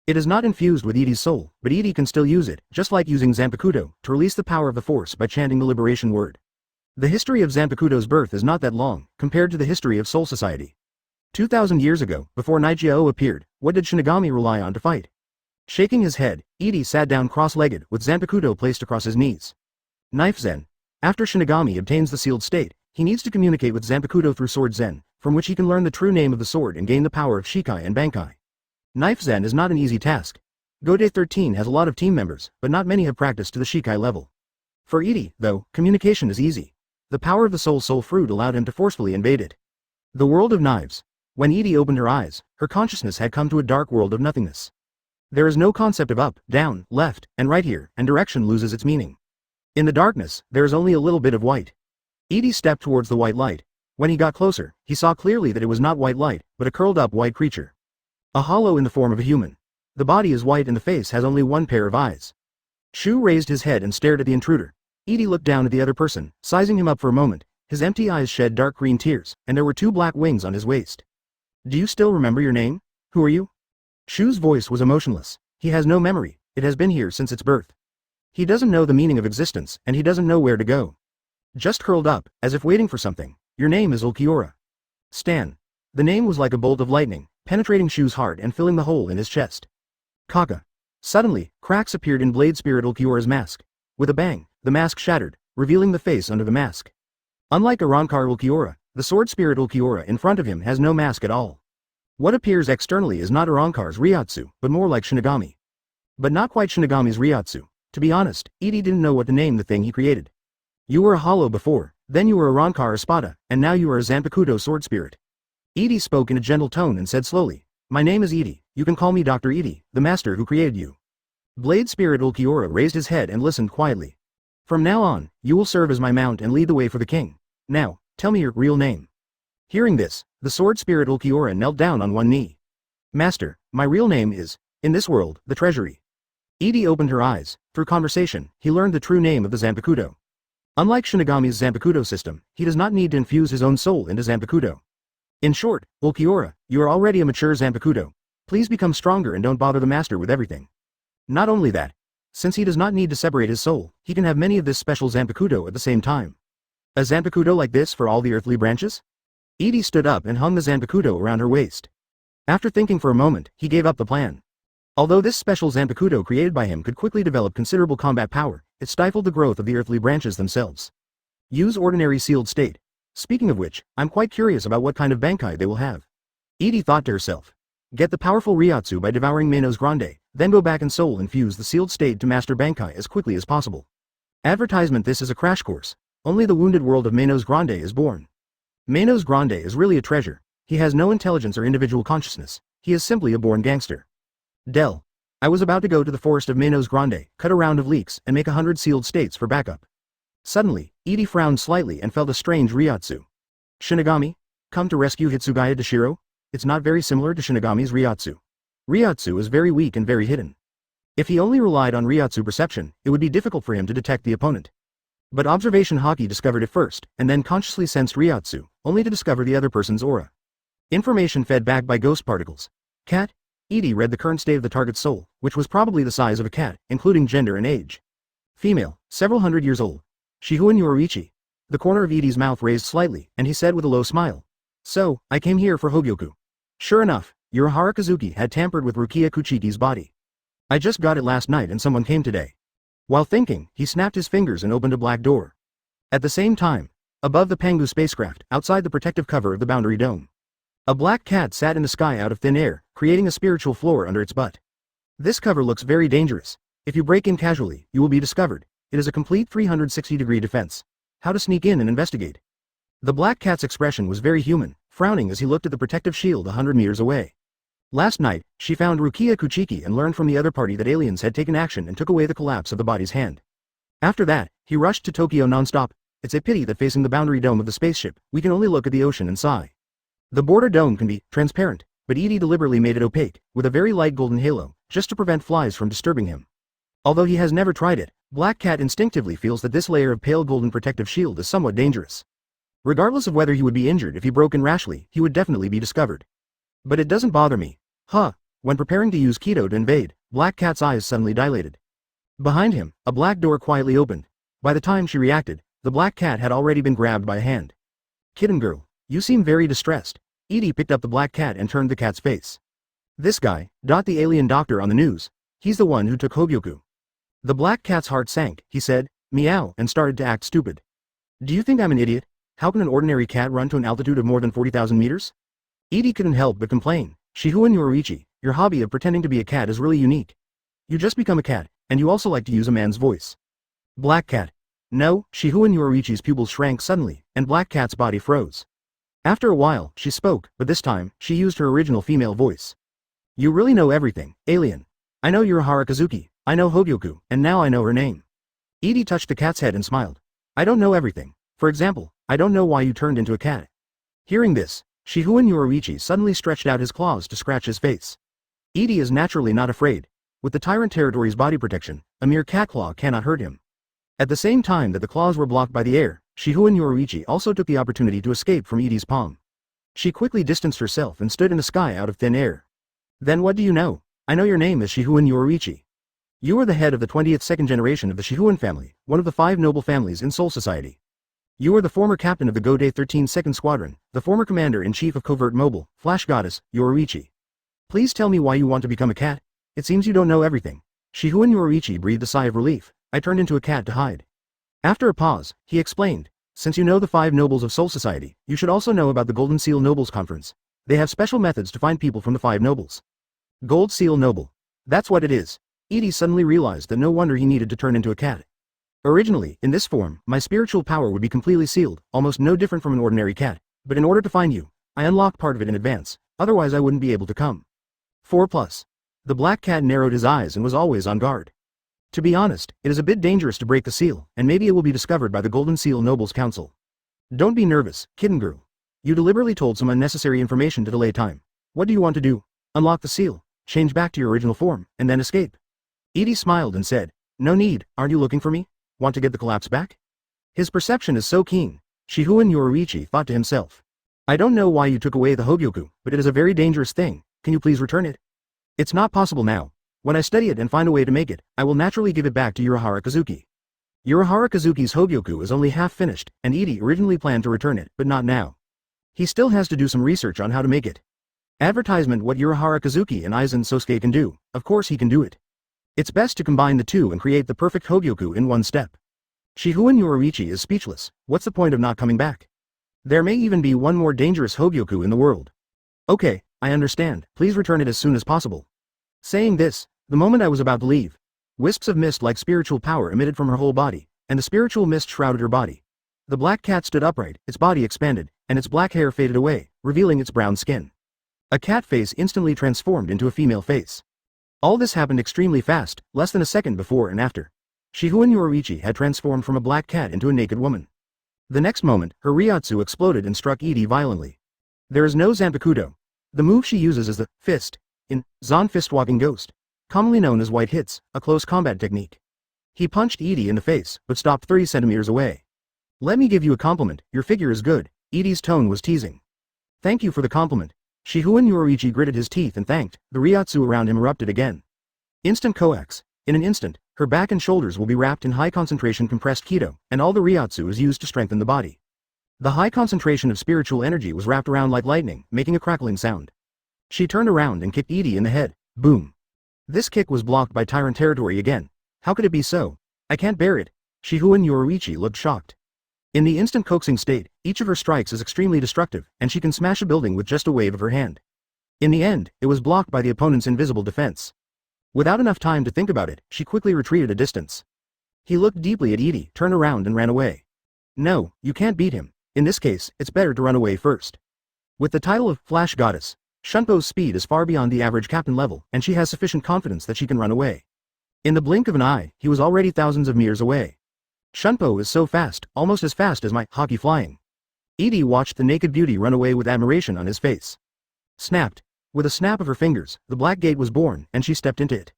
It is not infused with Edie's soul, but Edie can still use it, just like using Zanpakuto, to release the power of the force by chanting the liberation word. The history of Zanpakuto's birth is not that long, compared to the history of Soul Society. 2,000 years ago, before Nijiao appeared, what did Shinigami rely on to fight? Shaking his head, Edie sat down cross-legged with Zanpakuto placed across his knees. Knife Zen. After Shinigami obtains the sealed state, he needs to communicate with Zanpakuto through Sword Zen, from which he can learn the true name of the sword and gain the power of Shikai and Bankai. Knife Zen is not an easy task. Gode 13 has a lot of team members, but not many have practiced to the Shikai level. For Edie, though, communication is easy. The power of the soul fruit allowed him to forcefully invade it. The world of knives. When Edie opened her eyes, her consciousness had come to a dark world of nothingness. There is no concept of up, down, left, and right here, and direction loses its meaning. In the darkness, there is only a little bit of white. Edie stepped towards the white light. When he got closer, he saw clearly that it was not white light, but a curled-up white creature. A hollow in the form of a human. The body is white and the face has only one pair of eyes. Shu raised his head and stared at the intruder. Edie looked down at the other person, sizing him up for a moment. His empty eyes shed dark green tears, and there were 2 black wings on his waist. Do you still remember your name? Who are you? Shu's voice was emotionless. He has no memory, it has been here since its birth. He doesn't know the meaning of existence, and he doesn't know where to go. Just curled up, as if waiting for something. Your name is Ulquiorra. Stan. The name was like a bolt of lightning, penetrating Shu's heart and filling the hole in his chest. Kaka. Suddenly, cracks appeared in Blade Spirit Ulquiorra's mask. With a bang, the mask shattered, revealing the face under the mask. Unlike Arankar Ulquiorra, the Sword Spirit Ulquiorra in front of him has no mask at all. What appears externally is not Arankar's Ryatsu, but more like Shinigami. But not quite Shinigami's Ryatsu. To be honest, Edie didn't know what to name the thing he created. You were a hollow before, then you were a Arankar Espada, and now you are a Zanpakuto Sword Spirit. Edie spoke in a gentle tone and said slowly, My name is Edie, you can call me Dr. Edie, the master who created you. Blade Spirit Ulquiorra raised his head and listened quietly. From now on, you will serve as my mount and lead the way for the king. Now, tell me your real name. Hearing this, the Sword Spirit Ulquiorra knelt down on one knee. Master, my real name is, in this world, the Treasury. Edie opened her eyes. Through conversation, he learned the true name of the Zanpakuto. Unlike Shinigami's Zanpakuto system, he does not need to infuse his own soul into Zanpakuto. In short, Ulquiorra, you are already a mature Zanpakuto. Please become stronger and don't bother the master with everything. Not only that, since he does not need to separate his soul, he can have many of this special Zanpakuto at the same time. A Zanpakuto like this for all the earthly branches? Edie stood up and hung the Zanpakuto around her waist. After thinking for a moment, he gave up the plan. Although this special Zanpakuto created by him could quickly develop considerable combat power, it stifled the growth of the earthly branches themselves. Use ordinary sealed state. Speaking of which, I'm quite curious about what kind of Bankai they will have. Edie thought to herself. Get the powerful Ryatsu by devouring Manos Grande, then go back and soul infuse the sealed state to master Bankai as quickly as possible. Advertisement: This is a crash course. Only the wounded world of Manos Grande is born. Manos Grande is really a treasure. He has no intelligence or individual consciousness. He is simply a born gangster. Del. I was about to go to the forest of Manos Grande, cut a round of leeks, and make 100 sealed states for backup. Suddenly, Edie frowned slightly and felt a strange Ryatsu. Shinigami? Come to rescue Hitsugaya Dashiro? It's not very similar to Shinigami's Ryatsu. Ryatsu is very weak and very hidden. If he only relied on Ryatsu perception, it would be difficult for him to detect the opponent. But observation Haki discovered it first, and then consciously sensed Ryatsu, only to discover the other person's aura. Information fed back by ghost particles. Cat? Edie read the current state of the target's soul, which was probably the size of a cat, including gender and age. Female, several hundred years old. Shihuan Yoruichi. The corner of Edie's mouth raised slightly, and he said with a low smile. So, I came here for Hogyoku. Sure enough, Urahara Kazuki had tampered with Rukia Kuchiki's body. I just got it last night and someone came today. While thinking, he snapped his fingers and opened a black door. At the same time, above the Pangu spacecraft, outside the protective cover of the boundary dome, a black cat sat in the sky out of thin air, creating a spiritual floor under its butt. This cover looks very dangerous. If you break in casually, you will be discovered. It is a complete 360-degree defense. how to sneak in and investigate. The black cat's expression was very human, frowning as he looked at the protective shield 100 meters away. Last night, she found Rukia Kuchiki and learned from the other party that aliens had taken action and took away the collapse of the body's hand. After that, he rushed to Tokyo non-stop. It's a pity that facing the boundary dome of the spaceship, we can only look at the ocean and sigh. The border dome can be transparent, but Edie deliberately made it opaque, with a very light golden halo, just to prevent flies from disturbing him. Although he has never tried it, Black Cat instinctively feels that this layer of pale golden protective shield is somewhat dangerous. Regardless of whether he would be injured if he broke in rashly, he would definitely be discovered. But it doesn't bother me. When preparing to use Kaido to invade, Black Cat's eyes suddenly dilated. Behind him, a black door quietly opened. By the time she reacted, the Black Cat had already been grabbed by a hand. Kitten girl, you seem very distressed. Edie picked up the Black Cat and turned the cat's face. This guy, the alien doctor on the news. He's the one who took Hogyoku. The Black Cat's heart sank, he said, meow, and started to act stupid. Do you think I'm an idiot? How can an ordinary cat run to an altitude of more than 40,000 meters? Edie couldn't help but complain. Shihuan Yoruichi, your hobby of pretending to be a cat is really unique. You just become a cat, and you also like to use a man's voice. Black Cat. No, Shihuan Yoruichi's pupils shrank suddenly, and Black Cat's body froze. After a while, she spoke, but this time, she used her original female voice. You really know everything, alien. I know Urahara Kazuki, I know Hogyoku, and now I know her name. Edie touched the cat's head and smiled. I don't know everything. For example, I don't know why you turned into a cat. Hearing this, Shihuan Yoruichi suddenly stretched out his claws to scratch his face. Edie is naturally not afraid. With the Tyrant Territory's body protection, a mere cat claw cannot hurt him. At the same time that the claws were blocked by the air, Shihuan Yoruichi also took the opportunity to escape from Edie's palm. She quickly distanced herself and stood in the sky out of thin air. Then what do you know? I know your name is Shihuan Yoruichi. You are the head of the 20th second generation of the Shihuan family, one of the 5 noble families in Soul Society. You are the former captain of the Godei 13 2nd Squadron, the former commander-in-chief of Covert Mobile, Flash Goddess, Yoruichi. Please tell me why you want to become a cat. It seems you don't know everything. Shihuan Yoruichi breathed a sigh of relief. I turned into a cat to hide. After a pause, he explained, since you know the 5 nobles of Soul Society, you should also know about the Golden Seal Nobles Conference. They have special methods to find people from the 5 nobles. Gold Seal Noble. That's what it is. Edie suddenly realized that no wonder he needed to turn into a cat. Originally, in this form, my spiritual power would be completely sealed, almost no different from an ordinary cat, but in order to find you, I unlocked part of it in advance, otherwise I wouldn't be able to come. 4+. The Black Cat narrowed his eyes and was always on guard. To be honest, it is a bit dangerous to break the seal, and maybe it will be discovered by the Golden Seal Nobles Council. Don't be nervous, kitten girl. You deliberately told some unnecessary information to delay time. What do you want to do? Unlock the seal, change back to your original form, and then escape. Edie smiled and said, no need, aren't you looking for me? Want to get the collapse back? His perception is so keen. Shihuan Yoruichi thought to himself. I don't know why you took away the Hogyoku, but it is a very dangerous thing. Can you please return it? It's not possible now. When I study it and find a way to make it, I will naturally give it back to Urahara Kazuki. Urahara Kazuki's Hogyoku is only half finished, and Edie originally planned to return it, but not now. He still has to do some research on how to make it. Advertisement what Urahara Kazuki and Aizen Sosuke can do, of course he can do it. It's best to combine the two and create the perfect Hogyoku in one step. Shihuan Yoruichi is speechless. What's the point of not coming back? There may even be one more dangerous Hogyoku in the world. Okay, I understand. Please return it as soon as possible. Saying this, the moment I was about to leave, wisps of mist like spiritual power emitted from her whole body, and the spiritual mist shrouded her body. The black cat stood upright, its body expanded, and its black hair faded away, revealing its brown skin. A cat face instantly transformed into a female face. All this happened extremely fast, less than a second before and after. Shihuan Yoruichi had transformed from a black cat into a naked woman. The next moment, her Ryatsu exploded and struck Edie violently. There is no Zanpakudo. The move she uses is the fist, in Zan Fist Walking Ghost, commonly known as white hits, a close combat technique. He punched Edie in the face, but stopped 30 centimeters away. Let me give you a compliment, your figure is good. Edie's tone was teasing. Thank you for the compliment. Shihuan Yoruichi gritted his teeth and thanked. The Ryatsu around him erupted again. Instant coax. In an instant, her back and shoulders will be wrapped in high-concentration compressed Kaido, and all the Ryatsu is used to strengthen the body. The high concentration of spiritual energy was wrapped around like lightning, making a crackling sound. She turned around and kicked Edie in the head. Boom. This kick was blocked by Tyrant Territory again. How could it be so? I can't bear it. Shihuan Yoruichi looked shocked. In the instant coaxing state, each of her strikes is extremely destructive, and she can smash a building with just a wave of her hand. In the end, it was blocked by the opponent's invisible defense. Without enough time to think about it, she quickly retreated a distance. He looked deeply at Edie, turned around and ran away. No, you can't beat him. In this case, it's better to run away first. With the title of Flash Goddess, Shunpo's speed is far beyond the average captain level, and she has sufficient confidence that she can run away. In the blink of an eye, he was already thousands of meters away. Shunpo is so fast, almost as fast as my hockey flying. Edie watched the naked beauty run away with admiration on his face. Snapped. With a snap of her fingers, the black gate was born, and she stepped into it.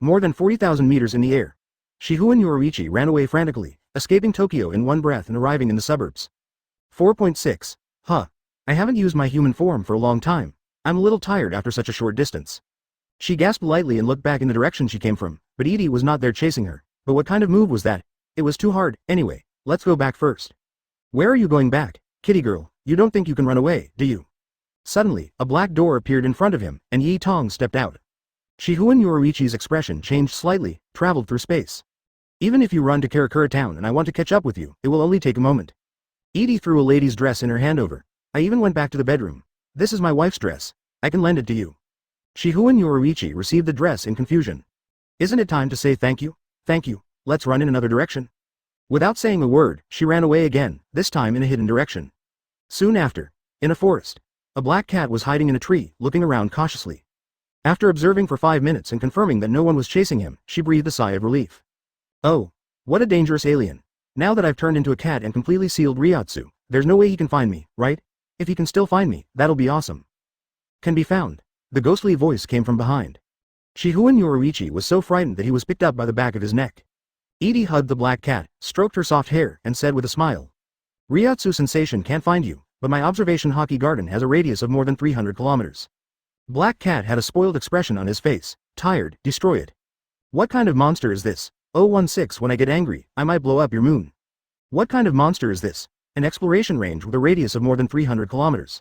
More than 40,000 meters in the air. Shihu and Yoruichi ran away frantically, escaping Tokyo in one breath and arriving in the suburbs. 4.6. Huh. I haven't used my human form for a long time. I'm a little tired after such a short distance. She gasped lightly and looked back in the direction she came from, but Edie was not there chasing her. But what kind of move was that? It was too hard. Anyway, let's go back first. Where are you going back, kitty girl? You don't think you can run away, do you? Suddenly, a black door appeared in front of him, and Yi Tong stepped out. Shihu and Yoruichi's expression changed slightly, traveled through space. Even if you run to Karakura town and I want to catch up with you, it will only take a moment. Edie threw a lady's dress in her hand over. I even went back to the bedroom. This is my wife's dress. I can lend it to you. Shihu and Yoruichi received the dress in confusion. Isn't it time to say thank you? Thank you. Let's run in another direction. Without saying a word, she ran away again, this time in a hidden direction. Soon after, in a forest, a black cat was hiding in a tree, looking around cautiously. After observing for 5 minutes and confirming that no one was chasing him, she breathed a sigh of relief. Oh, what a dangerous alien. Now that I've turned into a cat and completely sealed Ryotsu, there's no way he can find me, right? If he can still find me, that'll be awesome. Can be found. The ghostly voice came from behind. Shihu and Yoruichi was so frightened that he was picked up by the back of his neck. Edie hugged the black cat, stroked her soft hair, and said with a smile. Ryotsu sensation can't find you, but my observation hockey garden has a radius of more than 300 kilometers. Black cat had a spoiled expression on his face. Tired, destroy it. What kind of monster is this? 016 When I get angry, I might blow up your moon. What kind of monster is this? An exploration range with a radius of more than 300 kilometers.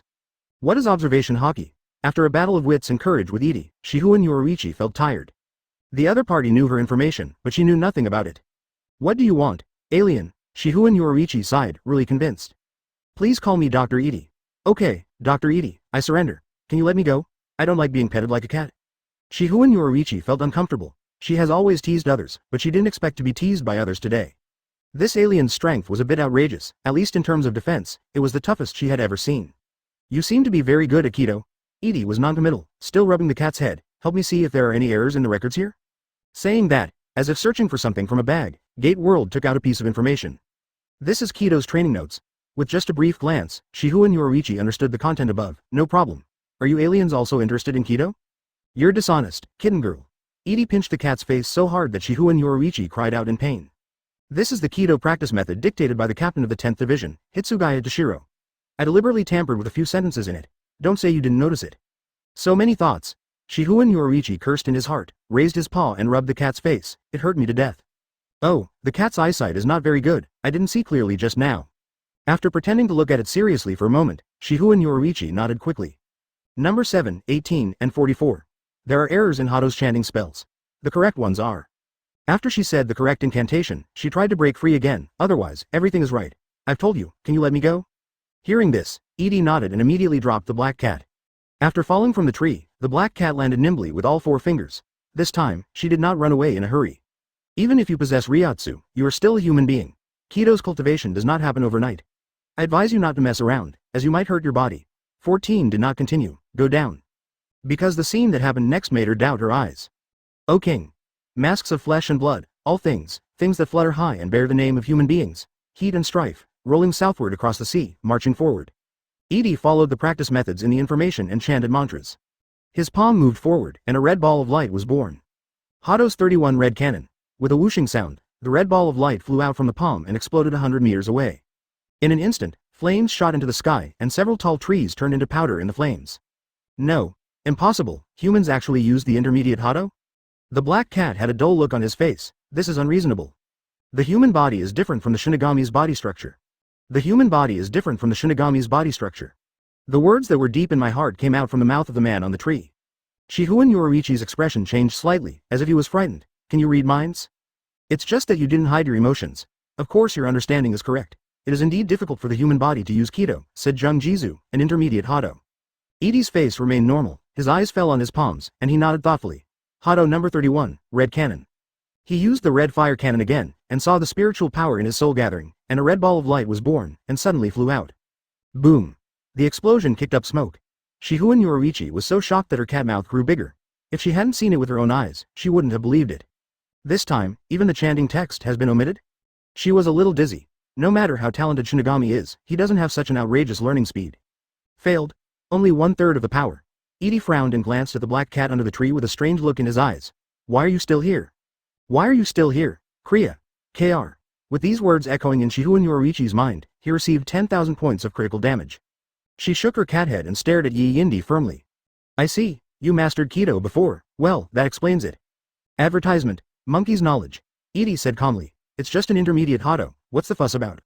What is observation hockey? After a battle of wits and courage with Edie, Shihu and Yoruichi felt tired. The other party knew her information, but she knew nothing about it. What do you want, alien? Shihu and Yoruichi sighed, really convinced. Please call me Dr. Edie. Okay, Dr. Edie, I surrender. Can you let me go? I don't like being petted like a cat. Shihu and Yoruichi felt uncomfortable. She has always teased others, but she didn't expect to be teased by others today. This alien's strength was a bit outrageous, at least in terms of defense. It was the toughest she had ever seen. You seem to be very good, Akito. Edie was noncommittal, still rubbing the cat's head. Help me see if there are any errors in the records here? Saying that, as if searching for something from a bag, Gate World took out a piece of information. This is Kaido's training notes. With just a brief glance, Shihu and Yoruichi understood the content above. No problem. Are you aliens also interested in Kaido? You're dishonest, kitten girl. Edie pinched the cat's face so hard that Shihu and Yoruichi cried out in pain. This is the Kaido practice method dictated by the captain of the 10th Division, Hitsugaya Toshiro. I deliberately tampered with a few sentences in it. Don't say you didn't notice it. So many thoughts. Shihu and Yoruichi cursed in his heart, raised his paw and rubbed the cat's face. It hurt me to death. Oh, the cat's eyesight is not very good. I didn't see clearly just now. After pretending to look at it seriously for a moment, Shihu and Yoruichi nodded quickly. Number 7, 18, and 44. There are errors in Hado's chanting spells. The correct ones are. After she said the correct incantation, she tried to break free again. Otherwise, everything is right. I've told you, can you let me go? Hearing this, Edie nodded and immediately dropped the black cat. After falling from the tree, the black cat landed nimbly with all 4 fingers. This time, she did not run away in a hurry. Even if you possess Ryotsu, you are still a human being. Kaido's cultivation does not happen overnight. I advise you not to mess around, as you might hurt your body. 14 did not continue. Go down. Because the scene that happened next made her doubt her eyes. O King. Masks of flesh and blood, all things that flutter high and bear the name of human beings. Heat and strife, rolling southward across the sea, marching forward. Edie followed the practice methods in the information and chanted mantras. His palm moved forward, and a red ball of light was born. Hado's 31 red cannon. With a whooshing sound, the red ball of light flew out from the palm and exploded 100 meters away. In an instant, flames shot into the sky and several tall trees turned into powder in the flames. No. Impossible. Humans actually used the intermediate Hado? The black cat had a dull look on his face. This is unreasonable. The human body is different from the Shinigami's body structure. The human body is different from the Shinigami's body structure. The words that were deep in my heart came out from the mouth of the man on the tree. Shihu and Yoruichi's expression changed slightly, as if he was frightened. Can you read minds? It's just that you didn't hide your emotions. Of course your understanding is correct. It is indeed difficult for the human body to use Kaido, said Jung Jizu, an intermediate Hado. Edie's face remained normal, his eyes fell on his palms, and he nodded thoughtfully. Hado number 31, red cannon. He used the red fire cannon again, and saw the spiritual power in his soul gathering, and a red ball of light was born, and suddenly flew out. Boom! The explosion kicked up smoke. Shihuan Yoruichi was so shocked that her cat mouth grew bigger. If she hadn't seen it with her own eyes, she wouldn't have believed it. This time, even the chanting text has been omitted? She was a little dizzy. No matter how talented Shinigami is, he doesn't have such an outrageous learning speed. Failed. Only 1/3 of the power. Edie frowned and glanced at the black cat under the tree with a strange look in his eyes. Why are you still here? Why are you still here? Kriya. Kr. With these words echoing in Shihuan Yoruichi's mind, he received 10,000 points of critical damage. She shook her cat head and stared at Yi Yindi firmly. I see, you mastered Kaido before. Well, that explains it. Advertisement. Monkey's knowledge. Edie said calmly. It's just an intermediate Hado, what's the fuss about?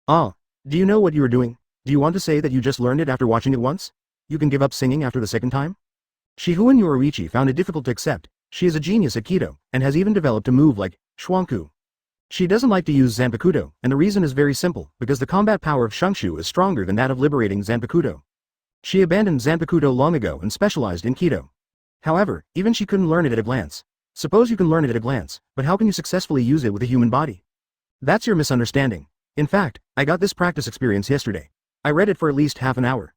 Ah, do you know what you are doing? Do you want to say that you just learned it after watching it once? You can give up singing after the second time? Shihuan Yoruichi found it difficult to accept. She is a genius at Kaido, and has even developed a move like Schwanku. She doesn't like to use Zanpakuto, and the reason is very simple, because the combat power of Shungshu is stronger than that of liberating Zanpakuto. She abandoned Zanpakuto long ago and specialized in Kaido. However, even she couldn't learn it at a glance. Suppose you can learn it at a glance, but how can you successfully use it with a human body? That's your misunderstanding. In fact, I got this practice experience yesterday. I read it for at least half an hour.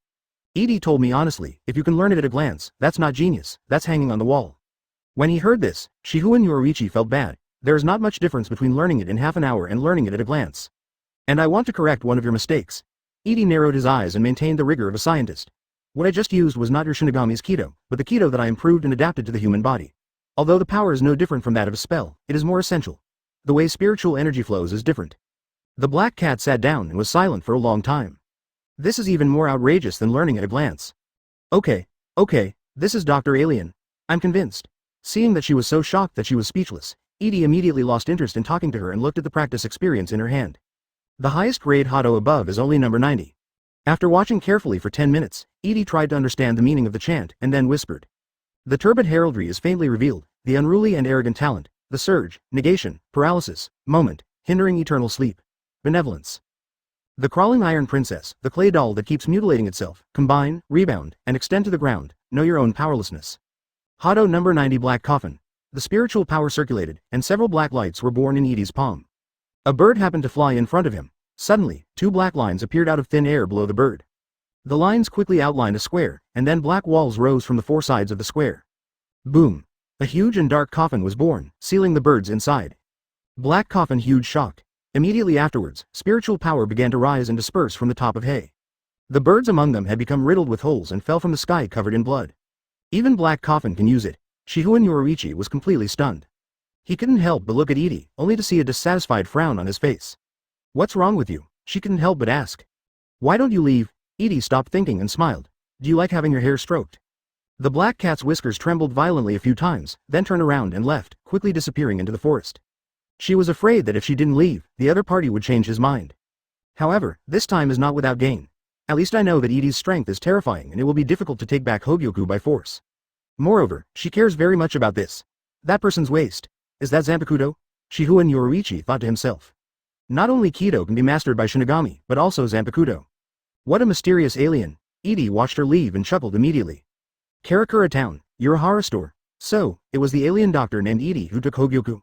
Edie told me honestly, if you can learn it at a glance, that's not genius, that's hanging on the wall. When he heard this, Shihuan Yoruichi felt bad. There is not much difference between learning it in half an hour and learning it at a glance. And I want to correct one of your mistakes. Edie narrowed his eyes and maintained the rigor of a scientist. What I just used was not your Shinigami's Kaido, but the Kaido that I improved and adapted to the human body. Although the power is no different from that of a spell, it is more essential. The way spiritual energy flows is different. The black cat sat down and was silent for a long time. This is even more outrageous than learning at a glance. Okay, this is Dr. Alien. I'm convinced. Seeing that she was so shocked that she was speechless, Edie immediately lost interest in talking to her and looked at the practice experience in her hand. The highest grade Hado above is only number 90. After watching carefully for 10 minutes, Edie tried to understand the meaning of the chant and then whispered. The turbid heraldry is faintly revealed, the unruly and arrogant talent, the surge, negation, paralysis, moment, hindering eternal sleep, benevolence. The crawling iron princess, the clay doll that keeps mutilating itself, combine, rebound, and extend to the ground, know your own powerlessness. Hado number 90 black coffin. The spiritual power circulated, and several black lights were born in Edie's palm. A bird happened to fly in front of him. Suddenly, 2 black lines appeared out of thin air below the bird. The lines quickly outlined a square, and then black walls rose from the 4 sides of the square. Boom! A huge and dark coffin was born, sealing the birds inside. Black coffin huge shock. Immediately afterwards, spiritual power began to rise and disperse from the top of hay. The birds among them had become riddled with holes and fell from the sky covered in blood. Even black coffin can use it. Shihuan Yoruichi was completely stunned. He couldn't help but look at Edie, only to see a dissatisfied frown on his face. What's wrong with you? She couldn't help but ask. Why don't you leave? Edie stopped thinking and smiled. Do you like having your hair stroked? The black cat's whiskers trembled violently a few times, then turned around and left, quickly disappearing into the forest. She was afraid that if she didn't leave, the other party would change his mind. However, this time is not without gain. At least I know that Edie's strength is terrifying and it will be difficult to take back Hogyoku by force. Moreover, she cares very much about this. That person's waist. Is that Zanpakuto? Shihuan Yoruichi thought to himself. Not only Kaido can be mastered by Shinigami, but also Zanpakuto. What a mysterious alien. Edie watched her leave and chuckled immediately. Karakura Town, Urahara store. So, it was the alien doctor named Edie who took Hogyoku.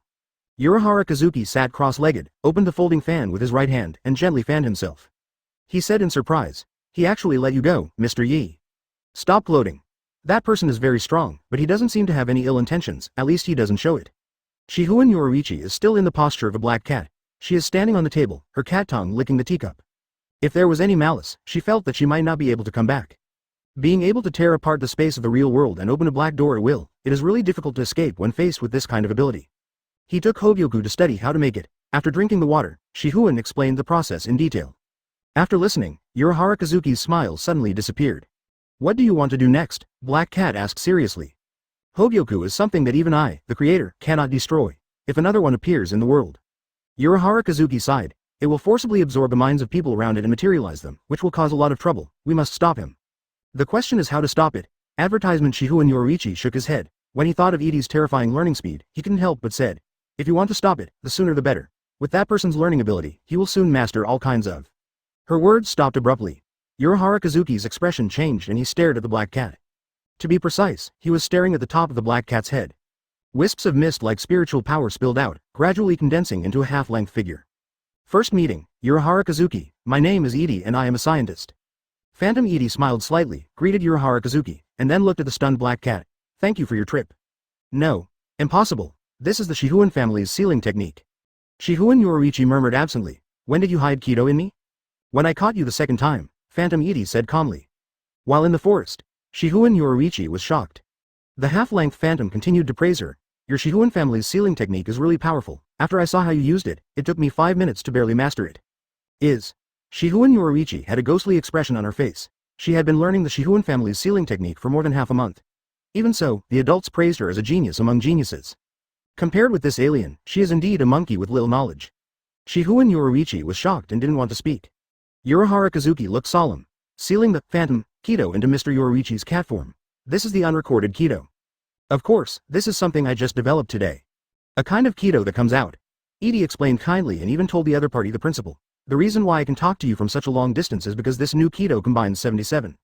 Urahara Kazuki sat cross-legged, opened the folding fan with his right hand, and gently fanned himself. He said in surprise, he actually let you go, Mr. Yi. Stop gloating. That person is very strong, but he doesn't seem to have any ill intentions, at least he doesn't show it. Shihuan Yoruichi is still in the posture of a black cat. She is standing on the table, her cat tongue licking the teacup. If there was any malice, she felt that she might not be able to come back. Being able to tear apart the space of the real world and open a black door at will, it is really difficult to escape when faced with this kind of ability. He took Hogyoku to study how to make it. After drinking the water, Shihuan explained the process in detail. After listening, Urahara Kazuki's smile suddenly disappeared. What do you want to do next? Black Cat asked seriously. Hogyoku is something that even I, the creator, cannot destroy, if another one appears in the world. Urahara Kazuki sighed. It will forcibly absorb the minds of people around it and materialize them, which will cause a lot of trouble. We must stop him. The question is how to stop it. Advertisement. Shihuan Yoruichi shook his head. When he thought of Edie's terrifying learning speed, he couldn't help but said, if you want to stop it, the sooner the better. With that person's learning ability, he will soon master all kinds of. Her words stopped abruptly. Urahara Kazuki's expression changed and he stared at the black cat. To be precise, he was staring at the top of the black cat's head. Wisps of mist like spiritual power spilled out, gradually condensing into a half-length figure. First meeting, Urahara Kazuki, my name is Edie and I am a scientist. Phantom Edie smiled slightly, greeted Urahara Kazuki, and then looked at the stunned black cat. Thank you for your trip. No. Impossible. This is the Shihuan family's sealing technique. Shihuan Yoruichi murmured absently. When did you hide Kaido in me? When I caught you the second time, Phantom Edie said calmly. While in the forest, Shihuan Yoruichi was shocked. The half-length phantom continued to praise her. Your Shihuan family's sealing technique is really powerful. After I saw how you used it, it took me 5 minutes to barely master it. Shihuan Yoruichi had a ghostly expression on her face. She had been learning the Shihuan family's sealing technique for more than half a month. Even so, the adults praised her as a genius among geniuses. Compared with this alien, she is indeed a monkey with little knowledge. Shihuan Yoruichi was shocked and didn't want to speak. Urahara Kazuki looked solemn, sealing the phantom Kaido into Mr. Yoruichi's cat form. This is the unrecorded Kaido. Of course, this is something I just developed today. A kind of Kaido that comes out. Edie explained kindly and even told the other party the principle. The reason why I can talk to you from such a long distance is because this new Kaido combines 77.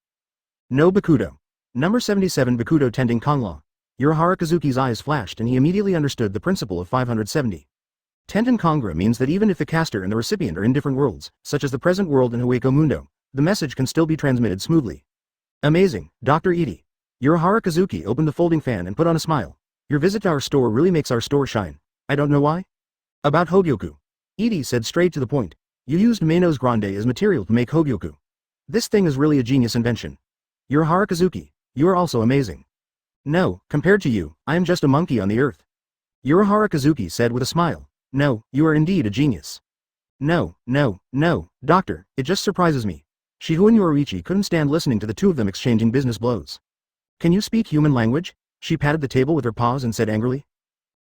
No Bakudo. Number 77 Bakudo tending Konglaw. Urahara Kazuki's eyes flashed and he immediately understood the principle of 570. Tenten Kongra means that even if the caster and the recipient are in different worlds, such as the present world and Hueco Mundo, the message can still be transmitted smoothly. Amazing, Dr. Edie. Urahara Kazuki opened the folding fan and put on a smile. Your visit to our store really makes our store shine. I don't know why. About Hogyoku. Edie said straight to the point. You used Manos Grande as material to make Hogyoku. This thing is really a genius invention. Urahara Kazuki, you are also amazing. No, compared to you, I am just a monkey on the earth. Urahara Kazuki said with a smile. No, you are indeed a genius. No, doctor, it just surprises me. Shihuan Yoruichi couldn't stand listening to the two of them exchanging business blows. Can you speak human language? She patted the table with her paws and said angrily.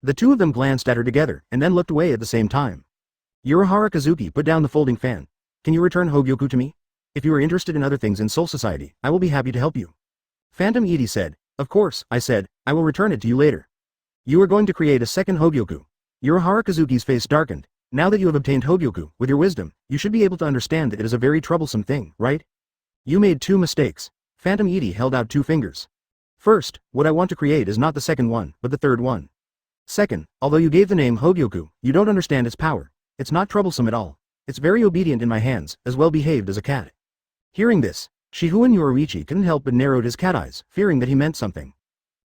The two of them glanced at her together and then looked away at the same time. Urahara Kazuki put down the folding fan. Can you return Hogyoku to me? If you are interested in other things in Soul Society, I will be happy to help you. Phantom Edie said. Of course, I said, I will return it to you later. You are going to create a second Hogyoku. Urahara Kazuki's face darkened. Now that you have obtained Hogyoku, with your wisdom, you should be able to understand that it is a very troublesome thing, right? You made 2 mistakes. Phantom Edie held out 2 fingers. First, what I want to create is not the second one, but the third one. Second, although you gave the name Hogyoku, you don't understand its power. It's not troublesome at all. It's very obedient in my hands, as well behaved as a cat. Hearing this, Shihuan Yoruichi couldn't help but narrowed his cat eyes, fearing that he meant something.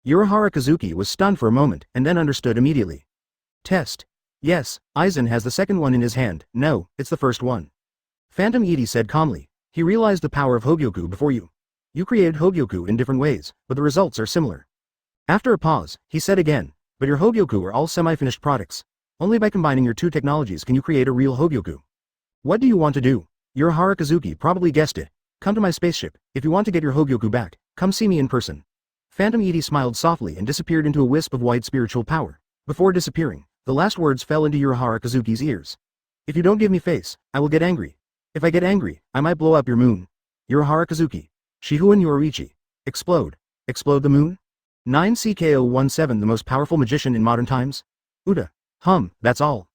Urahara Kazuki was stunned for a moment, and then understood immediately. Test. Yes, Aizen has the second one in his hand. No, it's the first one. Phantom Edie said calmly. He realized the power of Hogyoku before you. You created Hogyoku in different ways, but the results are similar. After a pause, he said again, but your Hogyoku are all semi-finished products. Only by combining your 2 technologies can you create a real Hogyoku. What do you want to do? Urahara Kazuki probably guessed it. Come to my spaceship. If you want to get your Hogyoku back, come see me in person. Phantom Edie smiled softly and disappeared into a wisp of white spiritual power. Before disappearing, the last words fell into Urahara Kazuki's ears. If you don't give me face, I will get angry. If I get angry, I might blow up your moon. Urahara Kazuki. Shihuan Yoruichi. Explode. Explode the moon? 9CKO17 the most powerful magician in modern times? Uda. That's all.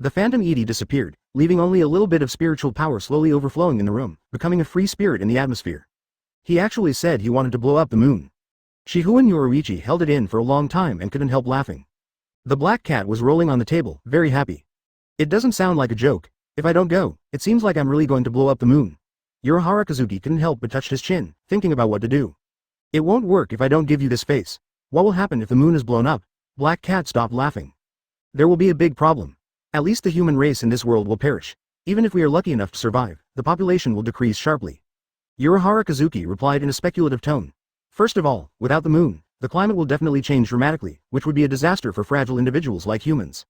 The Phantom Edie disappeared, leaving only a little bit of spiritual power slowly overflowing in the room, becoming a free spirit in the atmosphere. He actually said he wanted to blow up the moon. Shihuan Yoruichi held it in for a long time and couldn't help laughing. The black cat was rolling on the table, very happy. It doesn't sound like a joke. If I don't go, it seems like I'm really going to blow up the moon. Urahara Kazuki couldn't help but touch his chin, thinking about what to do. It won't work if I don't give you this face. What will happen if the moon is blown up? Black cat stopped laughing. There will be a big problem. At least the human race in this world will perish. Even if we are lucky enough to survive, the population will decrease sharply. Urahara Kazuki replied in a speculative tone. First of all, without the moon, the climate will definitely change dramatically, which would be a disaster for fragile individuals like humans.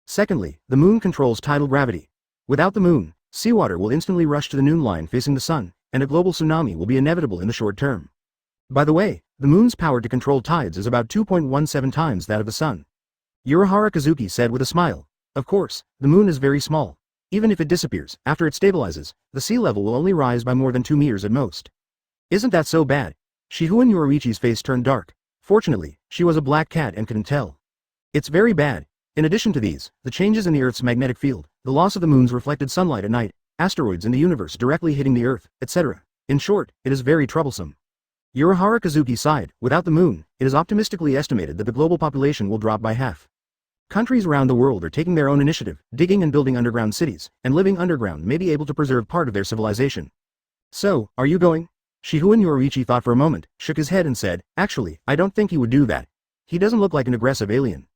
Secondly, the moon controls tidal gravity. Without the moon, seawater will instantly rush to the noon line facing the sun, and a global tsunami will be inevitable in the short term. By the way, the moon's power to control tides is about 2.17 times that of the sun. Urahara Kazuki said with a smile. Of course, the moon is very small. Even if it disappears, after it stabilizes, the sea level will only rise by more than 2 meters at most. Isn't that so bad? Shihuan Yoruichi's face turned dark. Fortunately, she was a black cat and couldn't tell. It's very bad. In addition to these, the changes in the Earth's magnetic field, the loss of the moon's reflected sunlight at night, asteroids in the universe directly hitting the Earth, etc. In short, it is very troublesome. Urahara Kazuki sighed. Without the moon, it is optimistically estimated that the global population will drop by half. Countries around the world are taking their own initiative, digging and building underground cities, and living underground may be able to preserve part of their civilization. So, are you going? Shihuan Yoruichi thought for a moment, shook his head and said, actually, I don't think he would do that. He doesn't look like an aggressive alien.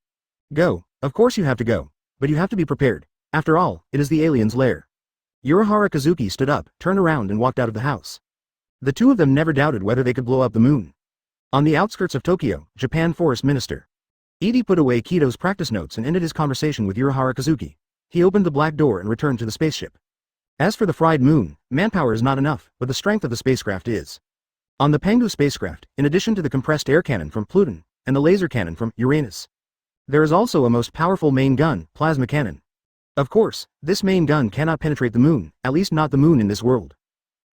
Go. Of course you have to go. But you have to be prepared. After all, it is the alien's lair. Urahara Kazuki stood up, turned around and walked out of the house. The two of them never doubted whether they could blow up the moon. On the outskirts of Tokyo, Japan Forest Minister Edie put away Kaido's practice notes and ended his conversation with Urahara Kazuki. He opened the black door and returned to the spaceship. As for the fried moon, manpower is not enough, but the strength of the spacecraft is. On the Pangu spacecraft, in addition to the compressed air cannon from Pluton, and the laser cannon from Uranus, there is also a most powerful main gun, plasma cannon. Of course, this main gun cannot penetrate the moon, at least not the moon in this world.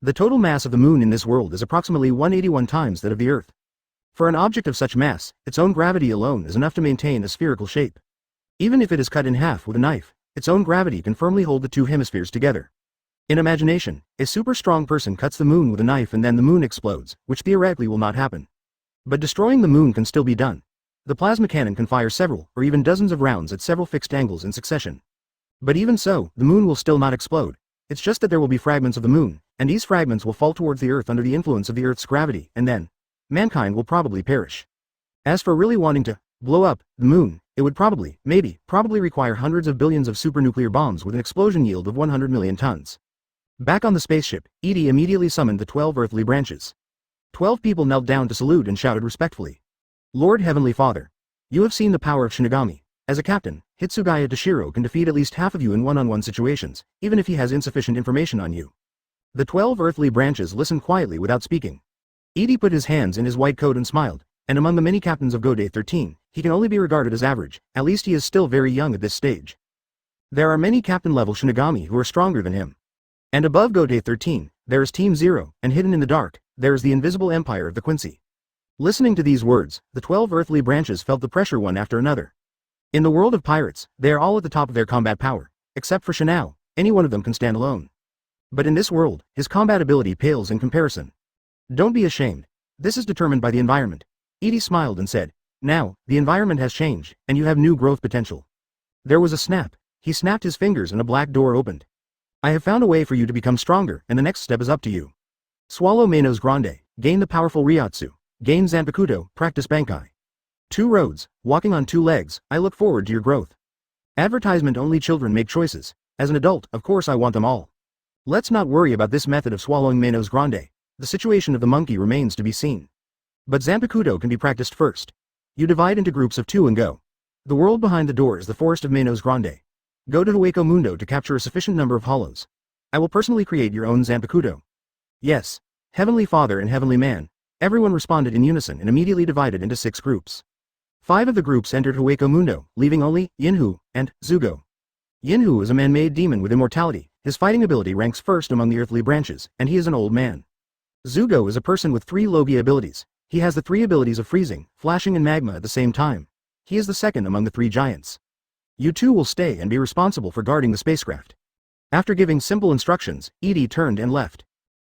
The total mass of the moon in this world is approximately 181 times that of the Earth. For an object of such mass, its own gravity alone is enough to maintain a spherical shape. Even if it is cut in half with a knife, its own gravity can firmly hold the two hemispheres together. In imagination, a super strong person cuts the moon with a knife and then the moon explodes, which theoretically will not happen. But destroying the moon can still be done. The plasma cannon can fire several, or even dozens of rounds at several fixed angles in succession. But even so, the moon will still not explode. It's just that there will be fragments of the moon, and these fragments will fall towards the Earth under the influence of the Earth's gravity, and then, mankind will probably perish. As for really wanting to blow up the moon, it would probably require hundreds of billions of supernuclear bombs with an explosion yield of 100 million tons. Back on the spaceship, Edie immediately summoned the 12 earthly branches. 12 people knelt down to salute and shouted respectfully. Lord Heavenly Father, you have seen the power of Shinigami. As a captain, Hitsugaya Toshiro can defeat at least half of you in one-on-one situations, even if he has insufficient information on you. The 12 earthly branches listened quietly without speaking. Edie put his hands in his white coat and smiled, and among the many captains of Gode 13, he can only be regarded as average, at least he is still very young at this stage. There are many captain-level Shinigami who are stronger than him. And above Gode 13, there is Team Zero, and hidden in the dark, there is the invisible empire of the Quincy. Listening to these words, the 12 earthly branches felt the pressure one after another. In the world of pirates, they are all at the top of their combat power, except for Shinao, any one of them can stand alone. But in this world, his combat ability pales in comparison. Don't be ashamed. This is determined by the environment. Edie smiled and said, now, the environment has changed, and you have new growth potential. There was a snap. He snapped his fingers and a black door opened. I have found a way for you to become stronger, and the next step is up to you. Swallow Manos Grande, gain the powerful Ryatsu, gain Zanpakuto, practice Bankai. 2 roads, walking on 2 legs, I look forward to your growth. Advertisement only children make choices. As an adult, of course I want them all. Let's not worry about this method of swallowing Manos Grande. The situation of the monkey remains to be seen. But Zanpakuto can be practiced first. You divide into groups of 2 and go. The world behind the door is the forest of Manos Grande. Go to Hueco Mundo to capture a sufficient number of hollows. I will personally create your own Zanpakuto. Yes. Heavenly Father and Heavenly Man. Everyone responded in unison and immediately divided into 6 groups. 5 of the groups entered Hueco Mundo, leaving only Yinhu and Zugo. Yinhu is a man-made demon with immortality. His fighting ability ranks first among the earthly branches, and he is an old man. Zugo is a person with 3 Logia abilities. He has the 3 abilities of freezing, flashing and magma at the same time. He is the second among the 3 giants. You 2 will stay and be responsible for guarding the spacecraft. After giving simple instructions, Edie turned and left.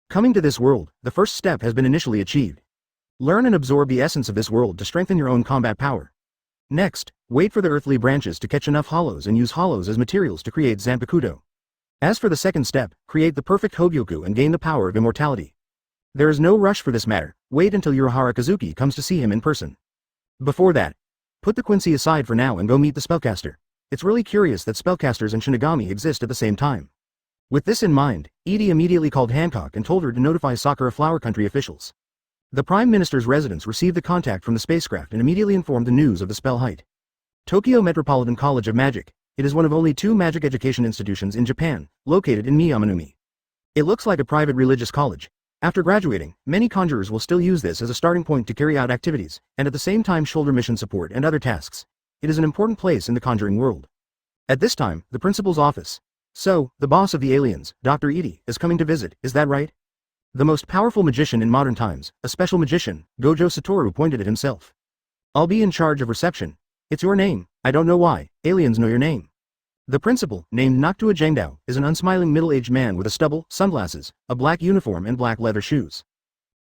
Coming to this world, the first step has been initially achieved. Learn and absorb the essence of this world to strengthen your own combat power. Next, wait for the earthly branches to catch enough hollows and use hollows as materials to create Zanpakuto. As for the second step, create the perfect Hogyoku and gain the power of immortality. There is no rush for this matter, wait until Urahara Kazuki comes to see him in person. Before that, put the Quincy aside for now and go meet the spellcaster. It's really curious that spellcasters and Shinigami exist at the same time. With this in mind, Edie immediately called Hancock and told her to notify Sakura Flower Country officials. The Prime Minister's residence received the contact from the spacecraft and immediately informed the news of the spell height. Tokyo Metropolitan College of Magic. It is one of only 2 magic education institutions in Japan, located in Miyamanumi. It looks like a private religious college. After graduating, many conjurers will still use this as a starting point to carry out activities, and at the same time shoulder mission support and other tasks. It is an important place in the conjuring world. At this time, the principal's office. So, the boss of the aliens, Dr. Edie, is coming to visit, is that right? The most powerful magician in modern times, a special magician, Gojo Satoru pointed at himself. I'll be in charge of reception. It's your name, I don't know why, aliens know your name. The principal, named Noctua Zhengdao, is an unsmiling middle-aged man with a stubble, sunglasses, a black uniform and black leather shoes.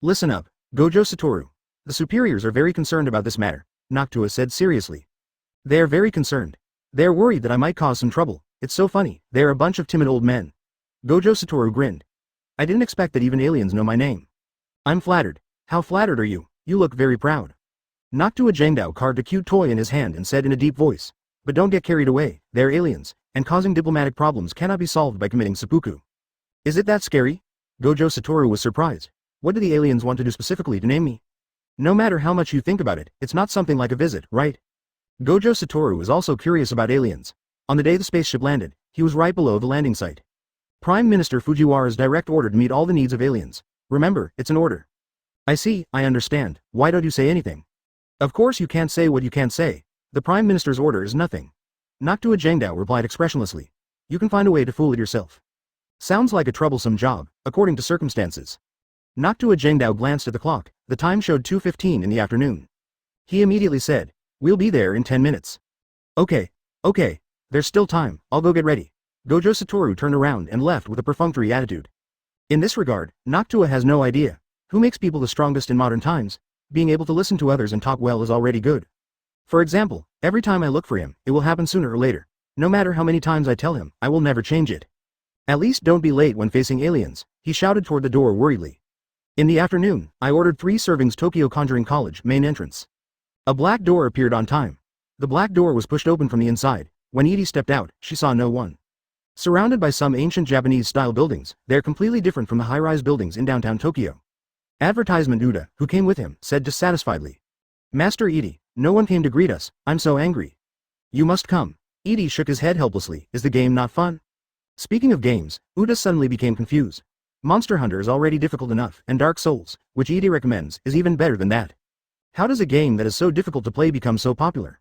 Listen up, Gojo Satoru. The superiors are very concerned about this matter, Noctua said seriously. They are very concerned. They are worried that I might cause some trouble. It's so funny, they are a bunch of timid old men. Gojo Satoru grinned. I didn't expect that even aliens know my name. I'm flattered. How flattered are you? You look very proud. Noctua Jangdao carved a cute toy in his hand and said in a deep voice. But don't get carried away, they're aliens, and causing diplomatic problems cannot be solved by committing seppuku. Is it that scary? Gojo Satoru was surprised. What do the aliens want to do specifically to name me? No matter how much you think about it, it's not something like a visit, right? Gojo Satoru was also curious about aliens. On the day the spaceship landed, he was right below the landing site. Prime Minister Fujiwara's direct order to meet all the needs of aliens. Remember, it's an order. I see, I understand. Why don't you say anything? Of course you can't say what you can't say. The Prime Minister's order is nothing. Noctua Jangdao replied expressionlessly. You can find a way to fool it yourself. Sounds like a troublesome job, according to circumstances. Noctua Jangdao glanced at the clock. The time showed 2:15 in the afternoon. He immediately said, we'll be there in 10 minutes. Okay. There's still time, I'll go get ready. Gojo Satoru turned around and left with a perfunctory attitude. In this regard, Noctua has no idea. Who makes people the strongest in modern times? Being able to listen to others and talk well is already good. For example, every time I look for him, it will happen sooner or later. No matter how many times I tell him, I will never change it. At least don't be late when facing aliens, he shouted toward the door worriedly. In the afternoon, I ordered 3 servings Tokyo Conjuring College main entrance. A black door appeared on time. The black door was pushed open from the inside. When Edie stepped out, she saw no one. Surrounded by some ancient Japanese-style buildings, they are completely different from the high-rise buildings in downtown Tokyo. Advertisement Uda, who came with him, said dissatisfiedly. Master Edie, no one came to greet us, I'm so angry. You must come. Edie shook his head helplessly, is the game not fun? Speaking of games, Uda suddenly became confused. Monster Hunter is already difficult enough, and Dark Souls, which Edie recommends, is even better than that. How does a game that is so difficult to play become so popular?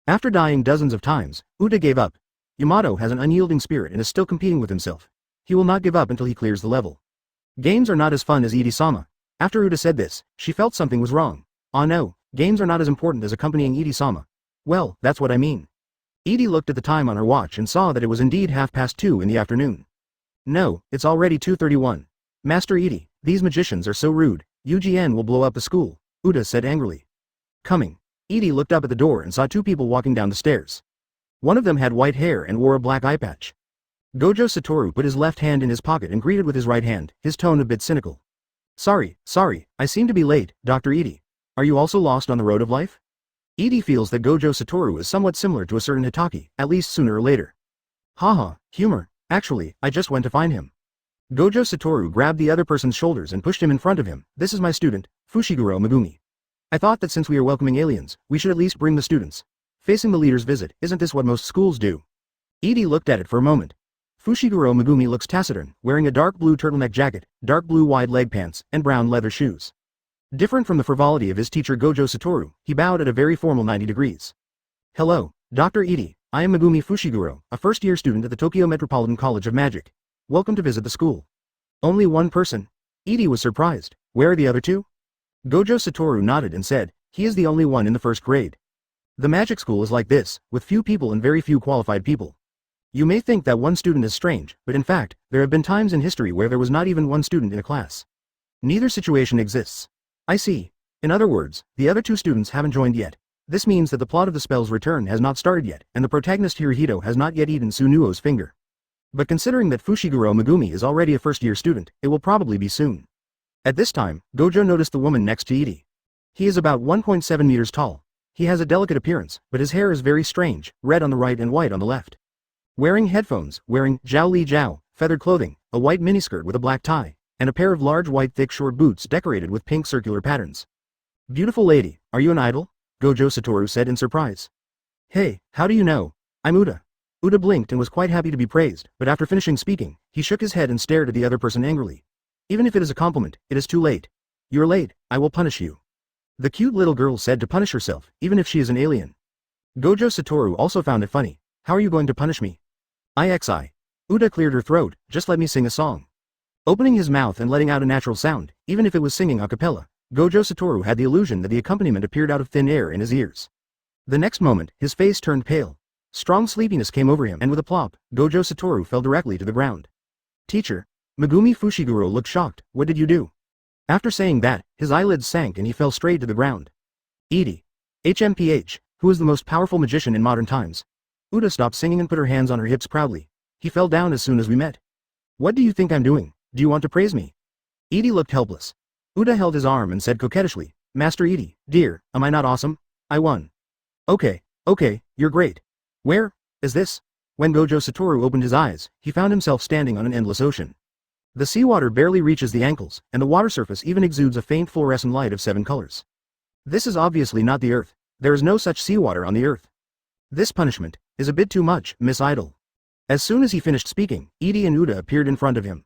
After dying dozens of times, Uda gave up. Yamato has an unyielding spirit and is still competing with himself. He will not give up until he clears the level. Games are not as fun as Edie-sama. After Uda said this, she felt something was wrong. Ah no, games are not as important as accompanying Edie-sama. Well, that's what I mean. Edie looked at the time on her watch and saw that it was indeed 2:30 in the afternoon. No, it's already 2:31. Master Edie, these magicians are so rude. UGN will blow up the school, Uda said angrily. Coming. Edie looked up at the door and saw 2 people walking down the stairs. One of them had white hair and wore a black eye patch. Gojo Satoru put his left hand in his pocket and greeted with his right hand, his tone a bit cynical. Sorry, I seem to be late, Dr. Edie. Are you also lost on the road of life? Edie feels that Gojo Satoru is somewhat similar to a certain Hitaki, at least sooner or later. Haha, humor. Actually, I just went to find him. Gojo Satoru grabbed the other person's shoulders and pushed him in front of him. This is my student, Fushiguro Megumi. I thought that since we are welcoming aliens, we should at least bring the students. Facing the leader's visit, isn't this what most schools do? Edie looked at it for a moment. Fushiguro Megumi looks taciturn, wearing a dark blue turtleneck jacket, dark blue wide leg pants, and brown leather shoes. Different from the frivolity of his teacher Gojo Satoru, he bowed at a very formal 90 degrees. Hello, Dr. Edie. I am Megumi Fushiguro, a first-year student at the Tokyo Metropolitan College of Magic. Welcome to visit the school. Only one person? Edie was surprised. Where are the other 2? Gojo Satoru nodded and said, he is the only one in the 1st grade. The magic school is like this, with few people and very few qualified people. You may think that one student is strange, but in fact, there have been times in history where there was not even one student in a class. Neither situation exists. I see. In other words, the other 2 students haven't joined yet. This means that the plot of the spell's return has not started yet, and the protagonist Hirohito has not yet eaten Sunuo's finger. But considering that Fushiguro Megumi is already a first-year student, it will probably be soon. At this time, Gojo noticed the woman next to Edie. He is about 1.7 meters tall. He has a delicate appearance, but his hair is very strange, red on the right and white on the left. Wearing headphones, wearing Zhao Li Zhao, feathered clothing, a white miniskirt with a black tie, and a pair of large white thick short boots decorated with pink circular patterns. Beautiful lady, are you an idol? Gojo Satoru said in surprise. Hey, how do you know? I'm Uda. Uda blinked and was quite happy to be praised, but after finishing speaking, he shook his head and stared at the other person angrily. Even if it is a compliment, it is too late. You're late, I will punish you. The cute little girl said to punish herself, even if she is an alien. Gojo Satoru also found it funny. How are you going to punish me? IXI. Uda cleared her throat, just let me sing a song. Opening his mouth and letting out a natural sound, even if it was singing a cappella, Gojo Satoru had the illusion that the accompaniment appeared out of thin air in his ears. The next moment, his face turned pale. Strong sleepiness came over him and with a plop, Gojo Satoru fell directly to the ground. Teacher. Megumi Fushiguro looked shocked. What did you do? After saying that, his eyelids sank and he fell straight to the ground. Edie. HMPH, who is the most powerful magician in modern times. Uda stopped singing and put her hands on her hips proudly. He fell down as soon as we met. What do you think I'm doing? Do you want to praise me? Edie looked helpless. Uda held his arm and said coquettishly, Master Edie, dear, am I not awesome? I won. Okay, you're great. Where is this? When Gojo Satoru opened his eyes, he found himself standing on an endless ocean. The seawater barely reaches the ankles, and the water surface even exudes a faint fluorescent light of 7 colors. This is obviously not the Earth. There is no such seawater on the Earth. This punishment is a bit too much, Miss Idol. As soon as he finished speaking, Edie and Uda appeared in front of him.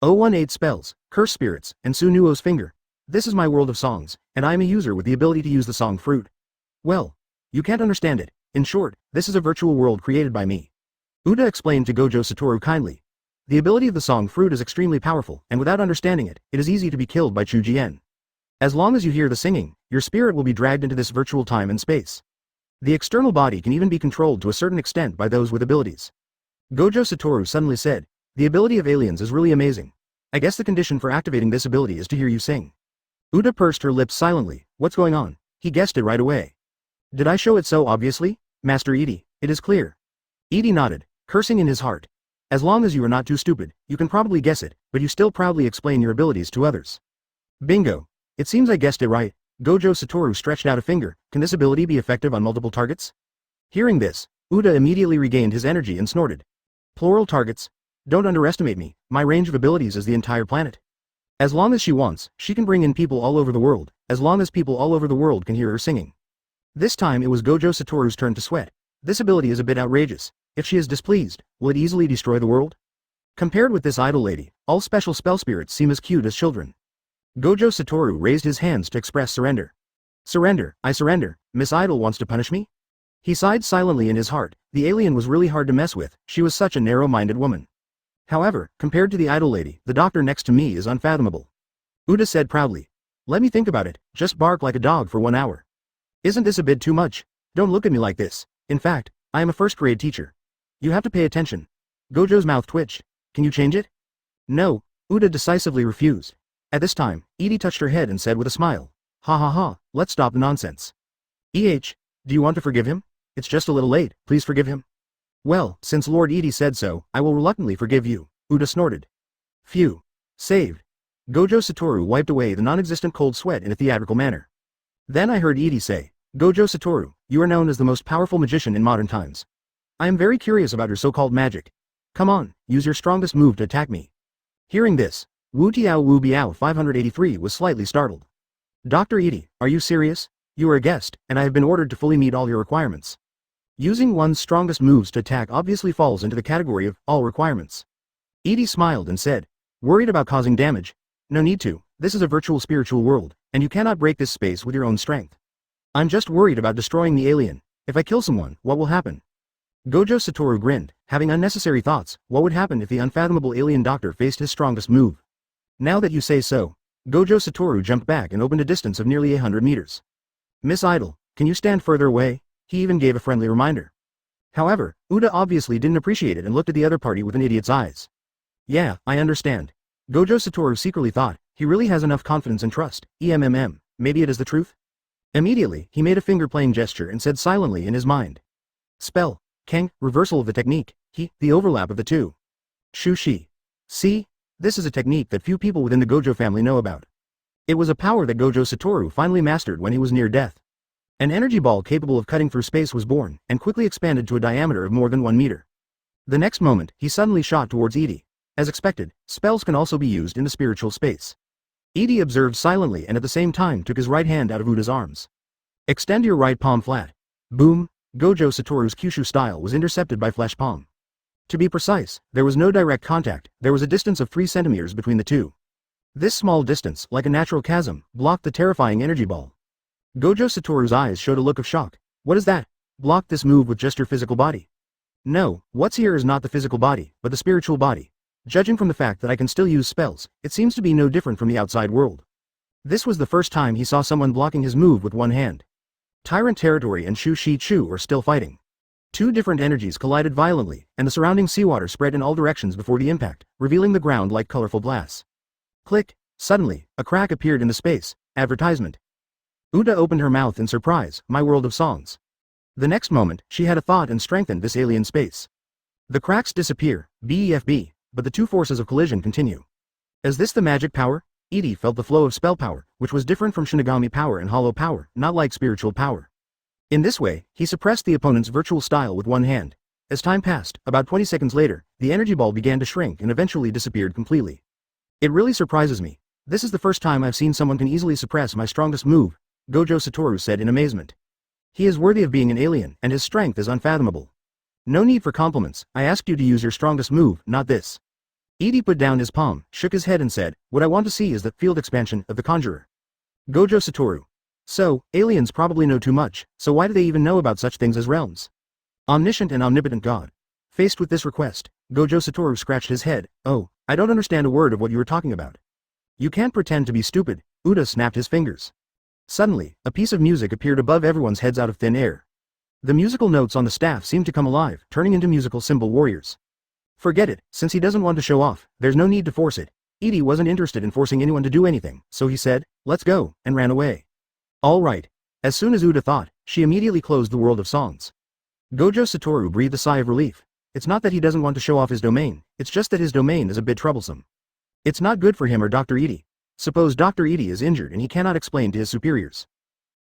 018 spells, curse spirits, and Sunuo's finger. This is my world of songs, and I am a user with the ability to use the song fruit. Well, you can't understand it. In short, this is a virtual world created by me. Uda explained to Gojo Satoru kindly. The ability of the song fruit is extremely powerful, and without understanding it, it is easy to be killed by Chujien. As long as you hear the singing, your spirit will be dragged into this virtual time and space. The external body can even be controlled to a certain extent by those with abilities. Gojo Satoru suddenly said, the ability of aliens is really amazing. I guess the condition for activating this ability is to hear you sing. Uda pursed her lips silently. What's going on? He guessed it right away. Did I show it so obviously? Master Edie, it is clear. Edie nodded, cursing in his heart. As long as you are not too stupid, you can probably guess it, but you still proudly explain your abilities to others. Bingo. It seems I guessed it right. Gojo Satoru stretched out a finger. Can this ability be effective on multiple targets? Hearing this, Uda immediately regained his energy and snorted. Plural targets? Don't underestimate me, my range of abilities is the entire planet. As long as she wants, she can bring in people all over the world, as long as people all over the world can hear her singing. This time it was Gojo Satoru's turn to sweat. This ability is a bit outrageous. If she is displeased, will it easily destroy the world? Compared with this idol lady, all special spell spirits seem as cute as children. Gojo Satoru raised his hands to express surrender. Surrender, I surrender. Miss Idol wants to punish me? He sighed silently in his heart. The alien was really hard to mess with, she was such a narrow-minded woman. However, compared to the idol lady, the doctor next to me is unfathomable. Uda said proudly. Let me think about it, just bark like a dog for 1 hour. Isn't this a bit too much? Don't look at me like this. In fact, I am a first-grade teacher. You have to pay attention. Gojo's mouth twitched. Can you change it? No, Uda decisively refused. At this time, Edie touched her head and said with a smile. Ha ha ha, let's stop the nonsense. Do you want to forgive him? It's just a little late, please forgive him. Well, since Lord Edie said so, I will reluctantly forgive you, Uda snorted. Phew. Saved. Gojo Satoru wiped away the non-existent cold sweat in a theatrical manner. Then I heard Edie say, Gojo Satoru, you are known as the most powerful magician in modern times. I am very curious about your so-called magic. Come on, use your strongest move to attack me. Hearing this, Wu Tiao Wu Biao 583 was slightly startled. Dr. Edie, are you serious? You are a guest, and I have been ordered to fully meet all your requirements. Using one's strongest moves to attack obviously falls into the category of all requirements. Edie smiled and said, worried about causing damage? No need to, this is a virtual spiritual world, and you cannot break this space with your own strength. I'm just worried about destroying the alien. If I kill someone, what will happen? Gojo Satoru grinned, having unnecessary thoughts. What would happen if the unfathomable alien doctor faced his strongest move? Now that you say so. Gojo Satoru jumped back and opened a distance of nearly 100 meters. Miss Idol, can you stand further away? He even gave a friendly reminder. However, Uda obviously didn't appreciate it and looked at the other party with an idiot's eyes. Yeah, I understand. Gojo Satoru secretly thought, he really has enough confidence and trust. Maybe it is the truth? Immediately, he made a finger-playing gesture and said silently in his mind. Spell. Kang, reversal of the technique. The overlap of the two. Shushi. See? This is a technique that few people within the Gojo family know about. It was a power that Gojo Satoru finally mastered when he was near death. An energy ball capable of cutting through space was born, and quickly expanded to a diameter of more than 1 meter. The next moment, he suddenly shot towards Edie. As expected, spells can also be used in the spiritual space. Edie observed silently and at the same time took his right hand out of Uda's arms. Extend your right palm flat. Boom! Gojo Satoru's Kyushu style was intercepted by flesh palm. To be precise, there was no direct contact, there was a distance of 3 centimeters between the two. This small distance, like a natural chasm, blocked the terrifying energy ball. Gojo Satoru's eyes showed a look of shock. What is that? Blocked this move with just your physical body? No, what's here is not the physical body, but the spiritual body. Judging from the fact that I can still use spells, it seems to be no different from the outside world. This was the first time he saw someone blocking his move with one hand. Tyrant Territory and Shu Shi Chu are still fighting. 2 different energies collided violently, and the surrounding seawater spread in all directions before the impact, revealing the ground like colorful glass. Click! Suddenly, a crack appeared in the space. Advertisement. Uda opened her mouth in surprise. My world of songs. The next moment, she had a thought and strengthened this alien space. The cracks disappear, BEFB, but the two forces of collision continue. Is this the magic power? Edie felt the flow of spell power, which was different from Shinigami power and hollow power, not like spiritual power. In this way, he suppressed the opponent's virtual style with one hand. As time passed, about 20 seconds later, the energy ball began to shrink and eventually disappeared completely. It really surprises me. This is the first time I've seen someone can easily suppress my strongest move, Gojo Satoru said in amazement. He is worthy of being an alien, and his strength is unfathomable. No need for compliments, I asked you to use your strongest move, not this. Edie put down his palm, shook his head and said, what I want to see is the field expansion of the conjurer. Gojo Satoru. So, aliens probably know too much, so why do they even know about such things as realms? Omniscient and omnipotent God. Faced with this request, Gojo Satoru scratched his head. Oh, I don't understand a word of what you were talking about. You can't pretend to be stupid. Uda snapped his fingers. Suddenly, a piece of music appeared above everyone's heads out of thin air. The musical notes on the staff seemed to come alive, turning into musical symbol warriors. Forget it, since he doesn't want to show off, there's no need to force it. Edie wasn't interested in forcing anyone to do anything, so he said, let's go, and ran away. All right. As soon as Uda thought, she immediately closed the world of songs. Gojo Satoru breathed a sigh of relief. It's not that he doesn't want to show off his domain, it's just that his domain is a bit troublesome. It's not good for him or Dr. Edie. Suppose Dr. Edie is injured and he cannot explain to his superiors.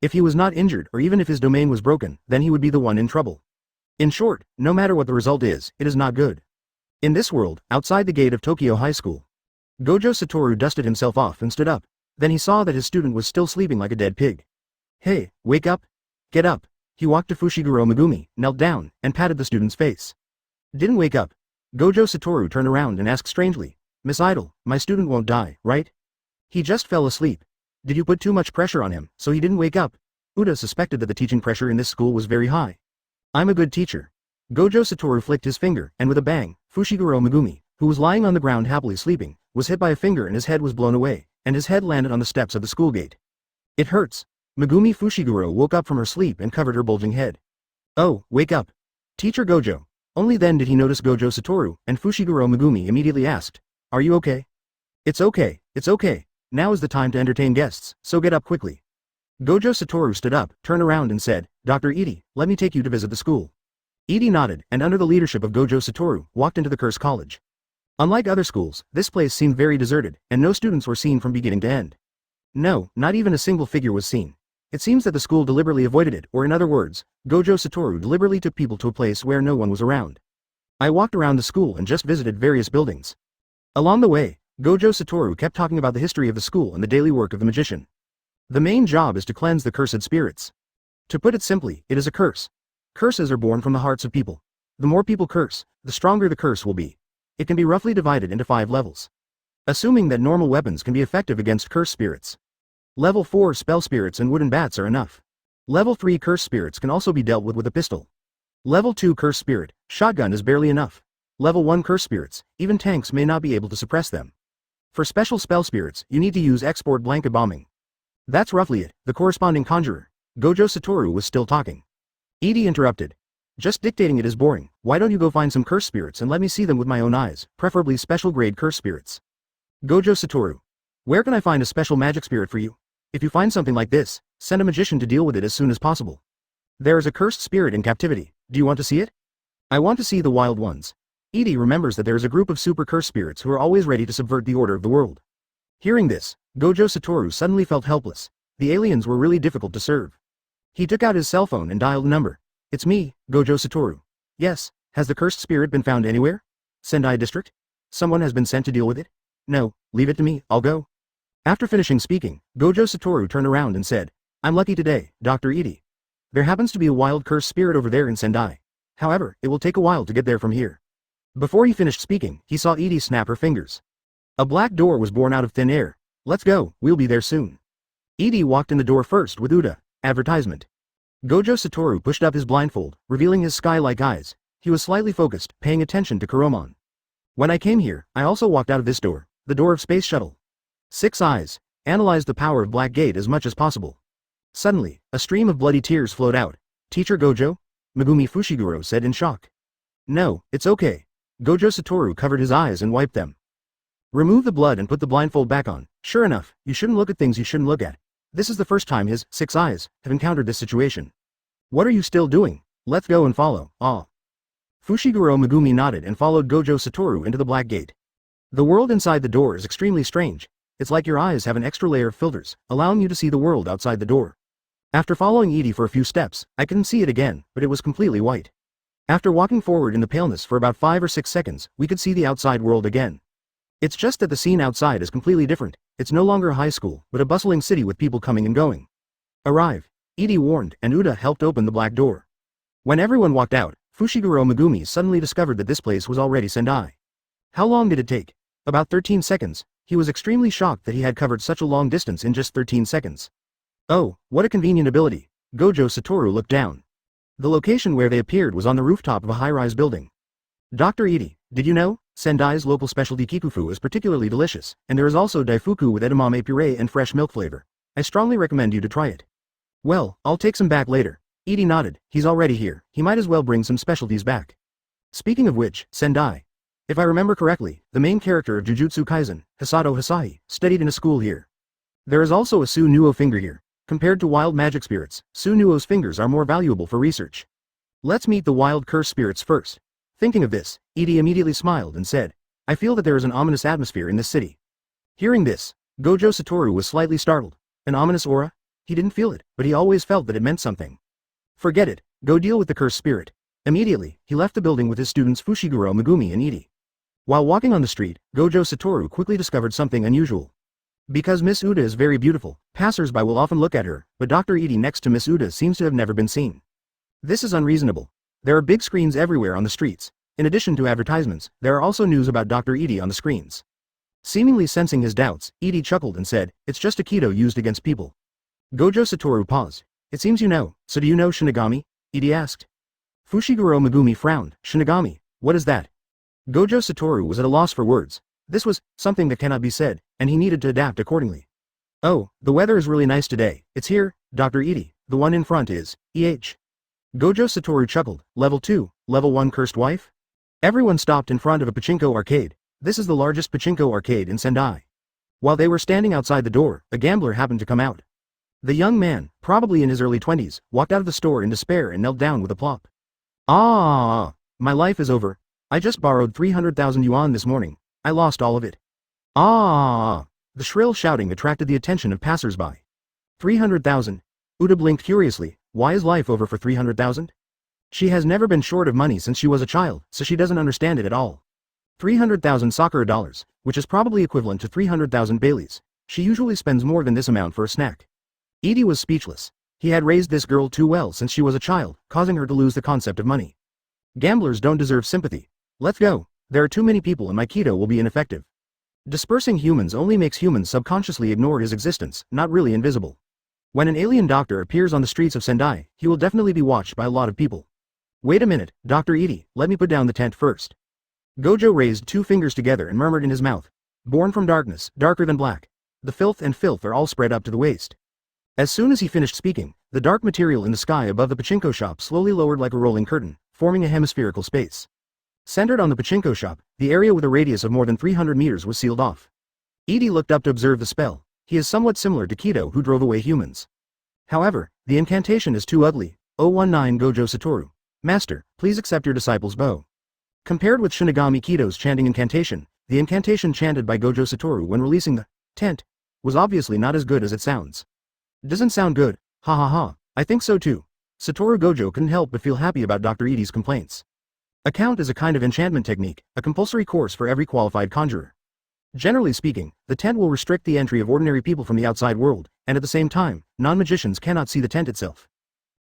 If he was not injured or even if his domain was broken, then he would be the one in trouble. In short, no matter what the result is, it is not good. In this world, outside the gate of Tokyo High School, Gojo Satoru dusted himself off and stood up. Then he saw that his student was still sleeping like a dead pig. Hey, wake up! Get up! He walked to Fushiguro Megumi, knelt down, and patted the student's face. Didn't wake up. Gojo Satoru turned around and asked strangely, Miss Idol, my student won't die, right? He just fell asleep. Did you put too much pressure on him, so he didn't wake up? Uda suspected that the teaching pressure in this school was very high. I'm a good teacher. Gojo Satoru flicked his finger, and with a bang, Fushiguro Megumi, who was lying on the ground happily sleeping, was hit by a finger and his head was blown away, and his head landed on the steps of the school gate. It hurts. Megumi Fushiguro woke up from her sleep and covered her bulging head. Oh, wake up. Teacher Gojo. Only then did he notice Gojo Satoru, and Fushiguro Megumi immediately asked, Are you okay? It's okay, it's okay. Now is the time to entertain guests, so get up quickly. Gojo Satoru stood up, turned around and said, Dr. Edie, let me take you to visit the school. Edie nodded, and under the leadership of Gojo Satoru, walked into the Curse College. Unlike other schools, this place seemed very deserted, and no students were seen from beginning to end. No, not even a single figure was seen. It seems that the school deliberately avoided it, or in other words, Gojo Satoru deliberately took people to a place where no one was around. I walked around the school and just visited various buildings. Along the way, Gojo Satoru kept talking about the history of the school and the daily work of the magician. The main job is to cleanse the cursed spirits. To put it simply, it is a curse. Curses are born from the hearts of people. The more people curse, the stronger the curse will be. It can be roughly divided into 5 levels. Assuming that normal weapons can be effective against curse spirits. Level 4 spell spirits and wooden bats are enough. Level 3 curse spirits can also be dealt with a pistol. Level 2 curse spirit, shotgun is barely enough. Level 1 curse spirits, even tanks may not be able to suppress them. For special spell spirits, you need to use export blanket bombing. That's roughly it. The corresponding conjurer, Gojo Satoru, was still talking. Edie interrupted. Just dictating it is boring. Why don't you go find some curse spirits and let me see them with my own eyes, preferably special grade curse spirits. Gojo Satoru. Where can I find a special magic spirit for you? If you find something like this, send a magician to deal with it as soon as possible. There is a cursed spirit in captivity. Do you want to see it? I want to see the wild ones. Edie remembers that there is a group of super cursed spirits who are always ready to subvert the order of the world. Hearing this, Gojo Satoru suddenly felt helpless. The aliens were really difficult to serve. He took out his cell phone and dialed a number. It's me, Gojo Satoru. Yes, has the cursed spirit been found anywhere? Sendai District? Someone has been sent to deal with it? No, leave it to me, I'll go. After finishing speaking, Gojo Satoru turned around and said, I'm lucky today, Dr. Edie. There happens to be a wild cursed spirit over there in Sendai. However, it will take a while to get there from here. Before he finished speaking, he saw Edie snap her fingers. A black door was born out of thin air. Let's go, we'll be there soon. Edie walked in the door first with Uda. Advertisement. Gojo Satoru pushed up his blindfold, revealing his sky-like eyes. He was slightly focused, paying attention to Kuromon. When I came here, I also walked out of this door, the door of Space Shuttle. 6 eyes. Analyzed the power of Black Gate as much as possible. Suddenly, a stream of bloody tears flowed out. Teacher Gojo? Megumi Fushiguro said in shock. No, it's okay. Gojo Satoru covered his eyes and wiped them. Remove the blood and put the blindfold back on. Sure enough, you shouldn't look at things you shouldn't look at. This is the first time his 6 eyes have encountered this situation. What are you still doing? Let's go and follow. Ah. Fushiguro Megumi nodded and followed Gojo Satoru into the black gate. The world inside the door is extremely strange. It's like your eyes have an extra layer of filters, allowing you to see the world outside the door. After following Edie for a few steps, I couldn't see it again, but it was completely white. After walking forward in the paleness for about 5 or 6 seconds, we could see the outside world again. It's just that the scene outside is completely different. It's no longer a high school, but a bustling city with people coming and going. Arrive. Edie warned, and Uda helped open the black door. When everyone walked out, Fushiguro Megumi suddenly discovered that this place was already Sendai. How long did it take? About 13 seconds. He was extremely shocked that he had covered such a long distance in just 13 seconds. Oh, what a convenient ability. Gojo Satoru looked down. The location where they appeared was on the rooftop of a high-rise building. Dr. Edie, did you know? Sendai's local specialty kikufu is particularly delicious, and there is also daifuku with edamame puree and fresh milk flavor. I strongly recommend you to try it. Well, I'll take some back later. Edie nodded. He's already here. He might as well bring some specialties back. Speaking of which, Sendai. If I remember correctly, the main character of Jujutsu Kaisen, Hisato Hisahi, studied in a school here. There is also a Su-Nuo finger here. Compared to wild magic spirits, Su-Nuo's fingers are more valuable for research. Let's meet the wild curse spirits first. Thinking of this, Edie immediately smiled and said, I feel that there is an ominous atmosphere in this city. Hearing this, Gojo Satoru was slightly startled. An ominous aura? He didn't feel it, but he always felt that it meant something. Forget it, go deal with the cursed spirit. Immediately, he left the building with his students Fushiguro Megumi and Edie. While walking on the street, Gojo Satoru quickly discovered something unusual. Because Miss Uda is very beautiful, passers-by will often look at her, but Dr. Edie next to Miss Uda seems to have never been seen. This is unreasonable. There are big screens everywhere on the streets. In addition to advertisements, there are also news about Dr. Edie on the screens. Seemingly sensing his doubts, Edie chuckled and said, it's just a Kaido used against people. Gojo Satoru paused. It seems you know, so do you know Shinigami? Edie asked. Fushiguro Megumi frowned. Shinigami, what is that? Gojo Satoru was at a loss for words. This was something that cannot be said, and he needed to adapt accordingly. Oh, the weather is really nice today. It's here, Dr. Edie. The one in front is EH. Gojo Satoru chuckled. Level 2, Level 1 Cursed Wife? Everyone stopped in front of a pachinko arcade. This is the largest pachinko arcade in Sendai. While they were standing outside the door, a gambler happened to come out. The young man, probably in his early 20s, walked out of the store in despair and knelt down with a plop. Ah, my life is over. I just borrowed 300,000 yuan this morning. I lost all of it. Ah, the shrill shouting attracted the attention of passers-by. 300,000. Uda blinked curiously. Why is life over for 300,000? She has never been short of money since she was a child, so she doesn't understand it at all. 300,000 Sakura dollars, which is probably equivalent to 300,000 Baileys. She usually spends more than this amount for a snack. Edie was speechless. He had raised this girl too well since she was a child, causing her to lose the concept of money. Gamblers don't deserve sympathy. Let's go. There are too many people and my Kaido will be ineffective. Dispersing humans only makes humans subconsciously ignore his existence, not really invisible. When an alien doctor appears on the streets of Sendai, he will definitely be watched by a lot of people. Wait a minute, Dr. Edie, let me put down the tent first. Gojo raised 2 fingers together and murmured in his mouth. Born from darkness, darker than black. The filth and filth are all spread up to the waist. As soon as he finished speaking, the dark material in the sky above the pachinko shop slowly lowered like a rolling curtain, forming a hemispherical space. Centered on the pachinko shop, the area with a radius of more than 300 meters was sealed off. Edie looked up to observe the spell. He is somewhat similar to Kaido who drove away humans. However, the incantation is too ugly. 019 Gojo Satoru. Master, please accept your disciple's bow. Compared with Shinigami Kaido's chanting incantation, the incantation chanted by Gojo Satoru when releasing the tent was obviously not as good as it sounds. Doesn't sound good, ha ha ha, I think so too. Satoru Gojo couldn't help but feel happy about Dr. Edie's complaints. A count is a kind of enchantment technique, a compulsory course for every qualified conjurer. Generally speaking, the tent will restrict the entry of ordinary people from the outside world, and at the same time, non-magicians cannot see the tent itself.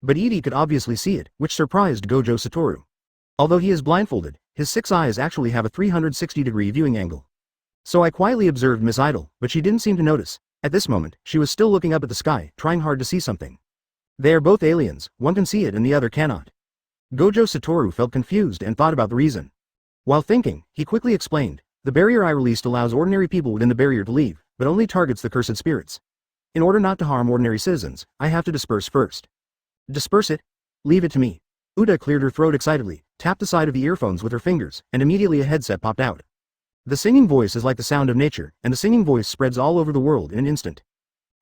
But Edie could obviously see it, which surprised Gojo Satoru. Although he is blindfolded, his 6 eyes actually have a 360-degree viewing angle. So I quietly observed Miss Idol, but she didn't seem to notice. At this moment, she was still looking up at the sky, trying hard to see something. They are both aliens, one can see it and the other cannot. Gojo Satoru felt confused and thought about the reason. While thinking, he quickly explained, the barrier I released allows ordinary people within the barrier to leave, but only targets the cursed spirits. In order not to harm ordinary citizens, I have to disperse first. Disperse it? Leave it to me. Uda cleared her throat excitedly, tapped the side of the earphones with her fingers, and immediately a headset popped out. The singing voice is like the sound of nature, and the singing voice spreads all over the world in an instant.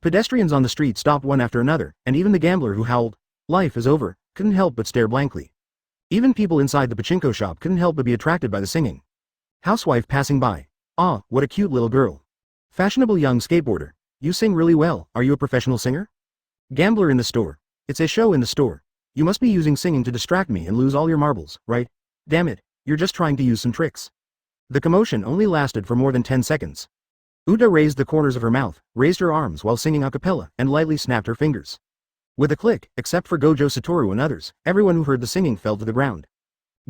Pedestrians on the street stopped one after another, and even the gambler who howled, "Life is over," couldn't help but stare blankly. Even people inside the pachinko shop couldn't help but be attracted by the singing. Housewife passing by. "Ah, what a cute little girl." Fashionable young skateboarder. "You sing really well, are you a professional singer?" Gambler in the store. "It's a show in the store. You must be using singing to distract me and lose all your marbles, right? Damn it, you're just trying to use some tricks." The commotion only lasted for more than 10 seconds. Uda raised the corners of her mouth, raised her arms while singing a cappella, and lightly snapped her fingers. With a click, except for Gojo Satoru and others, everyone who heard the singing fell to the ground.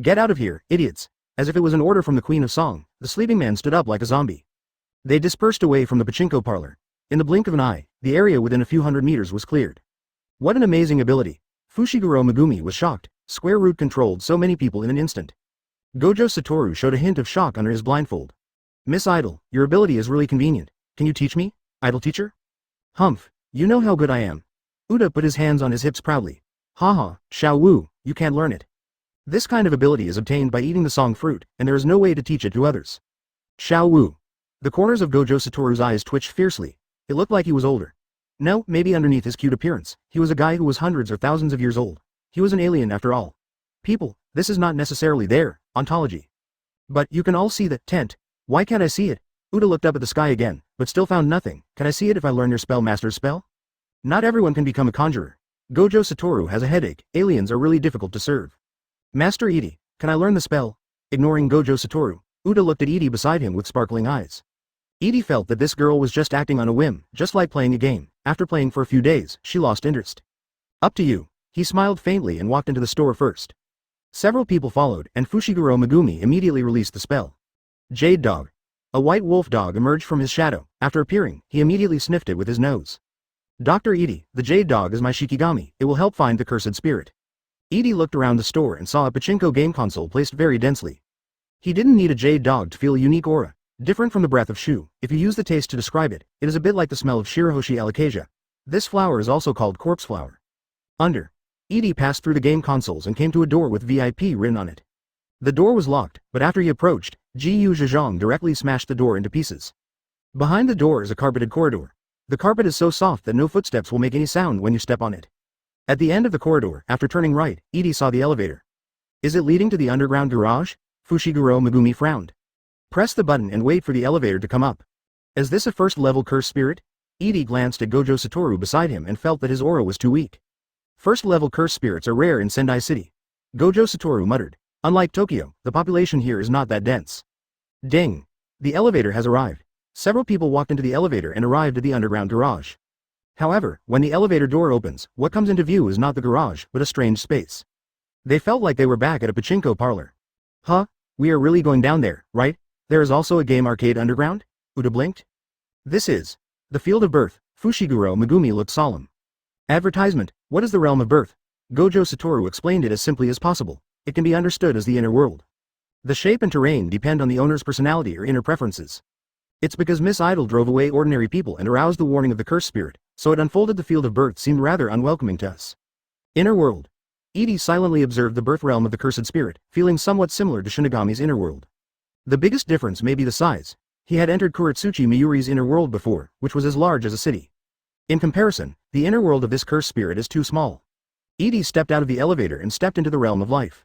"Get out of here, idiots!" As if it was an order from the Queen of Song, the sleeping man stood up like a zombie. They dispersed away from the pachinko parlor. In the blink of an eye, the area within a few hundred meters was cleared. What an amazing ability! Fushiguro Megumi was shocked. Square Root controlled so many people in an instant. Gojo Satoru showed a hint of shock under his blindfold. "Miss Idol, your ability is really convenient. Can you teach me, idol teacher?" "Humph, you know how good I am." Uda put his hands on his hips proudly. "Haha, Xiao Wu, you can't learn it. This kind of ability is obtained by eating the song fruit, and there is no way to teach it to others." Xiao Wu. The corners of Gojo Satoru's eyes twitched fiercely. It looked like he was older. No, maybe underneath his cute appearance, he was a guy who was hundreds or thousands of years old. He was an alien after all. "People, this is not necessarily their ontology. But you can all see the tent. Why can't I see it?" Uda looked up at the sky again, but still found nothing. "Can I see it if I learn your spell master's spell?" Not everyone can become a conjurer. Gojo Satoru has a headache. Aliens are really difficult to serve. "Master Edie, can I learn the spell?" Ignoring Gojo Satoru, Uda looked at Edie beside him with sparkling eyes. Edie felt that this girl was just acting on a whim, just like playing a game. After playing for a few days, she lost interest. "Up to you." He smiled faintly and walked into the store first. Several people followed, and Fushiguro Megumi immediately released the spell. Jade Dog. A white wolf dog emerged from his shadow. After appearing, he immediately sniffed it with his nose. "Dr. Edie, the Jade Dog is my Shikigami. It will help find the cursed spirit." Edie looked around the store and saw a pachinko game console placed very densely. He didn't need a Jade Dog to feel a unique aura, different from the breath of Shu. If you use the taste to describe it, it is a bit like the smell of Shirahoshi alocasia. This flower is also called corpse flower. Under. Edie passed through the game consoles and came to a door with VIP written on it. The door was locked, but after he approached, Jiyu Zhejiang directly smashed the door into pieces. Behind the door is a carpeted corridor. The carpet is so soft that no footsteps will make any sound when you step on it. At the end of the corridor, after turning right, Edie saw the elevator. "Is it leading to the underground garage?" Fushiguro Megumi frowned. "Press the button and wait for the elevator to come up." "Is this a first-level curse spirit?" Edie glanced at Gojo Satoru beside him and felt that his aura was too weak. First-level curse spirits are rare in Sendai City. Gojo Satoru muttered. "Unlike Tokyo, the population here is not that dense." Ding! The elevator has arrived. Several people walked into the elevator and arrived at the underground garage. However, when the elevator door opens, what comes into view is not the garage, but a strange space. They felt like they were back at a pachinko parlor. "Huh? We are really going down there, right? There is also a game arcade underground?" Uda blinked. "This is the field of birth." Fushiguro Megumi looked solemn. "Advertisement, what is the realm of birth?" Gojo Satoru explained it as simply as possible. It can be understood as the inner world. The shape and terrain depend on the owner's personality or inner preferences. It's because Miss Idol drove away ordinary people and aroused the warning of the curse spirit, so it unfolded. The field of birth seemed rather unwelcoming to us. Inner world. Edie silently observed the birth realm of the cursed spirit, feeling somewhat similar to Shinigami's inner world. The biggest difference may be the size. He had entered Kuretsuchi Miyuri's inner world before, which was as large as a city. In comparison, the inner world of this cursed spirit is too small. Edie stepped out of the elevator and stepped into the realm of life.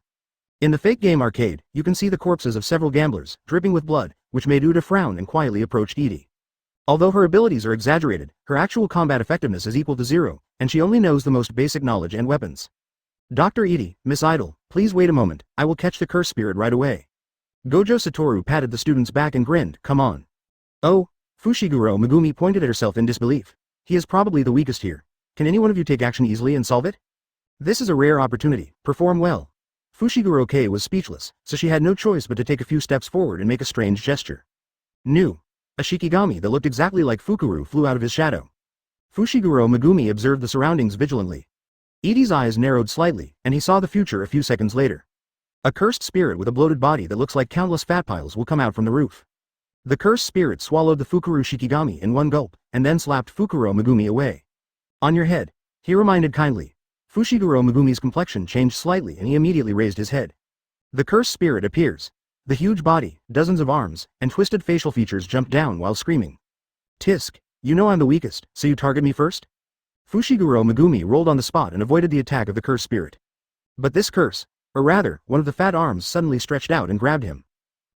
In the fake game arcade, you can see the corpses of several gamblers, dripping with blood, which made Uda frown and quietly approached Edie. Although her abilities are exaggerated, her actual combat effectiveness is equal to 0, and she only knows the most basic knowledge and weapons. "Dr. Edie, Miss Idol, please wait a moment, I will catch the curse spirit right away." Gojo Satoru patted the student's back and grinned. "Come on." "Oh," Fushiguro Megumi pointed at herself in disbelief. "He is probably the weakest here. Can any one of you take action easily and solve it? This is a rare opportunity. Perform well." Fushiguro Kei was speechless, so she had no choice but to take a few steps forward and make a strange gesture. New. A Shikigami that looked exactly like Fukuru flew out of his shadow. Fushiguro Megumi observed the surroundings vigilantly. Edie's eyes narrowed slightly, and he saw the future a few seconds later. A cursed spirit with a bloated body that looks like countless fat piles will come out from the roof. The cursed spirit swallowed the Fukuru Shikigami in one gulp, and then slapped Fukuro Megumi away. "On your head," he reminded kindly. Fushiguro Megumi's complexion changed slightly and he immediately raised his head. The cursed spirit appears. The huge body, dozens of arms, and twisted facial features jumped down while screaming. Tisk, you know I'm the weakest, so you target me first? Fushiguro Megumi rolled on the spot and avoided the attack of the cursed spirit. But this curse, or rather, one of the fat arms suddenly stretched out and grabbed him.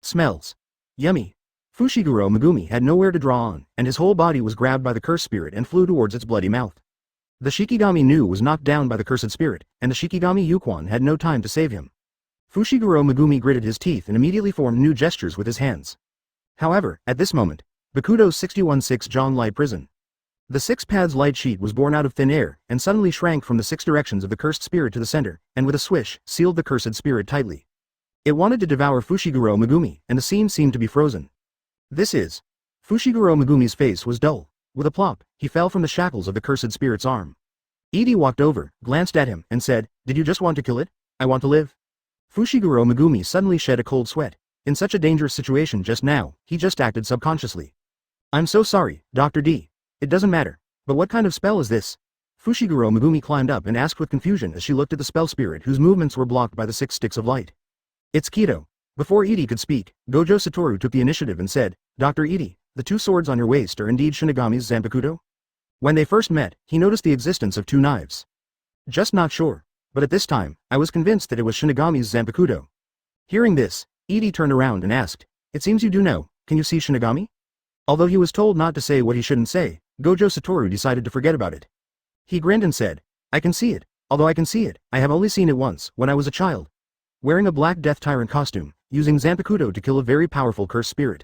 Smells. Yummy. Fushiguro Megumi had nowhere to draw on, and his whole body was grabbed by the cursed spirit and flew towards its bloody mouth. The Shikigami Nu was knocked down by the cursed spirit, and the Shikigami Yukon had no time to save him. Fushiguro Megumi gritted his teeth and immediately formed new gestures with his hands. However, at this moment, Bakudo's 61-6 John Light Prison. The 6 paths light sheet was born out of thin air, and suddenly shrank from the 6 directions of the cursed spirit to the center, and with a swish, sealed the cursed spirit tightly. It wanted to devour Fushiguro Megumi, and the scene seemed to be frozen. This is. Fushiguro Megumi's face was dull. With a plop, he fell from the shackles of the cursed spirit's arm. Edie walked over, glanced at him, and said, "Did you just want to kill it? I want to live." Fushiguro Megumi suddenly shed a cold sweat. In such a dangerous situation just now, he just acted subconsciously. "I'm so sorry, Dr. D. It doesn't matter. But what kind of spell is this?" Fushiguro Megumi climbed up and asked with confusion as she looked at the spell spirit whose movements were blocked by the 6 sticks of light. "It's Kaido." Before Edie could speak, Gojo Satoru took the initiative and said, "Dr. Edie, the 2 swords on your waist are indeed Shinigami's Zanpakuto?" When they first met, he noticed the existence of 2 knives. "Just not sure. But at this time, I was convinced that it was Shinigami's Zanpakuto." Hearing this, Edie turned around and asked, "It seems you do know, can you see Shinigami?" Although he was told not to say what he shouldn't say, Gojo Satoru decided to forget about it. He grinned and said, "I can see it. Although I can see it, I have only seen it once, when I was a child. Wearing a black Death Tyrant costume, using Zanpakuto to kill a very powerful cursed spirit."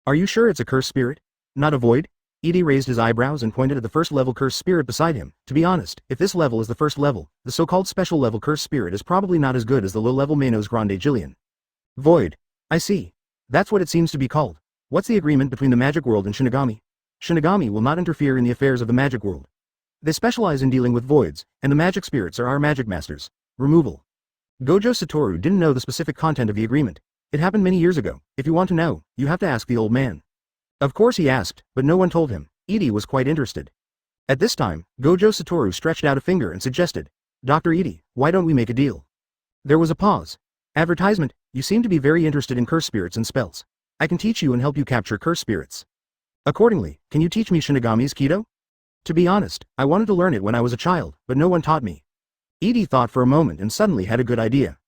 "Are you sure it's a cursed spirit? Not a void?" Edie raised his eyebrows and pointed at the first level cursed spirit beside him. "To be honest, if this level is the first level, the so-called special level cursed spirit is probably not as good as the low-level Manos Grande Jillian." "Void. I see. That's what it seems to be called. What's the agreement between the magic world and Shinigami?" "Shinigami will not interfere in the affairs of the magic world. They specialize in dealing with voids, and the magic spirits are our magic masters. Removal." Gojo Satoru didn't know the specific content of the agreement. It happened many years ago. If you want to know, you have to ask the old man. Of course he asked, but no one told him. Edie was quite interested. At this time, Gojo Satoru stretched out a finger and suggested, "Dr. Edie, why don't we make a deal?" There was a pause. "Advertisement, you seem to be very interested in curse spirits and spells. I can teach you and help you capture curse spirits. Accordingly, can you teach me Shinigami's Kaido?" "To be honest, I wanted to learn it when I was a child, but no one taught me." Edie thought for a moment and suddenly had a good idea.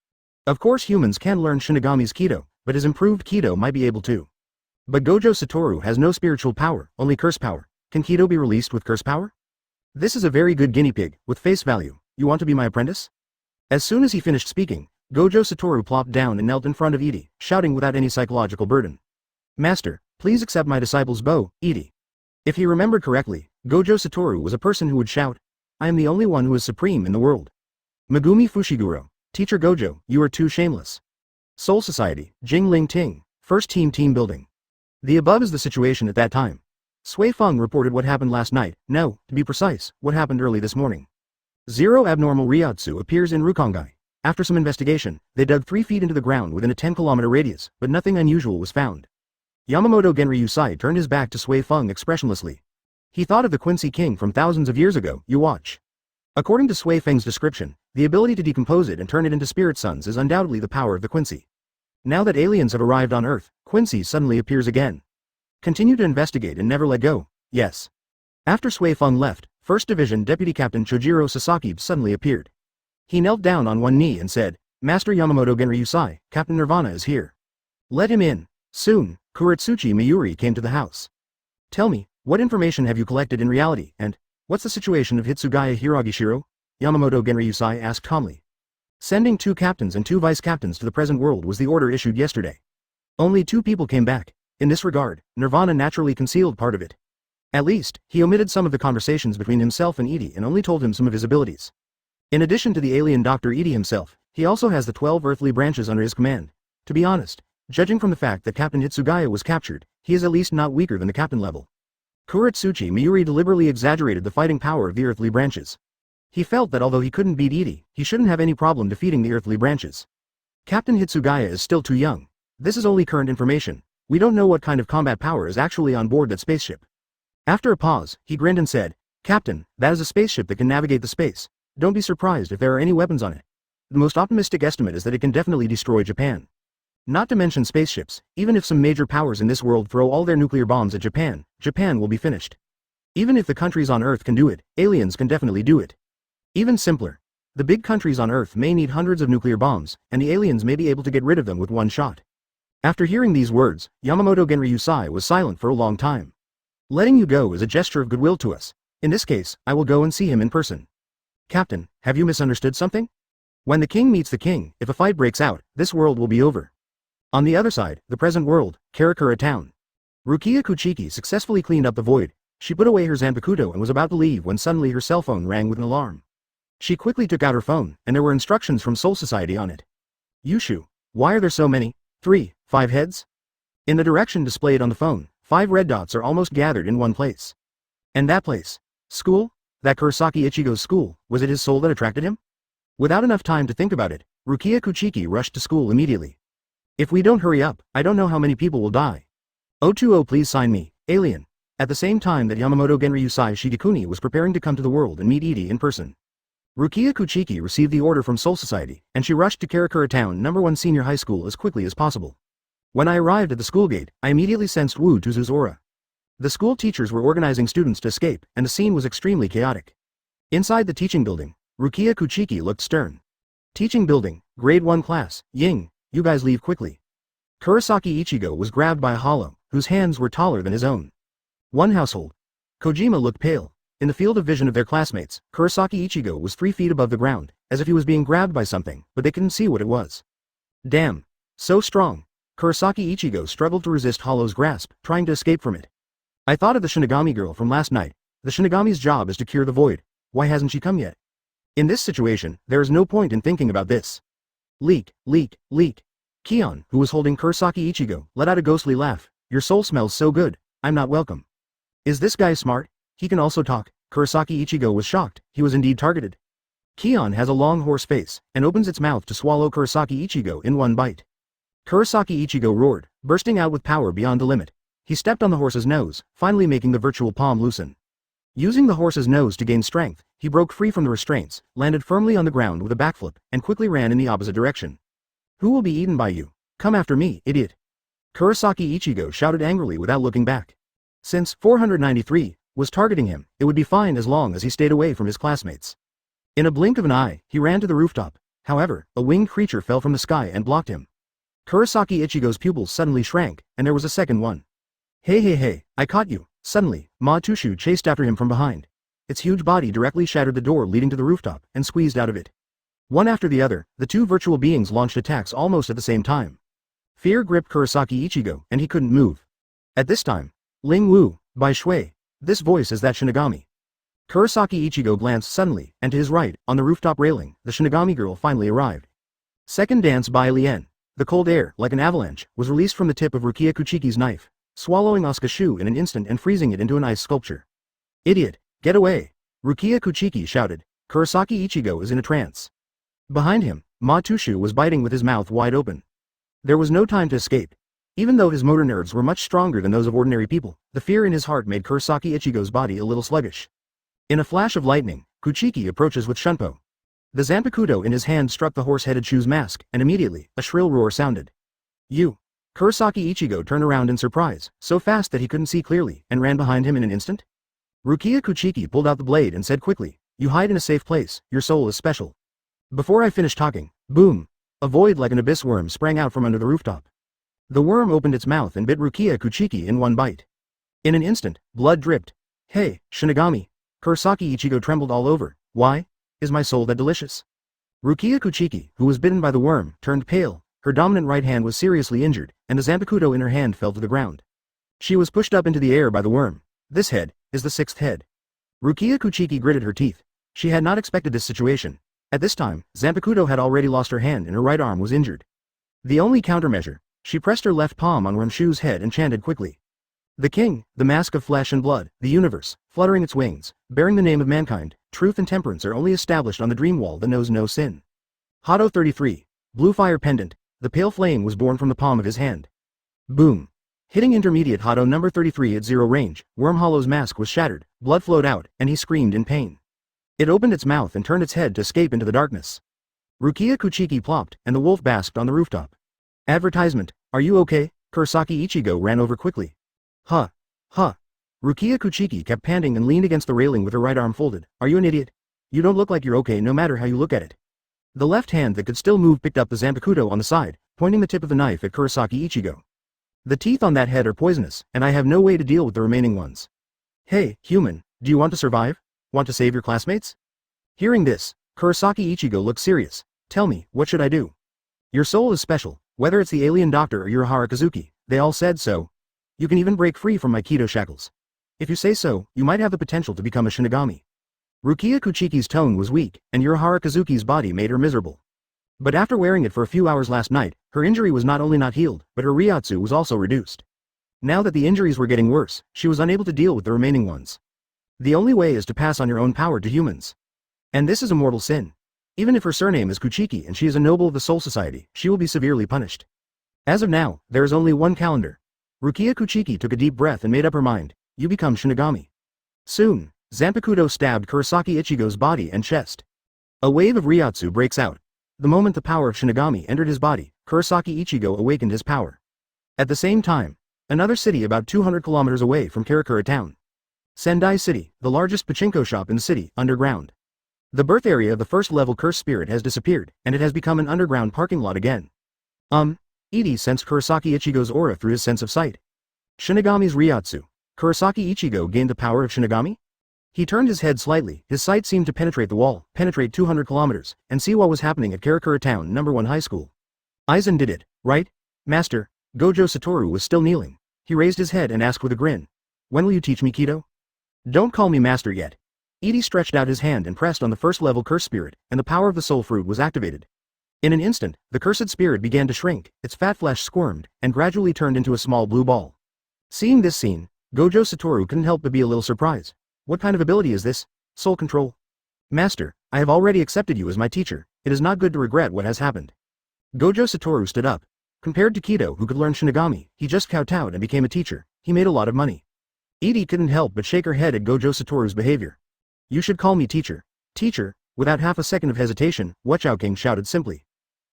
Of course humans can learn Shinigami's Kaido, but his improved Kaido might be able to. But Gojo Satoru has no spiritual power, only curse power. Can Kaido be released with curse power? This is a very good guinea pig, with face value. You want to be my apprentice? As soon as he finished speaking, Gojo Satoru plopped down and knelt in front of Edie, shouting without any psychological burden. "Master, please accept my disciple's bow, Edie." If he remembered correctly, Gojo Satoru was a person who would shout, "I am the only one who is supreme in the world." Megumi Fushiguro, Teacher Gojo, you are too shameless. Soul Society, Jingling Ting, First Team Building. The above is the situation at that time. Sui Feng reported what happened last night, no, to be precise, what happened early this morning. Zero abnormal Ryotsu appears in Rukongai. After some investigation, they dug 3 feet into the ground within a 10-kilometer radius, but nothing unusual was found. Yamamoto Genryusai turned his back to Sui Feng expressionlessly. He thought of the Quincy King from thousands of years ago, you watch. According to Sui Feng's description, the ability to decompose it and turn it into spirit suns is undoubtedly the power of the Quincy. Now that aliens have arrived on Earth, Quincy suddenly appears again. Continue to investigate and never let go, yes. After Sui Feng left, 1st Division Deputy Captain Chojiro Sasaki suddenly appeared. He knelt down on one knee and said, "Master Yamamoto Genryusai, Captain Nirvana is here. Let him in." Soon, Kuretsuchi Mayuri came to the house. "Tell me, what information have you collected in reality, and what's the situation of Hitsugaya Hiragishiro?" Yamamoto Genryusai asked calmly. "Sending 2 captains and 2 vice-captains to the present world was the order issued yesterday. Only 2 people came back. In this regard, Nirvana naturally concealed part of it. At least, he omitted some of the conversations between himself and Edie and only told him some of his abilities. In addition to the alien Dr. Edie himself, he also has the 12 earthly branches under his command. To be honest, judging from the fact that Captain Hitsugaya was captured, he is at least not weaker than the captain level." Kuretsuchi Mayuri deliberately exaggerated the fighting power of the earthly branches. He felt that although he couldn't beat Edie, he shouldn't have any problem defeating the earthly branches. Captain Hitsugaya is still too young. This is only current information. We don't know what kind of combat power is actually on board that spaceship. After a pause, he grinned and said, "Captain, that is a spaceship that can navigate the space. Don't be surprised if there are any weapons on it. The most optimistic estimate is that it can definitely destroy Japan." Not to mention spaceships, even if some major powers in this world throw all their nuclear bombs at Japan, Japan will be finished. Even if the countries on Earth can do it, aliens can definitely do it. Even simpler. The big countries on Earth may need hundreds of nuclear bombs, and the aliens may be able to get rid of them with one shot. After hearing these words, Yamamoto Genryusai was silent for a long time. Letting you go is a gesture of goodwill to us. In this case, I will go and see him in person. Captain, have you misunderstood something? When the king meets the king, if a fight breaks out, this world will be over. On the other side, the present world, Karakura town. Rukia Kuchiki successfully cleaned up the void. She put away her Zanpakuto and was about to leave when suddenly her cell phone rang with an alarm. She quickly took out her phone, and there were instructions from Soul Society on it. Yushu, why are there so many? 5 heads? In the direction displayed on the phone, 5 red dots are almost gathered in one place. And that place? School? That Kurosaki Ichigo's school, was it his soul that attracted him? Without enough time to think about it, Rukia Kuchiki rushed to school immediately. If we don't hurry up, I don't know how many people will die. 020 please sign me, alien. At the same time that Yamamoto Genryusai Shigekuni was preparing to come to the world and meet Edie in person. Rukia Kuchiki received the order from Soul Society, and she rushed to Karakura Town No. 1 Senior High School as quickly as possible. When I arrived at the school gate, I immediately sensed Wu Tuzu's aura. The school teachers were organizing students to escape, and the scene was extremely chaotic. Inside the teaching building, Rukia Kuchiki looked stern. Teaching building, grade 1 class, Ying, you guys leave quickly. Kurosaki Ichigo was grabbed by a hollow, whose hands were taller than his own. One household. Kojima looked pale. In the field of vision of their classmates, Kurosaki Ichigo was 3 feet above the ground, as if he was being grabbed by something, but they couldn't see what it was. Damn. So strong. Kurosaki Ichigo struggled to resist Hollow's grasp, trying to escape from it. I thought of the Shinigami girl from last night. The Shinigami's job is to cure the void. Why hasn't she come yet? In this situation, there is no point in thinking about this. Leak, leak, leak. Kion, who was holding Kurosaki Ichigo, let out a ghostly laugh. Your soul smells so good. I'm not welcome. Is this guy smart? He can also talk. Kurosaki Ichigo was shocked. He was indeed targeted. Kion has a long horse face, and opens its mouth to swallow Kurosaki Ichigo in one bite. Kurosaki Ichigo roared, bursting out with power beyond the limit. He stepped on the horse's nose, finally making the virtual palm loosen. Using the horse's nose to gain strength, he broke free from the restraints, landed firmly on the ground with a backflip, and quickly ran in the opposite direction. Who will be eaten by you? Come after me, idiot. Kurosaki Ichigo shouted angrily without looking back. Since 493 was targeting him, it would be fine as long as he stayed away from his classmates. In a blink of an eye, he ran to the rooftop. However, a winged creature fell from the sky and blocked him. Kurosaki Ichigo's pupils suddenly shrank, and there was a second one. Hey, I caught you. Suddenly, Ma Tushu chased after him from behind. Its huge body directly shattered the door leading to the rooftop, and squeezed out of it. One after the other, the two virtual beings launched attacks almost at the same time. Fear gripped Kurosaki Ichigo, and he couldn't move. At this time, Ling Wu, by Shui. This voice is that Shinigami. Kurosaki Ichigo glanced suddenly, and to his right, on the rooftop railing, the Shinigami girl finally arrived. Second dance by Lien. The cold air, like an avalanche, was released from the tip of Rukia Kuchiki's knife, swallowing Asuka Shu in an instant and freezing it into an ice sculpture. Idiot, get away! Rukia Kuchiki shouted. Kurosaki Ichigo is in a trance. Behind him, Ma Tushu was biting with his mouth wide open. There was no time to escape. Even though his motor nerves were much stronger than those of ordinary people, the fear in his heart made Kurosaki Ichigo's body a little sluggish. In a flash of lightning, Kuchiki approaches with Shunpo. The Zanpakuto in his hand struck the horse-headed Shu's mask, and immediately, a shrill roar sounded. You! Kurosaki Ichigo turned around in surprise, so fast that he couldn't see clearly, and ran behind him in an instant. Rukia Kuchiki pulled out the blade and said quickly, You hide in a safe place, your soul is special. Before I finished talking, boom! A void like an abyss worm sprang out from under the rooftop. The worm opened its mouth and bit Rukia Kuchiki in one bite. In an instant, blood dripped. Hey, Shinigami! Kurosaki Ichigo trembled all over. Why? Is my soul that delicious? Rukia Kuchiki, who was bitten by the worm, turned pale. Her dominant right hand was seriously injured, and the Zanpakuto in her hand fell to the ground. She was pushed up into the air by the worm. This head is the sixth head. Rukia Kuchiki gritted her teeth. She had not expected this situation. At this time, Zanpakuto had already lost her hand and her right arm was injured. The only countermeasure, she pressed her left palm on Ramshu's head and chanted quickly. The king, the mask of flesh and blood, the universe, fluttering its wings, bearing the name of mankind, truth and temperance are only established on the dream wall that knows no sin. Hado 33. Blue fire pendant. The pale flame was born from the palm of his hand. Boom. Hitting intermediate Hado number 33 at zero range, Worm Hollow's mask was shattered, blood flowed out, and he screamed in pain. It opened its mouth and turned its head to escape into the darkness. Rukia Kuchiki plopped, and the wolf basked on the rooftop. Advertisement, are you okay? Kurosaki Ichigo ran over quickly. Huh. Huh. Rukia Kuchiki kept panting and leaned against the railing with her right arm folded. Are you an idiot? You don't look like you're okay no matter how you look at it. The left hand that could still move picked up the Zanpakuto on the side, pointing the tip of the knife at Kurosaki Ichigo. The teeth on that head are poisonous, and I have no way to deal with the remaining ones. Hey, human, do you want to survive? Want to save your classmates? Hearing this, Kurosaki Ichigo looked serious. Tell me, what should I do? Your soul is special, whether it's the alien doctor or Urahara Kazuki, they all said so. You can even break free from my Kaido shackles. If you say so, you might have the potential to become a Shinigami. Rukia Kuchiki's tone was weak, and Urahara Kazuki's body made her miserable. But after wearing it for a few hours last night, her injury was not only not healed, but her Ryatsu was also reduced. Now that the injuries were getting worse, she was unable to deal with the remaining ones. The only way is to pass on your own power to humans. And this is a mortal sin. Even if her surname is Kuchiki and she is a noble of the Soul Society, she will be severely punished. As of now, there is only one calendar. Rukia Kuchiki took a deep breath and made up her mind. You become Shinigami. Soon, Zanpakuto stabbed Kurosaki Ichigo's body and chest. A wave of Ryatsu breaks out. The moment the power of Shinigami entered his body, Kurosaki Ichigo awakened his power. At the same time, another city about 200 kilometers away from Karakura town. Sendai City, the largest pachinko shop in the city, underground. The birth area of the first-level cursed spirit has disappeared, and it has become an underground parking lot again. Edie sensed Kurosaki Ichigo's aura through his sense of sight. Shinigami's Ryatsu. Kurosaki Ichigo gained the power of Shinigami? He turned his head slightly, his sight seemed to penetrate the wall, penetrate 200 kilometers, and see what was happening at Karakura Town No. 1 High School. Aizen did it, right? Master, Gojo Satoru was still kneeling. He raised his head and asked with a grin. When will you teach me Kaido? Don't call me master yet. Edie stretched out his hand and pressed on the first-level cursed spirit, and the power of the soul fruit was activated. In an instant, the cursed spirit began to shrink, its fat flesh squirmed, and gradually turned into a small blue ball. Seeing this scene, Gojo Satoru couldn't help but be a little surprised. What kind of ability is this? Soul control? Master, I have already accepted you as my teacher, it is not good to regret what has happened. Gojo Satoru stood up. Compared to Kaido who could learn Shinigami, he just kowtowed and became a teacher, he made a lot of money. Edie couldn't help but shake her head at Gojo Satoru's behavior. You should call me teacher. Teacher, without half a second of hesitation, Wu King shouted simply.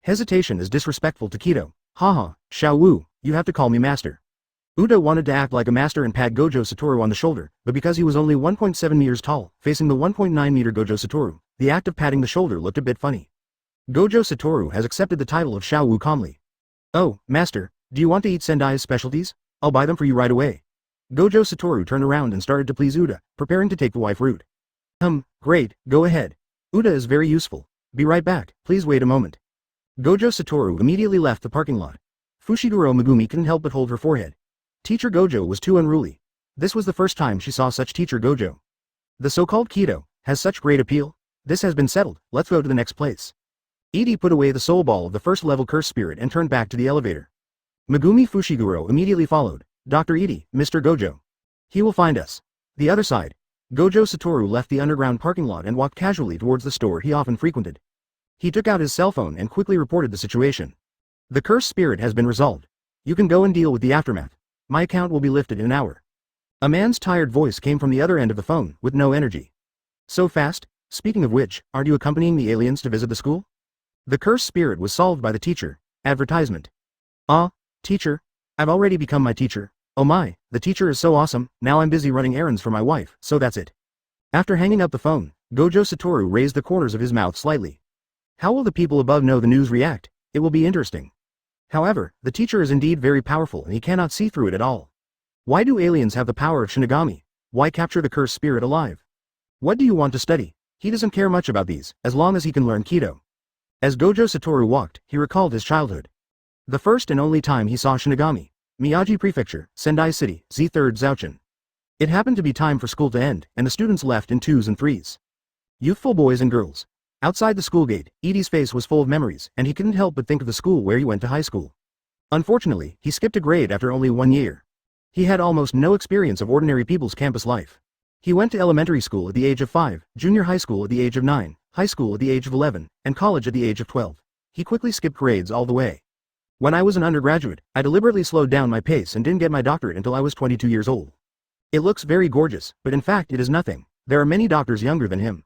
Hesitation is disrespectful to Kaido. Haha, Xiao Wu, you have to call me master. Uda wanted to act like a master and pat Gojo Satoru on the shoulder, but because he was only 1.7 meters tall, facing the 1.9 meter Gojo Satoru, the act of patting the shoulder looked a bit funny. Gojo Satoru has accepted the title of Xiao Wu calmly. Oh, master, do you want to eat Sendai's specialties? I'll buy them for you right away. Gojo Satoru turned around and started to please Uda, preparing to take the wife route. Great, go ahead. Uda is very useful. Be right back, please wait a moment. Gojo Satoru immediately left the parking lot. Fushiguro Megumi couldn't help but hold her forehead. Teacher Gojo was too unruly. This was the first time she saw such Teacher Gojo. The so-called Kaido has such great appeal. This has been settled, let's go to the next place. Edie put away the soul ball of the first-level cursed spirit and turned back to the elevator. Megumi Fushiguro immediately followed. Dr. Edie, Mr. Gojo. He will find us. The other side. Gojo Satoru left the underground parking lot and walked casually towards the store he often frequented. He took out his cell phone and quickly reported the situation. The cursed spirit has been resolved. You can go and deal with the aftermath. My account will be lifted in an hour. A man's tired voice came from the other end of the phone, with no energy. So fast? Speaking of which, aren't you accompanying the aliens to visit the school? The cursed spirit was solved by the teacher. Advertisement. Teacher? I've already become my teacher. Oh my, the teacher is so awesome, now I'm busy running errands for my wife, so that's it. After hanging up the phone, Gojo Satoru raised the corners of his mouth slightly. How will the people above know the news react? It will be interesting. However, the teacher is indeed very powerful and he cannot see through it at all. Why do aliens have the power of Shinigami? Why capture the cursed spirit alive? What do you want to study? He doesn't care much about these, as long as he can learn Kaido. As Gojo Satoru walked, he recalled his childhood. The first and only time he saw Shinigami. Miyagi Prefecture, Sendai City, Z3rd Zouchin. It happened to be time for school to end, and the students left in 2s and 3s. Youthful boys and girls. Outside the school gate, Edie's face was full of memories, and he couldn't help but think of the school where he went to high school. Unfortunately, he skipped a grade after only 1 year. He had almost no experience of ordinary people's campus life. He went to elementary school at the age of 5, junior high school at the age of 9, high school at the age of 11, and college at the age of 12. He quickly skipped grades all the way. When I was an undergraduate, I deliberately slowed down my pace and didn't get my doctorate until I was 22 years old. It looks very gorgeous, but in fact it is nothing. There are many doctors younger than him.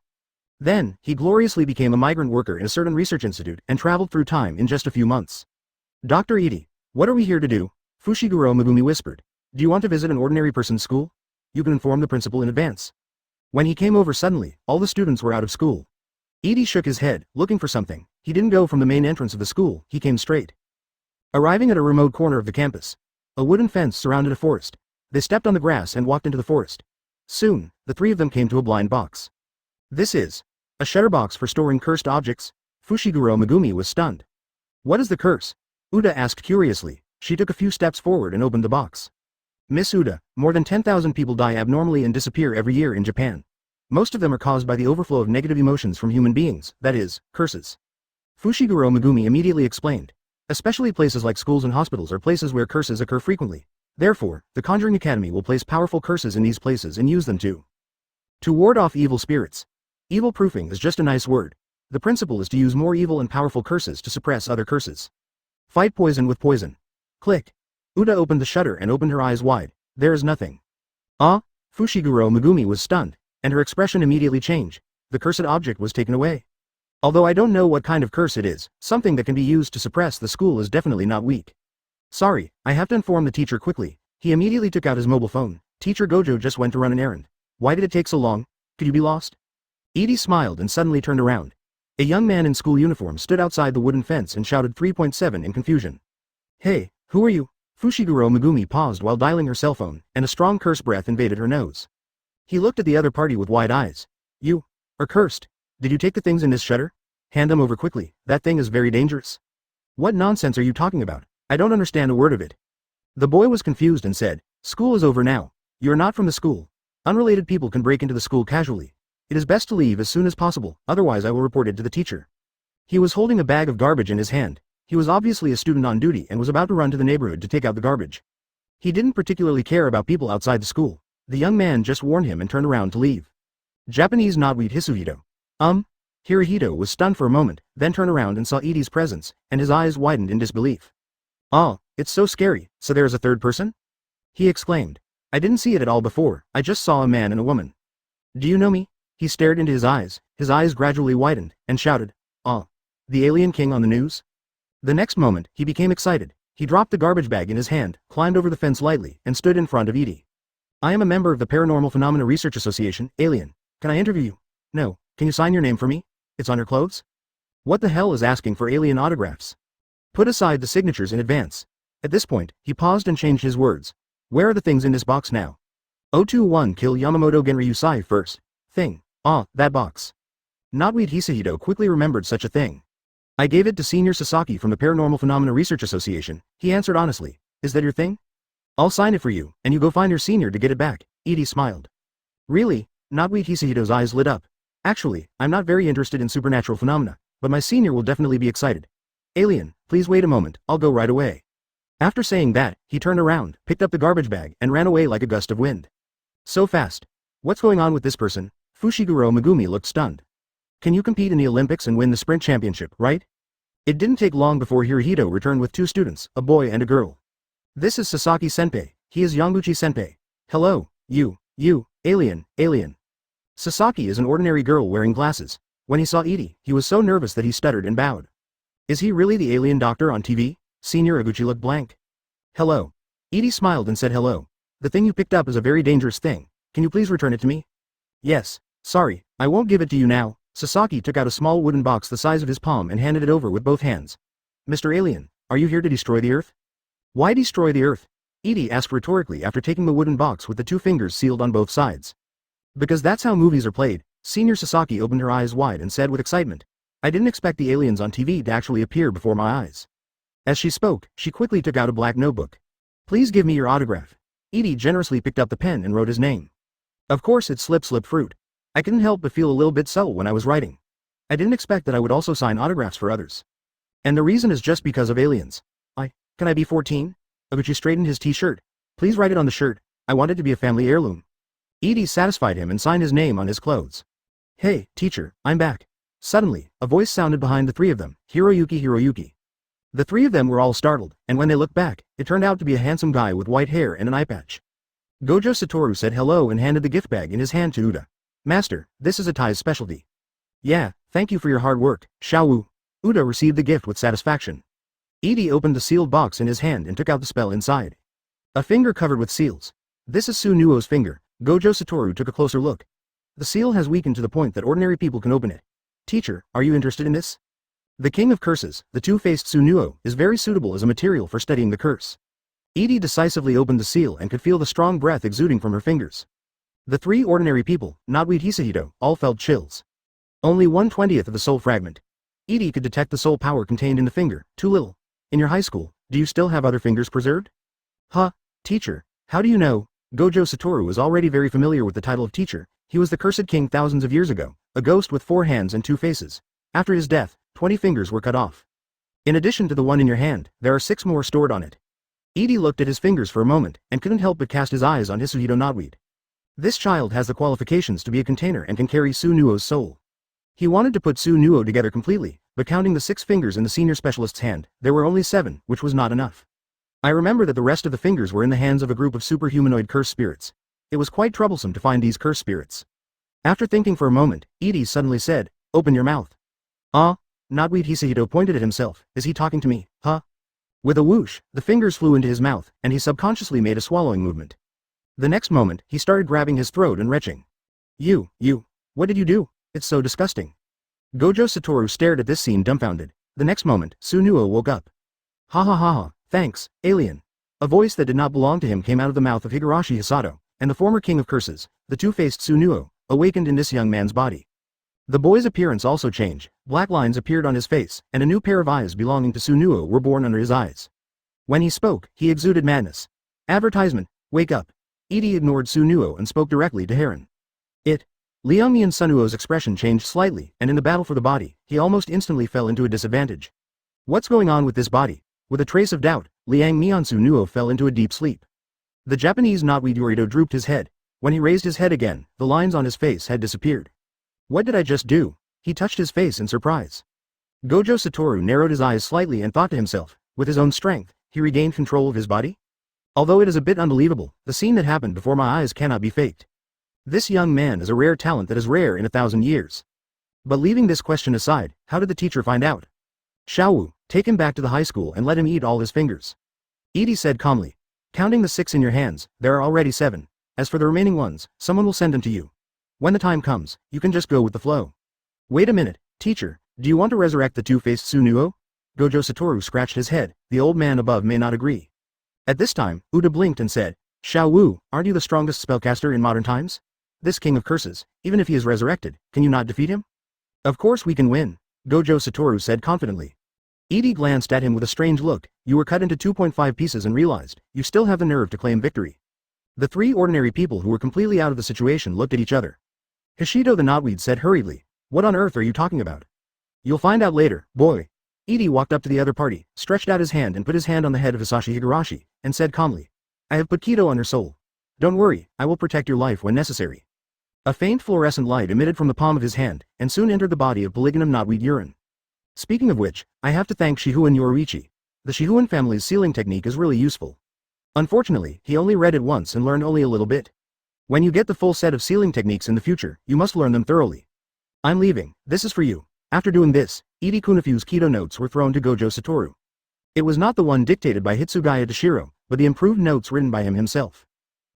Then, he gloriously became a migrant worker in a certain research institute and traveled through time in just a few months. Dr. Edie, what are we here to do? Fushiguro Megumi whispered. Do you want to visit an ordinary person's school? You can inform the principal in advance. When he came over suddenly, all the students were out of school. Edie shook his head, looking for something. He didn't go from the main entrance of the school, he came straight. Arriving at a remote corner of the campus, a wooden fence surrounded a forest. They stepped on the grass and walked into the forest. Soon, the three of them came to a blind box. This is a shutter box for storing cursed objects. Fushiguro Megumi was stunned. What is the curse? Uda asked curiously. She took a few steps forward and opened the box. Miss Uda, more than 10,000 people die abnormally and disappear every year in Japan. Most of them are caused by the overflow of negative emotions from human beings, that is, curses. Fushiguro Megumi immediately explained. Especially places like schools and hospitals are places where curses occur frequently. Therefore, the Conjuring Academy will place powerful curses in these places and use them to ward off evil spirits. Evil proofing is just a nice word. The principle is to use more evil and powerful curses to suppress other curses. Fight poison with poison. Click. Uda opened the shutter and opened her eyes wide. There is nothing. Ah? Fushiguro Megumi was stunned, and her expression immediately changed. The cursed object was taken away. Although I don't know what kind of curse it is, something that can be used to suppress the school is definitely not weak. Sorry, I have to inform the teacher quickly. He immediately took out his mobile phone. Teacher Gojo just went to run an errand. Why did it take so long? Could you be lost? Edie smiled and suddenly turned around. A young man in school uniform stood outside the wooden fence and shouted 3.7 in confusion. Hey, who are you? Fushiguro Megumi paused while dialing her cell phone, and a strong curse breath invaded her nose. He looked at the other party with wide eyes. You are cursed. Did you take the things in this shutter? Hand them over quickly, that thing is very dangerous. What nonsense are you talking about? I don't understand a word of it. The boy was confused and said, School is over now. You're not from the school. Unrelated people can break into the school casually. It is best to leave as soon as possible, otherwise I will report it to the teacher. He was holding a bag of garbage in his hand. He was obviously a student on duty and was about to run to the neighborhood to take out the garbage. He didn't particularly care about people outside the school. The young man just warned him and turned around to leave. Japanese knotweed Hisuhito. Hirohito was stunned for a moment, then turned around and saw Edie's presence, and his eyes widened in disbelief. Ah, it's so scary, so there is a third person? He exclaimed. I didn't see it at all before, I just saw a man and a woman. Do you know me? He stared into his eyes gradually widened, and shouted, Ah, the alien king on the news? The next moment, he became excited. He dropped the garbage bag in his hand, climbed over the fence lightly, and stood in front of Edie. I am a member of the Paranormal Phenomena Research Association, Alien. Can I interview you? No. Can you sign your name for me? It's on your clothes? What the hell is asking for alien autographs? Put aside the signatures in advance. At this point, he paused and changed his words. Where are the things in this box now? 021 Kill Yamamoto Genryusai first. Thing. Ah, that box. Knotweed Hisahito quickly remembered such a thing. I gave it to Senior Sasaki from the Paranormal Phenomena Research Association, he answered honestly. Is that your thing? I'll sign it for you, and you go find your senior to get it back. Edie smiled. Really? Knotweed Hisahito's eyes lit up. Actually, I'm not very interested in supernatural phenomena, but my senior will definitely be excited. Alien, please wait a moment, I'll go right away. After saying that, he turned around, picked up the garbage bag, and ran away like a gust of wind. So fast. What's going on with this person? Fushiguro Megumi looked stunned. Can you compete in the Olympics and win the sprint championship, right? It didn't take long before Hirohito returned with two students, a boy and a girl. This is Sasaki-senpai, he is Yanguchi-senpai. Hello, you, alien. Sasaki is an ordinary girl wearing glasses. When he saw Edie, he was so nervous that he stuttered and bowed. Is he really the alien doctor on TV? Senior Iguchi looked blank. Hello. Edie smiled and said hello. The thing you picked up is a very dangerous thing. Can you please return it to me? Yes. Sorry, I won't give it to you now. Sasaki took out a small wooden box the size of his palm and handed it over with both hands. Mr. Alien, are you here to destroy the Earth? Why destroy the Earth? Edie asked rhetorically after taking the wooden box with the two fingers sealed on both sides. Because that's how movies are played. Senior Sasaki opened her eyes wide and said with excitement. I didn't expect the aliens on TV to actually appear before my eyes. As she spoke, she quickly took out a black notebook. Please give me your autograph. Edie generously picked up the pen and wrote his name. Of course it's Slip Fruit. I couldn't help but feel a little bit subtle when I was writing. I didn't expect that I would also sign autographs for others. And the reason is just because of aliens. Can I be 14? Iguchi straightened his t-shirt. Please write it on the shirt. I want it to be a family heirloom. Edie satisfied him and signed his name on his clothes. Hey, teacher, I'm back. Suddenly, a voice sounded behind the three of them, Hiroyuki. The three of them were all startled, and when they looked back, it turned out to be a handsome guy with white hair and an eye patch. Gojo Satoru said hello and handed the gift bag in his hand to Uda. Master, this is Atai's specialty. Yeah, thank you for your hard work, Xiaowu. Uda received the gift with satisfaction. Edie opened the sealed box in his hand and took out the spell inside. A finger covered with seals. This is Sunuo's finger. Gojo Satoru took a closer look. The seal has weakened to the point that ordinary people can open it. Teacher, are you interested in this? The King of Curses, the two-faced Sunuo, is very suitable as a material for studying the curse. Edie decisively opened the seal and could feel the strong breath exuding from her fingers. The three ordinary people, Notweed Hisahito, all felt chills. Only 1/20th of the soul fragment. Edie could detect the soul power contained in the finger, too little. In your high school, do you still have other fingers preserved? Huh, teacher, how do you know? Gojo Satoru was already very familiar with the title of teacher. He was the cursed king thousands of years ago, a ghost with 4 hands and 2 faces. After his death, 20 fingers were cut off. In addition to the one in your hand, there are 6 more stored on it. Edie looked at his fingers for a moment, and couldn't help but cast his eyes on Hisahito Notweed. This child has the qualifications to be a container and can carry Sunuo's soul. He wanted to put Sunuo together completely, but counting the 6 fingers in the senior specialist's hand, there were only 7, which was not enough. I remember that the rest of the fingers were in the hands of a group of superhumanoid curse spirits. It was quite troublesome to find these curse spirits. After thinking for a moment, Edie suddenly said, "Open your mouth." Notweed Hisahito pointed at himself. Is he talking to me, huh? With a whoosh, the fingers flew into his mouth, and he subconsciously made a swallowing movement. The next moment, he started grabbing his throat and retching. You, what did you do? It's so disgusting. Gojo Satoru stared at this scene dumbfounded. The next moment, Sunuo woke up. Ha ha ha ha, thanks, alien. A voice that did not belong to him came out of the mouth of Higurashi Hisato, and the former king of curses, the two-faced Sunuo, awakened in this young man's body. The boy's appearance also changed, black lines appeared on his face, and a new pair of eyes belonging to Sunuo were born under his eyes. When he spoke, he exuded madness. Advertisement, wake up. Edie ignored Sunuo and spoke directly to Heron. Liangmian Sunuo's expression changed slightly, and in the battle for the body, he almost instantly fell into a disadvantage. What's going on with this body? With a trace of doubt, Liangmian Sunuo fell into a deep sleep. The Japanese Notweed Yorito drooped his head. When he raised his head again, the lines on his face had disappeared. What did I just do? He touched his face in surprise. Gojo Satoru narrowed his eyes slightly and thought to himself, with his own strength, he regained control of his body? Although it is a bit unbelievable, the scene that happened before my eyes cannot be faked. This young man is a rare talent that is rare in 1,000 years. But leaving this question aside, how did the teacher find out? Xiaowu, take him back to the high school and let him eat all his fingers. Edie said calmly. Counting the 6 in your hands, there are already 7. As for the remaining ones, someone will send them to you. When the time comes, you can just go with the flow. Wait a minute, teacher, do you want to resurrect the two-faced Sunuo? Gojo Satoru scratched his head. The old man above may not agree. At this time, Uda blinked and said, Xiaowu, aren't you the strongest spellcaster in modern times? This king of curses, even if he is resurrected, can you not defeat him? Of course we can win, Gojo Satoru said confidently. Edie glanced at him with a strange look. You were cut into 2.5 pieces and realized, you still have the nerve to claim victory. The 3 ordinary people who were completely out of the situation looked at each other. Hisahito the Notweed said hurriedly, what on earth are you talking about? You'll find out later, boy. Edie walked up to the other party, stretched out his hand and put his hand on the head of Hisashi Higurashi, and said calmly, I have put Kaido on her soul. Don't worry, I will protect your life when necessary. A faint fluorescent light emitted from the palm of his hand, and soon entered the body of Polygonum Notweed Urine. Speaking of which, I have to thank Shihuan Yoruichi. The Shihuan family's sealing technique is really useful. Unfortunately, he only read it once and learned only a little bit. When you get the full set of sealing techniques in the future, you must learn them thoroughly. I'm leaving, this is for you. After doing this, Edie Kunafu's Kaido notes were thrown to Gojo Satoru. It was not the one dictated by Hitsugaya Toshiro, but the improved notes written by him himself.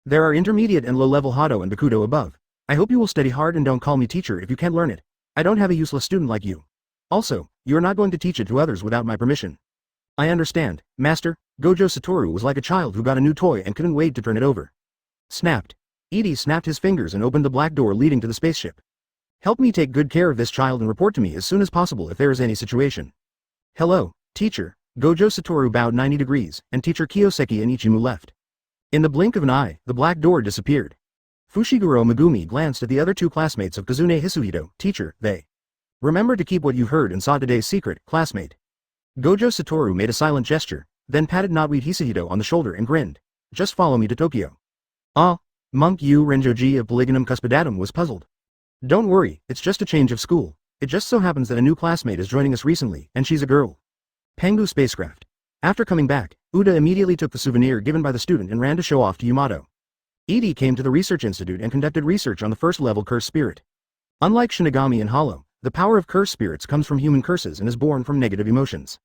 There are intermediate and low-level Hado and Bakudo above. I hope you will study hard and don't call me teacher if you can't learn it. I don't have a useless student like you. Also, you are not going to teach it to others without my permission. I understand, master. Gojo Satoru was like a child who got a new toy and couldn't wait to turn it over. Snapped. Edie snapped his fingers and opened the black door leading to the spaceship. Help me take good care of this child and report to me as soon as possible if there is any situation. Hello, teacher. Gojo Satoru bowed 90 degrees, and teacher Kiyoseki and Ichimu left. In the blink of an eye, the black door disappeared. Fushiguro Megumi glanced at the other 2 classmates of Kazune Hisuhito. Teacher, they. Remember to keep what you heard and saw today's secret, classmate. Gojo Satoru made a silent gesture, then patted Notweed Hisahito on the shoulder and grinned. Just follow me to Tokyo. Monk Yu Renjoji of Polygonum Cuspidatum was puzzled. Don't worry, it's just a change of school. It just so happens that a new classmate is joining us recently, and she's a girl. Pengu spacecraft. After coming back, Uda immediately took the souvenir given by the student and ran to show off to Yamato. Edie came to the research institute and conducted research on the first-level curse spirit. Unlike Shinigami and Hollow, the power of curse spirits comes from human curses and is born from negative emotions.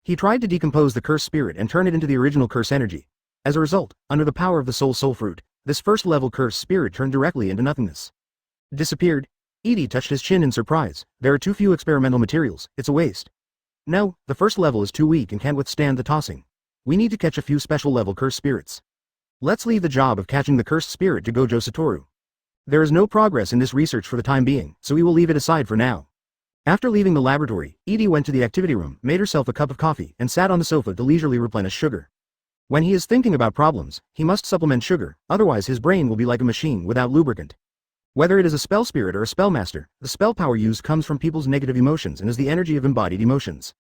He tried to decompose the curse spirit and turn it into the original curse energy. As a result, under the power of the soul fruit, this first-level curse spirit turned directly into nothingness. Disappeared. Edie touched his chin in surprise. There are too few experimental materials, it's a waste. No, the first level is too weak and can't withstand the tossing. We need to catch a few special-level curse spirits. Let's leave the job of catching the cursed spirit to Gojo Satoru. There is no progress in this research for the time being, so we will leave it aside for now. After leaving the laboratory, Edie went to the activity room, made herself a cup of coffee, and sat on the sofa to leisurely replenish sugar. When he is thinking about problems, he must supplement sugar, otherwise his brain will be like a machine without lubricant. Whether it is a spell spirit or a spellmaster, the spell power used comes from people's negative emotions and is the energy of embodied emotions.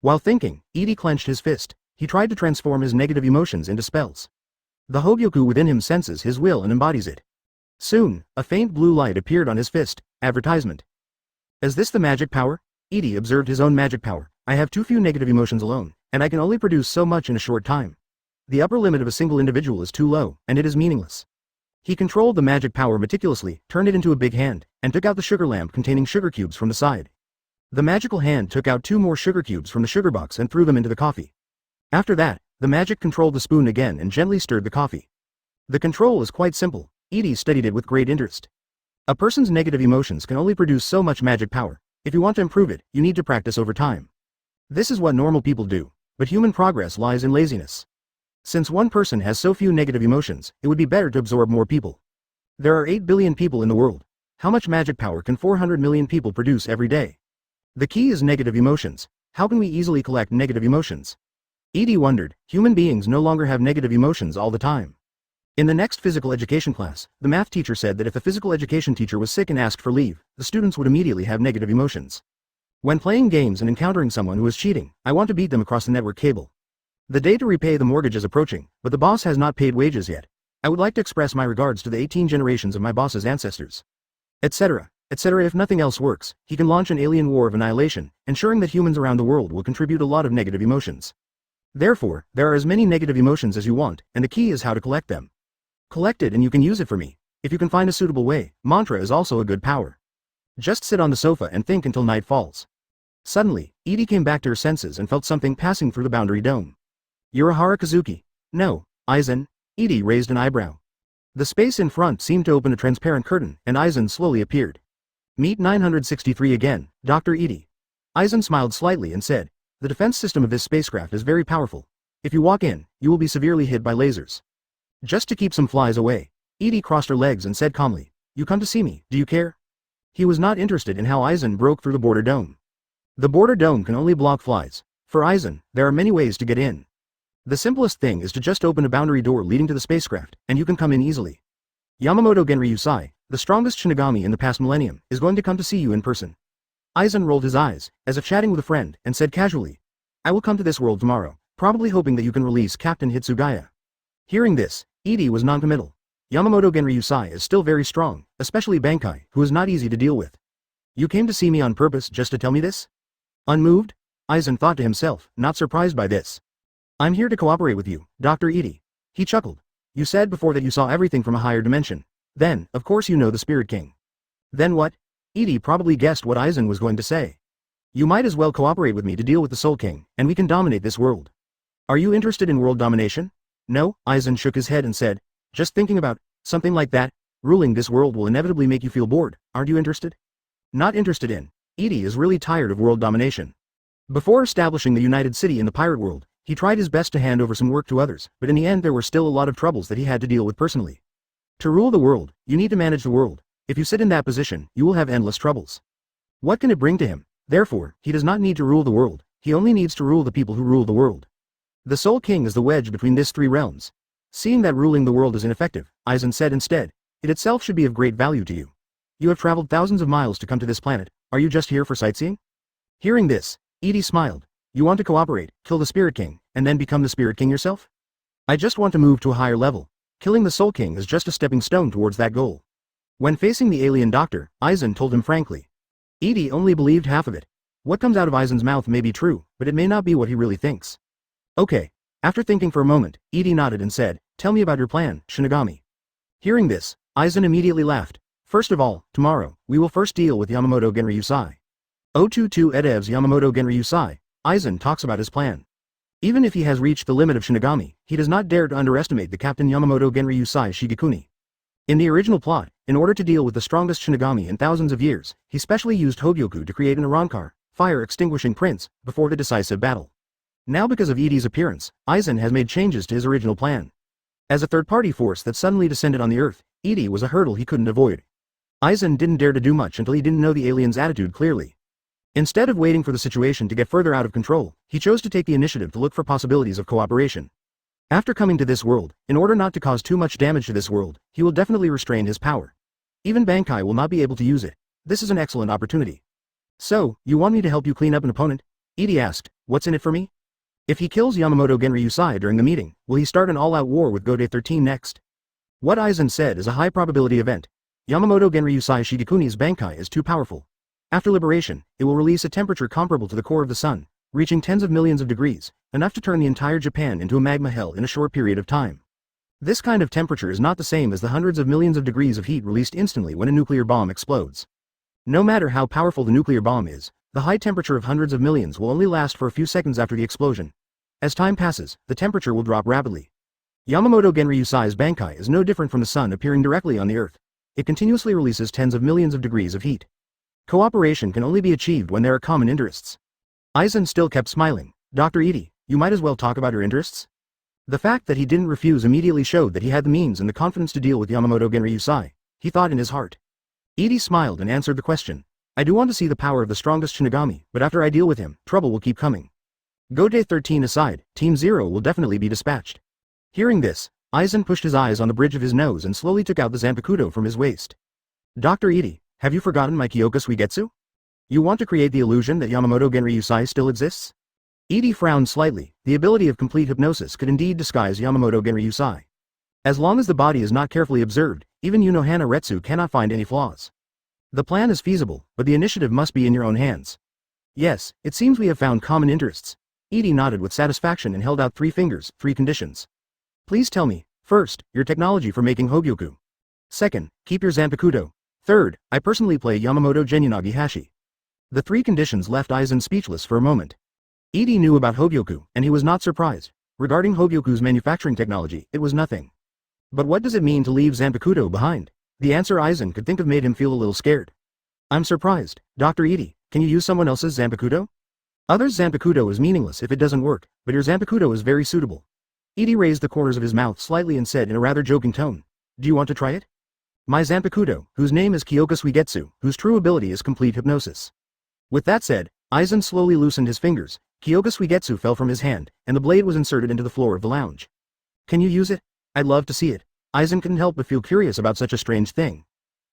While thinking, Edie clenched his fist. He tried to transform his negative emotions into spells. The Hogyoku within him senses his will and embodies it. Soon, a faint blue light appeared on his fist. Advertisement. Is this the magic power? Edie observed his own magic power. I have too few negative emotions alone, and I can only produce so much in a short time. The upper limit of a single individual is too low, and it is meaningless. He controlled the magic power meticulously, turned it into a big hand, and took out the sugar lamp containing sugar cubes from the side. The magical hand took out 2 more sugar cubes from the sugar box and threw them into the coffee. After that, the magic controlled the spoon again and gently stirred the coffee. The control is quite simple. Edie studied it with great interest. A person's negative emotions can only produce so much magic power. If you want to improve it, you need to practice over time. This is what normal people do, but human progress lies in laziness. Since one person has so few negative emotions, it would be better to absorb more people. There are 8 billion people in the world. How much magic power can 400 million people produce every day? The key is negative emotions. How can we easily collect negative emotions? Edie wondered. Human beings no longer have negative emotions all the time. In the next physical education class, the math teacher said that if a physical education teacher was sick and asked for leave, the students would immediately have negative emotions. When playing games and encountering someone who is cheating, I want to beat them across the network cable. The day to repay the mortgage is approaching, but the boss has not paid wages yet. I would like to express my regards to the 18 generations of my boss's ancestors. Etc. Etc. If nothing else works, he can launch an alien war of annihilation, ensuring that humans around the world will contribute a lot of negative emotions. Therefore, there are as many negative emotions as you want, and the key is how to collect them. Collect it and you can use it for me. If you can find a suitable way, mantra is also a good power. Just sit on the sofa and think until night falls. Suddenly, Edie came back to her senses and felt something passing through the boundary dome. Urahara Kazuki. No, Aizen. Edie raised an eyebrow. The space in front seemed to open a transparent curtain, and Aizen slowly appeared. Meet 963 again, Dr. Edie. Aizen smiled slightly and said, the defense system of this spacecraft is very powerful. If you walk in, you will be severely hit by lasers. Just to keep some flies away. Edie crossed her legs and said calmly, you come to see me, do you care? He was not interested in how Aizen broke through the border dome. The border dome can only block flies. For Aizen, there are many ways to get in. The simplest thing is to just open a boundary door leading to the spacecraft, and you can come in easily. Yamamoto Genryusai, the strongest Shinigami in the past millennium, is going to come to see you in person. Aizen rolled his eyes, as if chatting with a friend, and said casually, I will come to this world tomorrow, probably hoping that you can release Captain Hitsugaya. Hearing this, Edie was non-committal. Yamamoto Genryusai is still very strong, especially Bankai, who is not easy to deal with. You came to see me on purpose just to tell me this? Unmoved? Aizen thought to himself, not surprised by this. I'm here to cooperate with you, Dr. Edie. He chuckled. You said before that you saw everything from a higher dimension. Then, of course you know the Spirit King. Then what? Edie probably guessed what Aizen was going to say. You might as well cooperate with me to deal with the Soul King, and we can dominate this world. Are you interested in world domination? No, Aizen shook his head and said, just thinking about something like that, ruling this world will inevitably make you feel bored, aren't you interested? Not interested in. Edie is really tired of world domination. Before establishing the United City in the pirate world, he tried his best to hand over some work to others, but in the end there were still a lot of troubles that he had to deal with personally. To rule the world, you need to manage the world. If you sit in that position, you will have endless troubles. What can it bring to him? Therefore, he does not need to rule the world, he only needs to rule the people who rule the world. The Soul King is the wedge between these 3 realms. Seeing that ruling the world is ineffective, Aizen said instead, it itself should be of great value to you. You have traveled thousands of miles to come to this planet, are you just here for sightseeing? Hearing this, Edie smiled. You want to cooperate, kill the Spirit King, and then become the Spirit King yourself? I just want to move to a higher level. Killing the Soul King is just a stepping stone towards that goal. When facing the alien doctor, Aizen told him frankly. Edie only believed half of it. What comes out of Aizen's mouth may be true, but it may not be what he really thinks. Okay. After thinking for a moment, Edie nodded and said, tell me about your plan, Shinigami. Hearing this, Aizen immediately laughed. First of all, tomorrow, we will first deal with Yamamoto Genryusai. 022 Edev's Yamamoto Genryusai. Aizen talks about his plan. Even if he has reached the limit of Shinigami, he does not dare to underestimate the Captain Yamamoto Genryusai Shigekuni. In the original plot, in order to deal with the strongest Shinigami in thousands of years, he specially used Hogyoku to create an Arankar, fire-extinguishing prince, before the decisive battle. Now because of Edie's appearance, Aizen has made changes to his original plan. As a third-party force that suddenly descended on the Earth, Edie was a hurdle he couldn't avoid. Aizen didn't dare to do much until he didn't know the alien's attitude clearly. Instead of waiting for the situation to get further out of control, he chose to take the initiative to look for possibilities of cooperation. After coming to this world, in order not to cause too much damage to this world, he will definitely restrain his power. Even Bankai will not be able to use it. This is an excellent opportunity. So, you want me to help you clean up an opponent? Edie asked, what's in it for me? If he kills Yamamoto Genryusai during the meeting, will he start an all-out war with Gode 13 next? What Aizen said is a high-probability event. Yamamoto Genryusai Shigekuni's Bankai is too powerful. After liberation, it will release a temperature comparable to the core of the sun, reaching tens of millions of degrees, enough to turn the entire Japan into a magma hell in a short period of time. This kind of temperature is not the same as the hundreds of millions of degrees of heat released instantly when a nuclear bomb explodes. No matter how powerful the nuclear bomb is, the high temperature of hundreds of millions will only last for a few seconds after the explosion. As time passes, the temperature will drop rapidly. Yamamoto Genryusai's Bankai is no different from the sun appearing directly on the Earth. It continuously releases tens of millions of degrees of heat. Cooperation can only be achieved when there are common interests. Aizen still kept smiling. Dr. Edie, you might as well talk about your interests. The fact that he didn't refuse immediately showed that he had the means and the confidence to deal with Yamamoto Genryusai, he thought in his heart. Edie smiled and answered the question. I do want to see the power of the strongest Shinigami, but after I deal with him, trouble will keep coming. Gode 13 aside, Team Zero will definitely be dispatched. Hearing this, Aizen pushed his eyes on the bridge of his nose and slowly took out the Zanpakuto from his waist. Dr. Edie, have you forgotten my Kyoka Suigetsu? You want to create the illusion that Yamamoto Genryusai still exists? Edie frowned slightly. The ability of complete hypnosis could indeed disguise Yamamoto Genryusai. As long as the body is not carefully observed, even Unohana Retsu cannot find any flaws. The plan is feasible, but the initiative must be in your own hands. Yes, it seems we have found common interests. Edie nodded with satisfaction and held out 3 fingers, 3 conditions. Please tell me, first, your technology for making Hogyoku. Second, keep your Zanpakuto. Third, I personally play Yamamoto Genyunagi Hashi. The 3 conditions left Aizen speechless for a moment. Edie knew about Hogyoku, and he was not surprised. Regarding Hogyoku's manufacturing technology, it was nothing. But what does it mean to leave Zanpakuto behind? The answer Aizen could think of made him feel a little scared. I'm surprised. Dr. Edie, can you use someone else's Zanpakuto? Others' Zanpakuto is meaningless if it doesn't work, but your Zanpakuto is very suitable. Edie raised the corners of his mouth slightly and said in a rather joking tone, do you want to try it? My Zanpakuto, whose name is Kyoka Suigetsu, whose true ability is complete hypnosis. With that said, Aizen slowly loosened his fingers, Kyoka Suigetsu fell from his hand, and the blade was inserted into the floor of the lounge. Can you use it? I'd love to see it. Aizen couldn't help but feel curious about such a strange thing.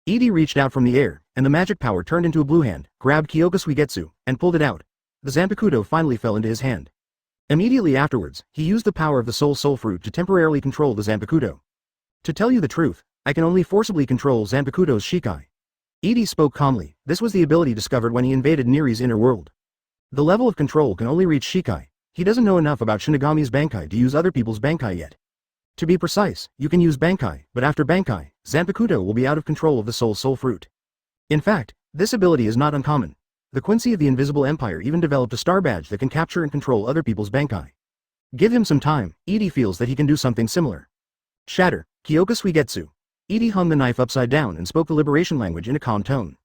Edie reached out from the air, and the magic power turned into a blue hand, grabbed Kyoka Suigetsu, and pulled it out. The Zanpakuto finally fell into his hand. Immediately afterwards, he used the power of the Soul Fruit to temporarily control the Zanpakuto. To tell you the truth, I can only forcibly control Zanpakuto's Shikai. Edie spoke calmly. This was the ability discovered when he invaded Neri's inner world. The level of control can only reach Shikai. He doesn't know enough about Shinigami's Bankai to use other people's Bankai yet. To be precise, you can use Bankai, but after Bankai, Zanpakuto will be out of control of the Soul Fruit. In fact, this ability is not uncommon. The Quincy of the Invisible Empire even developed a star badge that can capture and control other people's Bankai. Give him some time, Edie feels that he can do something similar. Shatter, Kyoka Suigetsu. Edie hung the knife upside down and spoke the liberation language in a calm tone.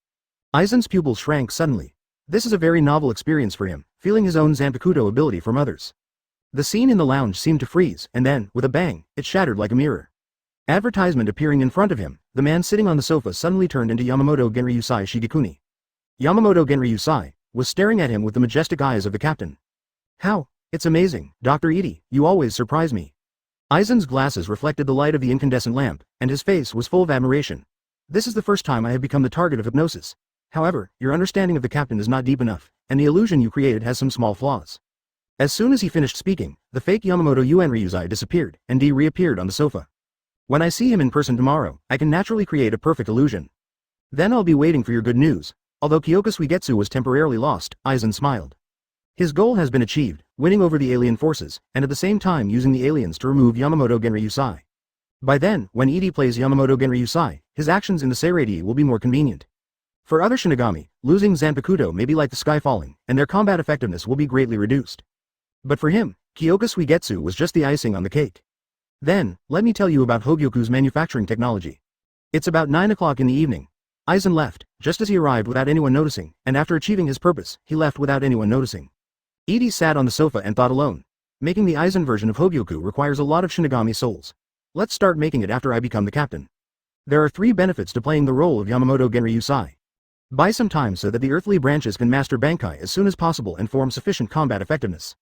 Aizen's pupils shrank suddenly. This is a very novel experience for him, feeling his own Zanpakuto ability from others. The scene in the lounge seemed to freeze, and then, with a bang, it shattered like a mirror. Advertisement appearing in front of him, the man sitting on the sofa suddenly turned into Yamamoto Genryusai Shigekuni. Yamamoto Genryusai was staring at him with the majestic eyes of the captain. How? It's amazing, Dr. Edie, you always surprise me. Aizen's glasses reflected the light of the incandescent lamp, and his face was full of admiration. This is the first time I have become the target of hypnosis. However, your understanding of the captain is not deep enough, and the illusion you created has some small flaws. As soon as he finished speaking, the fake Yamamoto Genryusai disappeared, and Dee reappeared on the sofa. When I see him in person tomorrow, I can naturally create a perfect illusion. Then I'll be waiting for your good news. Although Kyoka Suigetsu was temporarily lost, Aizen smiled. His goal has been achieved, winning over the alien forces, and at the same time using the aliens to remove Yamamoto Genryusai. By then, when Edie plays Yamamoto Genryusai, his actions in the Seraphim will be more convenient. For other Shinigami, losing Zanpakuto may be like the sky falling, and their combat effectiveness will be greatly reduced. But for him, Kyoka Suigetsu was just the icing on the cake. Then, let me tell you about Hogyoku's manufacturing technology. It's about 9 o'clock in the evening. Aizen left, just as he arrived without anyone noticing, and after achieving his purpose, he left without anyone noticing. Edie sat on the sofa and thought alone. Making the Aizen version of Hogyoku requires a lot of Shinigami souls. Let's start making it after I become the captain. There are 3 benefits to playing the role of Yamamoto Genryusai. Buy some time so that the earthly branches can master Bankai as soon as possible and form sufficient combat effectiveness.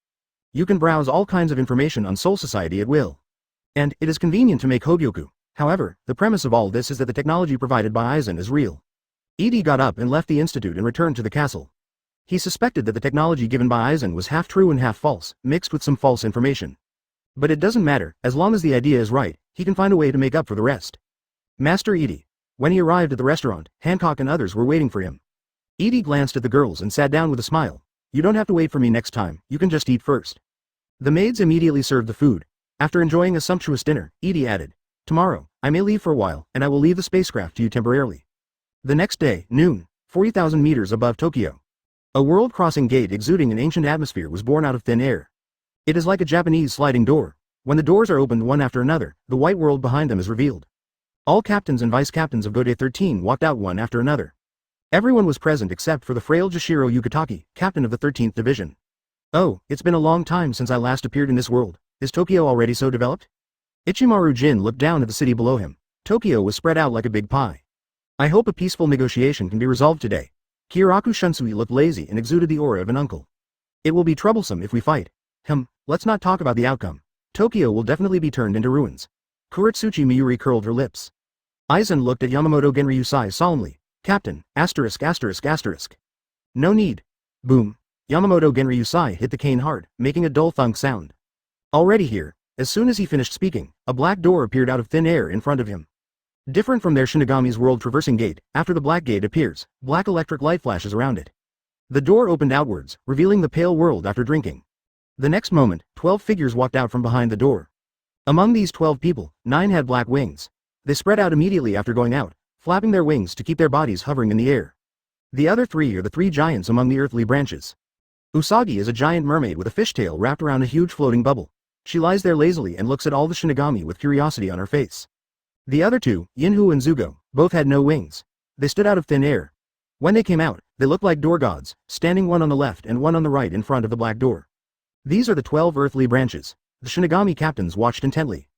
You can browse all kinds of information on Soul Society at will. And, it is convenient to make Hogyoku. However, the premise of all this is that the technology provided by Aizen is real. Edie got up and left the institute and returned to the castle. He suspected that the technology given by Aizen was half true and half false, mixed with some false information. But it doesn't matter, as long as the idea is right, he can find a way to make up for the rest. Master Edie. When he arrived at the restaurant, Hancock and others were waiting for him. Edie glanced at the girls and sat down with a smile. You don't have to wait for me next time, you can just eat first. The maids immediately served the food. After enjoying a sumptuous dinner, Edie added, Tomorrow, I may leave for a while, and I will leave the spacecraft to you temporarily. The next day, noon, 40,000 meters above Tokyo. A world-crossing gate exuding an ancient atmosphere was born out of thin air. It is like a Japanese sliding door. When the doors are opened one after another, the white world behind them is revealed. All captains and vice-captains of Gode 13 walked out one after another. Everyone was present except for the frail Jashiro Yukitaki, captain of the 13th Division. Oh, it's been a long time since I last appeared in this world. Is Tokyo already so developed? Ichimaru Jin looked down at the city below him. Tokyo was spread out like a big pie. I hope a peaceful negotiation can be resolved today. Kiraku Shunsui looked lazy and exuded the aura of an uncle. It will be troublesome if we fight. Let's not talk about the outcome. Tokyo will definitely be turned into ruins. Kuretsuchi Miyuri curled her lips. Aizen looked at Yamamoto Genryusai solemnly. Captain, asterisk. No need. Boom. Yamamoto Genryusai hit the cane hard, making a dull thunk sound. Already here. As soon as he finished speaking, a black door appeared out of thin air in front of him. Different from their Shinigami's world-traversing gate, after the black gate appears, black electric light flashes around it. The door opened outwards, revealing the pale world after drinking. The next moment, 12 figures walked out from behind the door. Among these 12 people, 9 had black wings. They spread out immediately after going out, flapping their wings to keep their bodies hovering in the air. The other 3 are the 3 giants among the earthly branches. Usagi is a giant mermaid with a fishtail wrapped around a huge floating bubble. She lies there lazily and looks at all the Shinigami with curiosity on her face. The other 2, Yinhu and Zugo, both had no wings. They stood out of thin air. When they came out, they looked like door gods, standing one on the left and one on the right in front of the black door. These are the 12 earthly branches. The Shinigami captains watched intently.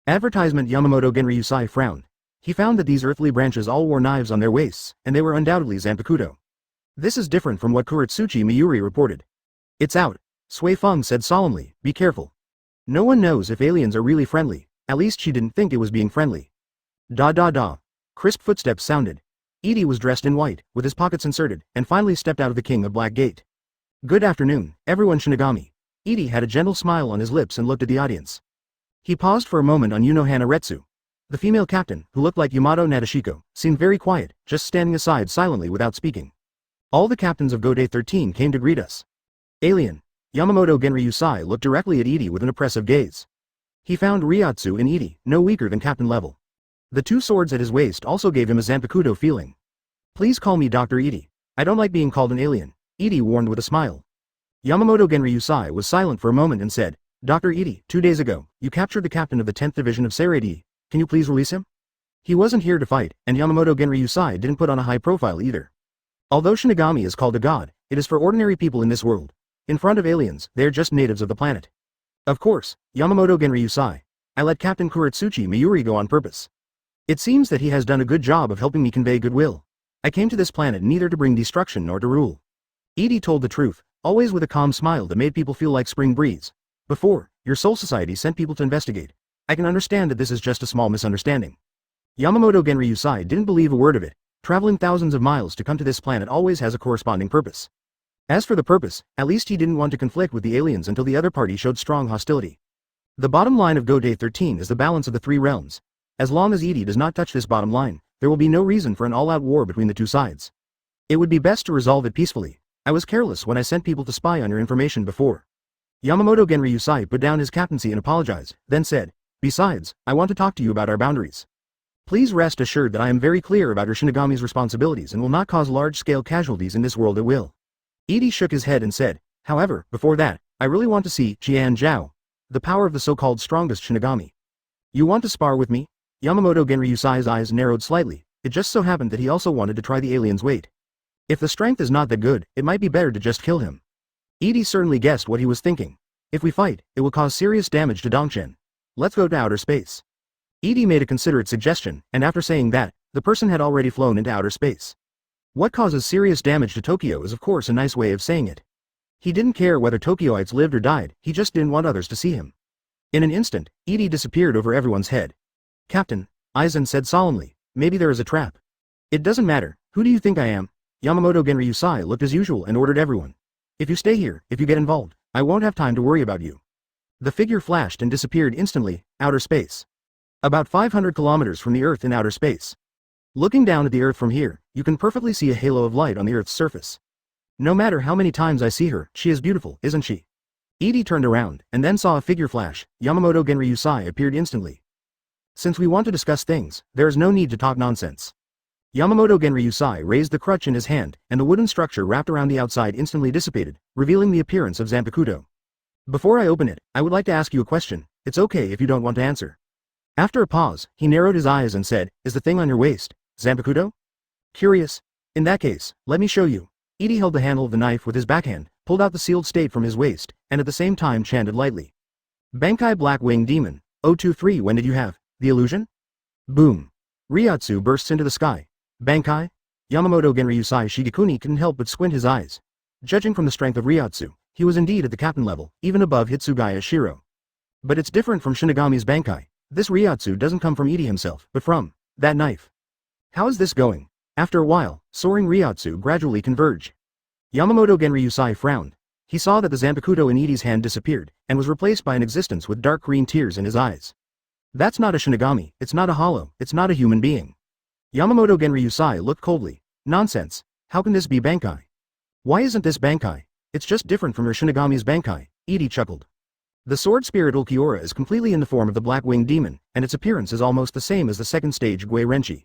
Advertisement Yamamoto Genryusai frowned. He found that these earthly branches all wore knives on their waists, and they were undoubtedly Zanpakuto. This is different from what Kuretsuchi Miyuri reported. It's out. Sui Feng said solemnly, be careful. No one knows if aliens are really friendly, at least she didn't think it was being friendly. Da. Crisp footsteps sounded. Edie was dressed in white, with his pockets inserted, and finally stepped out of the King of Black Gate. Good afternoon, everyone Shinigami. Edie had a gentle smile on his lips and looked at the audience. He paused for a moment on Yunohana Retsu. The female captain, who looked like Yamato Nadeshiko, seemed very quiet, just standing aside silently without speaking. All the captains of Gode 13 came to greet us. Alien. Yamamoto Genryusai looked directly at Edie with an oppressive gaze. He found Ryotsu in Edie, no weaker than captain level. The 2 swords at his waist also gave him a Zanpakuto feeling. Please call me Dr. Edie. I don't like being called an alien, Edie warned with a smile. Yamamoto Genryusai was silent for a moment and said, Dr. Edie, 2 days ago, you captured the captain of the 10th Division of Seraphim. Can you please release him? He wasn't here to fight, and Yamamoto Genryusai didn't put on a high profile either. Although Shinigami is called a god, it is for ordinary people in this world. In front of aliens, they are just natives of the planet. Of course, Yamamoto Genryusai. I let Captain Kuretsuchi Miyuri go on purpose. It seems that he has done a good job of helping me convey goodwill. I came to this planet neither to bring destruction nor to rule. Edie told the truth, always with a calm smile that made people feel like spring breeze. Before, your Soul Society sent people to investigate. I can understand that this is just a small misunderstanding. Yamamoto Genryusai didn't believe a word of it. Traveling thousands of miles to come to this planet always has a corresponding purpose. As for the purpose, at least he didn't want to conflict with the aliens until the other party showed strong hostility. The bottom line of Gode 13 is the balance of the 3 realms. As long as Edie does not touch this bottom line, there will be no reason for an all-out war between the 2 sides. It would be best to resolve it peacefully. I was careless when I sent people to spy on your information before. Yamamoto Genryusai put down his captaincy and apologized, then said, besides, I want to talk to you about our boundaries. Please rest assured that I am very clear about your Shinigami's responsibilities and will not cause large-scale casualties in this world at will. Edie shook his head and said, however, before that, I really want to see Jian Zhao, the power of the so-called strongest Shinigami. You want to spar with me? Yamamoto Genryusai's eyes narrowed slightly. It just so happened that he also wanted to try the alien's weight. If the strength is not that good, it might be better to just kill him. Edie certainly guessed what he was thinking. If we fight, it will cause serious damage to Dongchen. Let's go to outer space. Edie made a considerate suggestion, and after saying that, the person had already flown into outer space. What causes serious damage to Tokyo is of course a nice way of saying it. He didn't care whether Tokyoites lived or died, he just didn't want others to see him. In an instant, Edie disappeared over everyone's head. Captain, Aizen said solemnly, maybe there is a trap. It doesn't matter, who do you think I am? Yamamoto Genryusai looked as usual and ordered everyone. If you stay here, if you get involved, I won't have time to worry about you. The figure flashed and disappeared instantly, outer space. About 500 kilometers from the Earth in outer space. Looking down at the Earth from here, you can perfectly see a halo of light on the Earth's surface. No matter how many times I see her, she is beautiful, isn't she? Edie turned around, and then saw a figure flash. Yamamoto Genryusai appeared instantly. Since we want to discuss things, there is no need to talk nonsense. Yamamoto Genryusai raised the crutch in his hand, and the wooden structure wrapped around the outside instantly dissipated, revealing the appearance of Zanpakuto. Before I open it, I would like to ask you a question. It's okay if you don't want to answer. After a pause, he narrowed his eyes and said, is the thing on your waist, Zanpakuto? Curious? In that case, let me show you. Edie held the handle of the knife with his backhand, pulled out the sealed state from his waist, and at the same time chanted lightly. Bankai Black Wing Demon, 023 when did you have the illusion? Boom. Ryotsu bursts into the sky. Bankai? Yamamoto Genryusai Shigekuni couldn't help but squint his eyes. Judging from the strength of Ryotsu, he was indeed at the captain level, even above Hitsugaya Shiro. But it's different from Shinigami's Bankai. This Ryotsu doesn't come from Edie himself, but from that knife. How is this going? After a while, soaring Ryotsu gradually converge. Yamamoto Genryusai frowned. He saw that the Zanpakuto in Edie's hand disappeared, and was replaced by an existence with dark green tears in his eyes. That's not a Shinigami, it's not a hollow, it's not a human being. Yamamoto Genryusai looked coldly. Nonsense. How can this be Bankai? Why isn't this Bankai? It's just different from your Shinigami's Bankai, Edie chuckled. The sword spirit Ulquiorra is completely in the form of the Black-Winged Demon, and its appearance is almost the same as the second stage Gui Renchi.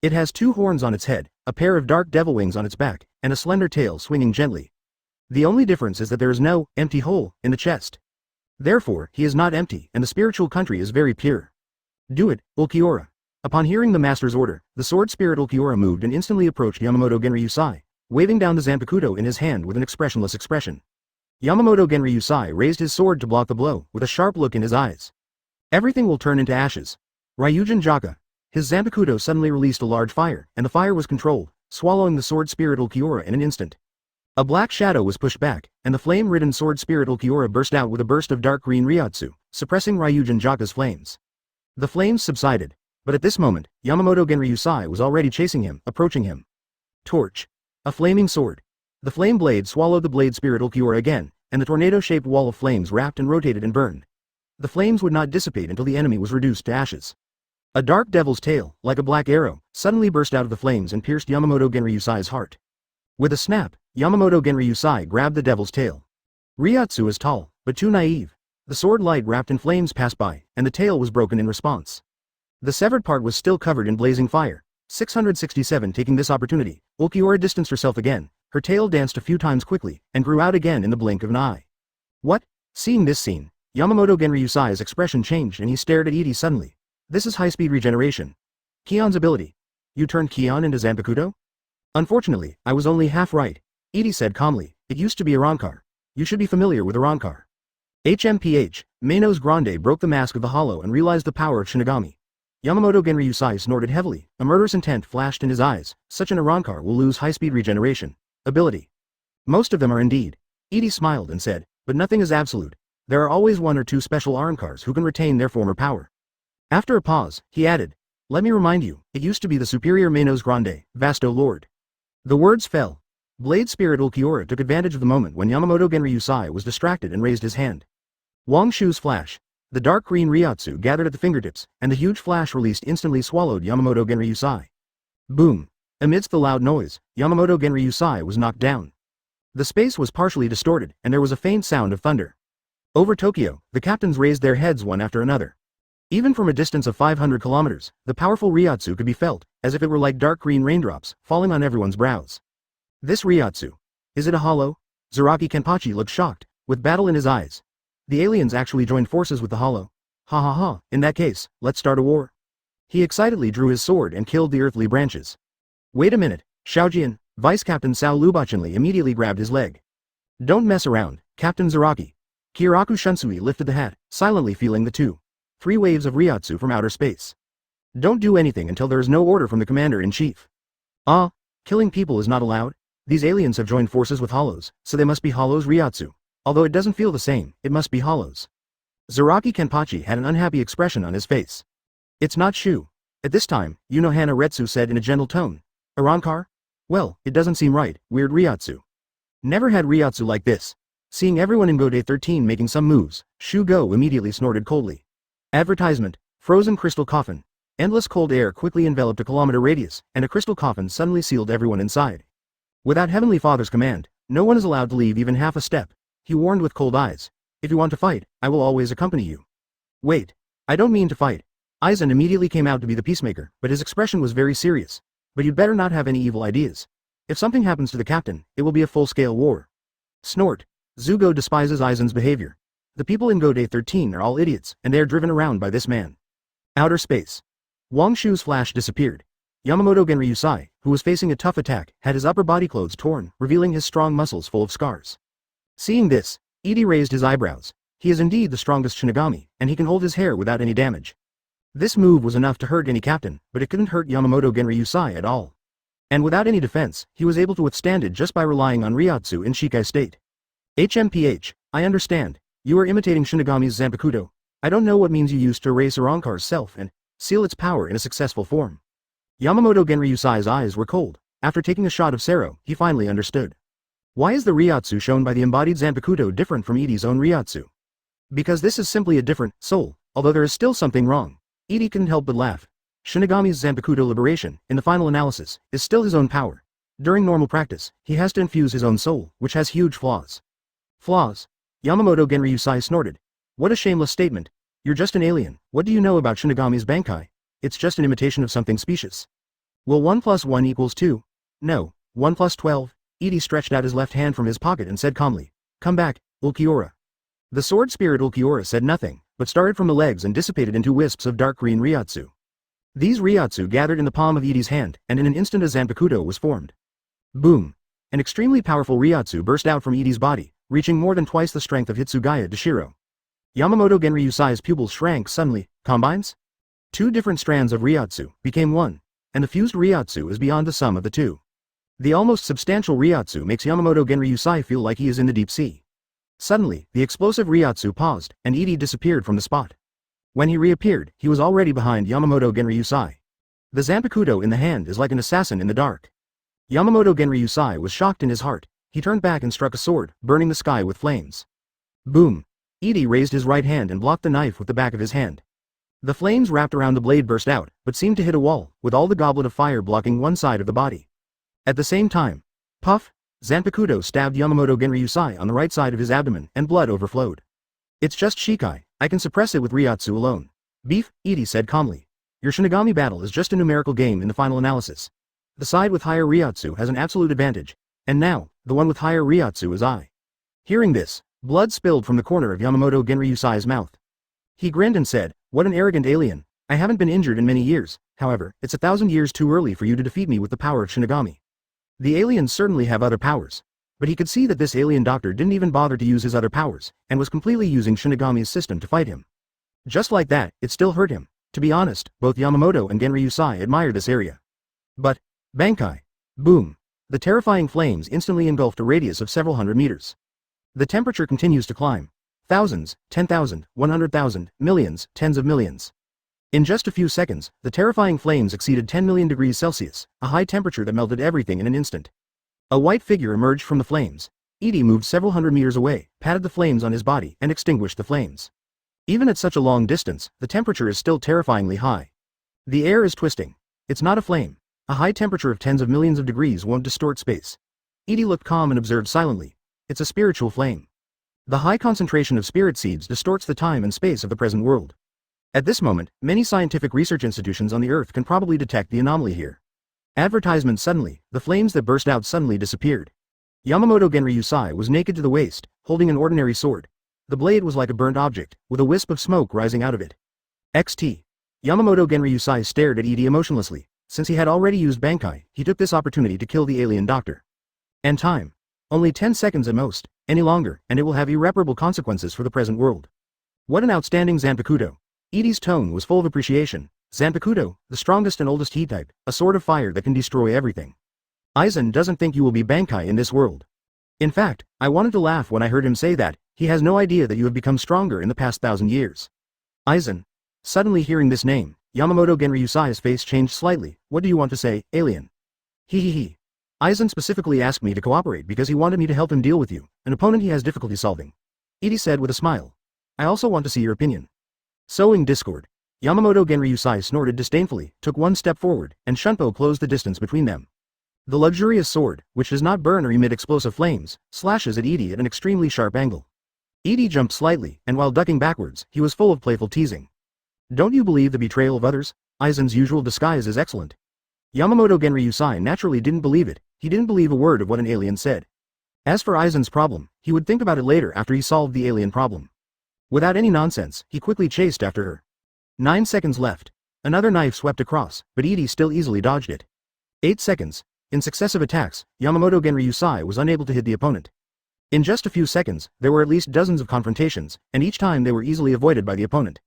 It has 2 horns on its head, a pair of dark devil wings on its back, and a slender tail swinging gently. The only difference is that there is no empty hole in the chest. Therefore, he is not empty, and the spiritual country is very pure. Do it, Ulquiorra. Upon hearing the master's order, the sword spirit Ulquiorra moved and instantly approached Yamamoto Genryusai, waving down the Zanpakuto in his hand with an expressionless expression. Yamamoto Genryusai raised his sword to block the blow, with a sharp look in his eyes. Everything will turn into ashes. Ryujin Jaka. His Zanpakuto suddenly released a large fire, and the fire was controlled, swallowing the sword spirit Ulquiorra in an instant. A black shadow was pushed back, and the flame-ridden sword spirit Ulquiorra burst out with a burst of dark green Ryotsu, suppressing Ryujin Jaka's flames. The flames subsided, but at this moment, Yamamoto Genryusai was already chasing him, approaching him. Torch. A flaming sword. The flame blade swallowed the blade spirit Ulquiorra again, and the tornado-shaped wall of flames wrapped and rotated and burned. The flames would not dissipate until the enemy was reduced to ashes. A dark devil's tail, like a black arrow, suddenly burst out of the flames and pierced Yamamoto Genryusai's heart. With a snap, Yamamoto Genryusai grabbed the devil's tail. Ryotsu is tall, but too naive. The sword light wrapped in flames passed by, and the tail was broken in response. The severed part was still covered in blazing fire. 667 Taking this opportunity, Ulquiorra distanced herself again. Her tail danced a few times quickly, and grew out again in the blink of an eye. What? Seeing this scene, Yamamoto Genryusai's expression changed and he stared at Edie suddenly. This is high-speed regeneration. Kion's ability. You turned Kion into Zanpakuto? Unfortunately, I was only half right. Edie said calmly, it used to be a Rankar. You should be familiar with a Rankar. HMPH, Manos Grande broke the mask of the hollow and realized the power of Shinigami. Yamamoto Genryusai snorted heavily, a murderous intent flashed in his eyes. Such an Arankar will lose high-speed regeneration. Ability. Most of them are indeed. Edie smiled and said, but nothing is absolute. There are always 1 or 2 special Arankars who can retain their former power. After a pause, he added, let me remind you, it used to be the superior Manos Grande, Vasto Lord. The words fell. Blade Spirit Ulquiorra took advantage of the moment when Yamamoto Genryusai was distracted and raised his hand. Wang Shu's flash. The dark green Ryotsu gathered at the fingertips, and the huge flash released instantly swallowed Yamamoto Genryusai. Boom. Amidst the loud noise, Yamamoto Genryusai was knocked down. The space was partially distorted, and there was a faint sound of thunder. Over Tokyo, the captains raised their heads one after another. Even from a distance of 500 kilometers, the powerful Ryotsu could be felt, as if it were like dark green raindrops, falling on everyone's brows. This Ryotsu. Is it a hollow? Zaraki Kenpachi looked shocked, with battle in his eyes. The aliens actually joined forces with the hollow. Ha ha ha, in that case, let's start a war. He excitedly drew his sword and killed the earthly branches. Wait a minute, Xiaojian, Vice Captain Sao Lubachinli immediately grabbed his leg. Don't mess around, Captain Zaraki. Kiraku Shunsui lifted the hat, silently feeling the 2-3 waves of Ryotsu from outer space. Don't do anything until there is no order from the Commander-in-Chief. Killing people is not allowed. These aliens have joined forces with hollows, so they must be hollows Ryotsu. Although it doesn't feel the same, it must be hollows. Zaraki Kenpachi had an unhappy expression on his face. It's not Shu. At this time, Hana Retsu said in a gentle tone. Arankar? Well, it doesn't seem right, weird Ryotsu. Never had Ryotsu like this. Seeing everyone in Gode 13 making some moves, Shu Go immediately snorted coldly. Advertisement, frozen crystal coffin. Endless cold air quickly enveloped a kilometer radius, and a crystal coffin suddenly sealed everyone inside. Without Heavenly Father's command, no one is allowed to leave even half a step, he warned with cold eyes. If you want to fight, I will always accompany you. Wait. I don't mean to fight. Aizen immediately came out to be the peacemaker, but his expression was very serious. But you'd better not have any evil ideas. If something happens to the captain, it will be a full-scale war. Snort. Zugo despises Aizen's behavior. The people in Gode 13 are all idiots, and they are driven around by this man. Outer space. Wang Shu's flash disappeared. Yamamoto Genryusai, who was facing a tough attack, had his upper body clothes torn, revealing his strong muscles full of scars. Seeing this, Edie raised his eyebrows. He is indeed the strongest Shinigami, and he can hold his hair without any damage. This move was enough to hurt any captain, but it couldn't hurt Yamamoto Genryusai at all. And without any defense, he was able to withstand it just by relying on Ryotsu in Shikai state. HMPH, I understand. You are imitating Shinigami's Zanpakuto. I don't know what means you used to erase Arankar's self and seal its power in a successful form. Yamamoto Genryusai's eyes were cold. After taking a shot of Sero, he finally understood. Why is the Ryotsu shown by the embodied Zanpakuto different from Edie's own Ryotsu? Because this is simply a different soul, although there is still something wrong. Edie couldn't help but laugh. Shinigami's Zanpakuto liberation, in the final analysis, is still his own power. During normal practice, he has to infuse his own soul, which has huge flaws. Flaws? Yamamoto Genryusai snorted. What a shameless statement. You're just an alien. What do you know about Shinigami's Bankai? It's just an imitation of something specious. Will 1 + 1 = 2? No. 1 + 12? Edie stretched out his left hand from his pocket and said calmly. Come back, Ulquiorra. The sword spirit Ulquiorra said nothing, but started from the legs and dissipated into wisps of dark green Ryotsu. These Ryotsu gathered in the palm of Edie's hand, and in an instant a Zanpakuto was formed. Boom! An extremely powerful Ryotsu burst out from Edie's body, reaching more than twice the strength of Hitsugaya Dashiro. Yamamoto Genryusai's pupils shrank suddenly. Combines? 2 different strands of Ryotsu became one, and the fused Ryotsu is beyond the sum of the 2. The almost substantial Ryotsu makes Yamamoto Genryusai feel like he is in the deep sea. Suddenly, the explosive Ryotsu paused, and Edie disappeared from the spot. When he reappeared, he was already behind Yamamoto Genryusai. The Zanpakuto in the hand is like an assassin in the dark. Yamamoto Genryusai was shocked in his heart. He turned back and struck a sword, burning the sky with flames. Boom! Edie raised his right hand and blocked the knife with the back of his hand. The flames wrapped around the blade burst out, but seemed to hit a wall, with all the goblet of fire blocking one side of the body. At the same time, puff! Zanpakuto stabbed Yamamoto Genryusai on the right side of his abdomen, and blood overflowed. It's just Shikai, I can suppress it with Ryotsu alone. Beef, Edie said calmly. Your Shinigami battle is just a numerical game in the final analysis. The side with higher Ryotsu has an absolute advantage, and now, the one with higher Ryotsu is I. Hearing this, blood spilled from the corner of Yamamoto Genryusai's mouth. He grinned and said, what an arrogant alien. I haven't been injured in many years, however, it's 1,000 years too early for you to defeat me with the power of Shinigami. The aliens certainly have other powers. But he could see that this alien doctor didn't even bother to use his other powers, and was completely using Shinigami's system to fight him. Just like that, it still hurt him. To be honest, both Yamamoto and Genryusai admire this area. But, Bankai. Boom. The terrifying flames instantly engulfed a radius of several hundred meters. The temperature continues to climb. Thousands, 10,000, 100,000, millions, tens of millions. In just a few seconds, the terrifying flames exceeded 10 million degrees Celsius, a high temperature that melted everything in an instant. A white figure emerged from the flames. Edie moved several hundred meters away, patted the flames on his body, and extinguished the flames. Even at such a long distance, the temperature is still terrifyingly high. The air is twisting. It's not a flame. A high temperature of tens of millions of degrees won't distort space. Edie looked calm and observed silently. It's a spiritual flame. The high concentration of spirit seeds distorts the time and space of the present world. At this moment, many scientific research institutions on the Earth can probably detect the anomaly here. Advertisement suddenly, the flames that burst out suddenly disappeared. Yamamoto Genryusai was naked to the waist, holding an ordinary sword. The blade was like a burnt object, with a wisp of smoke rising out of it. XT. Yamamoto Genryusai stared at Edie emotionlessly. Since he had already used Bankai, he took this opportunity to kill the alien doctor. And time. Only 10 seconds at most, any longer, and it will have irreparable consequences for the present world. What an outstanding Zanpakuto. Edie's tone was full of appreciation. Zanpakuto, the strongest and oldest He-type, a sword of fire that can destroy everything. Aizen doesn't think you will be Bankai in this world. In fact, I wanted to laugh when I heard him say that. He has no idea that you have become stronger in the past 1,000 years. Aizen. Suddenly hearing this name, Yamamoto Genryusai's face changed slightly. What do you want to say, alien? He. Aizen specifically asked me to cooperate because he wanted me to help him deal with you, an opponent he has difficulty solving. Edie said with a smile. I also want to see your opinion. Sowing discord. Yamamoto Genryusai snorted disdainfully, took one step forward, and Shunpo closed the distance between them. The luxurious sword, which does not burn or emit explosive flames, slashes at Edie at an extremely sharp angle. Edie jumped slightly, and while ducking backwards, he was full of playful teasing. Don't you believe the betrayal of others? Aizen's usual disguise is excellent. Yamamoto Genryusai naturally didn't believe it. He didn't believe a word of what an alien said. As for Aizen's problem, he would think about it later after he solved the alien problem. Without any nonsense, he quickly chased after her. 9 seconds left. Another knife swept across, but Edie still easily dodged it. 8 seconds. In successive attacks, Yamamoto Genryusai was unable to hit the opponent. In just a few seconds, there were at least dozens of confrontations, and each time they were easily avoided by the opponent.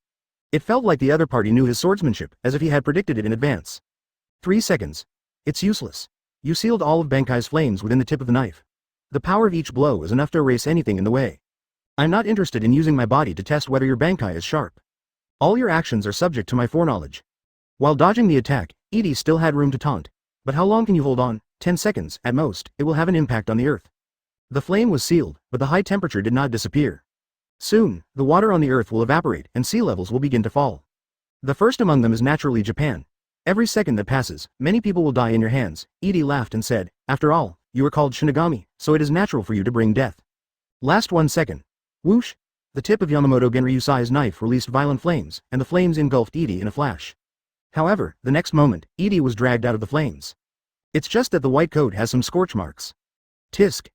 It felt like the other party knew his swordsmanship, as if he had predicted it in advance. 3 seconds. It's useless. You sealed all of Bankai's flames within the tip of the knife. The power of each blow is enough to erase anything in the way. I'm not interested in using my body to test whether your Bankai is sharp. All your actions are subject to my foreknowledge. While dodging the attack, Edie still had room to taunt. But how long can you hold on? 10 seconds, at most, it will have an impact on the earth. The flame was sealed, but the high temperature did not disappear. Soon, the water on the earth will evaporate and sea levels will begin to fall. The first among them is naturally Japan. Every second that passes, many people will die in your hands. Edie laughed and said, after all, you are called Shinigami, so it is natural for you to bring death. Last 1 second. Whoosh! The tip of Yamamoto Genryusai's knife released violent flames, and the flames engulfed Edie in a flash. However, the next moment, Edie was dragged out of the flames. It's just that the white coat has some scorch marks. Tisk,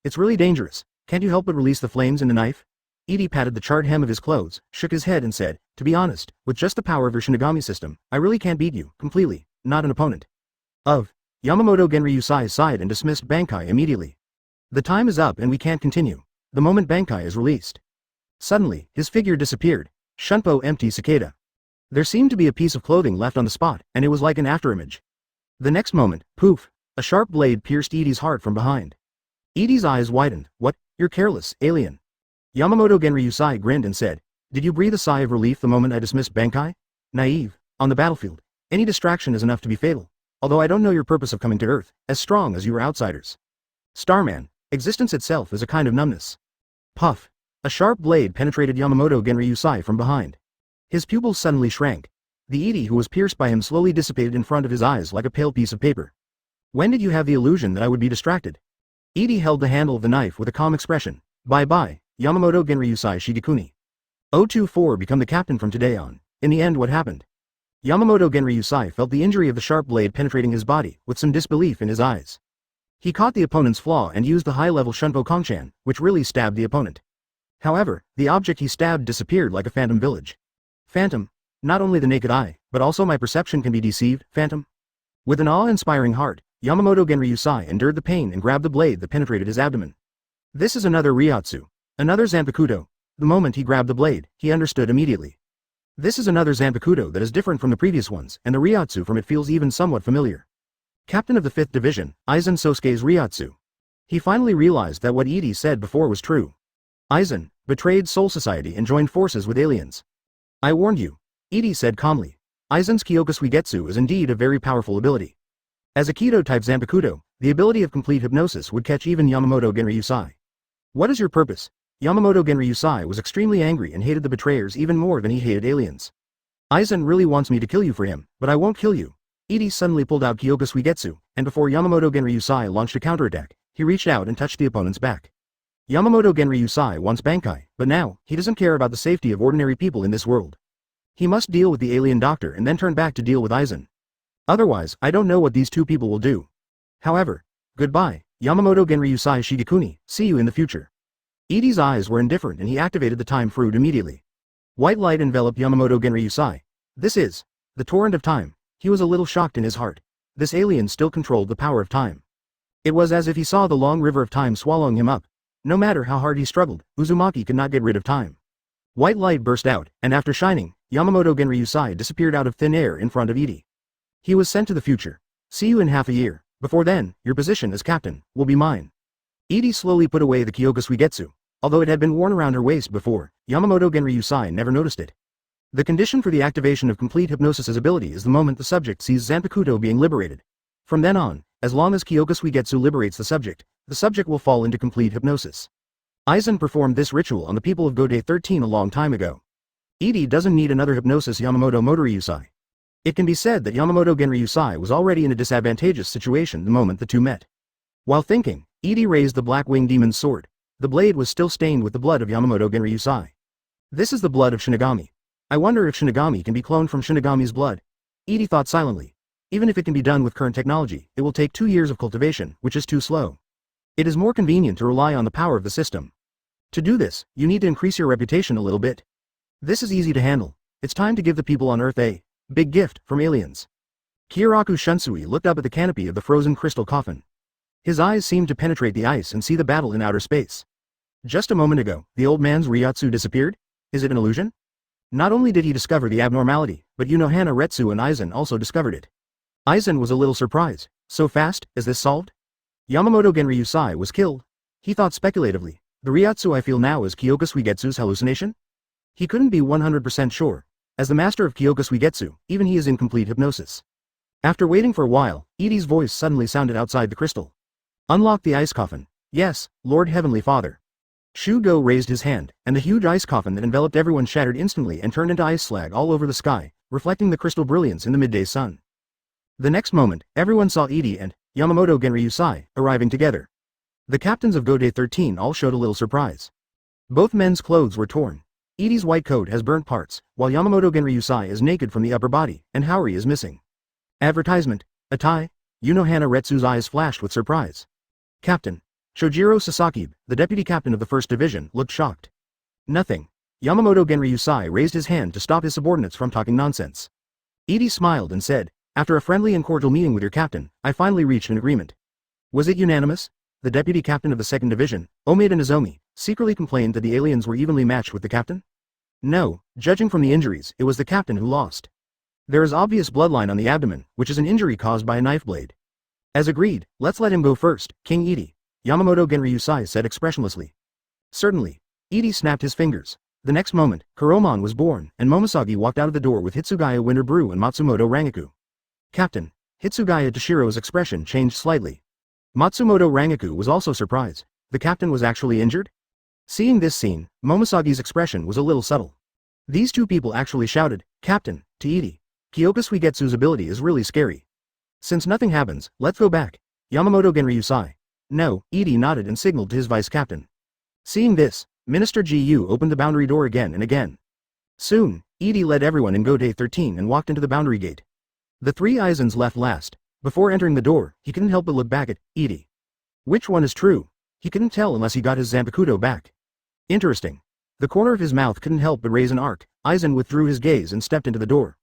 it's really dangerous. Can't you help but release the flames in the knife? Edie patted the charred hem of his clothes, shook his head and said, to be honest, with just the power of your Shinigami system, I really can't beat you, completely, not an opponent. Yamamoto Genryusai sighed and dismissed Bankai immediately. The time is up and we can't continue. The moment Bankai is released. Suddenly, his figure disappeared. Shunpo empty cicada. There seemed to be a piece of clothing left on the spot, and it was like an afterimage. The next moment, poof, a sharp blade pierced Edie's heart from behind. Edie's eyes widened. What? You're careless, alien. Yamamoto Genryusai grinned and said, did you breathe a sigh of relief the moment I dismissed Bankai? Naive. On the battlefield, any distraction is enough to be fatal. Although I don't know your purpose of coming to Earth, as strong as you are outsiders. Starman, existence itself is a kind of numbness. Puff. A sharp blade penetrated Yamamoto Genryusai from behind. His pupils suddenly shrank. The Edie who was pierced by him slowly dissipated in front of his eyes like a pale piece of paper. When did you have the illusion that I would be distracted? Edie held the handle of the knife with a calm expression. Bye-bye, Yamamoto Genryusai Shigekuni. 024 become the captain from today on. In the end what happened? Yamamoto Genryusai felt the injury of the sharp blade penetrating his body, with some disbelief in his eyes. He caught the opponent's flaw and used the high-level Shunpo Kongshan, which really stabbed the opponent. However, the object he stabbed disappeared like a phantom village. Phantom. Not only the naked eye, but also my perception can be deceived, phantom? With an awe-inspiring heart, Yamamoto Genryusai endured the pain and grabbed the blade that penetrated his abdomen. This is another Ryotsu. Another Zanpakuto. The moment he grabbed the blade, he understood immediately. This is another Zanpakuto that is different from the previous ones, and the Ryotsu from it feels even somewhat familiar. Captain of the 5th Division, Aizen Sosuke's Ryotsu. He finally realized that what Edie said before was true. Aizen betrayed Soul Society and joined forces with aliens. I warned you. Edie said calmly. Aizen's Kyoka Suigetsu is indeed a very powerful ability. As a Kido-type Zanpakuto, the ability of complete hypnosis would catch even Yamamoto Genryusai. What is your purpose? Yamamoto Genryusai was extremely angry and hated the betrayers even more than he hated aliens. Aizen really wants me to kill you for him, but I won't kill you. Edie suddenly pulled out Kyoka Suigetsu, and before Yamamoto Genryusai launched a counterattack, he reached out and touched the opponent's back. Yamamoto Genryusai wants Bankai, but now, he doesn't care about the safety of ordinary people in this world. He must deal with the alien doctor and then turn back to deal with Aizen. Otherwise, I don't know what these two people will do. However, goodbye, Yamamoto Genryusai Shigekuni, see you in the future. Edie's eyes were indifferent and he activated the time fruit immediately. White light enveloped Yamamoto Genryusai. This is the torrent of time. He was a little shocked in his heart. This alien still controlled the power of time. It was as if he saw the long river of time swallowing him up. No matter how hard he struggled, Uzumaki could not get rid of time. White light burst out, and after shining, Yamamoto Genryusai disappeared out of thin air in front of Edie. He was sent to the future. See you in half a year. Before then, your position as captain will be mine. Edie slowly put away the Kyoka Suigetsu. Although it had been worn around her waist before, Yamamoto Genryusai never noticed it. The condition for the activation of complete hypnosis's ability is the moment the subject sees Zanpakuto being liberated. From then on, as long as Kyoka Suigetsu liberates the subject will fall into complete hypnosis. Aizen performed this ritual on the people of Gode 13 a long time ago. Edie doesn't need another hypnosis Yamamoto Motoryusai. It can be said that Yamamoto Genryusai was already in a disadvantageous situation the moment the two met. While thinking, Edie raised the Black Winged Demon's sword. The blade was still stained with the blood of Yamamoto Genryusai. This is the blood of Shinigami. I wonder if Shinigami can be cloned from Shinigami's blood. Edie thought silently. Even if it can be done with current technology, it will take 2 years of cultivation, which is too slow. It is more convenient to rely on the power of the system. To do this, you need to increase your reputation a little bit. This is easy to handle. It's time to give the people on Earth a big gift from aliens. Kyoraku Shunsui looked up at the canopy of the frozen crystal coffin. His eyes seemed to penetrate the ice and see the battle in outer space. Just a moment ago, the old man's Ryotsu disappeared? Is it an illusion? Not only did he discover the abnormality, but Unohana Retsu and Aizen also discovered it. Aizen was a little surprised. So fast, is this solved? Yamamoto Genryusai was killed. He thought speculatively. The Ryotsu I feel now is Kyoka Suigetsu's hallucination? He couldn't be 100% sure. As the master of Kyoka Suigetsu, even he is in complete hypnosis. After waiting for a while, Edie's voice suddenly sounded outside the crystal. Unlock the ice coffin. Yes, Lord Heavenly Father. Shugo raised his hand, and the huge ice coffin that enveloped everyone shattered instantly and turned into ice slag all over the sky, reflecting the crystal brilliance in the midday sun. The next moment, everyone saw Edie and Yamamoto Genryusai arriving together. The captains of Gode 13 all showed a little surprise. Both men's clothes were torn. Edie's white coat has burnt parts, while Yamamoto Genryusai is naked from the upper body, and Haori is missing. Advertisement. Atai? Unohana Retsu's eyes flashed with surprise. Captain. Shojiro Sasaki, the deputy captain of the 1st Division, looked shocked. Nothing. Yamamoto Genryusai raised his hand to stop his subordinates from talking nonsense. Edie smiled and said, after a friendly and cordial meeting with your captain, I finally reached an agreement. Was it unanimous? The deputy captain of the 2nd Division, Omeda Nozomi, secretly complained that the aliens were evenly matched with the captain? No, judging from the injuries, it was the captain who lost. There is obvious bloodline on the abdomen, which is an injury caused by a knife blade. As agreed, let's let him go first, King Edie, Yamamoto Genryusai said expressionlessly. Certainly. Edie snapped his fingers. The next moment, Kuromon was born, and Momosagi walked out of the door with Hitsugaya Winter Brew and Matsumoto Rangaku. Captain. Hitsugaya Toshiro's expression changed slightly. Matsumoto Rangaku was also surprised. The captain was actually injured? Seeing this scene, Momosagi's expression was a little subtle. These two people actually shouted, Captain, to Edie. Kyoka Suigetsu's ability is really scary. Since nothing happens, let's go back. Yamamoto Genryusai. No, Edie nodded and signaled to his vice captain. Seeing this, Minister Gu opened the boundary door again and again. Soon, Edie led everyone in Gode 13 and walked into the boundary gate. The 3 Aizens left last. Before entering the door, he couldn't help but look back at Edie. Which one is true? He couldn't tell unless he got his Zanpakuto back. Interesting. The corner of his mouth couldn't help but raise an arc. Aizen withdrew his gaze and stepped into the door.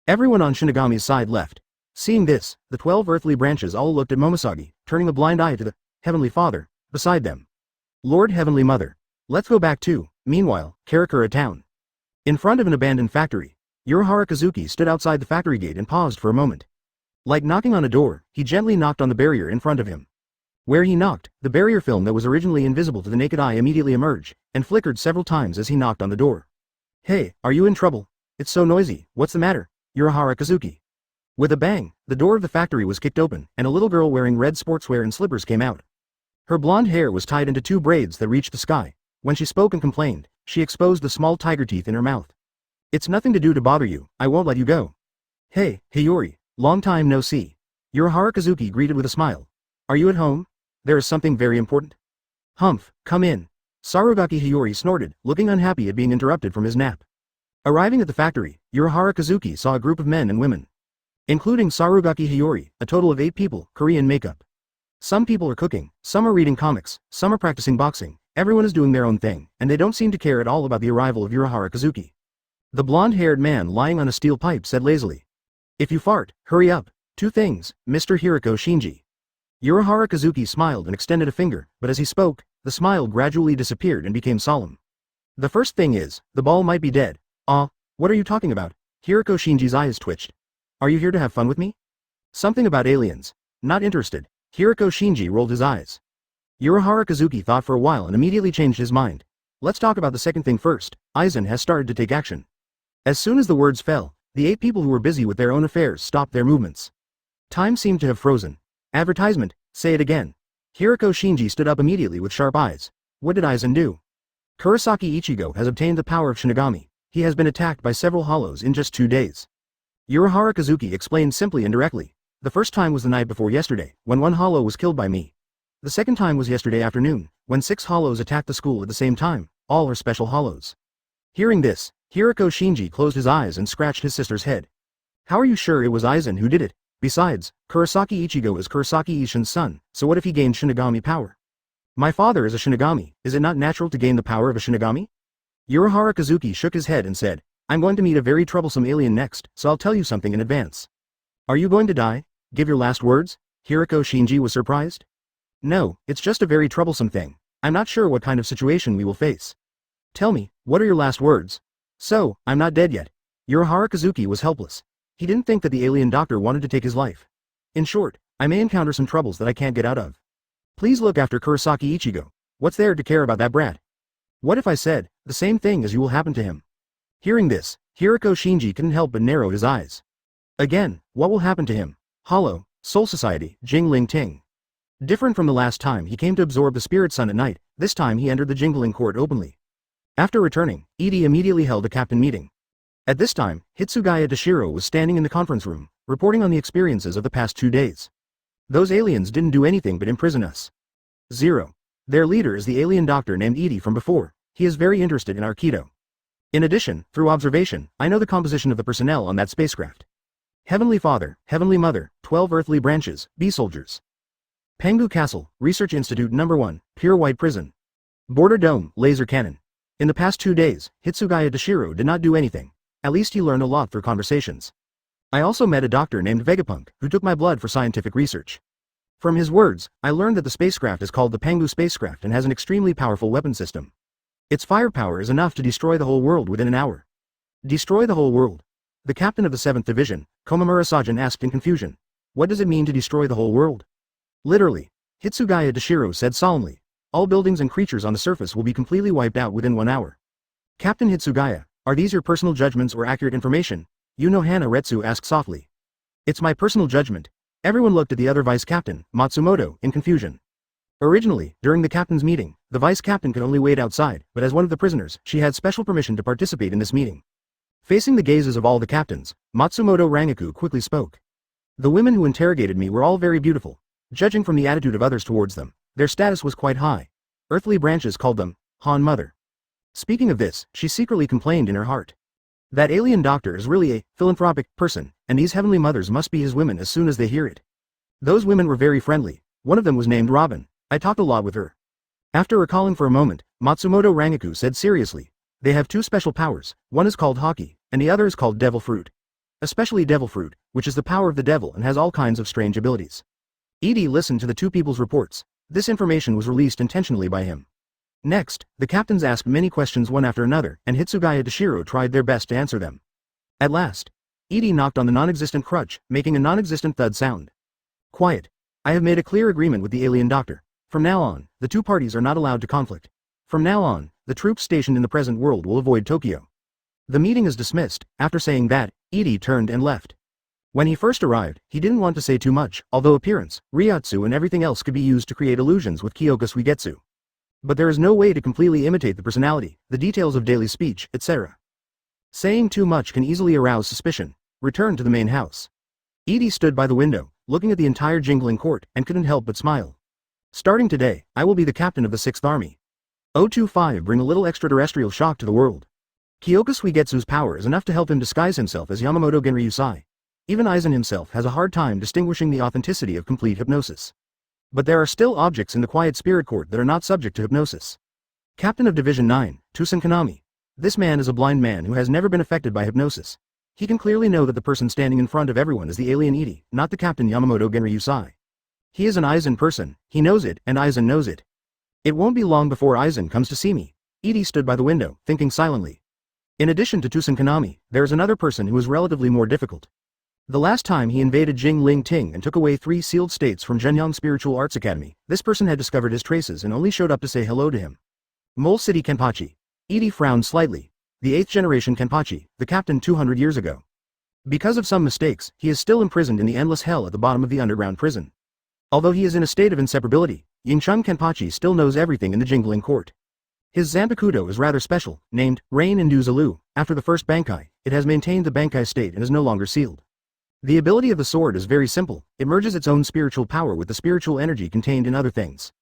Everyone on Shinigami's side left. Seeing this, the 12 earthly branches all looked at Momosagi, turning a blind eye to the Heavenly Father beside them. Lord Heavenly Mother. Let's go back too. Meanwhile, Karakura town. In front of an abandoned factory, Uruhara Kazuki stood outside the factory gate and paused for a moment. Like knocking on a door, he gently knocked on the barrier in front of him. Where he knocked, the barrier film that was originally invisible to the naked eye immediately emerged, and flickered several times as he knocked on the door. Hey, are you in trouble? It's so noisy, what's the matter? Uruhara Kazuki. With a bang, the door of the factory was kicked open, and a little girl wearing red sportswear and slippers came out. Her blonde hair was tied into 2 braids that reached the sky. When she spoke and complained, she exposed the small tiger teeth in her mouth. It's nothing to do to bother you, I won't let you go. Hey, Hiyori, long time no see. Uruhara Kazuki greeted with a smile. Are you at home? There is something very important. Humph, come in. Sarugaki Hiyori snorted, looking unhappy at being interrupted from his nap. Arriving at the factory, Urahara Kazuki saw a group of men and women, including Sarugaki Hiyori, a total of 8 people, Korean makeup. Some people are cooking, some are reading comics, some are practicing boxing, everyone is doing their own thing, and they don't seem to care at all about the arrival of Urahara Kazuki. The blonde-haired man lying on a steel pipe said lazily. If you fart, hurry up. 2 things, Mr. Hiroko Shinji. Urahara Kazuki smiled and extended a finger, but as he spoke, the smile gradually disappeared and became solemn. The first thing is, the ball might be dead. What are you talking about? Hiroko Shinji's eyes twitched. Are you here to have fun with me? Something about aliens. Not interested. Hiroko Shinji rolled his eyes. Urahara Kazuki thought for a while and immediately changed his mind. Let's talk about the second thing first. Aizen has started to take action. As soon as the words fell, the 8 people who were busy with their own affairs stopped their movements. Time seemed to have frozen. Advertisement, say it again. Hiroko Shinji stood up immediately with sharp eyes. What did Aizen do? Kurosaki Ichigo has obtained the power of Shinigami. He has been attacked by several hollows in just 2 days. Urahara Kazuki explained simply and directly. The first time was the night before yesterday, when 1 hollow was killed by me. The second time was yesterday afternoon, when 6 hollows attacked the school at the same time. All are special hollows. Hearing this, Hiroko Shinji closed his eyes and scratched his sister's head. How are you sure it was Aizen who did it? Besides, Kurosaki Ichigo is Kurosaki Ishin's son, so what if he gained Shinigami power? My father is a Shinigami, is it not natural to gain the power of a Shinigami? Urahara Kazuki shook his head and said, I'm going to meet a very troublesome alien next, so I'll tell you something in advance. Are you going to die? Give your last words? Hiroko Shinji was surprised. No, it's just a very troublesome thing. I'm not sure what kind of situation we will face. Tell me, what are your last words? So, I'm not dead yet. Urahara Kazuki was helpless. He didn't think that the alien doctor wanted to take his life. In short, I may encounter some troubles that I can't get out of. Please look after Kurosaki Ichigo. What's there to care about that brat? What if I said, the same thing as you will happen to him? Hearing this, Hiroko Shinji couldn't help but narrow his eyes. Again, what will happen to him? Hollow, Soul Society, Jingling Ting. Different from the last time he came to absorb the Spirit Sun at night, this time he entered the Jingling Court openly. After returning, Edie immediately held a captain meeting. At this time, Hitsugaya Toshiro was standing in the conference room, reporting on the experiences of the past 2 days. Those aliens didn't do anything but imprison us. 0. Their leader is the alien doctor named Edie from before. He is very interested in Aikido. In addition, through observation, I know the composition of the personnel on that spacecraft. Heavenly Father, Heavenly Mother, 12 earthly branches, bee soldiers. Pengu Castle, Research Institute No. 1, Pure White Prison. Border Dome, Laser Cannon. In the past 2 days, Hitsugaya Toshiro did not do anything. At least he learned a lot through conversations. I also met a doctor named Vega Punk, who took my blood for scientific research. From his words, I learned that the spacecraft is called the Pengu spacecraft and has an extremely powerful weapon system. Its firepower is enough to destroy the whole world within an hour. Destroy the whole world? The captain of the 7th Division, Komamura Sajin, asked in confusion. What does it mean to destroy the whole world? Literally. Hitsugaya Toshiro said solemnly. All buildings and creatures on the surface will be completely wiped out within 1 hour. Captain Hitsugaya, are these your personal judgments or accurate information? Yunohana Retsu asked softly. It's my personal judgment. Everyone looked at the other vice captain, Matsumoto, in confusion. Originally, during the captain's meeting, the vice captain could only wait outside, but as one of the prisoners, she had special permission to participate in this meeting. Facing the gazes of all the captains, Matsumoto Rangaku quickly spoke. The women who interrogated me were all very beautiful. Judging from the attitude of others towards them, their status was quite high. Earthly branches called them, Han Mother. Speaking of this, she secretly complained in her heart. That alien doctor is really a philanthropic person, and these heavenly mothers must be his women as soon as they hear it. Those women were very friendly. One of them was named Robin. I talked a lot with her. After recalling for a moment, Matsumoto Rangaku said seriously. They have 2 special powers, one is called Haki, and the other is called Devil Fruit. Especially Devil Fruit, which is the power of the devil and has all kinds of strange abilities. Edie listened to the 2 people's reports. This information was released intentionally by him. Next, the captains asked many questions one after another, and Hitsugaya Toshiro tried their best to answer them. At last, Edie knocked on the non-existent crutch, making a non-existent thud sound. Quiet. I have made a clear agreement with the alien doctor. From now on, the 2 parties are not allowed to conflict. From now on, the troops stationed in the present world will avoid Tokyo. The meeting is dismissed. After saying that, Edie turned and left. When he first arrived, he didn't want to say too much, although appearance, Ryatsu and everything else could be used to create illusions with Kyoka Suigetsu. But there is no way to completely imitate the personality, the details of daily speech, etc. Saying too much can easily arouse suspicion. Return to the main house. Edie stood by the window, looking at the entire jingling court, and couldn't help but smile. Starting today, I will be the captain of the 6th Army. 025 bring a little extraterrestrial shock to the world. Kyoka Suigetsu's power is enough to help him disguise himself as Yamamoto Genryusai. Even Aizen himself has a hard time distinguishing the authenticity of complete hypnosis. But there are still objects in the Quiet Spirit Court that are not subject to hypnosis. Captain of Division 9, Tusen Kanami. This man is a blind man who has never been affected by hypnosis. He can clearly know that the person standing in front of everyone is the alien Edie, not the Captain Yamamoto Genryusai. He is an Aizen person, he knows it, and Aizen knows it. It won't be long before Aizen comes to see me. Edie stood by the window, thinking silently. In addition to Tusen Kanami, there is another person who is relatively more difficult. The last time he invaded Jingling Ting and took away 3 sealed states from Zhenyang Spiritual Arts Academy, this person had discovered his traces and only showed up to say hello to him. Mole City Kenpachi. Edie frowned slightly. The 8th generation Kenpachi, the captain 200 years ago. Because of some mistakes, he is still imprisoned in the endless hell at the bottom of the underground prison. Although he is in a state of inseparability, Yingchun Kenpachi still knows everything in the Jingling court. His Zanpakudo is rather special, named Rain and Zalu. After the first Bankai, it has maintained the Bankai state and is no longer sealed. The ability of the sword is very simple, it merges its own spiritual power with the spiritual energy contained in other things.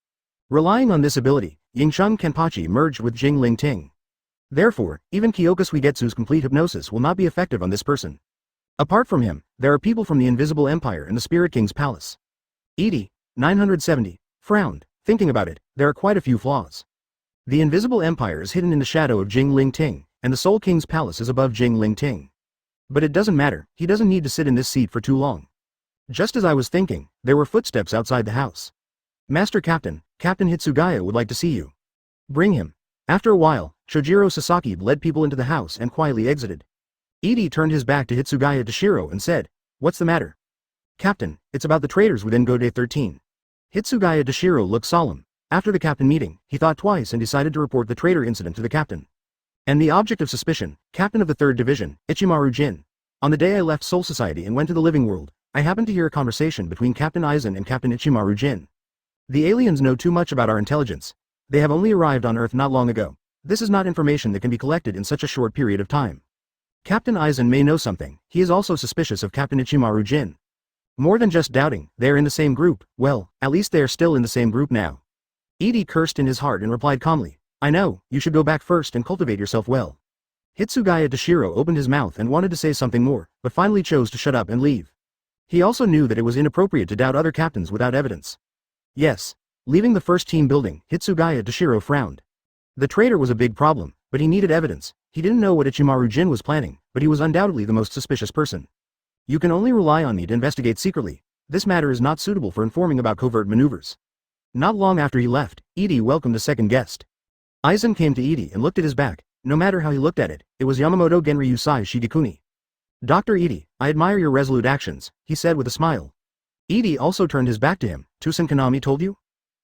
Relying on this ability, Yingchun Kenpachi merged with Jingling Ting. Therefore, even Kyoka Suigetsu's complete hypnosis will not be effective on this person. Apart from him, there are people from the Invisible Empire and the Spirit King's palace. Edie, 970, frowned. Thinking about it, there are quite a few flaws. The Invisible Empire is hidden in the shadow of Jingling Ting, and the Soul King's palace is above Jingling Ting. But it doesn't matter, he doesn't need to sit in this seat for too long. Just as I was thinking, there were footsteps outside the house. Master Captain, Captain Hitsugaya would like to see you. Bring him. After a while, Chojiro Sasaki led people into the house and quietly exited. Edie turned his back to Hitsugaya Toshiro and said, "What's the matter?" "Captain, it's about the traitors within Gode 13. Hitsugaya Toshiro looked solemn. After the captain meeting, he thought twice and decided to report the traitor incident to the captain. And the object of suspicion, captain of the 3rd Division, Ichimaru Jin. On the day I left Soul Society and went to the living world, I happened to hear a conversation between Captain Aizen and Captain Ichimaru Jin. The aliens know too much about our intelligence. They have only arrived on Earth not long ago. This is not information that can be collected in such a short period of time. Captain Aizen may know something, he is also suspicious of Captain Ichimaru Jin. More than just doubting, they are in the same group, well, at least they are still in the same group now." Edie cursed in his heart and replied calmly, "I know, you should go back first and cultivate yourself well." Hitsugaya Toshiro opened his mouth and wanted to say something more, but finally chose to shut up and leave. He also knew that it was inappropriate to doubt other captains without evidence. Yes. Leaving the first team building, Hitsugaya Toshiro frowned. The traitor was a big problem, but he needed evidence. He didn't know what Ichimaru Jin was planning, but he was undoubtedly the most suspicious person. "You can only rely on me to investigate secretly. This matter is not suitable for informing about covert maneuvers." Not long after he left, Edie welcomed a second guest. Aizen came to Edie and looked at his back. No matter how he looked at it, it was Yamamoto Genryusai Shigekuni. "Dr. Edie, I admire your resolute actions," he said with a smile. Edie also turned his back to him. "Tusen Kanami told you?"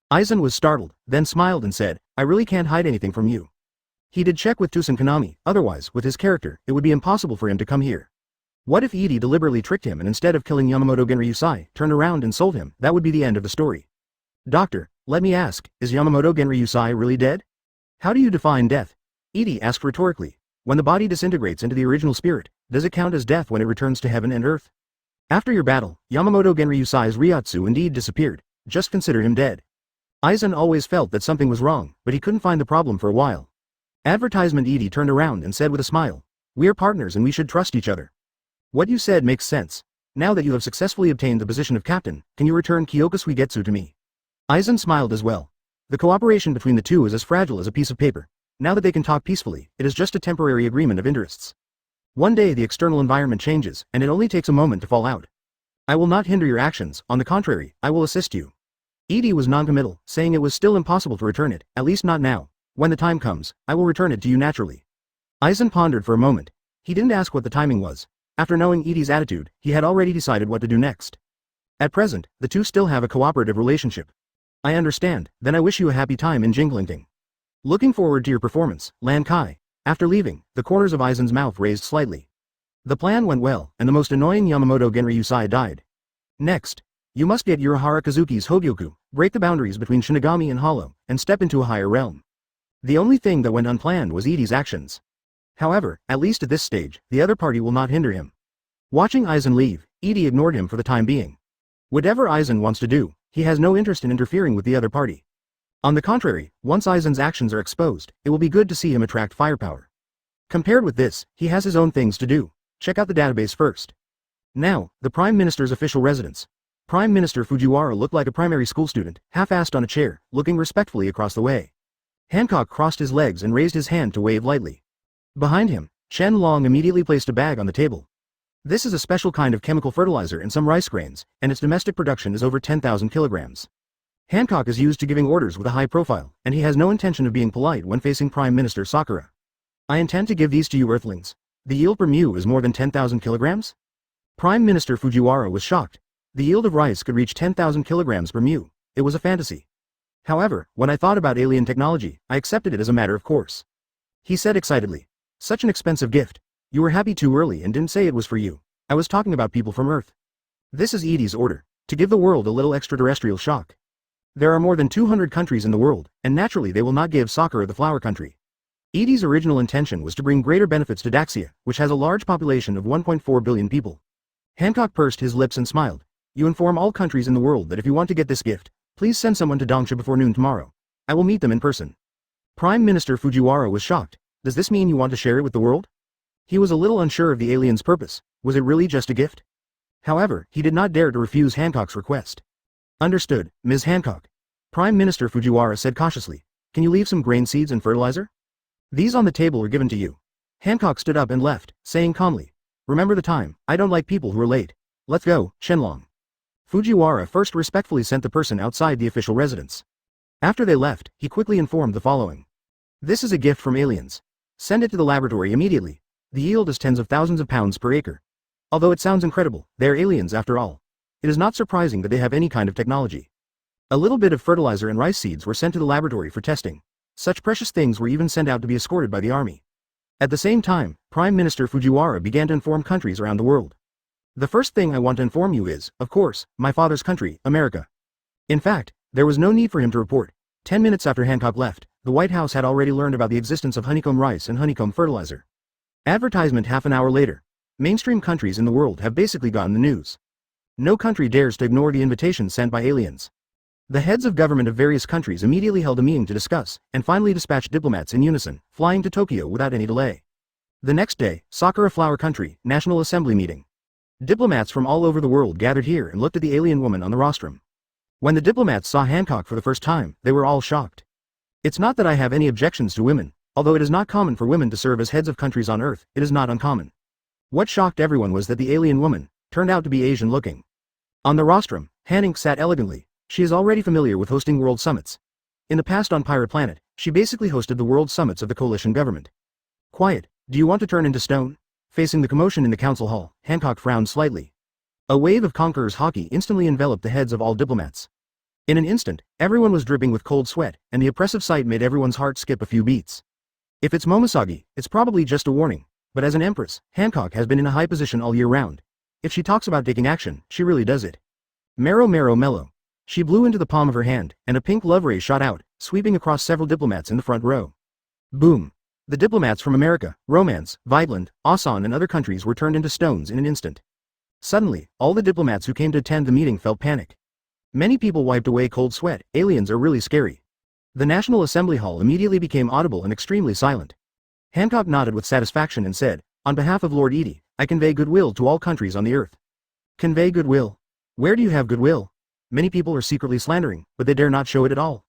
Aizen was startled, then smiled and said, "I really can't hide anything from you." He did check with Tusen Kanami, otherwise, with his character, it would be impossible for him to come here. What if Edie deliberately tricked him and instead of killing Yamamoto Genryusai, turned around and sold him? That would be the end of the story. "Doctor, let me ask, is Yamamoto Genryusai really dead?" "How do you define death?" Edie asked rhetorically. "When the body disintegrates into the original spirit, does it count as death when it returns to heaven and earth?" "After your battle, Yamamoto Genryusai's Ryotsu indeed disappeared. Just consider him dead." Aizen always felt that something was wrong, but he couldn't find the problem for a while. Advertisement. Edie turned around and said with a smile, "We are partners and we should trust each other." "What you said makes sense. Now that you have successfully obtained the position of captain, can you return Kyoka Suigetsu to me?" Aizen smiled as well. The cooperation between the two is as fragile as a piece of paper. Now that they can talk peacefully, it is just a temporary agreement of interests. One day the external environment changes, and it only takes a moment to fall out. "I will not hinder your actions, on the contrary, I will assist you." Edie was noncommittal, saying it was still impossible to return it, at least not now. "When the time comes, I will return it to you naturally." Aizen pondered for a moment. He didn't ask what the timing was. After knowing Edie's attitude, he had already decided what to do next. At present, the two still have a cooperative relationship. "I understand, then I wish you a happy time in Jinglinting. Looking forward to your performance, Lan Kai." After leaving, the corners of Aizen's mouth raised slightly. The plan went well, and the most annoying Yamamoto Genryusai died. Next, you must get Urahara Kazuki's Hogyoku, break the boundaries between Shinigami and Hollow, and step into a higher realm. The only thing that went unplanned was Edie's actions. However, at least at this stage, the other party will not hinder him. Watching Aizen leave, Edie ignored him for the time being. Whatever Aizen wants to do, he has no interest in interfering with the other party. On the contrary, once Aizen's actions are exposed, it will be good to see him attract firepower. Compared with this, he has his own things to do. Check out the database first. Now, the Prime Minister's official residence. Prime Minister Fujiwara looked like a primary school student, half-assed on a chair, looking respectfully across the way. Hancock crossed his legs and raised his hand to wave lightly. Behind him, Chen Long immediately placed a bag on the table. This is a special kind of chemical fertilizer and some rice grains, and its domestic production is over 10,000 kilograms. Hancock is used to giving orders with a high profile, and he has no intention of being polite when facing Prime Minister Sakura. I intend to give these to you Earthlings. The yield per mu is more than 10,000 kilograms? Prime Minister Fujiwara was shocked. The yield of rice could reach 10,000 kilograms per mu. It was a fantasy. However, when I thought about alien technology, I accepted it as a matter of course. He said excitedly. Such an expensive gift. You were happy too early and didn't say it was for you. I was talking about people from Earth. This is Edie's order, to give the world a little extraterrestrial shock. There are more than 200 countries in the world, and naturally they will not give Sakura the flower country. Edie's original intention was to bring greater benefits to Daxia, which has a large population of 1.4 billion people. Hancock pursed his lips and smiled. You inform all countries in the world that if you want to get this gift, please send someone to Dongsha before noon tomorrow. I will meet them in person. Prime Minister Fujiwara was shocked. Does this mean you want to share it with the world? He was a little unsure of the alien's purpose. Was it really just a gift? However, he did not dare to refuse Hancock's request. Understood, Ms. Hancock. Prime Minister Fujiwara said cautiously. Can you leave some grain seeds and fertilizer? These on the table are given to you. Hancock stood up and left, saying calmly. Remember the time, I don't like people who are late. Let's go, Shenlong. Fujiwara first respectfully sent the person outside the official residence. After they left, he quickly informed the following. This is a gift from aliens. Send it to the laboratory immediately. The yield is tens of thousands of pounds per acre. Although it sounds incredible, they are aliens after all. It is not surprising that they have any kind of technology. A little bit of fertilizer and rice seeds were sent to the laboratory for testing. Such precious things were even sent out to be escorted by the army. At the same time, Prime Minister Fujiwara began to inform countries around the world. The first thing I want to inform you is, of course, my father's country, America. In fact, there was no need for him to report. 10 minutes after Hancock left, the White House had already learned about the existence of honeycomb rice and honeycomb fertilizer. Advertisement half an hour later. Mainstream countries in the world have basically gotten the news. No country dares to ignore the invitation sent by aliens. The heads of government of various countries immediately held a meeting to discuss, and finally dispatched diplomats in unison, flying to Tokyo without any delay. The next day, Sakura Flower Country, National Assembly meeting. Diplomats from all over the world gathered here and looked at the alien woman on the rostrum. When the diplomats saw Hancock for the first time, they were all shocked. It's not that I have any objections to women. Although it is not common for women to serve as heads of countries on Earth, it is not uncommon. What shocked everyone was that the alien woman turned out to be Asian-looking. On the rostrum, Hanink sat elegantly. She is already familiar with hosting world summits. In the past on Pirate Planet, she basically hosted the world summits of the coalition government. Quiet, do you want to turn into stone? Facing the commotion in the council hall, Hancock frowned slightly. A wave of Conqueror's hockey instantly enveloped the heads of all diplomats. In an instant, everyone was dripping with cold sweat, and the oppressive sight made everyone's heart skip a few beats. If it's Momosagi, it's probably just a warning, but as an empress, Hancock has been in a high position all year round. If she talks about taking action, she really does it. Marrow marrow mellow. She blew into the palm of her hand, and a pink love ray shot out, sweeping across several diplomats in the front row. Boom. The diplomats from America, Romance, Vigeland, Asan and other countries were turned into stones in an instant. Suddenly, all the diplomats who came to attend the meeting felt panic. Many people wiped away cold sweat. Aliens are really scary. The National Assembly Hall immediately became audible and extremely silent. Hancock nodded with satisfaction and said, on behalf of Lord Edie, I convey goodwill to all countries on the earth. Convey goodwill? Where do you have goodwill? Many people are secretly slandering, but they dare not show it at all.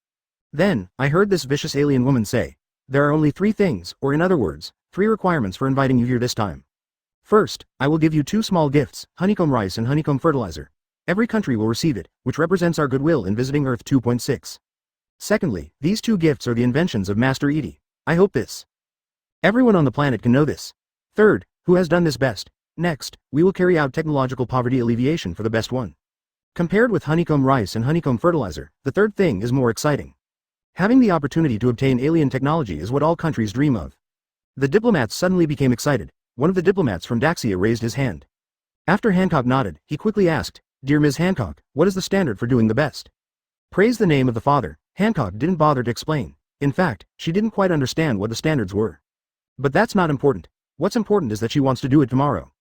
Then, I heard this vicious alien woman say, there are only 3 things, or in other words, 3 requirements for inviting you here this time. First, I will give you 2 small gifts, honeycomb rice and honeycomb fertilizer. Every country will receive it, which represents our goodwill in visiting Earth 2.6. Secondly, these 2 gifts are the inventions of Master Edie. I hope this. Everyone on the planet can know this. Third, who has done this best? Next, we will carry out technological poverty alleviation for the best one. Compared with honeycomb rice and honeycomb fertilizer, the third thing is more exciting. Having the opportunity to obtain alien technology is what all countries dream of. The diplomats suddenly became excited. One of the diplomats from Daxia raised his hand. After Hancock nodded, he quickly asked, Dear Ms. Hancock, what is the standard for doing the best? Praise the name of the Father. Hancock didn't bother to explain. In fact, she didn't quite understand what the standards were. But that's not important. What's important is that she wants to do it tomorrow.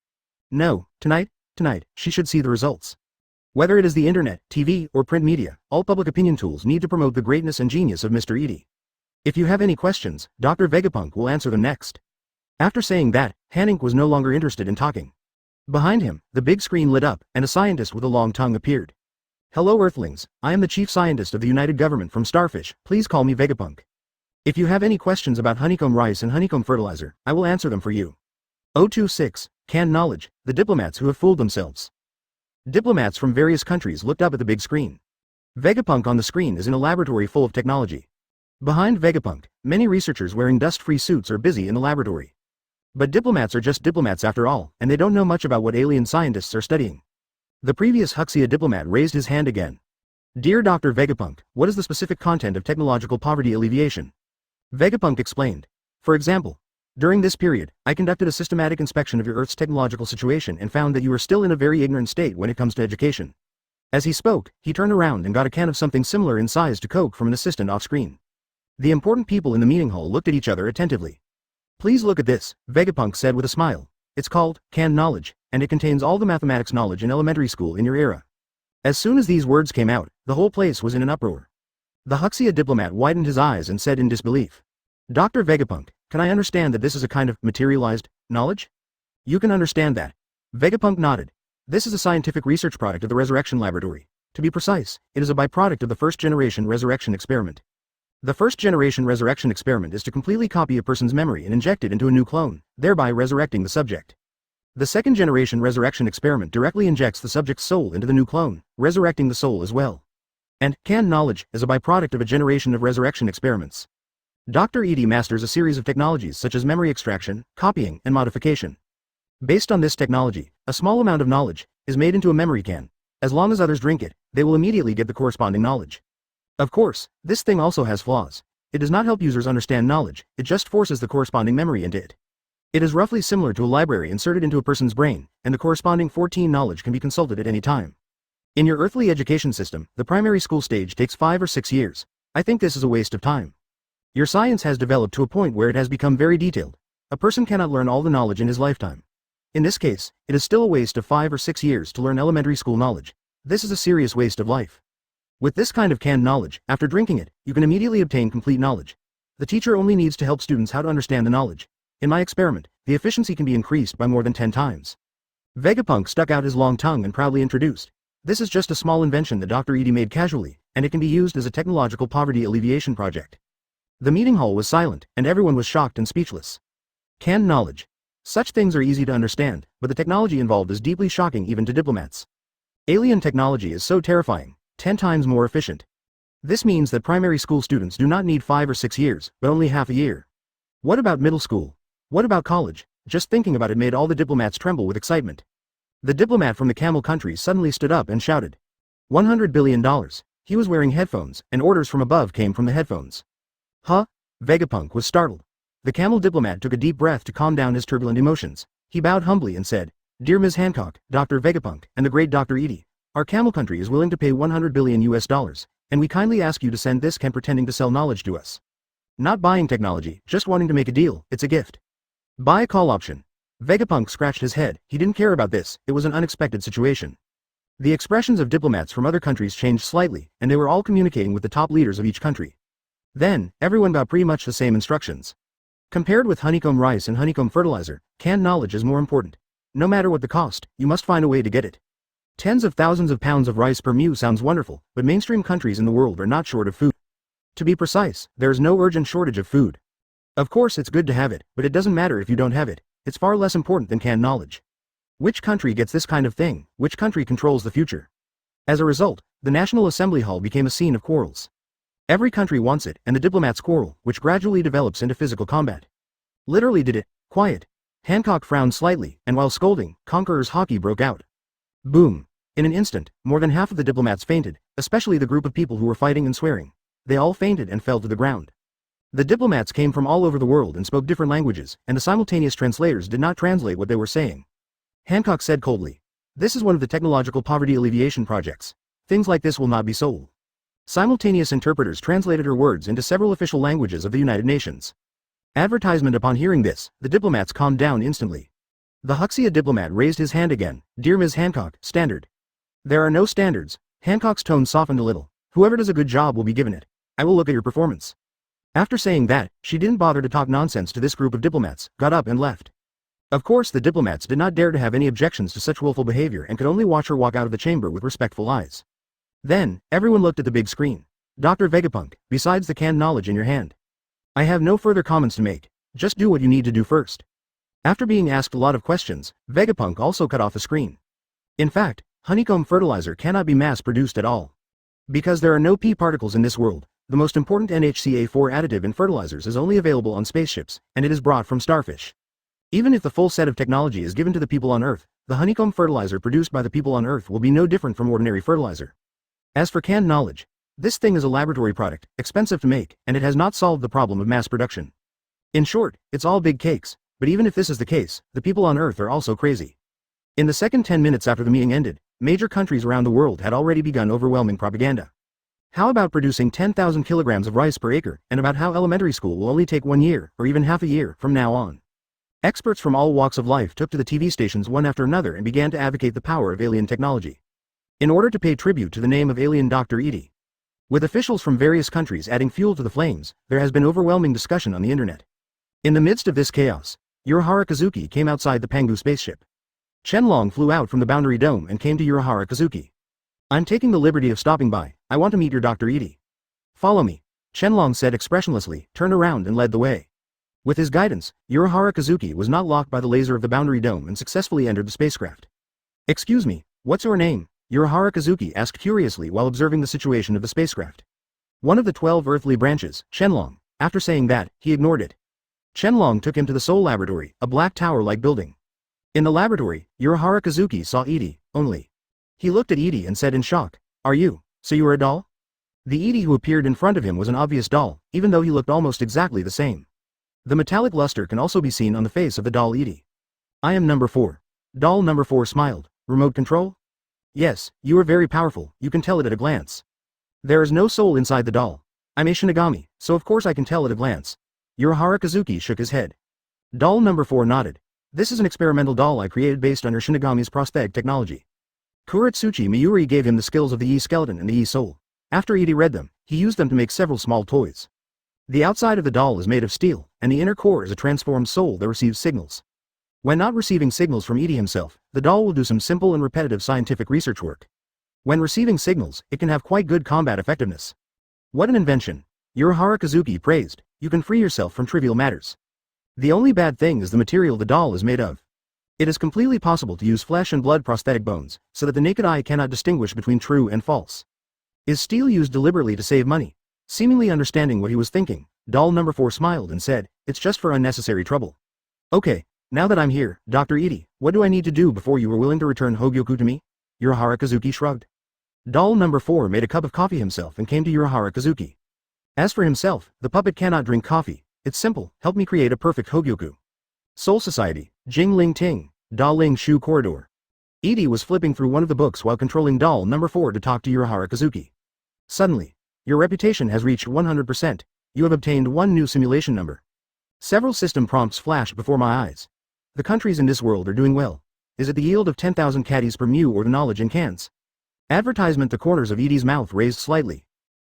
No, tonight, she should see the results. Whether it is the internet, TV, or print media, all public opinion tools need to promote the greatness and genius of Mr. Edie. If you have any questions, Dr. Vega Punk will answer them next. After saying that, Hanink was no longer interested in talking. Behind him, the big screen lit up, and a scientist with a long tongue appeared. Hello Earthlings, I am the chief scientist of the United Government from Starfish, please call me Vega Punk. If you have any questions about honeycomb rice and honeycomb fertilizer, I will answer them for you. 026, canned knowledge, the diplomats who have fooled themselves. Diplomats from various countries looked up at the big screen. Vegapunk on the screen is in a laboratory full of technology. Behind Vegapunk, many researchers wearing dust-free suits are busy in the laboratory. But diplomats are just diplomats after all, and they don't know much about what alien scientists are studying. The previous Huxia diplomat raised his hand again. Dear Dr. Vegapunk, what is the specific content of technological poverty alleviation? Vegapunk explained. For example, during this period, I conducted a systematic inspection of your Earth's technological situation and found that you are still in a very ignorant state when it comes to education. As he spoke, he turned around and got a can of something similar in size to Coke from an assistant off-screen. The important people in the meeting hall looked at each other attentively. Please look at this, Vegapunk said with a smile. It's called canned knowledge, and it contains all the mathematics knowledge in elementary school in your era. As soon as these words came out, the whole place was in an uproar. The Huxia diplomat widened his eyes and said in disbelief. Dr. Vegapunk, can I understand that this is a kind of materialized knowledge? You can understand that. Vegapunk nodded. This is a scientific research product of the Resurrection Laboratory. To be precise, it is a byproduct of the first-generation resurrection experiment. The first-generation resurrection experiment is to completely copy a person's memory and inject it into a new clone, thereby resurrecting the subject. The second-generation resurrection experiment directly injects the subject's soul into the new clone, resurrecting the soul as well. And canned knowledge is a byproduct of a generation of resurrection experiments. Dr. Edie masters a series of technologies such as memory extraction, copying, and modification. Based on this technology, a small amount of knowledge is made into a memory can. As long as others drink it, they will immediately get the corresponding knowledge. Of course, this thing also has flaws. It does not help users understand knowledge, it just forces the corresponding memory into it. It is roughly similar to a library inserted into a person's brain, and the corresponding 14 knowledge can be consulted at any time. In your earthly education system, the primary school stage takes 5 or 6 years. I think this is a waste of time. Your science has developed to a point where it has become very detailed. A person cannot learn all the knowledge in his lifetime. In this case, it is still a waste of 5 or 6 years to learn elementary school knowledge. This is a serious waste of life. With this kind of canned knowledge, after drinking it, you can immediately obtain complete knowledge. The teacher only needs to help students how to understand the knowledge. In my experiment, the efficiency can be increased by more than 10 times. Vegapunk stuck out his long tongue and proudly introduced. This is just a small invention that Dr. Edie made casually, and it can be used as a technological poverty alleviation project. The meeting hall was silent, and everyone was shocked and speechless. Canned knowledge. Such things are easy to understand, but the technology involved is deeply shocking even to diplomats. Alien technology is so terrifying. 10 times more efficient. This means that primary school students do not need 5 or 6 years, but only half a year. What about middle school? What about college? Just thinking about it made all the diplomats tremble with excitement. The diplomat from the camel country suddenly stood up and shouted. $100 billion. He was wearing headphones, and orders from above came from the headphones. Huh? Vegapunk was startled. The camel diplomat took a deep breath to calm down his turbulent emotions. He bowed humbly and said, Dear Ms. Hancock, Dr. Vegapunk, and the great Dr. Edie, our camel country is willing to pay $100 billion, and we kindly ask you to send this can pretending to sell knowledge to us. Not buying technology, just wanting to make a deal, it's a gift. Buy a call option. Vegapunk scratched his head, he didn't care about this, it was an unexpected situation. The expressions of diplomats from other countries changed slightly, and they were all communicating with the top leaders of each country. Then, everyone got pretty much the same instructions. Compared with honeycomb rice and honeycomb fertilizer, canned knowledge is more important. No matter what the cost, you must find a way to get it. Tens of thousands of pounds of rice per mew sounds wonderful, but mainstream countries in the world are not short of food. To be precise, there is no urgent shortage of food. Of course it's good to have it, but it doesn't matter if you don't have it. It's far less important than canned knowledge. Which country gets this kind of thing? Which country controls the future? As a result, the National Assembly Hall became a scene of quarrels. Every country wants it, and the diplomats quarrel, which gradually develops into physical combat. Literally did it. Quiet. Hancock frowned slightly, and while scolding, Conqueror's hockey broke out. Boom. In an instant, more than half of the diplomats fainted, especially the group of people who were fighting and swearing. They all fainted and fell to the ground. The diplomats came from all over the world and spoke different languages, and the simultaneous translators did not translate what they were saying. Hancock said coldly, This is one of the technological poverty alleviation projects. Things like this will not be sold. Simultaneous interpreters translated her words into several official languages of the United Nations. Advertisement. Upon hearing this, the diplomats calmed down instantly. The Huxia diplomat raised his hand again. Dear Ms. Hancock, standard. There are no standards. Hancock's tone softened a little. Whoever does a good job will be given it. I will look at your performance. After saying that, she didn't bother to talk nonsense to this group of diplomats, got up and left. Of course the diplomats did not dare to have any objections to such willful behavior and could only watch her walk out of the chamber with respectful eyes. Then, everyone looked at the big screen. Dr. Vegapunk, besides the canned knowledge in your hand. I have no further comments to make, just do what you need to do first. After being asked a lot of questions, Vegapunk also cut off the screen. In fact, honeycomb fertilizer cannot be mass-produced at all. Because there are no P particles in this world, the most important NHCA4 additive in fertilizers is only available on spaceships, and it is brought from starfish. Even if the full set of technology is given to the people on Earth, the honeycomb fertilizer produced by the people on Earth will be no different from ordinary fertilizer. As for canned knowledge, this thing is a laboratory product, expensive to make, and it has not solved the problem of mass production. In short, it's all big cakes, but even if this is the case, the people on Earth are also crazy. In the second 10 minutes after the meeting ended, major countries around the world had already begun overwhelming propaganda. How about producing 10,000 kilograms of rice per acre, and about how elementary school will only take 1 year, or even half a year, from now on. Experts from all walks of life took to the TV stations one after another and began to advocate the power of alien technology. In order to pay tribute to the name of alien Dr. Edie. With officials from various countries adding fuel to the flames, there has been overwhelming discussion on the internet. In the midst of this chaos, Urahara Kazuki came outside the Pangu spaceship. Chenlong flew out from the boundary dome and came to Urahara Kazuki. I'm taking the liberty of stopping by, I want to meet your Dr. Edie. Follow me, Chenlong said expressionlessly, turned around and led the way. With his guidance, Urahara Kazuki was not locked by the laser of the boundary dome and successfully entered the spacecraft. Excuse me, what's your name? Urahara Kazuki asked curiously while observing the situation of the spacecraft. One of the 12 earthly branches, Chenlong. After saying that, he ignored it. Chenlong took him to the Soul Laboratory, a black tower-like building. In the laboratory, Urahara Kazuki saw Edie, only. He looked at Edie and said in shock, "Are you, so you are a doll?" The Edie who appeared in front of him was an obvious doll, even though he looked almost exactly the same. The metallic luster can also be seen on the face of the doll Edie. I am number 4. Doll number 4 smiled. Remote control? Yes, you are very powerful, you can tell it at a glance. There is no soul inside the doll. I'm a Shinigami, so of course I can tell at a glance. Urahara Kazuki shook his head. Doll number 4 nodded. This is an experimental doll I created based on your Shinigami's prosthetic technology. Kuretsuchi Miyuri gave him the skills of the E-skeleton and the E-soul. After Edie read them, he used them to make several small toys. The outside of the doll is made of steel, and the inner core is a transformed soul that receives signals. When not receiving signals from Edie himself, the doll will do some simple and repetitive scientific research work. When receiving signals, it can have quite good combat effectiveness. What an invention! Urahara Kazuki praised. You can free yourself from trivial matters. The only bad thing is the material the doll is made of. It is completely possible to use flesh and blood prosthetic bones, so that the naked eye cannot distinguish between true and false. Is steel used deliberately to save money? Seemingly understanding what he was thinking, doll number 4 smiled and said, it's just for unnecessary trouble. Okay, now that I'm here, Dr. Edie, what do I need to do before you are willing to return Hogyoku to me? Urahara Kazuki shrugged. Doll number 4 made a cup of coffee himself and came to Urahara Kazuki. As for himself, the puppet cannot drink coffee. It's simple, help me create a perfect Hogyoku. Soul Society, Jing Ling Ting, Da Ling Shu Corridor. Edie was flipping through one of the books while controlling doll number 4 to talk to Urahara Kazuki. Suddenly, your reputation has reached 100%. You have obtained 1 new simulation number. Several system prompts flashed before my eyes. The countries in this world are doing well. Is it the yield of 10,000 caddies per mu or the knowledge in cans? Advertisement. The corners of Edie's mouth raised slightly.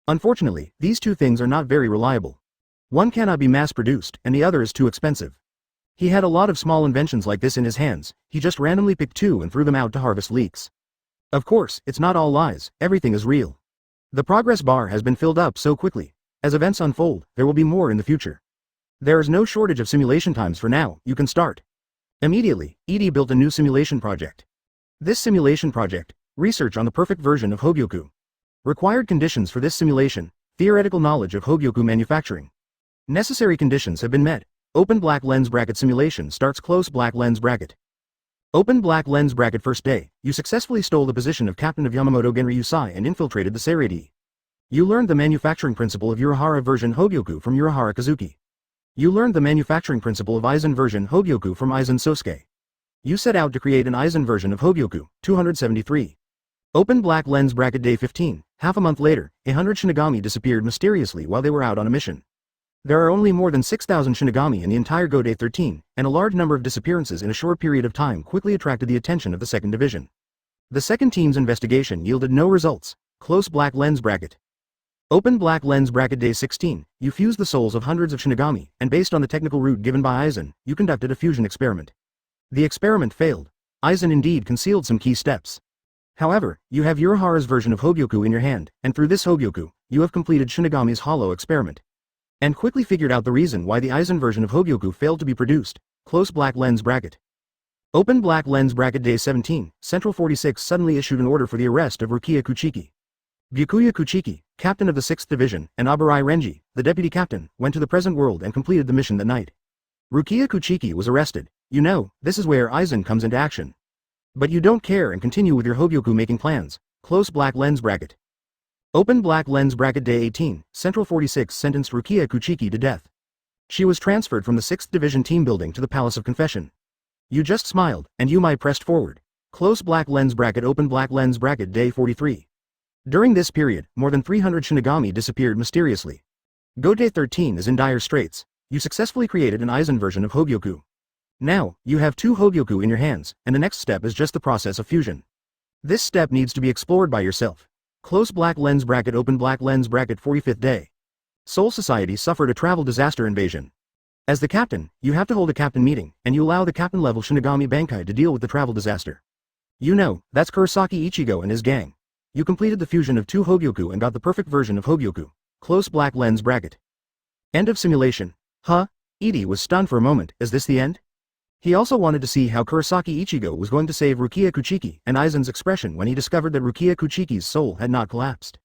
Unfortunately, these two things are not very reliable. One cannot be mass-produced, and the other is too expensive. He had a lot of small inventions like this in his hands, he just randomly picked 2 and threw them out to harvest leaks. Of course, it's not all lies, everything is real. The progress bar has been filled up so quickly. As events unfold, there will be more in the future. There is no shortage of simulation times for now, you can start. Immediately, Edie built a new simulation project. This simulation project, research on the perfect version of Hogyoku. Required conditions for this simulation, theoretical knowledge of Hogyoku manufacturing. Necessary conditions have been met. Open black lens bracket simulation starts. Close black lens bracket. Open black lens bracket. First day, you successfully stole the position of captain of Yamamoto Genryusai and infiltrated the Seraphim. You learned the manufacturing principle of Urahara version Hogyoku from Urahara Kazuki. You learned the manufacturing principle of Aizen version Hogyoku from Aizen Sosuke. You set out to create an Aizen version of Hogyoku, 273. Open black lens bracket. Day 15, half a month later, 100 Shinigami disappeared mysteriously while they were out on a mission. There are only more than 6,000 Shinigami in the entire Go. Day 13, and a large number of disappearances in a short period of time quickly attracted the attention of the 2nd Division. The second team's investigation yielded no results. Close black lens bracket. Open black lens bracket day 16, you fused the souls of hundreds of Shinigami, and based on the technical route given by Aizen, you conducted a fusion experiment. The experiment failed. Aizen indeed concealed some key steps. However, you have Urahara's version of Hogyoku in your hand, and through this Hogyoku, you have completed Shinigami's hollow experiment. And quickly figured out the reason why the Aizen version of Hogyoku failed to be produced. Close black lens bracket. Open black lens bracket day 17, Central 46 suddenly issued an order for the arrest of Rukia Kuchiki. Byakuya Kuchiki, captain of the 6th Division, and Abarai Renji, the deputy captain, went to the present world and completed the mission that night. Rukia Kuchiki was arrested. You know, this is where Aizen comes into action. But you don't care and continue with your Hogyoku making plans. Close black lens bracket. Open black lens bracket day 18, Central 46 sentenced Rukia Kuchiki to death. She was transferred from the 6th Division team building to the Palace of Confession. You just smiled, and Yumai pressed forward. Close black lens bracket. Open black lens bracket day 43. During this period, more than 300 Shinigami disappeared mysteriously. Go-Day 13 is in dire straits. You successfully created an Aizen version of Hogyoku. Now, you have 2 Hogyoku in your hands, and the next step is just the process of fusion. This step needs to be explored by yourself. Close black lens bracket. Open black lens bracket. 45th day. Soul Society suffered a travel disaster invasion. As the captain, you have to hold a captain meeting, and you allow the captain-level Shinigami Bankai to deal with the travel disaster. You know, that's Kurosaki Ichigo and his gang. You completed the fusion of 2 Hogyoku and got the perfect version of Hogyoku. Close black lens bracket. End of simulation. Huh? Edie was stunned for a moment. Is this the end? He also wanted to see how Kurosaki Ichigo was going to save Rukia Kuchiki, and Aizen's expression when he discovered that Rukia Kuchiki's soul had not collapsed.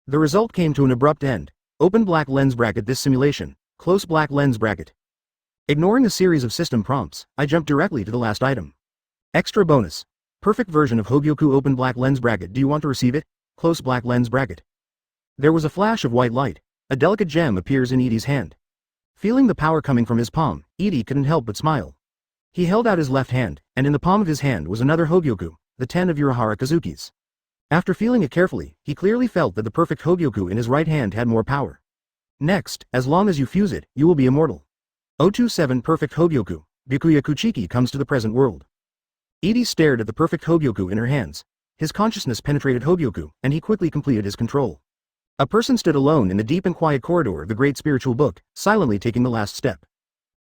The result came to an abrupt end. Open black lens bracket. This simulation. Close black lens bracket. Ignoring a series of system prompts, I jumped directly to the last item. Extra bonus. Perfect version of Hogyoku. Open black lens bracket. Do you want to receive it? Close black lens bracket. There was a flash of white light. A delicate gem appears in Edie's hand. Feeling the power coming from his palm, Edie couldn't help but smile. He held out his left hand, and in the palm of his hand was another Hogyoku, the 10 of Urahara Kazuki's. After feeling it carefully, he clearly felt that the perfect Hogyoku in his right hand had more power. Next, as long as you fuse it, you will be immortal. 027 Perfect Hogyoku, Byakuya Kuchiki comes to the present world. Edie stared at the perfect Hogyoku in her hands. His consciousness penetrated Hogyoku, and he quickly completed his control. A person stood alone in the deep and quiet corridor of the great spiritual book, silently taking the last step.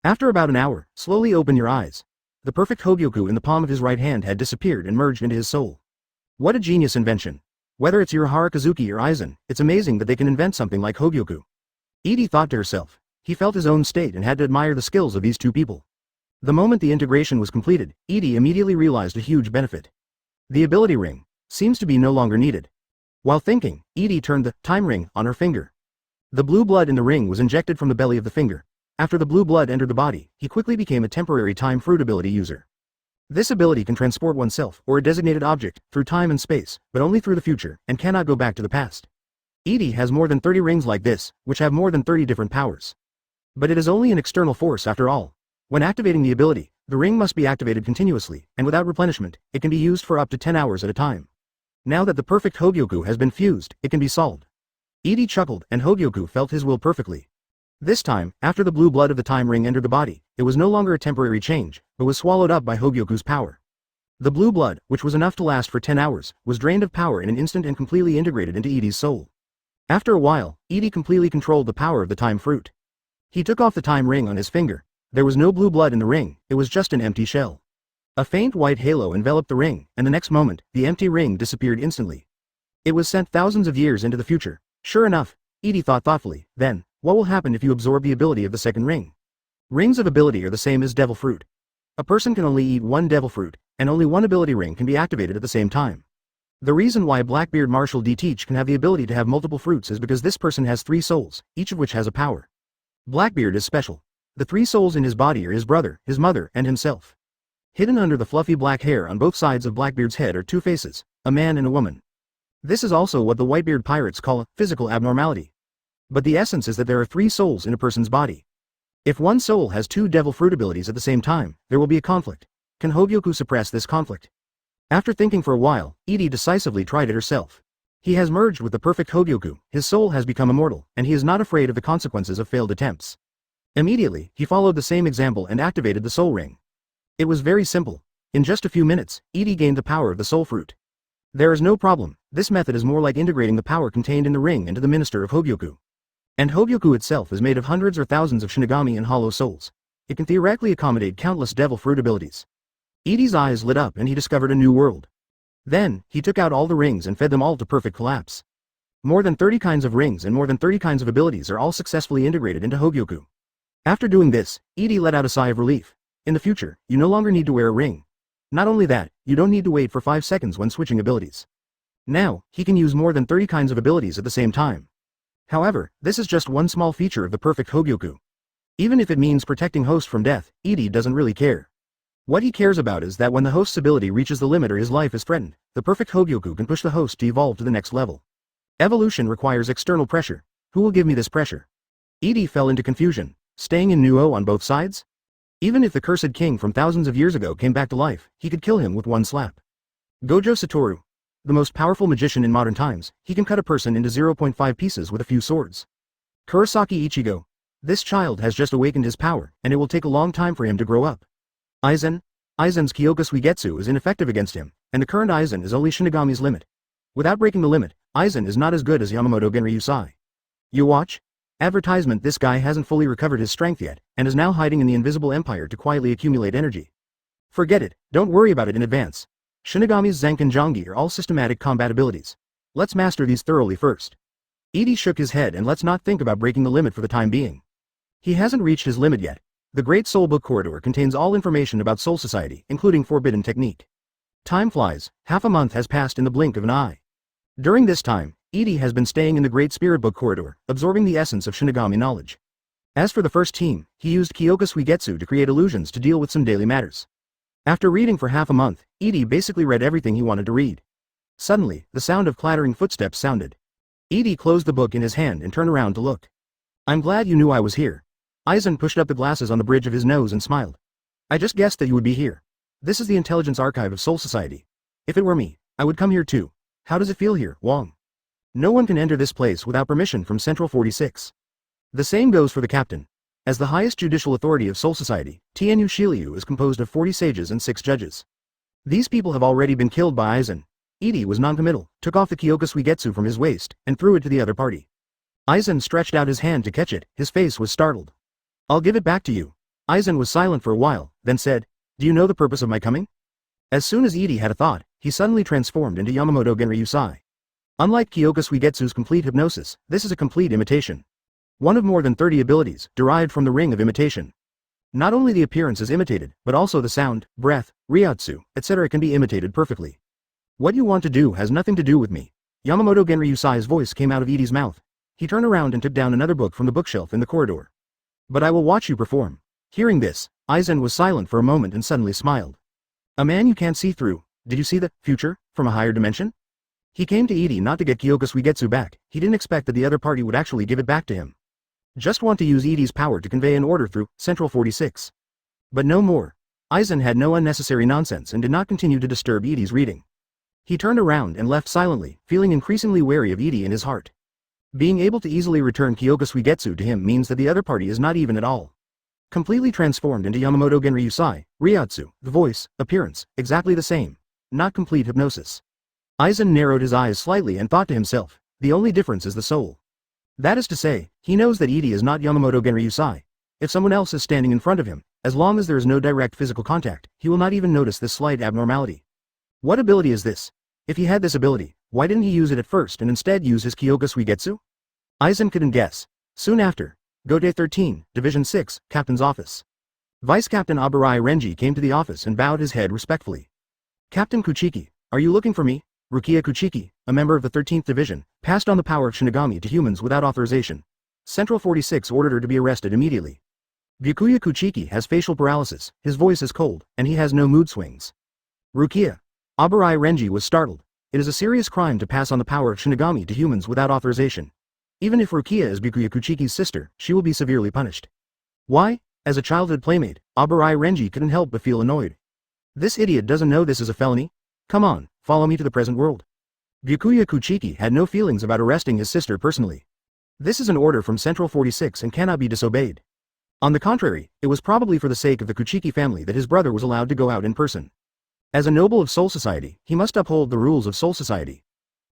After about an hour, slowly open your eyes. The perfect Hogyoku in the palm of his right hand had disappeared and merged into his soul. What a genius invention. Whether it's Urahara Kazuki or Aizen, it's amazing that they can invent something like Hogyoku. Edie thought to herself. He felt his own state and had to admire the skills of these 2 people. The moment the integration was completed, Edie immediately realized a huge benefit. The ability ring seems to be no longer needed. While thinking, Edie turned the time ring on her finger. The blue blood in the ring was injected from the belly of the finger. After the blue blood entered the body, he quickly became a temporary time fruit ability user. This ability can transport oneself or a designated object through time and space, but only through the future, and cannot go back to the past. Edie has more than 30 rings like this, which have more than 30 different powers. But it is only an external force after all. When activating the ability, the ring must be activated continuously, and without replenishment, it can be used for up to 10 hours at a time. Now that the perfect Hogyoku has been fused, it can be solved. Edie chuckled, and Hogyoku felt his will perfectly. This time, after the blue blood of the time ring entered the body, it was no longer a temporary change, but was swallowed up by Hogyoku's power. The blue blood, which was enough to last for 10 hours, was drained of power in an instant and completely integrated into Edie's soul. After a while, Edie completely controlled the power of the time fruit. He took off the time ring on his finger. There was no blue blood in the ring, it was just an empty shell. A faint white halo enveloped the ring, and the next moment, the empty ring disappeared instantly. It was sent thousands of years into the future. Sure enough, Edie thought thoughtfully, then, what will happen if you absorb the ability of the second ring? Rings of ability are the same as devil fruit. A person can only eat 1 devil fruit, and only 1 ability ring can be activated at the same time. The reason why Blackbeard Marshal D. Teach can have the ability to have multiple fruits is because this person has 3 souls, each of which has a power. Blackbeard is special. The 3 souls in his body are his brother, his mother, and himself. Hidden under the fluffy black hair on both sides of Blackbeard's head are 2 faces, a man and a woman. This is also what the Whitebeard pirates call a physical abnormality. But the essence is that there are 3 souls in a person's body. If one soul has 2 devil fruit abilities at the same time, there will be a conflict. Can Hogyoku suppress this conflict? After thinking for a while, Edie decisively tried it herself. He has merged with the perfect Hogyoku, his soul has become immortal, and he is not afraid of the consequences of failed attempts. Immediately, he followed the same example and activated the soul ring. It was very simple. In just a few minutes, Edie gained the power of the soul fruit. There is no problem, This method is more like integrating the power contained in the ring into the Minister of Hogyoku. And Hogyoku itself is made of hundreds or thousands of Shinigami and hollow souls. It can theoretically accommodate countless devil fruit abilities. Edie's eyes lit up and he discovered a new world. Then, he took out all the rings and fed them all to perfect collapse. More than 30 kinds of rings and more than 30 kinds of abilities are all successfully integrated into Hogyoku. After doing this, Edie let out a sigh of relief. In the future, you no longer need to wear a ring. Not only that, you don't need to wait for 5 seconds when switching abilities. Now, he can use more than 30 kinds of abilities at the same time. However, this is just one small feature of the perfect Hogyoku. Even if it means protecting host from death, Edie doesn't really care. What he cares about is that when the host's ability reaches the limit or his life is threatened, the perfect Hogyoku can push the host to evolve to the next level. Evolution requires external pressure. Who will give me this pressure? Edie fell into confusion. Staying in Nuo on both sides? Even if the cursed king from thousands of years ago came back to life, he could kill him with one slap. Gojo Satoru. The most powerful magician in modern times, he can cut a person into 0.5 pieces with a few swords. Kurosaki Ichigo. This child has just awakened his power, and it will take a long time for him to grow up. Aizen. Aizen's Kyoka Suigetsu is ineffective against him, and the current Aizen is only Shinigami's limit. Without breaking the limit, Aizen is not as good as Yamamoto Genryusai. You watch? Advertisement: this guy hasn't fully recovered his strength yet, and is now hiding in the invisible empire to quietly accumulate energy. Forget it, don't worry about it in advance. Shinigami's Zanken Jongi are all systematic combat abilities. Let's master these thoroughly first. Edie shook his head and let's not think about breaking the limit for the time being. He hasn't reached his limit yet. The Great Soul Book Corridor contains all information about Soul Society, including forbidden technique. Time flies, half a month has passed in the blink of an eye. During this time, Edie has been staying in the Great Spirit Book Corridor, absorbing the essence of Shinigami knowledge. As for the first team, he used Kyoka Suigetsu to create illusions to deal with some daily matters. After reading for half a month, Edie basically read everything he wanted to read. Suddenly, the sound of clattering footsteps sounded. Edie closed the book in his hand and turned around to look. I'm glad you knew I was here. Aizen pushed up the glasses on the bridge of his nose and smiled. I just guessed that you would be here. This is the intelligence archive of Soul Society. If it were me, I would come here too. How does it feel here, Wong? No one can enter this place without permission from Central 46. The same goes for the captain. As the highest judicial authority of Soul Society, TNU Shiryu is composed of 40 sages and 6 judges. These people have already been killed by Aizen. Edie was non-committal, took off the Kyoka Suigetsu from his waist, and threw it to the other party. Aizen stretched out his hand to catch it, his face was startled. I'll give it back to you. Aizen was silent for a while, then said, Do you know the purpose of my coming? As soon as Edie had a thought, he suddenly transformed into Yamamoto Genryusai. Unlike Kyoka Suigetsu's complete hypnosis, this is a complete imitation. One of more than 30 abilities, derived from the ring of imitation. Not only the appearance is imitated, but also the sound, breath, ryotsu, etc. can be imitated perfectly. What you want to do has nothing to do with me. Yamamoto Genryusai's voice came out of Edie's mouth. He turned around and took down another book from the bookshelf in the corridor. But I will watch you perform. Hearing this, Aizen was silent for a moment and suddenly smiled. A man you can't see through. Did you see the future from a higher dimension? He came to Edie not to get Kyoka Suigetsu back. He didn't expect that the other party would actually give it back to him. Just want to use Edie's power to convey an order through Central 46. But no more. Aizen had no unnecessary nonsense and did not continue to disturb Edie's reading. He turned around and left silently, feeling increasingly wary of Edie in his heart. Being able to easily return Kyoka Suigetsu to him means that the other party is not even at all. Completely transformed into Yamamoto Genryusai, ryotsu, the voice, appearance, exactly the same. Not complete hypnosis. Aizen narrowed his eyes slightly and thought to himself, the only difference is the soul. That is to say, he knows that Edie is not Yamamoto Genryusai. If someone else is standing in front of him, as long as there is no direct physical contact, he will not even notice this slight abnormality. What ability is this? If he had this ability, why didn't he use it at first and instead use his Kyoka Suigetsu? Aizen couldn't guess. Soon after, Gode 13, Division 6, Captain's office. Vice Captain Abarai Renji came to the office and bowed his head respectfully. Captain Kuchiki, are you looking for me? Rukia Kuchiki, a member of the 13th Division, passed on the power of Shinigami to humans without authorization. Central 46 ordered her to be arrested immediately. Byakuya Kuchiki has facial paralysis, his voice is cold, and he has no mood swings. Rukia. Abarai Renji was startled. It is a serious crime to pass on the power of Shinigami to humans without authorization. Even if Rukia is Byakuya Kuchiki's sister, she will be severely punished. Why? As a childhood playmate, Abarai Renji couldn't help but feel annoyed. This idiot doesn't know this is a felony? Come on, follow me to the present world. Byakuya Kuchiki had no feelings about arresting his sister personally. This is an order from Central 46 and cannot be disobeyed. On the contrary, it was probably for the sake of the Kuchiki family that his brother was allowed to go out in person. As a noble of Soul Society, he must uphold the rules of Soul Society.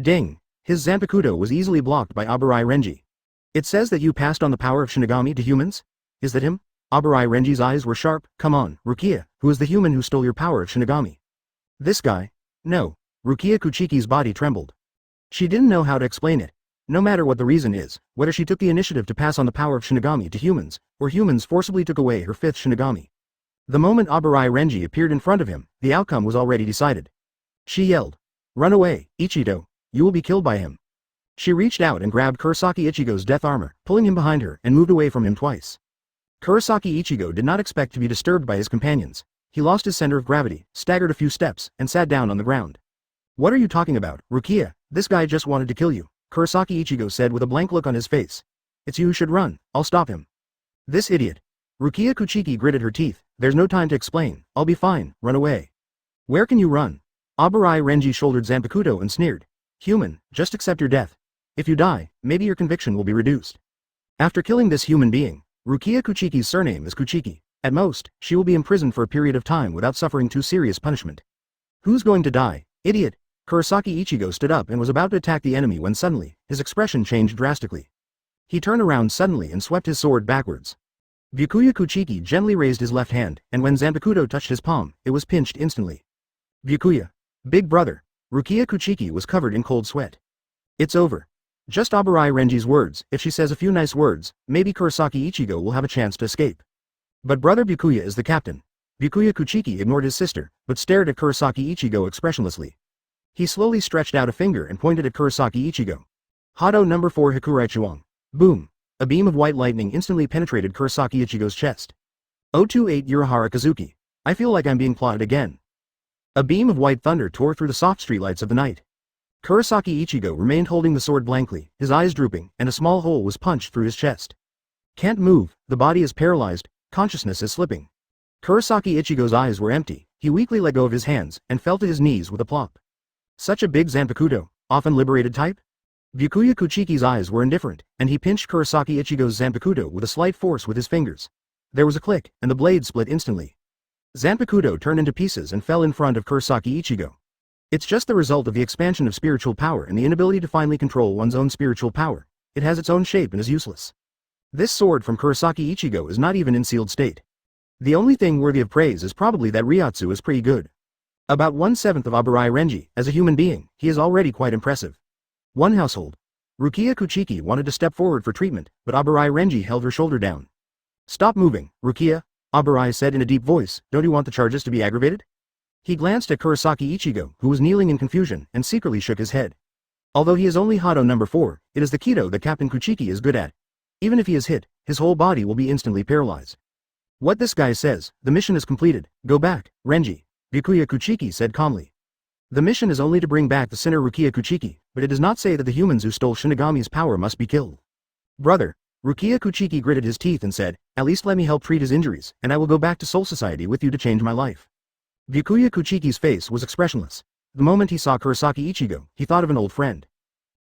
Ding. His Zanpakuto was easily blocked by Aburai Renji. It says that you passed on the power of Shinigami to humans? Is that him? Aburai Renji's eyes were sharp. Come on, Rukia, who is the human who stole your power of Shinigami? This guy? No. Rukia Kuchiki's body trembled. She didn't know how to explain it. No matter what the reason is, whether she took the initiative to pass on the power of Shinigami to humans, or humans forcibly took away her fifth Shinigami. The moment Aburai Renji appeared in front of him, the outcome was already decided. She yelled. Run away, Ichido. You will be killed by him. She reached out and grabbed Kurosaki Ichigo's death armor, pulling him behind her, and moved away from him twice. Kurosaki Ichigo did not expect to be disturbed by his companions. He lost his center of gravity, staggered a few steps, and sat down on the ground. What are you talking about, Rukia? This guy just wanted to kill you, Kurosaki Ichigo said with a blank look on his face. It's you who should run, I'll stop him. This idiot. Rukia Kuchiki gritted her teeth. There's no time to explain, I'll be fine, run away. Where can you run? Aburai Renji shouldered Zanpakuto and sneered. Human, just accept your death. If you die, maybe your conviction will be reduced. After killing this human being, Rukia Kuchiki's surname is Kuchiki. At most, she will be imprisoned for a period of time without suffering too serious punishment. Who's going to die? Idiot! Kurosaki Ichigo stood up and was about to attack the enemy when suddenly, his expression changed drastically. He turned around suddenly and swept his sword backwards. Byakuya Kuchiki gently raised his left hand, and when Zanpakuto touched his palm, it was pinched instantly. Byakuya. Big brother. Rukia Kuchiki was covered in cold sweat. It's over. Just Aburai Renji's words. If she says a few nice words, maybe Kurosaki Ichigo will have a chance to escape. But brother Byakuya is the captain. Byakuya Kuchiki ignored his sister, but stared at Kurosaki Ichigo expressionlessly. He slowly stretched out a finger and pointed at Kurosaki Ichigo. Hado number 4 Hikurai Chuang. Boom. A beam of white lightning instantly penetrated Kurosaki Ichigo's chest. 028 Urahara Kazuki. I feel like I'm being plotted again. A beam of white thunder tore through the soft streetlights of the night. Kurosaki Ichigo remained holding the sword blankly, his eyes drooping, and a small hole was punched through his chest. Can't move, the body is paralyzed, consciousness is slipping. Kurosaki Ichigo's eyes were empty, he weakly let go of his hands, and fell to his knees with a plop. Such a big Zanpakuto, often liberated type? Byakuya Kuchiki's eyes were indifferent, and he pinched Kurosaki Ichigo's Zanpakuto with a slight force with his fingers. There was a click, and the blade split instantly. Zanpakuto turned into pieces and fell in front of Kurosaki Ichigo. It's just the result of the expansion of spiritual power and the inability to finally control one's own spiritual power. It has its own shape and is useless. This sword from Kurosaki Ichigo is not even in sealed state. The only thing worthy of praise is probably that Ryotsu is pretty good. About 1/7 of Aburai Renji, as a human being, he is already quite impressive. One household. Rukia Kuchiki wanted to step forward for treatment, but Aburai Renji held her shoulder down. Stop moving, Rukia, Aburai said in a deep voice, don't you want the charges to be aggravated? He glanced at Kurosaki Ichigo, who was kneeling in confusion, and secretly shook his head. Although he is only Hado number 4, it is the Kido that Captain Kuchiki is good at. Even if he is hit, his whole body will be instantly paralyzed. What this guy says, the mission is completed, go back, Renji, Byakuya Kuchiki said calmly. The mission is only to bring back the sinner Rukia Kuchiki, but it does not say that the humans who stole Shinigami's power must be killed. Brother, Rukia Kuchiki gritted his teeth and said, at least let me help treat his injuries, and I will go back to Soul Society with you to change my life. Byakuya Kuchiki's face was expressionless. The moment he saw Kurosaki Ichigo, he thought of an old friend.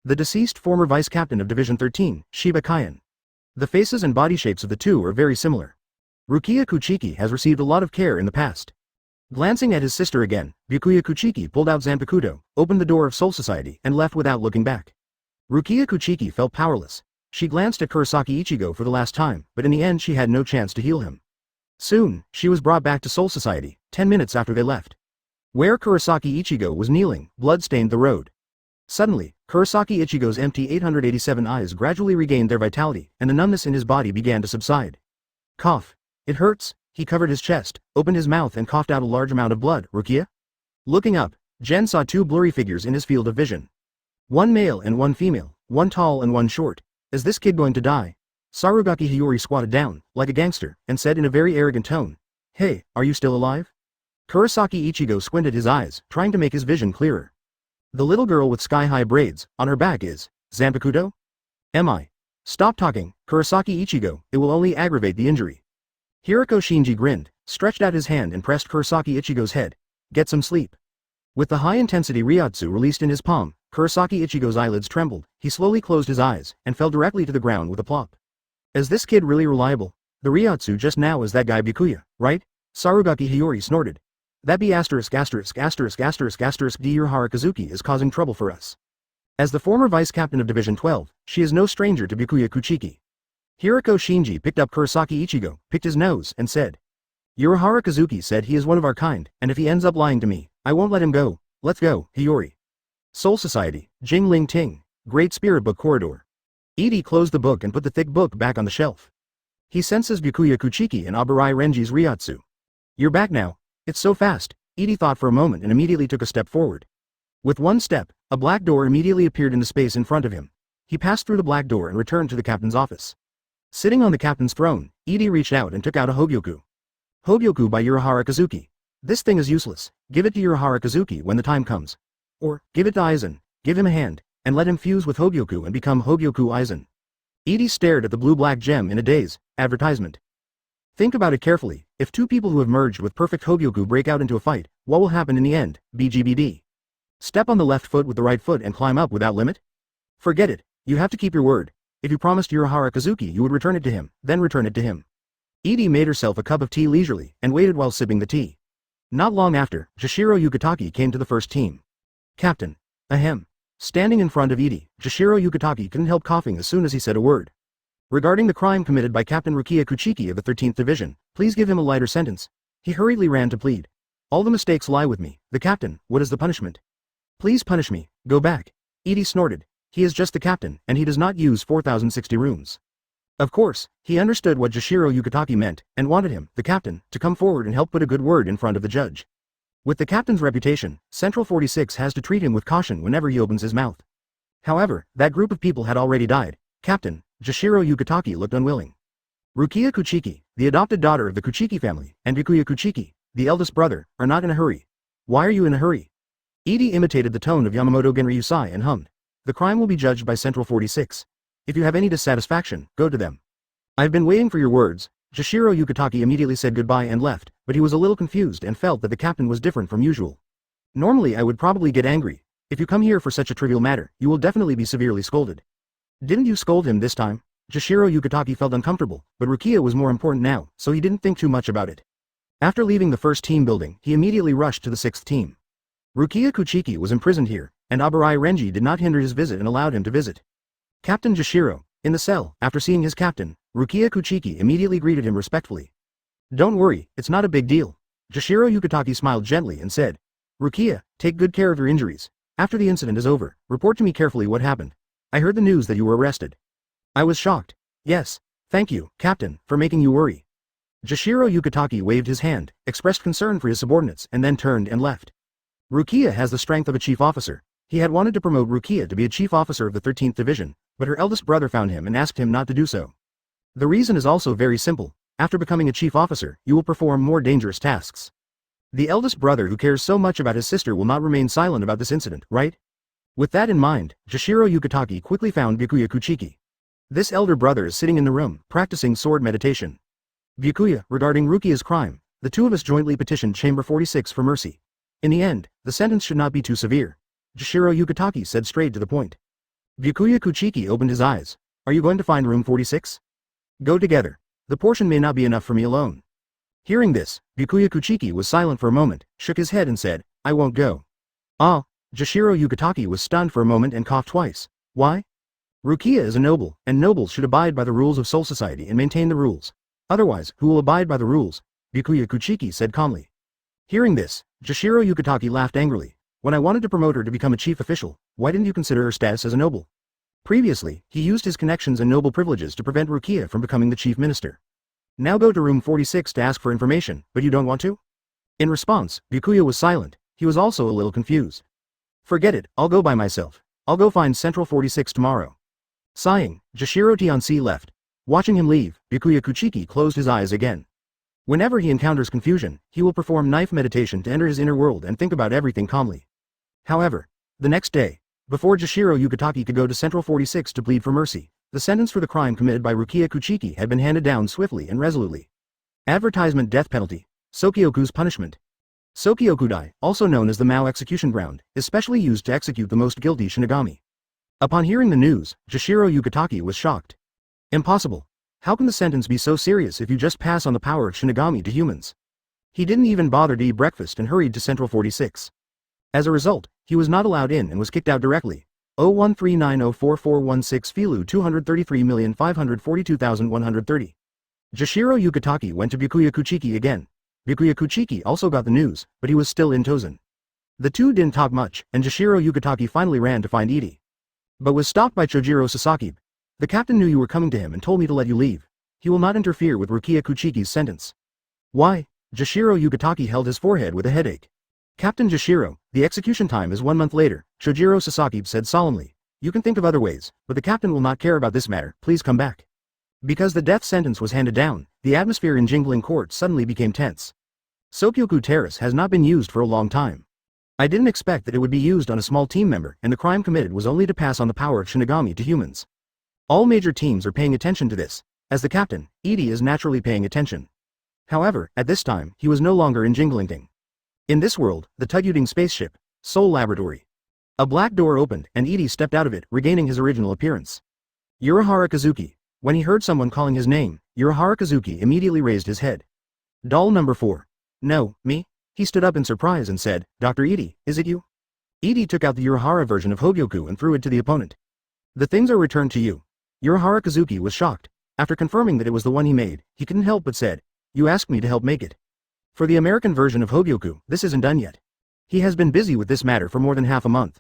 The deceased former vice captain of Division 13, Shichibukai. The faces and body shapes of the two are very similar. Rukia Kuchiki has received a lot of care in the past. Glancing at his sister again, Byakuya Kuchiki pulled out Zanpakuto, opened the door of Soul Society, and left without looking back. Rukia Kuchiki felt powerless. She glanced at Kurosaki Ichigo for the last time, but in the end she had no chance to heal him. Soon, she was brought back to Soul Society, 10 minutes after they left. Where Kurosaki Ichigo was kneeling, blood stained the road. Suddenly, Kurosaki Ichigo's empty 887 eyes gradually regained their vitality, and the numbness in his body began to subside. Cough. It hurts. He covered his chest, opened his mouth and coughed out a large amount of blood. Rukia? Looking up, Jen saw two blurry figures in his field of vision. One male and one female, one tall and one short. Is this kid going to die? Sarugaki Hiyori squatted down, like a gangster, and said in a very arrogant tone, hey, are you still alive? Kurosaki Ichigo squinted his eyes, trying to make his vision clearer. The little girl with sky-high braids, on her back is, Zanpakuto? Am I? Stop talking, Kurosaki Ichigo, it will only aggravate the injury. Hirako Shinji grinned, stretched out his hand and pressed Kurosaki Ichigo's head. Get some sleep. With the high-intensity Ryotsu released in his palm, Kurosaki Ichigo's eyelids trembled, he slowly closed his eyes, and fell directly to the ground with a plop. Is this kid really reliable? The Ryotsu just now is that guy Byakuya, right? Sarugaki Hiyori snorted. That be ********* D. Urahara Kazuki is causing trouble for us. As the former vice captain of Division 12, she is no stranger to Byakuya Kuchiki. Hirako Shinji picked up Kurosaki Ichigo, picked his nose, and said. Urahara Kazuki said he is one of our kind, and if he ends up lying to me, I won't let him go. Let's go, Hiyori. Soul Society, Jingling Ting, Great Spirit Book Corridor. Edie closed the book and put the thick book back on the shelf. He senses Byakuya Kuchiki and Aburai Renji's Ryotsu. You're back now. It's so fast, Edie thought for a moment and immediately took a step forward. With one step, a black door immediately appeared in the space in front of him. He passed through the black door and returned to the captain's office. Sitting on the captain's throne, Edie reached out and took out a Hogyoku. Hogyoku by Urahara Kazuki. This thing is useless, give it to Urahara Kazuki when the time comes. Or, give it to Aizen, give him a hand, and let him fuse with Hogyoku and become Hogyoku Aizen. Edie stared at the blue-black gem in a daze. Advertisement. Think about it carefully, if two people who have merged with perfect Hogyoku break out into a fight, what will happen in the end? BGBD. Step on the left foot with the right foot and climb up without limit? Forget it, you have to keep your word. If you promised Urahara Kazuki you would return it to him, then return it to him. Edie made herself a cup of tea leisurely, and waited while sipping the tea. Not long after, Jashiro Yukitaki came to the first team. Captain. Ahem. Standing in front of Edie, Jashiro Yukitaki couldn't help coughing as soon as he said a word. Regarding the crime committed by Captain Rukia Kuchiki of the 13th Division, please give him a lighter sentence. He hurriedly ran to plead. All the mistakes lie with me, the captain, what is the punishment? Please punish me, go back. Edie snorted. He is just the captain, and he does not use 4060 rooms. Of course, he understood what Jashiro Yukitaki meant, and wanted him, the captain, to come forward and help put a good word in front of the judge. With the captain's reputation, Central 46 has to treat him with caution whenever he opens his mouth. However, that group of people had already died. Captain, Jashiro Yukitaki looked unwilling. Rukia Kuchiki, the adopted daughter of the Kuchiki family, and Byakuya Kuchiki, the eldest brother, are not in a hurry. Why are you in a hurry? Edie imitated the tone of Yamamoto Genryusai and hummed. The crime will be judged by Central 46. If you have any dissatisfaction, go to them. I've been waiting for your words. Jashiro Yukitaki immediately said goodbye and left, but he was a little confused and felt that the captain was different from usual. Normally I would probably get angry. If you come here for such a trivial matter, you will definitely be severely scolded. Didn't you scold him this time? Jashiro Yukitaki felt uncomfortable, but Rukia was more important now, so he didn't think too much about it. After leaving the first team building, he immediately rushed to the sixth team. Rukia Kuchiki was imprisoned here, and Aburai Renji did not hinder his visit and allowed him to visit. Captain Jashiro, in the cell, after seeing his captain, Rukia Kuchiki immediately greeted him respectfully. Don't worry, it's not a big deal. Jashiro Yukitaki smiled gently and said, Rukia, take good care of your injuries. After the incident is over, report to me carefully what happened. I heard the news that you were arrested. I was shocked. Yes. Thank you, Captain, for making you worry. Jashiro Yukitaki waved his hand, expressed concern for his subordinates, and then turned and left. Rukia has the strength of a chief officer. He had wanted to promote Rukia to be a chief officer of the 13th Division, but her eldest brother found him and asked him not to do so. The reason is also very simple. After becoming a chief officer, you will perform more dangerous tasks. The eldest brother who cares so much about his sister will not remain silent about this incident, right? With that in mind, Jashiro Yukitaki quickly found Byakuya Kuchiki. This elder brother is sitting in the room, practicing sword meditation. Byakuya, regarding Rukia's crime, the two of us jointly petitioned Chamber 46 for mercy. In the end, the sentence should not be too severe. Jashiro Yukitaki said straight to the point. Byakuya Kuchiki opened his eyes. Are you going to find room 46? Go together. The portion may not be enough for me alone. Hearing this, Byakuya Kuchiki was silent for a moment, shook his head and said, I won't go. Ah, Jashiro Yukitaki was stunned for a moment and coughed twice. Why? Rukia is a noble, and nobles should abide by the rules of Soul Society and maintain the rules. Otherwise, who will abide by the rules? Byakuya Kuchiki said calmly. Hearing this, Jashiro Yukitaki laughed angrily. When I wanted to promote her to become a chief official, why didn't you consider her status as a noble? Previously, he used his connections and noble privileges to prevent Rukia from becoming the chief minister. Now go to room 46 to ask for information, but you don't want to? In response, Byakuya was silent. He was also a little confused. Forget it, I'll go by myself. I'll go find Central 46 tomorrow. Sighing, Jashiro Tianzi left. Watching him leave, Byakuya Kuchiki closed his eyes again. Whenever he encounters confusion, he will perform knife meditation to enter his inner world and think about everything calmly. However, the next day, before Jashiro Yukitaki could go to Central 46 to plead for mercy, the sentence for the crime committed by Rukia Kuchiki had been handed down swiftly and resolutely. Advertisement death penalty. Sokyoku's punishment. Sokyokudai, also known as the Mao execution ground, is specially used to execute the most guilty Shinigami. Upon hearing the news, Jashiro Yukitaki was shocked. Impossible. How can the sentence be so serious if you just pass on the power of Shinigami to humans? He didn't even bother to eat breakfast and hurried to Central 46. As a result, he was not allowed in and was kicked out directly. 0139044416 Filu 233,542,130. Jashiro Yukitaki went to Byakuya Kuchiki again. Byakuya Kuchiki also got the news, but he was still in Tozen. The two didn't talk much, and Jashiro Yukitaki finally ran to find Edie. But was stopped by Chojiro Sasaki. The captain knew you were coming to him and told me to let you leave. He will not interfere with Rukia Kuchiki's sentence. Why? Jashiro Yukitaki held his forehead with a headache. Captain Jashiro, the execution time is 1 month later, Chojiro Sasaki said solemnly. You can think of other ways, but the captain will not care about this matter, please come back. Because the death sentence was handed down, the atmosphere in Jingling Court suddenly became tense. Sokyoku Terrace has not been used for a long time. I didn't expect that it would be used on a small team member, and the crime committed was only to pass on the power of Shinigami to humans. All major teams are paying attention to this. As the captain, Edie is naturally paying attention. However, at this time, he was no longer in Jinglingting. In this world, the Tugyuting spaceship, Soul Laboratory. A black door opened, and Edie stepped out of it, regaining his original appearance. Urahara Kazuki. When he heard someone calling his name, Urahara Kazuki immediately raised his head. Doll number 4. No, me? He stood up in surprise and said, Dr. Edie, is it you? Edie took out the Urahara version of Hogyoku and threw it to the opponent. The things are returned to you. Urahara Kazuki was shocked. After confirming that it was the one he made, he couldn't help but said, You asked me to help make it. For the American version of Hogyoku, this isn't done yet. He has been busy with this matter for more than half a month.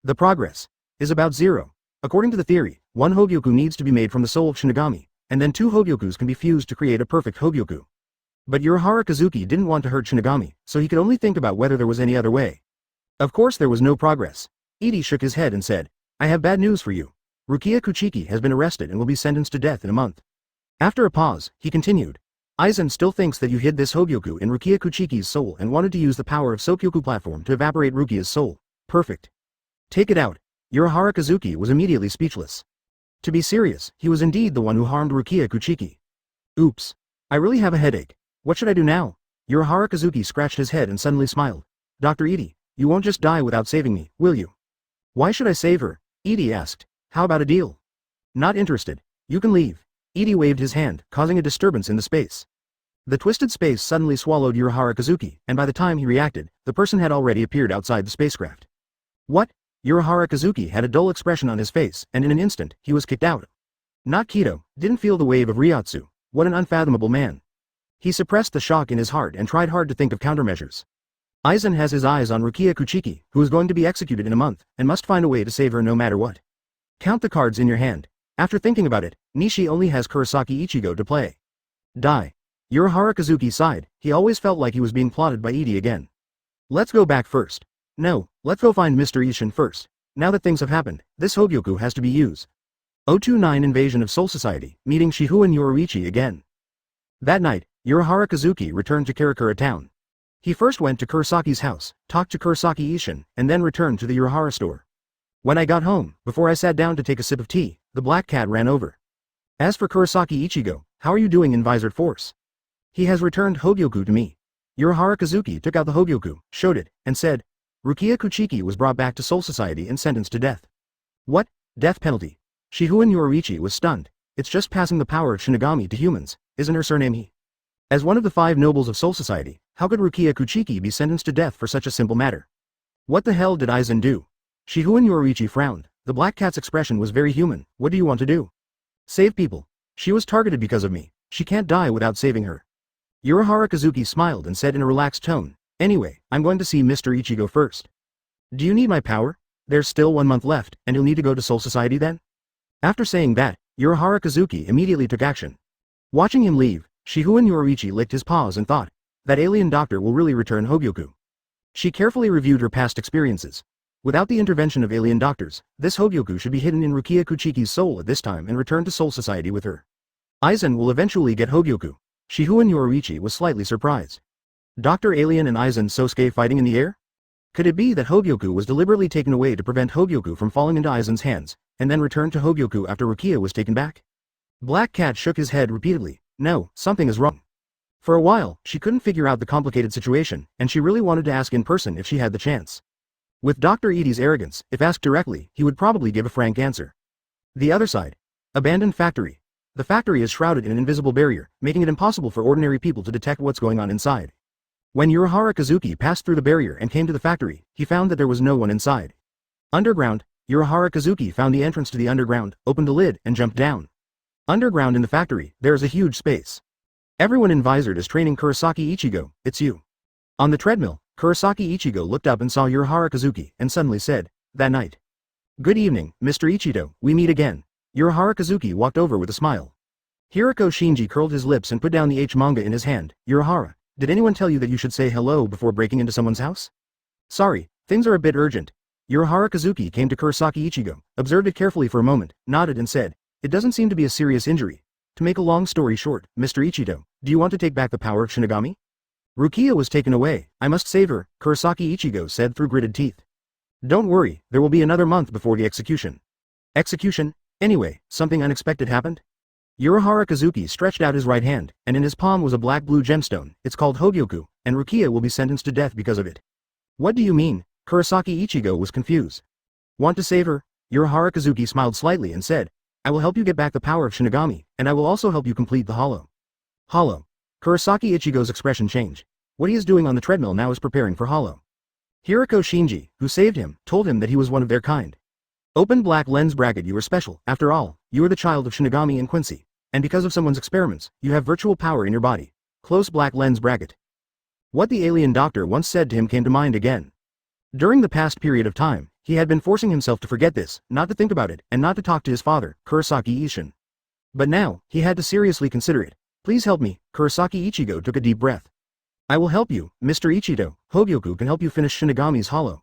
The progress is about 0. According to the theory, 1 Hogyoku needs to be made from the soul of Shinigami, and then 2 Hogyokus can be fused to create a perfect Hogyoku. But Urahara Kazuki didn't want to hurt Shinigami, so he could only think about whether there was any other way. Of course there was no progress. Edie shook his head and said, I have bad news for you. Rukia Kuchiki has been arrested and will be sentenced to death in a month. After a pause, he continued. Aizen still thinks that you hid this Hogyoku in Rukia Kuchiki's soul and wanted to use the power of Sokyoku platform to evaporate Rukia's soul. Perfect. Take it out. Urahara Kazuki was immediately speechless. To be serious, he was indeed the one who harmed Rukia Kuchiki. Oops. I really have a headache. What should I do now? Urahara Kazuki scratched his head and suddenly smiled. Dr. Edie, you won't just die without saving me, will you? Why should I save her? Edie asked. How about a deal? Not interested. You can leave. Edie waved his hand, causing a disturbance in the space. The twisted space suddenly swallowed Urahara Kazuki, and by the time he reacted, the person had already appeared outside the spacecraft. What? Urahara Kazuki had a dull expression on his face, and in an instant, he was kicked out. Not Kaido, didn't feel the wave of Ryotsu. What an unfathomable man. He suppressed the shock in his heart and tried hard to think of countermeasures. Aizen has his eyes on Rukia Kuchiki, who is going to be executed in a month, and must find a way to save her no matter what. Count the cards in your hand. After thinking about it, Nishi only has Kurosaki Ichigo to play. Die. Urahara Kazuki sighed, he always felt like he was being plotted by Edie again. Let's go back first. No, let's go find Mr. Ishin first. Now that things have happened, this Hogyoku has to be used. 029 Invasion of Soul Society, meeting Shihu and Yoruichi again. That night, Urahara Kazuki returned to Karakura town. He first went to Kurosaki's house, talked to Kurosaki Ishin, and then returned to the Urahara store. When I got home, before I sat down to take a sip of tea, the black cat ran over. As for Kurosaki Ichigo, how are you doing in Visored Force? He has returned Hogyoku to me. Urahara Kazuki took out the Hogyoku, showed it, and said, Rukia Kuchiki was brought back to Soul Society and sentenced to death. What? Death penalty? Shihu and Yoruichi was stunned. It's just passing the power of Shinigami to humans, isn't her surname he? As one of the 5 nobles of Soul Society, how could Rukia Kuchiki be sentenced to death for such a simple matter? What the hell did Aizen do? Shihu and Yoruichi frowned. The black cat's expression was very human. What do you want to do? Save people. She was targeted because of me. She can't die without saving her. Urahara Kazuki smiled and said in a relaxed tone, Anyway, I'm going to see Mr. Ichigo first. Do you need my power? There's still 1 month left, and you'll need to go to Soul Society then? After saying that, Urahara Kazuki immediately took action. Watching him leave, Shihu and Yoruichi licked his paws and thought, that alien doctor will really return Hogyoku. She carefully reviewed her past experiences. Without the intervention of alien doctors, this Hogyoku should be hidden in Rukia Kuchiki's soul at this time and return to Soul Society with her. Aizen will eventually get Hogyoku. Shihu and Yoruichi was slightly surprised. Dr. Alien and Aizen Sosuke fighting in the air? Could it be that Hogyoku was deliberately taken away to prevent Hogyoku from falling into Aizen's hands, and then returned to Hogyoku after Rukia was taken back? Black Cat shook his head repeatedly. No, something is wrong. For a while, she couldn't figure out the complicated situation, and she really wanted to ask in person if she had the chance. With Dr. Edie's arrogance, if asked directly, he would probably give a frank answer. The other side. Abandoned factory. The factory is shrouded in an invisible barrier, making it impossible for ordinary people to detect what's going on inside. When Urahara Kazuki passed through the barrier and came to the factory, he found that there was no one inside. Underground. Urahara Kazuki found the entrance to the underground, opened the lid, and jumped down. Underground in the factory, there is a huge space. Everyone in Visored is training Kurosaki Ichigo, it's you. On the treadmill, Kurosaki Ichigo looked up and saw Urahara Kazuki, and suddenly said, that night. Good evening, Mr. Ichido, we meet again. Urahara Kazuki walked over with a smile. Hirako Shinji curled his lips and put down the H manga in his hand. Urahara, did anyone tell you that you should say hello before breaking into someone's house? Sorry, things are a bit urgent. Urahara Kazuki came to Kurosaki Ichigo, observed it carefully for a moment, nodded and said, it doesn't seem to be a serious injury. To make a long story short, Mr. Ichido, do you want to take back the power of Shinigami? Rukia was taken away, I must save her, Kurosaki Ichigo said through gritted teeth. Don't worry, there will be another month before the execution. Execution? Anyway, something unexpected happened? Urahara Kazuki stretched out his right hand, and in his palm was a black-blue gemstone. It's called Hogyoku, and Rukia will be sentenced to death because of it. What do you mean? Kurosaki Ichigo was confused. Want to save her? Urahara Kazuki smiled slightly and said, I will help you get back the power of Shinigami, and I will also help you complete the hollow. Hollow. Kurosaki Ichigo's expression changed. What he is doing on the treadmill now is preparing for hollow. Hirako Shinji, who saved him, told him that he was one of their kind. Open black lens bracket, you are special. After all, you are the child of Shinigami and Quincy. And because of someone's experiments, you have virtual power in your body. Close black lens bracket. What the alien doctor once said to him came to mind again. During the past period of time, he had been forcing himself to forget this, not to think about it, and not to talk to his father, Kurosaki Ishin. But now, he had to seriously consider it. Please help me, Kurosaki Ichigo took a deep breath. I will help you, Mr. Ichido. Hogyoku can help you finish Shinigami's hollow.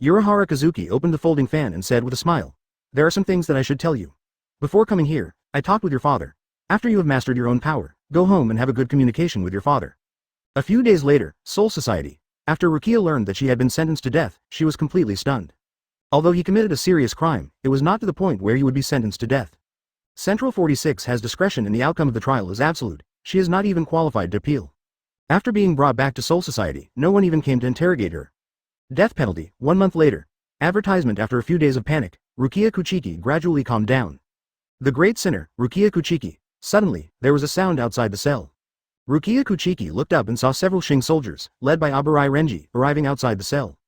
Urahara Kazuki opened the folding fan and said with a smile. There are some things that I should tell you. Before coming here, I talked with your father. After you have mastered your own power, go home and have a good communication with your father. A few days later, Soul Society. After Rukia learned that she had been sentenced to death, she was completely stunned. Although he committed a serious crime, it was not to the point where he would be sentenced to death. Central 46 has discretion and the outcome of the trial is absolute. She is not even qualified to appeal. After being brought back to Soul Society, no one even came to interrogate her. Death penalty, 1 month later. Advertisement. After a few days of panic, Rukia Kuchiki gradually calmed down. The great sinner, Rukia Kuchiki. Suddenly, there was a sound outside the cell. Rukia Kuchiki looked up and saw several Shing soldiers, led by Aburai Renji, arriving outside the cell.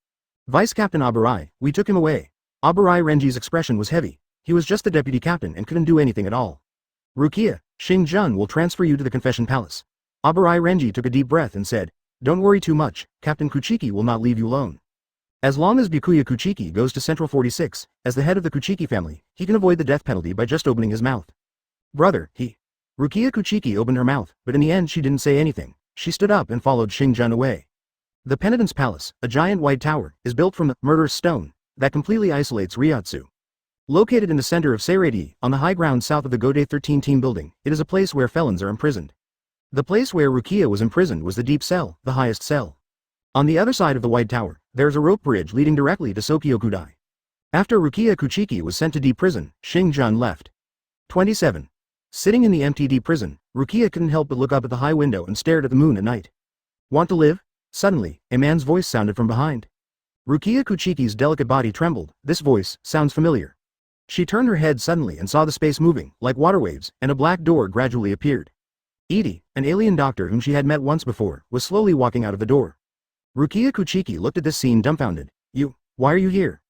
Vice Captain Aburai, we took him away. Aburai Renji's expression was heavy. He was just the deputy captain and couldn't do anything at all. Rukia, Shing Jun will transfer you to the Confession Palace. Abarai Renji took a deep breath and said, "Don't worry too much, Captain Kuchiki will not leave you alone. As long as Byakuya Kuchiki goes to Central 46, as the head of the Kuchiki family, he can avoid the death penalty by just opening his mouth." "Brother, he..." Rukia Kuchiki opened her mouth, but in the end she didn't say anything. She stood up and followed Xingjun away. The Penitence Palace, a giant white tower, is built from the murderous stone that completely isolates Ryotsu. Located in the center of Seraphim, on the high ground south of the Gode 13 team building, it is a place where felons are imprisoned. The place where Rukia was imprisoned was the deep cell, the highest cell. On the other side of the white tower, there is a rope bridge leading directly to Sokyokudai. After Rukia Kuchiki was sent to deep prison, Xingjun left. 27. Sitting in the empty deep prison, Rukia couldn't help but look up at the high window and stared at the moon at night. "Want to live?" Suddenly, a man's voice sounded from behind. Rukia Kuchiki's delicate body trembled. This voice sounds familiar. She turned her head suddenly and saw the space moving, like water waves, and a black door gradually appeared. Edie, an alien doctor whom she had met once before, was slowly walking out of the door. Rukia Kuchiki looked at this scene dumbfounded. Why are you here?"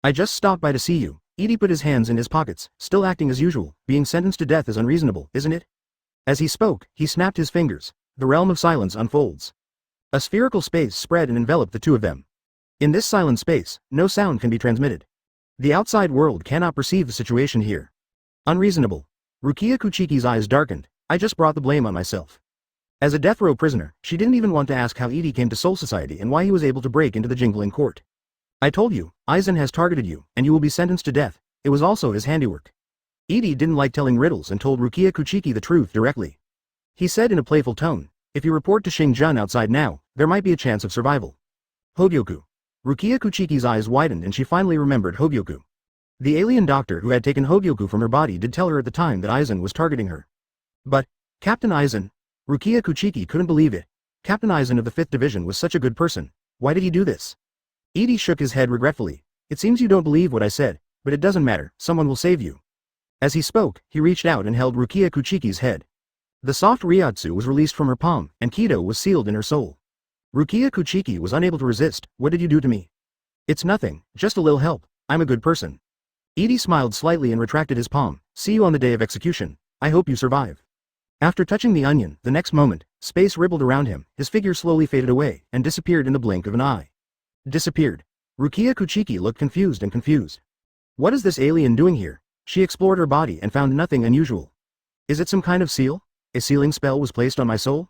"I just stopped by to see you." Edie put his hands in his pockets, still acting as usual. Being sentenced to death is unreasonable, isn't it? As he spoke, he snapped his fingers. The realm of silence unfolds. A spherical space spread and enveloped the two of them. In this silent space, no sound can be transmitted. The outside world cannot perceive the situation here. Unreasonable. Rukia Kuchiki's eyes darkened. "I just brought the blame on myself." As a death row prisoner, she didn't even want to ask how Edie came to Soul Society and why he was able to break into the jingling court. "I told you, Aizen has targeted you, and you will be sentenced to death. It was also his handiwork." Edie didn't like telling riddles and told Rukia Kuchiki the truth directly. He said in a playful tone, "If you report to Xingjun outside now, there might be a chance of survival." Hogyoku. Rukia Kuchiki's eyes widened and she finally remembered Hogyoku. The alien doctor who had taken Hogyoku from her body did tell her at the time that Aizen was targeting her. But, Captain Aizen? Rukia Kuchiki couldn't believe it. Captain Aizen of the 5th Division was such a good person. Why did he do this? Edie shook his head regretfully. "It seems you don't believe what I said, but it doesn't matter, someone will save you." As he spoke, he reached out and held Rukia Kuchiki's head. The soft Ryotsu was released from her palm, and Kaido was sealed in her soul. Rukia Kuchiki was unable to resist. "What did you do to me?" "It's nothing, just a little help. I'm a good person." Edie smiled slightly and retracted his palm. "See you on the day of execution. I hope you survive." After touching the onion, the next moment, space rippled around him, his figure slowly faded away, and disappeared in the blink of an eye. Disappeared. Rukia Kuchiki looked confused. What is this alien doing here? She explored her body and found nothing unusual. Is it some kind of seal? A sealing spell was placed on my soul?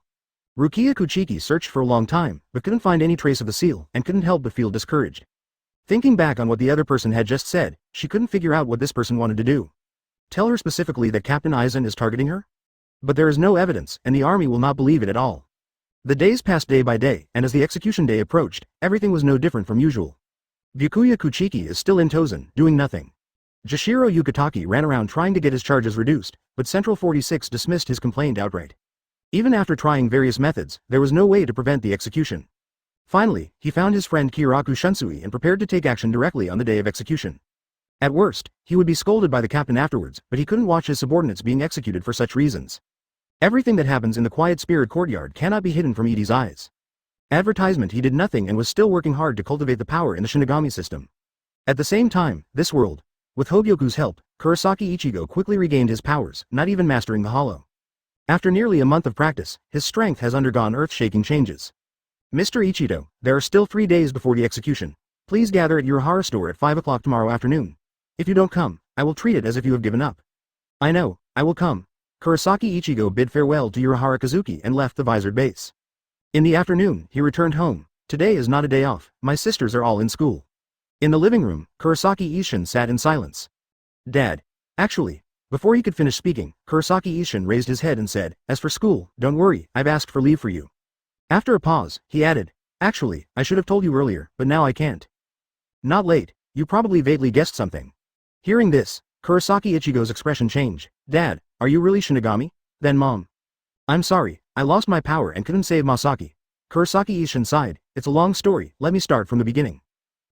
Rukia Kuchiki searched for a long time, but couldn't find any trace of the seal, and couldn't help but feel discouraged. Thinking back on what the other person had just said, she couldn't figure out what this person wanted to do. Tell her specifically that Captain Aizen is targeting her? But there is no evidence, and the army will not believe it at all. The days passed day by day, and as the execution day approached, everything was no different from usual. Byakuya Kuchiki is still in Tozen, doing nothing. Jashiro Yukitaki ran around trying to get his charges reduced, but Central 46 dismissed his complaint outright. Even after trying various methods, there was no way to prevent the execution. Finally, he found his friend Kiraku Shunsui and prepared to take action directly on the day of execution. At worst, he would be scolded by the captain afterwards, but he couldn't watch his subordinates being executed for such reasons. Everything that happens in the Quiet Spirit Courtyard cannot be hidden from Edie's eyes. Advertisement. He did nothing and was still working hard to cultivate the power in the Shinigami system. At the same time, this world. With Hogyoku's help, Kurosaki Ichigo quickly regained his powers, not even mastering the hollow. After nearly a month of practice, his strength has undergone earth-shaking changes. "Mr. Ichido, there are still 3 days before the execution. Please gather at Urahara store at 5 o'clock tomorrow afternoon. If you don't come, I will treat it as if you have given up." "I know, I will come." Kurosaki Ichigo bid farewell to Urahara Kazuki and left the visored base. In the afternoon, he returned home. "Today is not a day off, my sisters are all in school." In the living room, Kurosaki Ishin sat in silence. "Dad. Actually." Before he could finish speaking, Kurosaki Ishin raised his head and said, "As for school, don't worry, I've asked for leave for you." After a pause, he added, "Actually, I should have told you earlier, but now I can't." "Not late, you probably vaguely guessed something." Hearing this, Kurosaki Ichigo's expression changed. "Dad, are you really Shinigami? Then Mom." "I'm sorry, I lost my power and couldn't save Masaki." Kurosaki Ishin sighed. "It's a long story, let me start from the beginning."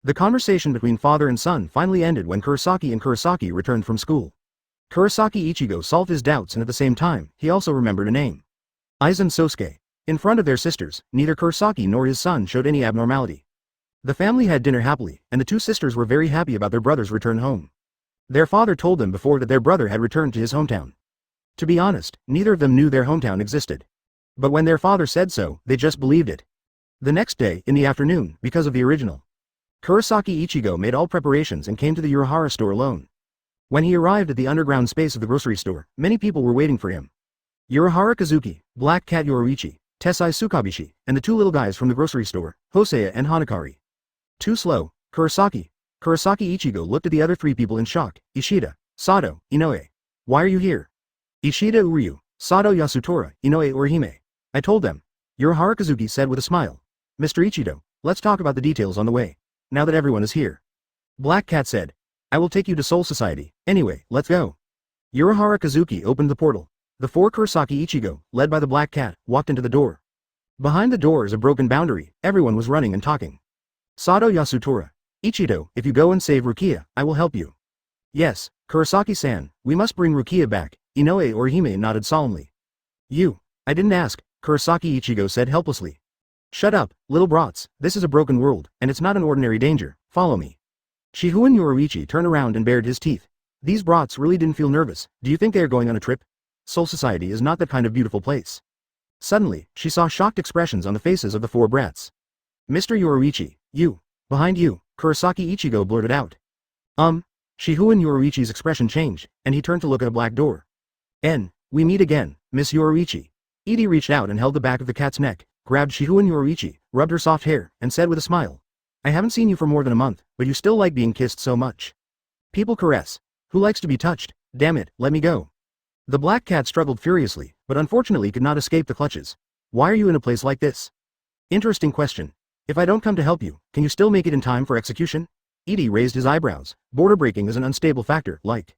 The conversation between father and son finally ended when Kurosaki returned from school. Kurosaki Ichigo solved his doubts and at the same time, he also remembered a name. Aizen Sosuke. In front of their sisters, neither Kurosaki nor his son showed any abnormality. The family had dinner happily, and the two sisters were very happy about their brother's return home. Their father told them before that their brother had returned to his hometown. To be honest, neither of them knew their hometown existed. But when their father said so, they just believed it. The next day, in the afternoon, because of the original, Kurosaki Ichigo made all preparations and came to the Urahara store alone. When he arrived at the underground space of the grocery store, many people were waiting for him. Urahara Kazuki, Black Cat Yoruichi, Tessai Tsukabishi, and the two little guys from the grocery store, Hosea and Hanakari. Too slow, Kurosaki. Kurosaki Ichigo looked at the other three people in shock. Ishida, Sato, Inoue. Why are you here? Ishida Uryu, Sato Yasutora, Inoue Orihime. I told them. Urahara Kazuki said with a smile. Mr. Ichido, let's talk about the details on the way. Now that everyone is here. Black Cat said. I will take you to Soul Society. Anyway, let's go. Urahara Kazuki opened the portal. The four Kurosaki Ichigo, led by the Black Cat, walked into the door. Behind the door is a broken boundary. Everyone was running and talking. Sato Yasutora. Ichido, if you go and save Rukia, I will help you. Yes, Kurosaki-san, we must bring Rukia back. Inoue Orihime nodded solemnly. You. I didn't ask, Kurosaki Ichigo said helplessly. Shut up, little brats, this is a broken world, and it's not an ordinary danger, follow me. Shihuan Yoruichi turned around and bared his teeth. These brats really didn't feel nervous. Do you think they are going on a trip? Soul Society is not that kind of beautiful place. Suddenly, she saw shocked expressions on the faces of the four brats. Mr. Yoruichi, you. Behind you, Kurosaki Ichigo blurted out. Shihuan Yoruichi's expression changed, and he turned to look at a black door. We meet again, Miss Yoruichi. Edie reached out and held the back of the cat's neck, grabbed Shihuan Yoruichi, rubbed her soft hair, and said with a smile. I haven't seen you for more than a month, but you still like being kissed so much. People caress. Who likes to be touched? Damn it, let me go. The black cat struggled furiously, but unfortunately could not escape the clutches. Why are you in a place like this? Interesting question. If I don't come to help you, can you still make it in time for execution? Edie raised his eyebrows. Border breaking is an unstable factor, like.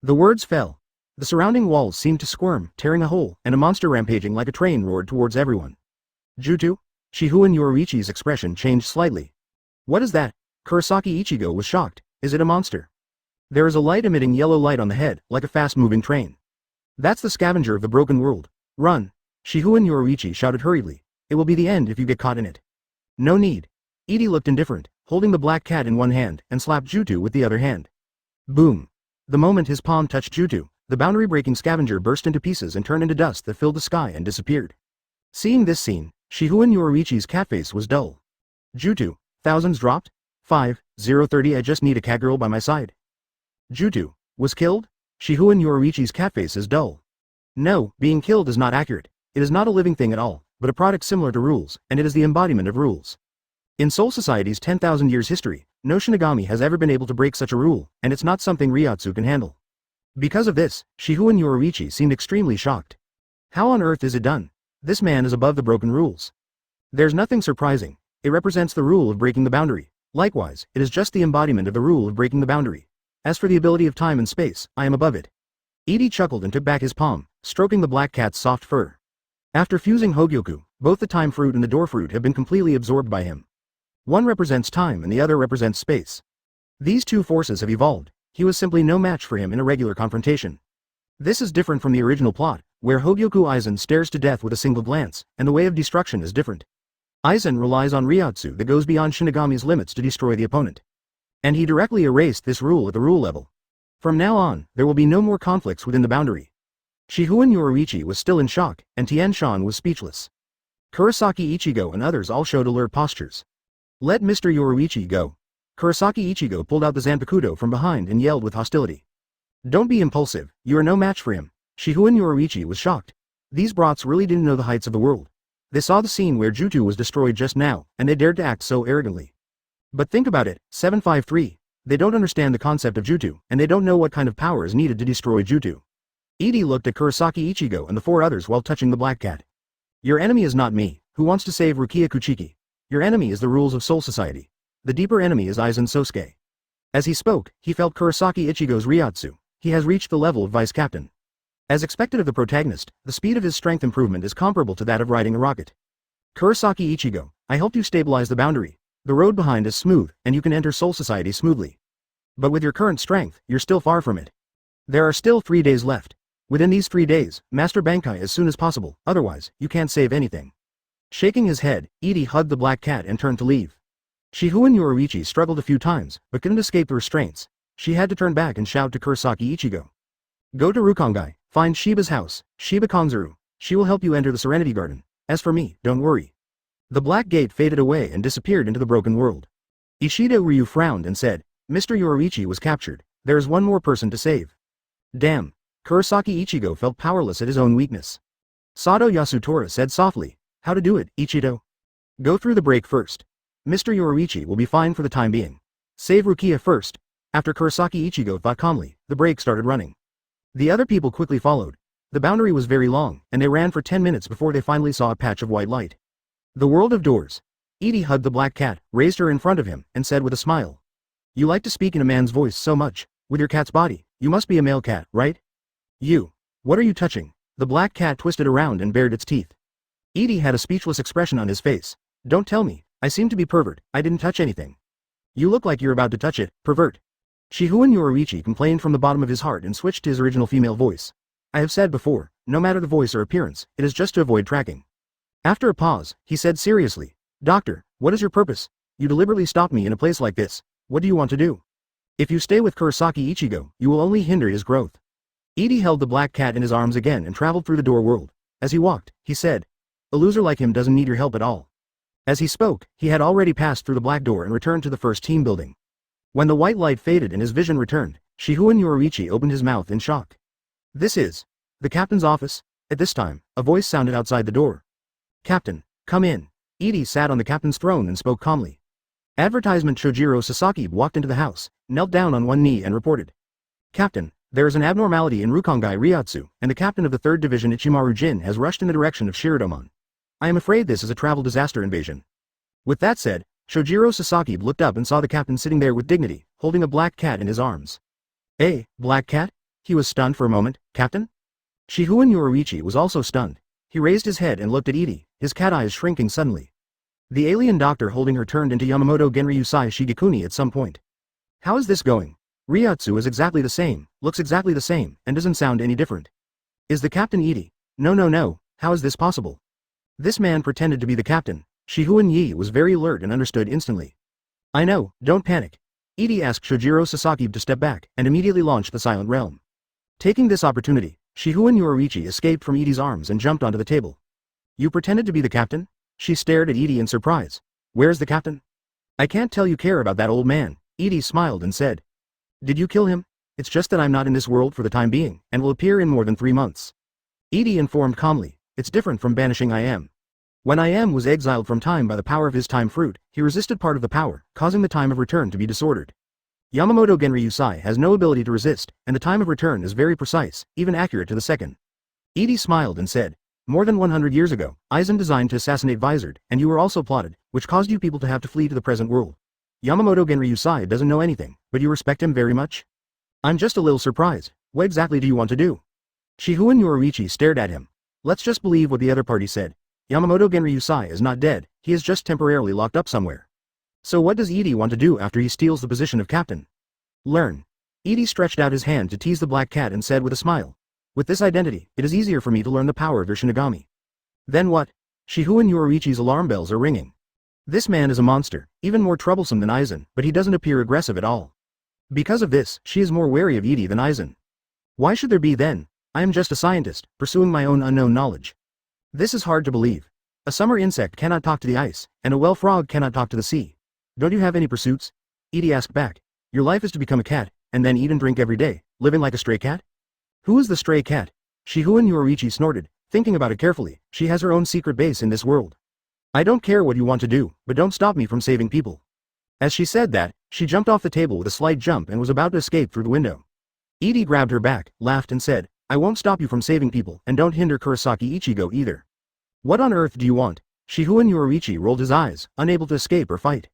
The words fell. The surrounding walls seemed to squirm, tearing a hole, and a monster rampaging like a train roared towards everyone. Jutsu? Shihuan Yoruichi's expression changed slightly. What is that? Kurosaki Ichigo was shocked. Is it a monster? There is a light emitting yellow light on the head, like a fast-moving train. That's the scavenger of the broken world. Run! Shihuan Yoruichi shouted hurriedly. It will be the end if you get caught in it. No need. Edie looked indifferent, holding the black cat in one hand, and slapped Jutsu with the other hand. Boom! The moment his palm touched Jutsu, the boundary-breaking scavenger burst into pieces and turned into dust that filled the sky and disappeared. Seeing this scene, Shihuan Yoruichi's cat face was dull. Jutsu, thousands dropped? 5-0-30 I just need a catgirl by my side. Jutsu, was killed? Shihuan Yoruichi's cat face is dull. No, being killed is not accurate. It is not a living thing at all, but a product similar to rules, and it is the embodiment of rules. In Soul Society's 10,000 years history, no Shinigami has ever been able to break such a rule, and it's not something Ryotsu can handle. Because of this, Shihuan Yoruichi seemed extremely shocked. How on earth is it done? This man is above the broken rules. There's nothing surprising. It represents the rule of breaking the boundary. Likewise, it is just the embodiment of the rule of breaking the boundary. As for the ability of time and space, I am above it. Edie chuckled and took back his palm, stroking the black cat's soft fur. After fusing Hogyoku, both the time fruit and the door fruit have been completely absorbed by him. One represents time and the other represents space. These two forces have evolved. He was simply no match for him in a regular confrontation. This is different from the original plot, where Hogyoku Aizen stares to death with a single glance, and the way of destruction is different. Aizen relies on Ryotsu that goes beyond Shinigami's limits to destroy the opponent. And he directly erased this rule at the rule level. From now on, there will be no more conflicts within the boundary. Shihuan Yoruichi was still in shock, and Tien Shan was speechless. Kurosaki Ichigo and others all showed alert postures. Let Mr. Yoruichi go. Kurosaki Ichigo pulled out the Zanpakuto from behind and yelled with hostility. Don't be impulsive, you are no match for him. Shihuan Yoruichi was shocked. These brats really didn't know the heights of the world. They saw the scene where Jutsu was destroyed just now, and they dared to act so arrogantly. But think about it, 753. They don't understand the concept of Jutsu, and they don't know what kind of power is needed to destroy Jutsu. Edie looked at Kurosaki Ichigo and the four others while touching the black cat. Your enemy is not me, who wants to save Rukia Kuchiki. Your enemy is the rules of Soul Society. The deeper enemy is Aizen Sosuke. As he spoke, he felt Kurosaki Ichigo's Ryotsu. He has reached the level of vice captain. As expected of the protagonist, the speed of his strength improvement is comparable to that of riding a rocket. Kurosaki Ichigo, I helped you stabilize the boundary. The road behind is smooth, and you can enter Soul Society smoothly. But with your current strength, you're still far from it. There are still 3 days left. Within these 3 days, master Bankai as soon as possible, otherwise, you can't save anything. Shaking his head, Edie hugged the black cat and turned to leave. Shihuan Yoruichi struggled a few times, but couldn't escape the restraints. She had to turn back and shout to Kurosaki Ichigo. Go to Rukongai, find Shiba's house, Shiba Kanzuru. She will help you enter the Serenity Garden. As for me, don't worry. The black gate faded away and disappeared into the broken world. Ishido Ryu frowned and said, Mr. Yoruichi was captured. There is one more person to save. Damn. Kurosaki Ichigo felt powerless at his own weakness. Sato Yasutora said softly, how to do it, Ichido? Go through the break first. Mr. Yoruichi will be fine for the time being. Save Rukia first. After Kurosaki Ichigo thought calmly, the break started running. The other people quickly followed. The boundary was very long, and they ran for 10 minutes before they finally saw a patch of white light. The world of doors. Edie hugged the black cat, raised her in front of him, and said with a smile. You like to speak in a man's voice so much. With your cat's body, you must be a male cat, right? You. What are you touching? The black cat twisted around and bared its teeth. Edie had a speechless expression on his face. Don't tell me. I seem to be pervert. I didn't touch anything. You look like you're about to touch it, pervert. Shihuan Yoruichi complained from the bottom of his heart and switched to his original female voice. I have said before, no matter the voice or appearance, it is just to avoid tracking. After a pause, he said seriously, Doctor, what is your purpose? You deliberately stopped me in a place like this. What do you want to do? If you stay with Kurosaki Ichigo, you will only hinder his growth. Edie held the black cat in his arms again and traveled through the door world. As he walked, he said, a loser like him doesn't need your help at all. As he spoke, he had already passed through the black door and returned to the first team building. When the white light faded and his vision returned, Shihuan Yoruichi opened his mouth in shock. This is the captain's office. At this time, a voice sounded outside the door. Captain, come in. Edie sat on the captain's throne and spoke calmly. Advertisement Shojiro Sasaki walked into the house, knelt down on one knee and reported. Captain, there is an abnormality in Rukongai Ryotsu, and the captain of the 3rd Division Ichimaru Jin has rushed in the direction of Shiridomon. I am afraid this is a travel disaster invasion. With that said, Shojiro Sasaki looked up and saw the captain sitting there with dignity, holding a black cat in his arms. Eh, black cat? He was stunned for a moment. Captain? Shihuan Yoruichi was also stunned. He raised his head and looked at Edie, his cat eyes shrinking suddenly. The alien doctor holding her turned into Yamamoto Genryusai Shigekuni at some point. How is this going? Ryotsu is exactly the same, looks exactly the same, and doesn't sound any different. Is the captain Edie? No, how is this possible? This man pretended to be the captain. Shihuan Yi was very alert and understood instantly. I know, don't panic. Edie asked Shojiro Sasaki to step back, and immediately launched the Silent Realm. Taking this opportunity, Shihuan Yoruichi escaped from Edie's arms and jumped onto the table. You pretended to be the captain? She stared at Edie in surprise. Where's the captain? I can't tell you care about that old man. Edie smiled and said. Did you kill him? It's just that I'm not in this world for the time being, and will appear in more than 3 months. Edie informed calmly. It's different from banishing I Am. When I Am was exiled from time by the power of his time fruit, he resisted part of the power, causing the time of return to be disordered. Yamamoto Genryusai has no ability to resist, and the time of return is very precise, even accurate to the second. Edie smiled and said, more than 100 years ago, Aizen designed to assassinate Vizard, and you were also plotted, which caused you people to have to flee to the present world. Yamamoto Genryusai doesn't know anything, but you respect him very much? I'm just a little surprised. What exactly do you want to do? Shihuan Yoruichi stared at him. Let's just believe what the other party said. Yamamoto Genryusai is not dead, he is just temporarily locked up somewhere. So what does Edie want to do after he steals the position of captain? Learn. Edie stretched out his hand to tease the black cat and said with a smile. With this identity, it is easier for me to learn the power of your Shinigami. Then what? Shihuan Yoruichi's alarm bells are ringing. This man is a monster, even more troublesome than Aizen, but he doesn't appear aggressive at all. Because of this, she is more wary of Edie than Aizen. Why should there be then? I am just a scientist, pursuing my own unknown knowledge. This is hard to believe. A summer insect cannot talk to the ice, and a well frog cannot talk to the sea. Don't you have any pursuits? Edie asked back. Your life is to become a cat, and then eat and drink every day, living like a stray cat? Who is the stray cat? Shihuan Yoruichi snorted, thinking about it carefully. She has her own secret base in this world. I don't care what you want to do, but don't stop me from saving people. As she said that, she jumped off the table with a slight jump and was about to escape through the window. Edie grabbed her back, laughed and said, I won't stop you from saving people, and don't hinder Kurosaki Ichigo either. What on earth do you want? Shihuan Yoruichi rolled his eyes, unable to escape or fight.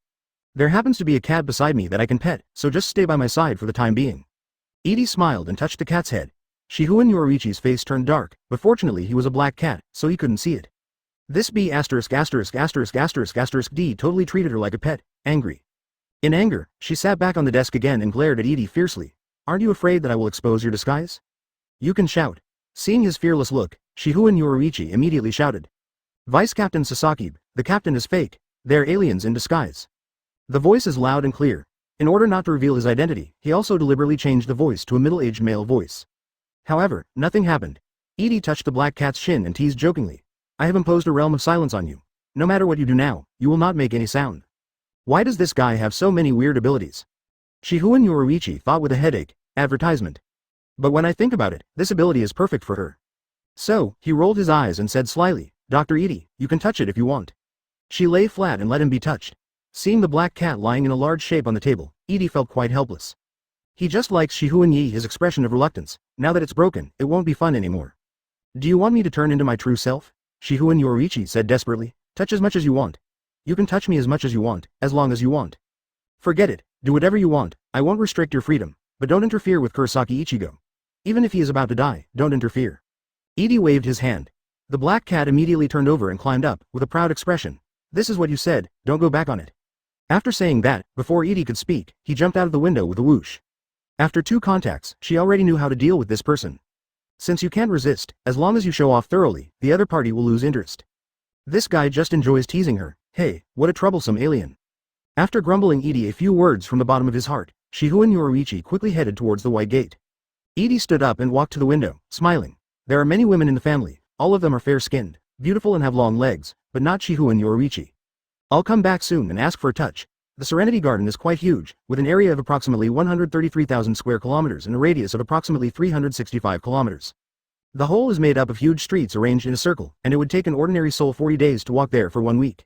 There happens to be a cat beside me that I can pet, so just stay by my side for the time being. Edie smiled and touched the cat's head. Shihuan Yoruichi's face turned dark, but fortunately he was a black *, so he couldn't see it. This B********* D totally treated her like a pet, angry. In anger, she sat back on the desk again and glared at Edie fiercely. Aren't you afraid that I will expose your disguise? You can shout. Seeing his fearless look, Shihuan Yoruichi immediately shouted. Vice Captain Sasaki, the captain is fake. They're aliens in disguise. The voice is loud and clear. In order not to reveal his identity, he also deliberately changed the voice to a middle-aged male voice. However, nothing happened. Edie touched the black cat's shin and teased jokingly. I have imposed a realm of silence on you. No matter what you do now, you will not make any sound. Why does this guy have so many weird abilities? Shihuan Yoruichi thought with a headache. Advertisement. But when I think about it, this ability is perfect for her. So, he rolled his eyes and said slyly, Dr. Edie, you can touch it if you want. She lay flat and let him be touched. Seeing the black cat lying in a large shape on the table, Edie felt quite helpless. He just likes Shihuan Yi his expression of reluctance. Now that it's broken, it won't be fun anymore. Do you want me to turn into my true self? Shihuan Yoruichi said desperately. Touch as much as you want. You can touch me as much as you want, as long as you want. Forget it, do whatever you want, I won't restrict your freedom, but don't interfere with Kurosaki Ichigo. Even if he is about to die, don't interfere. Edie waved his hand. The black cat immediately turned over and climbed up, with a proud expression. This is what you said, don't go back on it. After saying that, before Edie could speak, he jumped out of the window with a whoosh. After 2 contacts, she already knew how to deal with this person. Since you can't resist, as long as you show off thoroughly, the other party will lose interest. This guy just enjoys teasing her. Hey, what a troublesome alien. After grumbling Edie a few words from the bottom of his heart, Shihuan Yoruichi quickly headed towards the white gate. Edie stood up and walked to the window, smiling. There are many women in the family, all of them are fair-skinned, beautiful and have long legs, but not Shihuan Yoruichi. I'll come back soon and ask for a touch. The Serenity Garden is quite huge, with an area of approximately 133,000 square kilometers and a radius of approximately 365 kilometers. The whole is made up of huge streets arranged in a circle, and it would take an ordinary soul 40 days to walk there for 1 week.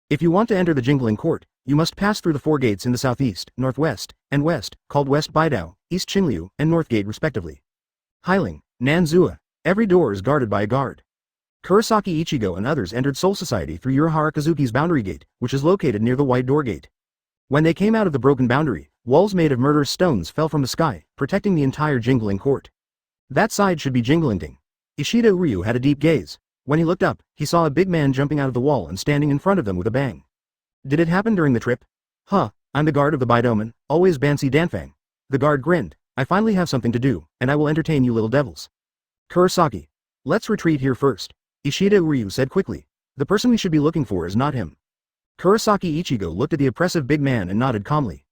If you want to enter the Jingling Court, you must pass through the 4 gates in the southeast, northwest, and west, called West Baidao, East Qingliu, and North Gate respectively. Hailing, Nanzua. Every door is guarded by a guard. Kurosaki Ichigo and others entered Soul Society through Urahara Kazuki's boundary gate, which is located near the White Door Gate. When they came out of the broken boundary, walls made of murderous stones fell from the sky, protecting the entire Jingling Court. That side should be Jinglingting. Ishida Uryu had a deep gaze. When he looked up, he saw a big man jumping out of the wall and standing in front of them with a bang. Did it happen during the trip? Huh, I'm the guard of the Baidoman, always Bansi Danfang. The guard grinned. I finally have something to do, and I will entertain you little devils. Kurosaki. Let's retreat here first. Ishida Uryu said quickly. The person we should be looking for is not him. Kurosaki Ichigo looked at the oppressive big man and nodded calmly.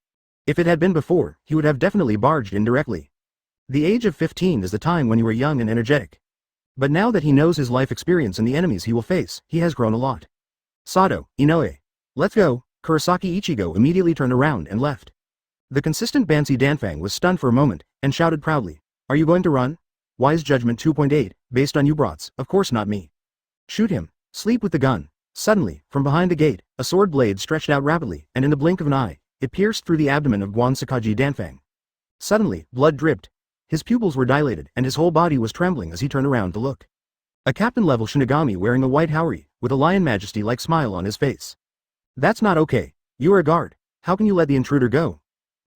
If it had been before, he would have definitely barged in directly. The age of 15 is the time when you are young and energetic. But now that he knows his life experience and the enemies he will face, he has grown a lot. Sato, Inoue. Let's go. Kurosaki Ichigo immediately turned around and left. The consistent Bansi Danfang was stunned for a moment, and shouted proudly. Are you going to run? Wise Judgment 2.8, based on you brats, of course not me. Shoot him. Sleep with the gun. Suddenly, from behind the gate, a sword blade stretched out rapidly, and in the blink of an eye, it pierced through the abdomen of Guan Sakaji Danfang. Suddenly, blood dripped. His pupils were dilated, and his whole body was trembling as he turned around to look. A captain-level Shinigami wearing a white haori, with a lion majesty-like smile on his face. That's not okay. You are a guard. How can you let the intruder go?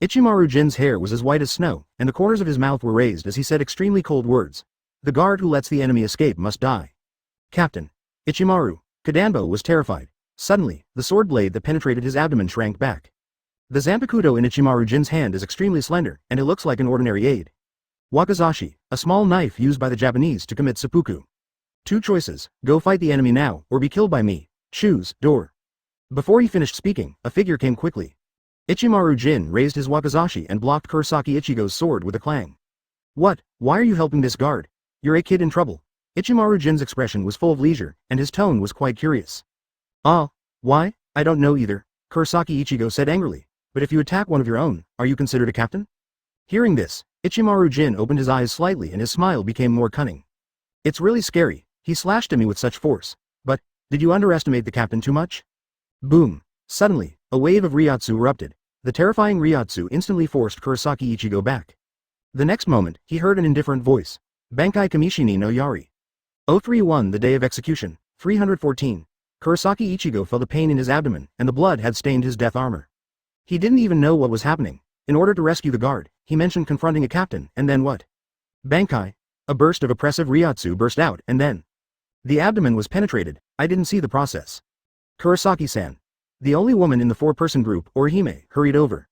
Ichimaru Jin's hair was as white as snow, and the corners of his mouth were raised as he said extremely cold words. The guard who lets the enemy escape must die. Captain. Ichimaru. Kadanbo was terrified. Suddenly, the sword blade that penetrated his abdomen shrank back. The Zanpakuto in Ichimaru Jin's hand is extremely slender, and it looks like an ordinary aid. Wakizashi, a small knife used by the Japanese to commit seppuku. 2 choices, go fight the enemy now, or be killed by me. Choose, door. Before he finished speaking, a figure came quickly. Ichimaru Jin raised his wakizashi and blocked Kurosaki Ichigo's sword with a clang. What, why are you helping this guard? You're a kid in trouble. Ichimaru Jin's expression was full of leisure, and his tone was quite curious. Why? I don't know either, Kurosaki Ichigo said angrily. But if you attack one of your own, are you considered a captain? Hearing this, Ichimaru Jin opened his eyes slightly and his smile became more cunning. It's really scary, he slashed at me with such force. But, did you underestimate the captain too much? Boom. Suddenly, a wave of Ryotsu erupted. The terrifying Ryotsu instantly forced Kurosaki Ichigo back. The next moment, he heard an indifferent voice. Bankai Kamishini no Yari. 031 The day of execution, 314. Kurosaki Ichigo felt a pain in his abdomen, and the blood had stained his death armor. He didn't even know what was happening. In order to rescue the guard, he mentioned confronting a captain, and then what? Bankai. A burst of oppressive Ryotsu burst out, and then. The abdomen was penetrated. I didn't see the process. Kurosaki-san. The only woman in the 4-person group, Orihime, hurried over.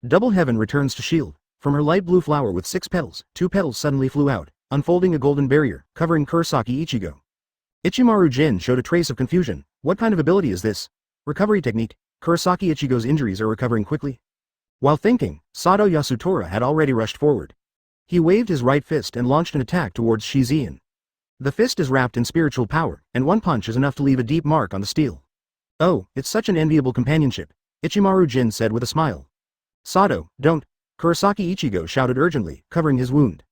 Double Heaven returns to shield. From her light blue flower with 6 petals, 2 petals suddenly flew out, unfolding a golden barrier, covering Kurosaki Ichigo. Ichimaru Jin showed a trace of confusion. What kind of ability is this? Recovery technique. Kurosaki Ichigo's injuries are recovering quickly. While thinking, Sato Yasutora had already rushed forward. He waved his right fist and launched an attack towards Shijing. The fist is wrapped in spiritual power, and one punch is enough to leave a deep mark on the steel. Oh, it's such an enviable companionship, Ichimaru Jin said with a smile. Sato, don't, Kurosaki Ichigo shouted urgently, covering his wound.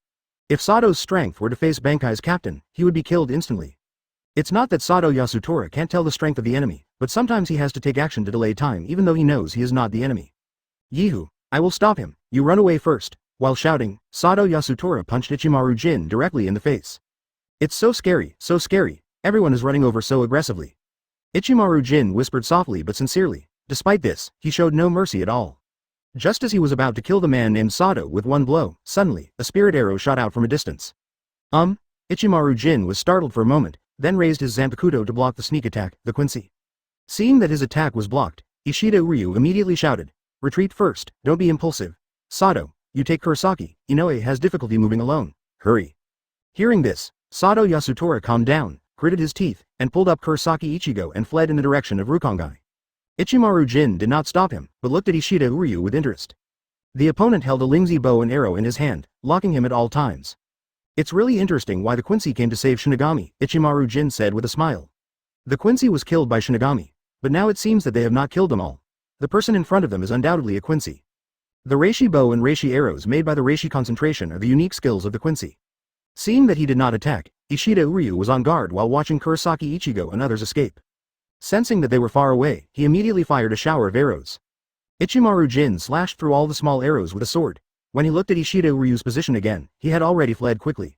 If Sato's strength were to face Bankai's captain, he would be killed instantly. It's not that Sato Yasutora can't tell the strength of the enemy, but sometimes he has to take action to delay time even though he knows he is not the enemy. Yehu, I will stop him, you run away first. While shouting, Sato Yasutora punched Ichimaru Jin directly in the face. It's so scary, everyone is running over so aggressively. Ichimaru Jin whispered softly but sincerely. Despite this, he showed no mercy at all. Just as he was about to kill the man named Sato with one blow, suddenly, a spirit arrow shot out from a distance. Ichimaru Jin was startled for a moment, then raised his Zanpakuto to block the sneak attack, the Quincy. Seeing that his attack was blocked, Ishida Uryu immediately shouted, retreat first, don't be impulsive. Sato, you take Kurosaki, Inoue has difficulty moving alone, hurry. Hearing this, Sato Yasutora calmed down, gritted his teeth, and pulled up Kurosaki Ichigo and fled in the direction of Rukongai. Ichimaru Jin did not stop him, but looked at Ishida Uryu with interest. The opponent held a Lingzi bow and arrow in his hand, locking him at all times. It's really interesting why the Quincy came to save Shinigami, Ichimaru Jin said with a smile. The Quincy was killed by Shinigami, but now it seems that they have not killed them all. The person in front of them is undoubtedly a Quincy. The Reishi bow and Reishi arrows made by the Reishi concentration are the unique skills of the Quincy. Seeing that he did not attack, Ishida Uryu was on guard while watching Kurosaki Ichigo and others escape. Sensing that they were far away, he immediately fired a shower of arrows. Ichimaru Jin slashed through all the small arrows with a sword. When he looked at Ishida Uryu's position again, he had already fled quickly.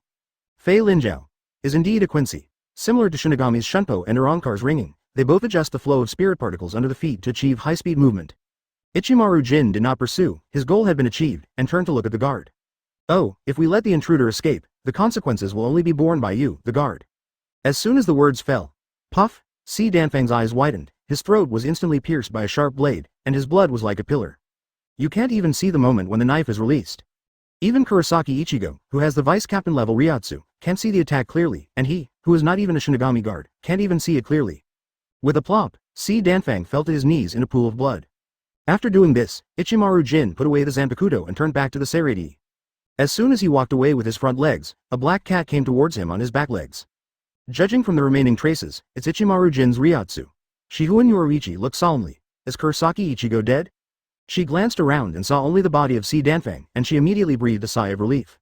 Fei Linjiao is indeed a Quincy. Similar to Shinigami's Shunpo and Urankar's ringing, they both adjust the flow of spirit particles under the feet to achieve high-speed movement. Ichimaru Jin did not pursue, his goal had been achieved, and turned to look at the guard. Oh, if we let the intruder escape, the consequences will only be borne by you, the guard. As soon as the words fell, puff, Si Danfang's eyes widened, his throat was instantly pierced by a sharp blade, and his blood was like a pillar. You can't even see the moment when the knife is released. Even Kurosaki Ichigo, who has the vice-captain level Ryatsu, can't see the attack clearly, and he, who is not even a Shinigami guard, can't even see it clearly. With a plop, Si Danfang fell to his knees in a pool of blood. After doing this, Ichimaru Jin put away the Zanpakuto and turned back to the Seirei. As soon as he walked away with his front legs, a black cat came towards him on his back legs. Judging from the remaining traces, it's Ichimaru Jin's Ryatsu. Shihun Yoruichi looked solemnly. Is Kurosaki Ichigo dead? She glanced around and saw only the body of Si Danfang, and she immediately breathed a sigh of relief.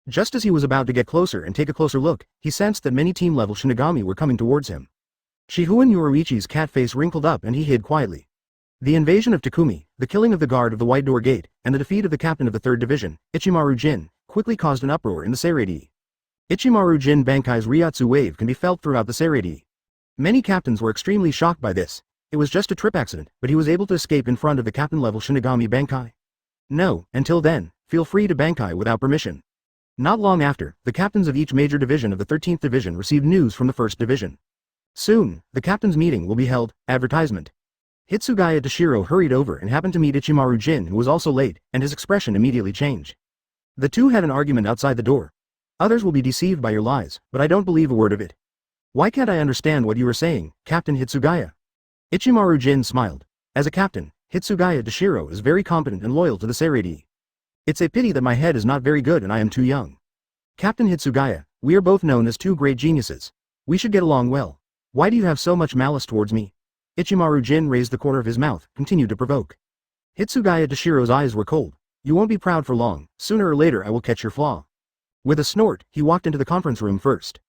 Just as he was about to get closer and take a closer look, he sensed that many team-level Shinigami were coming towards him. Shihun Yoruichi's cat face wrinkled up and he hid quietly. The invasion of Takumi, the killing of the guard of the White Door Gate, and the defeat of the captain of the 3rd Division, Ichimaru Jin, quickly caused an uproar in the Seirei. Ichimaru Jin Bankai's Ryatsu wave can be felt throughout the Seirei. Many captains were extremely shocked by this. It was just a trip accident, but he was able to escape in front of the captain-level Shinigami Bankai. No, until then, feel free to Bankai without permission. Not long after, the captains of each major division of the 13th Division received news from the 1st Division. Soon, the captain's meeting will be held, advertisement. Hitsugaya Toshiro hurried over and happened to meet Ichimaru Jin, who was also late, and his expression immediately changed. The two had an argument outside the door. Others will be deceived by your lies, but I don't believe a word of it. Why can't I understand what you are saying, Captain Hitsugaya? Ichimaru Jin smiled. As a captain, Hitsugaya Toshiro is very competent and loyal to the Seirei. It's a pity that my head is not very good and I am too young. Captain Hitsugaya, we are both known as two great geniuses. We should get along well. Why do you have so much malice towards me? Ichimaru Jin raised the corner of his mouth, continued to provoke. Hitsugaya Toshiro's eyes were cold. You won't be proud for long, sooner or later I will catch your flaw. With a snort, he walked into the conference room first.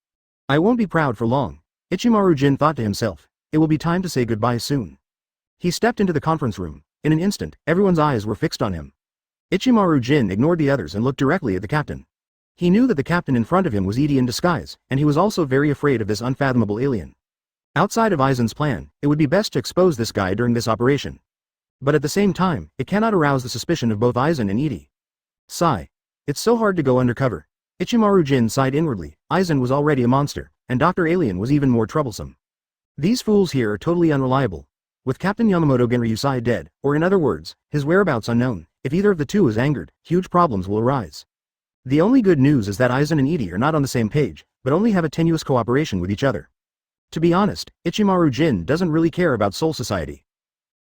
I won't be proud for long. Ichimaru Jin thought to himself. It will be time to say goodbye soon. He stepped into the conference room. In an instant, everyone's eyes were fixed on him. Ichimaru Jin ignored the others and looked directly at the captain. He knew that the captain in front of him was Edie in disguise, and he was also very afraid of this unfathomable alien. Outside of Aizen's plan, it would be best to expose this guy during this operation. But at the same time, it cannot arouse the suspicion of both Aizen and Edie. Sigh. It's so hard to go undercover. Ichimaru Jin sighed inwardly. Aizen was already a monster, and Dr. Alien was even more troublesome. These fools here are totally unreliable. With Captain Yamamoto Genryusai dead, or in other words, his whereabouts unknown, if either of the two is angered, huge problems will arise. The only good news is that Aizen and Edie are not on the same page, but only have a tenuous cooperation with each other. To be honest, Ichimaru Jin doesn't really care about Soul Society.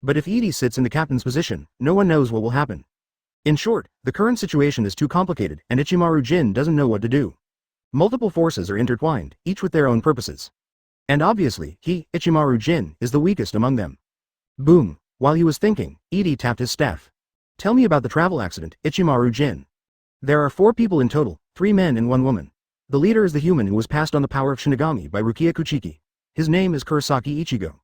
But if Edie sits in the captain's position, no one knows what will happen. In short, the current situation is too complicated, and Ichimaru Jin doesn't know what to do. Multiple forces are intertwined, each with their own purposes. And obviously, he, Ichimaru Jin, is the weakest among them. Boom. While he was thinking, Edie tapped his staff. Tell me about the travel accident, Ichimaru Jin. There are 4 people in total, 3 men and 1 woman. The leader is the human who was passed on the power of Shinigami by Rukia Kuchiki. His name is Kurosaki Ichigo.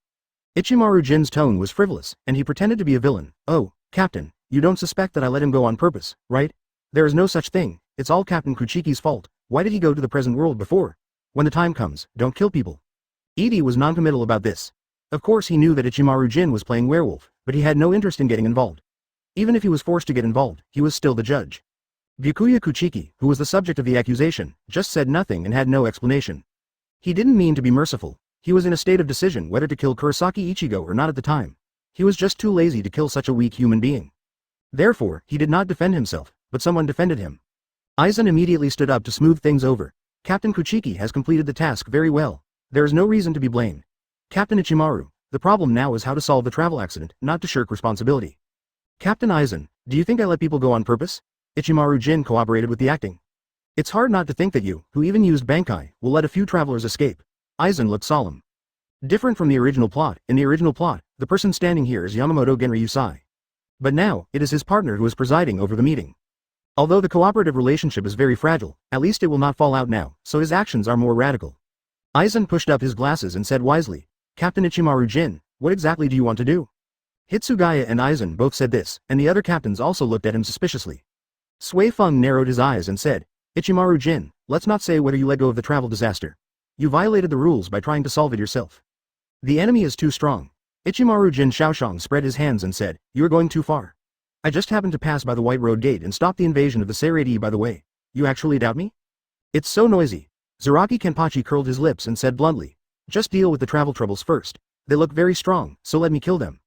Ichimaru Jin's tone was frivolous, and he pretended to be a villain. Oh, Captain, you don't suspect that I let him go on purpose, right? There is no such thing, it's all Captain Kuchiki's fault. Why did he go to the present world before? When the time comes, don't kill people. Edie was non-committal about this. Of course he knew that Ichimaru Jin was playing werewolf, but he had no interest in getting involved. Even if he was forced to get involved, he was still the judge. Byakuya Kuchiki, who was the subject of the accusation, just said nothing and had no explanation. He didn't mean to be merciful. He was in a state of decision whether to kill Kurosaki Ichigo or not at the time. He was just too lazy to kill such a weak human being. Therefore, he did not defend himself, but someone defended him. Aizen immediately stood up to smooth things over. Captain Kuchiki has completed the task very well. There is no reason to be blamed. Captain Ichimaru, the problem now is how to solve the travel accident, not to shirk responsibility. Captain Aizen, do you think I let people go on purpose? Ichimaru Jin cooperated with the acting. It's hard not to think that you, who even used Bankai, will let a few travelers escape. Aizen looked solemn. Different from the original plot, in the original plot, the person standing here is Yamamoto Genryusai. But now, it is his partner who is presiding over the meeting. Although the cooperative relationship is very fragile, at least it will not fall out now, so his actions are more radical. Aizen pushed up his glasses and said wisely, Captain Ichimaru Jin, what exactly do you want to do? Hitsugaya and Aizen both said this, and the other captains also looked at him suspiciously. Sui Feng narrowed his eyes and said, Ichimaru Jin, let's not say whether you let go of the travel disaster. You violated the rules by trying to solve it yourself. The enemy is too strong. Ichimaru Jin Shaoshang spread his hands and said, you are going too far. I just happened to pass by the White Road Gate and stop the invasion of the Seraphim by the way. You actually doubt me? It's so noisy. Zaraki Kenpachi curled his lips and said bluntly, just deal with the travel troubles first. They look very strong, so let me kill them.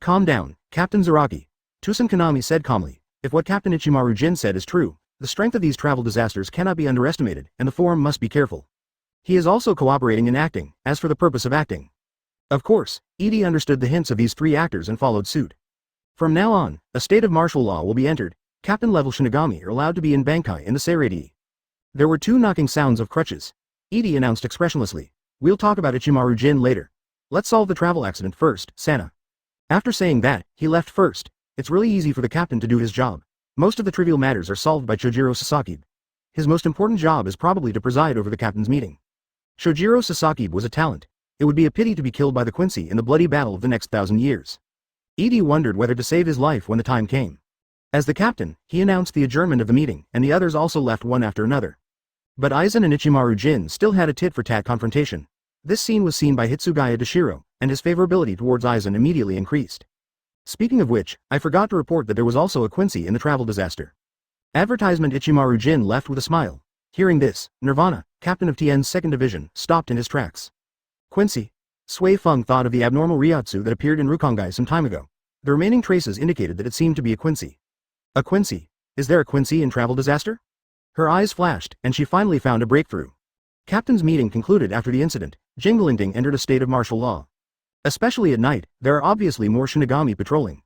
Calm down, Captain Zaraki. Tusen Kanami said calmly, if what Captain Ichimaru Jin said is true, the strength of these travel disasters cannot be underestimated, and the form must be careful. He is also cooperating in acting, as for the purpose of acting. Of course, Edie understood the hints of these 3 actors and followed suit. From now on, a state of martial law will be entered. Captain-level Shinigami are allowed to be in Bankai in the Seraphim. There were 2 knocking sounds of crutches. Edie announced expressionlessly, we'll talk about Ichimaru Jin later. Let's solve the travel accident first, Sana. After saying that, he left first. It's really easy for the captain to do his job. Most of the trivial matters are solved by Chojiro Sasaki. His most important job is probably to preside over the captain's meeting. Chojiro Sasaki was a talent. It would be a pity to be killed by the Quincy in the bloody battle of the next 1,000 years. Edie wondered whether to save his life when the time came. As the captain, he announced the adjournment of the meeting, and the others also left one after another. But Aizen and Ichimaru Jin still had a tit-for-tat confrontation. This scene was seen by Hitsugaya Dashiro, and his favorability towards Aizen immediately increased. Speaking of which, I forgot to report that there was also a Quincy in the travel disaster. Advertisement. Ichimaru Jin left with a smile. Hearing this, Nirvana, captain of Tien's 2nd Division, stopped in his tracks. Quincy. Sui Feng thought of the abnormal Ryotsu that appeared in Rukongai some time ago. The remaining traces indicated that it seemed to be a Quincy. A Quincy? Is there a Quincy in travel disaster? Her eyes flashed, and she finally found a breakthrough. Captain's meeting concluded after the incident. Jingling entered a state of martial law. Especially at night, there are obviously more Shinigami patrolling.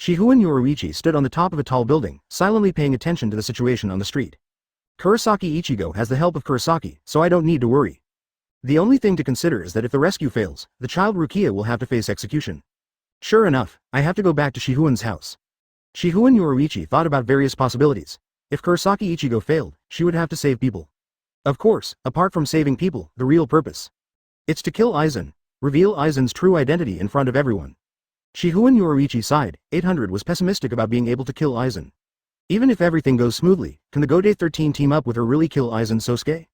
Shihuan Yoruichi stood on the top of a tall building, silently paying attention to the situation on the street. Kurosaki Ichigo has the help of Kurosaki, so I don't need to worry. The only thing to consider is that if the rescue fails, the child Rukia will have to face execution. Sure enough, I have to go back to Shihuan's house. Shihuan Yoruichi thought about various possibilities. If Kurosaki Ichigo failed, she would have to save people. Of course, apart from saving people, the real purpose. It's to kill Aizen. Reveal Aizen's true identity in front of everyone. Shihuan Yoruichi sighed. 800 was pessimistic about being able to kill Aizen. Even if everything goes smoothly, can the Gode 13 team up with her really kill Aizen Sosuke?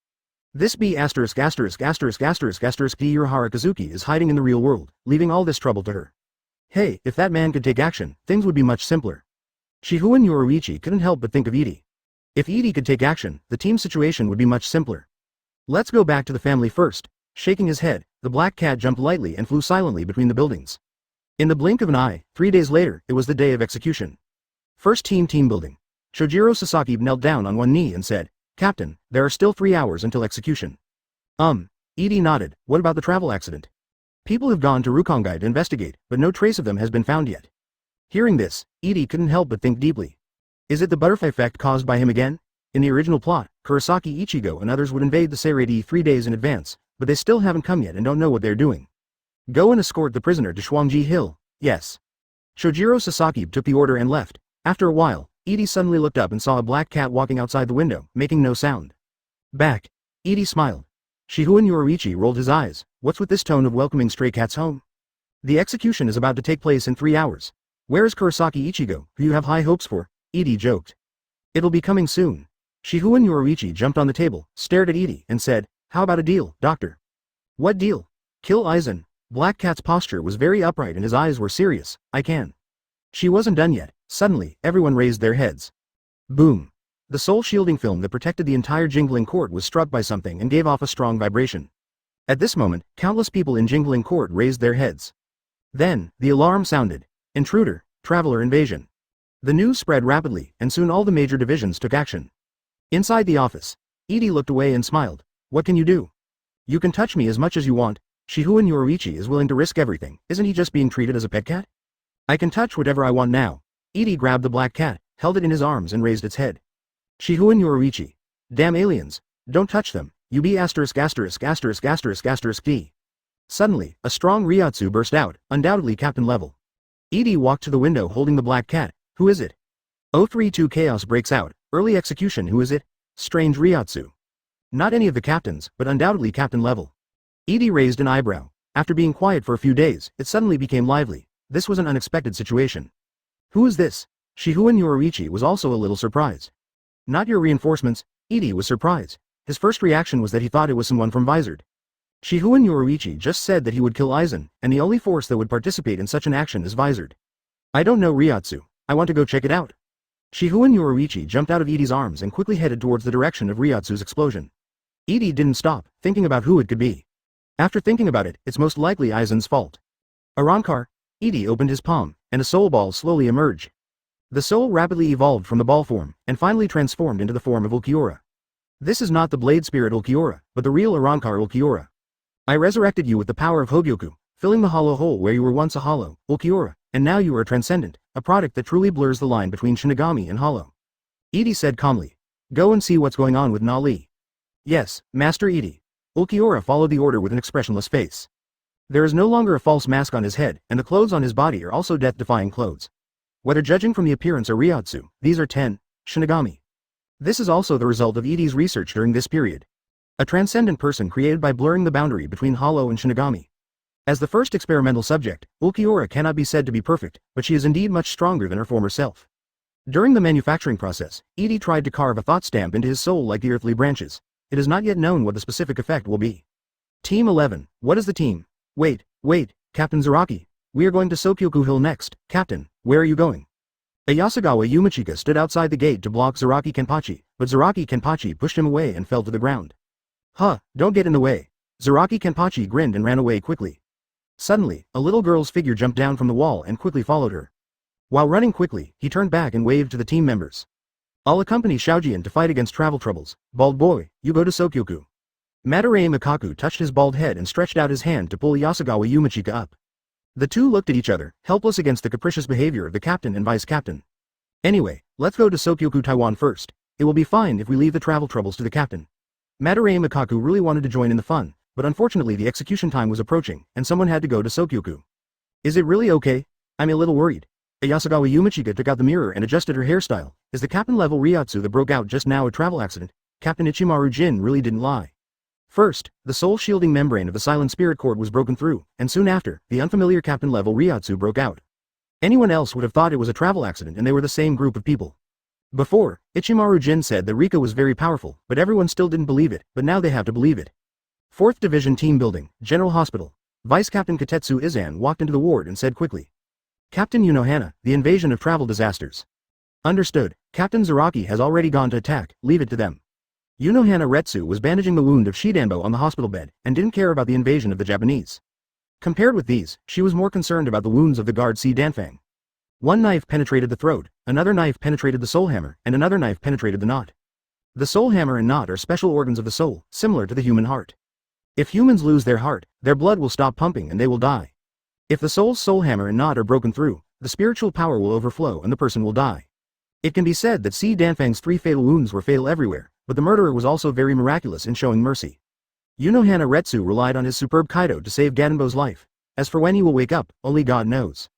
This B************ D. Urahara Kazuki is hiding in the real world, leaving all this trouble to her. Hey, if that man could take action, things would be much simpler. Shihuan Yoruichi couldn't help but think of Edie. If Edie could take action, the team situation would be much simpler. Let's go back to the family first. Shaking his head, the black cat jumped lightly and flew silently between the buildings. In the blink of an eye, 3 days later, it was the day of execution. First team building. Chojiro Sasaki knelt down on one knee and said, Captain, there are still 3 hours until execution. Edie nodded. What about the travel accident? People have gone to Rukongai to investigate, but no trace of them has been found yet. Hearing this, Edie couldn't help but think deeply. Is it the butterfly effect caused by him again? In the original plot, Kurosaki Ichigo and others would invade the Seraphim 3 days in advance, but they still haven't come yet and don't know what they're doing. Go and escort the prisoner to Shuangji Hill, yes. Shojiro Sasaki took the order and left. After a while, Edie suddenly looked up and saw a black cat walking outside the window, making no sound. Back. Edie smiled. Shihoun Yoruichi rolled his eyes. What's with this tone of welcoming stray cats home? The execution is about to take place in 3 hours. Where is Kurosaki Ichigo, who you have high hopes for? Edie joked. It'll be coming soon. Shihoun Yoruichi jumped on the table, stared at Edie, and said, how about a deal, doctor? What deal? Kill Aizen. Black Cat's posture was very upright and his eyes were serious. I can. She wasn't done yet. Suddenly, everyone raised their heads. Boom. The soul shielding film that protected the entire Jingling Court was struck by something and gave off a strong vibration. At this moment, countless people in Jingling Court raised their heads. Then, the alarm sounded. Intruder, traveler invasion. The news spread rapidly, and soon all the major divisions took action. Inside the office, Edie looked away and smiled. What can you do? You can touch me as much as you want. Shihoun Yoruichi is willing to risk everything. Isn't he just being treated as a pet cat? I can touch whatever I want now. Edie grabbed the black cat, held it in his arms and raised its head. Shihoun Yoruichi. Damn aliens. Don't touch them. UB ******** D. Suddenly, a strong Ryotsu burst out, undoubtedly captain level. Edie walked to the window holding the black cat. Who is it? 032 Chaos breaks out. Early execution. Who is it? Strange Ryotsu. Not any of the captains, but undoubtedly captain level. Edie raised an eyebrow. After being quiet for a few days, it suddenly became lively. This was an unexpected situation. Who is this? Shihoun Yoruichi was also a little surprised. Not your reinforcements. Edie was surprised. His first reaction was that he thought it was someone from Vizard. Shihoun Yoruichi just said that he would kill Aizen, and the only force that would participate in such an action is Vizard. I don't know Ryotsu. I want to go check it out. Shihoun Yoruichi jumped out of Edie's arms and quickly headed towards the direction of Ryotsu's explosion. Edie didn't stop, thinking about who it could be. After thinking about it, it's most likely Aizen's fault. Arankar. Edie opened his palm, and a soul ball slowly emerged. The soul rapidly evolved from the ball form, and finally transformed into the form of Ulquiorra. This is not the blade spirit Ulquiorra, but the real Arankar Ulquiorra. I resurrected you with the power of Hogyoku, filling the hollow hole where you were once a hollow, Ulquiorra, and now you are a transcendent, a product that truly blurs the line between Shinigami and hollow. Edie said calmly. Go and see what's going on with Nali. Yes, Master Edie. Ulquiorra followed the order with an expressionless face. There is no longer a false mask on his head, and the clothes on his body are also death-defying clothes. Whether judging from the appearance or Ryotsu, these are 10 Shinigami. This is also the result of Edie's research during this period. A transcendent person created by blurring the boundary between hollow and Shinigami. As the first experimental subject, Ulquiorra cannot be said to be perfect, but she is indeed much stronger than her former self. During the manufacturing process, Edie tried to carve a thought stamp into his soul like the earthly branches. It is not yet known what the specific effect will be. Team 11, what is the team? Wait, Captain Zaraki. We are going to Sokyoku Hill next. Captain, where are you going? Ayasagawa Yumachika stood outside the gate to block Zaraki Kenpachi, but Zaraki Kenpachi pushed him away and fell to the ground. Huh, don't get in the way. Zaraki Kenpachi grinned and ran away quickly. Suddenly, a little girl's figure jumped down from the wall and quickly followed her. While running quickly, he turned back and waved to the team members. I'll accompany Xiaojian to fight against travel troubles. Bald boy, you go to Sokyoku. Madarei Mikaku touched his bald head and stretched out his hand to pull Yasagawa Yumachika up. The two looked at each other, helpless against the capricious behavior of the captain and vice captain. Anyway, let's go to Sokyoku Taiwan first. It will be fine if we leave the travel troubles to the captain. Madarei Mikaku really wanted to join in the fun, but unfortunately the execution time was approaching, and someone had to go to Sokyoku. Is it really okay? I'm a little worried. Ayasagawa Yumachika took out the mirror and adjusted her hairstyle. Is the captain-level Ryotsu that broke out just now a travel accident? Captain Ichimaru Jin really didn't lie. First, the soul-shielding membrane of the Silent Spirit Cord was broken through, and soon after, the unfamiliar captain-level Ryotsu broke out. Anyone else would have thought it was a travel accident and they were the same group of people. Before, Ichimaru Jin said that Rika was very powerful, but everyone still didn't believe it, but now they have to believe it. 4th Division Team Building, General Hospital. Vice Captain Katetsu Izan walked into the ward and said quickly. Captain Unohana, the invasion of travel disasters. Understood. Captain Zaraki has already gone to attack, leave it to them. Unohana Retsu was bandaging the wound of Shidanbo on the hospital bed, and didn't care about the invasion of the Japanese. Compared with these, she was more concerned about the wounds of the guard Si Danfang. One knife penetrated the throat, another knife penetrated the soul hammer, and another knife penetrated the knot. The soul hammer and knot are special organs of the soul, similar to the human heart. If humans lose their heart, their blood will stop pumping and they will die. If the soul's soul hammer and knot are broken through, the spiritual power will overflow and the person will die. It can be said that Si Danfang's 3 fatal wounds were fatal everywhere, but the murderer was also very miraculous in showing mercy. Unohana Retsu relied on his superb Kaido to save Ganbo's life. As for when he will wake up, only God knows.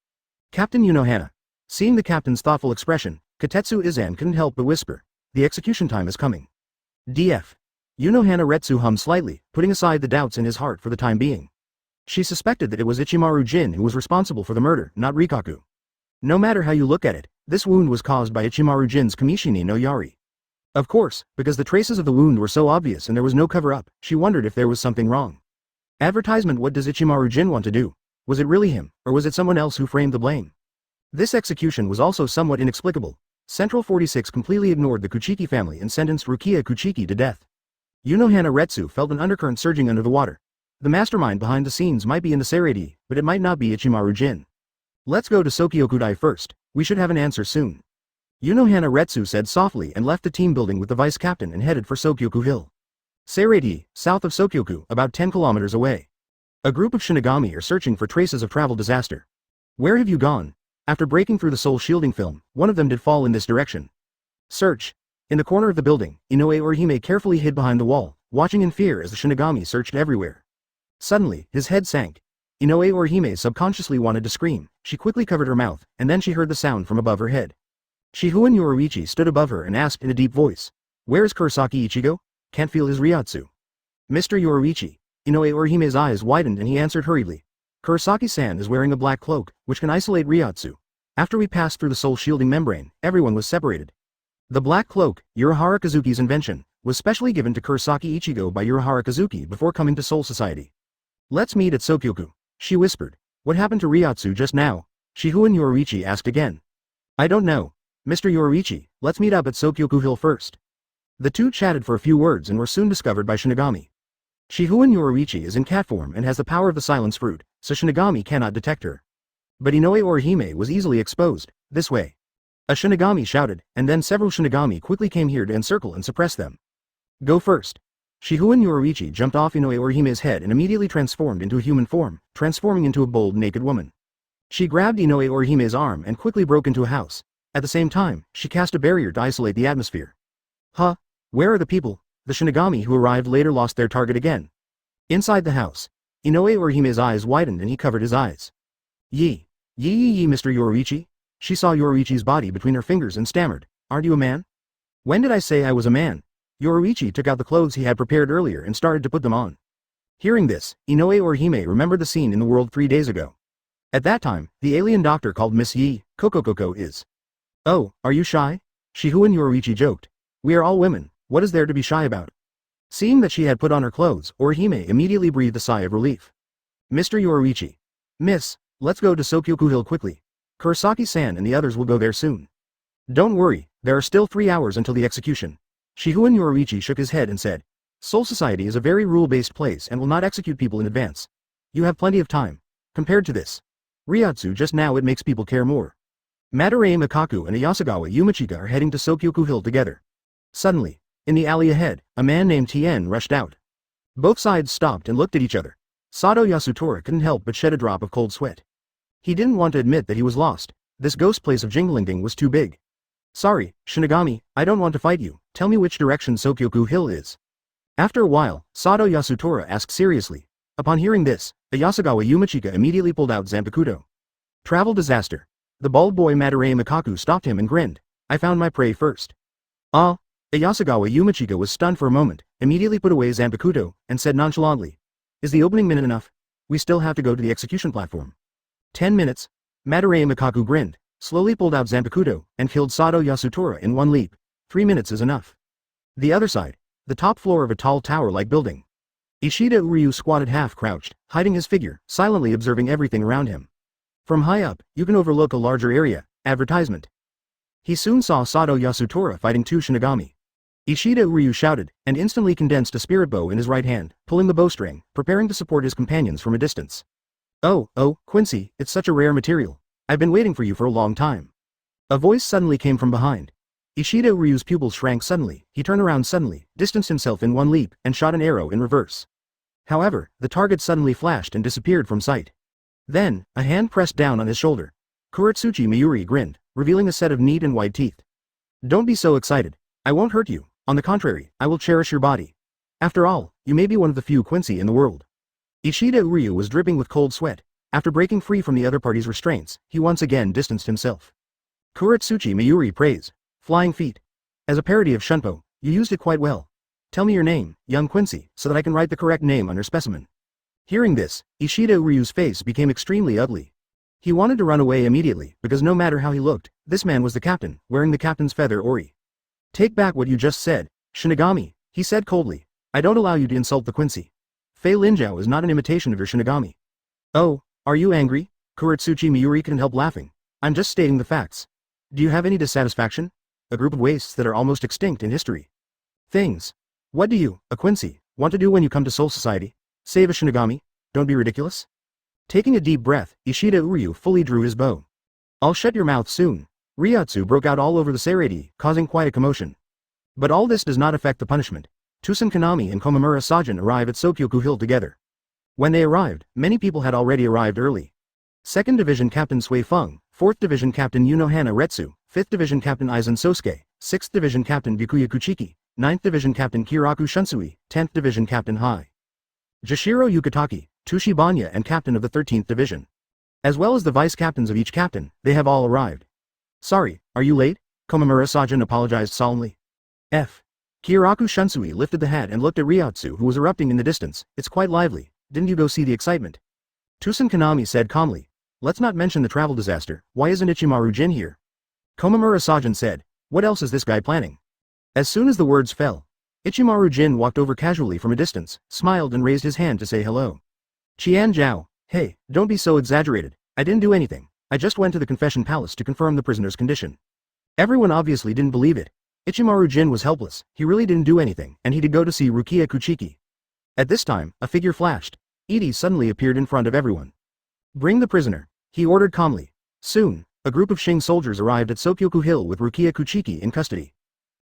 Captain Unohana. Seeing the captain's thoughtful expression, Katetsu Izan couldn't help but whisper, "The execution time is coming." DF. Unohana Retsu hummed slightly, putting aside the doubts in his heart for the time being. She suspected that it was Ichimaru Jin who was responsible for the murder, not Rikaku. No matter how you look at it, this wound was caused by Ichimaru Jin's Kamishini no Yari. Of course, because the traces of the wound were so obvious and there was no cover-up, she wondered if there was something wrong. Advertisement. What does Ichimaru Jin want to do? Was it really him, or was it someone else who framed the blame? This execution was also somewhat inexplicable. Central 46 completely ignored the Kuchiki family and sentenced Rukia Kuchiki to death. Unohana Retsu felt an undercurrent surging under the water. The mastermind behind the scenes might be in the Seraphim, but it might not be Ichimaru Jin. Let's go to Sokyokudai first, we should have an answer soon. Unohana Retsu said softly and left the team building with the vice captain and headed for Sokyoku Hill. Seraphim, south of Sokyoku, about 10 kilometers away. A group of Shinigami are searching for traces of travel disaster. Where have you gone? After breaking through the soul shielding film, one of them did fall in this direction. Search. In the corner of the building, Inoue Orihime carefully hid behind the wall, watching in fear as the Shinigami searched everywhere. Suddenly, his head sank. Inoue Orihime subconsciously wanted to scream. She quickly covered her mouth, and then she heard the sound from above her head. Shihuan Yoruichi stood above her and asked in a deep voice, "Where is Kurosaki Ichigo? Can't feel his Ryatsu." "Mr. Yoruichi." Inoue Orihime's eyes widened and he answered hurriedly. "Kurosaki-san is wearing a black cloak, which can isolate Ryatsu. After we passed through the soul shielding membrane, everyone was separated." The black cloak, Urahara Kazuki's invention, was specially given to Kurosaki Ichigo by Urahara Kazuki before coming to Soul Society. "Let's meet at Sokyoku," she whispered. "What happened to Ryatsu just now?" Shihuan Yoruichi asked again. "I don't know. Mr. Yoruichi, let's meet up at Sokyoku Hill first." The two chatted for a few words and were soon discovered by Shinigami. Shihuan Yoruichi is in cat form and has the power of the silence fruit, so Shinigami cannot detect her. But Inoue Orihime was easily exposed. "This way." A Shinigami shouted, and then several Shinigami quickly came here to encircle and suppress them. "Go first." Shihuan Yoruichi jumped off Inoue Orihime's head and immediately transformed into a human form, transforming into a bold naked woman. She grabbed Inoue Orihime's arm and quickly broke into a house. At the same time, she cast a barrier to isolate the atmosphere. "Huh? Where are the people?" The Shinigami who arrived later lost their target again. Inside the house, Inoue Orihime's eyes widened and he covered his eyes. Yee, Mr. Yoruichi?" She saw Yoruichi's body between her fingers and stammered, "Aren't you a man?" "When did I say I was a man?" Yoruichi took out the clothes he had prepared earlier and started to put them on. Hearing this, Inoue Orihime remembered the scene in the world 3 days ago. At that time, the alien doctor called Miss Yi, Kokokoko is. "Oh, are you shy?" Shihuan Yoruichi joked. "We are all women, what is there to be shy about?" Seeing that she had put on her clothes, Orihime immediately breathed a sigh of relief. "Mr. Yoruichi. Miss, let's go to Sokyoku Hill quickly. Kurosaki-san and the others will go there soon." "Don't worry, there are still 3 hours until the execution." Shihuan Yoruichi shook his head and said, "Soul Society is a very rule-based place and will not execute people in advance. You have plenty of time. Compared to this Ryatsu just now, it makes people care more." Madarame Mikaku and Ayasagawa Yumachika are heading to Sokyoku Hill together. Suddenly, in the alley ahead, a man named Tien rushed out. Both sides stopped and looked at each other. Sato Yasutora couldn't help but shed a drop of cold sweat. He didn't want to admit that he was lost. This ghost place of Jinglingding was too big. "Sorry, Shinigami, I don't want to fight you. Tell me which direction Sokyoku Hill is." After a while, Sato Yasutora asked seriously. Upon hearing this, Ayasagawa Yumachika immediately pulled out Zanpakuto. "Travel disaster." The bald boy Madarame Mikaku stopped him and grinned. "I found my prey first." "Ah." Ayasagawa Yumachika was stunned for a moment, immediately put away Zanpakuto, and said nonchalantly, "Is the opening minute enough? We still have to go to the execution platform." 10 minutes. Madarame Mikaku grinned, slowly pulled out Zanpakuto, and killed Sato Yasutora in one leap. 3 minutes is enough. The other side. The top floor of a tall tower-like building. Ishida Uryu squatted half-crouched, hiding his figure, silently observing everything around him. From high up, you can overlook a larger area. Advertisement. He soon saw Sato Yasutora fighting 2 Shinigami. Ishida Uryu shouted, and instantly condensed a spirit bow in his right hand, pulling the bowstring, preparing to support his companions from a distance. Oh, Quincy, it's such a rare material. I've been waiting for you for a long time." A voice suddenly came from behind. Ishida Uryu's pupils shrank suddenly, he turned around suddenly, distanced himself in one leap, and shot an arrow in reverse. However, the target suddenly flashed and disappeared from sight. Then, a hand pressed down on his shoulder. Kuretsuchi Mayuri grinned, revealing a set of neat and white teeth. "Don't be so excited. I won't hurt you. On the contrary, I will cherish your body. After all, you may be one of the few Quincy in the world. Ishida Uryu was dripping with cold sweat. After breaking free from the other party's restraints, he once again distanced himself. Kuretsuchi Mayuri praise. Flying feet. As a parody of Shunpo, you used it quite well. Tell me your name, young Quincy, so that I can write the correct name on your specimen. Hearing this, Ishida Uryu's face became extremely ugly. He wanted to run away immediately, because no matter how he looked, this man was the captain, wearing the captain's feather ori. Take back what you just said, Shinigami, he said coldly. I don't allow you to insult the Quincy. Fei Linjiao is not an imitation of your Shinigami. Oh, are you angry? Kuretsuchi Mayuri couldn't help laughing. I'm just stating the facts. Do you have any dissatisfaction? A group of wastes that are almost extinct in history. Things. What do you, a Quincy, want to do when you come to Soul Society? Save a Shinigami? Don't be ridiculous. Taking a deep breath, Ishida Uryu fully drew his bow. I'll shut your mouth soon. Ryotsu broke out all over the Seraphim, causing quite a commotion. But all this does not affect the punishment. Tusen Kanami and Komamura Sajin arrive at Sokyoku Hill together. When they arrived, many people had already arrived early. 2nd Division Captain Sui Feng, 4th Division Captain Yunohana Retsu, 5th Division Captain Aizen Sosuke, 6th Division Captain Byakuya Kuchiki, 9th Division Captain Kiraku Shunsui, 10th Division Captain Hai Jashiro Yukitaki, Tushi Banya and Captain of the 13th Division. As well as the vice captains of each captain, they have all arrived. Sorry, are you late? Komamura Sajin apologized solemnly. Kiraku Shunsui lifted the hat and looked at Ryotsu who was erupting in the distance. It's quite lively, didn't you go see the excitement? Tusen Kanami said calmly. Let's not mention the travel disaster, why isn't Ichimaru Jin here? Komamura Sajin said, what else is this guy planning? As soon as the words fell, Ichimaru Jin walked over casually from a distance, smiled and raised his hand to say hello. Qian Zhao, hey, don't be so exaggerated, I didn't do anything, I just went to the confession palace to confirm the prisoner's condition. Everyone obviously didn't believe it. Ichimaru Jin was helpless, he really didn't do anything, and he did go to see Rukia Kuchiki. At this time, a figure flashed. Edie suddenly appeared in front of everyone. Bring the prisoner, he ordered calmly. Soon, a group of Shing soldiers arrived at Sokyoku Hill with Rukia Kuchiki in custody.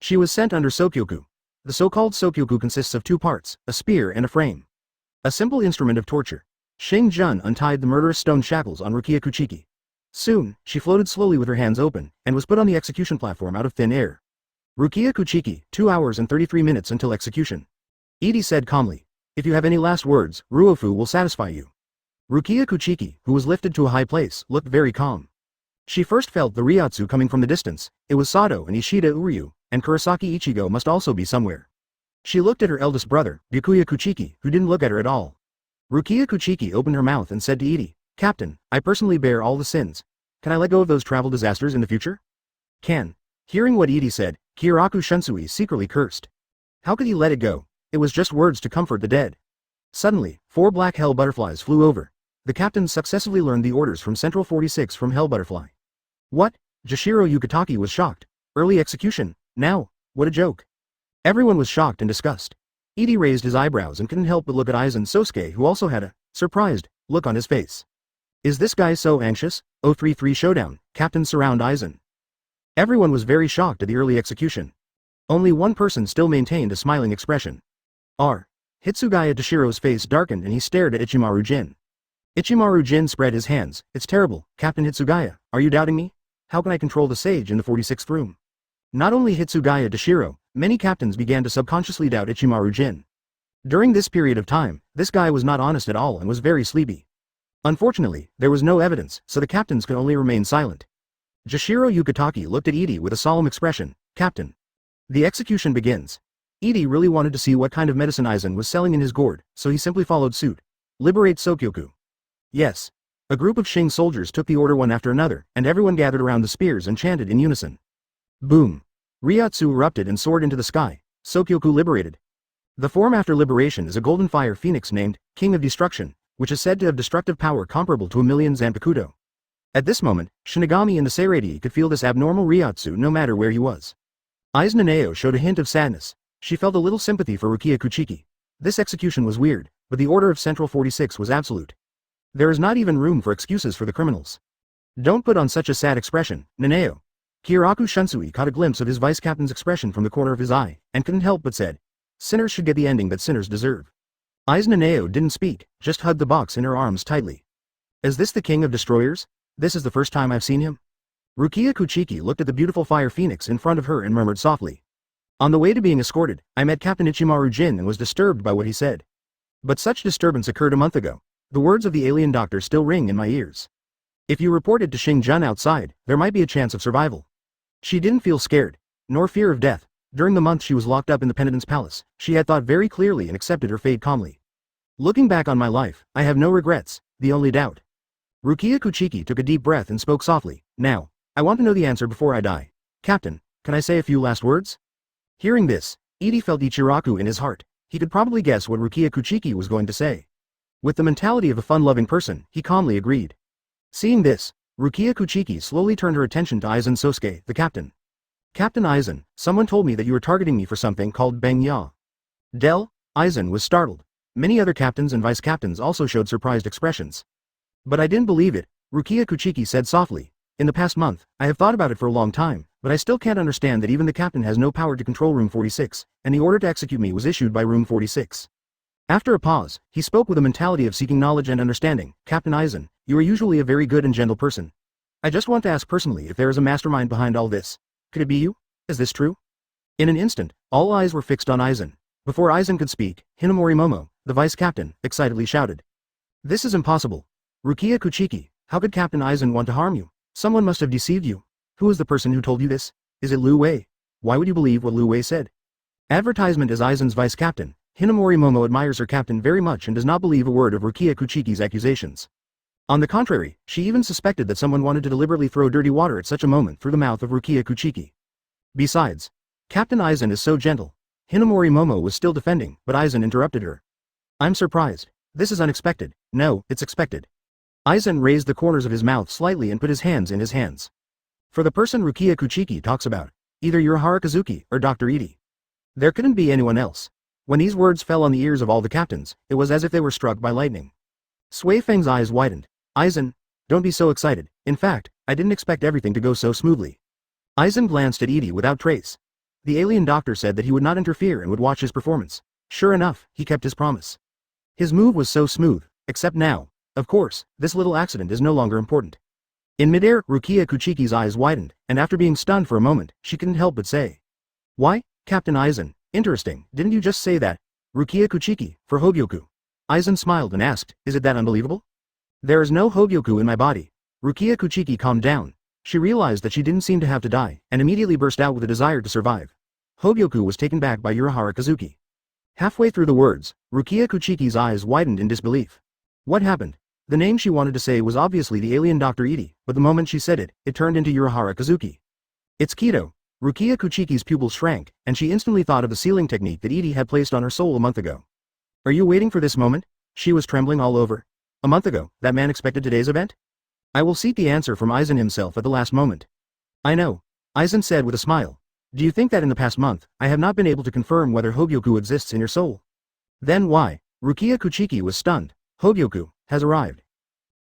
She was sent under Sokyoku. The so-called Sokyoku consists of two parts, a spear and a frame. A simple instrument of torture. Shing Jun untied the murderous stone shackles on Rukia Kuchiki. Soon, she floated slowly with her hands open, and was put on the execution platform out of thin air. Rukia Kuchiki, 2 hours and 33 minutes until execution. Edie said calmly. If you have any last words, Ruofu will satisfy you. Rukia Kuchiki, who was lifted to a high place, looked very calm. She first felt the Ryotsu coming from the distance. It was Sato and Ishida Uryu, and Kurosaki Ichigo must also be somewhere. She looked at her eldest brother, Byakuya Kuchiki, who didn't look at her at all. Rukia Kuchiki opened her mouth and said to Edie, Captain, I personally bear all the sins. Can I let go of those travel disasters in the future? Can. Hearing what Edie said, Kiraku Shunsui secretly cursed. How could he let it go? It was just words to comfort the dead. Suddenly, 4 black hell butterflies flew over. The captains successively learned the orders from Central 46 from Hell Butterfly. What? Jashiro Yukitaki was shocked. Early execution, now, what a joke. Everyone was shocked and disgusted. Edie raised his eyebrows and couldn't help but look at Aizen Sosuke who also had a surprised look on his face. Is this guy so anxious? 033 Showdown, Captains surround Aizen. Everyone was very shocked at the early execution. Only one person still maintained a smiling expression. Hitsugaya Dashiro's face darkened and he stared at Ichimaru Jin. Ichimaru Jin spread his hands. It's terrible, Captain Hitsugaya, are you doubting me? How can I control the sage in the 46th room? Not only Hitsugaya Dashiro, many captains began to subconsciously doubt Ichimaru Jin. During this period of time, this guy was not honest at all and was very sleepy. Unfortunately, there was no evidence, so the captains could only remain silent. Jashiro Yukitaki looked at Edie with a solemn expression. Captain. The execution begins. Edie really wanted to see what kind of medicine Aizen was selling in his gourd, so he simply followed suit. Liberate Sokyoku. Yes. A group of Shing soldiers took the order one after another, and everyone gathered around the spears and chanted in unison. Boom. Ryotsu erupted and soared into the sky. Sokyoku liberated. The form after liberation is a golden fire phoenix named King of Destruction, which is said to have destructive power comparable to 1,000,000 Zanpakuto. At this moment, Shinigami in the Seraphim could feel this abnormal Ryotsu no matter where he was. Aizen Naneo showed a hint of sadness. She felt a little sympathy for Rukia Kuchiki. This execution was weird, but the order of Central 46 was absolute. There is not even room for excuses for the criminals. Don't put on such a sad expression, Naneo. Kiraku Shunsui caught a glimpse of his vice captain's expression from the corner of his eye, and couldn't help but said, sinners should get the ending that sinners deserve. Aizen Naneo didn't speak, just hugged the box in her arms tightly. Is this the king of destroyers? This is the first time I've seen him? Rukia Kuchiki looked at the beautiful fire phoenix in front of her and murmured softly. On the way to being escorted, I met Captain Ichimaru Jin and was disturbed by what he said. But such disturbance occurred a month ago. The words of the alien doctor still ring in my ears. If you reported to Xing outside, there might be a chance of survival. She didn't feel scared, nor fear of death. During the month she was locked up in the Penitent's Palace, she had thought very clearly and accepted her fate calmly. Looking back on my life, I have no regrets, the only doubt. Rukia Kuchiki took a deep breath and spoke softly. Now, I want to know the answer before I die. Captain, can I say a few last words? Hearing this, Edie felt Ichiraku in his heart. He could probably guess what Rukia Kuchiki was going to say. With the mentality of a fun-loving person, he calmly agreed. Seeing this, Rukia Kuchiki slowly turned her attention to Aizen Sosuke, the captain. Captain Aizen, someone told me that you were targeting me for something called Bang Ya. Del? Aizen was startled. Many other captains and vice-captains also showed surprised expressions. But I didn't believe it, Rukia Kuchiki said softly. In the past month, I have thought about it for a long time, but I still can't understand that even the captain has no power to control Room 46, and the order to execute me was issued by Room 46. After a pause, he spoke with a mentality of seeking knowledge and understanding. Captain Aizen, you are usually a very good and gentle person. I just want to ask personally if there is a mastermind behind all this. Could it be you? Is this true? In an instant, all eyes were fixed on Aizen. Before Aizen could speak, Hinamori Momo, the vice-captain, excitedly shouted. This is impossible. Rukia Kuchiki, how could Captain Aizen want to harm you? Someone must have deceived you. Who is the person who told you this? Is it Lu Wei? Why would you believe what Lu Wei said? Advertisement as Aizen's vice-captain, Hinamori Momo admires her captain very much and does not believe a word of Rukia Kuchiki's accusations. On the contrary, she even suspected that someone wanted to deliberately throw dirty water at such a moment through the mouth of Rukia Kuchiki. Besides, Captain Aizen is so gentle. Hinamori Momo was still defending, but Aizen interrupted her. I'm surprised. This is unexpected. No, it's expected. Aizen raised the corners of his mouth slightly and put his hands in his hands. For the person Rukia Kuchiki talks about, either Urahara Kazuki or Dr. Edie. There couldn't be anyone else. When these words fell on the ears of all the captains, it was as if they were struck by lightning. Sui Feng's eyes widened. Aizen, don't be so excited. In fact, I didn't expect everything to go so smoothly. Aizen glanced at Edie without trace. The alien doctor said that he would not interfere and would watch his performance. Sure enough, he kept his promise. His move was so smooth, except now. Of course, this little accident is no longer important. In midair, Rukia Kuchiki's eyes widened, and after being stunned for a moment, she couldn't help but say. Why, Captain Aizen, interesting, didn't you just say that? Rukia Kuchiki, for Hogyoku. Aizen smiled and asked, is it that unbelievable? There is no Hogyoku in my body. Rukia Kuchiki calmed down. She realized that she didn't seem to have to die, and immediately burst out with a desire to survive. Hogyoku was taken back by Urahara Kazuki. Halfway through the words, Rukia Kuchiki's eyes widened in disbelief. What happened? The name she wanted to say was obviously the alien Dr. Edie, but the moment she said it, it turned into Urahara Kazuki. It's Kaido. Rukia Kuchiki's pupils shrank, and she instantly thought of the sealing technique that Edie had placed on her soul a month ago. Are you waiting for this moment? She was trembling all over. A month ago, that man expected today's event? I will seek the answer from Aizen himself at the last moment. I know. Aizen said with a smile. Do you think that in the past month, I have not been able to confirm whether Hogyoku exists in your soul? Then why? Rukia Kuchiki was stunned. Hogyoku has arrived.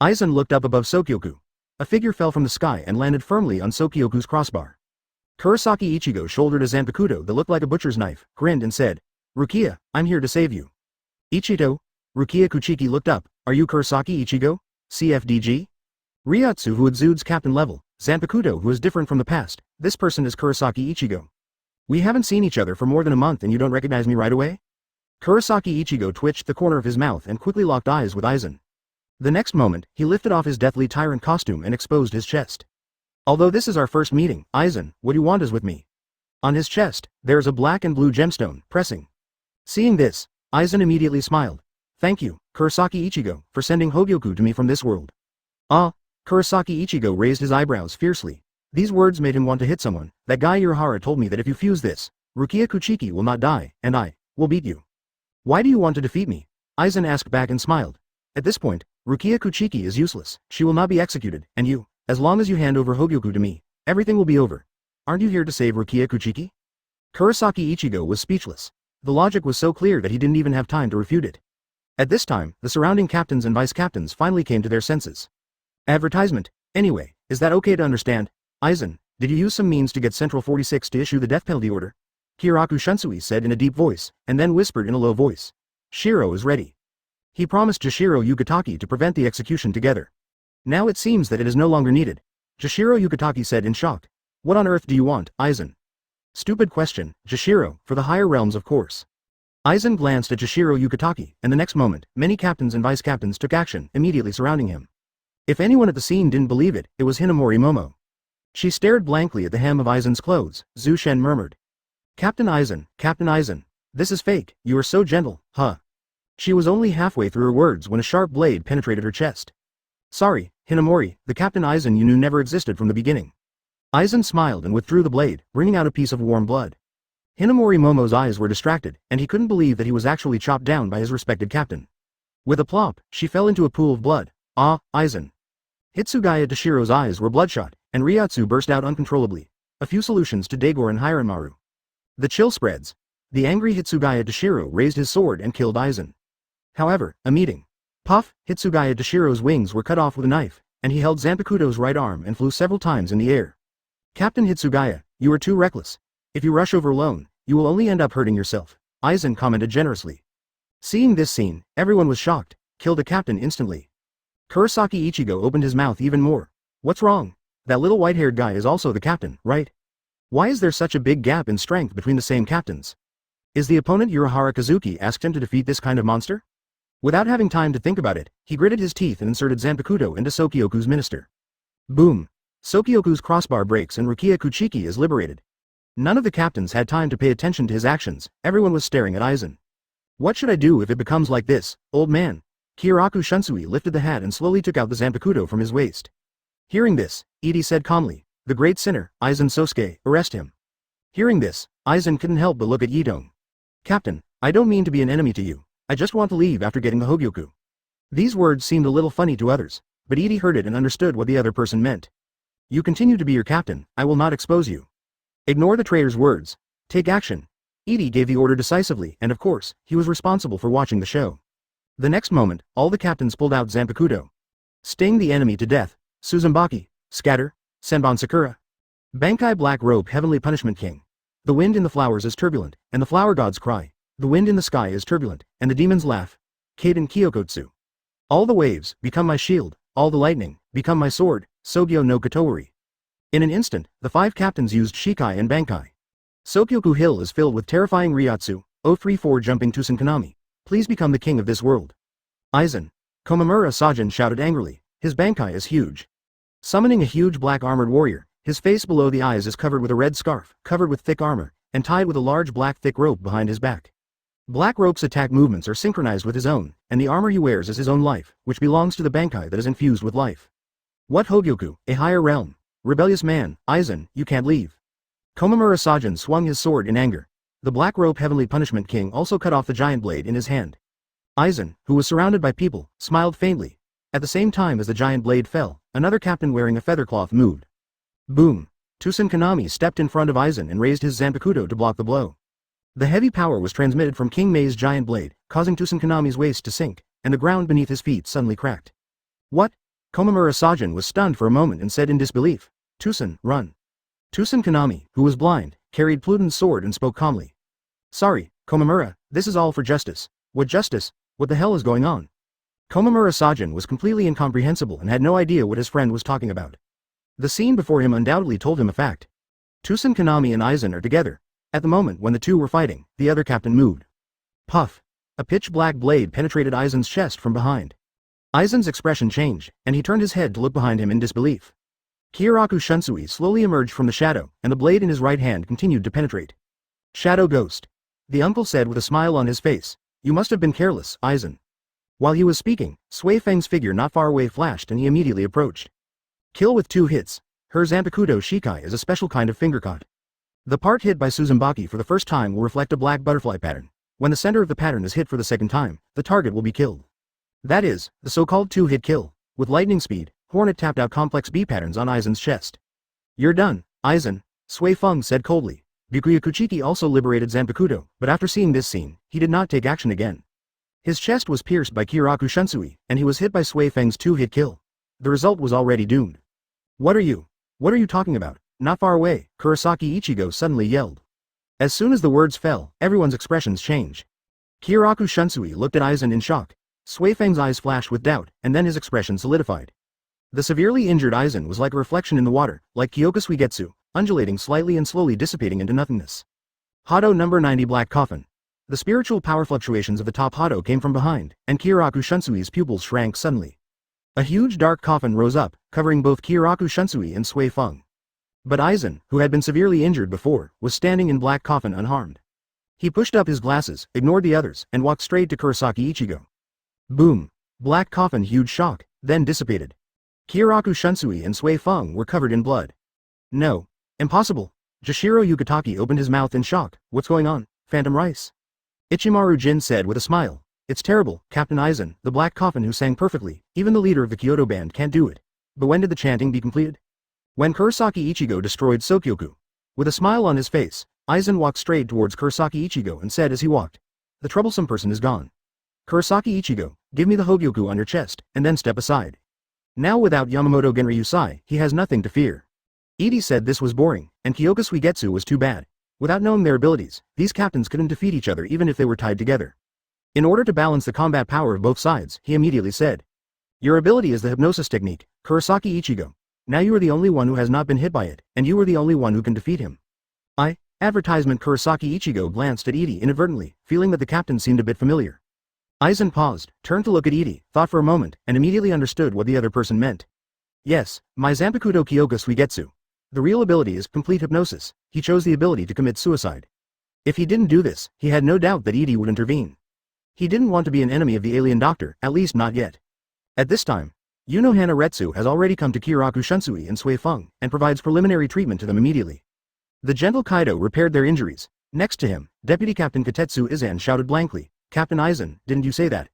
Aizen looked up above Sokyoku. A figure fell from the sky and landed firmly on Sokyoku's crossbar. Kurosaki Ichigo shouldered a zanpakuto that looked like a butcher's knife, grinned and said, Rukia, I'm here to save you. Ichito? Rukia Kuchiki looked up. Are you Kurosaki Ichigo? CFDG? Ryatsu who exudes captain level, Zanpakuto who is different from the past, this person is Kurosaki Ichigo. We haven't seen each other for more than a month and you don't recognize me right away? Kurosaki Ichigo twitched the corner of his mouth and quickly locked eyes with Aizen. The next moment, he lifted off his deathly tyrant costume and exposed his chest. Although this is our first meeting, Aizen, what you want is with me. On his chest, there is a black and blue gemstone, pressing. Seeing this, Aizen immediately smiled. Thank you, Kurosaki Ichigo, for sending Hogyoku to me from this world. Ah, Kurosaki Ichigo raised his eyebrows fiercely. These words made him want to hit someone. That guy Urahara told me that if you fuse this, Rukia Kuchiki will not die, and I will beat you. Why do you want to defeat me? Aizen asked back and smiled. At this point, Rukia Kuchiki is useless. She will not be executed, and you, as long as you hand over Hogyoku to me, everything will be over. Aren't you here to save Rukia Kuchiki? Kurosaki Ichigo was speechless. The logic was so clear that he didn't even have time to refute it. At this time, the surrounding captains and vice-captains finally came to their senses. Advertisement. Anyway, is that okay to understand? Aizen, did you use some means to get Central 46 to issue the death penalty order? Kiraku Shunsui said in a deep voice, and then whispered in a low voice. Shiro is ready. He promised Jashiro Yukataki to prevent the execution together. Now it seems that it is no longer needed. Jashiro Yukataki said in shock. What on earth do you want, Aizen? Stupid question, Jashiro, for the higher realms of course. Aizen glanced at Jashiro Yukitaki, and the next moment, many captains and vice-captains took action, immediately surrounding him. If anyone at the scene didn't believe it, it was Hinamori Momo. She stared blankly at the hem of Aizen's clothes. Zhu Shen murmured. Captain Aizen, this is fake, you are so gentle, huh? She was only halfway through her words when a sharp blade penetrated her chest. Sorry, Hinamori, the Captain Aizen you knew never existed from the beginning. Aizen smiled and withdrew the blade, bringing out a piece of warm blood. Hinamori Momo's eyes were distracted, and he couldn't believe that he was actually chopped down by his respected captain. With a plop, she fell into a pool of blood. Ah, Aizen. Hitsugaya Dashiro's eyes were bloodshot, and Ryatsu burst out uncontrollably. A few solutions to Daigor and Hiranmaru. The chill spreads. The angry Hitsugaya Dashiro raised his sword and killed Aizen. However, a meeting. Puff, Hitsugaya Dashiro's wings were cut off with a knife, and he held Zanpakuto's right arm and flew several times in the air. Captain Hitsugaya, you are too reckless. If you rush over alone, you will only end up hurting yourself, Aizen commented generously. Seeing this scene, everyone was shocked. Killed a captain instantly. Kurosaki Ichigo opened his mouth even more. What's wrong? That little white-haired guy is also the captain, right? Why is there such a big gap in strength between the same captains? Is the opponent Urahara Kazuki asked him to defeat this kind of monster? Without having time to think about it, he gritted his teeth and inserted Zanpakuto into Sokyoku's minister. Boom! Sokyoku's crossbar breaks and Rukia Kuchiki is liberated. None of the captains had time to pay attention to his actions, everyone was staring at Aizen. What should I do if it becomes like this, old man? Kiraku Shunsui lifted the hat and slowly took out the Zanpakuto from his waist. Hearing this, Edie said calmly, the great sinner, Aizen Sosuke, arrest him. Hearing this, Aizen couldn't help but look at Yidong. Captain, I don't mean to be an enemy to you, I just want to leave after getting the Hogyoku. These words seemed a little funny to others, but Edie heard it and understood what the other person meant. You continue to be your captain, I will not expose you. Ignore the traitor's words. Take action. Edie gave the order decisively, and of course, he was responsible for watching the show. The next moment, all the captains pulled out Zanpakuto. Sting the enemy to death. Suzumaki. Scatter. Senbon Sakura. Bankai Black Robe Heavenly Punishment King. The wind in the flowers is turbulent, and the flower gods cry. The wind in the sky is turbulent, and the demons laugh. Kaden Kyokotsu. All the waves, become my shield, all the lightning, become my sword, Sogyo no Katori. In an instant, the 5 captains used Shikai and Bankai. Sokyoku Hill is filled with terrifying Ryatsu, 034 jumping Tusen Kanami. Please become the king of this world. Aizen. Komamura Sajin shouted angrily, his Bankai is huge. Summoning a huge black armored warrior, his face below the eyes is covered with a red scarf, covered with thick armor, and tied with a large black thick rope behind his back. Black Rope's attack movements are synchronized with his own, and the armor he wears is his own life, which belongs to the Bankai that is infused with life. What Hogyoku, a higher realm? Rebellious man, Aizen, you can't leave. Komamura Sajin swung his sword in anger. The Black Rope Heavenly Punishment King also cut off the giant blade in his hand. Aizen, who was surrounded by people, smiled faintly. At the same time as the giant blade fell, another captain wearing a feathercloth moved. Boom! Tusen Kanami stepped in front of Aizen and raised his Zanpakuto to block the blow. The heavy power was transmitted from King Mei's giant blade, causing Tusen Kanami's waist to sink, and the ground beneath his feet suddenly cracked. What? Komamura Sajin was stunned for a moment and said in disbelief, Tusen, run. Tusen Kanami, who was blind, carried Pluton's sword and spoke calmly. Sorry, Komamura, this is all for justice. What justice? What the hell is going on? Komamura Sajin was completely incomprehensible and had no idea what his friend was talking about. The scene before him undoubtedly told him a fact. Tusen Kanami and Aizen are together. At the moment when the two were fighting, the other captain moved. Puff! A pitch-black blade penetrated Aizen's chest from behind. Aizen's expression changed, and he turned his head to look behind him in disbelief. Kiraku Shunsui slowly emerged from the shadow, and the blade in his right hand continued to penetrate. Shadow Ghost. The uncle said with a smile on his face, you must have been careless, Aizen. While he was speaking, Sui Feng's figure not far away flashed and he immediately approached. Kill with 2 hits. Her Zanpakuto Shikai is a special kind of finger caught. The part hit by Suzumaki for the first time will reflect a black butterfly pattern. When the center of the pattern is hit for the second time, the target will be killed. That is, the so-called 2-hit kill. With lightning speed, Hornet tapped out complex B patterns on Aizen's chest. You're done, Aizen, Sui Feng said coldly. Byakuya Kuchiki also liberated Zanpakuto, but after seeing this scene, he did not take action again. His chest was pierced by Kiraku Shunsui, and he was hit by Sui Feng's 2-hit kill. The result was already doomed. What are you talking about? Not far away, Kurosaki Ichigo suddenly yelled. As soon as the words fell, everyone's expressions changed. Kiraku Shunsui looked at Aizen in shock. Sui Feng's eyes flashed with doubt, and then his expression solidified. The severely injured Aizen was like a reflection in the water, like Kyoka Suigetsu, undulating slightly and slowly dissipating into nothingness. Hado number 90 Black Coffin. The spiritual power fluctuations of the top Hado came from behind, and Kyoraku Shunsui's pupils shrank suddenly. A huge dark coffin rose up, covering both Kyoraku Shunsui and Sui Feng. But Aizen, who had been severely injured before, was standing in Black Coffin unharmed. He pushed up his glasses, ignored the others, and walked straight to Kurosaki Ichigo. Boom! Black Coffin huge shock, then dissipated. Kyoraku Shunsui and Sui Feng were covered in blood. No. Impossible. Jashiro Yukitaki opened his mouth in shock. What's going on, Phantom Rice? Ichimaru Jin said with a smile. It's terrible, Captain Aizen, the Black Coffin who sang perfectly, even the leader of the Kyoto band can't do it. But when did the chanting be completed? When Kurosaki Ichigo destroyed Sokyoku. With a smile on his face, Aizen walked straight towards Kurosaki Ichigo and said as he walked. The troublesome person is gone. Kurosaki Ichigo, give me the Hogyoku on your chest, and then step aside. Now without Yamamoto Genryusai, he has nothing to fear. Edie said this was boring, and Kyoka Suigetsu was too bad. Without knowing their abilities, these captains couldn't defeat each other even if they were tied together. In order to balance the combat power of both sides, he immediately said. Your ability is the hypnosis technique, Kurosaki Ichigo. Now you are the only one who has not been hit by it, and you are the only one who can defeat him. Advertisement Kurosaki Ichigo glanced at Edie inadvertently, feeling that the captain seemed a bit familiar. Aizen paused, turned to look at Edie, thought for a moment, and immediately understood what the other person meant. Yes, my Zanpakuto Kyoka Suigetsu. The real ability is complete hypnosis. He chose the ability to commit suicide. If he didn't do this, he had no doubt that Edie would intervene. He didn't want to be an enemy of the alien doctor, at least not yet. At this time, Yunohana Retsu has already come to Kyoraku Shunsui and Sui Feng, and provides preliminary treatment to them immediately. The gentle Kaido repaired their injuries. Next to him, Deputy Captain Katetsu Izan shouted blankly, Captain Aizen, didn't you say that?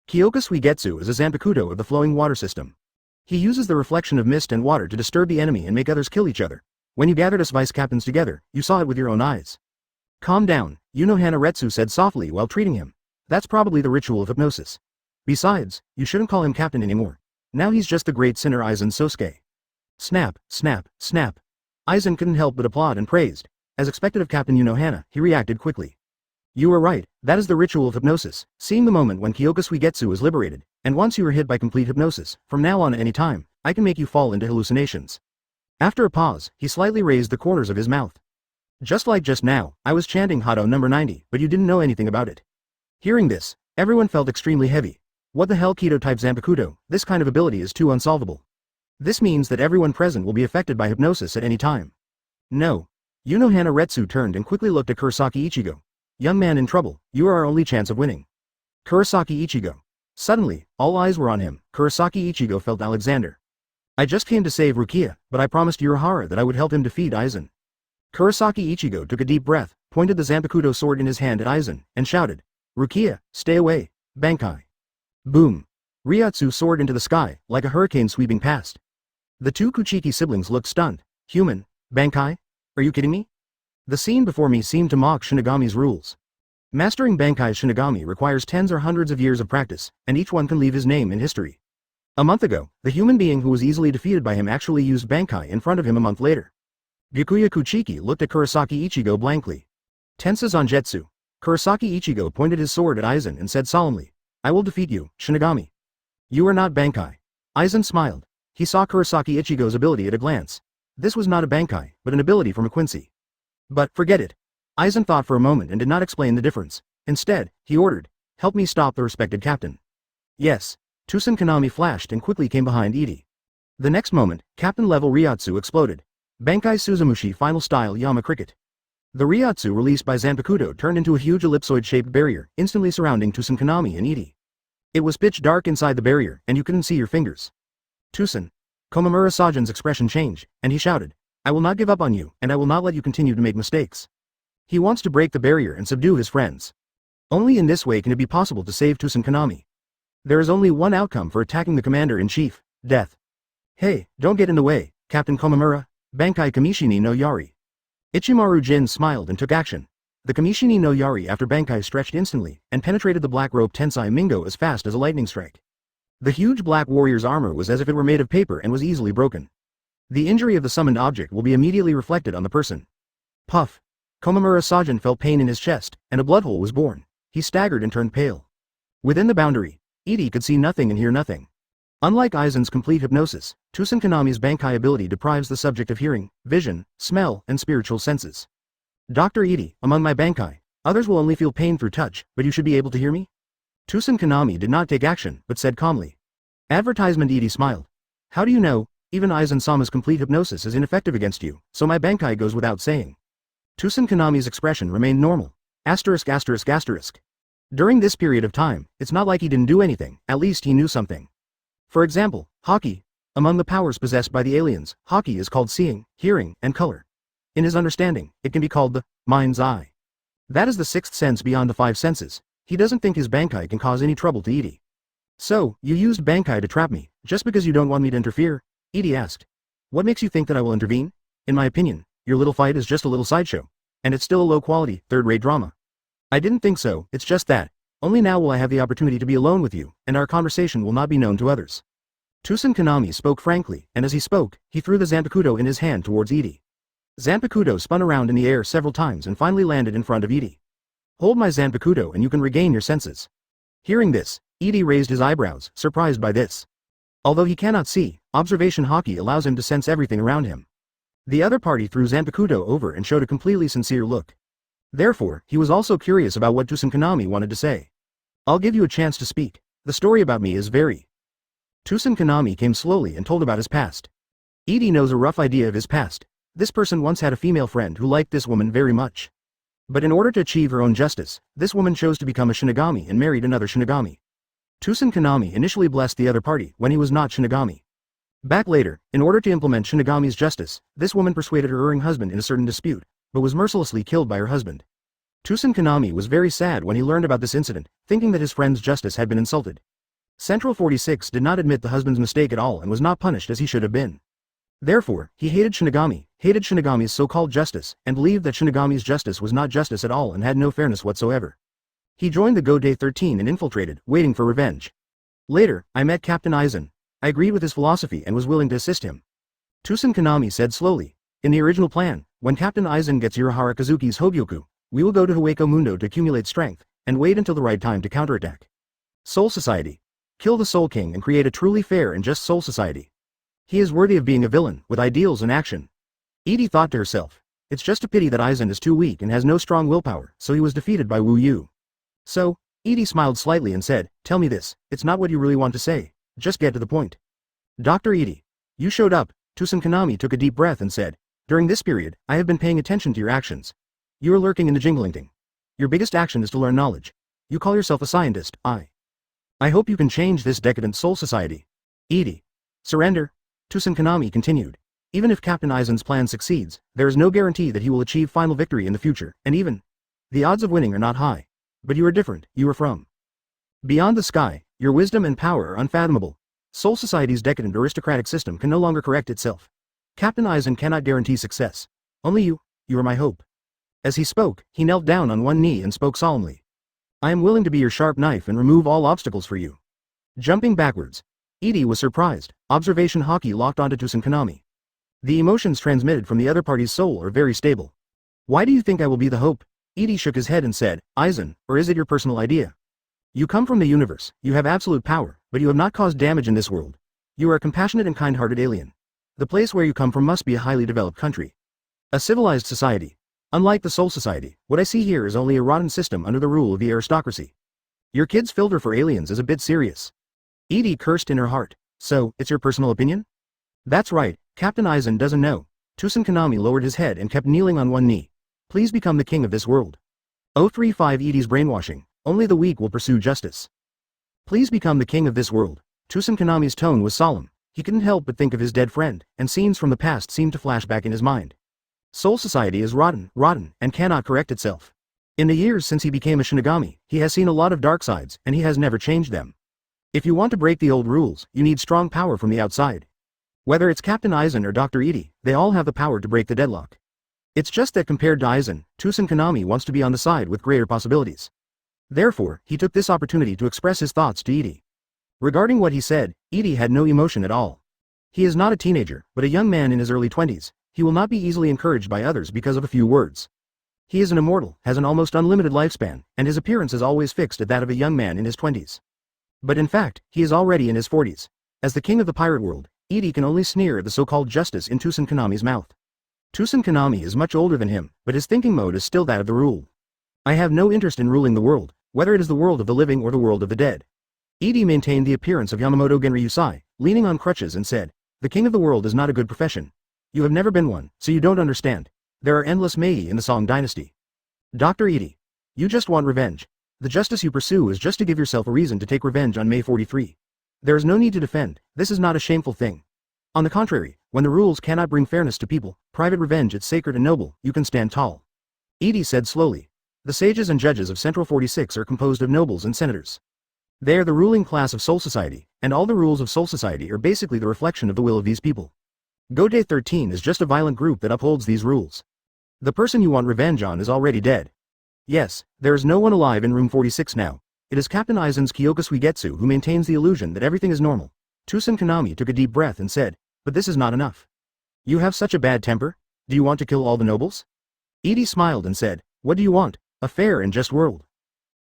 Kyoka Suigetsu is a Zanpakuto of the flowing water system. He uses the reflection of mist and water to disturb the enemy and make others kill each other. When you gathered us vice captains together, you saw it with your own eyes. Calm down, Yunohana Retsu said softly while treating him. That's probably the ritual of hypnosis. Besides, you shouldn't call him captain anymore. Now he's just the great sinner Aizen Sosuke. Snap, snap, snap. Aizen couldn't help but applaud and praised. As expected of Captain Yunohana, he reacted quickly. You were right, that is the ritual of hypnosis, seeing the moment when Kyoka Suigetsu is liberated, and once you are hit by complete hypnosis, from now on at any time, I can make you fall into hallucinations. After a pause, he slightly raised the corners of his mouth. Just like just now, I was chanting Hado number 90, but you didn't know anything about it. Hearing this, everyone felt extremely heavy. What the hell Keto-type Zanpakuto, this kind of ability is too unsolvable. This means that everyone present will be affected by hypnosis at any time. No. Yunohana Retsu turned and quickly looked at Kurosaki Ichigo. Young man in trouble, you are our only chance of winning. Kurosaki Ichigo. Suddenly, all eyes were on him. Kurosaki Ichigo felt Alexander. I just came to save Rukia, but I promised Urahara that I would help him defeat Aizen. Kurosaki Ichigo took a deep breath, pointed the Zanpakuto sword in his hand at Aizen, and shouted, Rukia, stay away, Bankai. Boom. Ryatsu soared into the sky, like a hurricane sweeping past. The two Kuchiki siblings looked stunned. Human, Bankai? Are you kidding me? The scene before me seemed to mock Shinigami's rules. Mastering Bankai's Shinigami requires tens or hundreds of years of practice, and each one can leave his name in history. A month ago, the human being who was easily defeated by him actually used Bankai in front of him a month later. Byakuya Kuchiki looked at Kurosaki Ichigo blankly. Tensa Zanjetsu. Kurosaki Ichigo pointed his sword at Aizen and said solemnly, I will defeat you, Shinigami. You are not Bankai. Aizen smiled. He saw Kurosaki Ichigo's ability at a glance. This was not a Bankai, but an ability from a Quincy. But, forget it. Aizen thought for a moment and did not explain the difference. Instead, he ordered, help me stop the respected captain. Yes. Tusen Kanami flashed and quickly came behind Edie. The next moment, captain-level Ryatsu exploded. Bankai Suzumushi final style Yama cricket. The Ryatsu released by Zanpakuto turned into a huge ellipsoid-shaped barrier, instantly surrounding Tusen Kanami and Edie. It was pitch dark inside the barrier, and you couldn't see your fingers. Tusen. Komamura Sajin's expression changed, and he shouted, I will not give up on you, and I will not let you continue to make mistakes. He wants to break the barrier and subdue his friends. Only in this way can it be possible to save Tusen Kanami. There is only one outcome for attacking the commander-in-chief, death. Hey, don't get in the way, Captain Komamura, Bankai Kamishini no Yari. Ichimaru Jin smiled and took action. The Kamishini no Yari after Bankai stretched instantly, and penetrated the black rope Tensai Mingo as fast as a lightning strike. The huge black warrior's armor was as if it were made of paper and was easily broken. The injury of the summoned object will be immediately reflected on the person. Puff. Komamura Sajin felt pain in his chest, and a blood hole was born. He staggered and turned pale. Within the boundary, Edie could see nothing and hear nothing. Unlike Aizen's complete hypnosis, Tusen Kanami's Bankai ability deprives the subject of hearing, vision, smell, and spiritual senses. Dr. Edie, among my Bankai, others will only feel pain through touch, but you should be able to hear me? Tusen Kanami did not take action, but said calmly. Advertisement. Edie smiled. How do you know? Even Aizen-sama's complete hypnosis is ineffective against you, so my Bankai goes without saying. Tusen Kanami's expression remained normal. Asterisk asterisk asterisk. During this period of time, it's not like he didn't do anything, at least he knew something. For example, Haki. Among the powers possessed by the aliens, Haki is called seeing, hearing, and color. In his understanding, it can be called the mind's eye. That is the sixth sense beyond the five senses. He doesn't think his Bankai can cause any trouble to Edie. So, you used Bankai to trap me, just because you don't want me to interfere? Edie asked. What makes you think that I will intervene? In my opinion, your little fight is just a little sideshow. And it's still a low-quality, third-rate drama. I didn't think so, it's just that. Only now will I have the opportunity to be alone with you, and our conversation will not be known to others. Tusen Kanami spoke frankly, and as he spoke, he threw the Zanpakuto in his hand towards Edie. Zanpakuto spun around in the air several times and finally landed in front of Edie. Hold my Zanpakuto and you can regain your senses. Hearing this, Edie raised his eyebrows, surprised by this. Although he cannot see, observation Haki allows him to sense everything around him. The other party threw Zanpakuto over and showed a completely sincere look. Therefore, he was also curious about what Tusen Kanami wanted to say. I'll give you a chance to speak. The story about me is very... Tusen Kanami came slowly and told about his past. Edie knows a rough idea of his past. This person once had a female friend who liked this woman very much. But in order to achieve her own justice, this woman chose to become a Shinigami and married another Shinigami. Tusen Kanami initially blessed the other party when he was not Shinigami. Back later, in order to implement Shinigami's justice, this woman persuaded her erring husband in a certain dispute, but was mercilessly killed by her husband. Tusen Kanami was very sad when he learned about this incident, thinking that his friend's justice had been insulted. Central 46 did not admit the husband's mistake at all and was not punished as he should have been. Therefore, he hated Shinigami, hated Shinigami's so-called justice, and believed that Shinigami's justice was not justice at all and had no fairness whatsoever. He joined the Go-Day 13 and infiltrated, waiting for revenge. Later, I met Captain Aizen. I agreed with his philosophy and was willing to assist him. Tusen Kanami said slowly. In the original plan, when Captain Aizen gets Urahara Kazuki's Hogyoku, we will go to Hueco Mundo to accumulate strength, and wait until the right time to counterattack. Soul Society. Kill the Soul King and create a truly fair and just Soul Society. He is worthy of being a villain, with ideals and action. Edie thought to herself. It's just a pity that Aizen is too weak and has no strong willpower, so he was defeated by Wu Yu. So, Edie smiled slightly and said, tell me this, it's not what you really want to say, just get to the point. Dr. Edie. You showed up. Tusen Kanami took a deep breath and said, during this period, I have been paying attention to your actions. You are lurking in the Jingling. Your biggest action is to learn knowledge. You call yourself a scientist. I hope you can change this decadent soul society. Edie. Surrender. Tusen Kanami continued. Even if Captain Aizen's plan succeeds, there is no guarantee that he will achieve final victory in the future, and even the odds of winning are not high. But you are different, you are from beyond the sky, your wisdom and power are unfathomable. Soul Society's decadent aristocratic system can no longer correct itself. Captain Aizen cannot guarantee success. Only you are my hope. As he spoke, he knelt down on one knee and spoke solemnly. I am willing to be your sharp knife and remove all obstacles for you. Jumping backwards. Edie was surprised. Observation Haki locked onto Tusen Kanami. The emotions transmitted from the other party's soul are very stable. Why do you think I will be the hope? Edie shook his head and said, Aizen, or is it your personal idea? You come from the universe, you have absolute power, but you have not caused damage in this world. You are a compassionate and kind-hearted alien. The place where you come from must be a highly developed country. A civilized society. Unlike the Soul Society, what I see here is only a rotten system under the rule of the aristocracy. Your kid's filter for aliens is a bit serious. Edie cursed in her heart. So, it's your personal opinion? That's right, Captain Aizen doesn't know. Tusen Kanami lowered his head and kept kneeling on one knee. Please become the king of this world. 035 Edie's brainwashing. Only the weak will pursue justice. Please become the king of this world. Tusen Kanami's tone was solemn. He couldn't help but think of his dead friend, and scenes from the past seemed to flash back in his mind. Soul Society is rotten, and cannot correct itself. In the years since he became a Shinigami, he has seen a lot of dark sides, and he has never changed them. If you want to break the old rules, you need strong power from the outside. Whether it's Captain Aizen or Dr. Edie, they all have the power to break the deadlock. It's just that compared to Aizen, Tusen Kanami wants to be on the side with greater possibilities. Therefore, he took this opportunity to express his thoughts to Edie. Regarding what he said, Edie had no emotion at all. He is not a teenager, but a young man in his early 20s. He will not be easily encouraged by others because of a few words. He is an immortal, has an almost unlimited lifespan, and his appearance is always fixed at that of a young man in his 20s. But in fact, he is already in his 40s. As the king of the pirate world, Edie can only sneer at the so-called justice in Tusen Kanami's mouth. Tusen Kanami is much older than him, but his thinking mode is still that of the rule. I have no interest in ruling the world, whether it is the world of the living or the world of the dead. Edie maintained the appearance of Yamamoto Genryusai, leaning on crutches and said, the king of the world is not a good profession. You have never been one, so you don't understand. There are endless Mei in the Song dynasty. Dr. Edie. You just want revenge. The justice you pursue is just to give yourself a reason to take revenge on May 43. There is no need to defend, this is not a shameful thing. On the contrary, when the rules cannot bring fairness to people, private revenge is sacred and noble, you can stand tall. Edie said slowly. The sages and judges of Central 46 are composed of nobles and senators. They are the ruling class of Soul Society, and all the rules of Soul Society are basically the reflection of the will of these people. Gode 13 is just a violent group that upholds these rules. The person you want revenge on is already dead. Yes, there is no one alive in room 46 now. It is Captain Aizen's Kyoka Suigetsu who maintains the illusion that everything is normal. Tusen Kanami took a deep breath and said, but this is not enough. You have such a bad temper? Do you want to kill all the nobles? Edie smiled and said, what do you want? A fair and just world.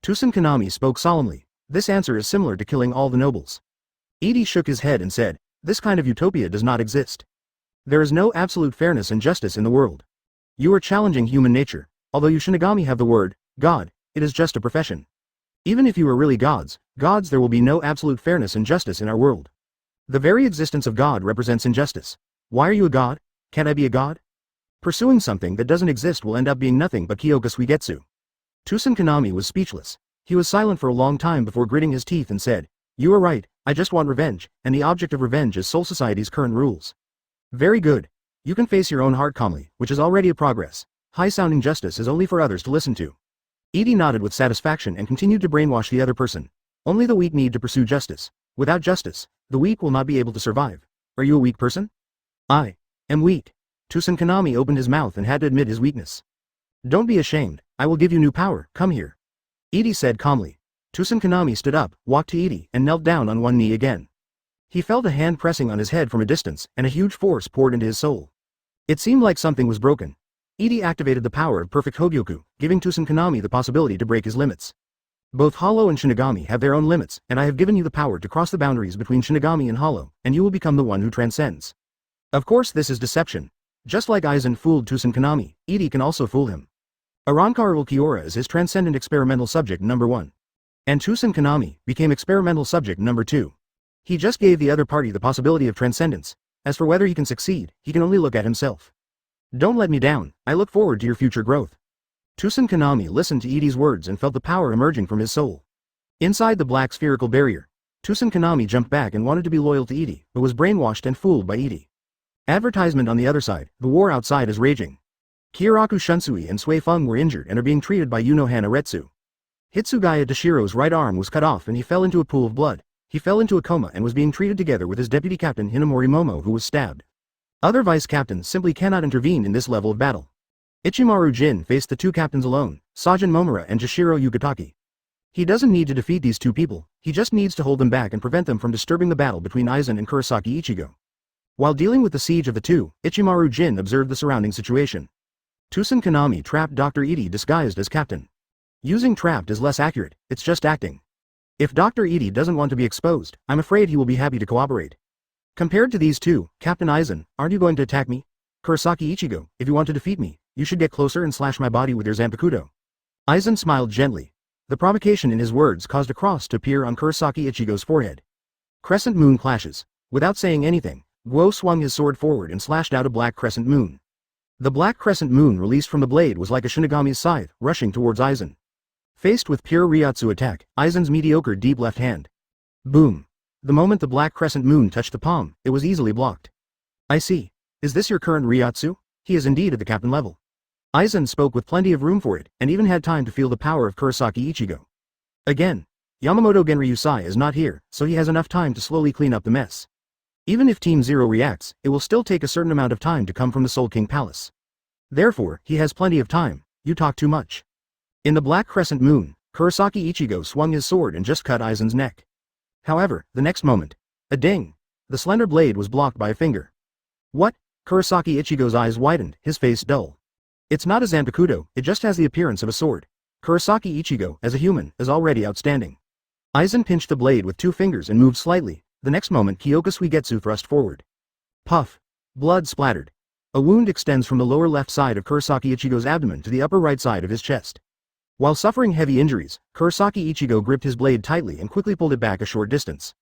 Tusen Kanami spoke solemnly. This answer is similar to killing all the nobles. Edie shook his head and said, this kind of utopia does not exist. There is no absolute fairness and justice in the world. You are challenging human nature. Although you Shinigami have the word, God, it is just a profession. Even if you are really gods, there will be no absolute fairness and justice in our world. The very existence of God represents injustice. Why are you a god? Can't I be a god? Pursuing something that doesn't exist will end up being nothing but Kyoka Suigetsu. Tusen Kanami was speechless. He was silent for a long time before gritting his teeth and said, you are right, I just want revenge, and the object of revenge is Soul Society's current rules. Very good. You can face your own heart calmly, which is already a progress. High-sounding justice is only for others to listen to. Edie nodded with satisfaction and continued to brainwash the other person. Only the weak need to pursue justice. Without justice, the weak will not be able to survive. Are you a weak person? I am weak. Tusen Kanami opened his mouth and had to admit his weakness. Don't be ashamed, I will give you new power, come here. Edie said calmly. Tusen Kanami stood up, walked to Edie, and knelt down on one knee again. He felt a hand pressing on his head from a distance, and a huge force poured into his soul. It seemed like something was broken. Edie activated the power of perfect Hogyoku, giving Tusen Kanami the possibility to break his limits. Both Hollow and Shinigami have their own limits, and I have given you the power to cross the boundaries between Shinigami and Hollow, and you will become the one who transcends. Of course this is deception. Just like Aizen fooled Tusen Kanami, Edie can also fool him. Arankarival Kiora is his transcendent experimental subject number 1. And Tusen Kanami became experimental subject number 2. He just gave the other party the possibility of transcendence. As for whether he can succeed, he can only look at himself. Don't let me down, I look forward to your future growth. Tusen Kanami listened to Edie's words and felt the power emerging from his soul. Inside the black spherical barrier, Tusen Kanami jumped back and wanted to be loyal to Edie, but was brainwashed and fooled by Edie. Advertisement on the other side, the war outside is raging. Kyoraku Shunsui and Sui Feng were injured and are being treated by Yunohana Retsu. Hitsugaya Dashiro's right arm was cut off and he fell into a pool of blood. He fell into a coma and was being treated together with his deputy captain Hinamori Momo who was stabbed. Other vice captains simply cannot intervene in this level of battle. Ichimaru Jin faced the two captains alone, Sajin Momura and Jashiro Yugataki. He doesn't need to defeat these two people, he just needs to hold them back and prevent them from disturbing the battle between Aizen and Kurosaki Ichigo. While dealing with the siege of the two, Ichimaru Jin observed the surrounding situation. Tusen Kanami trapped Dr. Edie disguised as captain. Using trapped is less accurate, it's just acting. If Dr. Edie doesn't want to be exposed, I'm afraid he will be happy to cooperate. Compared to these two, Captain Aizen, aren't you going to attack me? Kurosaki Ichigo, if you want to defeat me, you should get closer and slash my body with your Zanpakuto. Aizen smiled gently. The provocation in his words caused a cross to appear on Kurosaki Ichigo's forehead. Crescent moon clashes. Without saying anything, Guo swung his sword forward and slashed out a black crescent moon. The black crescent moon released from the blade was like a Shinigami's scythe, rushing towards Aizen. Faced with pure Ryatsu attack, Aizen's mediocre deep left hand. Boom. The moment the black crescent moon touched the palm, it was easily blocked. I see. Is this your current Ryatsu? He is indeed at the captain level. Aizen spoke with plenty of room for it, and even had time to feel the power of Kurosaki Ichigo. Again, Yamamoto Genryusai is not here, so he has enough time to slowly clean up the mess. Even if Team Zero reacts, it will still take a certain amount of time to come from the Soul King Palace. Therefore, he has plenty of time. You talk too much. In the black crescent moon, Kurosaki Ichigo swung his sword and just cut Aizen's neck. However, the next moment, a ding! The slender blade was blocked by a finger. What? Kurosaki Ichigo's eyes widened, his face dull. It's not a Zanpakuto, it just has the appearance of a sword. Kurosaki Ichigo, as a human, is already outstanding. Aizen pinched the blade with two fingers and moved slightly. The next moment Kyoka Suigetsu thrust forward. Puff. Blood splattered. A wound extends from the lower left side of Kurosaki Ichigo's abdomen to the upper right side of his chest. While suffering heavy injuries, Kurosaki Ichigo gripped his blade tightly and quickly pulled it back a short distance.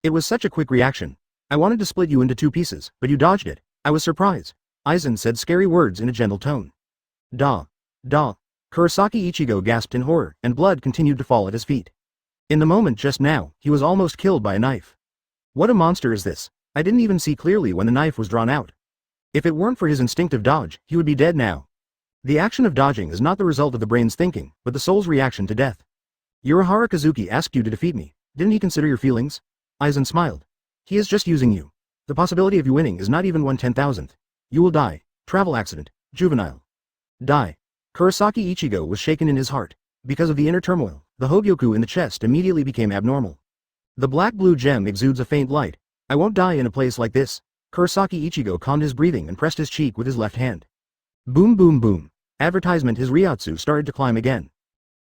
It was such a quick reaction. I wanted to split you into 2 pieces, but you dodged it. I was surprised. Aizen said scary words in a gentle tone. Da. Da. Kurosaki Ichigo gasped in horror, and blood continued to fall at his feet. In the moment just now, he was almost killed by a knife. What a monster is this? I didn't even see clearly when the knife was drawn out. If it weren't for his instinctive dodge, he would be dead now. The action of dodging is not the result of the brain's thinking, but the soul's reaction to death. Urahara Kazuki asked you to defeat me. Didn't he consider your feelings? Aizen smiled. He is just using you. The possibility of you winning is not even 1/10,000th. You will die. Travel accident. Juvenile. Die. Kurosaki Ichigo was shaken in his heart. Because of the inner turmoil, the Hogyoku in the chest immediately became abnormal. The black-blue gem exudes a faint light. I won't die in a place like this. Kurosaki Ichigo calmed his breathing and pressed his cheek with his left hand. Boom boom boom. Advertisement his Ryotsu started to climb again.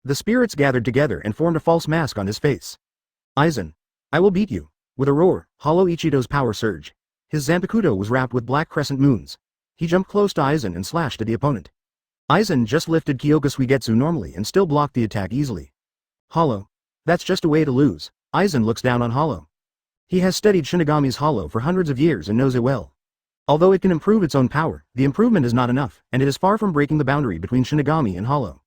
The spirits gathered together and formed a false mask on his face. Aizen. I will beat you. With a roar, Hollow Ichido's power surged. His Zanpakuto was wrapped with black crescent moons. He jumped close to Aizen and slashed at the opponent. Aizen just lifted Kyoka Suigetsu normally and still blocked the attack easily. Hollow. That's just a way to lose. Aizen looks down on Hollow. He has studied Shinigami's Hollow for hundreds of years and knows it well. Although it can improve its own power, the improvement is not enough, and it is far from breaking the boundary between Shinigami and Hollow.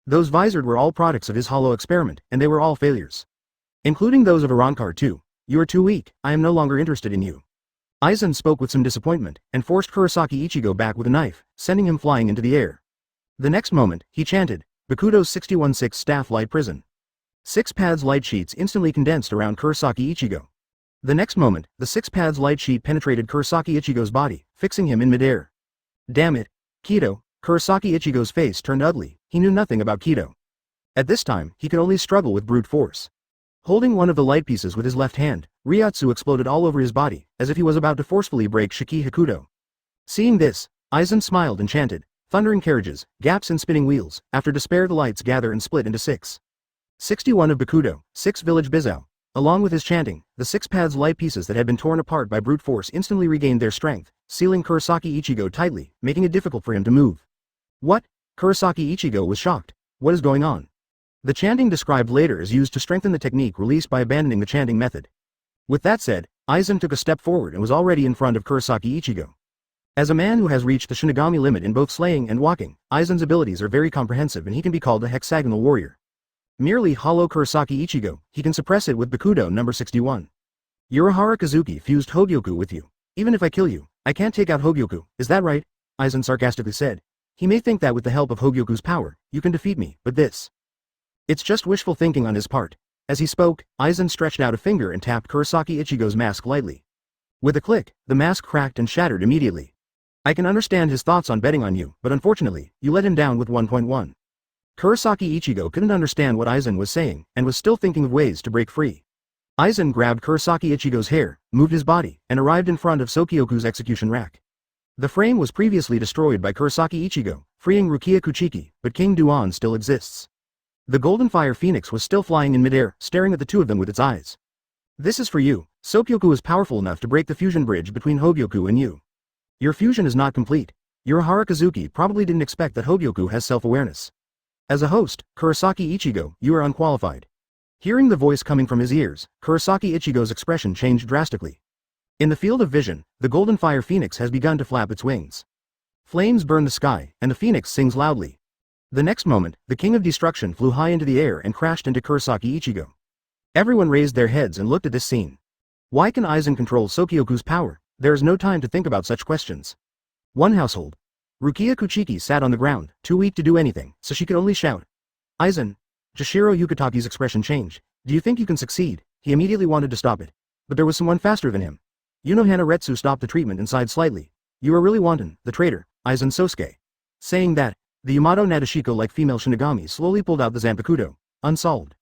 Those visored were all products of his Hollow experiment, and they were all failures. Including those of Arankar too. You are too weak, I am no longer interested in you. Aizen spoke with some disappointment, and forced Kurosaki Ichigo back with a knife, sending him flying into the air. The next moment, he chanted, Bakudo's 61-6 Staff Light Prison. 6 pads light sheets instantly condensed around Kurosaki Ichigo. The next moment, the 6 pads light sheet penetrated Kurosaki Ichigo's body, fixing him in midair. Damn it. Kaido. Kurosaki Ichigo's face turned ugly. He knew nothing about Kaido. At this time, he could only struggle with brute force. Holding one of the light pieces with his left hand, Ryotsu exploded all over his body, as if he was about to forcefully break Shiki Hakuto. Seeing this, Aizen smiled and chanted, thundering carriages, gaps and spinning wheels. After despair the lights gather and split into 6. 61 of Bakudo, 6 village Bizao. Along with his chanting, the 6 pads light pieces that had been torn apart by brute force instantly regained their strength, sealing Kurosaki Ichigo tightly, making it difficult for him to move. What? Kurosaki Ichigo was shocked. What is going on? The chanting described later is used to strengthen the technique released by abandoning the chanting method. With that said, Aizen took a step forward and was already in front of Kurosaki Ichigo. As a man who has reached the Shinigami limit in both slaying and walking, Aizen's abilities are very comprehensive and he can be called a hexagonal warrior. Merely Hollow Kurosaki Ichigo, he can suppress it with Bakudo number 61. Urahara Kazuki fused Hogyoku with you. Even if I kill you, I can't take out Hogyoku, is that right? Aizen sarcastically said. He may think that with the help of Hogyoku's power, you can defeat me, but this. It's just wishful thinking on his part. As he spoke, Aizen stretched out a finger and tapped Kurosaki Ichigo's mask lightly. With a click, the mask cracked and shattered immediately. I can understand his thoughts on betting on you, but unfortunately, you let him down with 1.1. Kurosaki Ichigo couldn't understand what Aizen was saying, and was still thinking of ways to break free. Aizen grabbed Kurosaki Ichigo's hair, moved his body, and arrived in front of Sokyoku's execution rack. The frame was previously destroyed by Kurosaki Ichigo, freeing Rukia Kuchiki, but King Duan still exists. The Golden Fire Phoenix was still flying in midair, staring at the two of them with its eyes. This is for you. Sokyoku is powerful enough to break the fusion bridge between Hogyoku and you. Your fusion is not complete. Urahara Kazuki probably didn't expect that Hogyoku has self-awareness. As a host, Kurosaki Ichigo, you are unqualified. Hearing the voice coming from his ears, Kurosaki Ichigo's expression changed drastically. In the field of vision, the Golden Fire Phoenix has begun to flap its wings. Flames burn the sky, and the phoenix sings loudly. The next moment, the King of Destruction flew high into the air and crashed into Kurosaki Ichigo. Everyone raised their heads and looked at this scene. Why can Aizen control Sokyoku's power? There is no time to think about such questions. One household. Rukia Kuchiki sat on the ground, too weak to do anything, so she could only shout. Aizen. Jashiro Yukitaki's expression changed. Do you think you can succeed? He immediately wanted to stop it. But there was someone faster than him. Yunohana Retsu stopped the treatment and sighed slightly. You are really wanton, the traitor, Aizen Sosuke. Saying that, the Yamato Nadeshiko-like female Shinigami slowly pulled out the Zanpakuto. Unsolved.